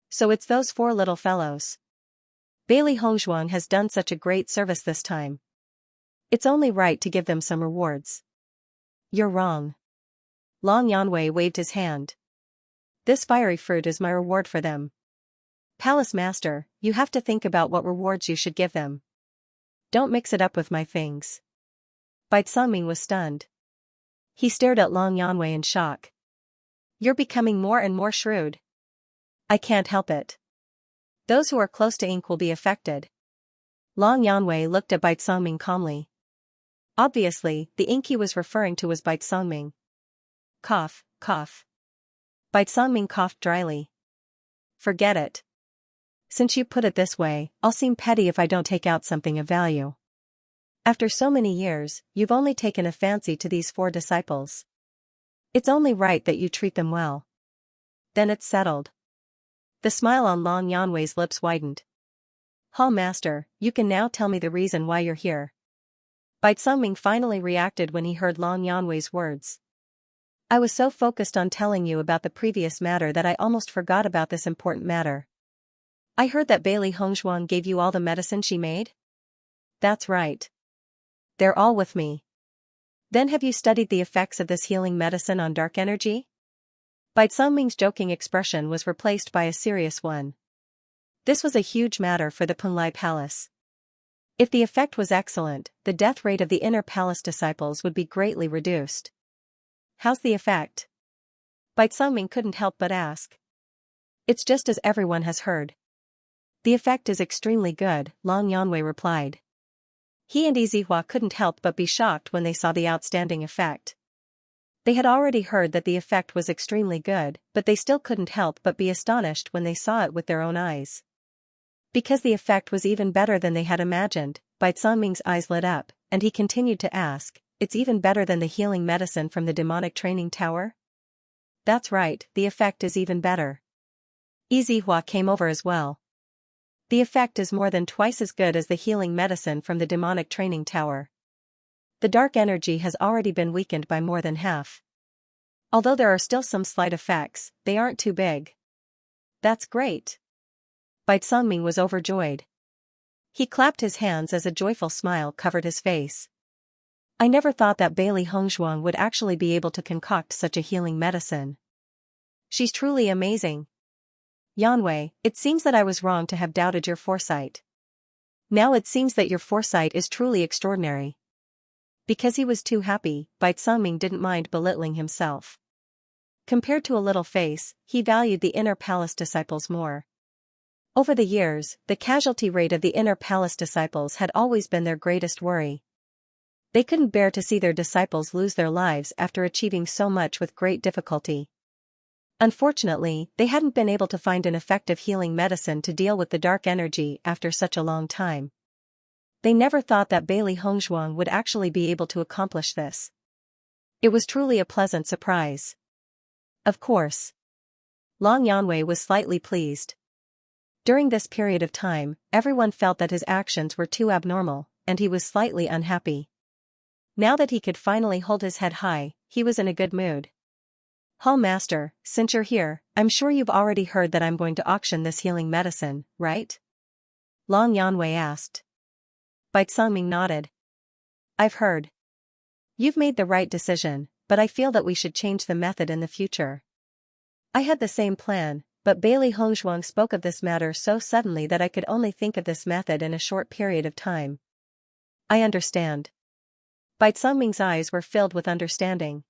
So it's those four little fellows. Bailey Hongzhuang has done such a great service this time. It's only right to give them some rewards. You're wrong. Long Yanwei waved his hand. This fiery fruit is my reward for them. Palace Master, you have to think about what rewards you should give them. Don't mix it up with my things. Bai Cangming was stunned. He stared at Long Yanwei in shock. You're becoming more and more shrewd. I can't help it. Those who are close to ink will be affected. Long Yanwei looked at Bai Cangming calmly. Obviously, the ink he was referring to was Bai Cangming. Cough, cough. Bai Cangming coughed dryly. Forget it. Since you put it this way, I'll seem petty if I don't take out something of value. After so many years, you've only taken a fancy to these four disciples. It's only right that you treat them well. Then it's settled. The smile on Long Yanwei's lips widened. Hall Master, you can now tell me the reason why you're here. Bai Cangming finally reacted when he heard Long Yanwei's words. I was so focused on telling you about the previous matter that I almost forgot about this important matter. I heard that Bailey Hongzhuang gave you all the medicine she made? That's right. They're all with me. Then have you studied the effects of this healing medicine on dark energy? Bai Cangming's joking expression was replaced by a serious one. This was a huge matter for the Punlai Palace. If the effect was excellent, the death rate of the inner palace disciples would be greatly reduced. How's the effect? Bai Cangming couldn't help but ask. It's just as everyone has heard. The effect is extremely good, Long Yanwei replied. He and Yizihua couldn't help but be shocked when they saw the outstanding effect. They had already heard that the effect was extremely good, but they still couldn't help but be astonished when they saw it with their own eyes. Because the effect was even better than they had imagined, Bai Cangming's eyes lit up, and he continued to ask, it's even better than the healing medicine from the demonic training tower? That's right, the effect is even better. Yizihua came over as well. The effect is more than twice as good as the healing medicine from the demonic training tower. The dark energy has already been weakened by more than half. Although there are still some slight effects, they aren't too big. That's great. Bai Cangming was overjoyed. He clapped his hands as a joyful smile covered his face. I never thought that Bailey Hongzhuang would actually be able to concoct such a healing medicine. She's truly amazing. Yanwei, it seems that I was wrong to have doubted your foresight. Now it seems that your foresight is truly extraordinary. Because he was too happy, Bai Cangming didn't mind belittling himself. Compared to a little face, he valued the inner palace disciples more. Over the years, the casualty rate of the inner palace disciples had always been their greatest worry. They couldn't bear to see their disciples lose their lives after achieving so much with great difficulty. Unfortunately, they hadn't been able to find an effective healing medicine to deal with the dark energy after such a long time. They never thought that Bailey Hongzhuang would actually be able to accomplish this. It was truly a pleasant surprise. Of course. Long Yanwei was slightly pleased. During this period of time, everyone felt that his actions were too abnormal, and he was slightly unhappy. Now that he could finally hold his head high, he was in a good mood. Hall Master, since you're here, I'm sure you've already heard that I'm going to auction this healing medicine, right? Long Yanwei asked. Bai Cangming nodded. I've heard. You've made the right decision, but I feel that we should change the method in the future. I had the same plan, but Bailey Hongzhuang spoke of this matter so suddenly that I could only think of this method in a short period of time. I understand. Bai Cangming's eyes were filled with understanding.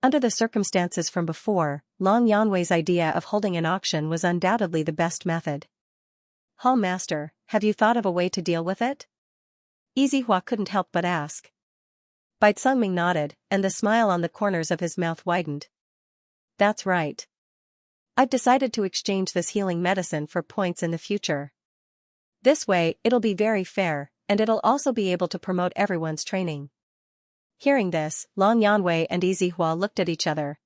Under the circumstances from before, Long Yanwei's idea of holding an auction was undoubtedly the best method. Hall Master, have you thought of a way to deal with it? Yizihua couldn't help but ask. Bai Cangming nodded, and the smile on the corners of his mouth widened. That's right. I've decided to exchange this healing medicine for points in the future. This way, it'll be very fair, and it'll also be able to promote everyone's training. Hearing this, Long Yanwei and Yizihua looked at each other.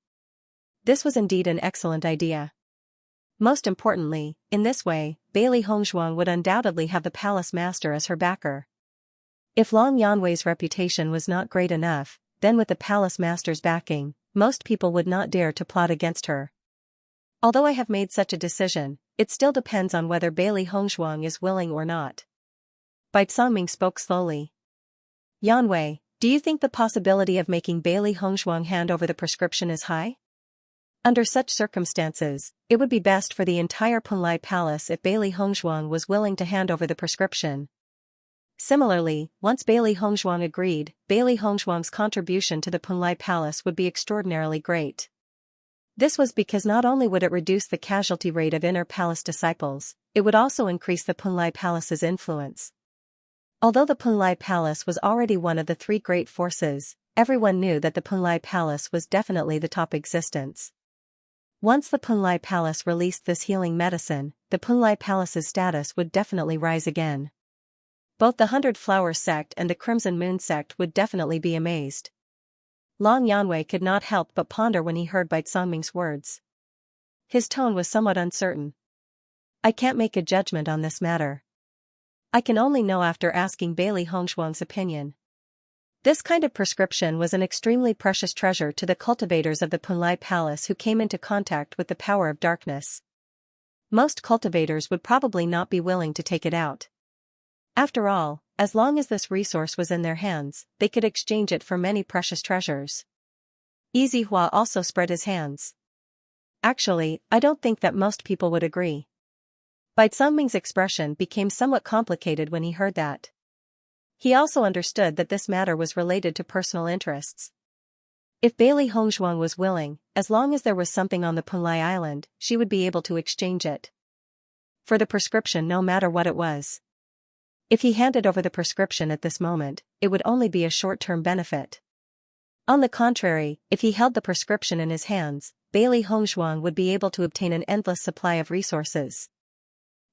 This was indeed an excellent idea. Most importantly, in this way, Bailey Hongzhuang would undoubtedly have the palace master as her backer. If Long Yanwei's reputation was not great enough, then with the palace master's backing, most people would not dare to plot against her. Although I have made such a decision, it still depends on whether Bailey Hongshuang is willing or not. Bai Songming spoke slowly. Yanwei, do you think the possibility of making Bailey Hongshuang hand over the prescription is high? Under such circumstances, it would be best for the entire Punlai Palace if Bailey Hongshuang was willing to hand over the prescription. Similarly, once Bailey Hongshuang agreed, Bailey Hongshuang's contribution to the Punlai Palace would be extraordinarily great. This was because not only would it reduce the casualty rate of inner palace disciples, it would also increase the Punlai Palace's influence. Although the Punlai Palace was already one of the three great forces, everyone knew that the Punlai Palace was definitely the top existence. Once the Punlai Palace released this healing medicine, the Punlai Palace's status would definitely rise again. Both the 100 Flowers sect and the Crimson Moon sect would definitely be amazed. Long Yanwei could not help but ponder when he heard Bai Songming's words. His tone was somewhat uncertain. I can't make a judgment on this matter. I can only know after asking Bailey Hongshuang's opinion. This kind of prescription was an extremely precious treasure to the cultivators of the Punlai Palace who came into contact with the power of darkness. Most cultivators would probably not be willing to take it out. After all, as long as this resource was in their hands, they could exchange it for many precious treasures. Yizihua also spread his hands. Actually, I don't think that most people would agree. Bai Songming's expression became somewhat complicated when he heard that. He also understood that this matter was related to personal interests. If Bailey Hongshuang was willing, as long as there was something on the Punlai Island, she would be able to exchange it for the prescription no matter what it was. If he handed over the prescription at this moment, it would only be a short-term benefit. On the contrary, if he held the prescription in his hands, Bailey Hongshuang would be able to obtain an endless supply of resources.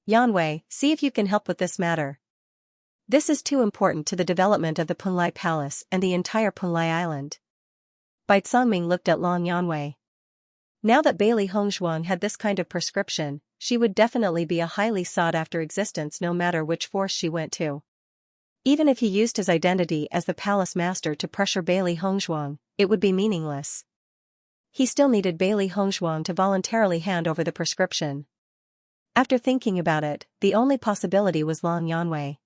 Yanwei, see if you can help with this matter. This is too important to the development of the Punlai Palace and the entire Punlai Island. Bai Songming looked at Long Yanwei. Now that Bailey Hongshuang had this kind of prescription, she would definitely be a highly sought-after existence no matter which force she went to. Even if he used his identity as the palace master to pressure Bailey Hongshuang, it would be meaningless. He still needed Bailey Hongshuang to voluntarily hand over the prescription. After thinking about it, the only possibility was Long Yanwei.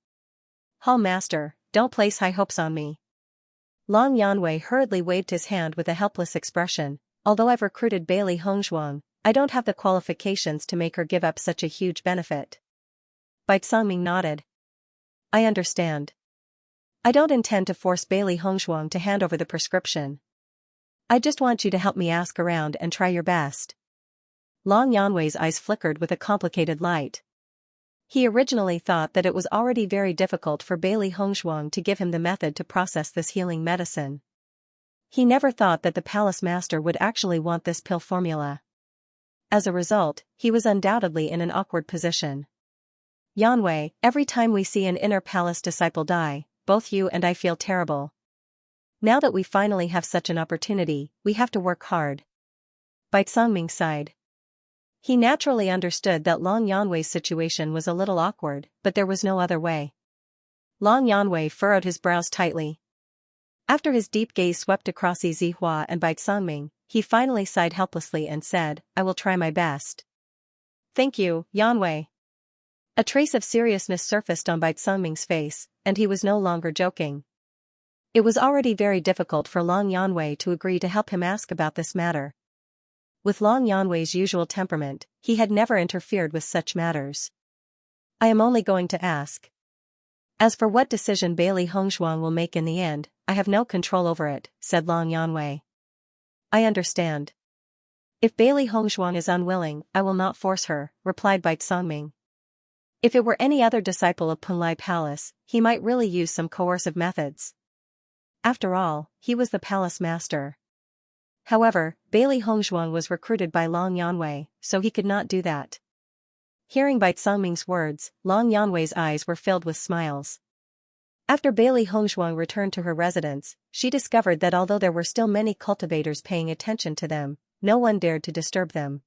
Hall Master, don't place high hopes on me. Long Yanwei hurriedly waved his hand with a helpless expression. Although I've recruited Bailey Hongshuang, I don't have the qualifications to make her give up such a huge benefit. Bai Songming nodded. I understand. I don't intend to force Bailey Hongshuang to hand over the prescription. I just want you to help me ask around and try your best. Long Yanwei's eyes flickered with a complicated light. He originally thought that it was already very difficult for Bailey Hongshuang to give him the method to process this healing medicine. He never thought that the palace master would actually want this pill formula. As a result, he was undoubtedly in an awkward position. Yanwei, every time we see an inner palace disciple die, both you and I feel terrible. Now that we finally have such an opportunity, we have to work hard. Bai Songming sighed. He naturally understood that Long Yanwei's situation was a little awkward, but there was no other way. Long Yanwei furrowed his brows tightly. After his deep gaze swept across Yizihua and Bai Songming, he finally sighed helplessly and said, I will try my best. Thank you, Yanwei. A trace of seriousness surfaced on Bai Songming's face, and he was no longer joking. It was already very difficult for Long Yanwei to agree to help him ask about this matter. With Long Yanwei's usual temperament, he had never interfered with such matters. I am only going to ask. As for what decision Bailey Hongshuang will make in the end, I have no control over it, said Long Yanwei. I understand. If Bailey Hongshuang is unwilling, I will not force her, replied Bai Songming. If it were any other disciple of Punlai Palace, he might really use some coercive methods. After all, he was the palace master. However, Bailey Hongshuang was recruited by Long Yanwei, so he could not do that. Hearing Bai Songming's words, Long Yanwei's eyes were filled with smiles. After Bailey Hongshuang returned to her residence, she discovered that although there were still many cultivators paying attention to them, no one dared to disturb them.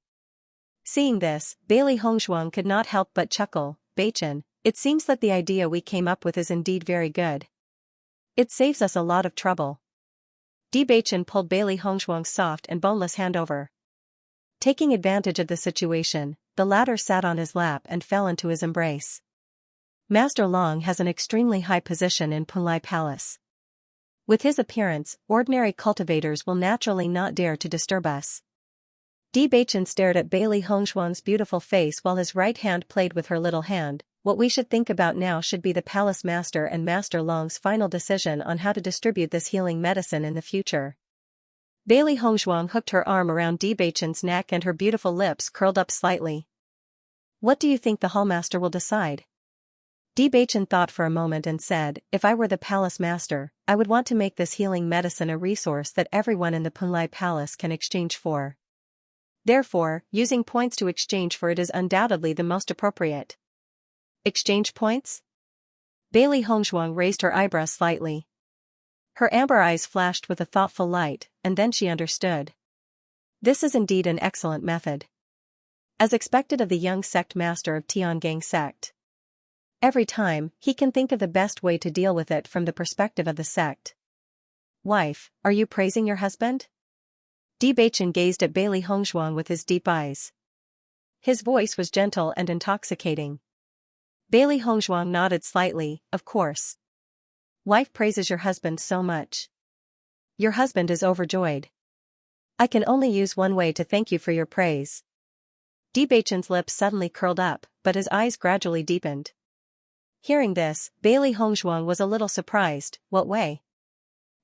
Seeing this, Bailey Hongshuang could not help but chuckle. Bewitching, it seems that the idea we came up with is indeed very good. It saves us a lot of trouble. Bewitching pulled Bailey Hongshuang's soft and boneless hand over. Taking advantage of the situation, the latter sat on his lap and fell into his embrace. Master Long has an extremely high position in Punlai Palace. With his appearance, ordinary cultivators will naturally not dare to disturb us. Bewitching stared at Bailey Hongshuang's beautiful face while his right hand played with her little hand. What we should think about now should be the palace master and Master Long's final decision on how to distribute this healing medicine in the future. Bailey Hongshuang hooked her arm around Bewitching's neck and her beautiful lips curled up slightly. What do you think the hallmaster will decide? Bewitching thought for a moment and said, if I were the palace master, I would want to make this healing medicine a resource that everyone in the Punlai Palace can exchange for. Therefore, using points to exchange for it is undoubtedly the most appropriate. Exchange points? Bailey Hongshuang raised her eyebrows slightly. Her amber eyes flashed with a thoughtful light, and then she understood. This is indeed an excellent method. As expected of the young sect master of Tiangang sect. Every time, he can think of the best way to deal with it from the perspective of the sect. Wife, are you praising your husband? Bewitching gazed at Bailey Hongshuang with his deep eyes. His voice was gentle and intoxicating. Bailey Hongshuang nodded slightly, of course. Wife praises your husband so much. Your husband is overjoyed. I can only use one way to thank you for your praise. Bewitching's lips suddenly curled up, but his eyes gradually deepened. Hearing this, Bailey Hongshuang was a little surprised. What way?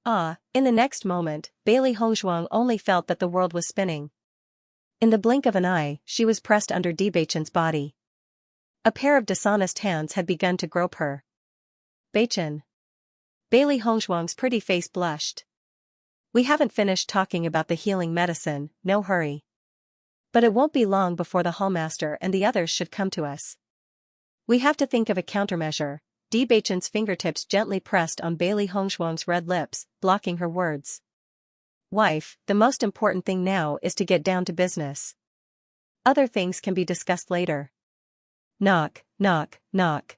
In the next moment, Bailey Hongshuang only felt that the world was spinning. In the blink of an eye, she was pressed under Bewitching's body. A pair of dishonest hands had begun to grope her. Bachin. Bailey Hongshuang's pretty face blushed. We haven't finished talking about the healing medicine, no hurry. But it won't be long before the hallmaster and the others should come to us. We have to think of a countermeasure. Bewitching's fingertips gently pressed on Bailey Hongshuang's red lips, blocking her words. Wife, the most important thing now is to get down to business. Other things can be discussed later. Knock, knock, knock.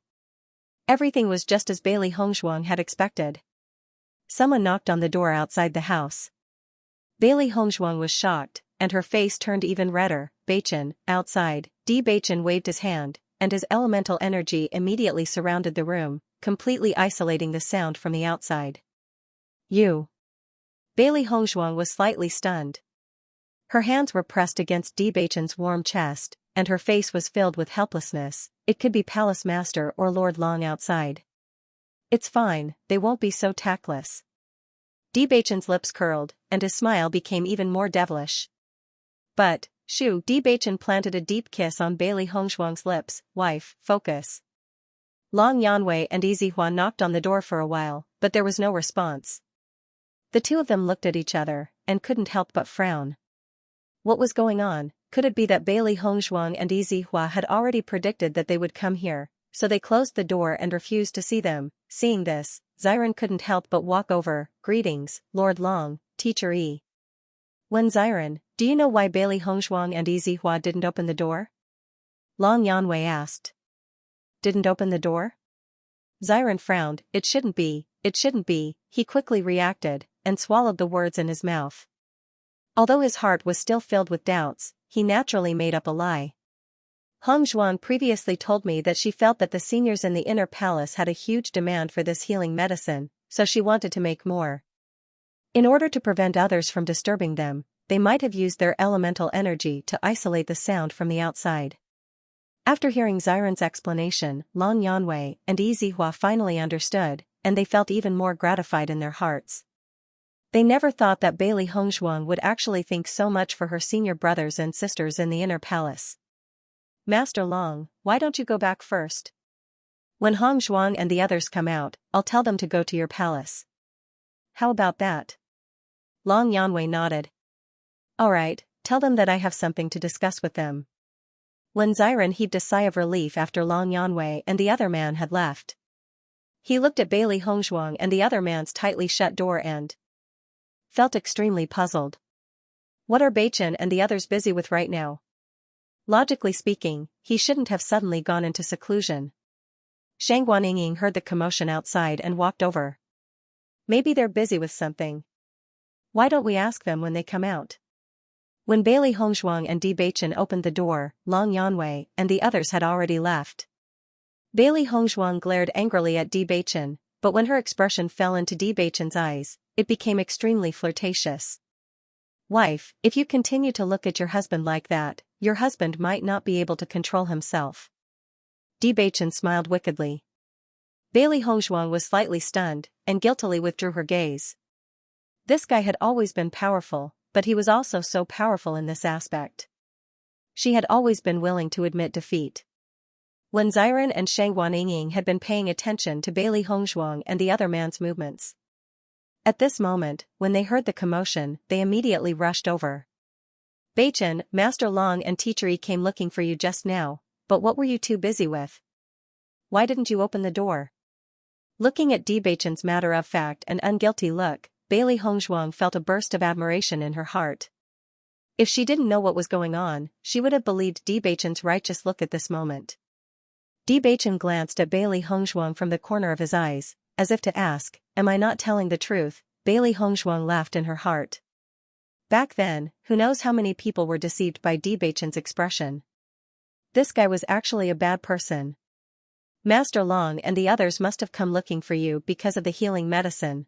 Everything was just as Bailey Hongshuang had expected. Someone knocked on the door outside the house. Bailey Hongshuang was shocked, and her face turned even redder. Bachin, outside. Bewitching waved his hand, and his elemental energy immediately surrounded the room, completely isolating the sound from the outside. You. Bailey Hongshuang was slightly stunned. Her hands were pressed against Bewitching's warm chest, and her face was filled with helplessness. It could be Palace Master or Lord Long outside. It's fine, they won't be so tactless. Bewitching's lips curled, and his smile became even more devilish. But, shoo! Bewitching planted a deep kiss on Bailey Hongshuang's lips. Wife, focus. Long Yanwei and Yizihua knocked on the door for a while, but there was no response. The two of them looked at each other, and couldn't help but frown. What was going on? Could it be that Bailey Hongshuang and Yizihua had already predicted that they would come here, so they closed the door and refused to see them? Seeing this, Xiren couldn't help but walk over. Greetings, Lord Long, Teacher E. When Xiren, do you know why Bailey Hongshuang and Yizihua didn't open the door? Long Yanwei asked. Didn't open the door? Xiren frowned. It shouldn't be, he quickly reacted, and swallowed the words in his mouth. Although his heart was still filled with doubts, he naturally made up a lie. Hong Zhuan previously told me that she felt that the seniors in the inner palace had a huge demand for this healing medicine, so she wanted to make more. In order to prevent others from disturbing them, they might have used their elemental energy to isolate the sound from the outside. After hearing Xiren's explanation, Long Yanwei and Yizihua finally understood, and they felt even more gratified in their hearts. They never thought that Bailey Hongzhuang would actually think so much for her senior brothers and sisters in the inner palace. Master Long, why don't you go back first? When Hongzhuang and the others come out, I'll tell them to go to your palace. How about that? Long Yanwei nodded. Alright, tell them that I have something to discuss with them. When Xiren heaved a sigh of relief after Long Yanwei and the other man had left. He looked at Bailey Hongzhuang and the other man's tightly shut door and felt extremely puzzled. What are Beichen and the others busy with right now? Logically speaking, he shouldn't have suddenly gone into seclusion. Shang Guanying heard the commotion outside and walked over. Maybe they're busy with something. Why don't we ask them when they come out? When Bailey Hongshuang and Di Beichen opened the door, Long Yanwei and the others had already left. Bailey Hongshuang glared angrily at Di Beichen, but when her expression fell into Di Beichen's eyes, it became extremely flirtatious. Wife, if you continue to look at your husband like that, your husband might not be able to control himself. Di Beichen smiled wickedly. Bailey Hongshuang was slightly stunned, and guiltily withdrew her gaze. This guy had always been powerful, but he was also so powerful in this aspect. She had always been willing to admit defeat. Wen Xiren and Shang Guanying had been paying attention to Bailey Hongshuang and the other man's movements. At this moment, when they heard the commotion, they immediately rushed over. Beichen, Master Long and Teacher Yi came looking for you just now, but what were you too busy with? Why didn't you open the door? Looking at Di Beichen's matter-of-fact and unguilty look, Bailey Hongshuang felt a burst of admiration in her heart. If she didn't know what was going on, she would have believed Di Beichen's righteous look at this moment. Di Beichen glanced at Bailey Hongshuang from the corner of his eyes, as if to ask, am I not telling the truth? Bailey Hongshuang laughed in her heart. Back then, who knows how many people were deceived by Di Beichen's expression. This guy was actually a bad person. Master Long and the others must have come looking for you because of the healing medicine.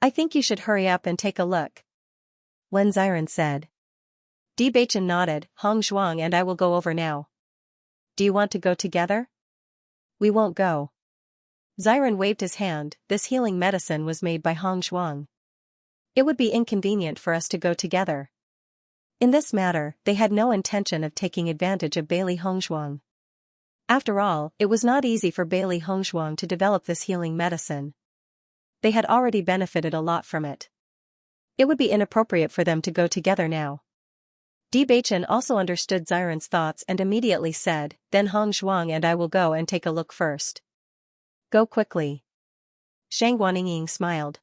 I think you should hurry up and take a look. Wen Xiren said. Di Beichen nodded. Hongshuang and I will go over now. Do you want to go together? We won't go. Xiren waved his hand. This healing medicine was made by Hongshuang. It would be inconvenient for us to go together. In this matter, they had no intention of taking advantage of Bailey Hongshuang. After all, it was not easy for Bailey Hongshuang to develop this healing medicine. They had already benefited a lot from it. It would be inappropriate for them to go together now. Di Beichen also understood Xiren's thoughts and immediately said, then Hongshuang and I will go and take a look first. Go quickly. Shang Guanying smiled.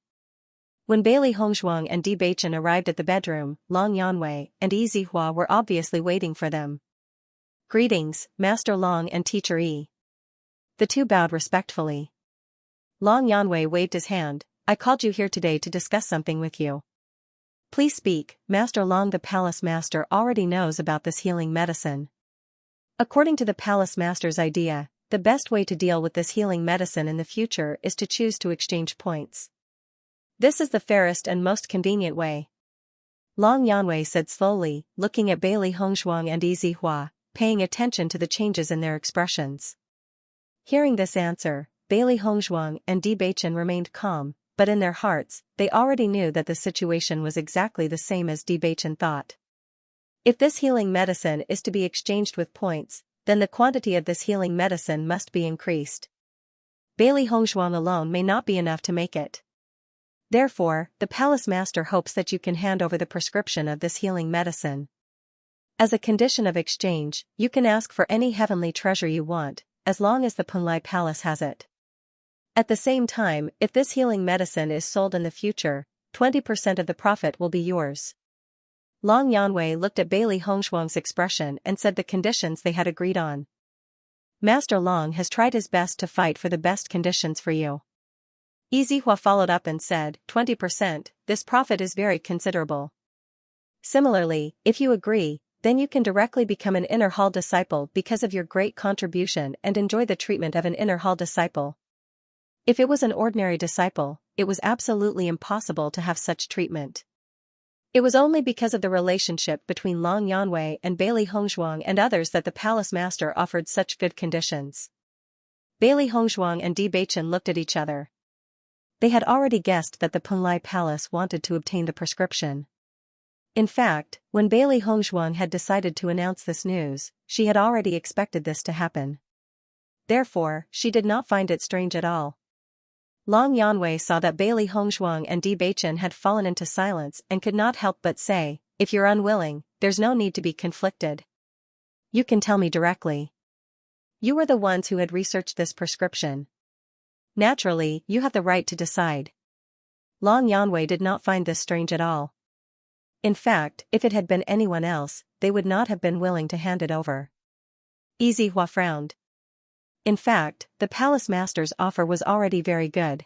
When Bailey Hongshuang and Di Beichen arrived at the bedroom, Long Yanwei and Yi Zihua were obviously waiting for them. Greetings, Master Long and Teacher Yi. The two bowed respectfully. Long Yanwei waved his hand. I called you here today to discuss something with you. Please speak. Master Long. The palace master already knows about this healing medicine. According to the palace master's idea, the best way to deal with this healing medicine in the future is to choose to exchange points. This is the fairest and most convenient way. Long Yanwei said slowly, looking at Bailey Hongshuang and Yi Zihua, paying attention to the changes in their expressions. Hearing this answer, Bailey Hongshuang and Di Beichen remained calm, but in their hearts, they already knew that the situation was exactly the same as Di Beichen thought. If this healing medicine is to be exchanged with points, then the quantity of this healing medicine must be increased. Bailey Hongshuang alone may not be enough to make it. Therefore, the palace master hopes that you can hand over the prescription of this healing medicine. As a condition of exchange, you can ask for any heavenly treasure you want, as long as the Punlai Palace has it. At the same time, if this healing medicine is sold in the future, 20% of the profit will be yours. Long Yanwei looked at Bailey Hongshuang's expression and said the conditions they had agreed on. Master Long has tried his best to fight for the best conditions for you. Yi Zihua followed up and said, 20%, this profit is very considerable. Similarly, if you agree, then you can directly become an inner hall disciple because of your great contribution and enjoy the treatment of an inner hall disciple. If it was an ordinary disciple, it was absolutely impossible to have such treatment. It was only because of the relationship between Long Yanwei and Bailey Hongshuang and others that the palace master offered such good conditions. Bailey Hongshuang and Di Beichen looked at each other. They had already guessed that the Punlai Palace wanted to obtain the prescription. In fact, when Bailey Hongshuang had decided to announce this news, she had already expected this to happen. Therefore, she did not find it strange at all. Long Yanwei saw that Bailey Hongshuang and Di Beichen had fallen into silence and could not help but say, if you're unwilling, there's no need to be conflicted. You can tell me directly. You were the ones who had researched this prescription. Naturally, you have the right to decide. Long Yanwei did not find this strange at all. In fact, if it had been anyone else, they would not have been willing to hand it over. Yi Zihua frowned. In fact, the palace master's offer was already very good.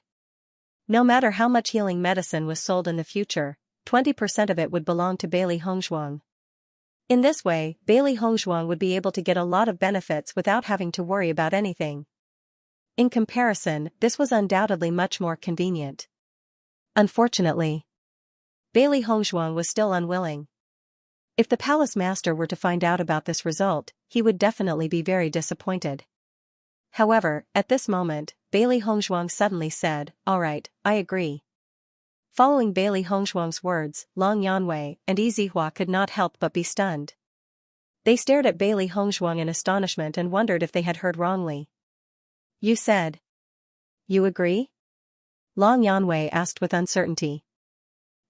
No matter how much healing medicine was sold in the future, 20% of it would belong to Bailey Hongzhuang. In this way, Bailey Hongzhuang would be able to get a lot of benefits without having to worry about anything. In comparison, this was undoubtedly much more convenient. Unfortunately, Bailey Hongzhuang was still unwilling. If the palace master were to find out about this result, he would definitely be very disappointed. However, at this moment, Bailey Hongzhuang suddenly said, "All right, I agree." Following Bailey Hongzhuang's words, Long Yanwei and Yizihua could not help but be stunned. They stared at Bailey Hongzhuang in astonishment and wondered if they had heard wrongly. "You said. You agree?" Long Yanwei asked with uncertainty.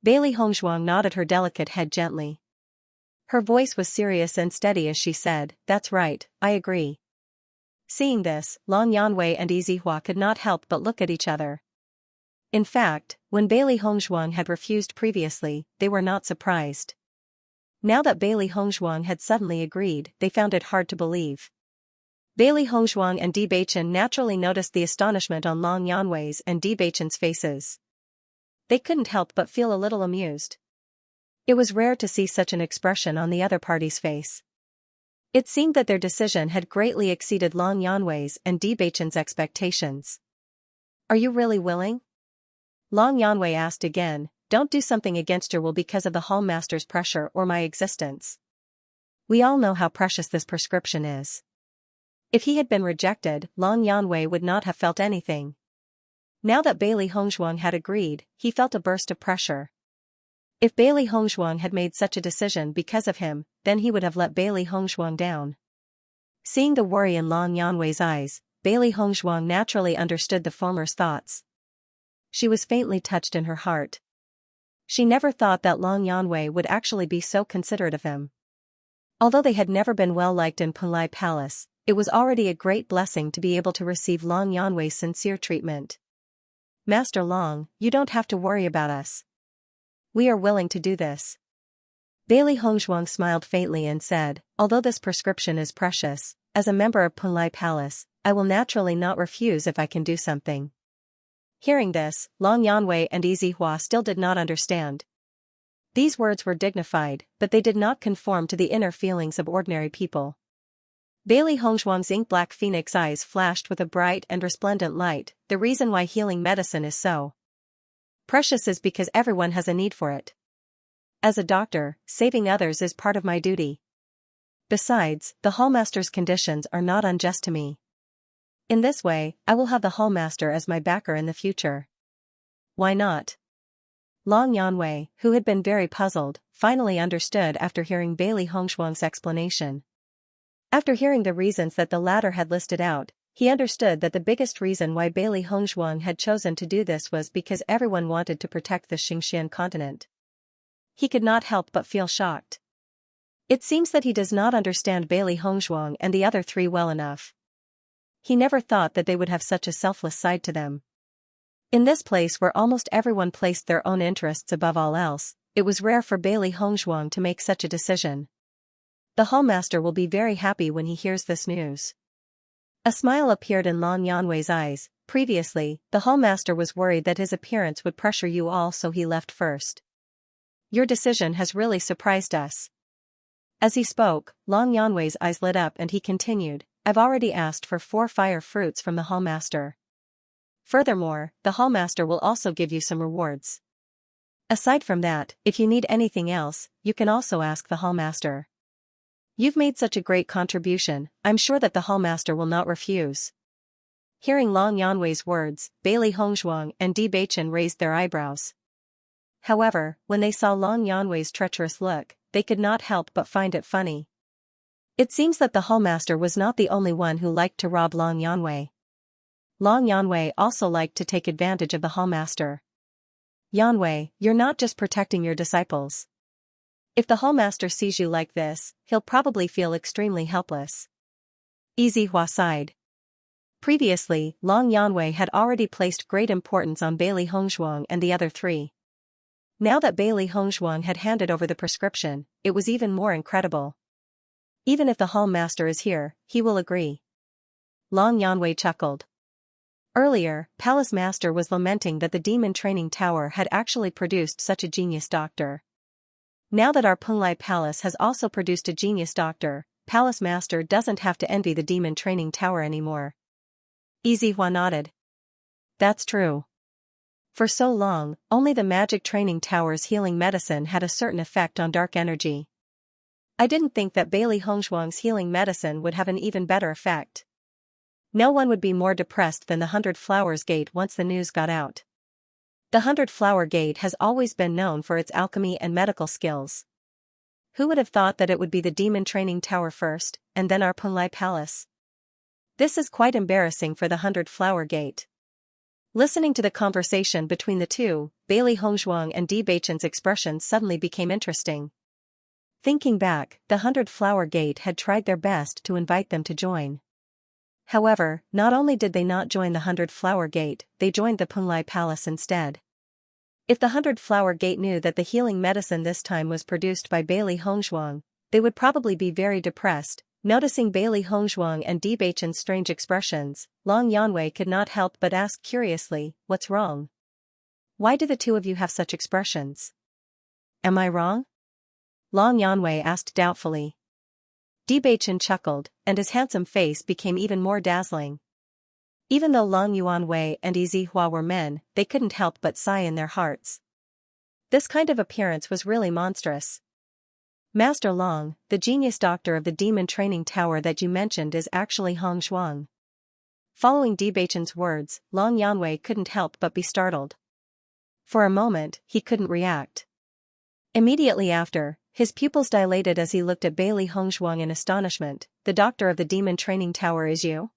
Bailey Hongzhuang nodded her delicate head gently. Her voice was serious and steady as she said, "That's right, I agree." Seeing this, Long Yanwei and Yizihua could not help but look at each other. In fact, when Bailey Hongzhuang had refused previously, they were not surprised. Now that Bailey Hongzhuang had suddenly agreed, they found it hard to believe. Bailey Hongzhuang and Bewitching naturally noticed the astonishment on Long Yanwei's and Bewitching's faces. They couldn't help but feel a little amused. It was rare to see such an expression on the other party's face. It seemed that their decision had greatly exceeded Long Yanwei's and Bewitching's expectations. "Are you really willing?" Long Yanwei asked again. "Don't do something against your will because of the hallmaster's pressure or my existence. We all know how precious this prescription is." If he had been rejected, Long Yanwei would not have felt anything. Now that Bailey Hongzhuang had agreed, he felt a burst of pressure. If Bailey Hongzhuang had made such a decision because of him, then he would have let Bailey Hongzhuang down. Seeing the worry in Long Yanwei's eyes, Bailey Hongzhuang naturally understood the former's thoughts. She was faintly touched in her heart. She never thought that Long Yanwei would actually be so considerate of him. Although they had never been well liked in Punlai Palace, it was already a great blessing to be able to receive Long Yanwei's sincere treatment. "Master Long, you don't have to worry about us. We are willing to do this." Bailey Hongzhuang smiled faintly and said, "Although this prescription is precious, as a member of Punlai Palace, I will naturally not refuse if I can do something." Hearing this, Long Yanwei and Yizihua still did not understand. These words were dignified, but they did not conform to the inner feelings of ordinary people. Bailey Hongzhuang's ink-black phoenix eyes flashed with a bright and resplendent light. "The reason why healing medicine is so precious is because everyone has a need for it. As a doctor, saving others is part of my duty. Besides, the hallmaster's conditions are not unjust to me. In this way, I will have the hallmaster as my backer in the future." "Why not?" Long Yanwei, who had been very puzzled, finally understood after hearing Bailey Hongzhuang's explanation. After hearing the reasons that the latter had listed out, he understood that the biggest reason why Bailey Hongzhuang had chosen to do this was because everyone wanted to protect the Xianxia continent. He could not help but feel shocked. It seems that he does not understand Bailey Hongzhuang and the other three well enough. He never thought that they would have such a selfless side to them. In this place where almost everyone placed their own interests above all else, it was rare for Bailey Hongzhuang to make such a decision. The hallmaster will be very happy when he hears this news. A smile appeared in Long Yanwei's eyes. Previously, the hallmaster was worried that his appearance would pressure you all, so he left first. Your decision has really surprised us. As he spoke, Long Yanwei's eyes lit up and he continued, "I've already asked for 4 fire fruits from the hallmaster. Furthermore, the hallmaster will also give you some rewards. Aside from that, if you need anything else, you can also ask the hallmaster. You've made such a great contribution, I'm sure that the hallmaster will not refuse." Hearing Long Yanwei's words, Bailey Hongzhuang and Bewitching raised their eyebrows. However, when they saw Long Yanwei's treacherous look, they could not help but find it funny. It seems that the hallmaster was not the only one who liked to rob Long Yanwei. Long Yanwei also liked to take advantage of the hallmaster. "Yanwei, you're not just protecting your disciples. If the hallmaster sees you like this, he'll probably feel extremely helpless." Yizihua sighed. Previously, Long Yanwei had already placed great importance on Bailey Hongzhuang and the other three. Now that Bailey Hongzhuang had handed over the prescription, it was even more incredible. "Even if the hallmaster is here, he will agree." Long Yanwei chuckled. Earlier, Palace Master was lamenting that the demon training tower had actually produced such a genius doctor. Now that our Punglai Palace has also produced a genius doctor, Palace Master doesn't have to envy the demon training tower anymore. Yizihua nodded. That's true. For so long, only the magic training tower's healing medicine had a certain effect on dark energy. I didn't think that Bailey Hongshuang's healing medicine would have an even better effect. No one would be more depressed than the 100 Flowers Gate once the news got out. The 100 Flower Gate has always been known for its alchemy and medical skills. Who would have thought that it would be the demon training tower first, and then our Punglai Palace? This is quite embarrassing for the 100 Flower Gate. Listening to the conversation between the two, Bailey Hongshuang and Bewitching's expressions suddenly became interesting. Thinking back, the 100 Flower Gate had tried their best to invite them to join. However, not only did they not join the 100 Flower Gate, they joined the Punglai Palace instead. If the 100 Flower Gate knew that the healing medicine this time was produced by Bailey Hongshuang, they would probably be very depressed. Noticing Bailey Hongshuang and Bewitching's strange expressions, Long Yanwei could not help but ask curiously, "What's wrong? Why do the two of you have such expressions? Am I wrong?" Long Yanwei asked doubtfully. Bewitching chuckled, and his handsome face became even more dazzling. Even though Long Yuanwei and Yizihua were men, they couldn't help but sigh in their hearts. This kind of appearance was really monstrous. Master Long, the genius doctor of the demon training tower that you mentioned is actually Hong Shuang. Following Bewitching's words, Long Yanwei couldn't help but be startled. For a moment, he couldn't react. Immediately after, his pupils dilated as he looked at Bailey Hongshuang in astonishment. "The doctor of the demon training tower is you?"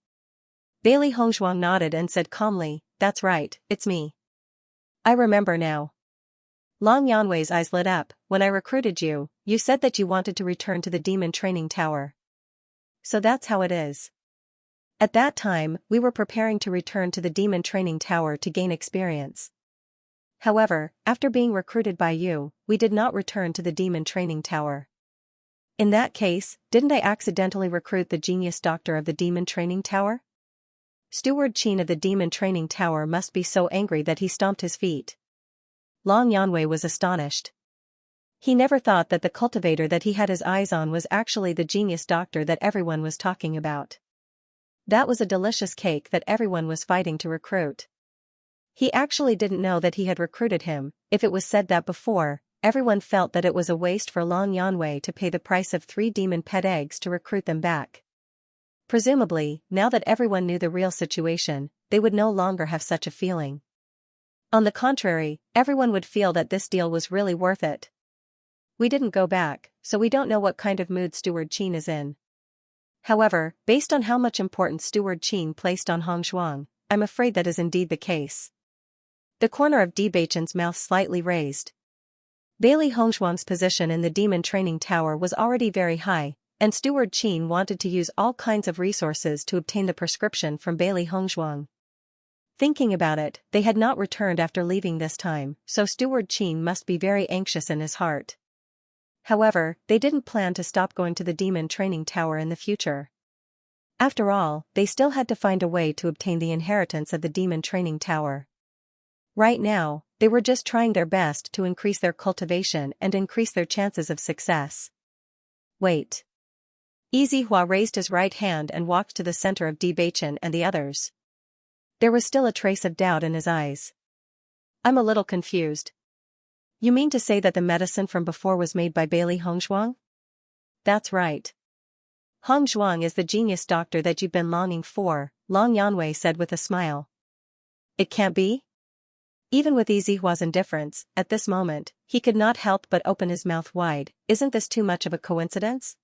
Bailey Hongshuang nodded and said calmly, "That's right, it's me. I remember now." Long Yanwei's eyes lit up. "When I recruited you, you said that you wanted to return to the demon training tower. So that's how it is. At that time, we were preparing to return to the demon training tower to gain experience. However, after being recruited by you, we did not return to the demon training tower. In that case, didn't I accidentally recruit the genius doctor of the demon training tower?" Steward Qin of the demon training tower must be so angry that he stomped his feet. Long Yanwei was astonished. He never thought that the cultivator that he had his eyes on was actually the genius doctor that everyone was talking about. That was a delicious cake that everyone was fighting to recruit. He actually didn't know that he had recruited him. If it was said that before, everyone felt that it was a waste for Long Yanwei to pay the price of 3 demon pet eggs to recruit them back. Presumably, now that everyone knew the real situation, they would no longer have such a feeling. On the contrary, everyone would feel that this deal was really worth it. We didn't go back, so we don't know what kind of mood Steward Qin is in. However, based on how much importance Steward Qin placed on Hong Shuang, I'm afraid that is indeed the case. The corner of Bewitching's mouth slightly raised. Bailey Hongshuang's position in the demon training tower was already very high, and Steward Qin wanted to use all kinds of resources to obtain the prescription from Bailey Hongshuang. Thinking about it, they had not returned after leaving this time, so Steward Qin must be very anxious in his heart. However, they didn't plan to stop going to the demon training tower in the future. After all, they still had to find a way to obtain the inheritance of the demon training tower. Right now, they were just trying their best to increase their cultivation and increase their chances of success. Wait. Yizihua raised his right hand and walked to the center of Bewitching and the others. There was still a trace of doubt in his eyes. "I'm a little confused. You mean to say that the medicine from before was made by Bailey Hongshuang?" "That's right. Hongshuang is the genius doctor that you've been longing for," Long Yanwei said with a smile. "It can't be?" Even with Yizihua's indifference, at this moment, he could not help but open his mouth wide. "Isn't this too much of a coincidence?"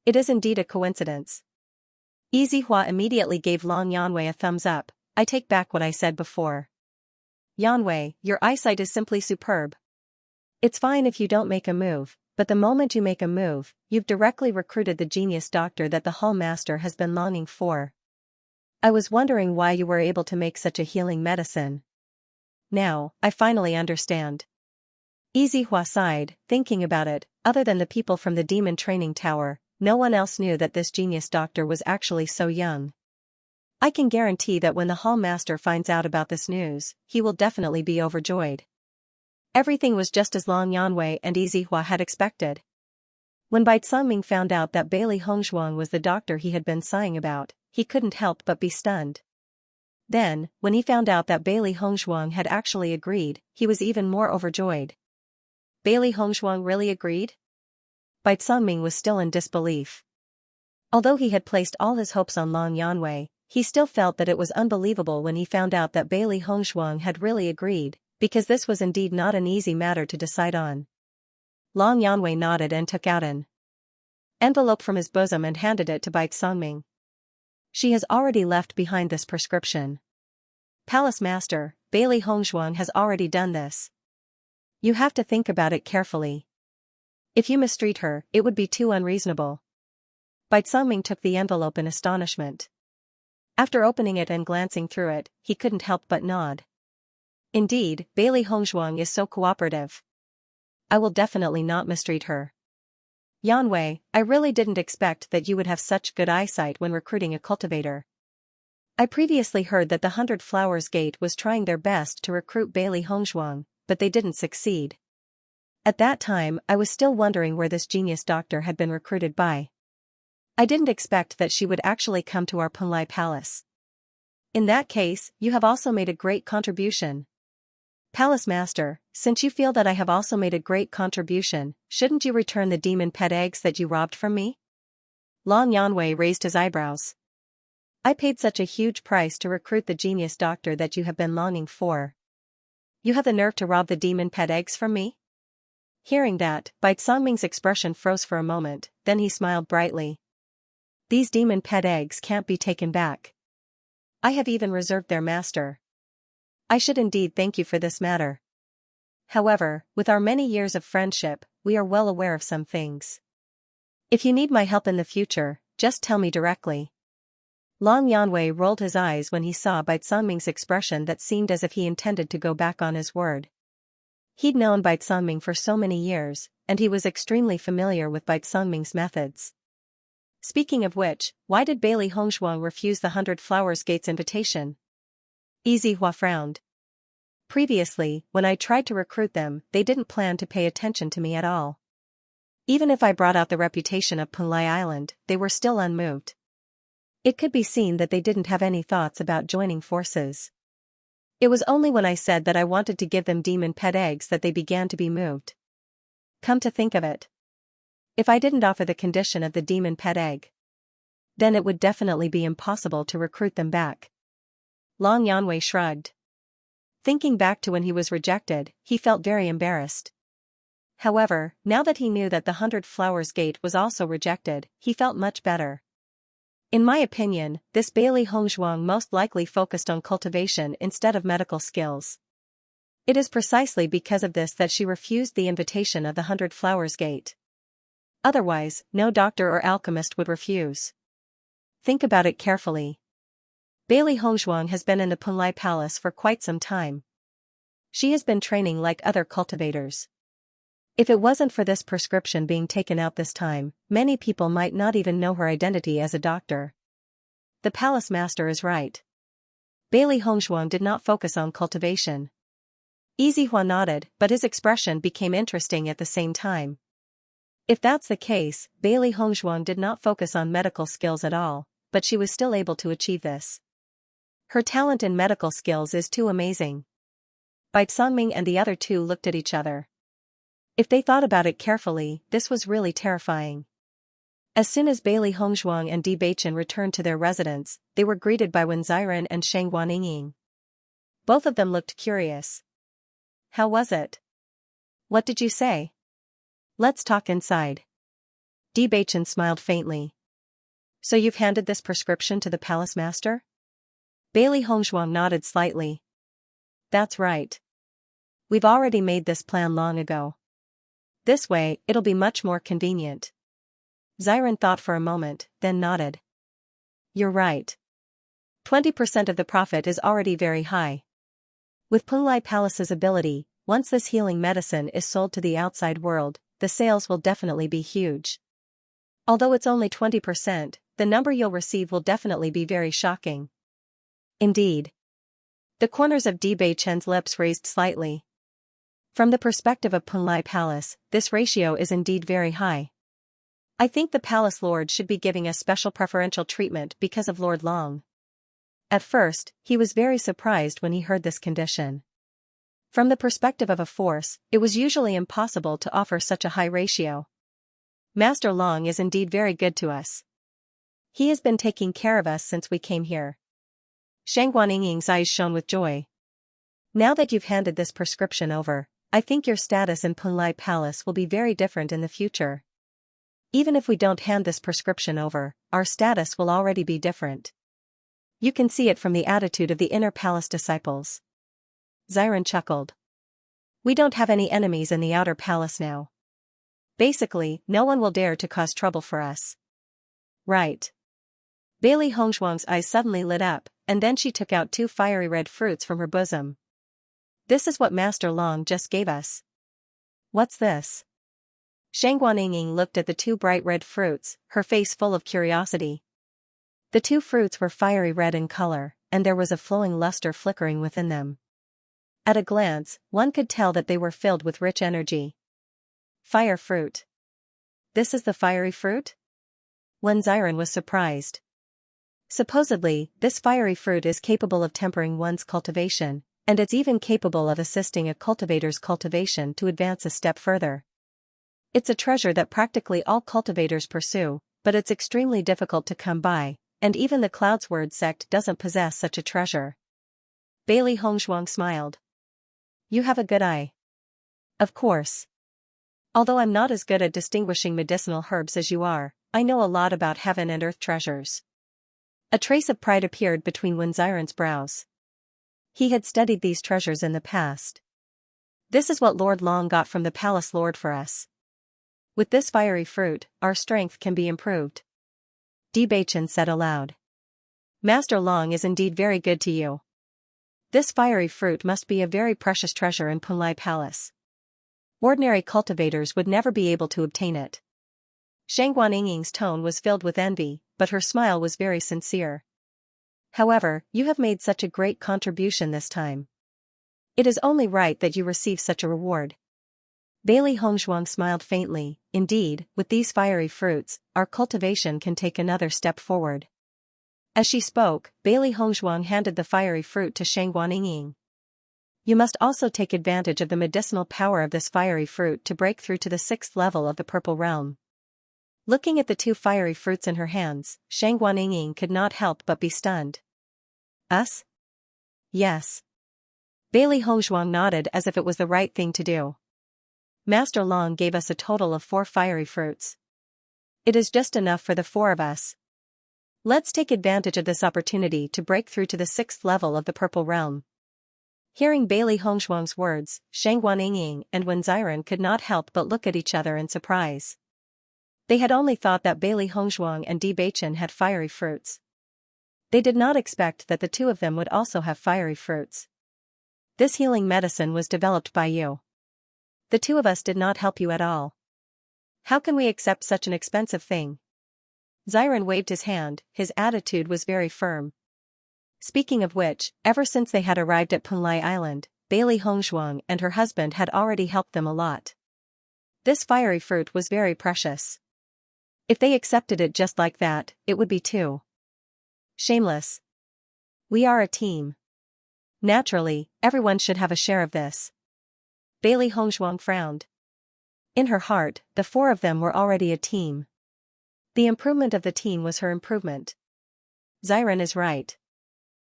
"It is indeed a coincidence." Yizihua immediately gave Long Yanwei a thumbs up. "I take back what I said before. Yanwei, your eyesight is simply superb. It's fine if you don't make a move, but the moment you make a move, you've directly recruited the genius doctor that the Hall Master has been longing for. I was wondering why you were able to make such a healing medicine. Now, I finally understand." Yizihua sighed, thinking about it. Other than the people from the demon training tower, no one else knew that this genius doctor was actually so young. I can guarantee that when the hall master finds out about this news, he will definitely be overjoyed. Everything was just as Long Yanwei and Yizihua had expected. When Bai Songming found out that Bailey Hongzhuang was the doctor he had been sighing about, he couldn't help but be stunned. Then, when he found out that Bailey Hongzhuang had actually agreed, he was even more overjoyed. Bailey Hongzhuang really agreed? Bai Songming was still in disbelief. Although he had placed all his hopes on Long Yanwei, he still felt that it was unbelievable when he found out that Bailey Hongzhuang had really agreed, because this was indeed not an easy matter to decide on. Long Yanwei nodded and took out an envelope from his bosom and handed it to Bai Songming. She has already left behind this prescription. Palace Master, Bailey Hongzhuang has already done this. You have to think about it carefully. If you mistreat her, it would be too unreasonable. Bai Songming took the envelope in astonishment. After opening it and glancing through it, he couldn't help but nod. Indeed, Bailey Hongzhuang is so cooperative. I will definitely not mistreat her. Yanwei, I really didn't expect that you would have such good eyesight when recruiting a cultivator. I previously heard that the 100 Flowers Gate was trying their best to recruit Bailey Hongzhuang, but they didn't succeed. At that time, I was still wondering where this genius doctor had been recruited by. I didn't expect that she would actually come to our Punlai Palace. In that case, you have also made a great contribution. Palace Master, since you feel that I have also made a great contribution, shouldn't you return the demon pet eggs that you robbed from me? Long Yanwei raised his eyebrows. I paid such a huge price to recruit the genius doctor that you have been longing for. You have the nerve to rob the demon pet eggs from me? Hearing that, Bai Songming's expression froze for a moment, then he smiled brightly. These demon pet eggs can't be taken back. I have even reserved their master. I should indeed thank you for this matter. However, with our many years of friendship, we are well aware of some things. If you need my help in the future, just tell me directly. Long Yanwei rolled his eyes when he saw Bai Songming's expression that seemed as if he intended to go back on his word. He'd known Bai Songming for so many years, and he was extremely familiar with Bai Songming's methods. Speaking of which, why did Bailey Hongzhuang refuse the 100 Flowers Gate's invitation? Yizihua frowned. Previously, when I tried to recruit them, they didn't plan to pay attention to me at all. Even if I brought out the reputation of Punlai Island, they were still unmoved. It could be seen that they didn't have any thoughts about joining forces. It was only when I said that I wanted to give them demon pet eggs that they began to be moved. Come to think of it. If I didn't offer the condition of the demon pet egg, then it would definitely be impossible to recruit them back. Long Yanwei shrugged. Thinking back to when he was rejected, he felt very embarrassed. However, now that he knew that the 100 Flowers Gate was also rejected, he felt much better. In my opinion, this Bailey Hongzhuang most likely focused on cultivation instead of medical skills. It is precisely because of this that she refused the invitation of the 100 Flowers Gate. Otherwise, no doctor or alchemist would refuse. Think about it carefully. Bailey Hongzhuang has been in the Punlai Palace for quite some time. She has been training like other cultivators. If it wasn't for this prescription being taken out this time, many people might not even know her identity as a doctor. The palace master is right. Bailey Hongzhuang did not focus on cultivation. Yizihua nodded, but his expression became interesting at the same time. If that's the case, Bailey Hongzhuang did not focus on medical skills at all, but she was still able to achieve this. Her talent in medical skills is too amazing. Bai Songming and the other two looked at each other. If they thought about it carefully, this was really terrifying. As soon as Bailey Hongzhuang and Bewitching returned to their residence, they were greeted by Wen Ziren and Shang Guanying. Both of them looked curious. How was it? What did you say? Let's talk inside. Bewitching smiled faintly. So you've handed this prescription to the palace master? Bailey Hongzhuang nodded slightly. That's right. We've already made this plan long ago. This way, it'll be much more convenient. Ziren thought for a moment, then nodded. You're right. 20% of the profit is already very high. With Punlai Palace's ability, once this healing medicine is sold to the outside world, the sales will definitely be huge. Although it's only 20%, the number you'll receive will definitely be very shocking. Indeed. The corners of Bewitching's lips raised slightly. From the perspective of Punlai Palace, this ratio is indeed very high. I think the palace lord should be giving us special preferential treatment because of Lord Long. At first, he was very surprised when he heard this condition. From the perspective of a force, it was usually impossible to offer such a high ratio. Master Long is indeed very good to us. He has been taking care of us since we came here. Shang Guanying's eyes shone with joy. Now that you've handed this prescription over, I think your status in Punlai Palace will be very different in the future. Even if we don't hand this prescription over, our status will already be different. You can see it from the attitude of the inner palace disciples. Xiran chuckled. We don't have any enemies in the outer palace now. Basically, no one will dare to cause trouble for us. Right. Bailey Hongshuang's eyes suddenly lit up, and then she took out 2 fiery red fruits from her bosom. This is what Master Long just gave us. What's this? Shang Guanying looked at the 2 bright red fruits, her face full of curiosity. The 2 fruits were fiery red in color, and there was a flowing luster flickering within them. At a glance, one could tell that they were filled with rich energy. Fire fruit. This is the fiery fruit? Wen Xiran was surprised. Supposedly, this fiery fruit is capable of tempering one's cultivation, and it's even capable of assisting a cultivator's cultivation to advance a step further. It's a treasure that practically all cultivators pursue, but it's extremely difficult to come by, and even the Cloudsword sect doesn't possess such a treasure. Bailey Hongshuang smiled. You have a good eye. Of course. Although I'm not as good at distinguishing medicinal herbs as you are, I know a lot about heaven and earth treasures. A trace of pride appeared between Wen Xiran's brows. He had studied these treasures in the past. This is what Lord Long got from the palace lord for us. With this fiery fruit, our strength can be improved. Bewitching said aloud. Master Long is indeed very good to you. This fiery fruit must be a very precious treasure in Punlai Palace. Ordinary cultivators would never be able to obtain it. Shang Guanying's tone was filled with envy, but her smile was very sincere. However, you have made such a great contribution this time. It is only right that you receive such a reward. Bailey Hongshuang smiled faintly. Indeed, with these fiery fruits, our cultivation can take another step forward. As she spoke, Bailey Hongshuang handed the fiery fruit to Shang Guanying. You must also take advantage of the medicinal power of this fiery fruit to break through to the 6th level of the Purple Realm. Looking at the 2 fiery fruits in her hands, Shang Guanying could not help but be stunned. Us? Yes. Bailey Hongshuang nodded as if it was the right thing to do. Master Long gave us a total of 4 fiery fruits. It is just enough for the 4 of us. Let's take advantage of this opportunity to break through to the 6th level of the Purple Realm. Hearing Bailey Hongshuang's words, Shang Guanying and Wen Xiran could not help but look at each other in surprise. They had only thought that Bailey Hongshuang and Bewitching had fiery fruits. They did not expect that the 2 of them would also have fiery fruits. This healing medicine was developed by you. The 2 of us did not help you at all. How can we accept such an expensive thing? Xiran waved his hand, his attitude was very firm. Speaking of which, ever since they had arrived at Punlai Island, Bailey Hongshuang and her husband had already helped them a lot. This fiery fruit was very precious. If they accepted it just like that, it would be too shameless. We are a team. Naturally, everyone should have a share of this. Bailey Hongshuang frowned. In her heart, the 4 of them were already a team. The improvement of the team was her improvement. Xiran is right.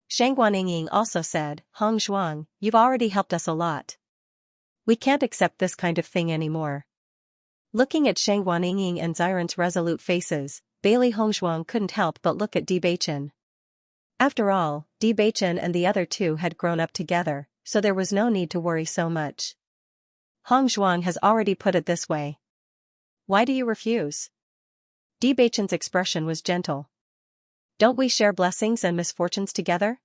Shang Guanying also said, Hongshuang, you've already helped us a lot. We can't accept this kind of thing anymore. Looking at Shang Guanying and Xiran's resolute faces, Bailey Hongshuang couldn't help but look at Bewitching. After all, Bewitching and the other 2 had grown up together, so there was no need to worry so much. Hongshuang has already put it this way. Why do you refuse? Bewitching's expression was gentle. Don't we share blessings and misfortunes together?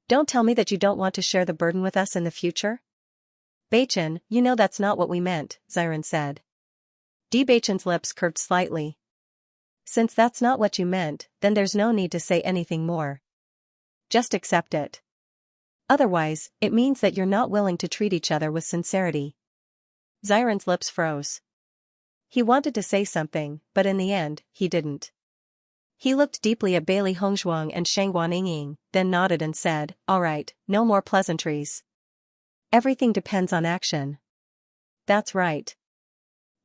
Don't tell me that you don't want to share the burden with us in the future. Bewitching, you know that's not what we meant, Xiran said. Bewitching's lips curved slightly. Since that's not what you meant, then there's no need to say anything more. Just accept it. Otherwise, it means that you're not willing to treat each other with sincerity. Xiren's lips froze. He wanted to say something, but in the end, he didn't. He looked deeply at Bailey Hongzhuang and Shangguan Yingying, then nodded and said, "All right, no more pleasantries. Everything depends on action." "That's right."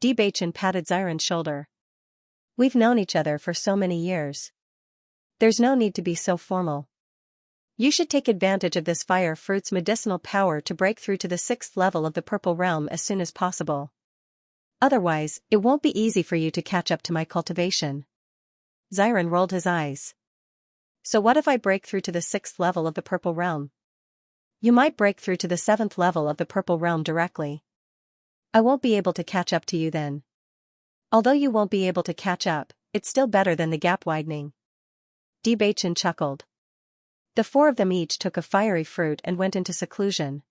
Bewitching patted Xiren's shoulder. "We've known each other for so many years. There's no need to be so formal. You should take advantage of this fire fruit's medicinal power to break through to the 6th level of the Purple Realm as soon as possible. Otherwise, it won't be easy for you to catch up to my cultivation." Xiren rolled his eyes. "So what if I break through to the 6th level of the Purple Realm? You might break through to the 7th level of the Purple Realm directly. I won't be able to catch up to you then. Although you won't be able to catch up, it's still better than the gap widening." Bewitching chuckled. The four of them each took a fiery fruit and went into seclusion.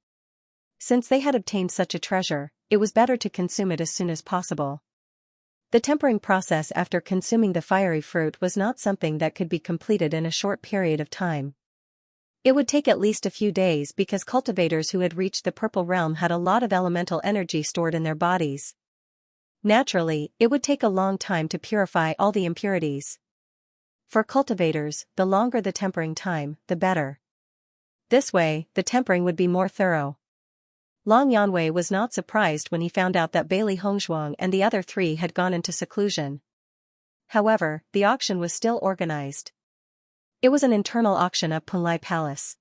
Since they had obtained such a treasure, it was better to consume it as soon as possible. The tempering process after consuming the fiery fruit was not something that could be completed in a short period of time. It would take at least a few days because cultivators who had reached the Purple Realm had a lot of elemental energy stored in their bodies. Naturally, it would take a long time to purify all the impurities. For cultivators, the longer the tempering time, the better. This way, the tempering would be more thorough. Long Yanwei was not surprised when he found out that Bailey Hongzhuang and the other three had gone into seclusion. However, the auction was still organized. It was an internal auction at Punlai Palace.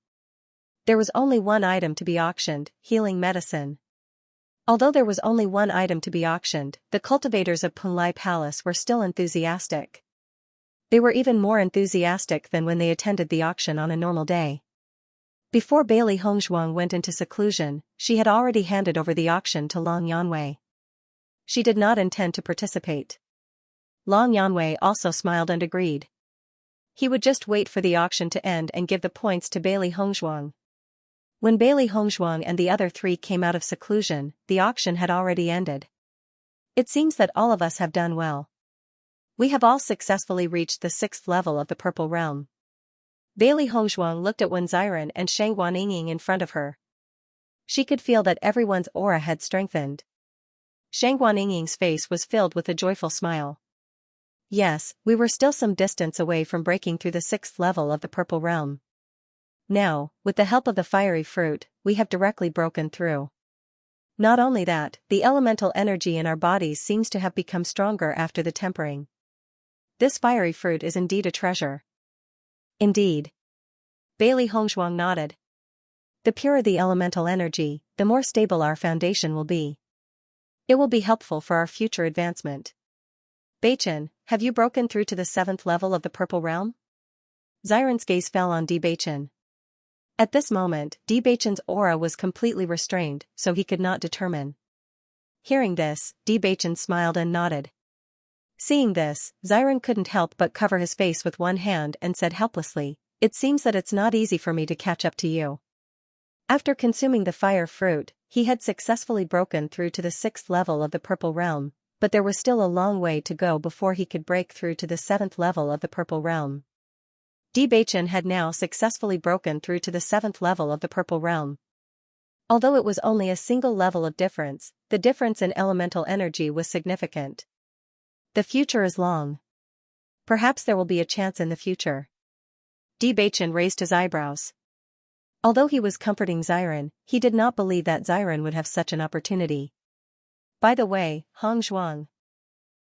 There was only one item to be auctioned, healing medicine. Although there was only one item to be auctioned, the cultivators of Punlai Palace were still enthusiastic. They were even more enthusiastic than when they attended the auction on a normal day. Before Bailey Hongzhuang went into seclusion, she had already handed over the auction to Long Yanwei. She did not intend to participate. Long Yanwei also smiled and agreed. He would just wait for the auction to end and give the points to Bailey Hongzhuang. When Bailey Hongzhuang and the other three came out of seclusion, the auction had already ended. "It seems that all of us have done well. We have all successfully reached the 6th level of the Purple Realm." Bailey Hongzhuang looked at Wen Xiren and Shangguan Yingying in front of her. She could feel that everyone's aura had strengthened. Shangguan Yingying's face was filled with a joyful smile. Yes, we were still some distance away from breaking through the 6th level of the Purple Realm. Now, with the help of the fiery fruit, we have directly broken through. Not only that, the elemental energy in our bodies seems to have become stronger after the tempering. This fiery fruit is indeed a treasure. Indeed. Bailey Hongzhuang nodded. The purer the elemental energy, the more stable our foundation will be. It will be helpful for our future advancement. Beichen, have you broken through to the 7th level of the Purple Realm? Xiren's gaze fell on Beichen. At this moment, Beichen's aura was completely restrained, so he could not determine. Hearing this, Beichen smiled and nodded. Seeing this, Xiren couldn't help but cover his face with one hand and said helplessly, "It seems that it's not easy for me to catch up to you." After consuming the fire fruit, he had successfully broken through to the 6th level of the Purple Realm, but there was still a long way to go before he could break through to the 7th level of the Purple Realm. Beichen had now successfully broken through to the 7th level of the Purple Realm. Although it was only a single level of difference, the difference in elemental energy was significant. The future is long. Perhaps there will be a chance in the future. Beichen raised his eyebrows. Although he was comforting Xiren, he did not believe that Xiren would have such an opportunity. By the way, Hongzhuang.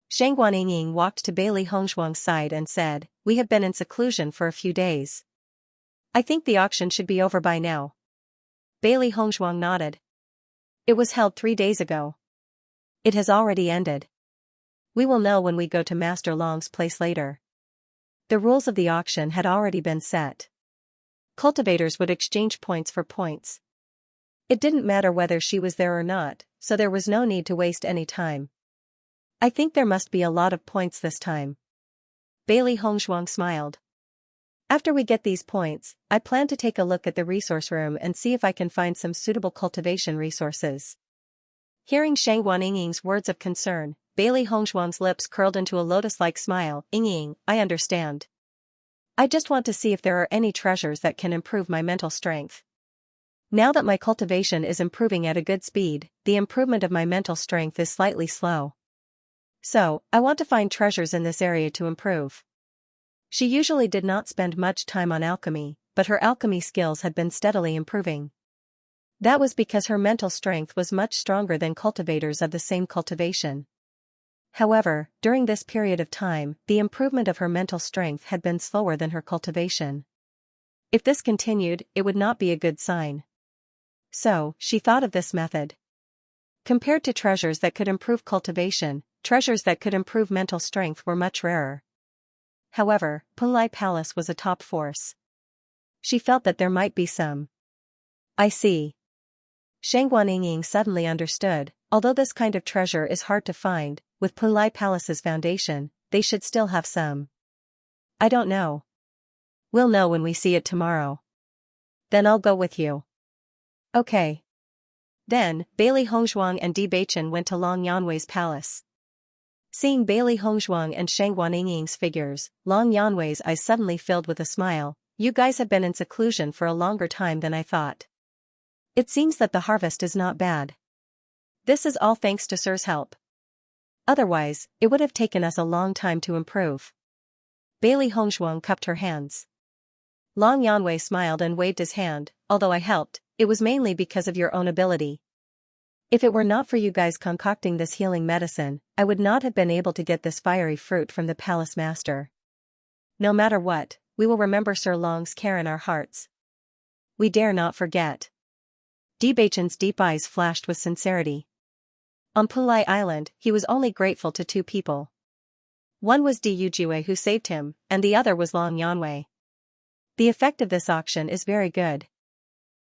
Shangguan Yingying walked to Bailey Hongzhuang's side and said, "We have been in seclusion for a few days. I think the auction should be over by now." Bailey Hongzhuang nodded. "It was held 3 days ago. It has already ended. We will know when we go to Master Long's place later." The rules of the auction had already been set. Cultivators would exchange points for points. It didn't matter whether she was there or not, so there was no need to waste any time. "I think there must be a lot of points this time." Bailey Hongzhuang smiled. "After we get these points, I plan to take a look at the resource room and see if I can find some suitable cultivation resources." Hearing Shangguan Yingying's words of concern, Bailey Hongzhuang's lips curled into a lotus-like smile. "Yingying, I understand. I just want to see if there are any treasures that can improve my mental strength. Now that my cultivation is improving at a good speed, the improvement of my mental strength is slightly slow. So, I want to find treasures in this area to improve. She usually did not spend much time on alchemy, but her alchemy skills had been steadily improving. That was because her mental strength was much stronger than cultivators of the same cultivation. However, during this period of time, the improvement of her mental strength had been slower than her cultivation. If this continued, it would not be a good sign. So, she thought of this method. Compared to treasures that could improve cultivation, treasures that could improve mental strength were much rarer. However, Punlai Palace was a top force. She felt that there might be some. I see. Shang Guanying suddenly understood, although this kind of treasure is hard to find, with Punlai Palace's foundation, they should still have some. I don't know. We'll know when we see it tomorrow. Then I'll go with you. Okay. Then, Bailey Hongzhuang and Di Beichen went to Long Yanwei's palace. Seeing Bailey Hongzhuang and Shang Guanying's figures, Long Yanwei's eyes suddenly filled with a smile. You guys have been in seclusion for a longer time than I thought. It seems that the harvest is not bad. This is all thanks to Sir's help. Otherwise, it would have taken us a long time to improve. Bailey Hongzhuang cupped her hands. Long Yanwei smiled and waved his hand. Although I helped, it was mainly because of your own ability. If it were not for you guys concocting this healing medicine, I would not have been able to get this fiery fruit from the palace master. No matter what, we will remember Sir Long's care in our hearts. We dare not forget. Di Beichen's deep eyes flashed with sincerity. On Punlai Island, he was only grateful to two people. One was Di Yujiwei who saved him, and the other was Long Yanwei. The effect of this auction is very good.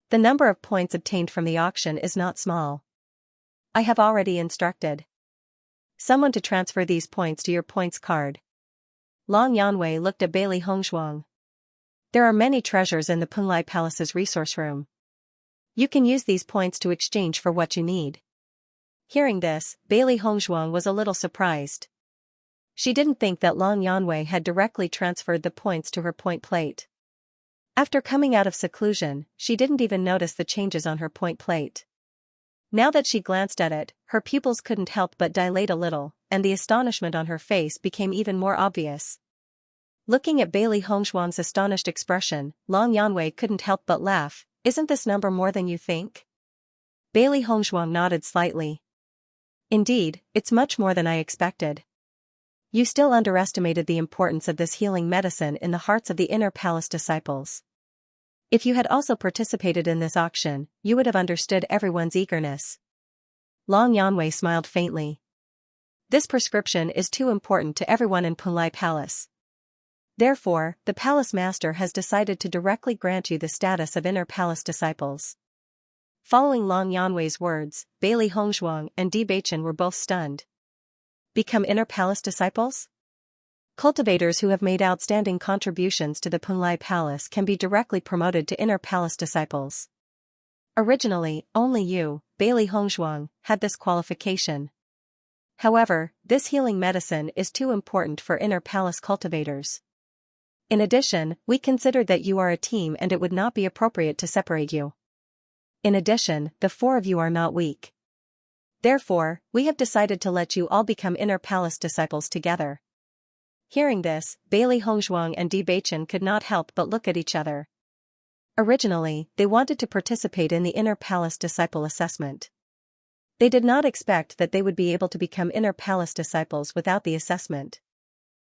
The number of points obtained from the auction is not small. I have already instructed someone to transfer these points to your points card. Long Yanwei looked at Bailey Hongzhuang. There are many treasures in the Punlai Palace's resource room. You can use these points to exchange for what you need. Hearing this, Bailey Hongzhuang was a little surprised. She didn't think that Long Yanwei had directly transferred the points to her point plate. After coming out of seclusion, she didn't even notice the changes on her point plate. Now that she glanced at it, her pupils couldn't help but dilate a little, and the astonishment on her face became even more obvious. Looking at Bailey Hongzhuang's astonished expression, Long Yanwei couldn't help but laugh. Isn't this number more than you think? Bailey Hongzhuang nodded slightly. Indeed, it's much more than I expected. You still underestimated the importance of this healing medicine in the hearts of the inner palace disciples. If you had also participated in this auction, you would have understood everyone's eagerness. Long Yanwei smiled faintly. This prescription is too important to everyone in Punlai Palace. Therefore, the palace master has decided to directly grant you the status of inner palace disciples. Following Long Yanwei's words, Bailey Hongzhuang and Di Beichen were both stunned. Become inner palace disciples? Cultivators who have made outstanding contributions to the Punlai Palace can be directly promoted to inner palace disciples. Originally, only you, Bailey Hongzhuang, had this qualification. However, this healing medicine is too important for inner palace cultivators. In addition, we considered that you are a team and it would not be appropriate to separate you. In addition, the four of you are not weak. Therefore, we have decided to let you all become inner palace disciples together. Hearing this, Bailey Hongzhuang and Di Beichen could not help but look at each other. Originally, they wanted to participate in the inner palace disciple assessment. They did not expect that they would be able to become inner palace disciples without the assessment.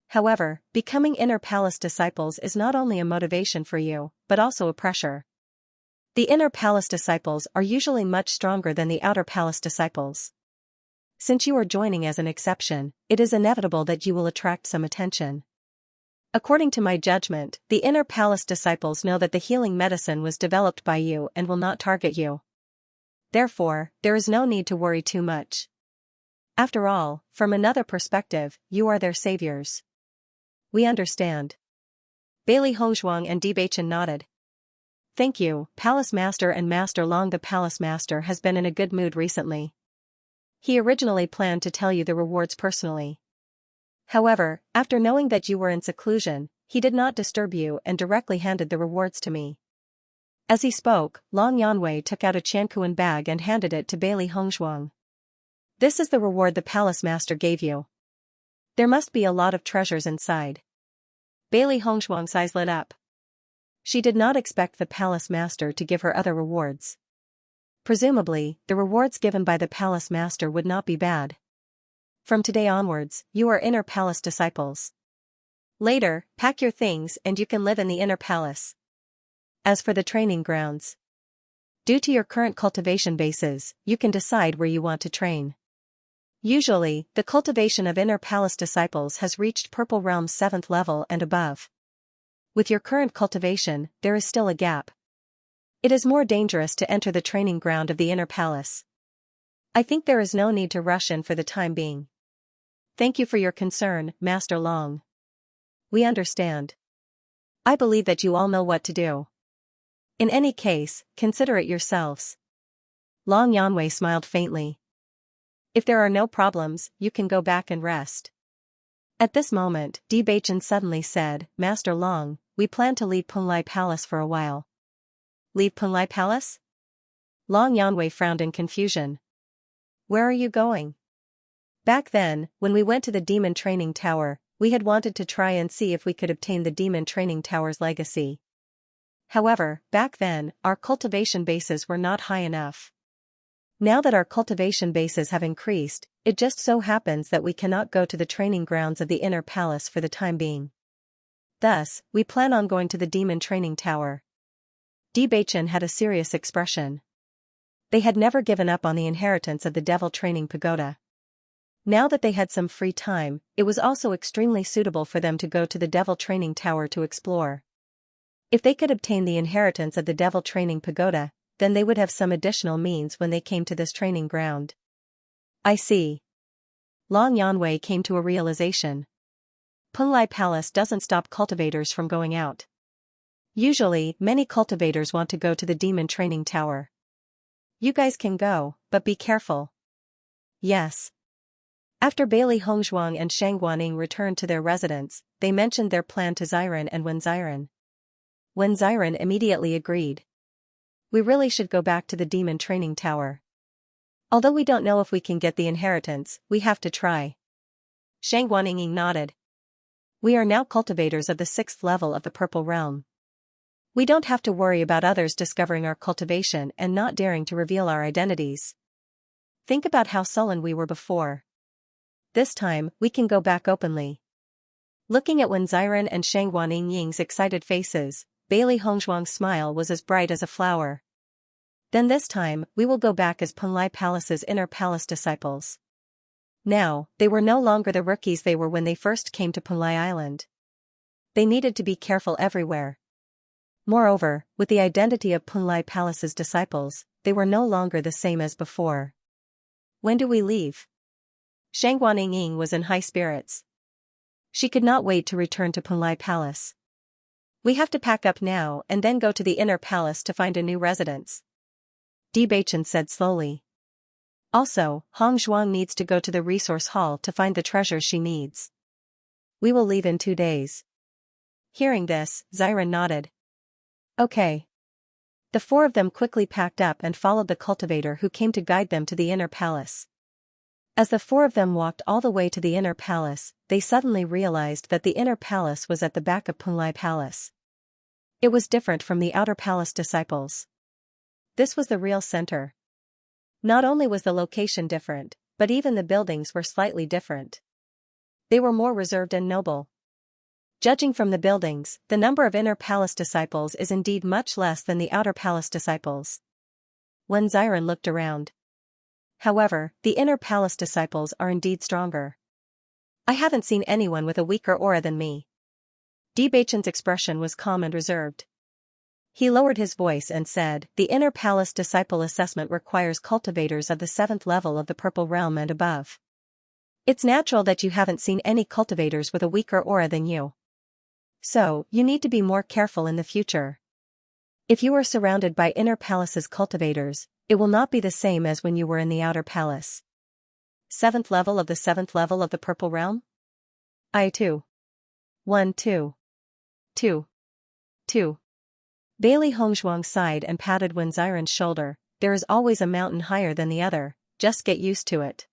However, becoming inner palace disciples is not only a motivation for you, but also a pressure. The inner palace disciples are usually much stronger than the outer palace disciples. Since you are joining as an exception, it is inevitable that you will attract some attention. According to my judgment, the inner palace disciples know that the healing medicine was developed by you and will not target you. Therefore, there is no need to worry too much. After all, from another perspective, you are their saviors. We understand. Bailey Hongzhuang and Di Beichen nodded. Thank you, Palace Master and Master Long. The Palace Master has been in a good mood recently. He originally planned to tell you the rewards personally. However, after knowing that you were in seclusion, He did not disturb you and directly handed the rewards to me. As he spoke, Long Yanwei took out a Qianquan bag and handed it to Bailey Hongzhuang. This is the reward the palace master gave you. There must be a lot of treasures inside. Bailey Hongzhuang's eyes lit up. She did not expect the palace master to give her other rewards. Presumably, the rewards given by the palace master would not be bad. From today onwards, you are inner palace disciples. Later, pack your things and you can live in the inner palace. As for the training grounds, due to your current cultivation bases, you can decide where you want to train. Usually, the cultivation of inner palace disciples has reached Purple Realm's 7th level and above. With your current cultivation, there is still a gap. It is more dangerous to enter the training ground of the inner palace. I think there is no need to rush in for the time being. Thank you for your concern, Master Long. We understand. I believe that you all know what to do. In any case, consider it yourselves. Long Yanwei smiled faintly. If there are no problems, you can go back and rest. At this moment, Bewitching suddenly said, Master Long, we plan to leave Punlai Palace for a while. Leave Punlai Palace? Long Yanwei frowned in confusion. Where are you going? Back then, when we went to the Demon Training Tower, we had wanted to try and see if we could obtain the Demon Training Tower's legacy. However, back then, our cultivation bases were not high enough. Now that our cultivation bases have increased, it just so happens that we cannot go to the training grounds of the inner palace for the time being. Thus, we plan on going to the Demon Training Tower. Bewitching had a serious expression. They had never given up on the inheritance of the Devil Training Pagoda. Now that they had some free time, it was also extremely suitable for them to go to the Devil Training Tower to explore. If they could obtain the inheritance of the Devil Training Pagoda, then they would have some additional means when they came to this training ground. I see. Long Yanwei came to a realization. Punlai Palace doesn't stop cultivators from going out. Usually, many cultivators want to go to the Demon Training Tower. You guys can go, but be careful. Yes. After Bailey Hongzhuang and Shang Guaning returned to their residence, they mentioned their plan to Xiren and Wen Xiren. Wen Xiren immediately agreed. We really should go back to the Demon Training Tower. Although we don't know if we can get the inheritance, we have to try. Shang Guaning nodded. We are now cultivators of the 6th level of the Purple Realm. We don't have to worry about others discovering our cultivation and not daring to reveal our identities. Think about how sullen we were before. This time, we can go back openly. Looking at Wen Xiren and Shang Guaning's excited faces, Bailey Hongzhuang's smile was as bright as a flower. Then this time, we will go back as Punlai Palace's inner palace disciples. Now, they were no longer the rookies they were when they first came to Punlai Island. They needed to be careful everywhere. Moreover, with the identity of Punlai Palace's disciples, they were no longer the same as before. When do we leave? Shang Guaning was in high spirits. She could not wait to return to Punlai Palace. We have to pack up now and then go to the inner palace to find a new residence. Bewitching said slowly. Also, Hongzhuang needs to go to the resource hall to find the treasures she needs. We will leave in 2 days. Hearing this, Xiren nodded. Okay. The 4 of them quickly packed up and followed the cultivator who came to guide them to the inner palace. As the 4 of them walked all the way to the inner palace, they suddenly realized that the inner palace was at the back of Punlai Palace. It was different from the outer palace disciples. This was the real center. Not only was the location different, but even the buildings were slightly different. They were more reserved and noble. Judging from the buildings, the number of inner palace disciples is indeed much less than the outer palace disciples. When Xiren looked around. However, the inner palace disciples are indeed stronger. I haven't seen anyone with a weaker aura than me. Bewitching's expression was calm and reserved. He lowered his voice and said, the inner palace disciple assessment requires cultivators of the 7th level of the Purple Realm and above. It's natural that you haven't seen any cultivators with a weaker aura than you. So, you need to be more careful in the future. If you are surrounded by inner palace's cultivators, it will not be the same as when you were in the outer palace. 7th level of the 7th level of the Purple Realm? I too. 1-2. 2. 2. Bailey Hongzhuang sighed and patted Wen Xiren's shoulder. There is always a mountain higher than the other, just get used to it.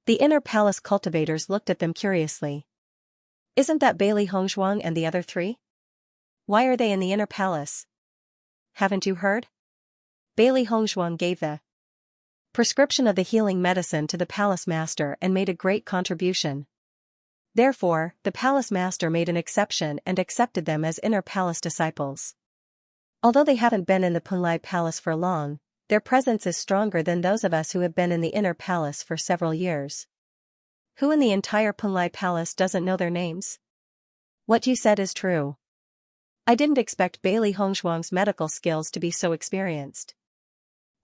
The inner palace cultivators looked at them curiously. Isn't that Bailey Hongzhuang and the other three? Why are they in the inner palace? Haven't you heard? Bailey Hongzhuang gave the prescription of the healing medicine to the palace master and made a great contribution. Therefore, the palace master made an exception and accepted them as inner palace disciples. Although they haven't been in the Punlai palace for long, their presence is stronger than those of us who have been in the inner palace for several years. Who in the entire Punlai palace doesn't know their names? What you said is true. I didn't expect Bailey Hongzhuang's medical skills to be so experienced.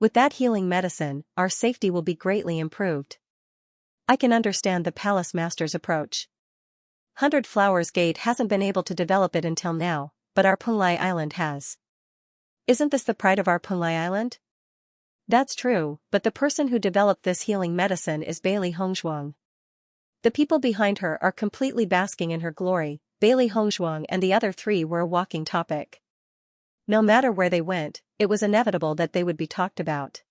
With that healing medicine, our safety will be greatly improved. I can understand the palace master's approach. 100 Flowers Gate hasn't been able to develop it until now, but our Punlai Island has. Isn't this the pride of our Punlai Island? That's true, but the person who developed this healing medicine is Bailey Hongzhuang. The people behind her are completely basking in her glory. Bailey Hongzhuang and the other three were a walking topic. No matter where they went, it was inevitable that they would be talked about.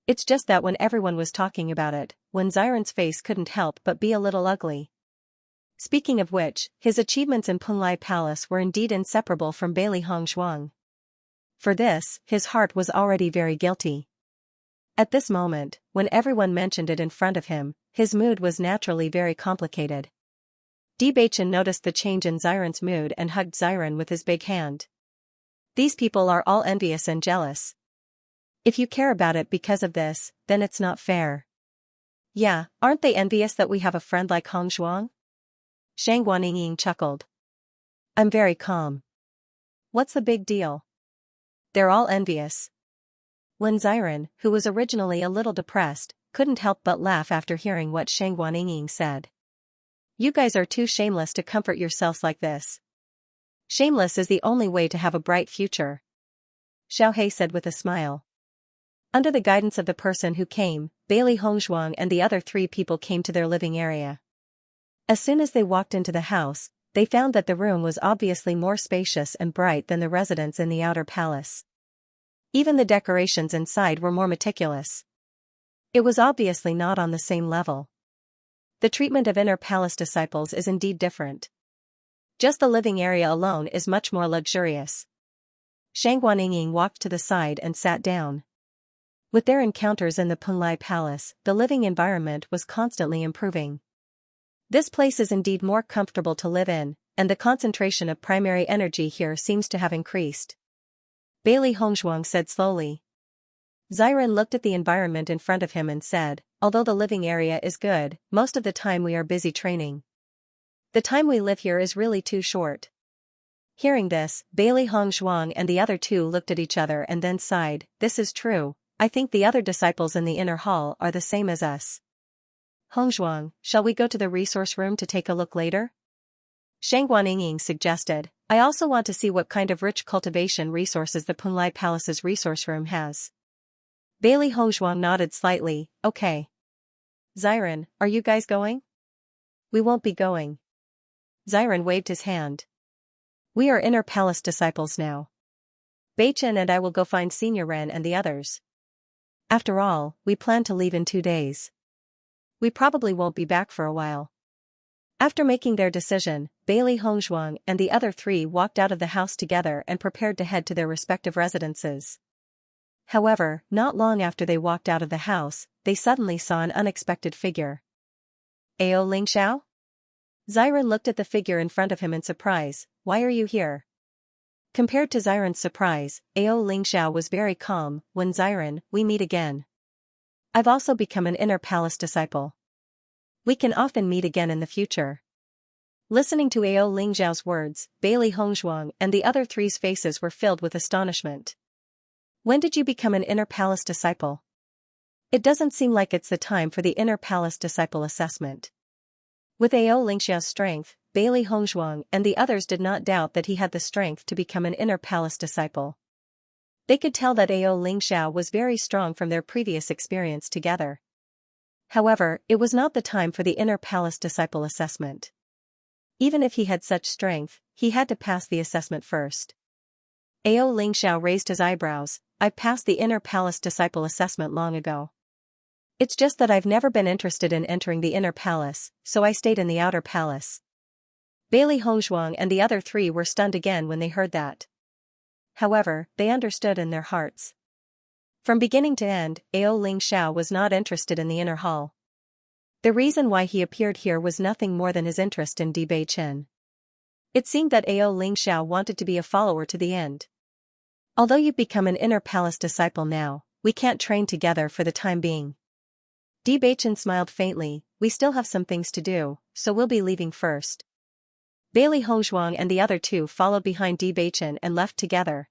It's just that when everyone was talking about it, Wen Xiren's face couldn't help but be a little ugly. Speaking of which, his achievements in Punlai Palace were indeed inseparable from Bailey Hongzhuang. For this, his heart was already very guilty. At this moment, when everyone mentioned it in front of him, his mood was naturally very complicated. Bewitching noticed the change in Xiren's mood and hugged Xiren with his big hand. These people are all envious and jealous. If you care about it because of this, then it's not fair. Yeah, aren't they envious that we have a friend like Hongzhuang? Shang Guanying chuckled. I'm very calm. What's the big deal? They're all envious. Wen Xiren, who was originally a little depressed, couldn't help but laugh after hearing what Shang Guanying said. You guys are too shameless to comfort yourselves like this. Shameless is the only way to have a bright future. Xiao He said with a smile. Under the guidance of the person who came, Bailey Hongzhuang and the other three people came to their living area. As soon as they walked into the house, they found that the room was obviously more spacious and bright than the residence in the outer palace. Even the decorations inside were more meticulous. It was obviously not on the same level. The treatment of inner palace disciples is indeed different. Just the living area alone is much more luxurious. Shang Guanying walked to the side and sat down. With their encounters in the Punlai Palace, the living environment was constantly improving. This place is indeed more comfortable to live in, and the concentration of primary energy here seems to have increased. Bailey Hongzhuang said slowly. Xiren looked at the environment in front of him and said, although the living area is good, most of the time we are busy training. The time we live here is really too short. Hearing this, Bailey Hongzhuang and the other two looked at each other and then sighed. This is true. I think the other disciples in the inner hall are the same as us. Hongzhuang, shall we go to the resource room to take a look later? Shang Guanying suggested. I also want to see what kind of rich cultivation resources the Punlai Palace's resource room has. Bailey Hongzhuang nodded slightly. Okay. Xiren, are you guys going? We won't be going. Xiren waved his hand. We are inner palace disciples now. Beichen and I will go find Senior Ren and the others. After all, we plan to leave in 2 days. We probably won't be back for a while. After making their decision, Bailey Hongzhuang and the other three walked out of the house together and prepared to head to their respective residences. However, not long after they walked out of the house, they suddenly saw an unexpected figure. Ao Lingxiao? Xiren looked at the figure in front of him in surprise. Why are you here? Compared to Xiren's surprise, Ao Lingxiao was very calm. When Xiren, we meet again. I've also become an inner palace disciple. We can often meet again in the future. Listening to Ao Lingxiao's words, Bailey Hongzhuang and the other three's faces were filled with astonishment. When did you become an inner palace disciple? It doesn't seem like it's the time for the inner palace disciple assessment. With Ao Lingxiao's strength, Bailey Hongzhuang and the others did not doubt that he had the strength to become an inner palace disciple. They could tell that Ao Lingxiao was very strong from their previous experience together. However, it was not the time for the inner palace disciple assessment. Even if he had such strength, he had to pass the assessment first. Ao Lingxiao raised his eyebrows. I've passed the inner palace disciple assessment long ago. It's just that I've never been interested in entering the inner palace, so I stayed in the outer palace. Bailey Hongzhuang and the other three were stunned again when they heard that. However, they understood in their hearts. From beginning to end, Ao Lingxiao was not interested in the inner hall. The reason why he appeared here was nothing more than his interest in Bewitching. It seemed that Ao Lingxiao wanted to be a follower to the end. Although you've become an inner palace disciple now, we can't train together for the time being. Bewitching smiled faintly. We still have some things to do, so we'll be leaving first. Bailey Hongzhuang and the other two followed behind Bewitching and left together.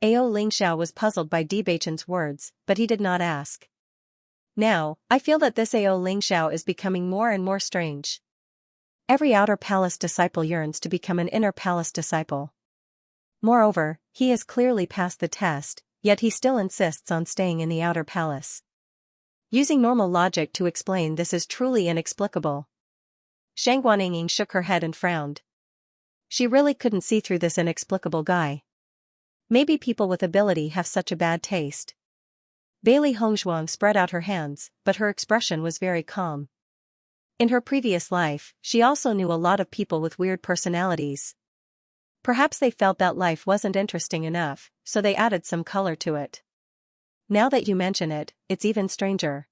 Ao Lingxiao was puzzled by Bewitching's words, but he did not ask. Now, I feel that this Ao Lingxiao is becoming more and more strange. Every outer palace disciple yearns to become an inner palace disciple. Moreover, he has clearly passed the test, yet he still insists on staying in the outer palace. Using normal logic to explain this is truly inexplicable. Shang Guanyin shook her head and frowned. She really couldn't see through this inexplicable guy. Maybe people with ability have such a bad taste. Bailey Hongzhuang spread out her hands, but her expression was very calm. In her previous life, she also knew a lot of people with weird personalities. Perhaps they felt that life wasn't interesting enough, so they added some color to it. Now that you mention it, it's even stranger.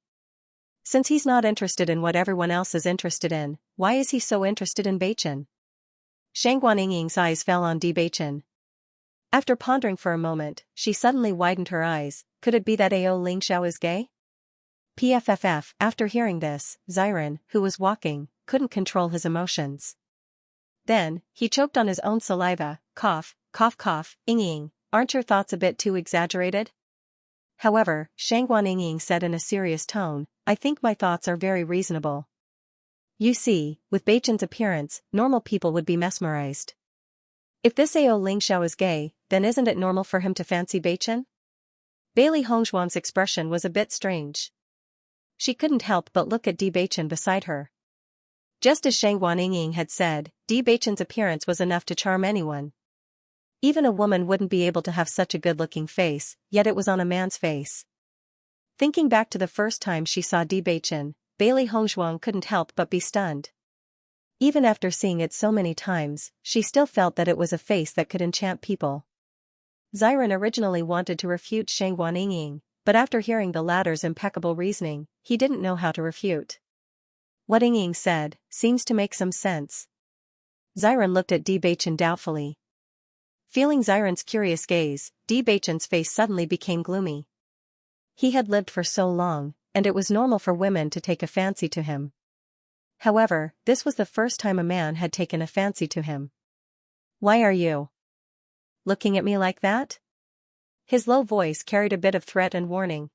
Since he's not interested in what everyone else is interested in, why is he so interested in Bewitching? Shang Guanying's eyes fell on Bewitching. After pondering for a moment, she suddenly widened her eyes. Could it be that Ao Lingxiao is gay? PFFF. After hearing this, Xiren, who was walking, couldn't control his emotions. Then, he choked on his own saliva. Cough, cough, cough. Ying, aren't your thoughts a bit too exaggerated? However, Shang Guanying said in a serious tone, I think my thoughts are very reasonable. You see, with Bewitching's appearance, normal people would be mesmerized. If this Ao Lingxiao is gay, then isn't it normal for him to fancy Bewitching? Bailey Hongzhuang's expression was a bit strange. She couldn't help but look at Bewitching beside her. Just as Shang Guanying had said, Bewitching's appearance was enough to charm anyone. Even a woman wouldn't be able to have such a good-looking face, yet it was on a man's face. Thinking back to the first time she saw Bewitching, Bailey Hongzhuang couldn't help but be stunned. Even after seeing it so many times, she still felt that it was a face that could enchant people. Xiren originally wanted to refute Shang Guanying, but after hearing the latter's impeccable reasoning, he didn't know how to refute. What Ying said seems to make some sense. Xiren looked at Bewitching doubtfully. Feeling Xiren's curious gaze, Bewitching's face suddenly became gloomy. He had lived for so long, and it was normal for women to take a fancy to him. However, this was the first time a man had taken a fancy to him. Why are you looking at me like that? His low voice carried a bit of threat and warning.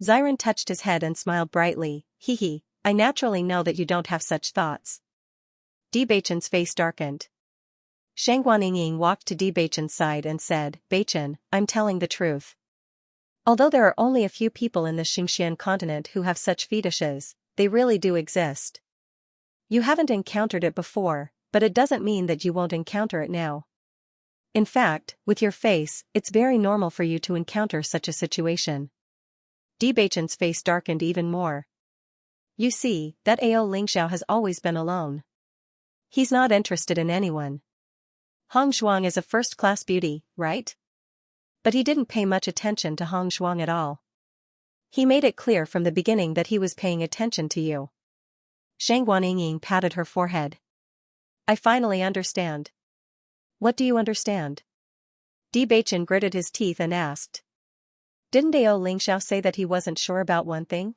Xiren touched his head and smiled brightly. Hee, I naturally know that you don't have such thoughts. Bewitching's face darkened. Shang Guanying walked to Bewitching's side and said, Bewitching, I'm telling the truth. Although there are only a few people in the Xianxia continent who have such fetishes, they really do exist. You haven't encountered it before, but it doesn't mean that you won't encounter it now. In fact, with your face, it's very normal for you to encounter such a situation. Bewitching's face darkened even more. You see, that Ao Lingxiao has always been alone. He's not interested in anyone. Hongzhuang is a first-class beauty, right? But he didn't pay much attention to Hongzhuang at all. He made it clear from the beginning that he was paying attention to you. Shang Guanying patted her forehead. I finally understand. What do you understand? Bewitching gritted his teeth and asked. Didn't Ao Lingxiao say that he wasn't sure about one thing?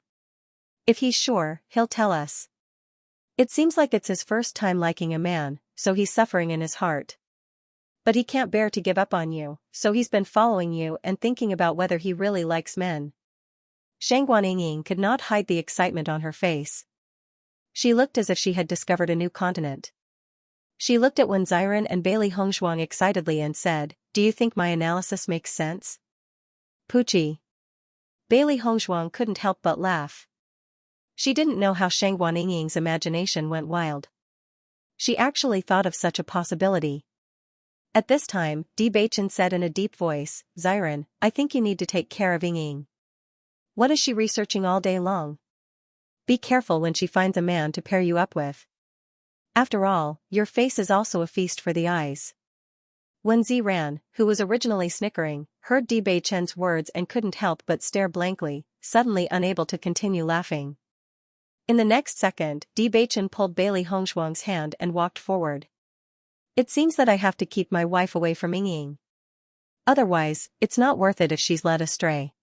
If he's sure, he'll tell us. It seems like it's his first time liking a man, so he's suffering in his heart. But he can't bear to give up on you, so he's been following you and thinking about whether he really likes men. Shang Guanying could not hide the excitement on her face. She looked as if she had discovered a new continent. She looked at Wen Xiren and Bailey Hongzhuang excitedly and said, Do you think my analysis makes sense? Poochie. Bailey Hongzhuang couldn't help but laugh. She didn't know how Shang Guanying's imagination went wild. She actually thought of such a possibility. At this time, Bewitching said in a deep voice, Xiran, I think you need to take care of Ying. What is she researching all day long? Be careful when she finds a man to pair you up with. After all, your face is also a feast for the eyes. When Xiran, who was originally snickering, heard Bewitching's words and couldn't help but stare blankly, suddenly unable to continue laughing. In the next second, Bewitching pulled Bailey Hongshuang's hand and walked forward. It seems that I have to keep my wife away from Ying. Otherwise, it's not worth it if she's led astray.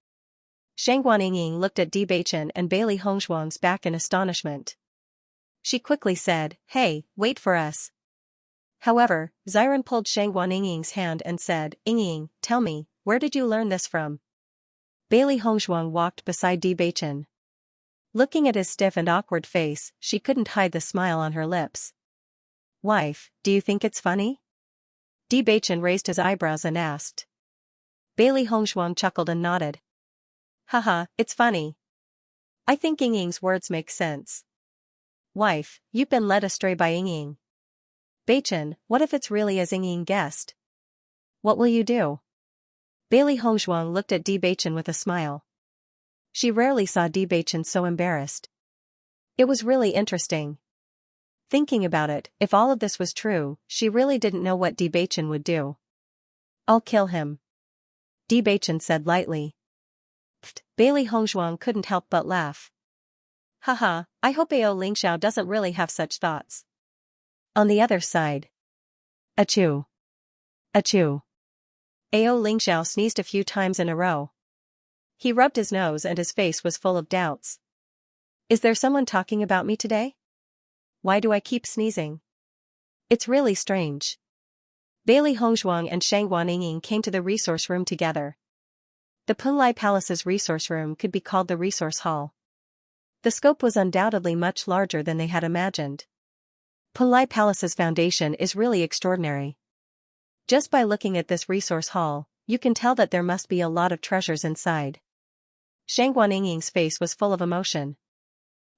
Shangguan Ying looked at Bewitching and Bailey Hongshuang's back in astonishment. She quickly said, Hey, wait for us. However, Xiran pulled Shangguan Ying's hand and said, Ying, tell me, where did you learn this from? Bailey Hongshuang walked beside Bewitching. Looking at his stiff and awkward face, she couldn't hide the smile on her lips. Wife, do you think it's funny? Bewitching raised his eyebrows and asked. Bailey Hongshuang chuckled and nodded. Haha, it's funny. I think Ying's words make sense. Wife, you've been led astray by Ying. Bewitching, what if it's really as Ying guessed? What will you do? Bailey Hongshuang looked at Bewitching with a smile. She rarely saw Bewitching so embarrassed. It was really interesting. Thinking about it, if all of this was true, she really didn't know what Bewitching would do. I'll kill him. Bewitching said lightly. Pfft, Bailey Hongshuang couldn't help but laugh. Haha, I hope Ao Lingxiao doesn't really have such thoughts. On the other side. Achoo. Achoo. Ao Lingxiao sneezed a few times in a row. He rubbed his nose and his face was full of doubts. Is there someone talking about me today? Why do I keep sneezing? It's really strange. Bailey Hongshuang and Shangguan Ying came to the resource room together. The Punlai Palace's resource room could be called the resource hall. The scope was undoubtedly much larger than they had imagined. Punlai Palace's foundation is really extraordinary. Just by looking at this resource hall, you can tell that there must be a lot of treasures inside. Shangguan Ying's face was full of emotion.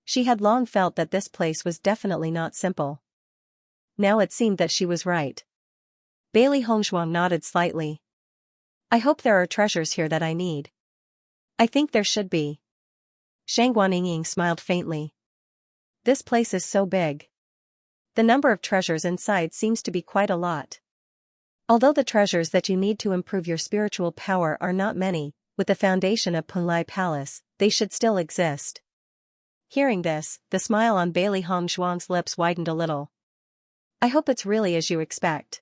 She had long felt that this place was definitely not simple. Now it seemed that she was right. Bailey Hongshuang nodded slightly. I hope there are treasures here that I need. I think there should be. Shangguan Ying smiled faintly. This place is so big. The number of treasures inside seems to be quite a lot. Although the treasures that you need to improve your spiritual power are not many, with the foundation of Punlai Palace, they should still exist. Hearing this, the smile on Bailey Hongshuang's lips widened a little. I hope it's really as you expect.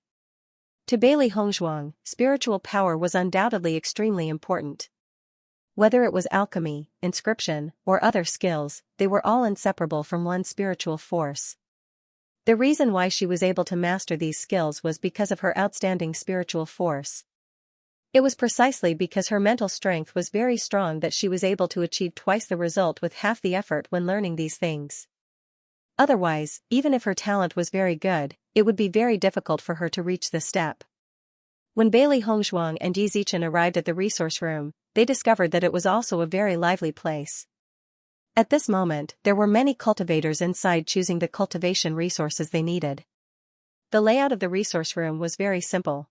To Bailey Hongshuang, spiritual power was undoubtedly extremely important. Whether it was alchemy, inscription, or other skills, they were all inseparable from one spiritual force. The reason why she was able to master these skills was because of her outstanding spiritual force. It was precisely because her mental strength was very strong that she was able to achieve twice the result with half the effort when learning these things. Otherwise, even if her talent was very good, it would be very difficult for her to reach this step. When Bailey Hongshuang and Yi Zichen arrived at the resource room, they discovered that it was also a very lively place. At this moment, there were many cultivators inside choosing the cultivation resources they needed. The layout of the resource room was very simple.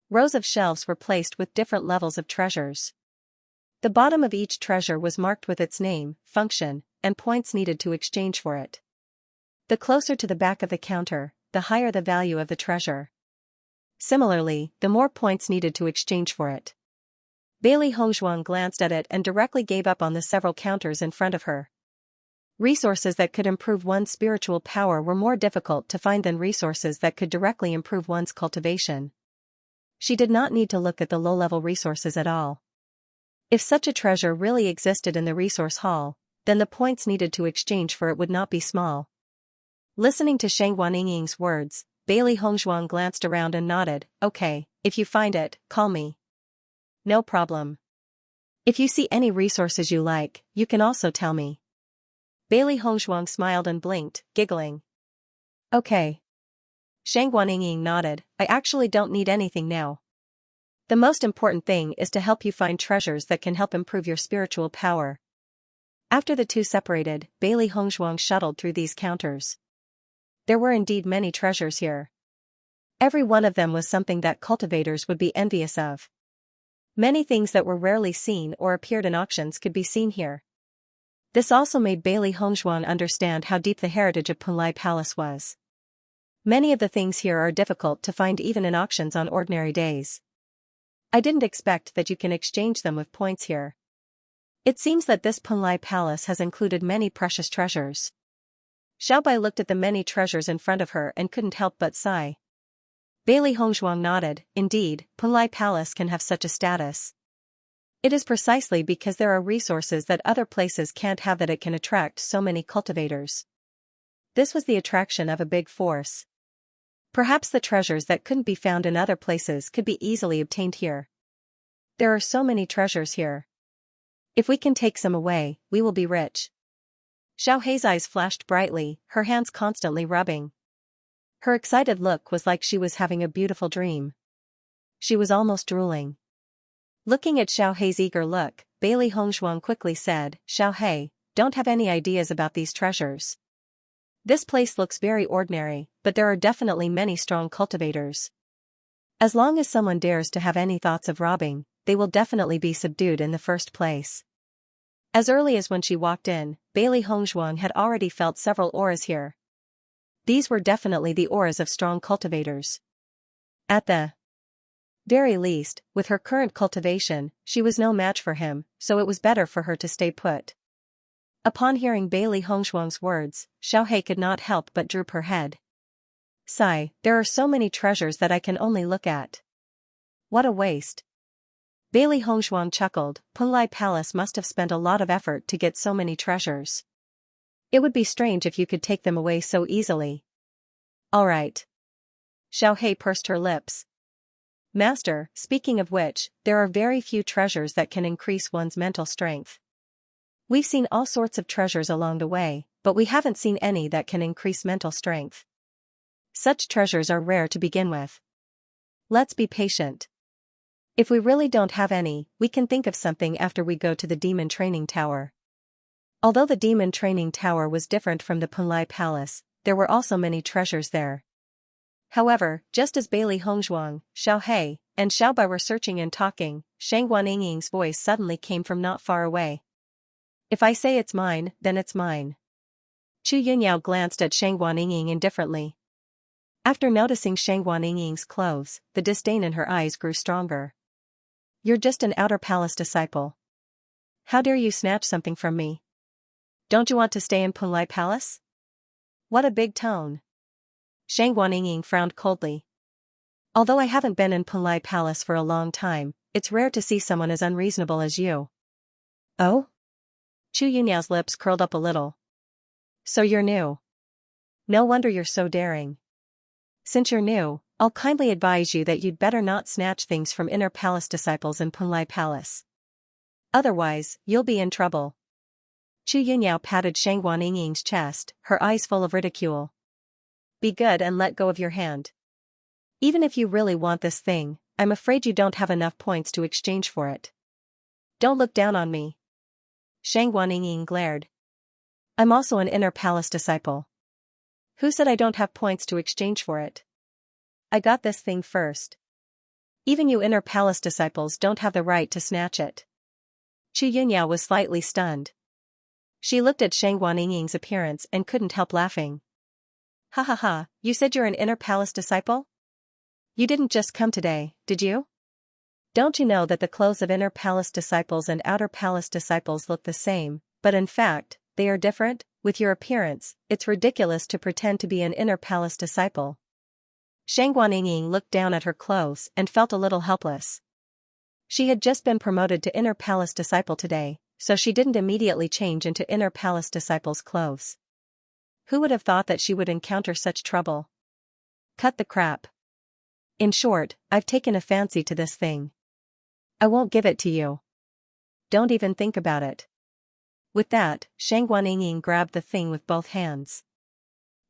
Rows of shelves were placed with different levels of treasures. The bottom of each treasure was marked with its name, function, and points needed to exchange for it. The closer to the back of the counter, the higher the value of the treasure. Similarly, the more points needed to exchange for it. Bailey Hongshuang glanced at it and directly gave up on the several counters in front of her. Resources that could improve one's spiritual power were more difficult to find than resources that could directly improve one's cultivation. She did not need to look at the low-level resources at all. If such a treasure really existed in the resource hall, then the points needed to exchange for it would not be small. Listening to Shangguan Ying's words, Bailey Hongshuang glanced around and nodded, Okay, if you find it, call me. No problem. If you see any resources you like, you can also tell me. Bailey Hongshuang smiled and blinked, giggling. Okay. Shangguan Ying nodded, I actually don't need anything now. The most important thing is to help you find treasures that can help improve your spiritual power. After the two separated, Bailey Hongshuang shuttled through these counters. There were indeed many treasures here. Every one of them was something that cultivators would be envious of. Many things that were rarely seen or appeared in auctions could be seen here. This also made Bailey Hongzhuang understand how deep the heritage of Punlai Palace was. Many of the things here are difficult to find even in auctions on ordinary days. I didn't expect that you can exchange them with points here. It seems that this Punlai Palace has included many precious treasures. Xiaobai looked at the many treasures in front of her and couldn't help but sigh. Bailey Hongzhuang nodded. Indeed, Punlai Palace can have such a status. It is precisely because there are resources that other places can't have that it can attract so many cultivators. This was the attraction of a big force. Perhaps the treasures that couldn't be found in other places could be easily obtained here. There are so many treasures here. If we can take some away, we will be rich. Xiao Hei's eyes flashed brightly, her hands constantly rubbing. Her excited look was like she was having a beautiful dream. She was almost drooling. Looking at Xiao Hei's eager look, Bailey Hongzhuang quickly said, Xiao Hei, don't have any ideas about these treasures. This place looks very ordinary, but there are definitely many strong cultivators. As long as someone dares to have any thoughts of robbing, they will definitely be subdued in the first place. As early as when she walked in, Bailey Hongzhuang had already felt several auras here. These were definitely the auras of strong cultivators. At the very least, with her current cultivation, she was no match for him, so it was better for her to stay put. Upon hearing Bailey Hongzhuang's words, Xiao Hei could not help but droop her head. Sigh, there are so many treasures that I can only look at. What a waste. Bailey Hongzhuang chuckled. Punlai Palace must have spent a lot of effort to get so many treasures. It would be strange if you could take them away so easily. All right. Xiao Hei pursed her lips. Master, speaking of which, there are very few treasures that can increase one's mental strength. We've seen all sorts of treasures along the way, but we haven't seen any that can increase mental strength. Such treasures are rare to begin with. Let's be patient. If we really don't have any, we can think of something after we go to the Demon Training Tower. Although the Demon Training Tower was different from the Punlai Palace, there were also many treasures there. However, just as Bailey Hongzhuang, Xiao Hei, and Xiaobai were searching and talking, Shang Guanying's voice suddenly came from not far away. If I say it's mine, then it's mine. Chu Yunyao glanced at Shang Guanying indifferently. After noticing Shang Guanying's clothes, the disdain in her eyes grew stronger. You're just an outer palace disciple. How dare you snatch something from me? Don't you want to stay in Punlai Palace? What a big tone. Shang Guanying frowned coldly. Although I haven't been in Punlai Palace for a long time, it's rare to see someone as unreasonable as you. Oh? Chu Yunyao's lips curled up a little. So you're new. No wonder you're so daring. Since you're new, I'll kindly advise you that you'd better not snatch things from inner palace disciples in Punlai Palace. Otherwise, you'll be in trouble. Chu Yunyao patted Shang Guanying's chest, her eyes full of ridicule. Be good and let go of your hand. Even if you really want this thing, I'm afraid you don't have enough points to exchange for it. Don't look down on me. Shang Guanying glared. I'm also an inner palace disciple. Who said I don't have points to exchange for it? I got this thing first. Even you inner palace disciples don't have the right to snatch it. Chu Yunyao was slightly stunned. She looked at Shang Guanying's appearance and couldn't help laughing. Ha ha ha, you said you're an inner palace disciple? You didn't just come today, did you? Don't you know that the clothes of inner palace disciples and outer palace disciples look the same, but in fact, they are different? With your appearance, it's ridiculous to pretend to be an inner palace disciple. Shang Guanying looked down at her clothes and felt a little helpless. She had just been promoted to inner palace disciple today, so she didn't immediately change into inner palace disciple's clothes. Who would have thought that she would encounter such trouble? Cut the crap. In short, I've taken a fancy to this thing. I won't give it to you. Don't even think about it. With that, Shang Guanying grabbed the thing with both hands.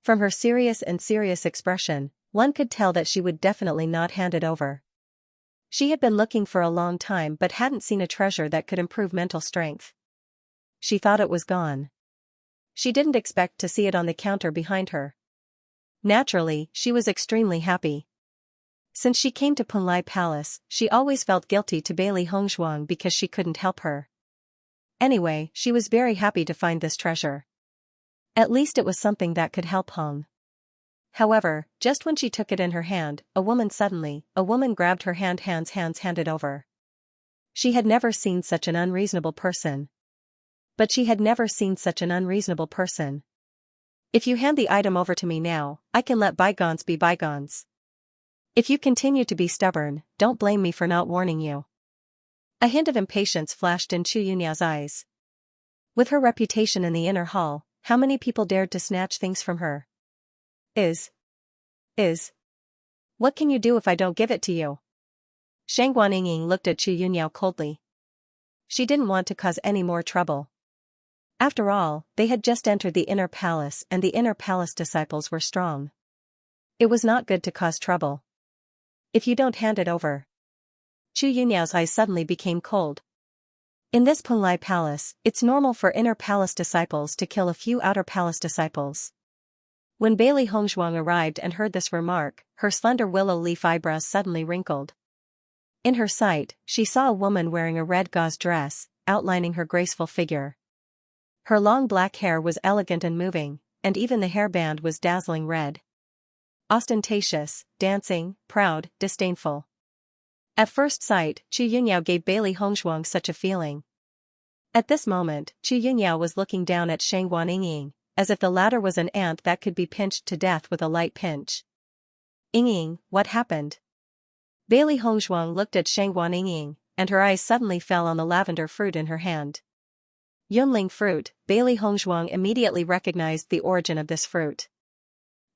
From her serious expression, one could tell that she would definitely not hand it over. She had been looking for a long time but hadn't seen a treasure that could improve mental strength. She thought it was gone. She didn't expect to see it on the counter behind her. Naturally, she was extremely happy. Since she came to Punlai Palace, she always felt guilty to Bailey Hongzhuang because she couldn't help her. Anyway, she was very happy to find this treasure. At least it was something that could help Hong. However, just when she took it in her hand, a woman grabbed her hands handed over. She had never seen such an unreasonable person. But she had never seen such an unreasonable person. If you hand the item over to me now, I can let bygones be bygones. If you continue to be stubborn, don't blame me for not warning you. A hint of impatience flashed in Chu Yunyao's eyes. With her reputation in the inner hall, how many people dared to snatch things from her? What can you do if I don't give it to you? Shang Guanying looked at Chu Yunyao coldly. She didn't want to cause any more trouble. After all, they had just entered the inner palace and the inner palace disciples were strong. It was not good to cause trouble. If you don't hand it over. Chu Yunyao's eyes suddenly became cold. In this Punlai palace, it's normal for inner palace disciples to kill a few outer palace disciples. When Bailey Hongzhuang arrived and heard this remark, her slender willow leaf eyebrows suddenly wrinkled. In her sight, she saw a woman wearing a red gauze dress, outlining her graceful figure. Her long black hair was elegant and moving, and even the hairband was dazzling red. Ostentatious, dancing, proud, disdainful. At first sight, Chu Yunyao gave Bailey Hongzhuang such a feeling. At this moment, Chu Yunyao was looking down at Shang Guanying, as if the latter was an ant that could be pinched to death with a light pinch. Ying, what happened? Bailey Hongzhuang looked at Shang Guanying, and her eyes suddenly fell on the lavender fruit in her hand. Yunling fruit. Bailey Hongzhuang immediately recognized the origin of this fruit.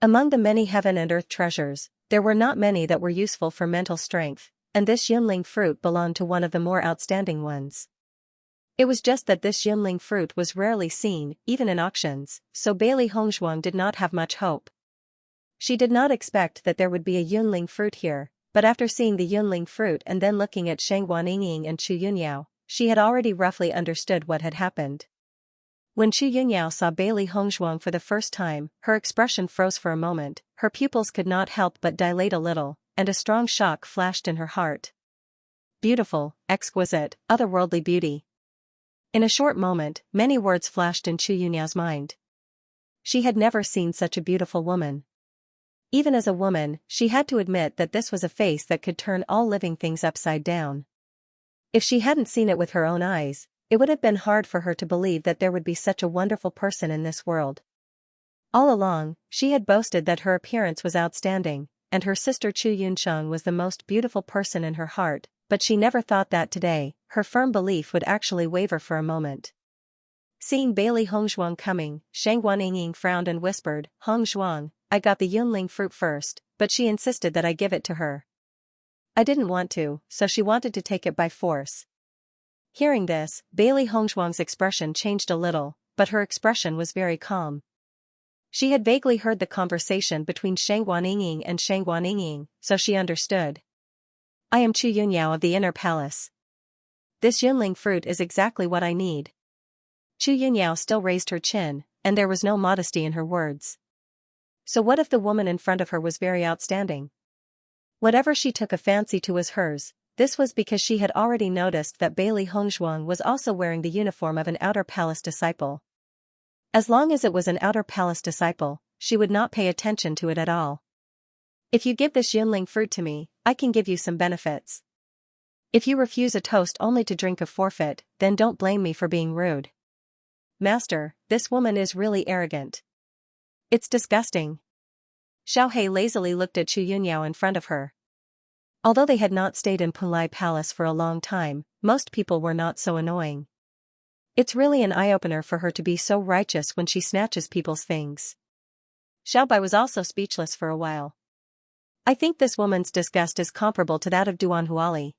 Among the many heaven and earth treasures, there were not many that were useful for mental strength, and this Yunling fruit belonged to one of the more outstanding ones. It was just that this Yunling fruit was rarely seen, even in auctions, so Bailey Hongzhuang did not have much hope. She did not expect that there would be a Yunling fruit here, but after seeing the Yunling fruit and then looking at Shang Guanying and Chu Yunyao, she had already roughly understood what had happened. When Chu Yunyao saw Bailey Hongzhuang for the first time, her expression froze for a moment, her pupils could not help but dilate a little, and a strong shock flashed in her heart. Beautiful, exquisite, otherworldly beauty. In a short moment, many words flashed in Chu Yunyao's mind. She had never seen such a beautiful woman. Even as a woman, she had to admit that this was a face that could turn all living things upside down. If she hadn't seen it with her own eyes, it would have been hard for her to believe that there would be such a wonderful person in this world. All along, she had boasted that her appearance was outstanding, and her sister Chu Yuncheng was the most beautiful person in her heart, but she never thought that today, her firm belief would actually waver for a moment. Seeing Bailey Hongzhuang coming, Shang Guanying frowned and whispered, "Hongzhuang, I got the Yunling fruit first, but she insisted that I give it to her. I didn't want to, so she wanted to take it by force." Hearing this, Bailey Hongzhuang's expression changed a little, but her expression was very calm. She had vaguely heard the conversation between Shang Guanying and Shang Guanying, so she understood. "I am Chu Yunyao of the Inner Palace. This Yunling fruit is exactly what I need." Chu Yunyao still raised her chin, and there was no modesty in her words. So what if the woman in front of her was very outstanding? Whatever she took a fancy to was hers. This was because she had already noticed that Bailey Hongzhuang was also wearing the uniform of an outer palace disciple. As long as it was an outer palace disciple, she would not pay attention to it at all. "If you give this Yunling fruit to me, I can give you some benefits. If you refuse a toast only to drink a forfeit, then don't blame me for being rude." "Master, this woman is really arrogant. It's disgusting." Xiao He lazily looked at Chu Yunyao in front of her. Although they had not stayed in Punlai Palace for a long time, most people were not so annoying. It's really an eye-opener for her to be so righteous when she snatches people's things. Xiao Bai was also speechless for a while. "I think this woman's disgust is comparable to that of Duan Huali."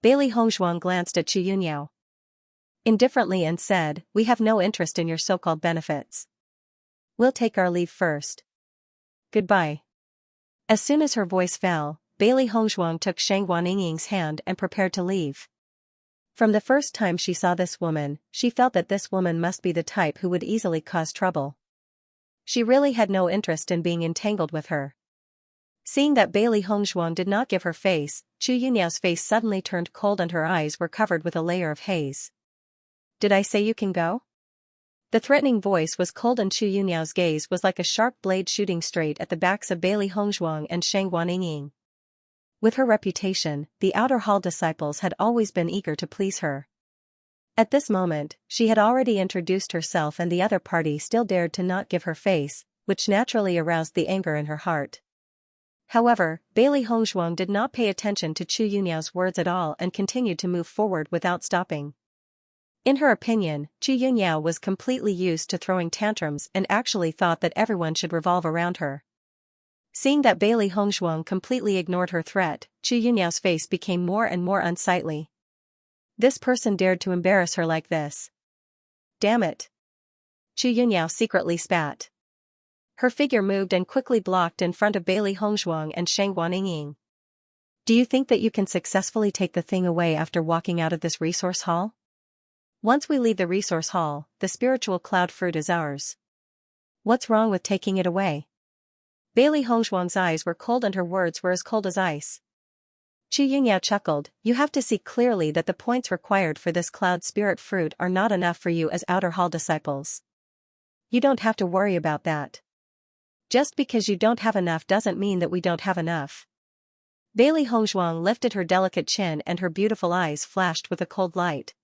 Bailey Hongzhuang glanced at Chu Yunyao indifferently and said, "We have no interest in your so-called benefits. We'll take our leave first. Goodbye." As soon as her voice fell, Bailey Hongzhuang took Shang Guanying's hand and prepared to leave. From the first time she saw this woman, she felt that this woman must be the type who would easily cause trouble. She really had no interest in being entangled with her. Seeing that Bailey Hongzhuang did not give her face, Chu Yunyao's face suddenly turned cold and her eyes were covered with a layer of haze. Did I say you can go? The threatening voice was cold and Chu Yunyao's gaze was like a sharp blade shooting straight at the backs of Bailey Hongzhuang and Shang Guanying. With her reputation, the outer hall disciples had always been eager to please her. At this moment, she had already introduced herself and the other party still dared to not give her face, which naturally aroused the anger in her heart. However, Bailey Hongzhuang did not pay attention to Chu Yunyao's words at all and continued to move forward without stopping. In her opinion, Chu Yunyao was completely used to throwing tantrums and actually thought that everyone should revolve around her. Seeing that Bailey Hongzhuang completely ignored her threat, Chu Yunyao's face became more and more unsightly. This person dared to embarrass her like this. Damn it! Chu Yunyao secretly spat. Her figure moved and quickly blocked in front of Bailey Hongzhuang and Shang Guanying. Do you think that you can successfully take the thing away after walking out of this resource hall? Once we leave the resource hall, the spiritual cloud fruit is ours. What's wrong with taking it away? Bailey Hongzhuang's eyes were cold and her words were as cold as ice. Chu Yunyao chuckled, you have to see clearly that the points required for this cloud spirit fruit are not enough for you as outer hall disciples. You don't have to worry about that. Just because you don't have enough doesn't mean that we don't have enough. Bailey Hongzhuang lifted her delicate chin and her beautiful eyes flashed with a cold light.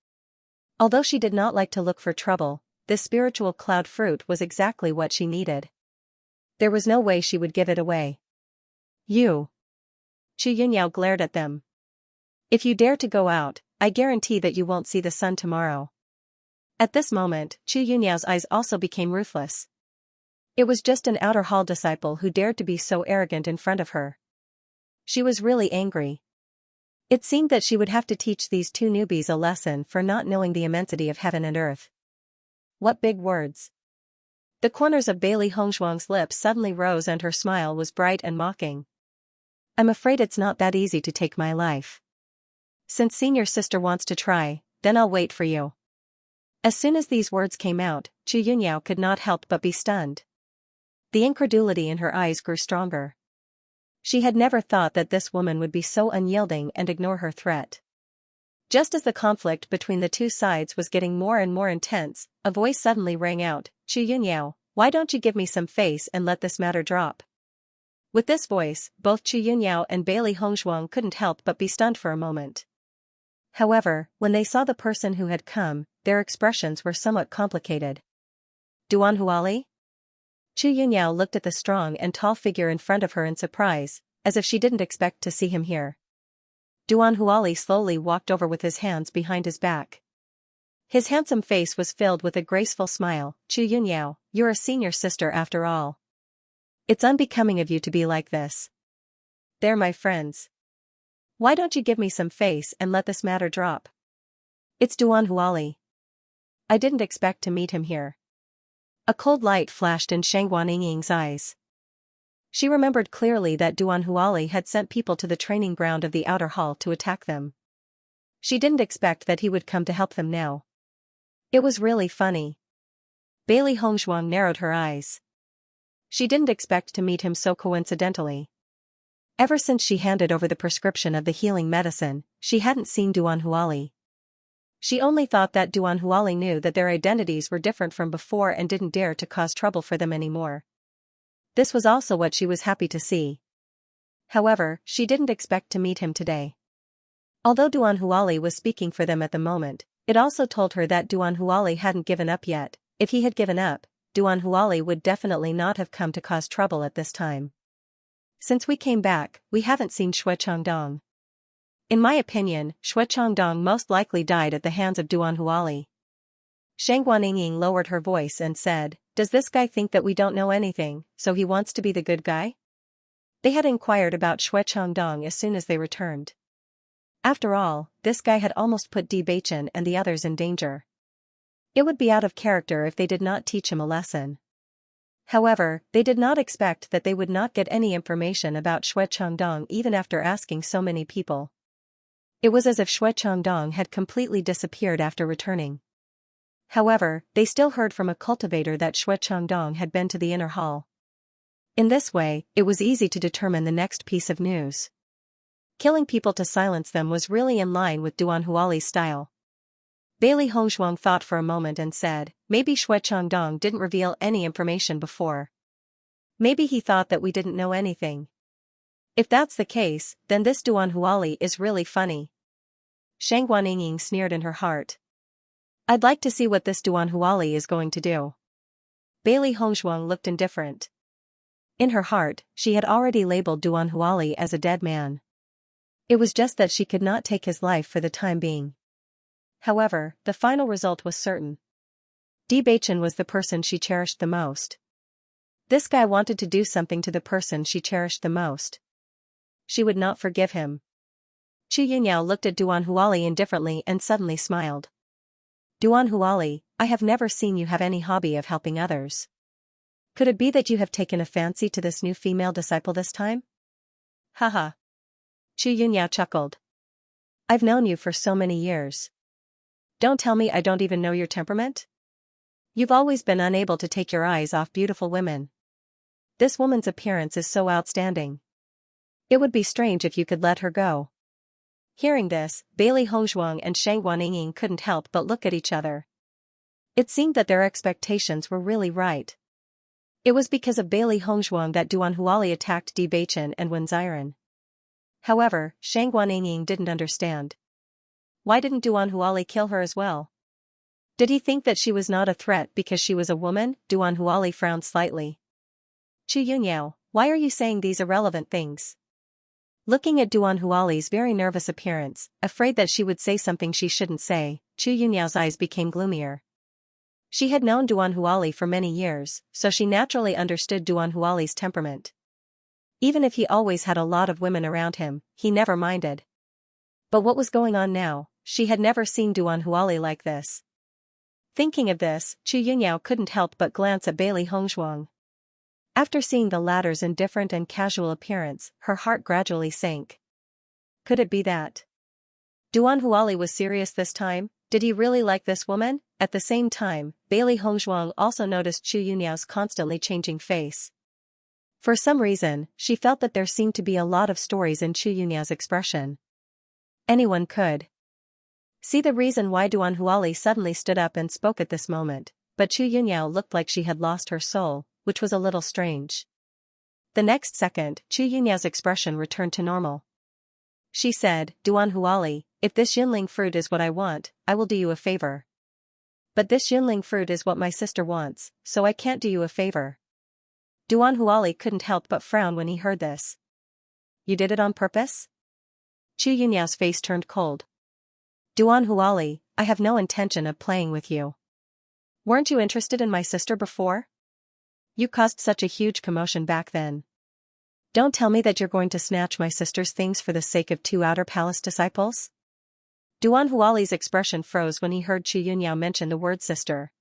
Although she did not like to look for trouble, this spiritual cloud fruit was exactly what she needed. There was no way she would give it away. You. Chu Yunyao glared at them. If you dare to go out, I guarantee that you won't see the sun tomorrow. At this moment, Chu Yunyao's eyes also became ruthless. It was just an outer hall disciple who dared to be so arrogant in front of her. She was really angry. It seemed that she would have to teach these two newbies a lesson for not knowing the immensity of heaven and earth. What big words. The corners of Bailey Hongzhuang's lips suddenly rose and her smile was bright and mocking. I'm afraid it's not that easy to take my life. Since senior sister wants to try, then I'll wait for you. As soon as these words came out, Chu Yunyao could not help but be stunned. The incredulity in her eyes grew stronger. She had never thought that this woman would be so unyielding and ignore her threat. Just as the conflict between the two sides was getting more and more intense, a voice suddenly rang out, Chu Yunyao, why don't you give me some face and let this matter drop? With this voice, both Chu Yunyao and Bailey Hongzhuang couldn't help but be stunned for a moment. However, when they saw the person who had come, their expressions were somewhat complicated. Duan Huali? Chu Yunyao looked at the strong and tall figure in front of her in surprise, as if she didn't expect to see him here. Duan Huali slowly walked over with his hands behind his back. His handsome face was filled with a graceful smile. Chu Yunyao, you're a senior sister after all. It's unbecoming of you to be like this. They're my friends. Why don't you give me some face and let this matter drop? It's Duan Huali. I didn't expect to meet him here. A cold light flashed in Shang Guanying's eyes. She remembered clearly that Duan Huali had sent people to the training ground of the outer hall to attack them. She didn't expect that he would come to help them now. It was really funny. Bailey Hongzhuang narrowed her eyes. She didn't expect to meet him so coincidentally. Ever since she handed over the prescription of the healing medicine, she hadn't seen Duan Huali. She only thought that Duan Huali knew that their identities were different from before and didn't dare to cause trouble for them anymore. This was also what she was happy to see. However, she didn't expect to meet him today. Although Duan Huali was speaking for them at the moment, it also told her that Duan Huali hadn't given up yet. If he had given up, Duan Huali would definitely not have come to cause trouble at this time. Since we came back, we haven't seen Xue Changdong. In my opinion, Xue Changdong most likely died at the hands of Duan Huali. Shang Guanying lowered her voice and said, does this guy think that we don't know anything, so he wants to be the good guy? They had inquired about Xue Changdong as soon as they returned. After all, this guy had almost put Bewitching and the others in danger. It would be out of character if they did not teach him a lesson. However, they did not expect that they would not get any information about Xue Changdong even after asking so many people. It was as if Xue Changdong had completely disappeared after returning. However, they still heard from a cultivator that Shui Changdong had been to the inner hall. In this way, it was easy to determine the next piece of news. Killing people to silence them was really in line with Duan Huali's style. Bailey Hongshuang thought for a moment and said, maybe Shui Changdong didn't reveal any information before. Maybe he thought that we didn't know anything. If that's the case, then this Duan Huali is really funny. Shang Guanying sneered in her heart. I'd like to see what this Duan Huali is going to do. Bailey Hongshuang looked indifferent. In her heart, she had already labeled Duan Huali as a dead man. It was just that she could not take his life for the time being. However, the final result was certain. Bewitching was the person she cherished the most. This guy wanted to do something to the person she cherished the most. She would not forgive him. Chu Yunyao looked at Duan Huali indifferently and suddenly smiled. Duan Huali, I have never seen you have any hobby of helping others. Could it be that you have taken a fancy to this new female disciple this time? Haha. Chu Yunyao chuckled. I've known you for so many years. Don't tell me I don't even know your temperament? You've always been unable to take your eyes off beautiful women. This woman's appearance is so outstanding. It would be strange if you could let her go. Hearing this, Bailey Hongshuang and Shang Guanying couldn't help but look at each other. It seemed that their expectations were really right. It was because of Bailey Hongshuang that Duan Huali attacked Bewitching and Wen Ziren. However, Shang Guanying didn't understand. Why didn't Duan Huali kill her as well? Did he think that she was not a threat because she was a woman? Duan Huali frowned slightly. Chu Yunyao, why are you saying these irrelevant things? Looking at Duan Huali's very nervous appearance, afraid that she would say something she shouldn't say, Chu Yunyao's eyes became gloomier. She had known Duan Huali for many years, so she naturally understood Duan Huali's temperament. Even if he always had a lot of women around him, he never minded. But what was going on now? She had never seen Duan Huali like this. Thinking of this, Chu Yunyao couldn't help but glance at Bailey Hongshuang. After seeing the latter's indifferent and casual appearance, her heart gradually sank. Could it be that Duan Huali was serious this time? Did he really like this woman? At the same time, Bailey Hongshuang also noticed Chu Yunyao's constantly changing face. For some reason, she felt that there seemed to be a lot of stories in Chu Yunyao's expression. Anyone could see the reason why Duan Huali suddenly stood up and spoke at this moment, but Chu Yunyao looked like she had lost her soul, which was a little strange. The next second, Chu Yunyao's expression returned to normal. She said, Duan Huali, if this Yunling fruit is what I want, I will do you a favor. But this Yunling fruit is what my sister wants, so I can't do you a favor. Duan Huali couldn't help but frown when he heard this. You did it on purpose? Chu Yunyao's face turned cold. Duan Huali, I have no intention of playing with you. Weren't you interested in my sister before? You caused such a huge commotion back then. Don't tell me that you're going to snatch my sister's things for the sake of 2 outer palace disciples? Duan Huali's expression froze when he heard Chu Yunyao mention the word sister.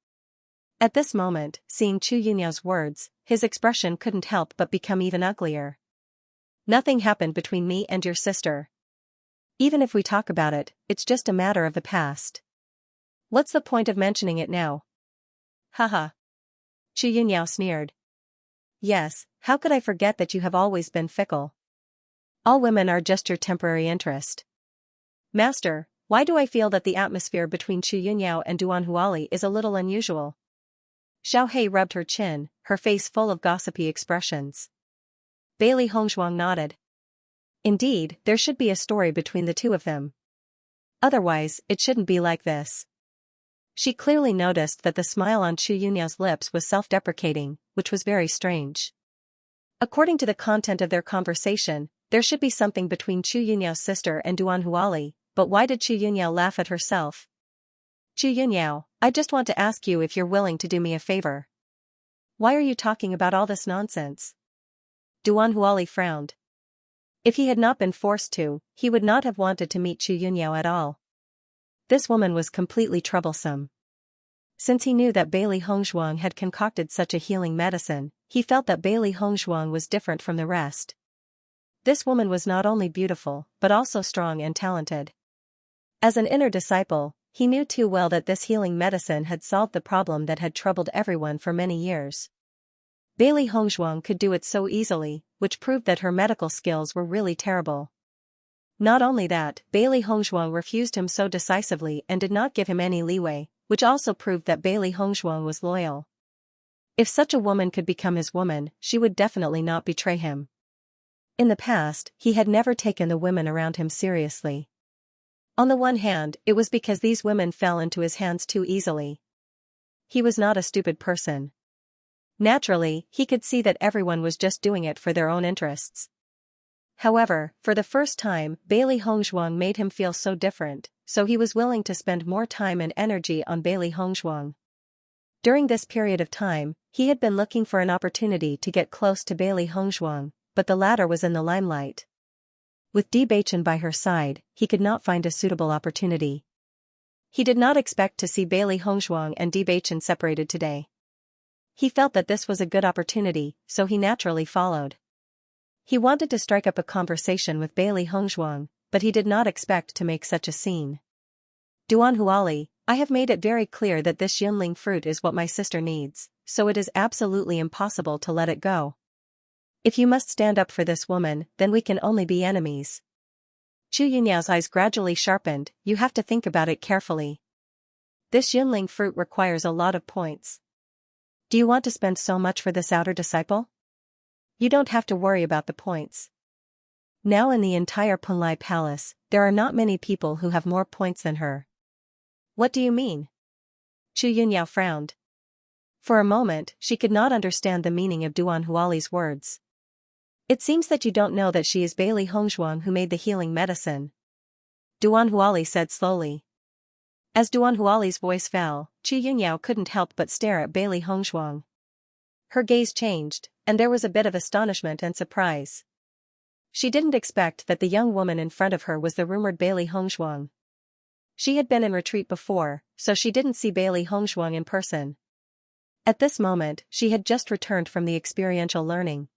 At this moment, seeing Chu Yunyao's words, his expression couldn't help but become even uglier. Nothing happened between me and your sister. Even if we talk about it, it's just a matter of the past. What's the point of mentioning it now? Haha. Chu Yunyao sneered. Yes, how could I forget that you have always been fickle? All women are just your temporary interest. Master, why do I feel that the atmosphere between Chu Yunyao and Duan Huali is a little unusual? Xiao Hei rubbed her chin, her face full of gossipy expressions. Bailey Hongshuang nodded. Indeed, there should be a story between the two of them. Otherwise, it shouldn't be like this. She clearly noticed that the smile on Chu Yunyao's lips was self-deprecating, which was very strange. According to the content of their conversation, there should be something between Chu Yunyao's sister and Duan Huali, but why did Chu Yunyao laugh at herself? Chu Yunyao, I just want to ask you if you're willing to do me a favor. Why are you talking about all this nonsense? Duan Huali frowned. If he had not been forced to, he would not have wanted to meet Chu Yunyao at all. This woman was completely troublesome. Since he knew that Bailey Hongshuang had concocted such a healing medicine, he felt that Bailey Hongshuang was different from the rest. This woman was not only beautiful, but also strong and talented. As an inner disciple, he knew too well that this healing medicine had solved the problem that had troubled everyone for many years. Bailey Hongzhuang could do it so easily, which proved that her medical skills were really terrible. Not only that, Bailey Hongzhuang refused him so decisively and did not give him any leeway, which also proved that Bailey Hongzhuang was loyal. If such a woman could become his woman, she would definitely not betray him. In the past, he had never taken the women around him seriously. On the one hand, it was because these women fell into his hands too easily. He was not a stupid person. Naturally, he could see that everyone was just doing it for their own interests. However, for the first time, Bailey Hongzhuang made him feel so different, so he was willing to spend more time and energy on Bailey Hongzhuang. During this period of time, he had been looking for an opportunity to get close to Bailey Hongzhuang, but the latter was in the limelight. With Bewitching by her side, he could not find a suitable opportunity. He did not expect to see Bailey Hongzhuang and Bewitching separated today. He felt that this was a good opportunity, so he naturally followed. He wanted to strike up a conversation with Bailey Hongzhuang, but he did not expect to make such a scene. Duan Huali, I have made it very clear that this Yunling fruit is what my sister needs, so it is absolutely impossible to let it go. If you must stand up for this woman, then we can only be enemies. Chu Yunyao's eyes gradually sharpened. You have to think about it carefully. This Yunling fruit requires a lot of points. Do you want to spend so much for this outer disciple? You don't have to worry about the points. Now in the entire Punlai Palace, there are not many people who have more points than her. What do you mean? Chu Yunyao frowned. For a moment, she could not understand the meaning of Duan Huali's words. It seems that you don't know that she is Bailey Hongzhuang who made the healing medicine. Duan Huali said slowly. As Duan Huali's voice fell, Chu Yunyao couldn't help but stare at Bailey Hongzhuang. Her gaze changed, and there was a bit of astonishment and surprise. She didn't expect that the young woman in front of her was the rumored Bailey Hongzhuang. She had been in retreat before, so she didn't see Bailey Hongzhuang in person. At this moment, she had just returned from the experiential learning.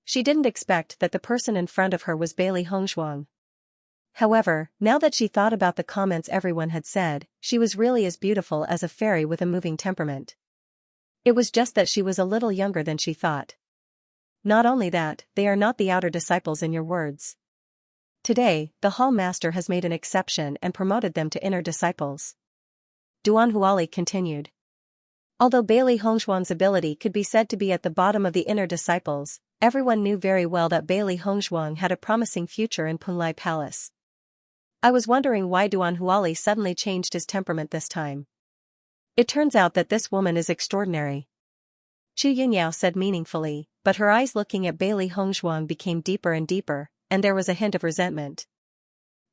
She didn't expect that the person in front of her was Bailey Hongzhuang. However, now that she thought about the comments everyone had said, she was really as beautiful as a fairy with a moving temperament. It was just that she was a little younger than she thought. Not only that, they are not the outer disciples in your words. Today, the hall master has made an exception and promoted them to inner disciples. Duan Huali continued. Although Bailey Hongzhuang's ability could be said to be at the bottom of the inner disciples, everyone knew very well that Bailey Hongzhuang had a promising future in Punlai Palace. I was wondering why Duan Huali suddenly changed his temperament this time. It turns out that this woman is extraordinary. Chu Yunyao said meaningfully, but her eyes looking at Bailey Hongzhuang became deeper and deeper, and there was a hint of resentment.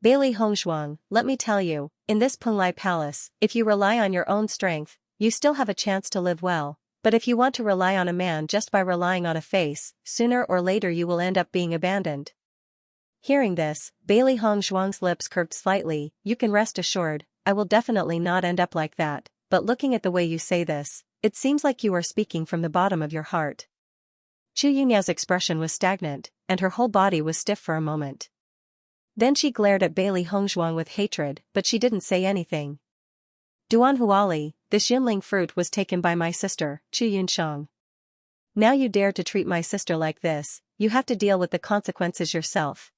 Bailey Hongzhuang, let me tell you, in this Punlai Palace, if you rely on your own strength, you still have a chance to live well, but if you want to rely on a man just by relying on a face, sooner or later you will end up being abandoned. Hearing this, Bailey Hongzhuang's lips curved slightly. You can rest assured, I will definitely not end up like that, but looking at the way you say this, it seems like you are speaking from the bottom of your heart. Chu Yunyao's expression was stagnant, and her whole body was stiff for a moment. Then she glared at Bailey Hongzhuang with hatred, but she didn't say anything. Duan Huali, this Yunling fruit was taken by my sister, Chu Yunsheng. Now you dare to treat my sister like this, you have to deal with the consequences yourself.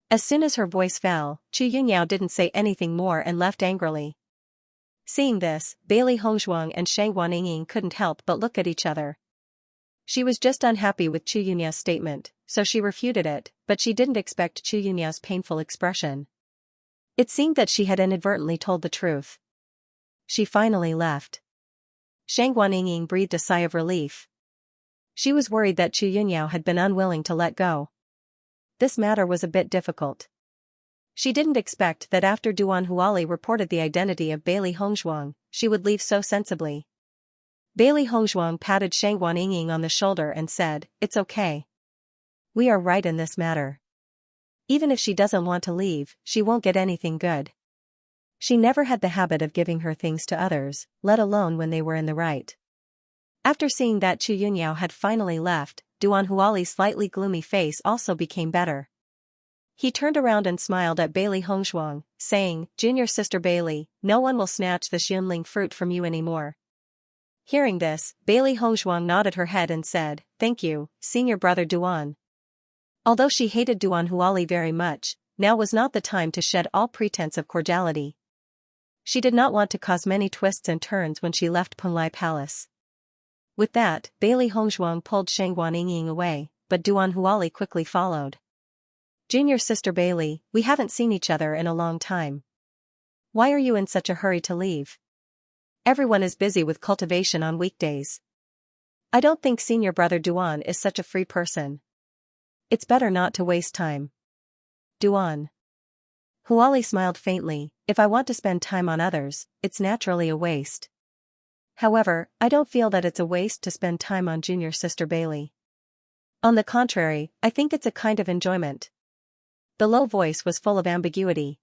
As soon as her voice fell, Chu Yunyao didn't say anything more and left angrily. Seeing this, Bailey Hongzhuang and Shang Guanying couldn't help but look at each other. She was just unhappy with Chu Yunyao's statement, so she refuted it, but she didn't expect Chu Yunyao's painful expression. It seemed that she had inadvertently told the truth. She finally left. Shang Guanying breathed a sigh of relief. She was worried that Chu Yunyao had been unwilling to let go. This matter was a bit difficult. She didn't expect that after Duan Huali reported the identity of Bailey Hongzhuang, she would leave so sensibly. Bailey Hongzhuang patted Shang Guanying on the shoulder and said, "It's okay. We are right in this matter. Even if she doesn't want to leave, she won't get anything good." She never had the habit of giving her things to others, let alone when they were in the right. After seeing that Chu Yunyao had finally left, Duan Huali's slightly gloomy face also became better. He turned around and smiled at Bailey Hongshuang, saying, "Junior sister Bailey, no one will snatch the Xunling fruit from you anymore." Hearing this, Bailey Hongshuang nodded her head and said, "Thank you, senior brother Duan." Although she hated Duan Huali very much, now was not the time to shed all pretense of cordiality. She did not want to cause many twists and turns when she left Penglai Palace. With that, Bailey Hongshuang pulled Shangguan Yingying away, but Duan Huali quickly followed. "Junior sister Bailey, we haven't seen each other in a long time. Why are you in such a hurry to leave? Everyone is busy with cultivation on weekdays. I don't think senior brother Duan is such a free person. It's better not to waste time." Duan Huali smiled faintly, "If I want to spend time on others, it's naturally a waste. However, I don't feel that it's a waste to spend time on junior sister Bailey. On the contrary, I think it's a kind of enjoyment." The low voice was full of ambiguity.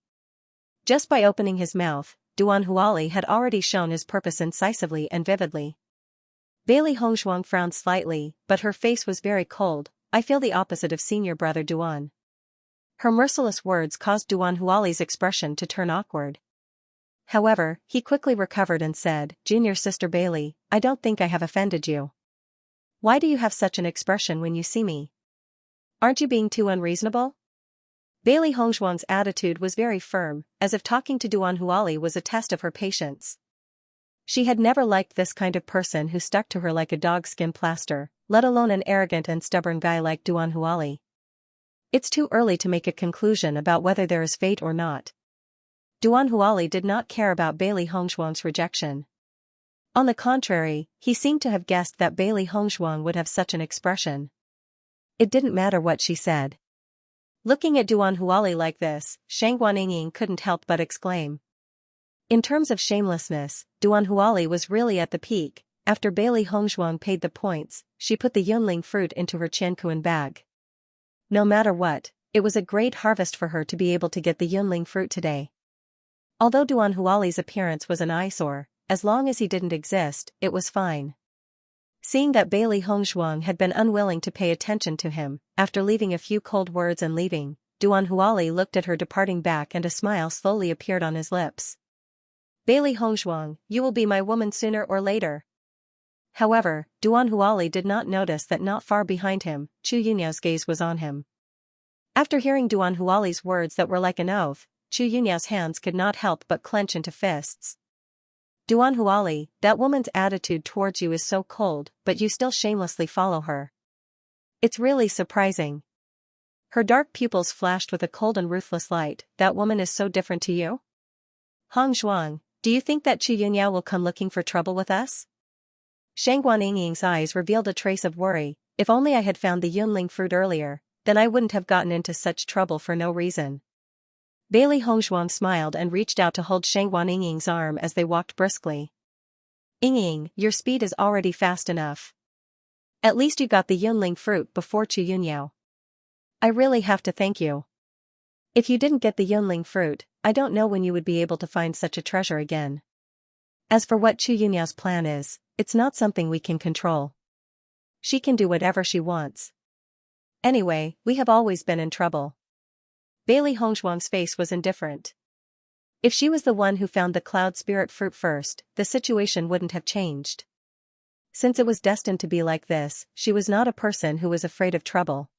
Just by opening his mouth, Duan Huali had already shown his purpose incisively and vividly. Bailey Hongshuang frowned slightly, but her face was very cold. "I feel the opposite of senior brother Duan." Her merciless words caused Duan Huali's expression to turn awkward. However, he quickly recovered and said, "Junior sister Bailey, I don't think I have offended you. Why do you have such an expression when you see me? Aren't you being too unreasonable?" Bailey Hongshuang's attitude was very firm, as if talking to Duan Huali was a test of her patience. She had never liked this kind of person who stuck to her like a dogskin plaster, let alone an arrogant and stubborn guy like Duan Huali. It's too early to make a conclusion about whether there is fate or not. Duan Huali did not care about Bailey Hongshuang's rejection. On the contrary, he seemed to have guessed that Bailey Hongshuang would have such an expression. It didn't matter what she said. Looking at Duan Huali like this, Shangguan Yingying couldn't help but exclaim. In terms of shamelessness, Duan Huali was really at the peak. After Bailey Hongshuang paid the points, she put the Yunling fruit into her Qiankuan bag. No matter what, it was a great harvest for her to be able to get the Yunling fruit today. Although Duan Huali's appearance was an eyesore, as long as he didn't exist, it was fine. Seeing that Bailey Hongshuang had been unwilling to pay attention to him, after leaving a few cold words and leaving, Duan Huali looked at her departing back and a smile slowly appeared on his lips. "Bailey Hongshuang, you will be my woman sooner or later." However, Duan Huali did not notice that not far behind him, Chu Yunyao's gaze was on him. After hearing Duan Huali's words that were like an oath, Chu Yunyao's hands could not help but clench into fists. "Duan Huali, that woman's attitude towards you is so cold, but you still shamelessly follow her. It's really surprising." Her dark pupils flashed with a cold and ruthless light. "That woman is so different to you? Hongshuang, do you think that Chu Yunyao will come looking for trouble with us?" Shangguan Yingying's eyes revealed a trace of worry. "If only I had found the Yunling fruit earlier, then I wouldn't have gotten into such trouble for no reason." Bailey Hongshuang smiled and reached out to hold Shangguan Yingying's arm as they walked briskly. "Yingying, your speed is already fast enough. At least you got the Yunling fruit before Chu Yunyao. I really have to thank you. If you didn't get the Yunling fruit, I don't know when you would be able to find such a treasure again. As for what Chu Yunyao's plan is, it's not something we can control. She can do whatever she wants. Anyway, we have always been in trouble." Bailey Hongshuang's face was indifferent. If she was the one who found the cloud spirit fruit first, the situation wouldn't have changed. Since it was destined to be like this, she was not a person who was afraid of trouble.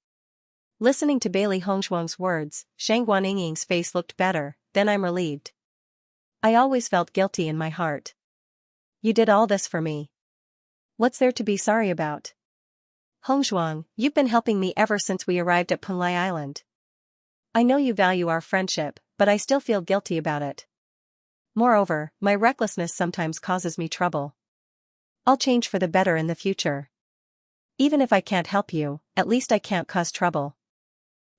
Listening to Bailey Hongshuang's words, Shangguan Yingying's face looked better. "Then I'm relieved. I always felt guilty in my heart. You did all this for me. What's there to be sorry about? Hongshuang, you've been helping me ever since we arrived at Penglai Island. I know you value our friendship, but I still feel guilty about it. Moreover, my recklessness sometimes causes me trouble. I'll change for the better in the future. Even if I can't help you, at least I can't cause trouble."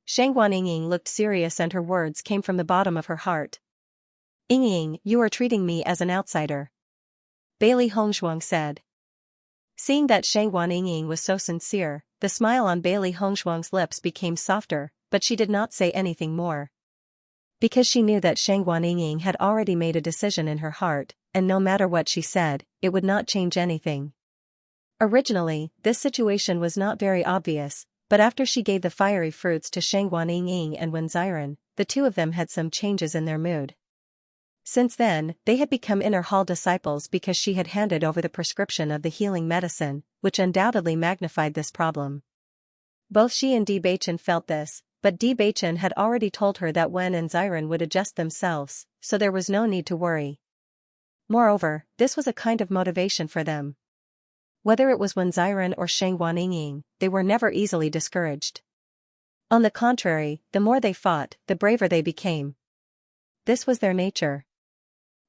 Shangguan Yingying looked serious and her words came from the bottom of her heart. "Yingying, you are treating me as an outsider," Bailey Hongshuang said. Seeing that Shangguan Yingying was so sincere, the smile on Bailey Hongshuang's lips became softer, but she did not say anything more. Because she knew that Shangguan Yingying had already made a decision in her heart, and no matter what she said, it would not change anything. Originally, this situation was not very obvious, But after she gave the fiery fruits to Shangguan and Wen Ziren, the two of them had some changes in their mood. Since then, they had become inner hall disciples because she had handed over the prescription of the healing medicine, which undoubtedly magnified this problem. Both she and Bewitching felt this, but Bewitching had already told her that Wen and Ziren would adjust themselves, so there was no need to worry. Moreover, this was a kind of motivation for them. Whether it was Wen Ziren or Shangguan, they were never easily discouraged. On the contrary, the more they fought, the braver they became. This was their nature.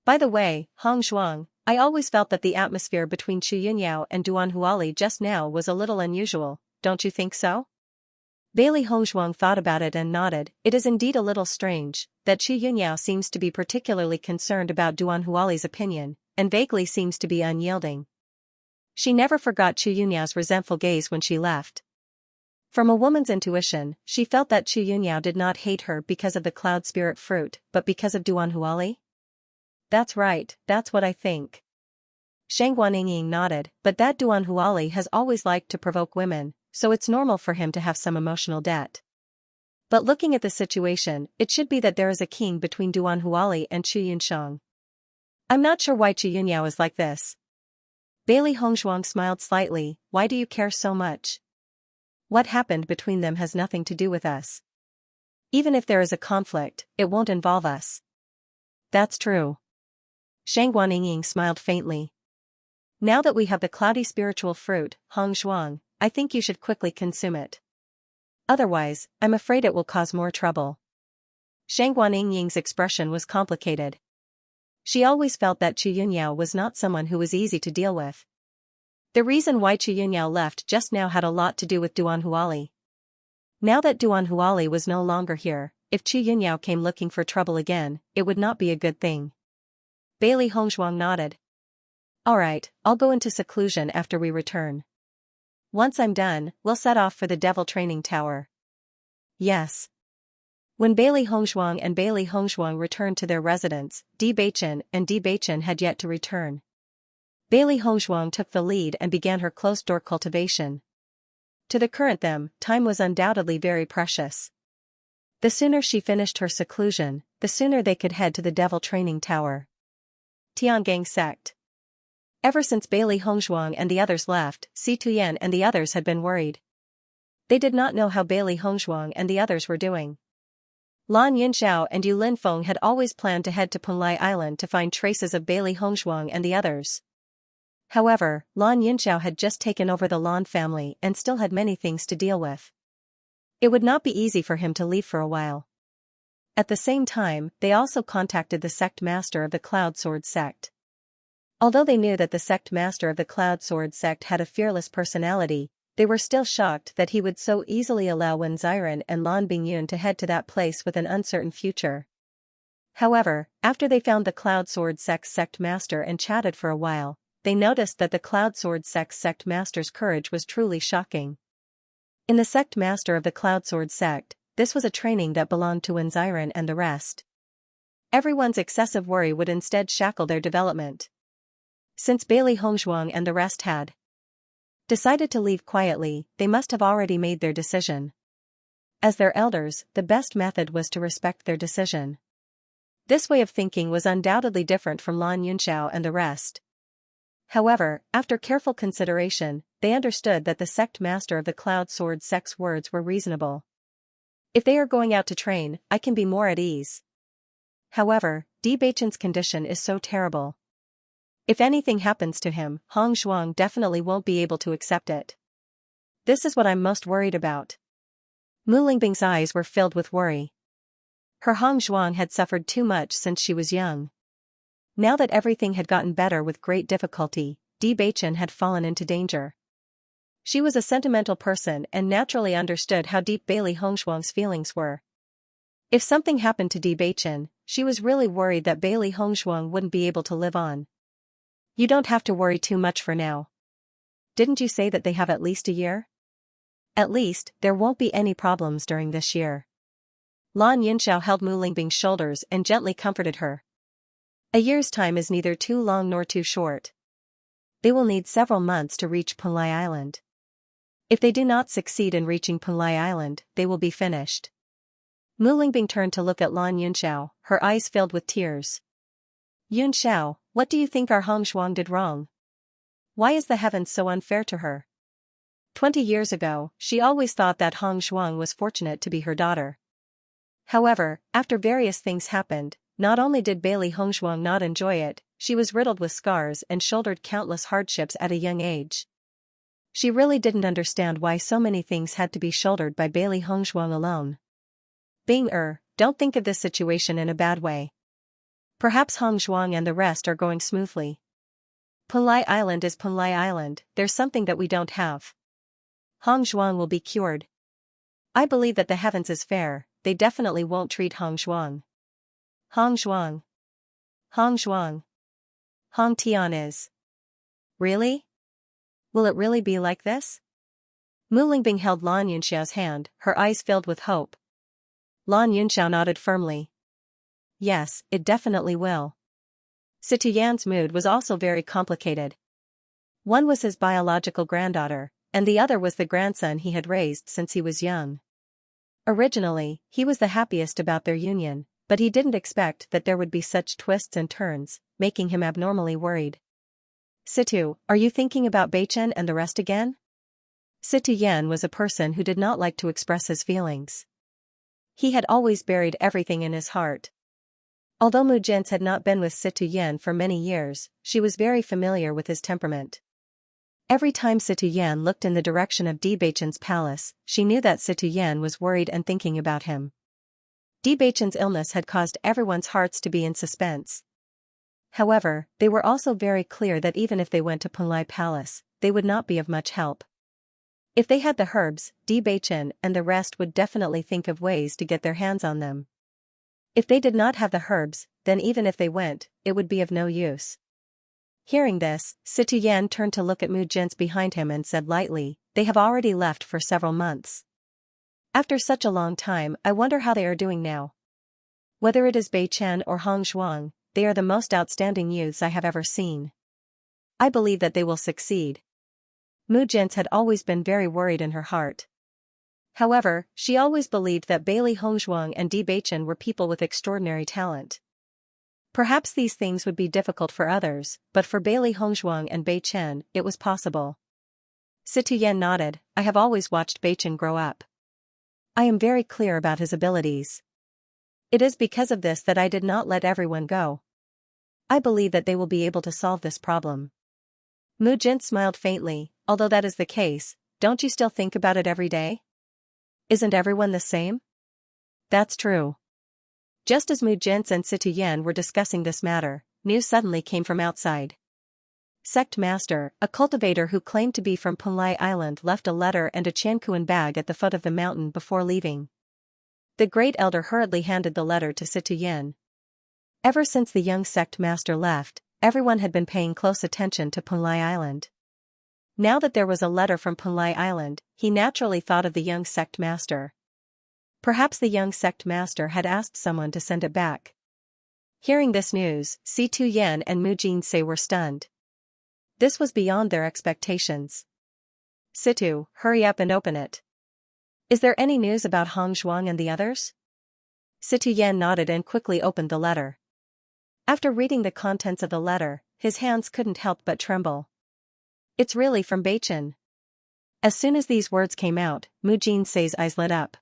By the way, Hong Zhuang, I always felt that the atmosphere between Chu Yunyao and Duan Huali just now was a little unusual, don't you think so? Bailey Hong Zhuang thought about it and nodded. It is indeed a little strange that Chu Yunyao seems to be particularly concerned about Duan Huali's opinion, and vaguely seems to be unyielding. She never forgot Chu Yunyao's resentful gaze when she left. From a woman's intuition, she felt that Chu Yunyao did not hate her because of the cloud spirit fruit, but because of Duan Huali. That's right, that's what I think. Shangguan nodded, but that Duan Huali has always liked to provoke women, so it's normal for him to have some emotional debt. But looking at the situation, it should be that there is a king between Duan Huali and Chu Yunshang. I'm not sure why Chu Yunyao is like this. Bailey Hongzhuang smiled slightly. Why do you care so much? What happened between them has nothing to do with us. Even if there is a conflict, it won't involve us. That's true. Shangguan smiled faintly. Now that we have the cloudy spiritual fruit, Hongzhuang, I think you should quickly consume it. Otherwise, I'm afraid it will cause more trouble. Shangguan Ying's expression was complicated. She always felt that Chu Yunyao was not someone who was easy to deal with. The reason why Chu Yunyao left just now had a lot to do with Duan Huali. Now that Duan Huali was no longer here, if Chu Yunyao came looking for trouble again, it would not be a good thing. Bailey Hongzhuang nodded. Alright, I'll go into seclusion after we return. Once I'm done, we'll set off for the Devil Training Tower. Yes. When Bailey Hongzhuang and Bailey Hongzhuang returned to their residence, Bewitching had yet to return. Bailey Hongzhuang took the lead and began her closed-door cultivation. To the current them, time was undoubtedly very precious. The sooner she finished her seclusion, the sooner they could head to the Devil Training Tower. Tiangang Sect. Ever since Bailey Hongzhuang and the others left, Si Tuyen and the others had been worried. They did not know how Bailey Hongzhuang and the others were doing. Lan Yunxiao and Yu Linfeng had always planned to head to Punlai Island to find traces of Bailey Hongzhuang and the others. However, Lan Yunxiao had just taken over the Lan family and still had many things to deal with. It would not be easy for him to leave for a while. At the same time, they also contacted the sect master of the Cloud Sword sect. Although they knew that the sect master of the Cloud Sword sect had a fearless personality, they were still shocked that he would so easily allow Wen Ziren and Lan Bingyun to head to that place with an uncertain future. However, after they found the Cloud Sword sect's sect master and chatted for a while, they noticed that the Cloud Sword sect's sect master's courage was truly shocking. In the sect master of the Cloud Sword sect, this was a training that belonged to Wen Ziren and the rest. Everyone's excessive worry would instead shackle their development. Since Bailey Hongzhuang and the rest had decided to leave quietly, they must have already made their decision. As their elders, the best method was to respect their decision. This way of thinking was undoubtedly different from Lan Yunxiao and the rest. However, after careful consideration, they understood that the sect master of the Cloud Sword sect's words were reasonable. If they are going out to train, I can be more at ease. However, Bewitching's condition is so terrible. If anything happens to him, Hongzhuang definitely won't be able to accept it. This is what I'm most worried about. Mu Lingbing's eyes were filled with worry. Her Hongzhuang had suffered too much since she was young. Now that everything had gotten better with great difficulty, Bewitching had fallen into danger. She was a sentimental person and naturally understood how deep Bailey Hongzhuang's feelings were. If something happened to Bewitching, she was really worried that Bailey Hongzhuang wouldn't be able to live on. You don't have to worry too much for now. Didn't you say that they have at least a year? At least, there won't be any problems during this year. Lan Yunxiao held Mu Lingbing's shoulders and gently comforted her. A year's time is neither too long nor too short. They will need several months to reach Punlai Island. If they do not succeed in reaching Punlai Island, they will be finished. Mu Lingbing turned to look at Lan Yunxiao, her eyes filled with tears. Yunxiao, what do you think our Hong Shuang did wrong? Why is the heavens so unfair to her? 20 years ago, she always thought that Hong Shuang was fortunate to be her daughter. However, after various things happened, not only did Bailey Hong Shuang not enjoy it, she was riddled with scars and shouldered countless hardships at a young age. She really didn't understand why so many things had to be shouldered by Bailey Hong Shuang alone. Don't think of this situation in a bad way. Perhaps Hong Shuang and the rest are going smoothly. Punlai Island is Punlai Island, there's something that we don't have. Hong Shuang will be cured. I believe that the heavens is fair, they definitely won't treat Hong Shuang. Hong Shuang. Hong Shuang. Hong Tian is. Really? Will it really be like this? Mu Lingbing held Lan Yunxiao's hand, her eyes filled with hope. Lan Yunxiao nodded firmly. Yes, it definitely will. Situyan's mood was also very complicated. One was his biological granddaughter, and the other was the grandson he had raised since he was young. Originally, he was the happiest about their union, but he didn't expect that there would be such twists and turns, making him abnormally worried. Situ, are you thinking about Beichen and the rest again? Situyan was a person who did not like to express his feelings. He had always buried everything in his heart. Although Mu Jins had not been with Situyan for many years, she was very familiar with his temperament. Every time Situyan looked in the direction of Beichen's palace, she knew that Situyan was worried and thinking about him. Beichen's illness had caused everyone's hearts to be in suspense. However, they were also very clear that even if they went to Punlai Palace, they would not be of much help. If they had the herbs, Beichen and the rest would definitely think of ways to get their hands on them. If they did not have the herbs, then even if they went, it would be of no use. Hearing this, Situyan turned to look at Mu Jins behind him and said lightly, they have already left for several months. After such a long time, I wonder how they are doing now. Whether it is Beichen or Hong Shuang, they are the most outstanding youths I have ever seen. I believe that they will succeed. Mu Jins had always been very worried in her heart. However, she always believed that Bailey Hongshuang and Beichen were people with extraordinary talent. Perhaps these things would be difficult for others, but for Bailey Hongshuang and Beichen, it was possible. Situyan nodded, I have always watched Beichen grow up. I am very clear about his abilities. It is because of this that I did not let everyone go. I believe that they will be able to solve this problem. Mu Jin smiled faintly, although that is the case, don't you still think about it every day? Isn't everyone the same? That's true. Just as Mu Jin and Situyan were discussing this matter, news suddenly came from outside. Sect Master, a cultivator who claimed to be from Punlai Island, left a letter and a Chankuan bag at the foot of the mountain before leaving. The Great Elder hurriedly handed the letter to Situyan. Ever since the young sect master left, everyone had been paying close attention to Punlai Island. Now that there was a letter from Punlai Island, he naturally thought of the young sect master. Perhaps the young sect master had asked someone to send it back. Hearing this news, Situyan and Mu Jinsei were stunned. This was beyond their expectations. Situ, hurry up and open it. Is there any news about Hong Shuang and the others? Situyan nodded and quickly opened the letter. After reading the contents of the letter, his hands couldn't help but tremble. It's really from Beichen. As soon as these words came out, Mu Jinsei's eyes lit up.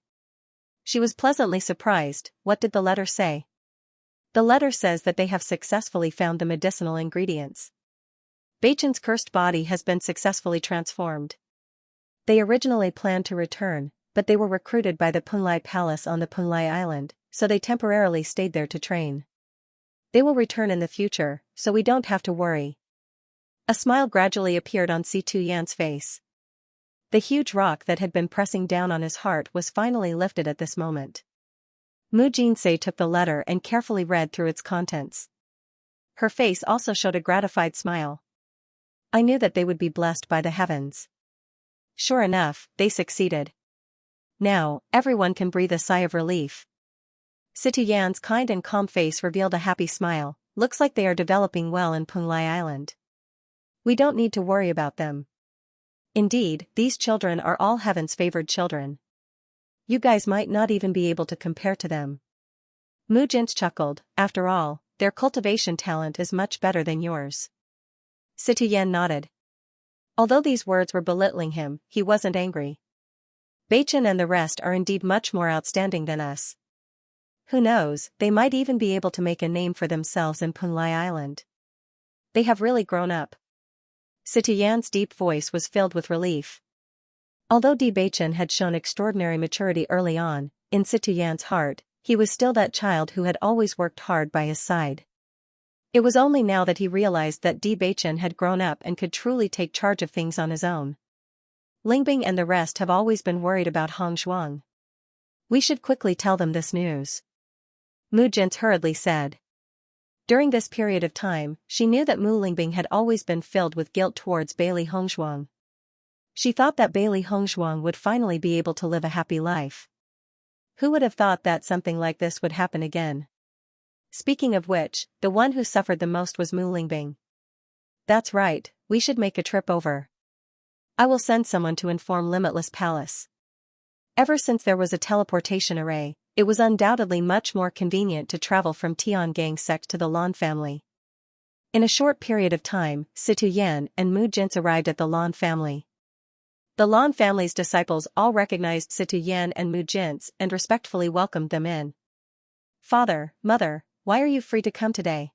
She was pleasantly surprised. What did the letter say? The letter says that they have successfully found the medicinal ingredients. Beichen's cursed body has been successfully transformed. They originally planned to return, but they were recruited by the Punlai Palace on the Punlai Island, so they temporarily stayed there to train. They will return in the future, so we don't have to worry. A smile gradually appeared on Situyan's face. The huge rock that had been pressing down on his heart was finally lifted at this moment. Mu Jinsei took the letter and carefully read through its contents. Her face also showed a gratified smile. I knew that they would be blessed by the heavens. Sure enough, they succeeded. Now, everyone can breathe a sigh of relief. Situyan's kind and calm face revealed a happy smile. Looks like they are developing well in Punlai Island. We don't need to worry about them. Indeed, these children are all heaven's favored children. You guys might not even be able to compare to them. Mu Jin chuckled, after all, their cultivation talent is much better than yours. Situ Yan nodded. Although these words were belittling him, he wasn't angry. Beichen and the rest are indeed much more outstanding than us. Who knows, they might even be able to make a name for themselves in Punlai Island. They have really grown up. Situ Yan's deep voice was filled with relief. Although Beichen had shown extraordinary maturity early on, in Situ Yan's heart, he was still that child who had always worked hard by his side. It was only now that he realized that Beichen had grown up and could truly take charge of things on his own. Lingbing and the rest have always been worried about Hong Zhuang. We should quickly tell them this news. Mu Jin hurriedly said. During this period of time, she knew that Mu Lingbing had always been filled with guilt towards Bailey Hongzhuang. She thought that Bailey Hongzhuang would finally be able to live a happy life. Who would have thought that something like this would happen again? Speaking of which, the one who suffered the most was Mu Lingbing. That's right, we should make a trip over. I will send someone to inform Limitless Palace. Ever since there was a teleportation array, it was undoubtedly much more convenient to travel from Tiangang sect to the Lan family. In a short period of time, Situ Yan and Mu Jin arrived at the Lan family. The Lan family's disciples all recognized Situ Yan and Mu Jin and respectfully welcomed them in. Father, Mother, why are you free to come today?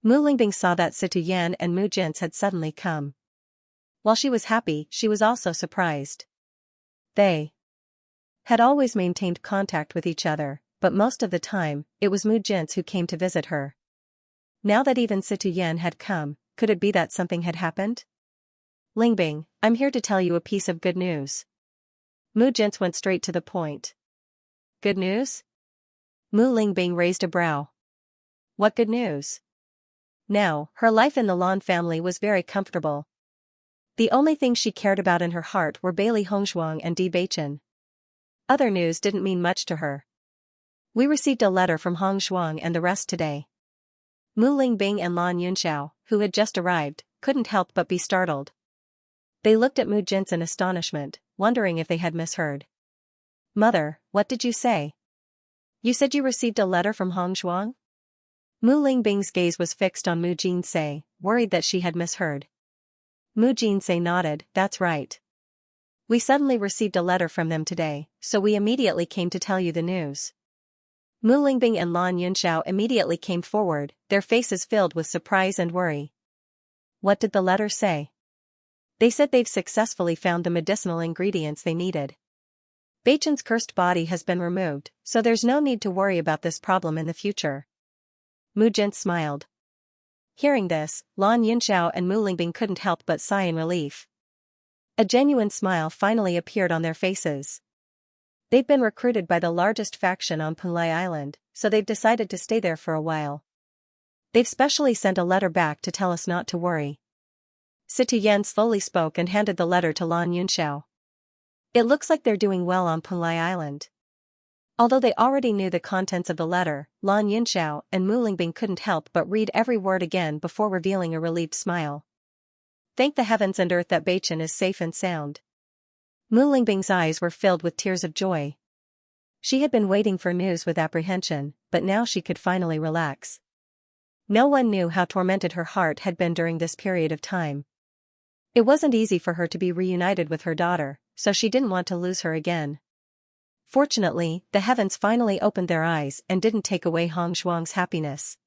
Mu Lingbing saw that Situ Yan and Mu Jin had suddenly come. While she was happy, she was also surprised. They had always maintained contact with each other, but most of the time, it was Mu Jin who came to visit her. Now that even Situ Yan had come, could it be that something had happened? Lingbing, I'm here to tell you a piece of good news. Mu Jin went straight to the point. Good news? Mu Lingbing raised a brow. What good news? Now, her life in the Lan family was very comfortable. The only thing she cared about in her heart were Bailey Hongzhuang and Beichen. Other news didn't mean much to her. We received a letter from Hong Zhuang and the rest today. Mu Lingbing and Lan Yunxiao, who had just arrived, couldn't help but be startled. They looked at Mu Jin in astonishment, wondering if they had misheard. Mother, what did you say? You said you received a letter from Hong Zhuang? Mu Lingbing's gaze was fixed on Mu Jinsei, worried that she had misheard. Mu Jinsei nodded, that's right. We suddenly received a letter from them today, so we immediately came to tell you the news. Mu Lingbing and Lan Yunxiao immediately came forward, their faces filled with surprise and worry. What did the letter say? They said they've successfully found the medicinal ingredients they needed. Beichen's cursed body has been removed, so there's no need to worry about this problem in the future. Mu Jin smiled. Hearing this, Lan Yunxiao and Mu Lingbing couldn't help but sigh in relief. A genuine smile finally appeared on their faces. They've been recruited by the largest faction on Punlai Island, so they've decided to stay there for a while. They've specially sent a letter back to tell us not to worry. Situ Yan slowly spoke and handed the letter to Lan Yunxiao. It looks like they're doing well on Punlai Island. Although they already knew the contents of the letter, Lan Yunxiao and Mu Lingbing couldn't help but read every word again before revealing a relieved smile. Thank the heavens and earth that Beichen is safe and sound. Mu Lingbing's eyes were filled with tears of joy. She had been waiting for news with apprehension, but now she could finally relax. No one knew how tormented her heart had been during this period of time. It wasn't easy for her to be reunited with her daughter, so she didn't want to lose her again. Fortunately, the heavens finally opened their eyes and didn't take away Hong Zhuang's happiness.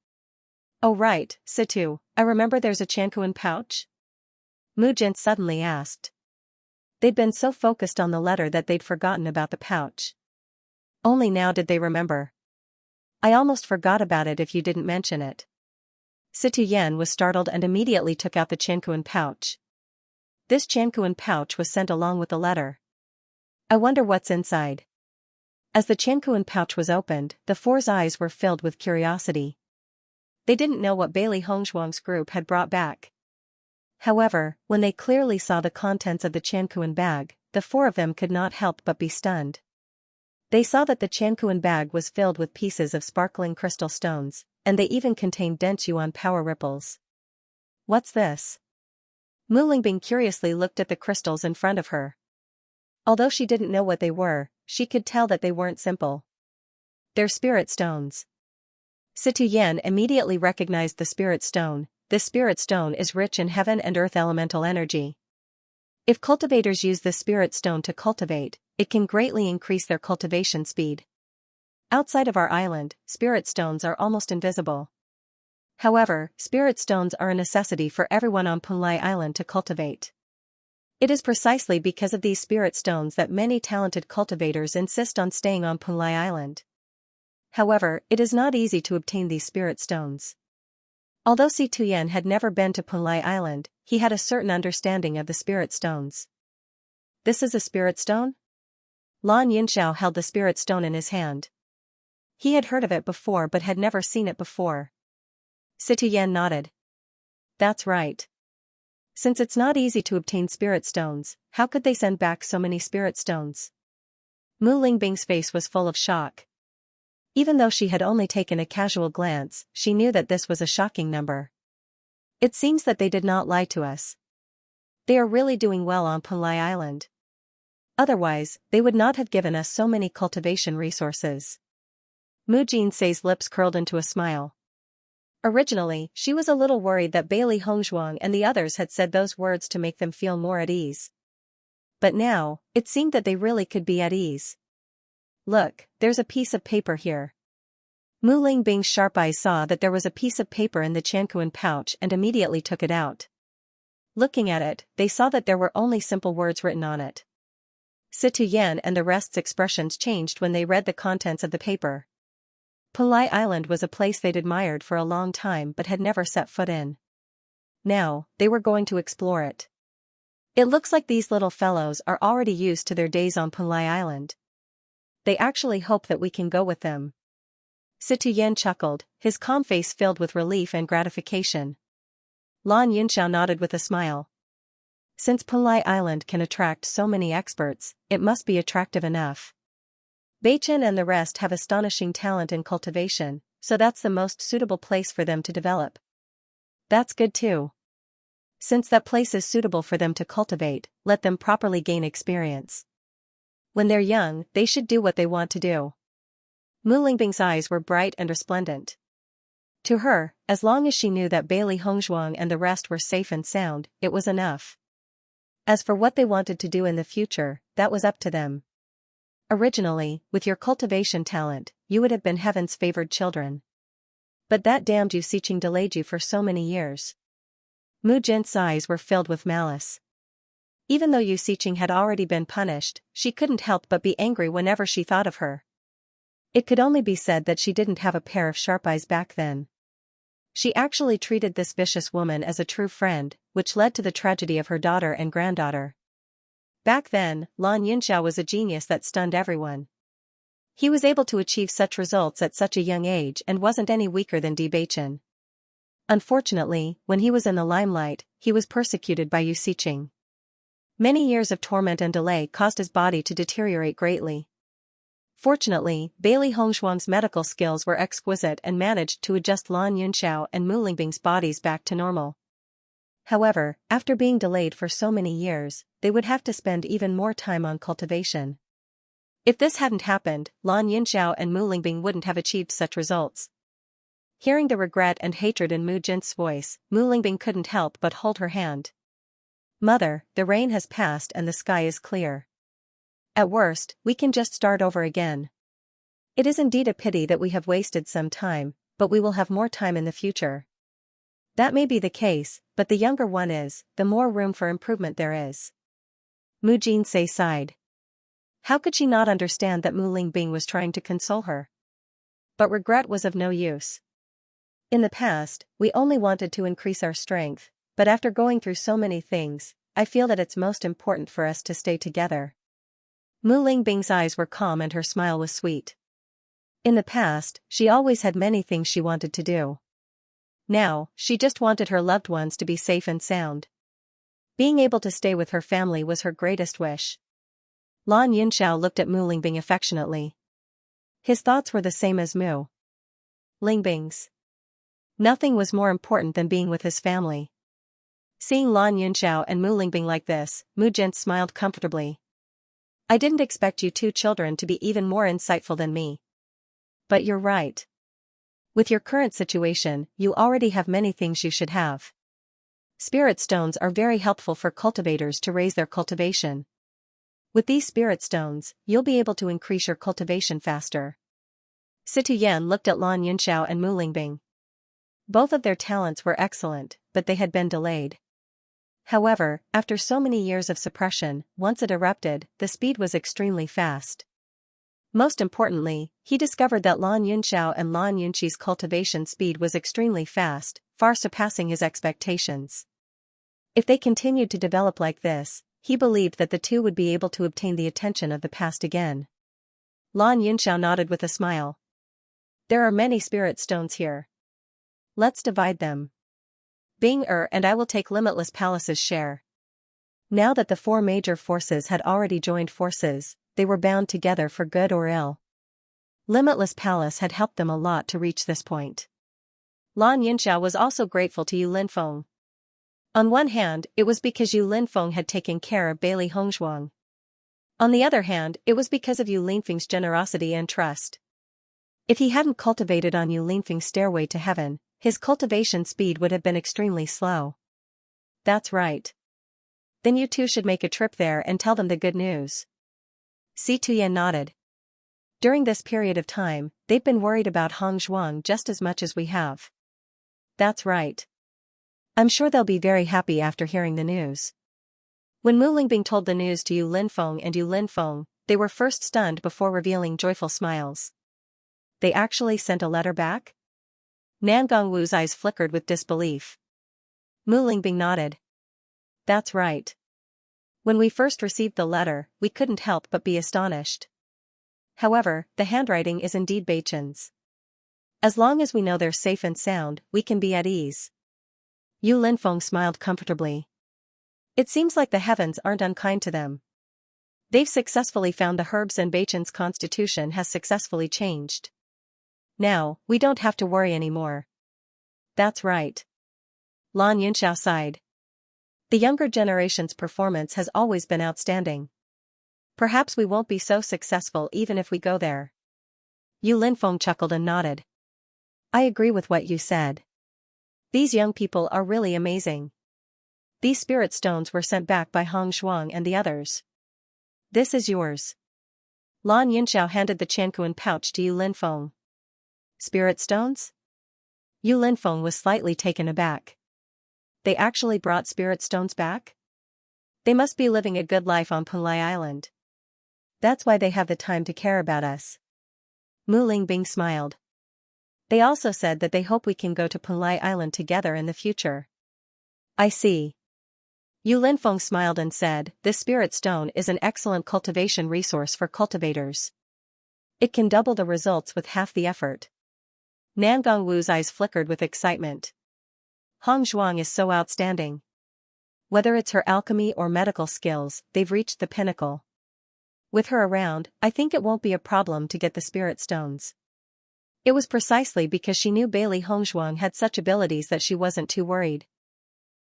Oh right, Situ, I remember there's a Qianquan pouch? Mu Jin suddenly asked. They'd been so focused on the letter that they'd forgotten about the pouch. Only now did they remember. I almost forgot about it if you didn't mention it. Situ Yan was startled and immediately took out the Qianquan pouch. This Qianquan pouch was sent along with the letter. I wonder what's inside. As the Qianquan pouch was opened, the four's eyes were filled with curiosity. They didn't know what Bailey Hongzhuang's group had brought back. However, when they clearly saw the contents of the Qianquan bag, the four of them could not help but be stunned. They saw that the Qianquan bag was filled with pieces of sparkling crystal stones, and they even contained dense yuan power ripples. What's this? Mu Lingbing curiously looked at the crystals in front of her. Although she didn't know what they were, she could tell that they weren't simple. They're spirit stones. Situ Yan immediately recognized the spirit stone. This spirit stone is rich in heaven and earth elemental energy. If cultivators use this spirit stone to cultivate, it can greatly increase their cultivation speed. Outside of our island, spirit stones are almost invisible. However, spirit stones are a necessity for everyone on Punlai Island to cultivate. It is precisely because of these spirit stones that many talented cultivators insist on staying on Punlai Island. However, it is not easy to obtain these spirit stones. Although Si Tuyen had never been to Punlai Island, he had a certain understanding of the spirit stones. This is a spirit stone? Lan Yunxiao held the spirit stone in his hand. He had heard of it before but had never seen it before. Si Tuyen nodded. That's right. Since it's not easy to obtain spirit stones, how could they send back so many spirit stones? Mu Lingbing's face was full of shock. Even though she had only taken a casual glance, she knew that this was a shocking number. It seems that they did not lie to us. They are really doing well on Punlai Island. Otherwise, they would not have given us so many cultivation resources. Mu Jinsei's lips curled into a smile. Originally, she was a little worried that Bailey Hongzhuang and the others had said those words to make them feel more at ease. But now, it seemed that they really could be at ease. Look, there's a piece of paper here. Mu Lingbing's sharp eyes saw that there was a piece of paper in the Qianquan pouch and immediately took it out. Looking at it, they saw that there were only simple words written on it. Si Tuyen and the rest's expressions changed when they read the contents of the paper. Punlai Island was a place they'd admired for a long time but had never set foot in. Now, they were going to explore it. It looks like these little fellows are already used to their days on Punlai Island. They actually hope that we can go with them. Si Tuyen chuckled, his calm face filled with relief and gratification. Lan Yunxiao nodded with a smile. Since Punlai Island can attract so many experts, it must be attractive enough. Beichen and the rest have astonishing talent in cultivation, so that's the most suitable place for them to develop. That's good too. Since that place is suitable for them to cultivate, let them properly gain experience. When they're young, they should do what they want to do. Mu Lingbing's eyes were bright and resplendent. To her, as long as she knew that Bailey Hongzhuang and the rest were safe and sound, it was enough. As for what they wanted to do in the future, that was up to them. Originally, with your cultivation talent, you would have been heaven's favored children. But that damned Yu Siqing delayed you for so many years. Mu Jin's eyes were filled with malice. Even though Yu Siqing had already been punished, she couldn't help but be angry whenever she thought of her. It could only be said that she didn't have a pair of sharp eyes back then. She actually treated this vicious woman as a true friend, which led to the tragedy of her daughter and granddaughter. Back then, Lan Yunxiao was a genius that stunned everyone. He was able to achieve such results at such a young age and wasn't any weaker than Bewitching. Unfortunately, when he was in the limelight, he was persecuted by Yu Siqing. Many years of torment and delay caused his body to deteriorate greatly. Fortunately, Bailey Hongzhuang's medical skills were exquisite and managed to adjust Lan Yunxiao and Mu Lingbing's bodies back to normal. However, after being delayed for so many years, they would have to spend even more time on cultivation. If this hadn't happened, Lan Yunxiao and Mu Lingbing wouldn't have achieved such results. Hearing the regret and hatred in Mu Jin's voice, Mu Lingbing couldn't help but hold her hand. Mother, the rain has passed and the sky is clear. At worst, we can just start over again. It is indeed a pity that we have wasted some time, but we will have more time in the future. That may be the case, but the younger one is, the more room for improvement there is. Mu Jinsei sighed. How could she not understand that Mu Lingbing was trying to console her? But regret was of no use. In the past, we only wanted to increase our strength, but after going through so many things, I feel that it's most important for us to stay together. Mu Lingbing's eyes were calm and her smile was sweet. In the past, she always had many things she wanted to do. Now, she just wanted her loved ones to be safe and sound. Being able to stay with her family was her greatest wish. Lan Yunxiao looked at Mu Lingbing affectionately. His thoughts were the same as Mu Lingbing's. Nothing was more important than being with his family. Seeing Lan Yunxiao and Mu Lingbing like this, Mu Jin smiled comfortably. I didn't expect you two children to be even more insightful than me. But you're right. With your current situation, you already have many things you should have. Spirit stones are very helpful for cultivators to raise their cultivation. With these spirit stones, you'll be able to increase your cultivation faster. Situ Yan looked at Lan Yunxiao and Mu Lingbing. Both of their talents were excellent, but they had been delayed. However, after so many years of suppression, once it erupted, the speed was extremely fast. Most importantly, he discovered that Lan Yunxiao and Lan Yunqi's cultivation speed was extremely fast, far surpassing his expectations. If they continued to develop like this, he believed that the two would be able to obtain the attention of the past again. Lan Yunxiao nodded with a smile. There are many spirit stones here. Let's divide them. Bing and I will take Limitless Palace's share. Now that the four major forces had already joined forces, they were bound together for good or ill. Limitless Palace had helped them a lot to reach this point. Lan Yunxiao was also grateful to Yu Linfeng. On one hand, it was because Yu Linfeng had taken care of Bailey Hongzhuang. On the other hand, it was because of Yu Linfeng's generosity and trust. If he hadn't cultivated on Yu Linfeng's stairway to heaven, his cultivation speed would have been extremely slow. That's right. Then you two should make a trip there and tell them the good news. Si Tuyen nodded. During this period of time, they've been worried about Hongzhuang just as much as we have. That's right. I'm sure they'll be very happy after hearing the news. When Mu Lingbing told the news to Yu Linfeng, they were first stunned before revealing joyful smiles. They actually sent a letter back? Nan Gongwu's eyes flickered with disbelief. Mu Lingbing nodded. That's right. When we first received the letter, we couldn't help but be astonished. However, the handwriting is indeed Beichen's. As long as we know they're safe and sound, we can be at ease. Yu Linfeng smiled comfortably. It seems like the heavens aren't unkind to them. They've successfully found the herbs and Beichen's constitution has successfully changed. Now, we don't have to worry anymore. That's right. Lan Yunxiao sighed. The younger generation's performance has always been outstanding. Perhaps we won't be so successful even if we go there. Yu Linfeng chuckled and nodded. I agree with what you said. These young people are really amazing. These spirit stones were sent back by Hongzhuang and the others. This is yours. Lan Yunxiao handed the Qiankuan pouch to Yu Linfeng. Spirit stones? Yu Linfeng was slightly taken aback. They actually brought spirit stones back? They must be living a good life on Punlai Island. That's why they have the time to care about us. Mu Lingbing smiled. They also said that they hope we can go to Punlai Island together in the future. I see. Yu Linfeng smiled and said, this spirit stone is an excellent cultivation resource for cultivators. It can double the results with half the effort. Nan Gongwu's eyes flickered with excitement. Hongzhuang is so outstanding. Whether it's her alchemy or medical skills, they've reached the pinnacle. With her around, I think it won't be a problem to get the spirit stones. It was precisely because she knew Bailey Hongzhuang had such abilities that she wasn't too worried.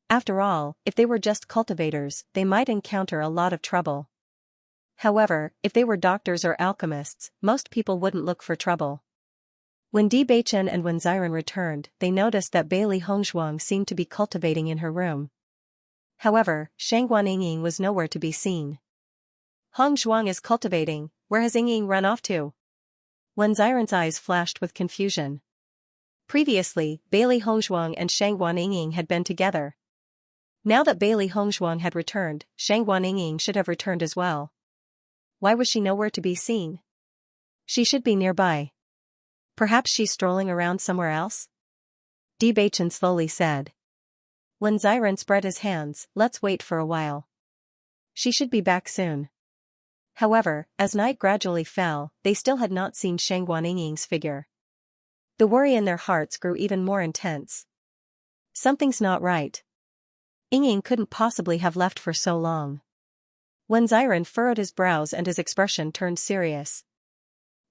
After all, if they were just cultivators, they might encounter a lot of trouble. However, if they were doctors or alchemists, most people wouldn't look for trouble. When Bewitching and when Xiren returned, they noticed that Bailey Hongzhuang seemed to be cultivating in her room. However, Shangguan Yingying was nowhere to be seen. Hongzhuang is cultivating, where has Yingying run off to? When Xiren's eyes flashed with confusion. Previously, Bailey Hongzhuang and Shangguan Yingying had been together. Now that Bailey Hongzhuang had returned, Shangguan Yingying should have returned as well. Why was she nowhere to be seen? She should be nearby. Perhaps she's strolling around somewhere else? Bewitching slowly said. When Xiren spread his hands, let's wait for a while. She should be back soon. However, as night gradually fell, they still had not seen Shangguan Yingying's figure. The worry in their hearts grew even more intense. Something's not right. Yingying couldn't possibly have left for so long. When Xiren furrowed his brows and his expression turned serious.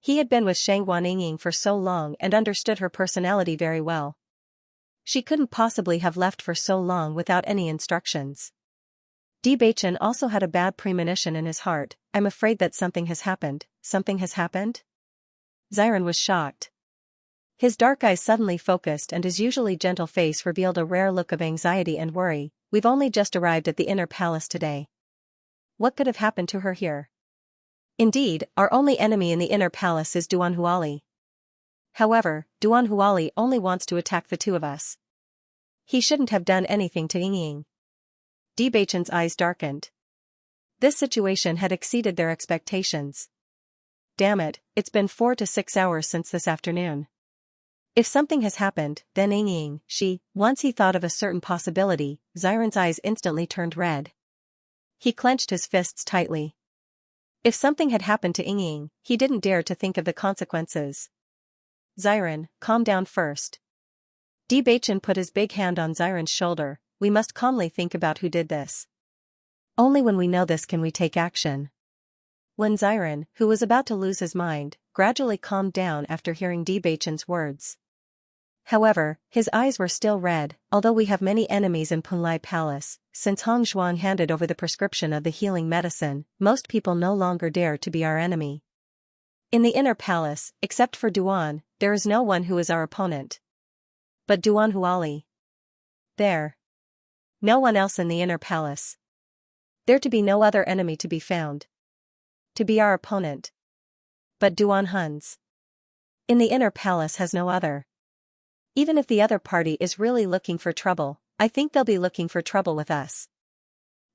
He had been with Shangguan Yingying for so long and understood her personality very well. She couldn't possibly have left for so long without any instructions. Bewitching also had a bad premonition in his heart. I'm afraid that something has happened. Something has happened? Xiren was shocked. His dark eyes suddenly focused and his usually gentle face revealed a rare look of anxiety and worry. We've only just arrived at the inner palace today. What could have happened to her here? Indeed, our only enemy in the inner palace is Duanhuali. However, Duanhuali only wants to attack the two of us. He shouldn't have done anything to Yingying. Bewitching's eyes darkened. This situation had exceeded their expectations. Damn it, it's been 4 to 6 hours since this afternoon. If something has happened, then Yingying, once he thought of a certain possibility, Xiren's eyes instantly turned red. He clenched his fists tightly. If something had happened to Yingying, he didn't dare to think of the consequences. Xiren, calm down first. Bewitching put his big hand on Xiren's shoulder. We must calmly think about who did this. Only when we know this can we take action. When Xiren, who was about to lose his mind, gradually calmed down after hearing Bewitching's words. However, his eyes were still red. Although we have many enemies in Punlai Palace, since Hong Zhuang handed over the prescription of the healing medicine, most people no longer dare to be our enemy. In the inner palace, except for Duan, there is no one who is our opponent. But Duanhuali. There. No one else in the inner palace. There to be no other enemy to be found. To be our opponent. But Duan Hun's. In the inner palace has no other. Even if the other party is really looking for trouble, I think they'll be looking for trouble with us.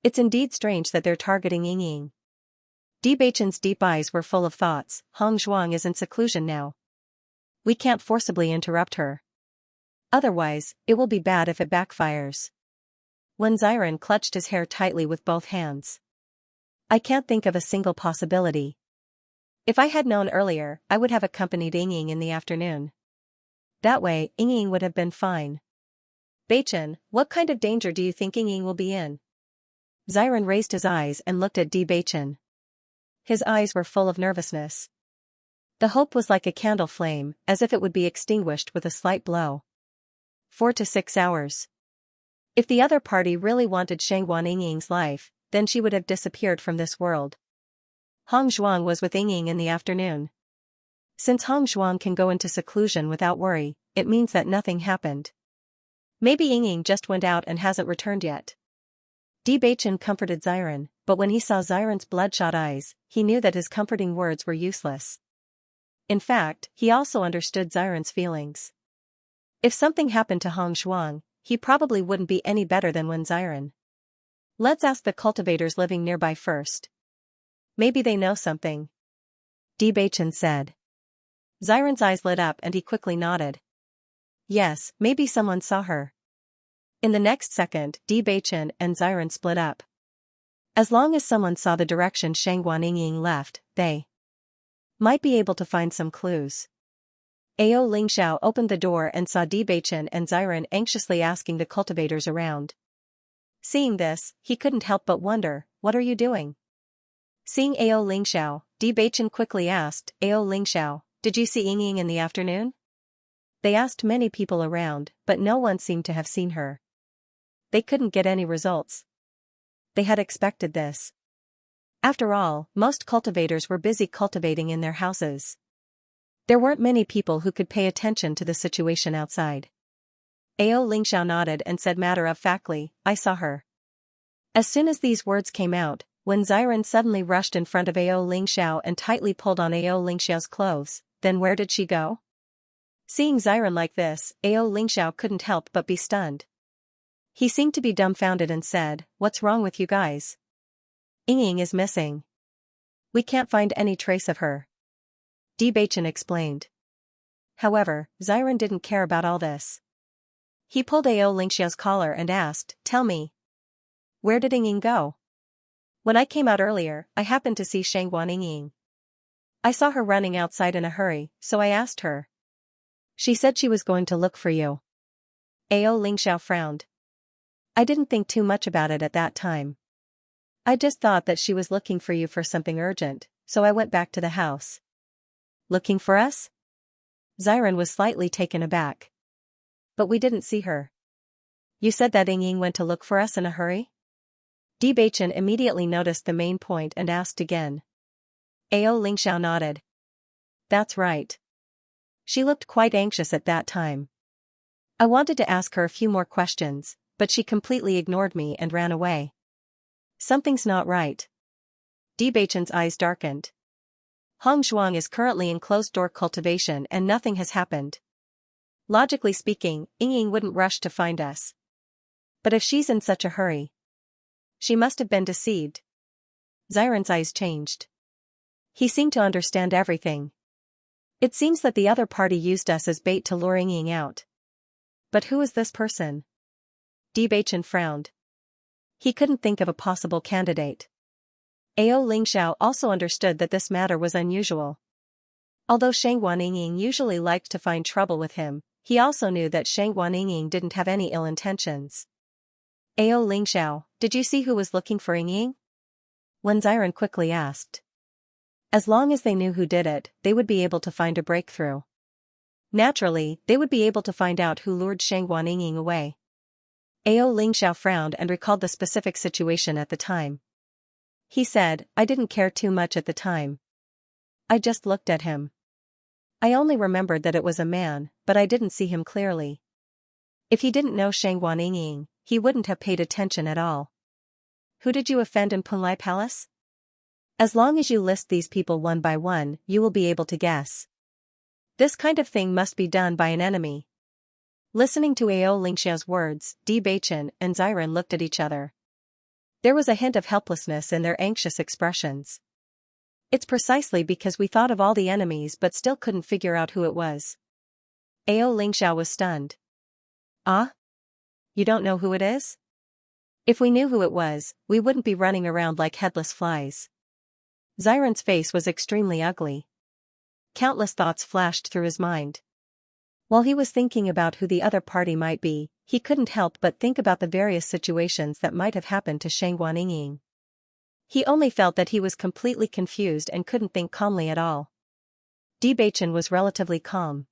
It's indeed strange that they're targeting Yingying. Bewitching's deep eyes were full of thoughts. Hong Zhuang is in seclusion now. We can't forcibly interrupt her. Otherwise, it will be bad if it backfires. When Xiren clutched his hair tightly with both hands. I can't think of a single possibility. If I had known earlier, I would have accompanied Yingying in the afternoon. That way, Yingying would have been fine. Beichen, what kind of danger do you think Yingying will be in? Xiren raised his eyes and looked at Bewitching. His eyes were full of nervousness. The hope was like a candle flame, as if it would be extinguished with a slight blow. 4 to 6 hours. If the other party really wanted Shangguan Yingying's life, then she would have disappeared from this world. Hong Zhuang was with Yingying in the afternoon. Since Hong Zhuang can go into seclusion without worry, it means that nothing happened. Maybe Yingying just went out and hasn't returned yet. Bewitching comforted Xiren, but when he saw Xiren's bloodshot eyes, he knew that his comforting words were useless. In fact, he also understood Xiren's feelings. If something happened to Hong Zhuang, he probably wouldn't be any better than when Xiren. Let's ask the cultivators living nearby first. Maybe they know something. Bewitching said. Xiren's eyes lit up and he quickly nodded. Yes, maybe someone saw her. In the next second, Bewitching and Xiren split up. As long as someone saw the direction Shangguan Yingying left, they might be able to find some clues. Ao Lingxiao opened the door and saw Bewitching and Xiren anxiously asking the cultivators around. Seeing this, he couldn't help but wonder, what are you doing? Seeing Ao Lingxiao, Bewitching quickly asked, Ao Lingxiao, did you see Yingying in the afternoon? They asked many people around, but no one seemed to have seen her. They couldn't get any results. They had expected this. After all, most cultivators were busy cultivating in their houses. There weren't many people who could pay attention to the situation outside. Ao Lingxiao nodded and said matter-of-factly, I saw her. As soon as these words came out, when Xiren suddenly rushed in front of Ao Lingxiao and tightly pulled on Ao Lingxiao's clothes, then where did she go? Seeing Xiren like this, Ao Lingxiao couldn't help but be stunned. He seemed to be dumbfounded and said, what's wrong with you guys? Yingying is missing. We can't find any trace of her. Bewitching explained. However, Xiren didn't care about all this. He pulled Ao Lingxiao's collar and asked, tell me. Where did Yingying go? When I came out earlier, I happened to see Shangguan Yingying. I saw her running outside in a hurry, so I asked her. She said she was going to look for you. Ao Lingxiao frowned. I didn't think too much about it at that time. I just thought that she was looking for you for something urgent, so I went back to the house. Looking for us? Xiren was slightly taken aback. But we didn't see her. You said that Ying went to look for us in a hurry? Bewitching immediately noticed the main point and asked again. Xiao nodded. That's right. She looked quite anxious at that time. I wanted to ask her a few more questions, but she completely ignored me and ran away. Something's not right. Bewitching's eyes darkened. Hongshuang is currently in closed-door cultivation and nothing has happened. Logically speaking, Ying wouldn't rush to find us. But if she's in such a hurry, she must have been deceived. Xiren's eyes changed. He seemed to understand everything. It seems that the other party used us as bait to lure Ying out. But who is this person? Bewitching frowned. He couldn't think of a possible candidate. Xiao also understood that this matter was unusual. Although Shangguan Ying usually liked to find trouble with him, he also knew that Shangguan Ying didn't have any ill intentions. Xiao, did you see who was looking for Ying? Wen Xiren quickly asked. As long as they knew who did it, they would be able to find a breakthrough. Naturally, they would be able to find out who lured Shangguan Ying away. Xiao frowned and recalled the specific situation at the time. He said, I didn't care too much at the time. I just looked at him. I only remembered that it was a man, but I didn't see him clearly. If he didn't know Shangguan Ying, he wouldn't have paid attention at all. Who did you offend in Punlai Palace? As long as you list these people one by one, you will be able to guess. This kind of thing must be done by an enemy. Listening to Xiao's words, Bewitching and Xiren looked at each other. There was a hint of helplessness in their anxious expressions. It's precisely because we thought of all the enemies but still couldn't figure out who it was. Xiao was stunned. Ah? You don't know who it is? If we knew who it was, we wouldn't be running around like headless flies. Xiren's face was extremely ugly. Countless thoughts flashed through his mind. While he was thinking about who the other party might be, he couldn't help but think about the various situations that might have happened to Shangguan Ying. He only felt that he was completely confused and couldn't think calmly at all. Bewitching was relatively calm.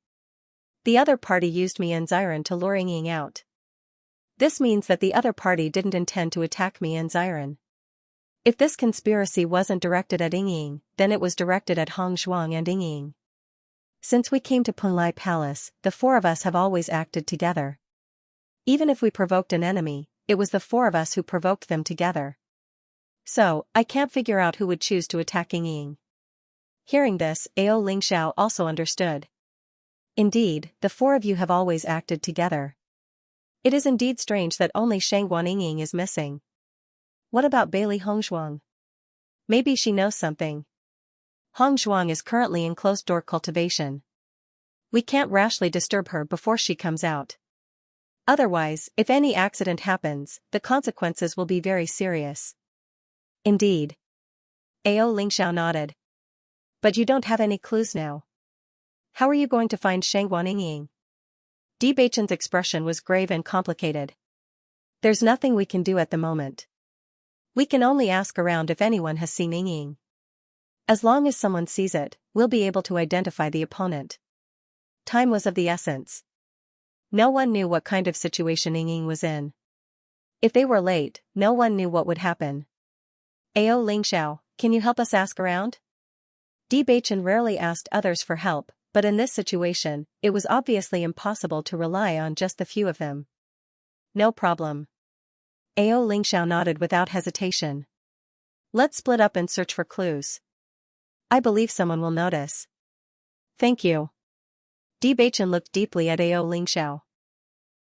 The other party used me and Xiren to lure Ying out. This means that the other party didn't intend to attack me and Xiren. If this conspiracy wasn't directed at Ying, then it was directed at Hongshuang and Ying. Since we came to Punlai Palace, the four of us have always acted together. Even if we provoked an enemy, it was the four of us who provoked them together. So, I can't figure out who would choose to attack Ying. Hearing this, Xiao also understood. Indeed, the four of you have always acted together. It is indeed strange that only Shangguan Ying is missing. What about Bailey Hongshuang? Maybe she knows something. Hongshuang is currently in closed-door cultivation. We can't rashly disturb her before she comes out. Otherwise, if any accident happens, the consequences will be very serious. Indeed. Xiao nodded. But you don't have any clues now. How are you going to find Shangguan Ying? Bewitching's expression was grave and complicated. There's nothing we can do at the moment. We can only ask around if anyone has seen Ying. As long as someone sees it, we'll be able to identify the opponent. Time was of the essence. No one knew what kind of situation Ying was in. If they were late, no one knew what would happen. Xiao, can you help us ask around? Bewitching rarely asked others for help, but in this situation, it was obviously impossible to rely on just the few of them. No problem. Xiao nodded without hesitation. Let's split up and search for clues. I believe someone will notice. Thank you. Bewitching looked deeply at Xiao.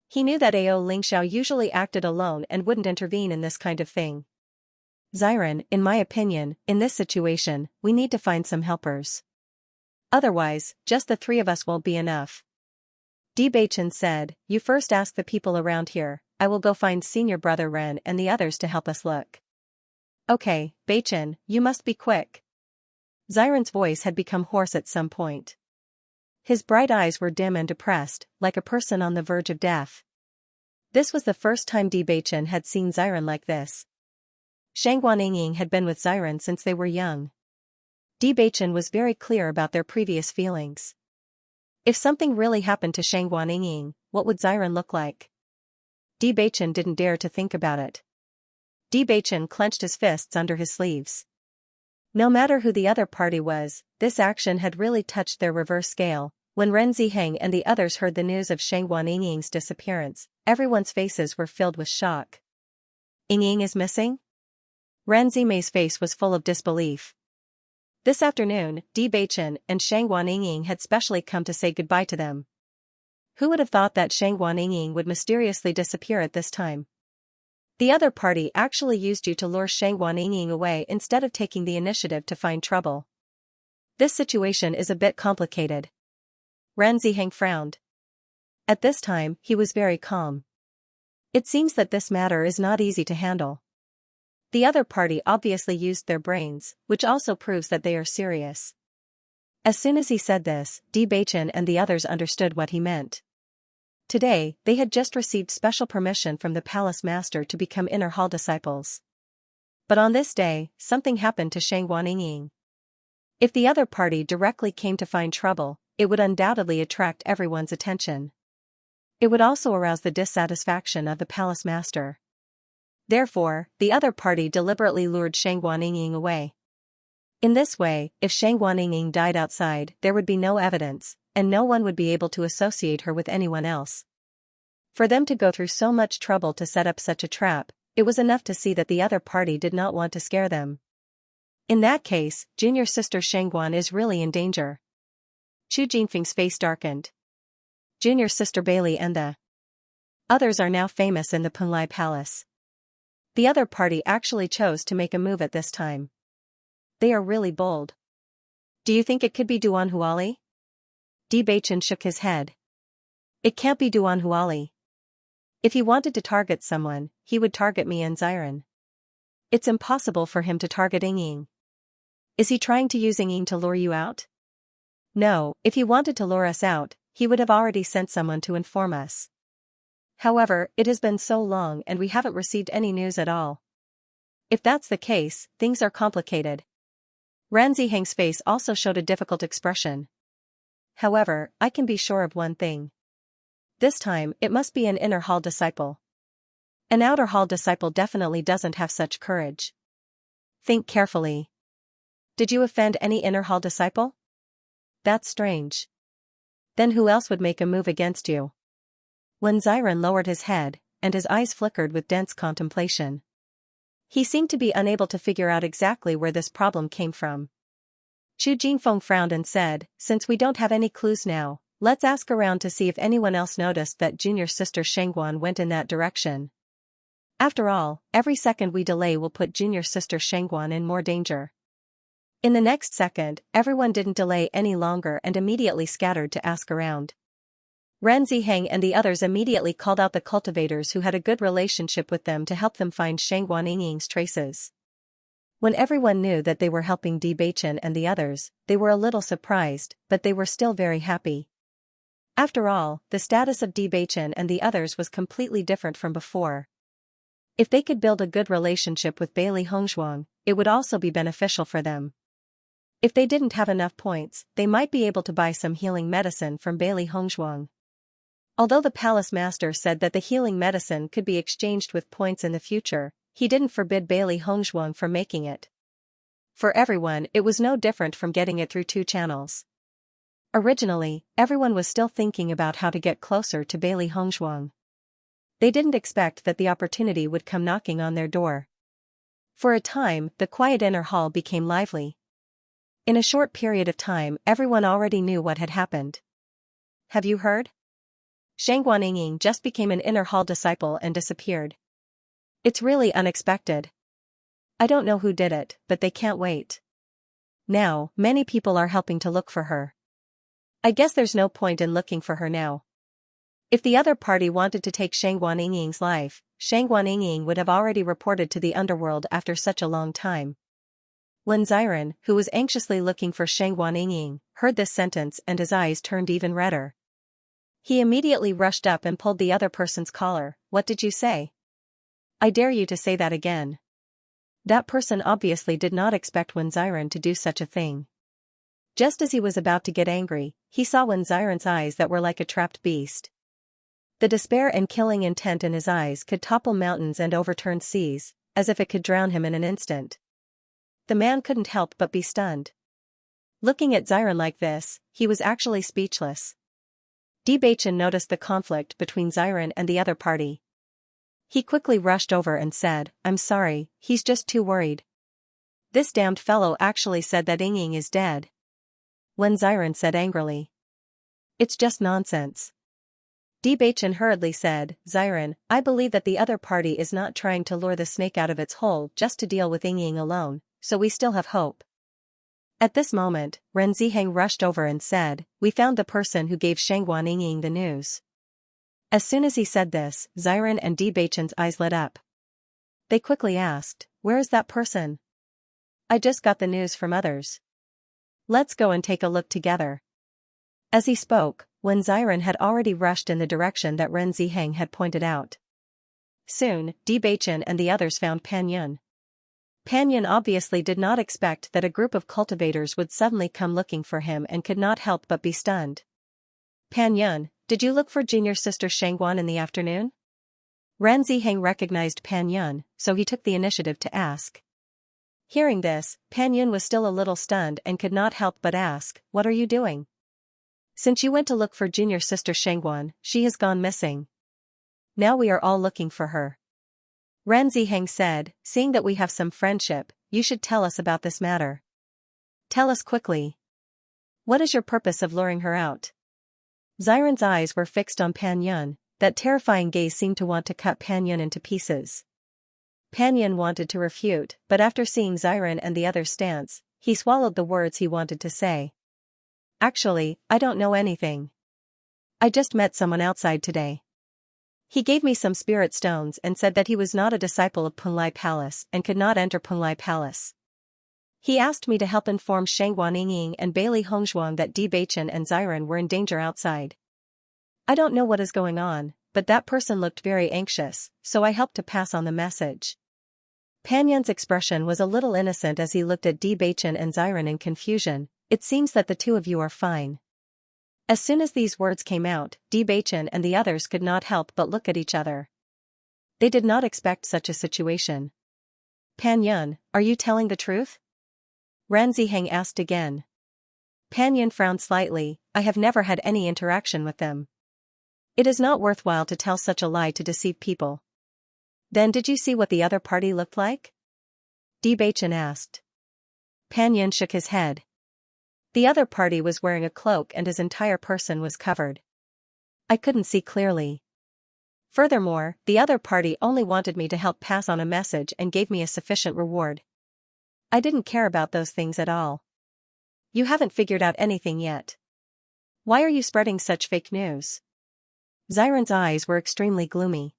He knew that Xiao usually acted alone and wouldn't intervene in this kind of thing. Xiren, in my opinion, in this situation, we need to find some helpers. Otherwise, just the three of us won't be enough. Bewitching said, you first ask the people around here, I will go find senior brother Ren and the others to help us look. Okay, Beichin, you must be quick. Xiren's voice had become hoarse at some point. His bright eyes were dim and depressed, like a person on the verge of death. This was the first time Bewitching had seen Xiren like this. Shangguan Ying had been with Xiren since they were young. Bewitching was very clear about their previous feelings. If something really happened to Shangguan Ying, what would Xiren look like? Bewitching didn't dare to think about it. Bewitching clenched his fists under his sleeves. No matter who the other party was, this action had really touched their reverse scale. When Ren Ziheng and the others heard the news of Shangguan Yingying's disappearance, everyone's faces were filled with shock. Yingying is missing? Ren Zimei's face was full of disbelief. This afternoon, Bewitching and Shangguan Yingying had specially come to say goodbye to them. Who would have thought that Shangguan Yingying would mysteriously disappear at this time? The other party actually used you to lure Shangguan Yingying away instead of taking the initiative to find trouble. This situation is a bit complicated. Ren Ziheng frowned. At this time, he was very calm. It seems that this matter is not easy to handle. The other party obviously used their brains, which also proves that they are serious. As soon as he said this, Bewitching and the others understood what he meant. Today, they had just received special permission from the palace master to become inner hall disciples. But on this day, something happened to Shangguan Yingying. If the other party directly came to find trouble, it would undoubtedly attract everyone's attention. It would also arouse the dissatisfaction of the palace master. Therefore, the other party deliberately lured Shangguan Yingying away. In this way, if Shangguan Yingying died outside, there would be no evidence, and no one would be able to associate her with anyone else. For them to go through so much trouble to set up such a trap, it was enough to see that the other party did not want to scare them. In that case, junior sister Shangguan is really in danger. Chu Jingfeng's face darkened. Junior sister Bailey and the others are now famous in the Punlai Palace. The other party actually chose to make a move at this time. They are really bold. Do you think it could be Duan Huali? Bewitching shook his head. It can't be Duan Huali. If he wanted to target someone, he would target me and Xiren. It's impossible for him to target Yingying. Is he trying to use Yingying to lure you out? No, if he wanted to lure us out, he would have already sent someone to inform us. However, it has been so long and we haven't received any news at all. If that's the case, things are complicated. Ren Ziheng's face also showed a difficult expression. However, I can be sure of one thing. This time, it must be an inner hall disciple. An outer hall disciple definitely doesn't have such courage. Think carefully. Did you offend any inner hall disciple? That's strange. Then who else would make a move against you? When Xiren lowered his head, and his eyes flickered with dense contemplation. He seemed to be unable to figure out exactly where this problem came from. Chu Jingfeng frowned and said, since we don't have any clues now, let's ask around to see if anyone else noticed that junior sister Shangguan went in that direction. After all, every second we delay will put junior sister Shangguan in more danger. In the next second, everyone didn't delay any longer and immediately scattered to ask around. Ren Ziheng and the others immediately called out the cultivators who had a good relationship with them to help them find Shangguan Yingying's traces. When everyone knew that they were helping Bewitching and the others, they were a little surprised, but they were still very happy. After all, the status of Bewitching and the others was completely different from before. If they could build a good relationship with Bailey Hongzhuang, it would also be beneficial for them. If they didn't have enough points, they might be able to buy some healing medicine from Bailey Hongzhuang. Although the palace master said that the healing medicine could be exchanged with points in the future, he didn't forbid Bailey Hongzhuang from making it. For everyone, it was no different from getting it through 2 channels. Originally, everyone was still thinking about how to get closer to Bailey Hongzhuang. They didn't expect that the opportunity would come knocking on their door. For a time, the quiet inner hall became lively. In a short period of time, everyone already knew what had happened. Have you heard? Shangguan Yingying just became an inner hall disciple and disappeared. It's really unexpected. I don't know who did it, but they can't wait. Now, many people are helping to look for her. I guess there's no point in looking for her now. If the other party wanted to take Shangguan Yingying's life, Shangguan Yingying would have already reported to the underworld after such a long time. When Xiren, who was anxiously looking for Shangguan Yingying, heard this sentence and his eyes turned even redder. He immediately rushed up and pulled the other person's collar. What did you say? I dare you to say that again. That person obviously did not expect Wen Xiren to do such a thing. Just as he was about to get angry, he saw Wen Xiren's eyes that were like a trapped beast. The despair and killing intent in his eyes could topple mountains and overturn seas, as if it could drown him in an instant. The man couldn't help but be stunned. Looking at Xiren like this, he was actually speechless. Bewitching noticed the conflict between Xiren and the other party. He quickly rushed over and said, "I'm sorry, he's just too worried. This damned fellow actually said that Ying is dead." When Xiren said angrily, "It's just nonsense." Bewitching hurriedly said, "Xiren, I believe that the other party is not trying to lure the snake out of its hole just to deal with Ying alone, so we still have hope." At this moment, Ren Ziheng rushed over and said, "We found the person who gave Shangguan Ying the news." As soon as he said this, Xiren and Bewitching's eyes lit up. They quickly asked, "Where is that person?" "I just got the news from others. Let's go and take a look together." As he spoke, when Xiren had already rushed in the direction that Ren Ziheng had pointed out. Soon, Bewitching and the others found Pan Yun. Pan Yun obviously did not expect that a group of cultivators would suddenly come looking for him and could not help but be stunned. "Pan Yun, did you look for junior sister Shangguan in the afternoon?" Ren Ziheng recognized Pan Yun, so he took the initiative to ask. Hearing this, Pan Yun was still a little stunned and could not help but ask, "What are you doing?" "Since you went to look for junior sister Shangguan, she has gone missing. Now we are all looking for her." Ren Ziheng said, "Seeing that we have some friendship, you should tell us about this matter. Tell us quickly. What is your purpose of luring her out?" Xiren's eyes were fixed on Pan Yun. That terrifying gaze seemed to want to cut Pan Yun into pieces. Pan Yun wanted to refute, but after seeing Xiren and the others' stance, he swallowed the words he wanted to say. "Actually, I don't know anything. I just met someone outside today. He gave me some spirit stones and said that he was not a disciple of Punlai Palace and could not enter Punlai Palace. He asked me to help inform Shangguan Ying and Bailey Hongzhuang that Bewitching and Xiren were in danger outside. I don't know what is going on, but that person looked very anxious, so I helped to pass on the message." Pan Yun's expression was a little innocent as he looked at Bewitching and Xiren in confusion. "It seems that the two of you are fine." As soon as these words came out, Bewitching and the others could not help but look at each other. They did not expect such a situation. "Pan Yun, are you telling the truth?" Ren Ziheng asked again. Pan Yun frowned slightly. "I have never had any interaction with them. It is not worthwhile to tell such a lie to deceive people." "Then did you see what the other party looked like?" Bewitching asked. Pan Yun shook his head. "The other party was wearing a cloak and his entire person was covered. I couldn't see clearly. Furthermore, the other party only wanted me to help pass on a message and gave me a sufficient reward. I didn't care about those things at all." "You haven't figured out anything yet. Why are you spreading such fake news?" Xiren's eyes were extremely gloomy.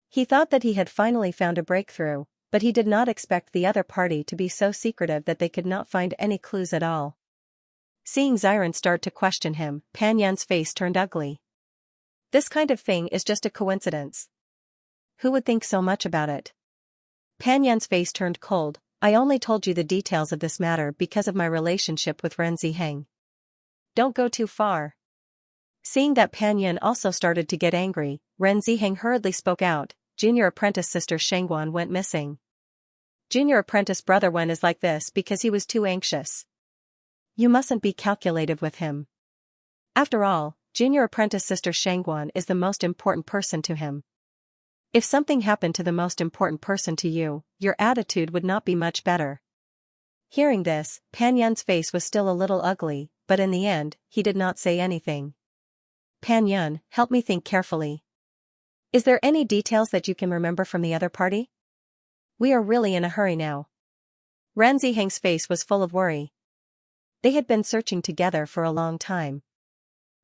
He thought that he had finally found a breakthrough, but he did not expect the other party to be so secretive that they could not find any clues at all. Seeing Xiren start to question him, Pan Yun's face turned ugly. "This kind of thing is just a coincidence. Who would think so much about it?" Pan Yun's face turned cold. "I only told you the details of this matter because of my relationship with Ren Ziheng. Don't go too far." Seeing that Pan Yun also started to get angry, Ren Ziheng hurriedly spoke out, "Junior apprentice sister Shangguan went missing. Junior apprentice brother Wen is like this because he was too anxious. You mustn't be calculative with him. After all, junior apprentice sister Shangguan is the most important person to him. If something happened to the most important person to you, your attitude would not be much better." Hearing this, Pan Yun's face was still a little ugly, but in the end, he did not say anything. "Pan Yun, help me think carefully. Is there any details that you can remember from the other party? We are really in a hurry now." Ren Ziheng's face was full of worry. They had been searching together for a long time.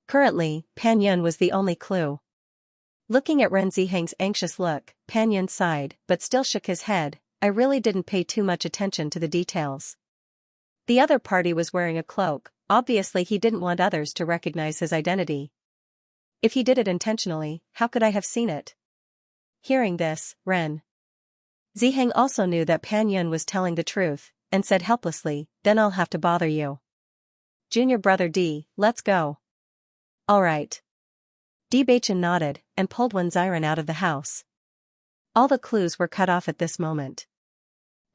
Currently, Pan Yun was the only clue. Looking at Ren Ziheng's anxious look, Pan Yun sighed, but still shook his head. "I really didn't pay too much attention to the details. The other party was wearing a cloak, obviously he didn't want others to recognize his identity. If he did it intentionally, how could I have seen it?" Hearing this, Ren Ziheng also knew that Pan Yun was telling the truth, and said helplessly, "Then I'll have to bother you. Junior brother D, let's go." "All right." Bewitching nodded, and pulled one Xiren out of the house. All the clues were cut off at this moment.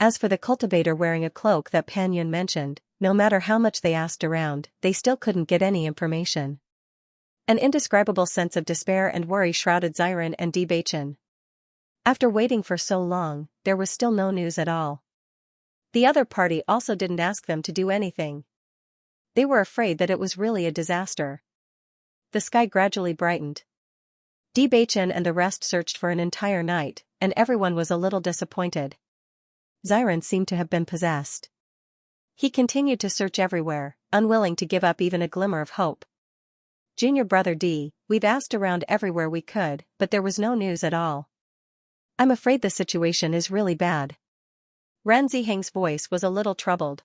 As for the cultivator wearing a cloak that Pan Yun mentioned, no matter how much they asked around, they still couldn't get any information. An indescribable sense of despair and worry shrouded Xiren and Bewitching. After waiting for so long, there was still no news at all. The other party also didn't ask them to do anything. They were afraid that it was really a disaster. The sky gradually brightened. Bewitching and the rest searched for an entire night, and everyone was a little disappointed. Xiren seemed to have been possessed. He continued to search everywhere, unwilling to give up even a glimmer of hope. Junior brother D, we've asked around everywhere we could, but there was no news at all. I'm afraid the situation is really bad. Ran Ziheng's voice was a little troubled.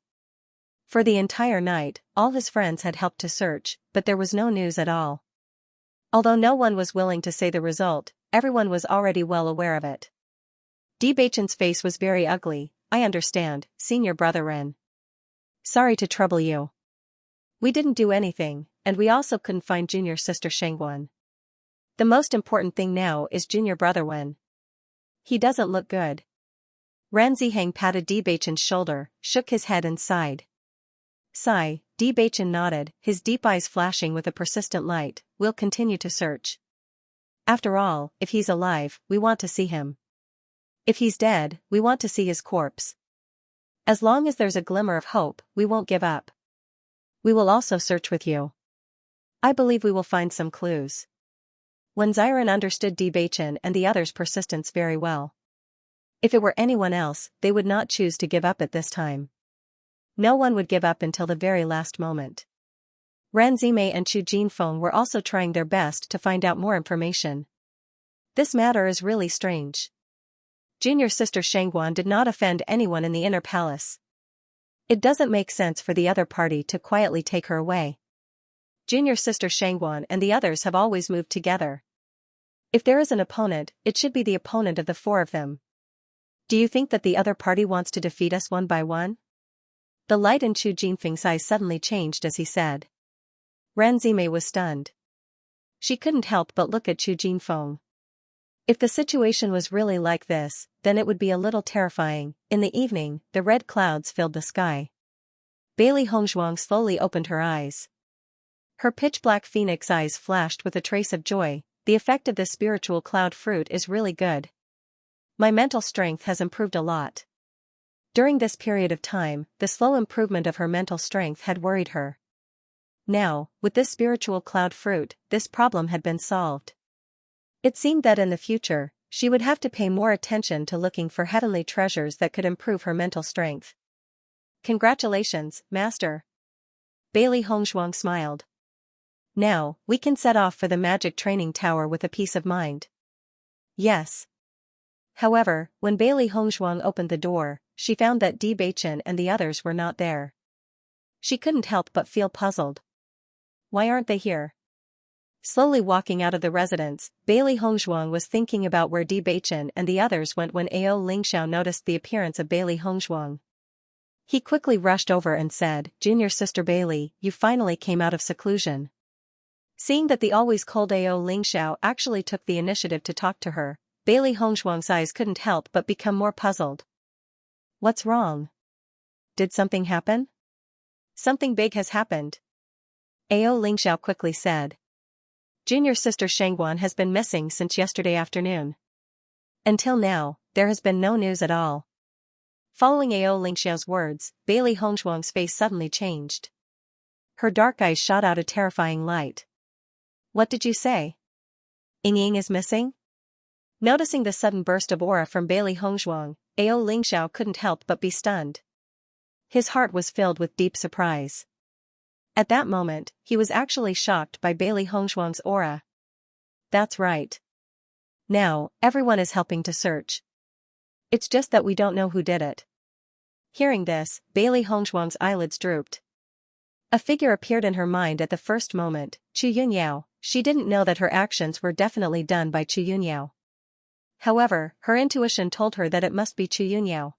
For the entire night, all his friends had helped to search, but there was no news at all. Although no one was willing to say the result, everyone was already well aware of it. Bewitching's face was very ugly. I understand, senior brother Ren. Sorry to trouble you. We didn't do anything, and we also couldn't find junior sister Shengguan. The most important thing now is junior brother Wen. He doesn't look good. Ran Ziheng patted Bewitching's shoulder, shook his head and sighed. Sigh, Bewitching nodded, his deep eyes flashing with a persistent light. We'll continue to search. After all, if he's alive, we want to see him. If he's dead, we want to see his corpse. As long as there's a glimmer of hope, we won't give up. We will also search with you. I believe we will find some clues. When Xiren understood Bewitching and the others' persistence very well. If it were anyone else, they would not choose to give up at this time. No one would give up until the very last moment. Ran Zimei and Chu Jinfeng were also trying their best to find out more information. This matter is really strange. Junior sister Shengguan did not offend anyone in the inner palace. It doesn't make sense for the other party to quietly take her away. Junior sister Shengguan and the others have always moved together. If there is an opponent, it should be the opponent of the four of them. Do you think that the other party wants to defeat us one by one? The light in Chu Jinfeng's eyes suddenly changed as he said. Ran Zimei was stunned. She couldn't help but look at Chu Jinfeng. If the situation was really like this, then it would be a little terrifying. In the evening, the red clouds filled the sky. Bailey Hongzhuang slowly opened her eyes. Her pitch-black phoenix eyes flashed with a trace of joy. The effect of this spiritual cloud fruit is really good. My mental strength has improved a lot. During this period of time, the slow improvement of her mental strength had worried her. Now, with this spiritual cloud fruit, this problem had been solved. It seemed that in the future, she would have to pay more attention to looking for heavenly treasures that could improve her mental strength. Congratulations, Master. Bailey Hongzhuang smiled. Now, we can set off for the magic training tower with a peace of mind. Yes. However, when Bailey Hongzhuang opened the door, she found that Bewitching and the others were not there. She couldn't help but feel puzzled. Why aren't they here? Slowly walking out of the residence, Bailey Hongzhuang was thinking about where Bewitching and the others went when Ao Lingxiao noticed the appearance of Bailey Hongzhuang. He quickly rushed over and said, Junior sister Bailey, you finally came out of seclusion. Seeing that the always cold Ao Lingxiao actually took the initiative to talk to her, Bailey Hongzhuang's eyes couldn't help but become more puzzled. What's wrong? Did something happen? Something big has happened. Ao Lingxiao quickly said. Junior sister Shengguan has been missing since yesterday afternoon. Until now, there has been no news at all. Following Ao Lingxiao's words, Bailey Hongzhuang's face suddenly changed. Her dark eyes shot out a terrifying light. What did you say? Ying is missing? Noticing the sudden burst of aura from Bailey Hongzhuang, Ao Lingxiao couldn't help but be stunned. His heart was filled with deep surprise. At that moment, he was actually shocked by Bailey Hongzhuang's aura. That's right. Now, everyone is helping to search. It's just that we don't know who did it. Hearing this, Bailey Hongzhuang's eyelids drooped. A figure appeared in her mind at the first moment, Chu Yunyao. She didn't know that her actions were definitely done by Chu Yunyao. However, her intuition told her that it must be Chu Yunyao.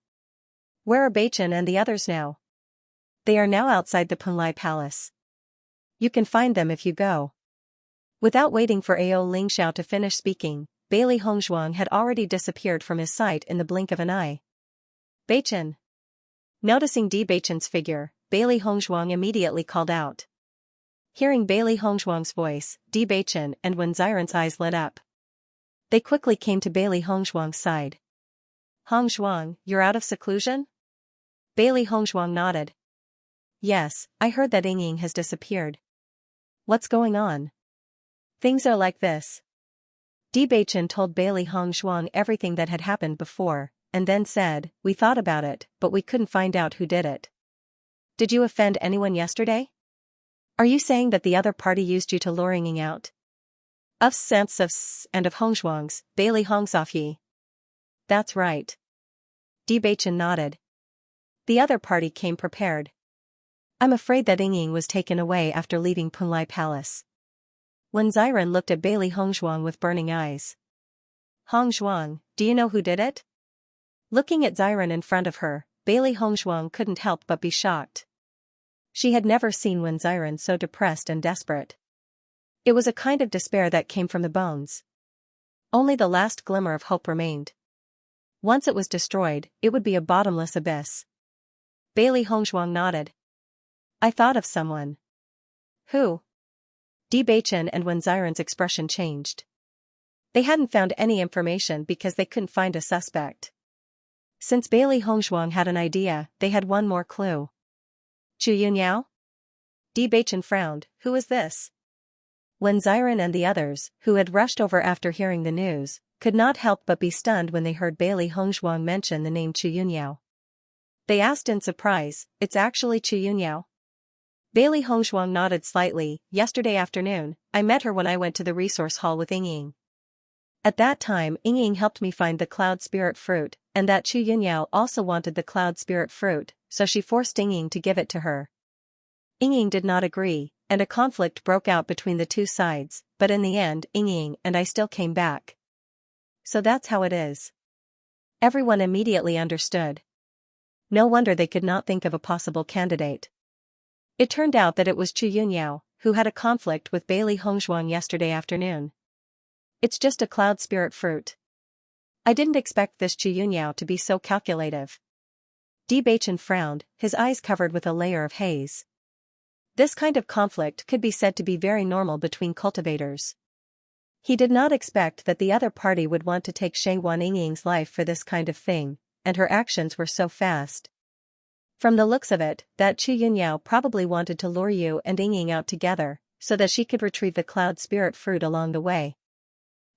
Where are Beichin and the others now? They are now outside the Punlai Palace. You can find them if you go. Without waiting for Ao Lingxiao to finish speaking, Bailey Hongzhuang had already disappeared from his sight in the blink of an eye. Beichen. Noticing Di Beichen's figure, Bailey Hongzhuang immediately called out. Hearing Bailey Hongzhuang's voice, Di Beichen and Wen Xiren's eyes lit up. They quickly came to Bailey Hongzhuang's side. Hongzhuang, you're out of seclusion? Bailey Hongzhuang nodded. Yes, I heard that Ying has disappeared. What's going on? Things are like this. Di Beichen told Bailey Hongzhuang everything that had happened before, and then said, we thought about it, but we couldn't find out who did it. Did you offend anyone yesterday? Are you saying that the other party used you to lure Ying out? Of Xianxia's and of Hongzhuang's, Bailey Hongzhuang. That's right. Di Beichen nodded. The other party came prepared. I'm afraid that Ying was taken away after leaving Punlai Palace. Wen Xiren looked at Bailey Hongzhuang with burning eyes. Hongzhuang, do you know who did it? Looking at Xiren in front of her, Bailey Hongzhuang couldn't help but be shocked. She had never seen Wen Xiren so depressed and desperate. It was a kind of despair that came from the bones. Only the last glimmer of hope remained. Once it was destroyed, it would be a bottomless abyss. Bailey Hongzhuang nodded. I thought of someone. Who? Di Beichen and Wen Xiren's expression changed. They hadn't found any information because they couldn't find a suspect. Since Bailey Hongzhuang had an idea, they had one more clue. Chu Yunyao? Di Beichen frowned. Who is this? Wen Xiren and the others, who had rushed over after hearing the news, could not help but be stunned when they heard Bailey Hongzhuang mention the name Chu Yunyao. They asked in surprise, it's actually Chu Yunyao? Bailey Hongzhuang nodded slightly. Yesterday afternoon, I met her when I went to the resource hall with Ying. At that time Ying helped me find the cloud spirit fruit, and that Chu Yunyao also wanted the cloud spirit fruit, so she forced Ying to give it to her. Ying did not agree, and a conflict broke out between the two sides, but in the end Ying and I still came back. So that's how it is. Everyone immediately understood. No wonder they could not think of a possible candidate. It turned out that it was Chu Yunyao, who had a conflict with Bailey Hongzhuang yesterday afternoon. It's just a cloud spirit fruit. I didn't expect this Chu Yunyao to be so calculative. Di Beichen frowned, his eyes covered with a layer of haze. This kind of conflict could be said to be very normal between cultivators. He did not expect that the other party would want to take Shay Wan Ying's life for this kind of thing, and her actions were so fast. From the looks of it, that Chu Yunyao probably wanted to lure you and Ying out together, so that she could retrieve the cloud spirit fruit along the way.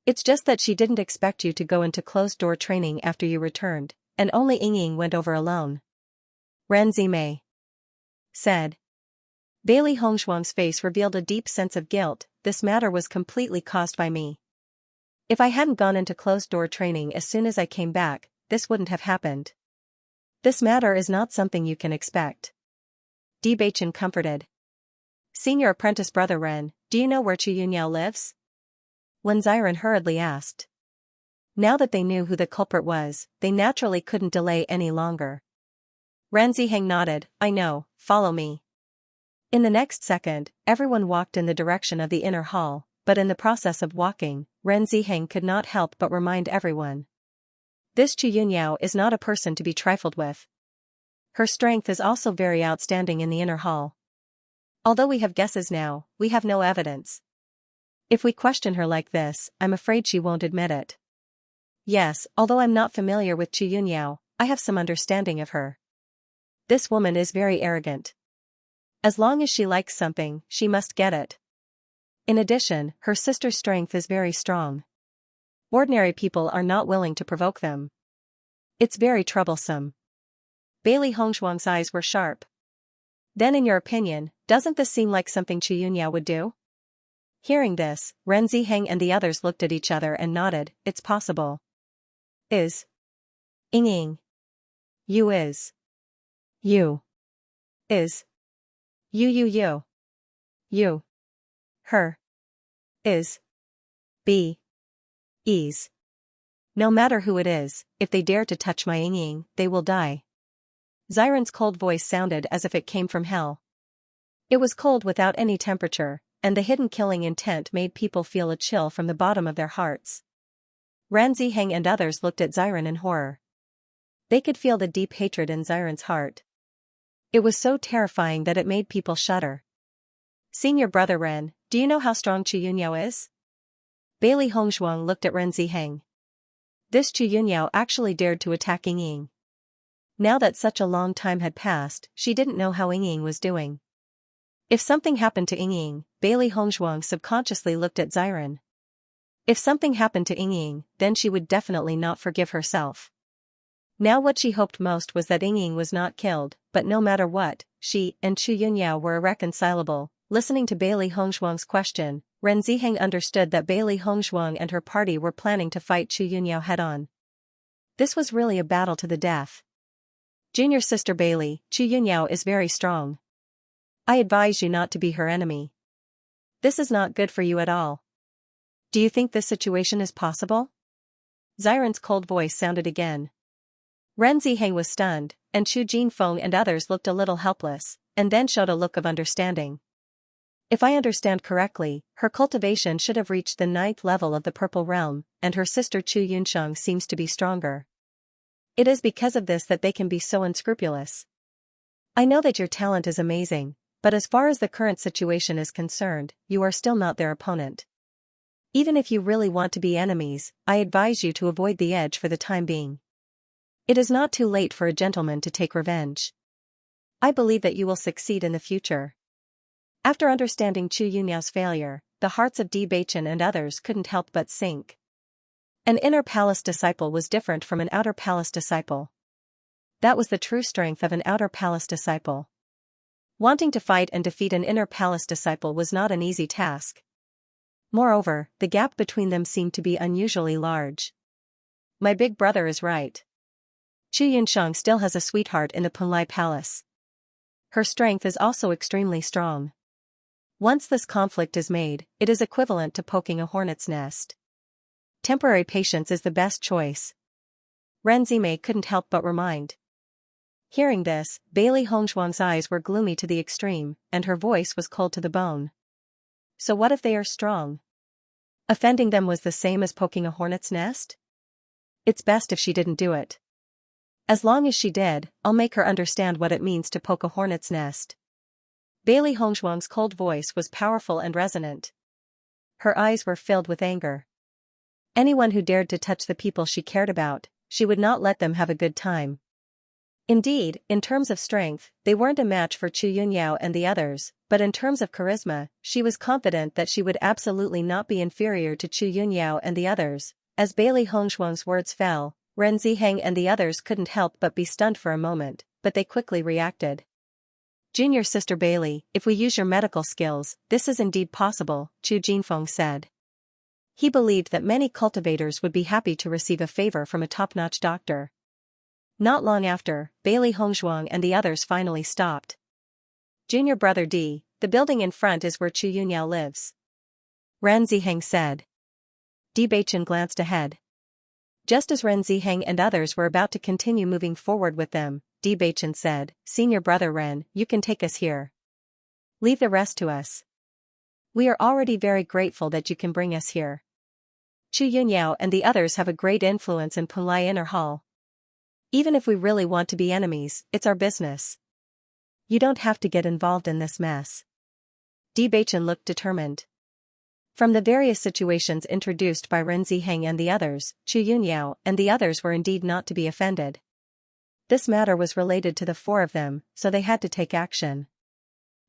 It's just that she didn't expect you to go into closed-door training after you returned, and only Ying went over alone. Ren Zimei said. Bailey Hongzhuang's face revealed a deep sense of guilt. This matter was completely caused by me. If I hadn't gone into closed-door training as soon as I came back, this wouldn't have happened. This matter is not something you can expect. Di Beichen comforted. Senior apprentice brother Ren, do you know where Chu Yunyao lives? Wen Xiren hurriedly asked. Now that they knew who the culprit was, they naturally couldn't delay any longer. Ren Ziheng nodded. I know, follow me. In the next second, everyone walked in the direction of the inner hall, but in the process of walking, Ren Ziheng could not help but remind everyone. This Chu Yunyao is not a person to be trifled with. Her strength is also very outstanding in the inner hall. Although we have guesses now, we have no evidence. If we question her like this, I'm afraid she won't admit it. Yes, although I'm not familiar with Chu Yunyao, I have some understanding of her. This woman is very arrogant. As long as she likes something, she must get it. In addition, her sister's strength is very strong. Ordinary people are not willing to provoke them. It's very troublesome. Bailey Hongzhuang's eyes were sharp. Then in your opinion, doesn't this seem like something Chu Yunyao would do? Hearing this, Ren Ziheng and the others looked at each other and nodded. It's possible. Is. Ying. You is. You. Is. You. You. Her. Is. Be. Ease. No matter who it is, if they dare to touch my Ying, they will die. Xiren's cold voice sounded as if it came from hell. It was cold without any temperature, and the hidden killing intent made people feel a chill from the bottom of their hearts. Ren Ziheng and others looked at Xiren in horror. They could feel the deep hatred in Xiren's heart. It was so terrifying that it made people shudder. Senior brother Ren, do you know how strong Chu Yunyao is? Bailey Hongzhuang looked at Ren Ziheng. This Chu Yunyao actually dared to attack Ying. Now that such a long time had passed, she didn't know how Ying was doing. If something happened to Ying, Bailey Hongzhuang subconsciously looked at Xiren. If something happened to Ying, then she would definitely not forgive herself. Now what she hoped most was that Ying was not killed, but no matter what, she and Chu Yunyao were irreconcilable. Listening to Bailey Hongzhuang's question, Ren Ziheng understood that Bailey Hongzhuang and her party were planning to fight Chu Yunyao head-on. This was really a battle to the death. Junior sister Bailey, Chu Yunyao is very strong. I advise you not to be her enemy. This is not good for you at all. Do you think this situation is possible? Xiren's cold voice sounded again. Ren Ziheng was stunned, and Chu Jinfeng and others looked a little helpless, and then showed a look of understanding. If I understand correctly, her cultivation should have reached the 9th level of the Purple Realm, and her sister Chu Yunsheng seems to be stronger. It is because of this that they can be so unscrupulous. I know that your talent is amazing, but as far as the current situation is concerned, you are still not their opponent. Even if you really want to be enemies, I advise you to avoid the edge for the time being. It is not too late for a gentleman to take revenge. I believe that you will succeed in the future. After understanding Chu Yunyao's failure, the hearts of Bewitching and others couldn't help but sink. An inner palace disciple was different from an outer palace disciple. That was the true strength of an outer palace disciple. Wanting to fight and defeat an inner palace disciple was not an easy task. Moreover, the gap between them seemed to be unusually large. My big brother is right. Chu Yunsheng still has a sweetheart in the Punlai Palace. Her strength is also extremely strong. Once this conflict is made, it is equivalent to poking a hornet's nest. Temporary patience is the best choice. Ren Zimei couldn't help but remind. Hearing this, Bailey Hongzhuang's eyes were gloomy to the extreme, and her voice was cold to the bone. So what if they are strong? Offending them was the same as poking a hornet's nest? It's best if she didn't do it. As long as she did, I'll make her understand what it means to poke a hornet's nest. Bailey Hongzhuang's cold voice was powerful and resonant. Her eyes were filled with anger. Anyone who dared to touch the people she cared about, she would not let them have a good time. Indeed, in terms of strength, they weren't a match for Chu Yunyao and the others, but in terms of charisma, she was confident that she would absolutely not be inferior to Chu Yunyao and the others. As Bailey Hongzhuang's words fell, Ren Ziheng and the others couldn't help but be stunned for a moment, but they quickly reacted. Junior sister Bailey, if we use your medical skills, this is indeed possible, Chu Jinfeng said. He believed that many cultivators would be happy to receive a favor from a top-notch doctor. Not long after, Bailey Hongzhuang and the others finally stopped. Junior brother D, the building in front is where Chu Yunyao lives. Ren Ziheng said. D Beichen glanced ahead. Just as Ren Ziheng and others were about to continue moving forward with them, D Beichen said, Senior brother Ren, you can take us here. Leave the rest to us. We are already very grateful that you can bring us here. Chu Yunyao and the others have a great influence in Punlai Inner Hall. Even if we really want to be enemies, it's our business. You don't have to get involved in this mess. D Beichen looked determined. From the various situations introduced by Ren Ziheng and the others, Chu Yunyao and the others were indeed not to be offended. This matter was related to the four of them, so they had to take action.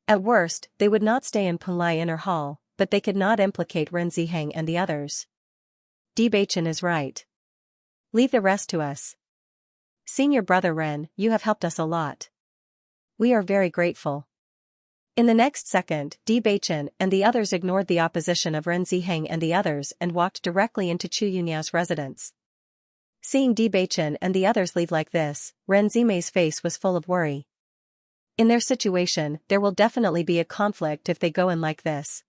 At worst, they would not stay in Punlai Inner Hall, but they could not implicate Ren Ziheng and the others. D Beichen is right. Leave the rest to us. Senior brother Ren, you have helped us a lot. We are very grateful. In the next second, D Beichen and the others ignored the opposition of Ren Ziheng and the others and walked directly into Chu Yunyao's residence. Seeing D Beichen and the others leave like this, Ren Zimei's face was full of worry. In their situation, there will definitely be a conflict if they go in like this.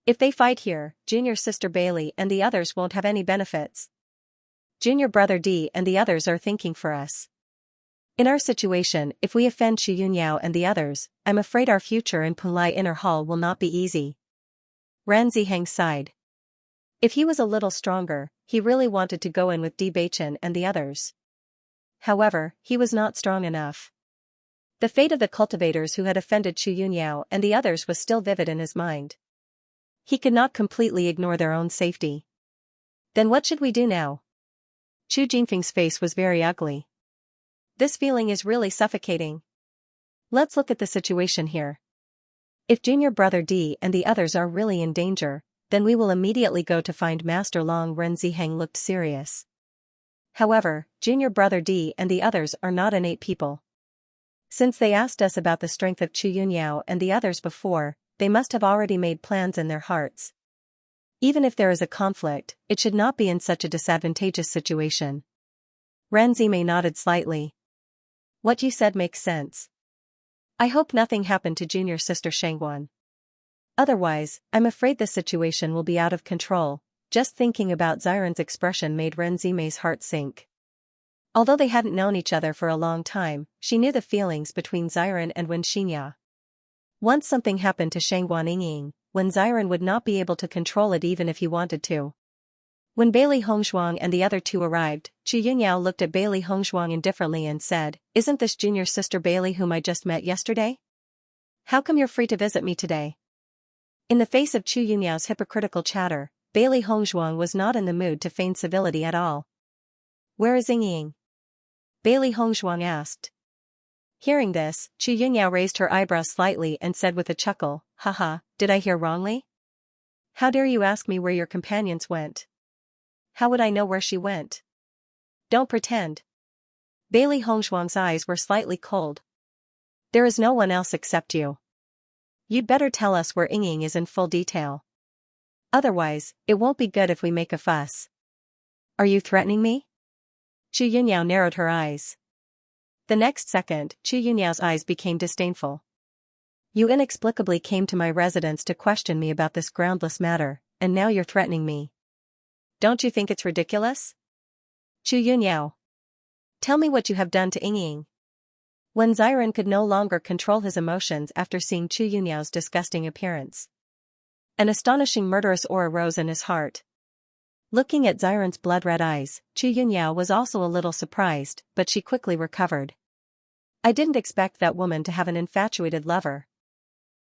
If they fight here, junior sister Bailey and the others won't have any benefits. Junior brother D and the others are thinking for us. In our situation, if we offend Chu Yunyao and the others, I'm afraid our future in Punlai Inner Hall will not be easy. Ran Ziheng sighed. If he was a little stronger, he really wanted to go in with Bewitching and the others. However, he was not strong enough. The fate of the cultivators who had offended Chu Yunyao and the others was still vivid in his mind. He could not completely ignore their own safety. Then what should we do now? Chu Jingfeng's face was very ugly. This feeling is really suffocating. Let's look at the situation here. If junior brother D and the others are really in danger, then we will immediately go to find Master Long. Ren Ziheng looked serious. However, junior brother D and the others are not innate people. Since they asked us about the strength of Chu Yunyao and the others before, they must have already made plans in their hearts. Even if there is a conflict, it should not be in such a disadvantageous situation. Ran Zimei nodded slightly. What you said makes sense. I hope nothing happened to junior sister Shangguan. Otherwise, I'm afraid the situation will be out of control. Just thinking about Xiren's expression made Ren Zimei's heart sink. Although they hadn't known each other for a long time, she knew the feelings between Xiren and Wen Xinya. Once something happened to Shangguan Yingying, Wen Xiren would not be able to control it even if he wanted to. When Bailey Hongshuang and the other two arrived, Chu Yunyao looked at Bailey Hongshuang indifferently and said, "Isn't this junior sister Bailey whom I just met yesterday? How come you're free to visit me today?" In the face of Chu Yunyao's hypocritical chatter, Bailey Hongshuang was not in the mood to feign civility at all. "Where is Yingying?" Bailey Hongshuang asked. Hearing this, Chu Yunyao raised her eyebrows slightly and said with a chuckle, "Haha, did I hear wrongly? How dare you ask me where your companions went? How would I know where she went? Don't pretend." Bailey Hongshuang's eyes were slightly cold. "There is no one else except you. You'd better tell us where Yingying is in full detail. Otherwise, it won't be good if we make a fuss." "Are you threatening me?" Chu Yunyao narrowed her eyes. The next second, Chu Yunyao's eyes became disdainful. "You inexplicably came to my residence to question me about this groundless matter, and now you're threatening me. Don't you think it's ridiculous? Chu Yunyao, tell me what you have done to Yingying." When Xiren could no longer control his emotions after seeing Chu Yunyao's disgusting appearance. An astonishing murderous aura rose in his heart. Looking at Xiren's blood-red eyes, Chu Yunyao was also a little surprised, but she quickly recovered. "I didn't expect that woman to have an infatuated lover.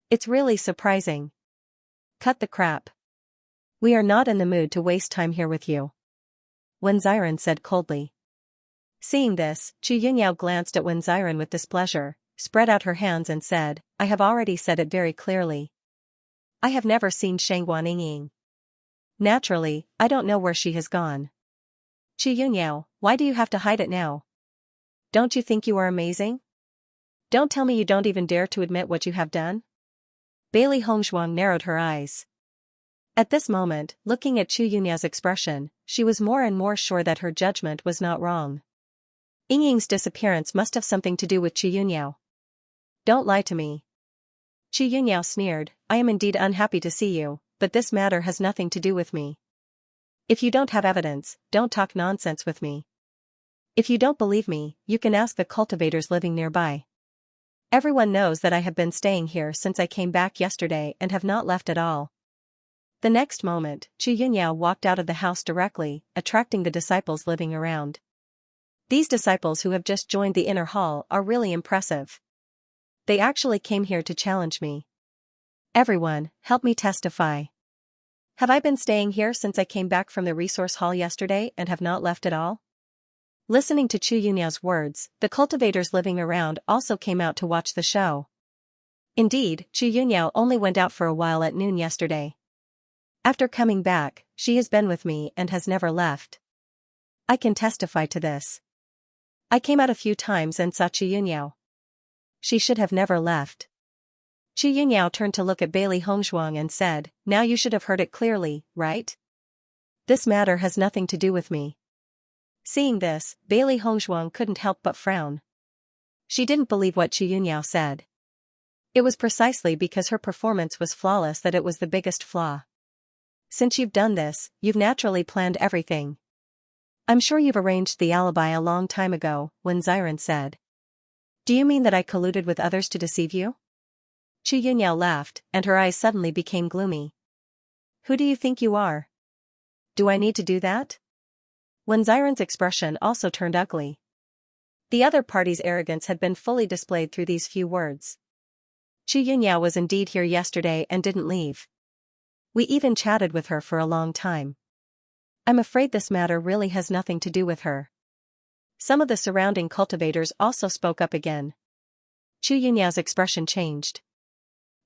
It's really surprising." "Cut the crap. We are not in the mood to waste time here with you," Wen Xiren said coldly. Seeing this, Chu Yunyao glanced at Wen Xiren with displeasure, spread out her hands and said, "I have already said it very clearly. I have never seen Shangguan Yingying. Naturally, I don't know where she has gone. Chu Yunyao, why do you have to hide it now? Don't you think you are amazing? Don't tell me you don't even dare to admit what you have done?" Bailey Hongshuang narrowed her eyes. At this moment, looking at Chu Yunyao's expression, she was more and more sure that her judgment was not wrong. Yingying's disappearance must have something to do with Chu Yunyao. "Don't lie to me." Chu Yunyao sneered, "I am indeed unhappy to see you, but this matter has nothing to do with me. If you don't have evidence, don't talk nonsense with me. If you don't believe me, you can ask the cultivators living nearby. Everyone knows that I have been staying here since I came back yesterday and have not left at all." The next moment, Chu Yunyao walked out of the house directly, attracting the disciples living around. These disciples who have just joined the inner hall are really impressive. They actually came here to challenge me. Everyone, help me testify. Have I been staying here since I came back from the resource hall yesterday and have not left at all? Listening to Chu Yunyao's words, the cultivators living around also came out to watch the show. Indeed, Chu Yunyao only went out for a while at noon yesterday. After coming back, she has been with me and has never left. I can testify to this. I came out a few times and saw Chu Yunyao. She should have never left. Chu Yunyao turned to look at Bailey Hongshuang and said, "Now you should have heard it clearly, right? This matter has nothing to do with me." Seeing this, Bailey Hongshuang couldn't help but frown. She didn't believe what Chu Yunyao said. It was precisely because her performance was flawless that it was the biggest flaw. "Since you've done this, you've naturally planned everything. I'm sure you've arranged the alibi a long time ago," Wen Xiren said. "Do you mean that I colluded with others to deceive you?" Chu Yunyao laughed, and her eyes suddenly became gloomy. Who do you think you are? Do I need to do that? When Xiren's expression also turned ugly. The other party's arrogance had been fully displayed through these few words. Chu Yunyao was indeed here yesterday and didn't leave. We even chatted with her for a long time. I'm afraid this matter really has nothing to do with her. Some of the surrounding cultivators also spoke up again. Chu Yunyao's expression changed.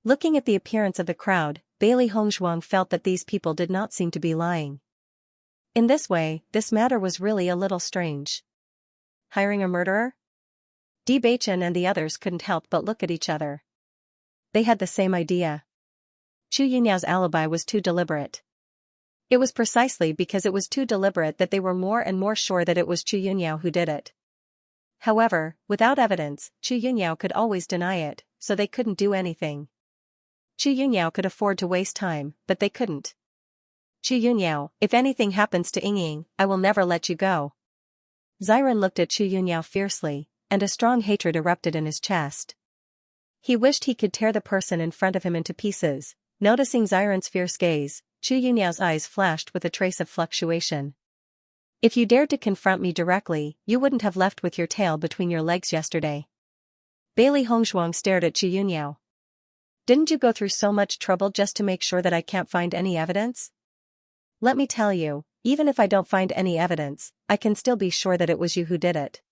Looking at the appearance of the crowd, Bailey Hongzhuang felt that these people did not seem to be lying. In this way, this matter was really a little strange. Hiring a murderer? Bewitching and the others couldn't help but look at each other. They had the same idea. Chu Yunyao's alibi was too deliberate. It was precisely because it was too deliberate that they were more and more sure that it was Chu Yunyao who did it. However, without evidence, Chu Yunyao could always deny it, so they couldn't do anything. Chu Yunyao could afford to waste time, but they couldn't. Chu Yunyao, if anything happens to Yingying, I will never let you go. Xiren looked at Chu Yunyao fiercely, and a strong hatred erupted in his chest. He wished he could tear the person in front of him into pieces. Noticing Xiren's fierce gaze, Chu Yunyao's eyes flashed with a trace of fluctuation. If you dared to confront me directly, you wouldn't have left with your tail between your legs yesterday. Bailey Hongzhuang stared at Chu Yunyao. Didn't you go through so much trouble just to make sure that I can't find any evidence? Let me tell you, even if I don't find any evidence, I can still be sure that it was you who did it.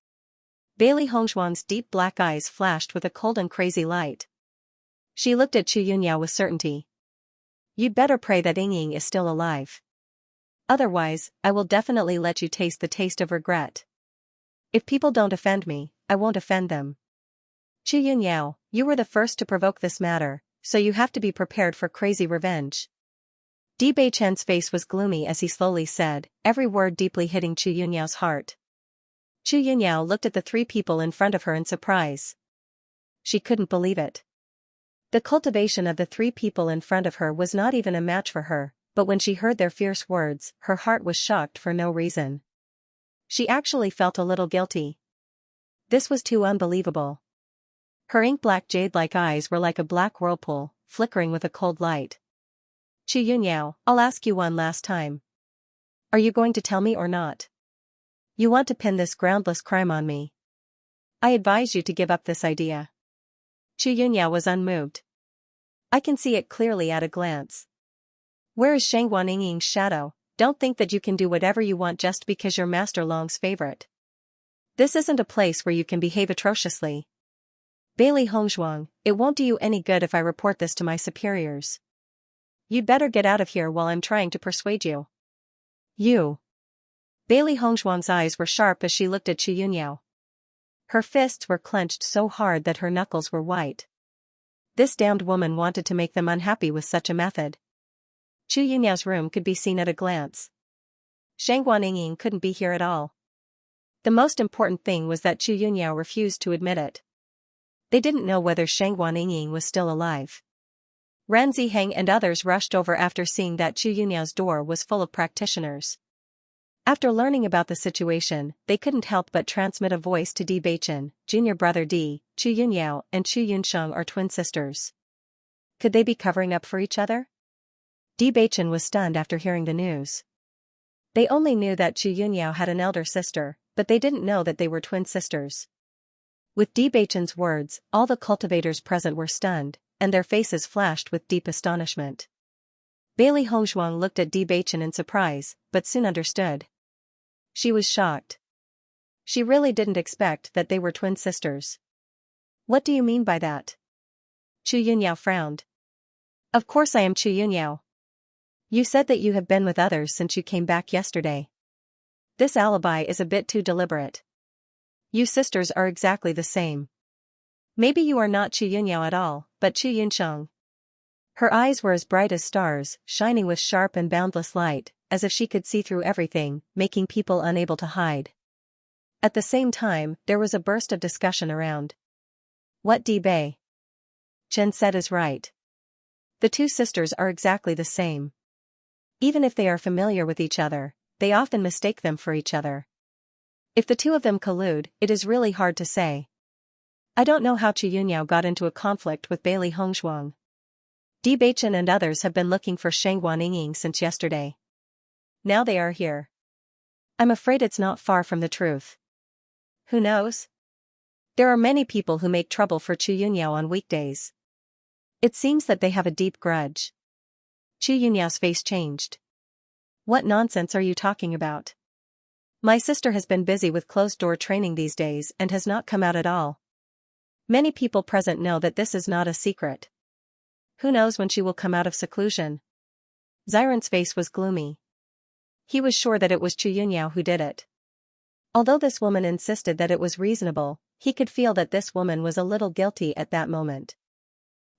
Bailey Hongzhuang's deep black eyes flashed with a cold and crazy light. She looked at Chu Yunyao with certainty. You'd better pray that Yingying is still alive. Otherwise, I will definitely let you taste the taste of regret. If people don't offend me, I won't offend them. Chu Yunyao, you were the first to provoke this matter, so you have to be prepared for crazy revenge. Di Beichen's face was gloomy as he slowly said, every word deeply hitting Chu Yunyao's heart. Chu Yunyao looked at the three people in front of her in surprise. She couldn't believe it. The cultivation of the three people in front of her was not even a match for her, but when she heard their fierce words, her heart was shocked for no reason. She actually felt a little guilty. This was too unbelievable. Her ink-black jade-like eyes were like a black whirlpool, flickering with a cold light. Chu Yunyao, I'll ask you one last time. Are you going to tell me or not? You want to pin this groundless crime on me. I advise you to give up this idea. Chu Yunyao was unmoved. I can see it clearly at a glance. Where is Shangguan Yingying's shadow? Don't think that you can do whatever you want just because you're Master Long's favorite. This isn't a place where you can behave atrociously. Bailey Hongzhuang, it won't do you any good if I report this to my superiors. You'd better get out of here while I'm trying to persuade you. You. Bailey Hongzhuang's eyes were sharp as she looked at Chu Yunyao. Her fists were clenched so hard that her knuckles were white. This damned woman wanted to make them unhappy with such a method. Chu Yunyao's room could be seen at a glance. Shangguan Yingying couldn't be here at all. The most important thing was that Chu Yunyao refused to admit it. They didn't know whether Shangguan Yingying was still alive. Ren Ziheng and others rushed over after seeing that Chu Yunyao's door was full of practitioners. After learning about the situation, they couldn't help but transmit a voice to Di Beichen, junior brother Di, Chu Yunyao and Chu Yunsheng are twin sisters. Could they be covering up for each other? Di Beichen was stunned after hearing the news. They only knew that Chu Yunyao had an elder sister, but they didn't know that they were twin sisters. With Di Beichen's words, all the cultivators present were stunned, and their faces flashed with deep astonishment. Bailey Hongzhuang looked at Di Beichen in surprise, but soon understood. She was shocked. She really didn't expect that they were twin sisters. What do you mean by that? Chu Yunyao frowned. Of course I am Chu Yunyao. You said that you have been with others since you came back yesterday. This alibi is a bit too deliberate. You sisters are exactly the same. Maybe you are not Chu Yunyao at all, but Chu Yunsheng. Her eyes were as bright as stars, shining with sharp and boundless light, as if she could see through everything, making people unable to hide. At the same time, there was a burst of discussion around. What Di Bei Chen said is right. The two sisters are exactly the same. Even if they are familiar with each other, they often mistake them for each other. If the two of them collude, it is really hard to say. I don't know how Chu Yunyao got into a conflict with Bailey Hongzhuang. Bewitching and others have been looking for Shangguan Ying since yesterday. Now they are here. I'm afraid it's not far from the truth. Who knows? There are many people who make trouble for Chu Yunyao on weekdays. It seems that they have a deep grudge. Chu Yunyao's face changed. What nonsense are you talking about? My sister has been busy with closed-door training these days and has not come out at all. Many people present know that this is not a secret. Who knows when she will come out of seclusion? Xiren's face was gloomy. He was sure that it was Chu Yunyao who did it. Although this woman insisted that it was reasonable, he could feel that this woman was a little guilty at that moment.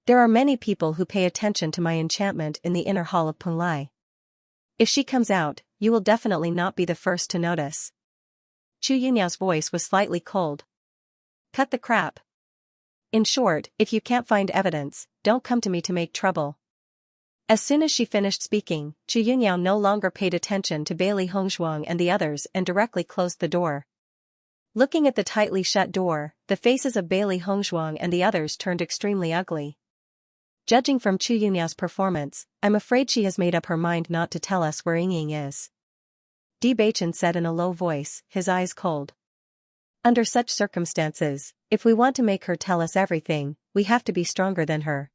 There are many people who pay attention to my enchantment in the inner hall of Punlai. If she comes out, you will definitely not be the first to notice. Chu Yunyao's voice was slightly cold. Cut the crap. In short, if you can't find evidence, don't come to me to make trouble. As soon as she finished speaking, Chu Yunyao no longer paid attention to Bailey Hongshuang and the others and directly closed the door. Looking at the tightly shut door, the faces of Bailey Hongshuang and the others turned extremely ugly. Judging from Chu Yunyao's performance, I'm afraid she has made up her mind not to tell us where Ying is. Bewitching said in a low voice, his eyes cold. Under such circumstances, if we want to make her tell us everything, we have to be stronger than her.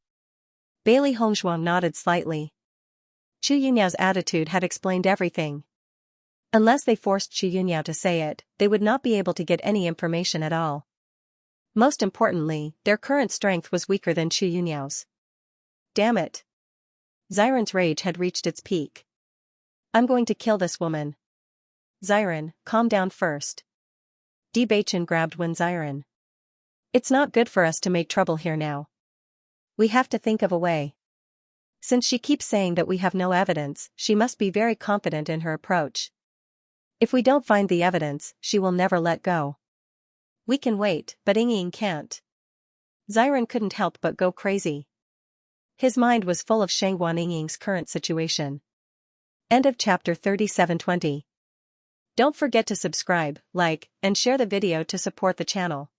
Bailey Hongshuang nodded slightly. Chu Yunyao's attitude had explained everything. Unless they forced Chu Yunyao to say it, they would not be able to get any information at all. Most importantly, their current strength was weaker than Chu Yunyao's. Damn it. Xiren's rage had reached its peak. I'm going to kill this woman. Xiren, calm down first. Bewitching grabbed Xiren. It's not good for us to make trouble here now. We have to think of a way. Since she keeps saying that we have no evidence, she must be very confident in her approach. If we don't find the evidence, she will never let go. We can wait, but Ying can't. Xiren couldn't help but go crazy. His mind was full of Shangguan Ying's current situation. End of chapter 3720. Don't forget to subscribe, like, and share the video to support the channel.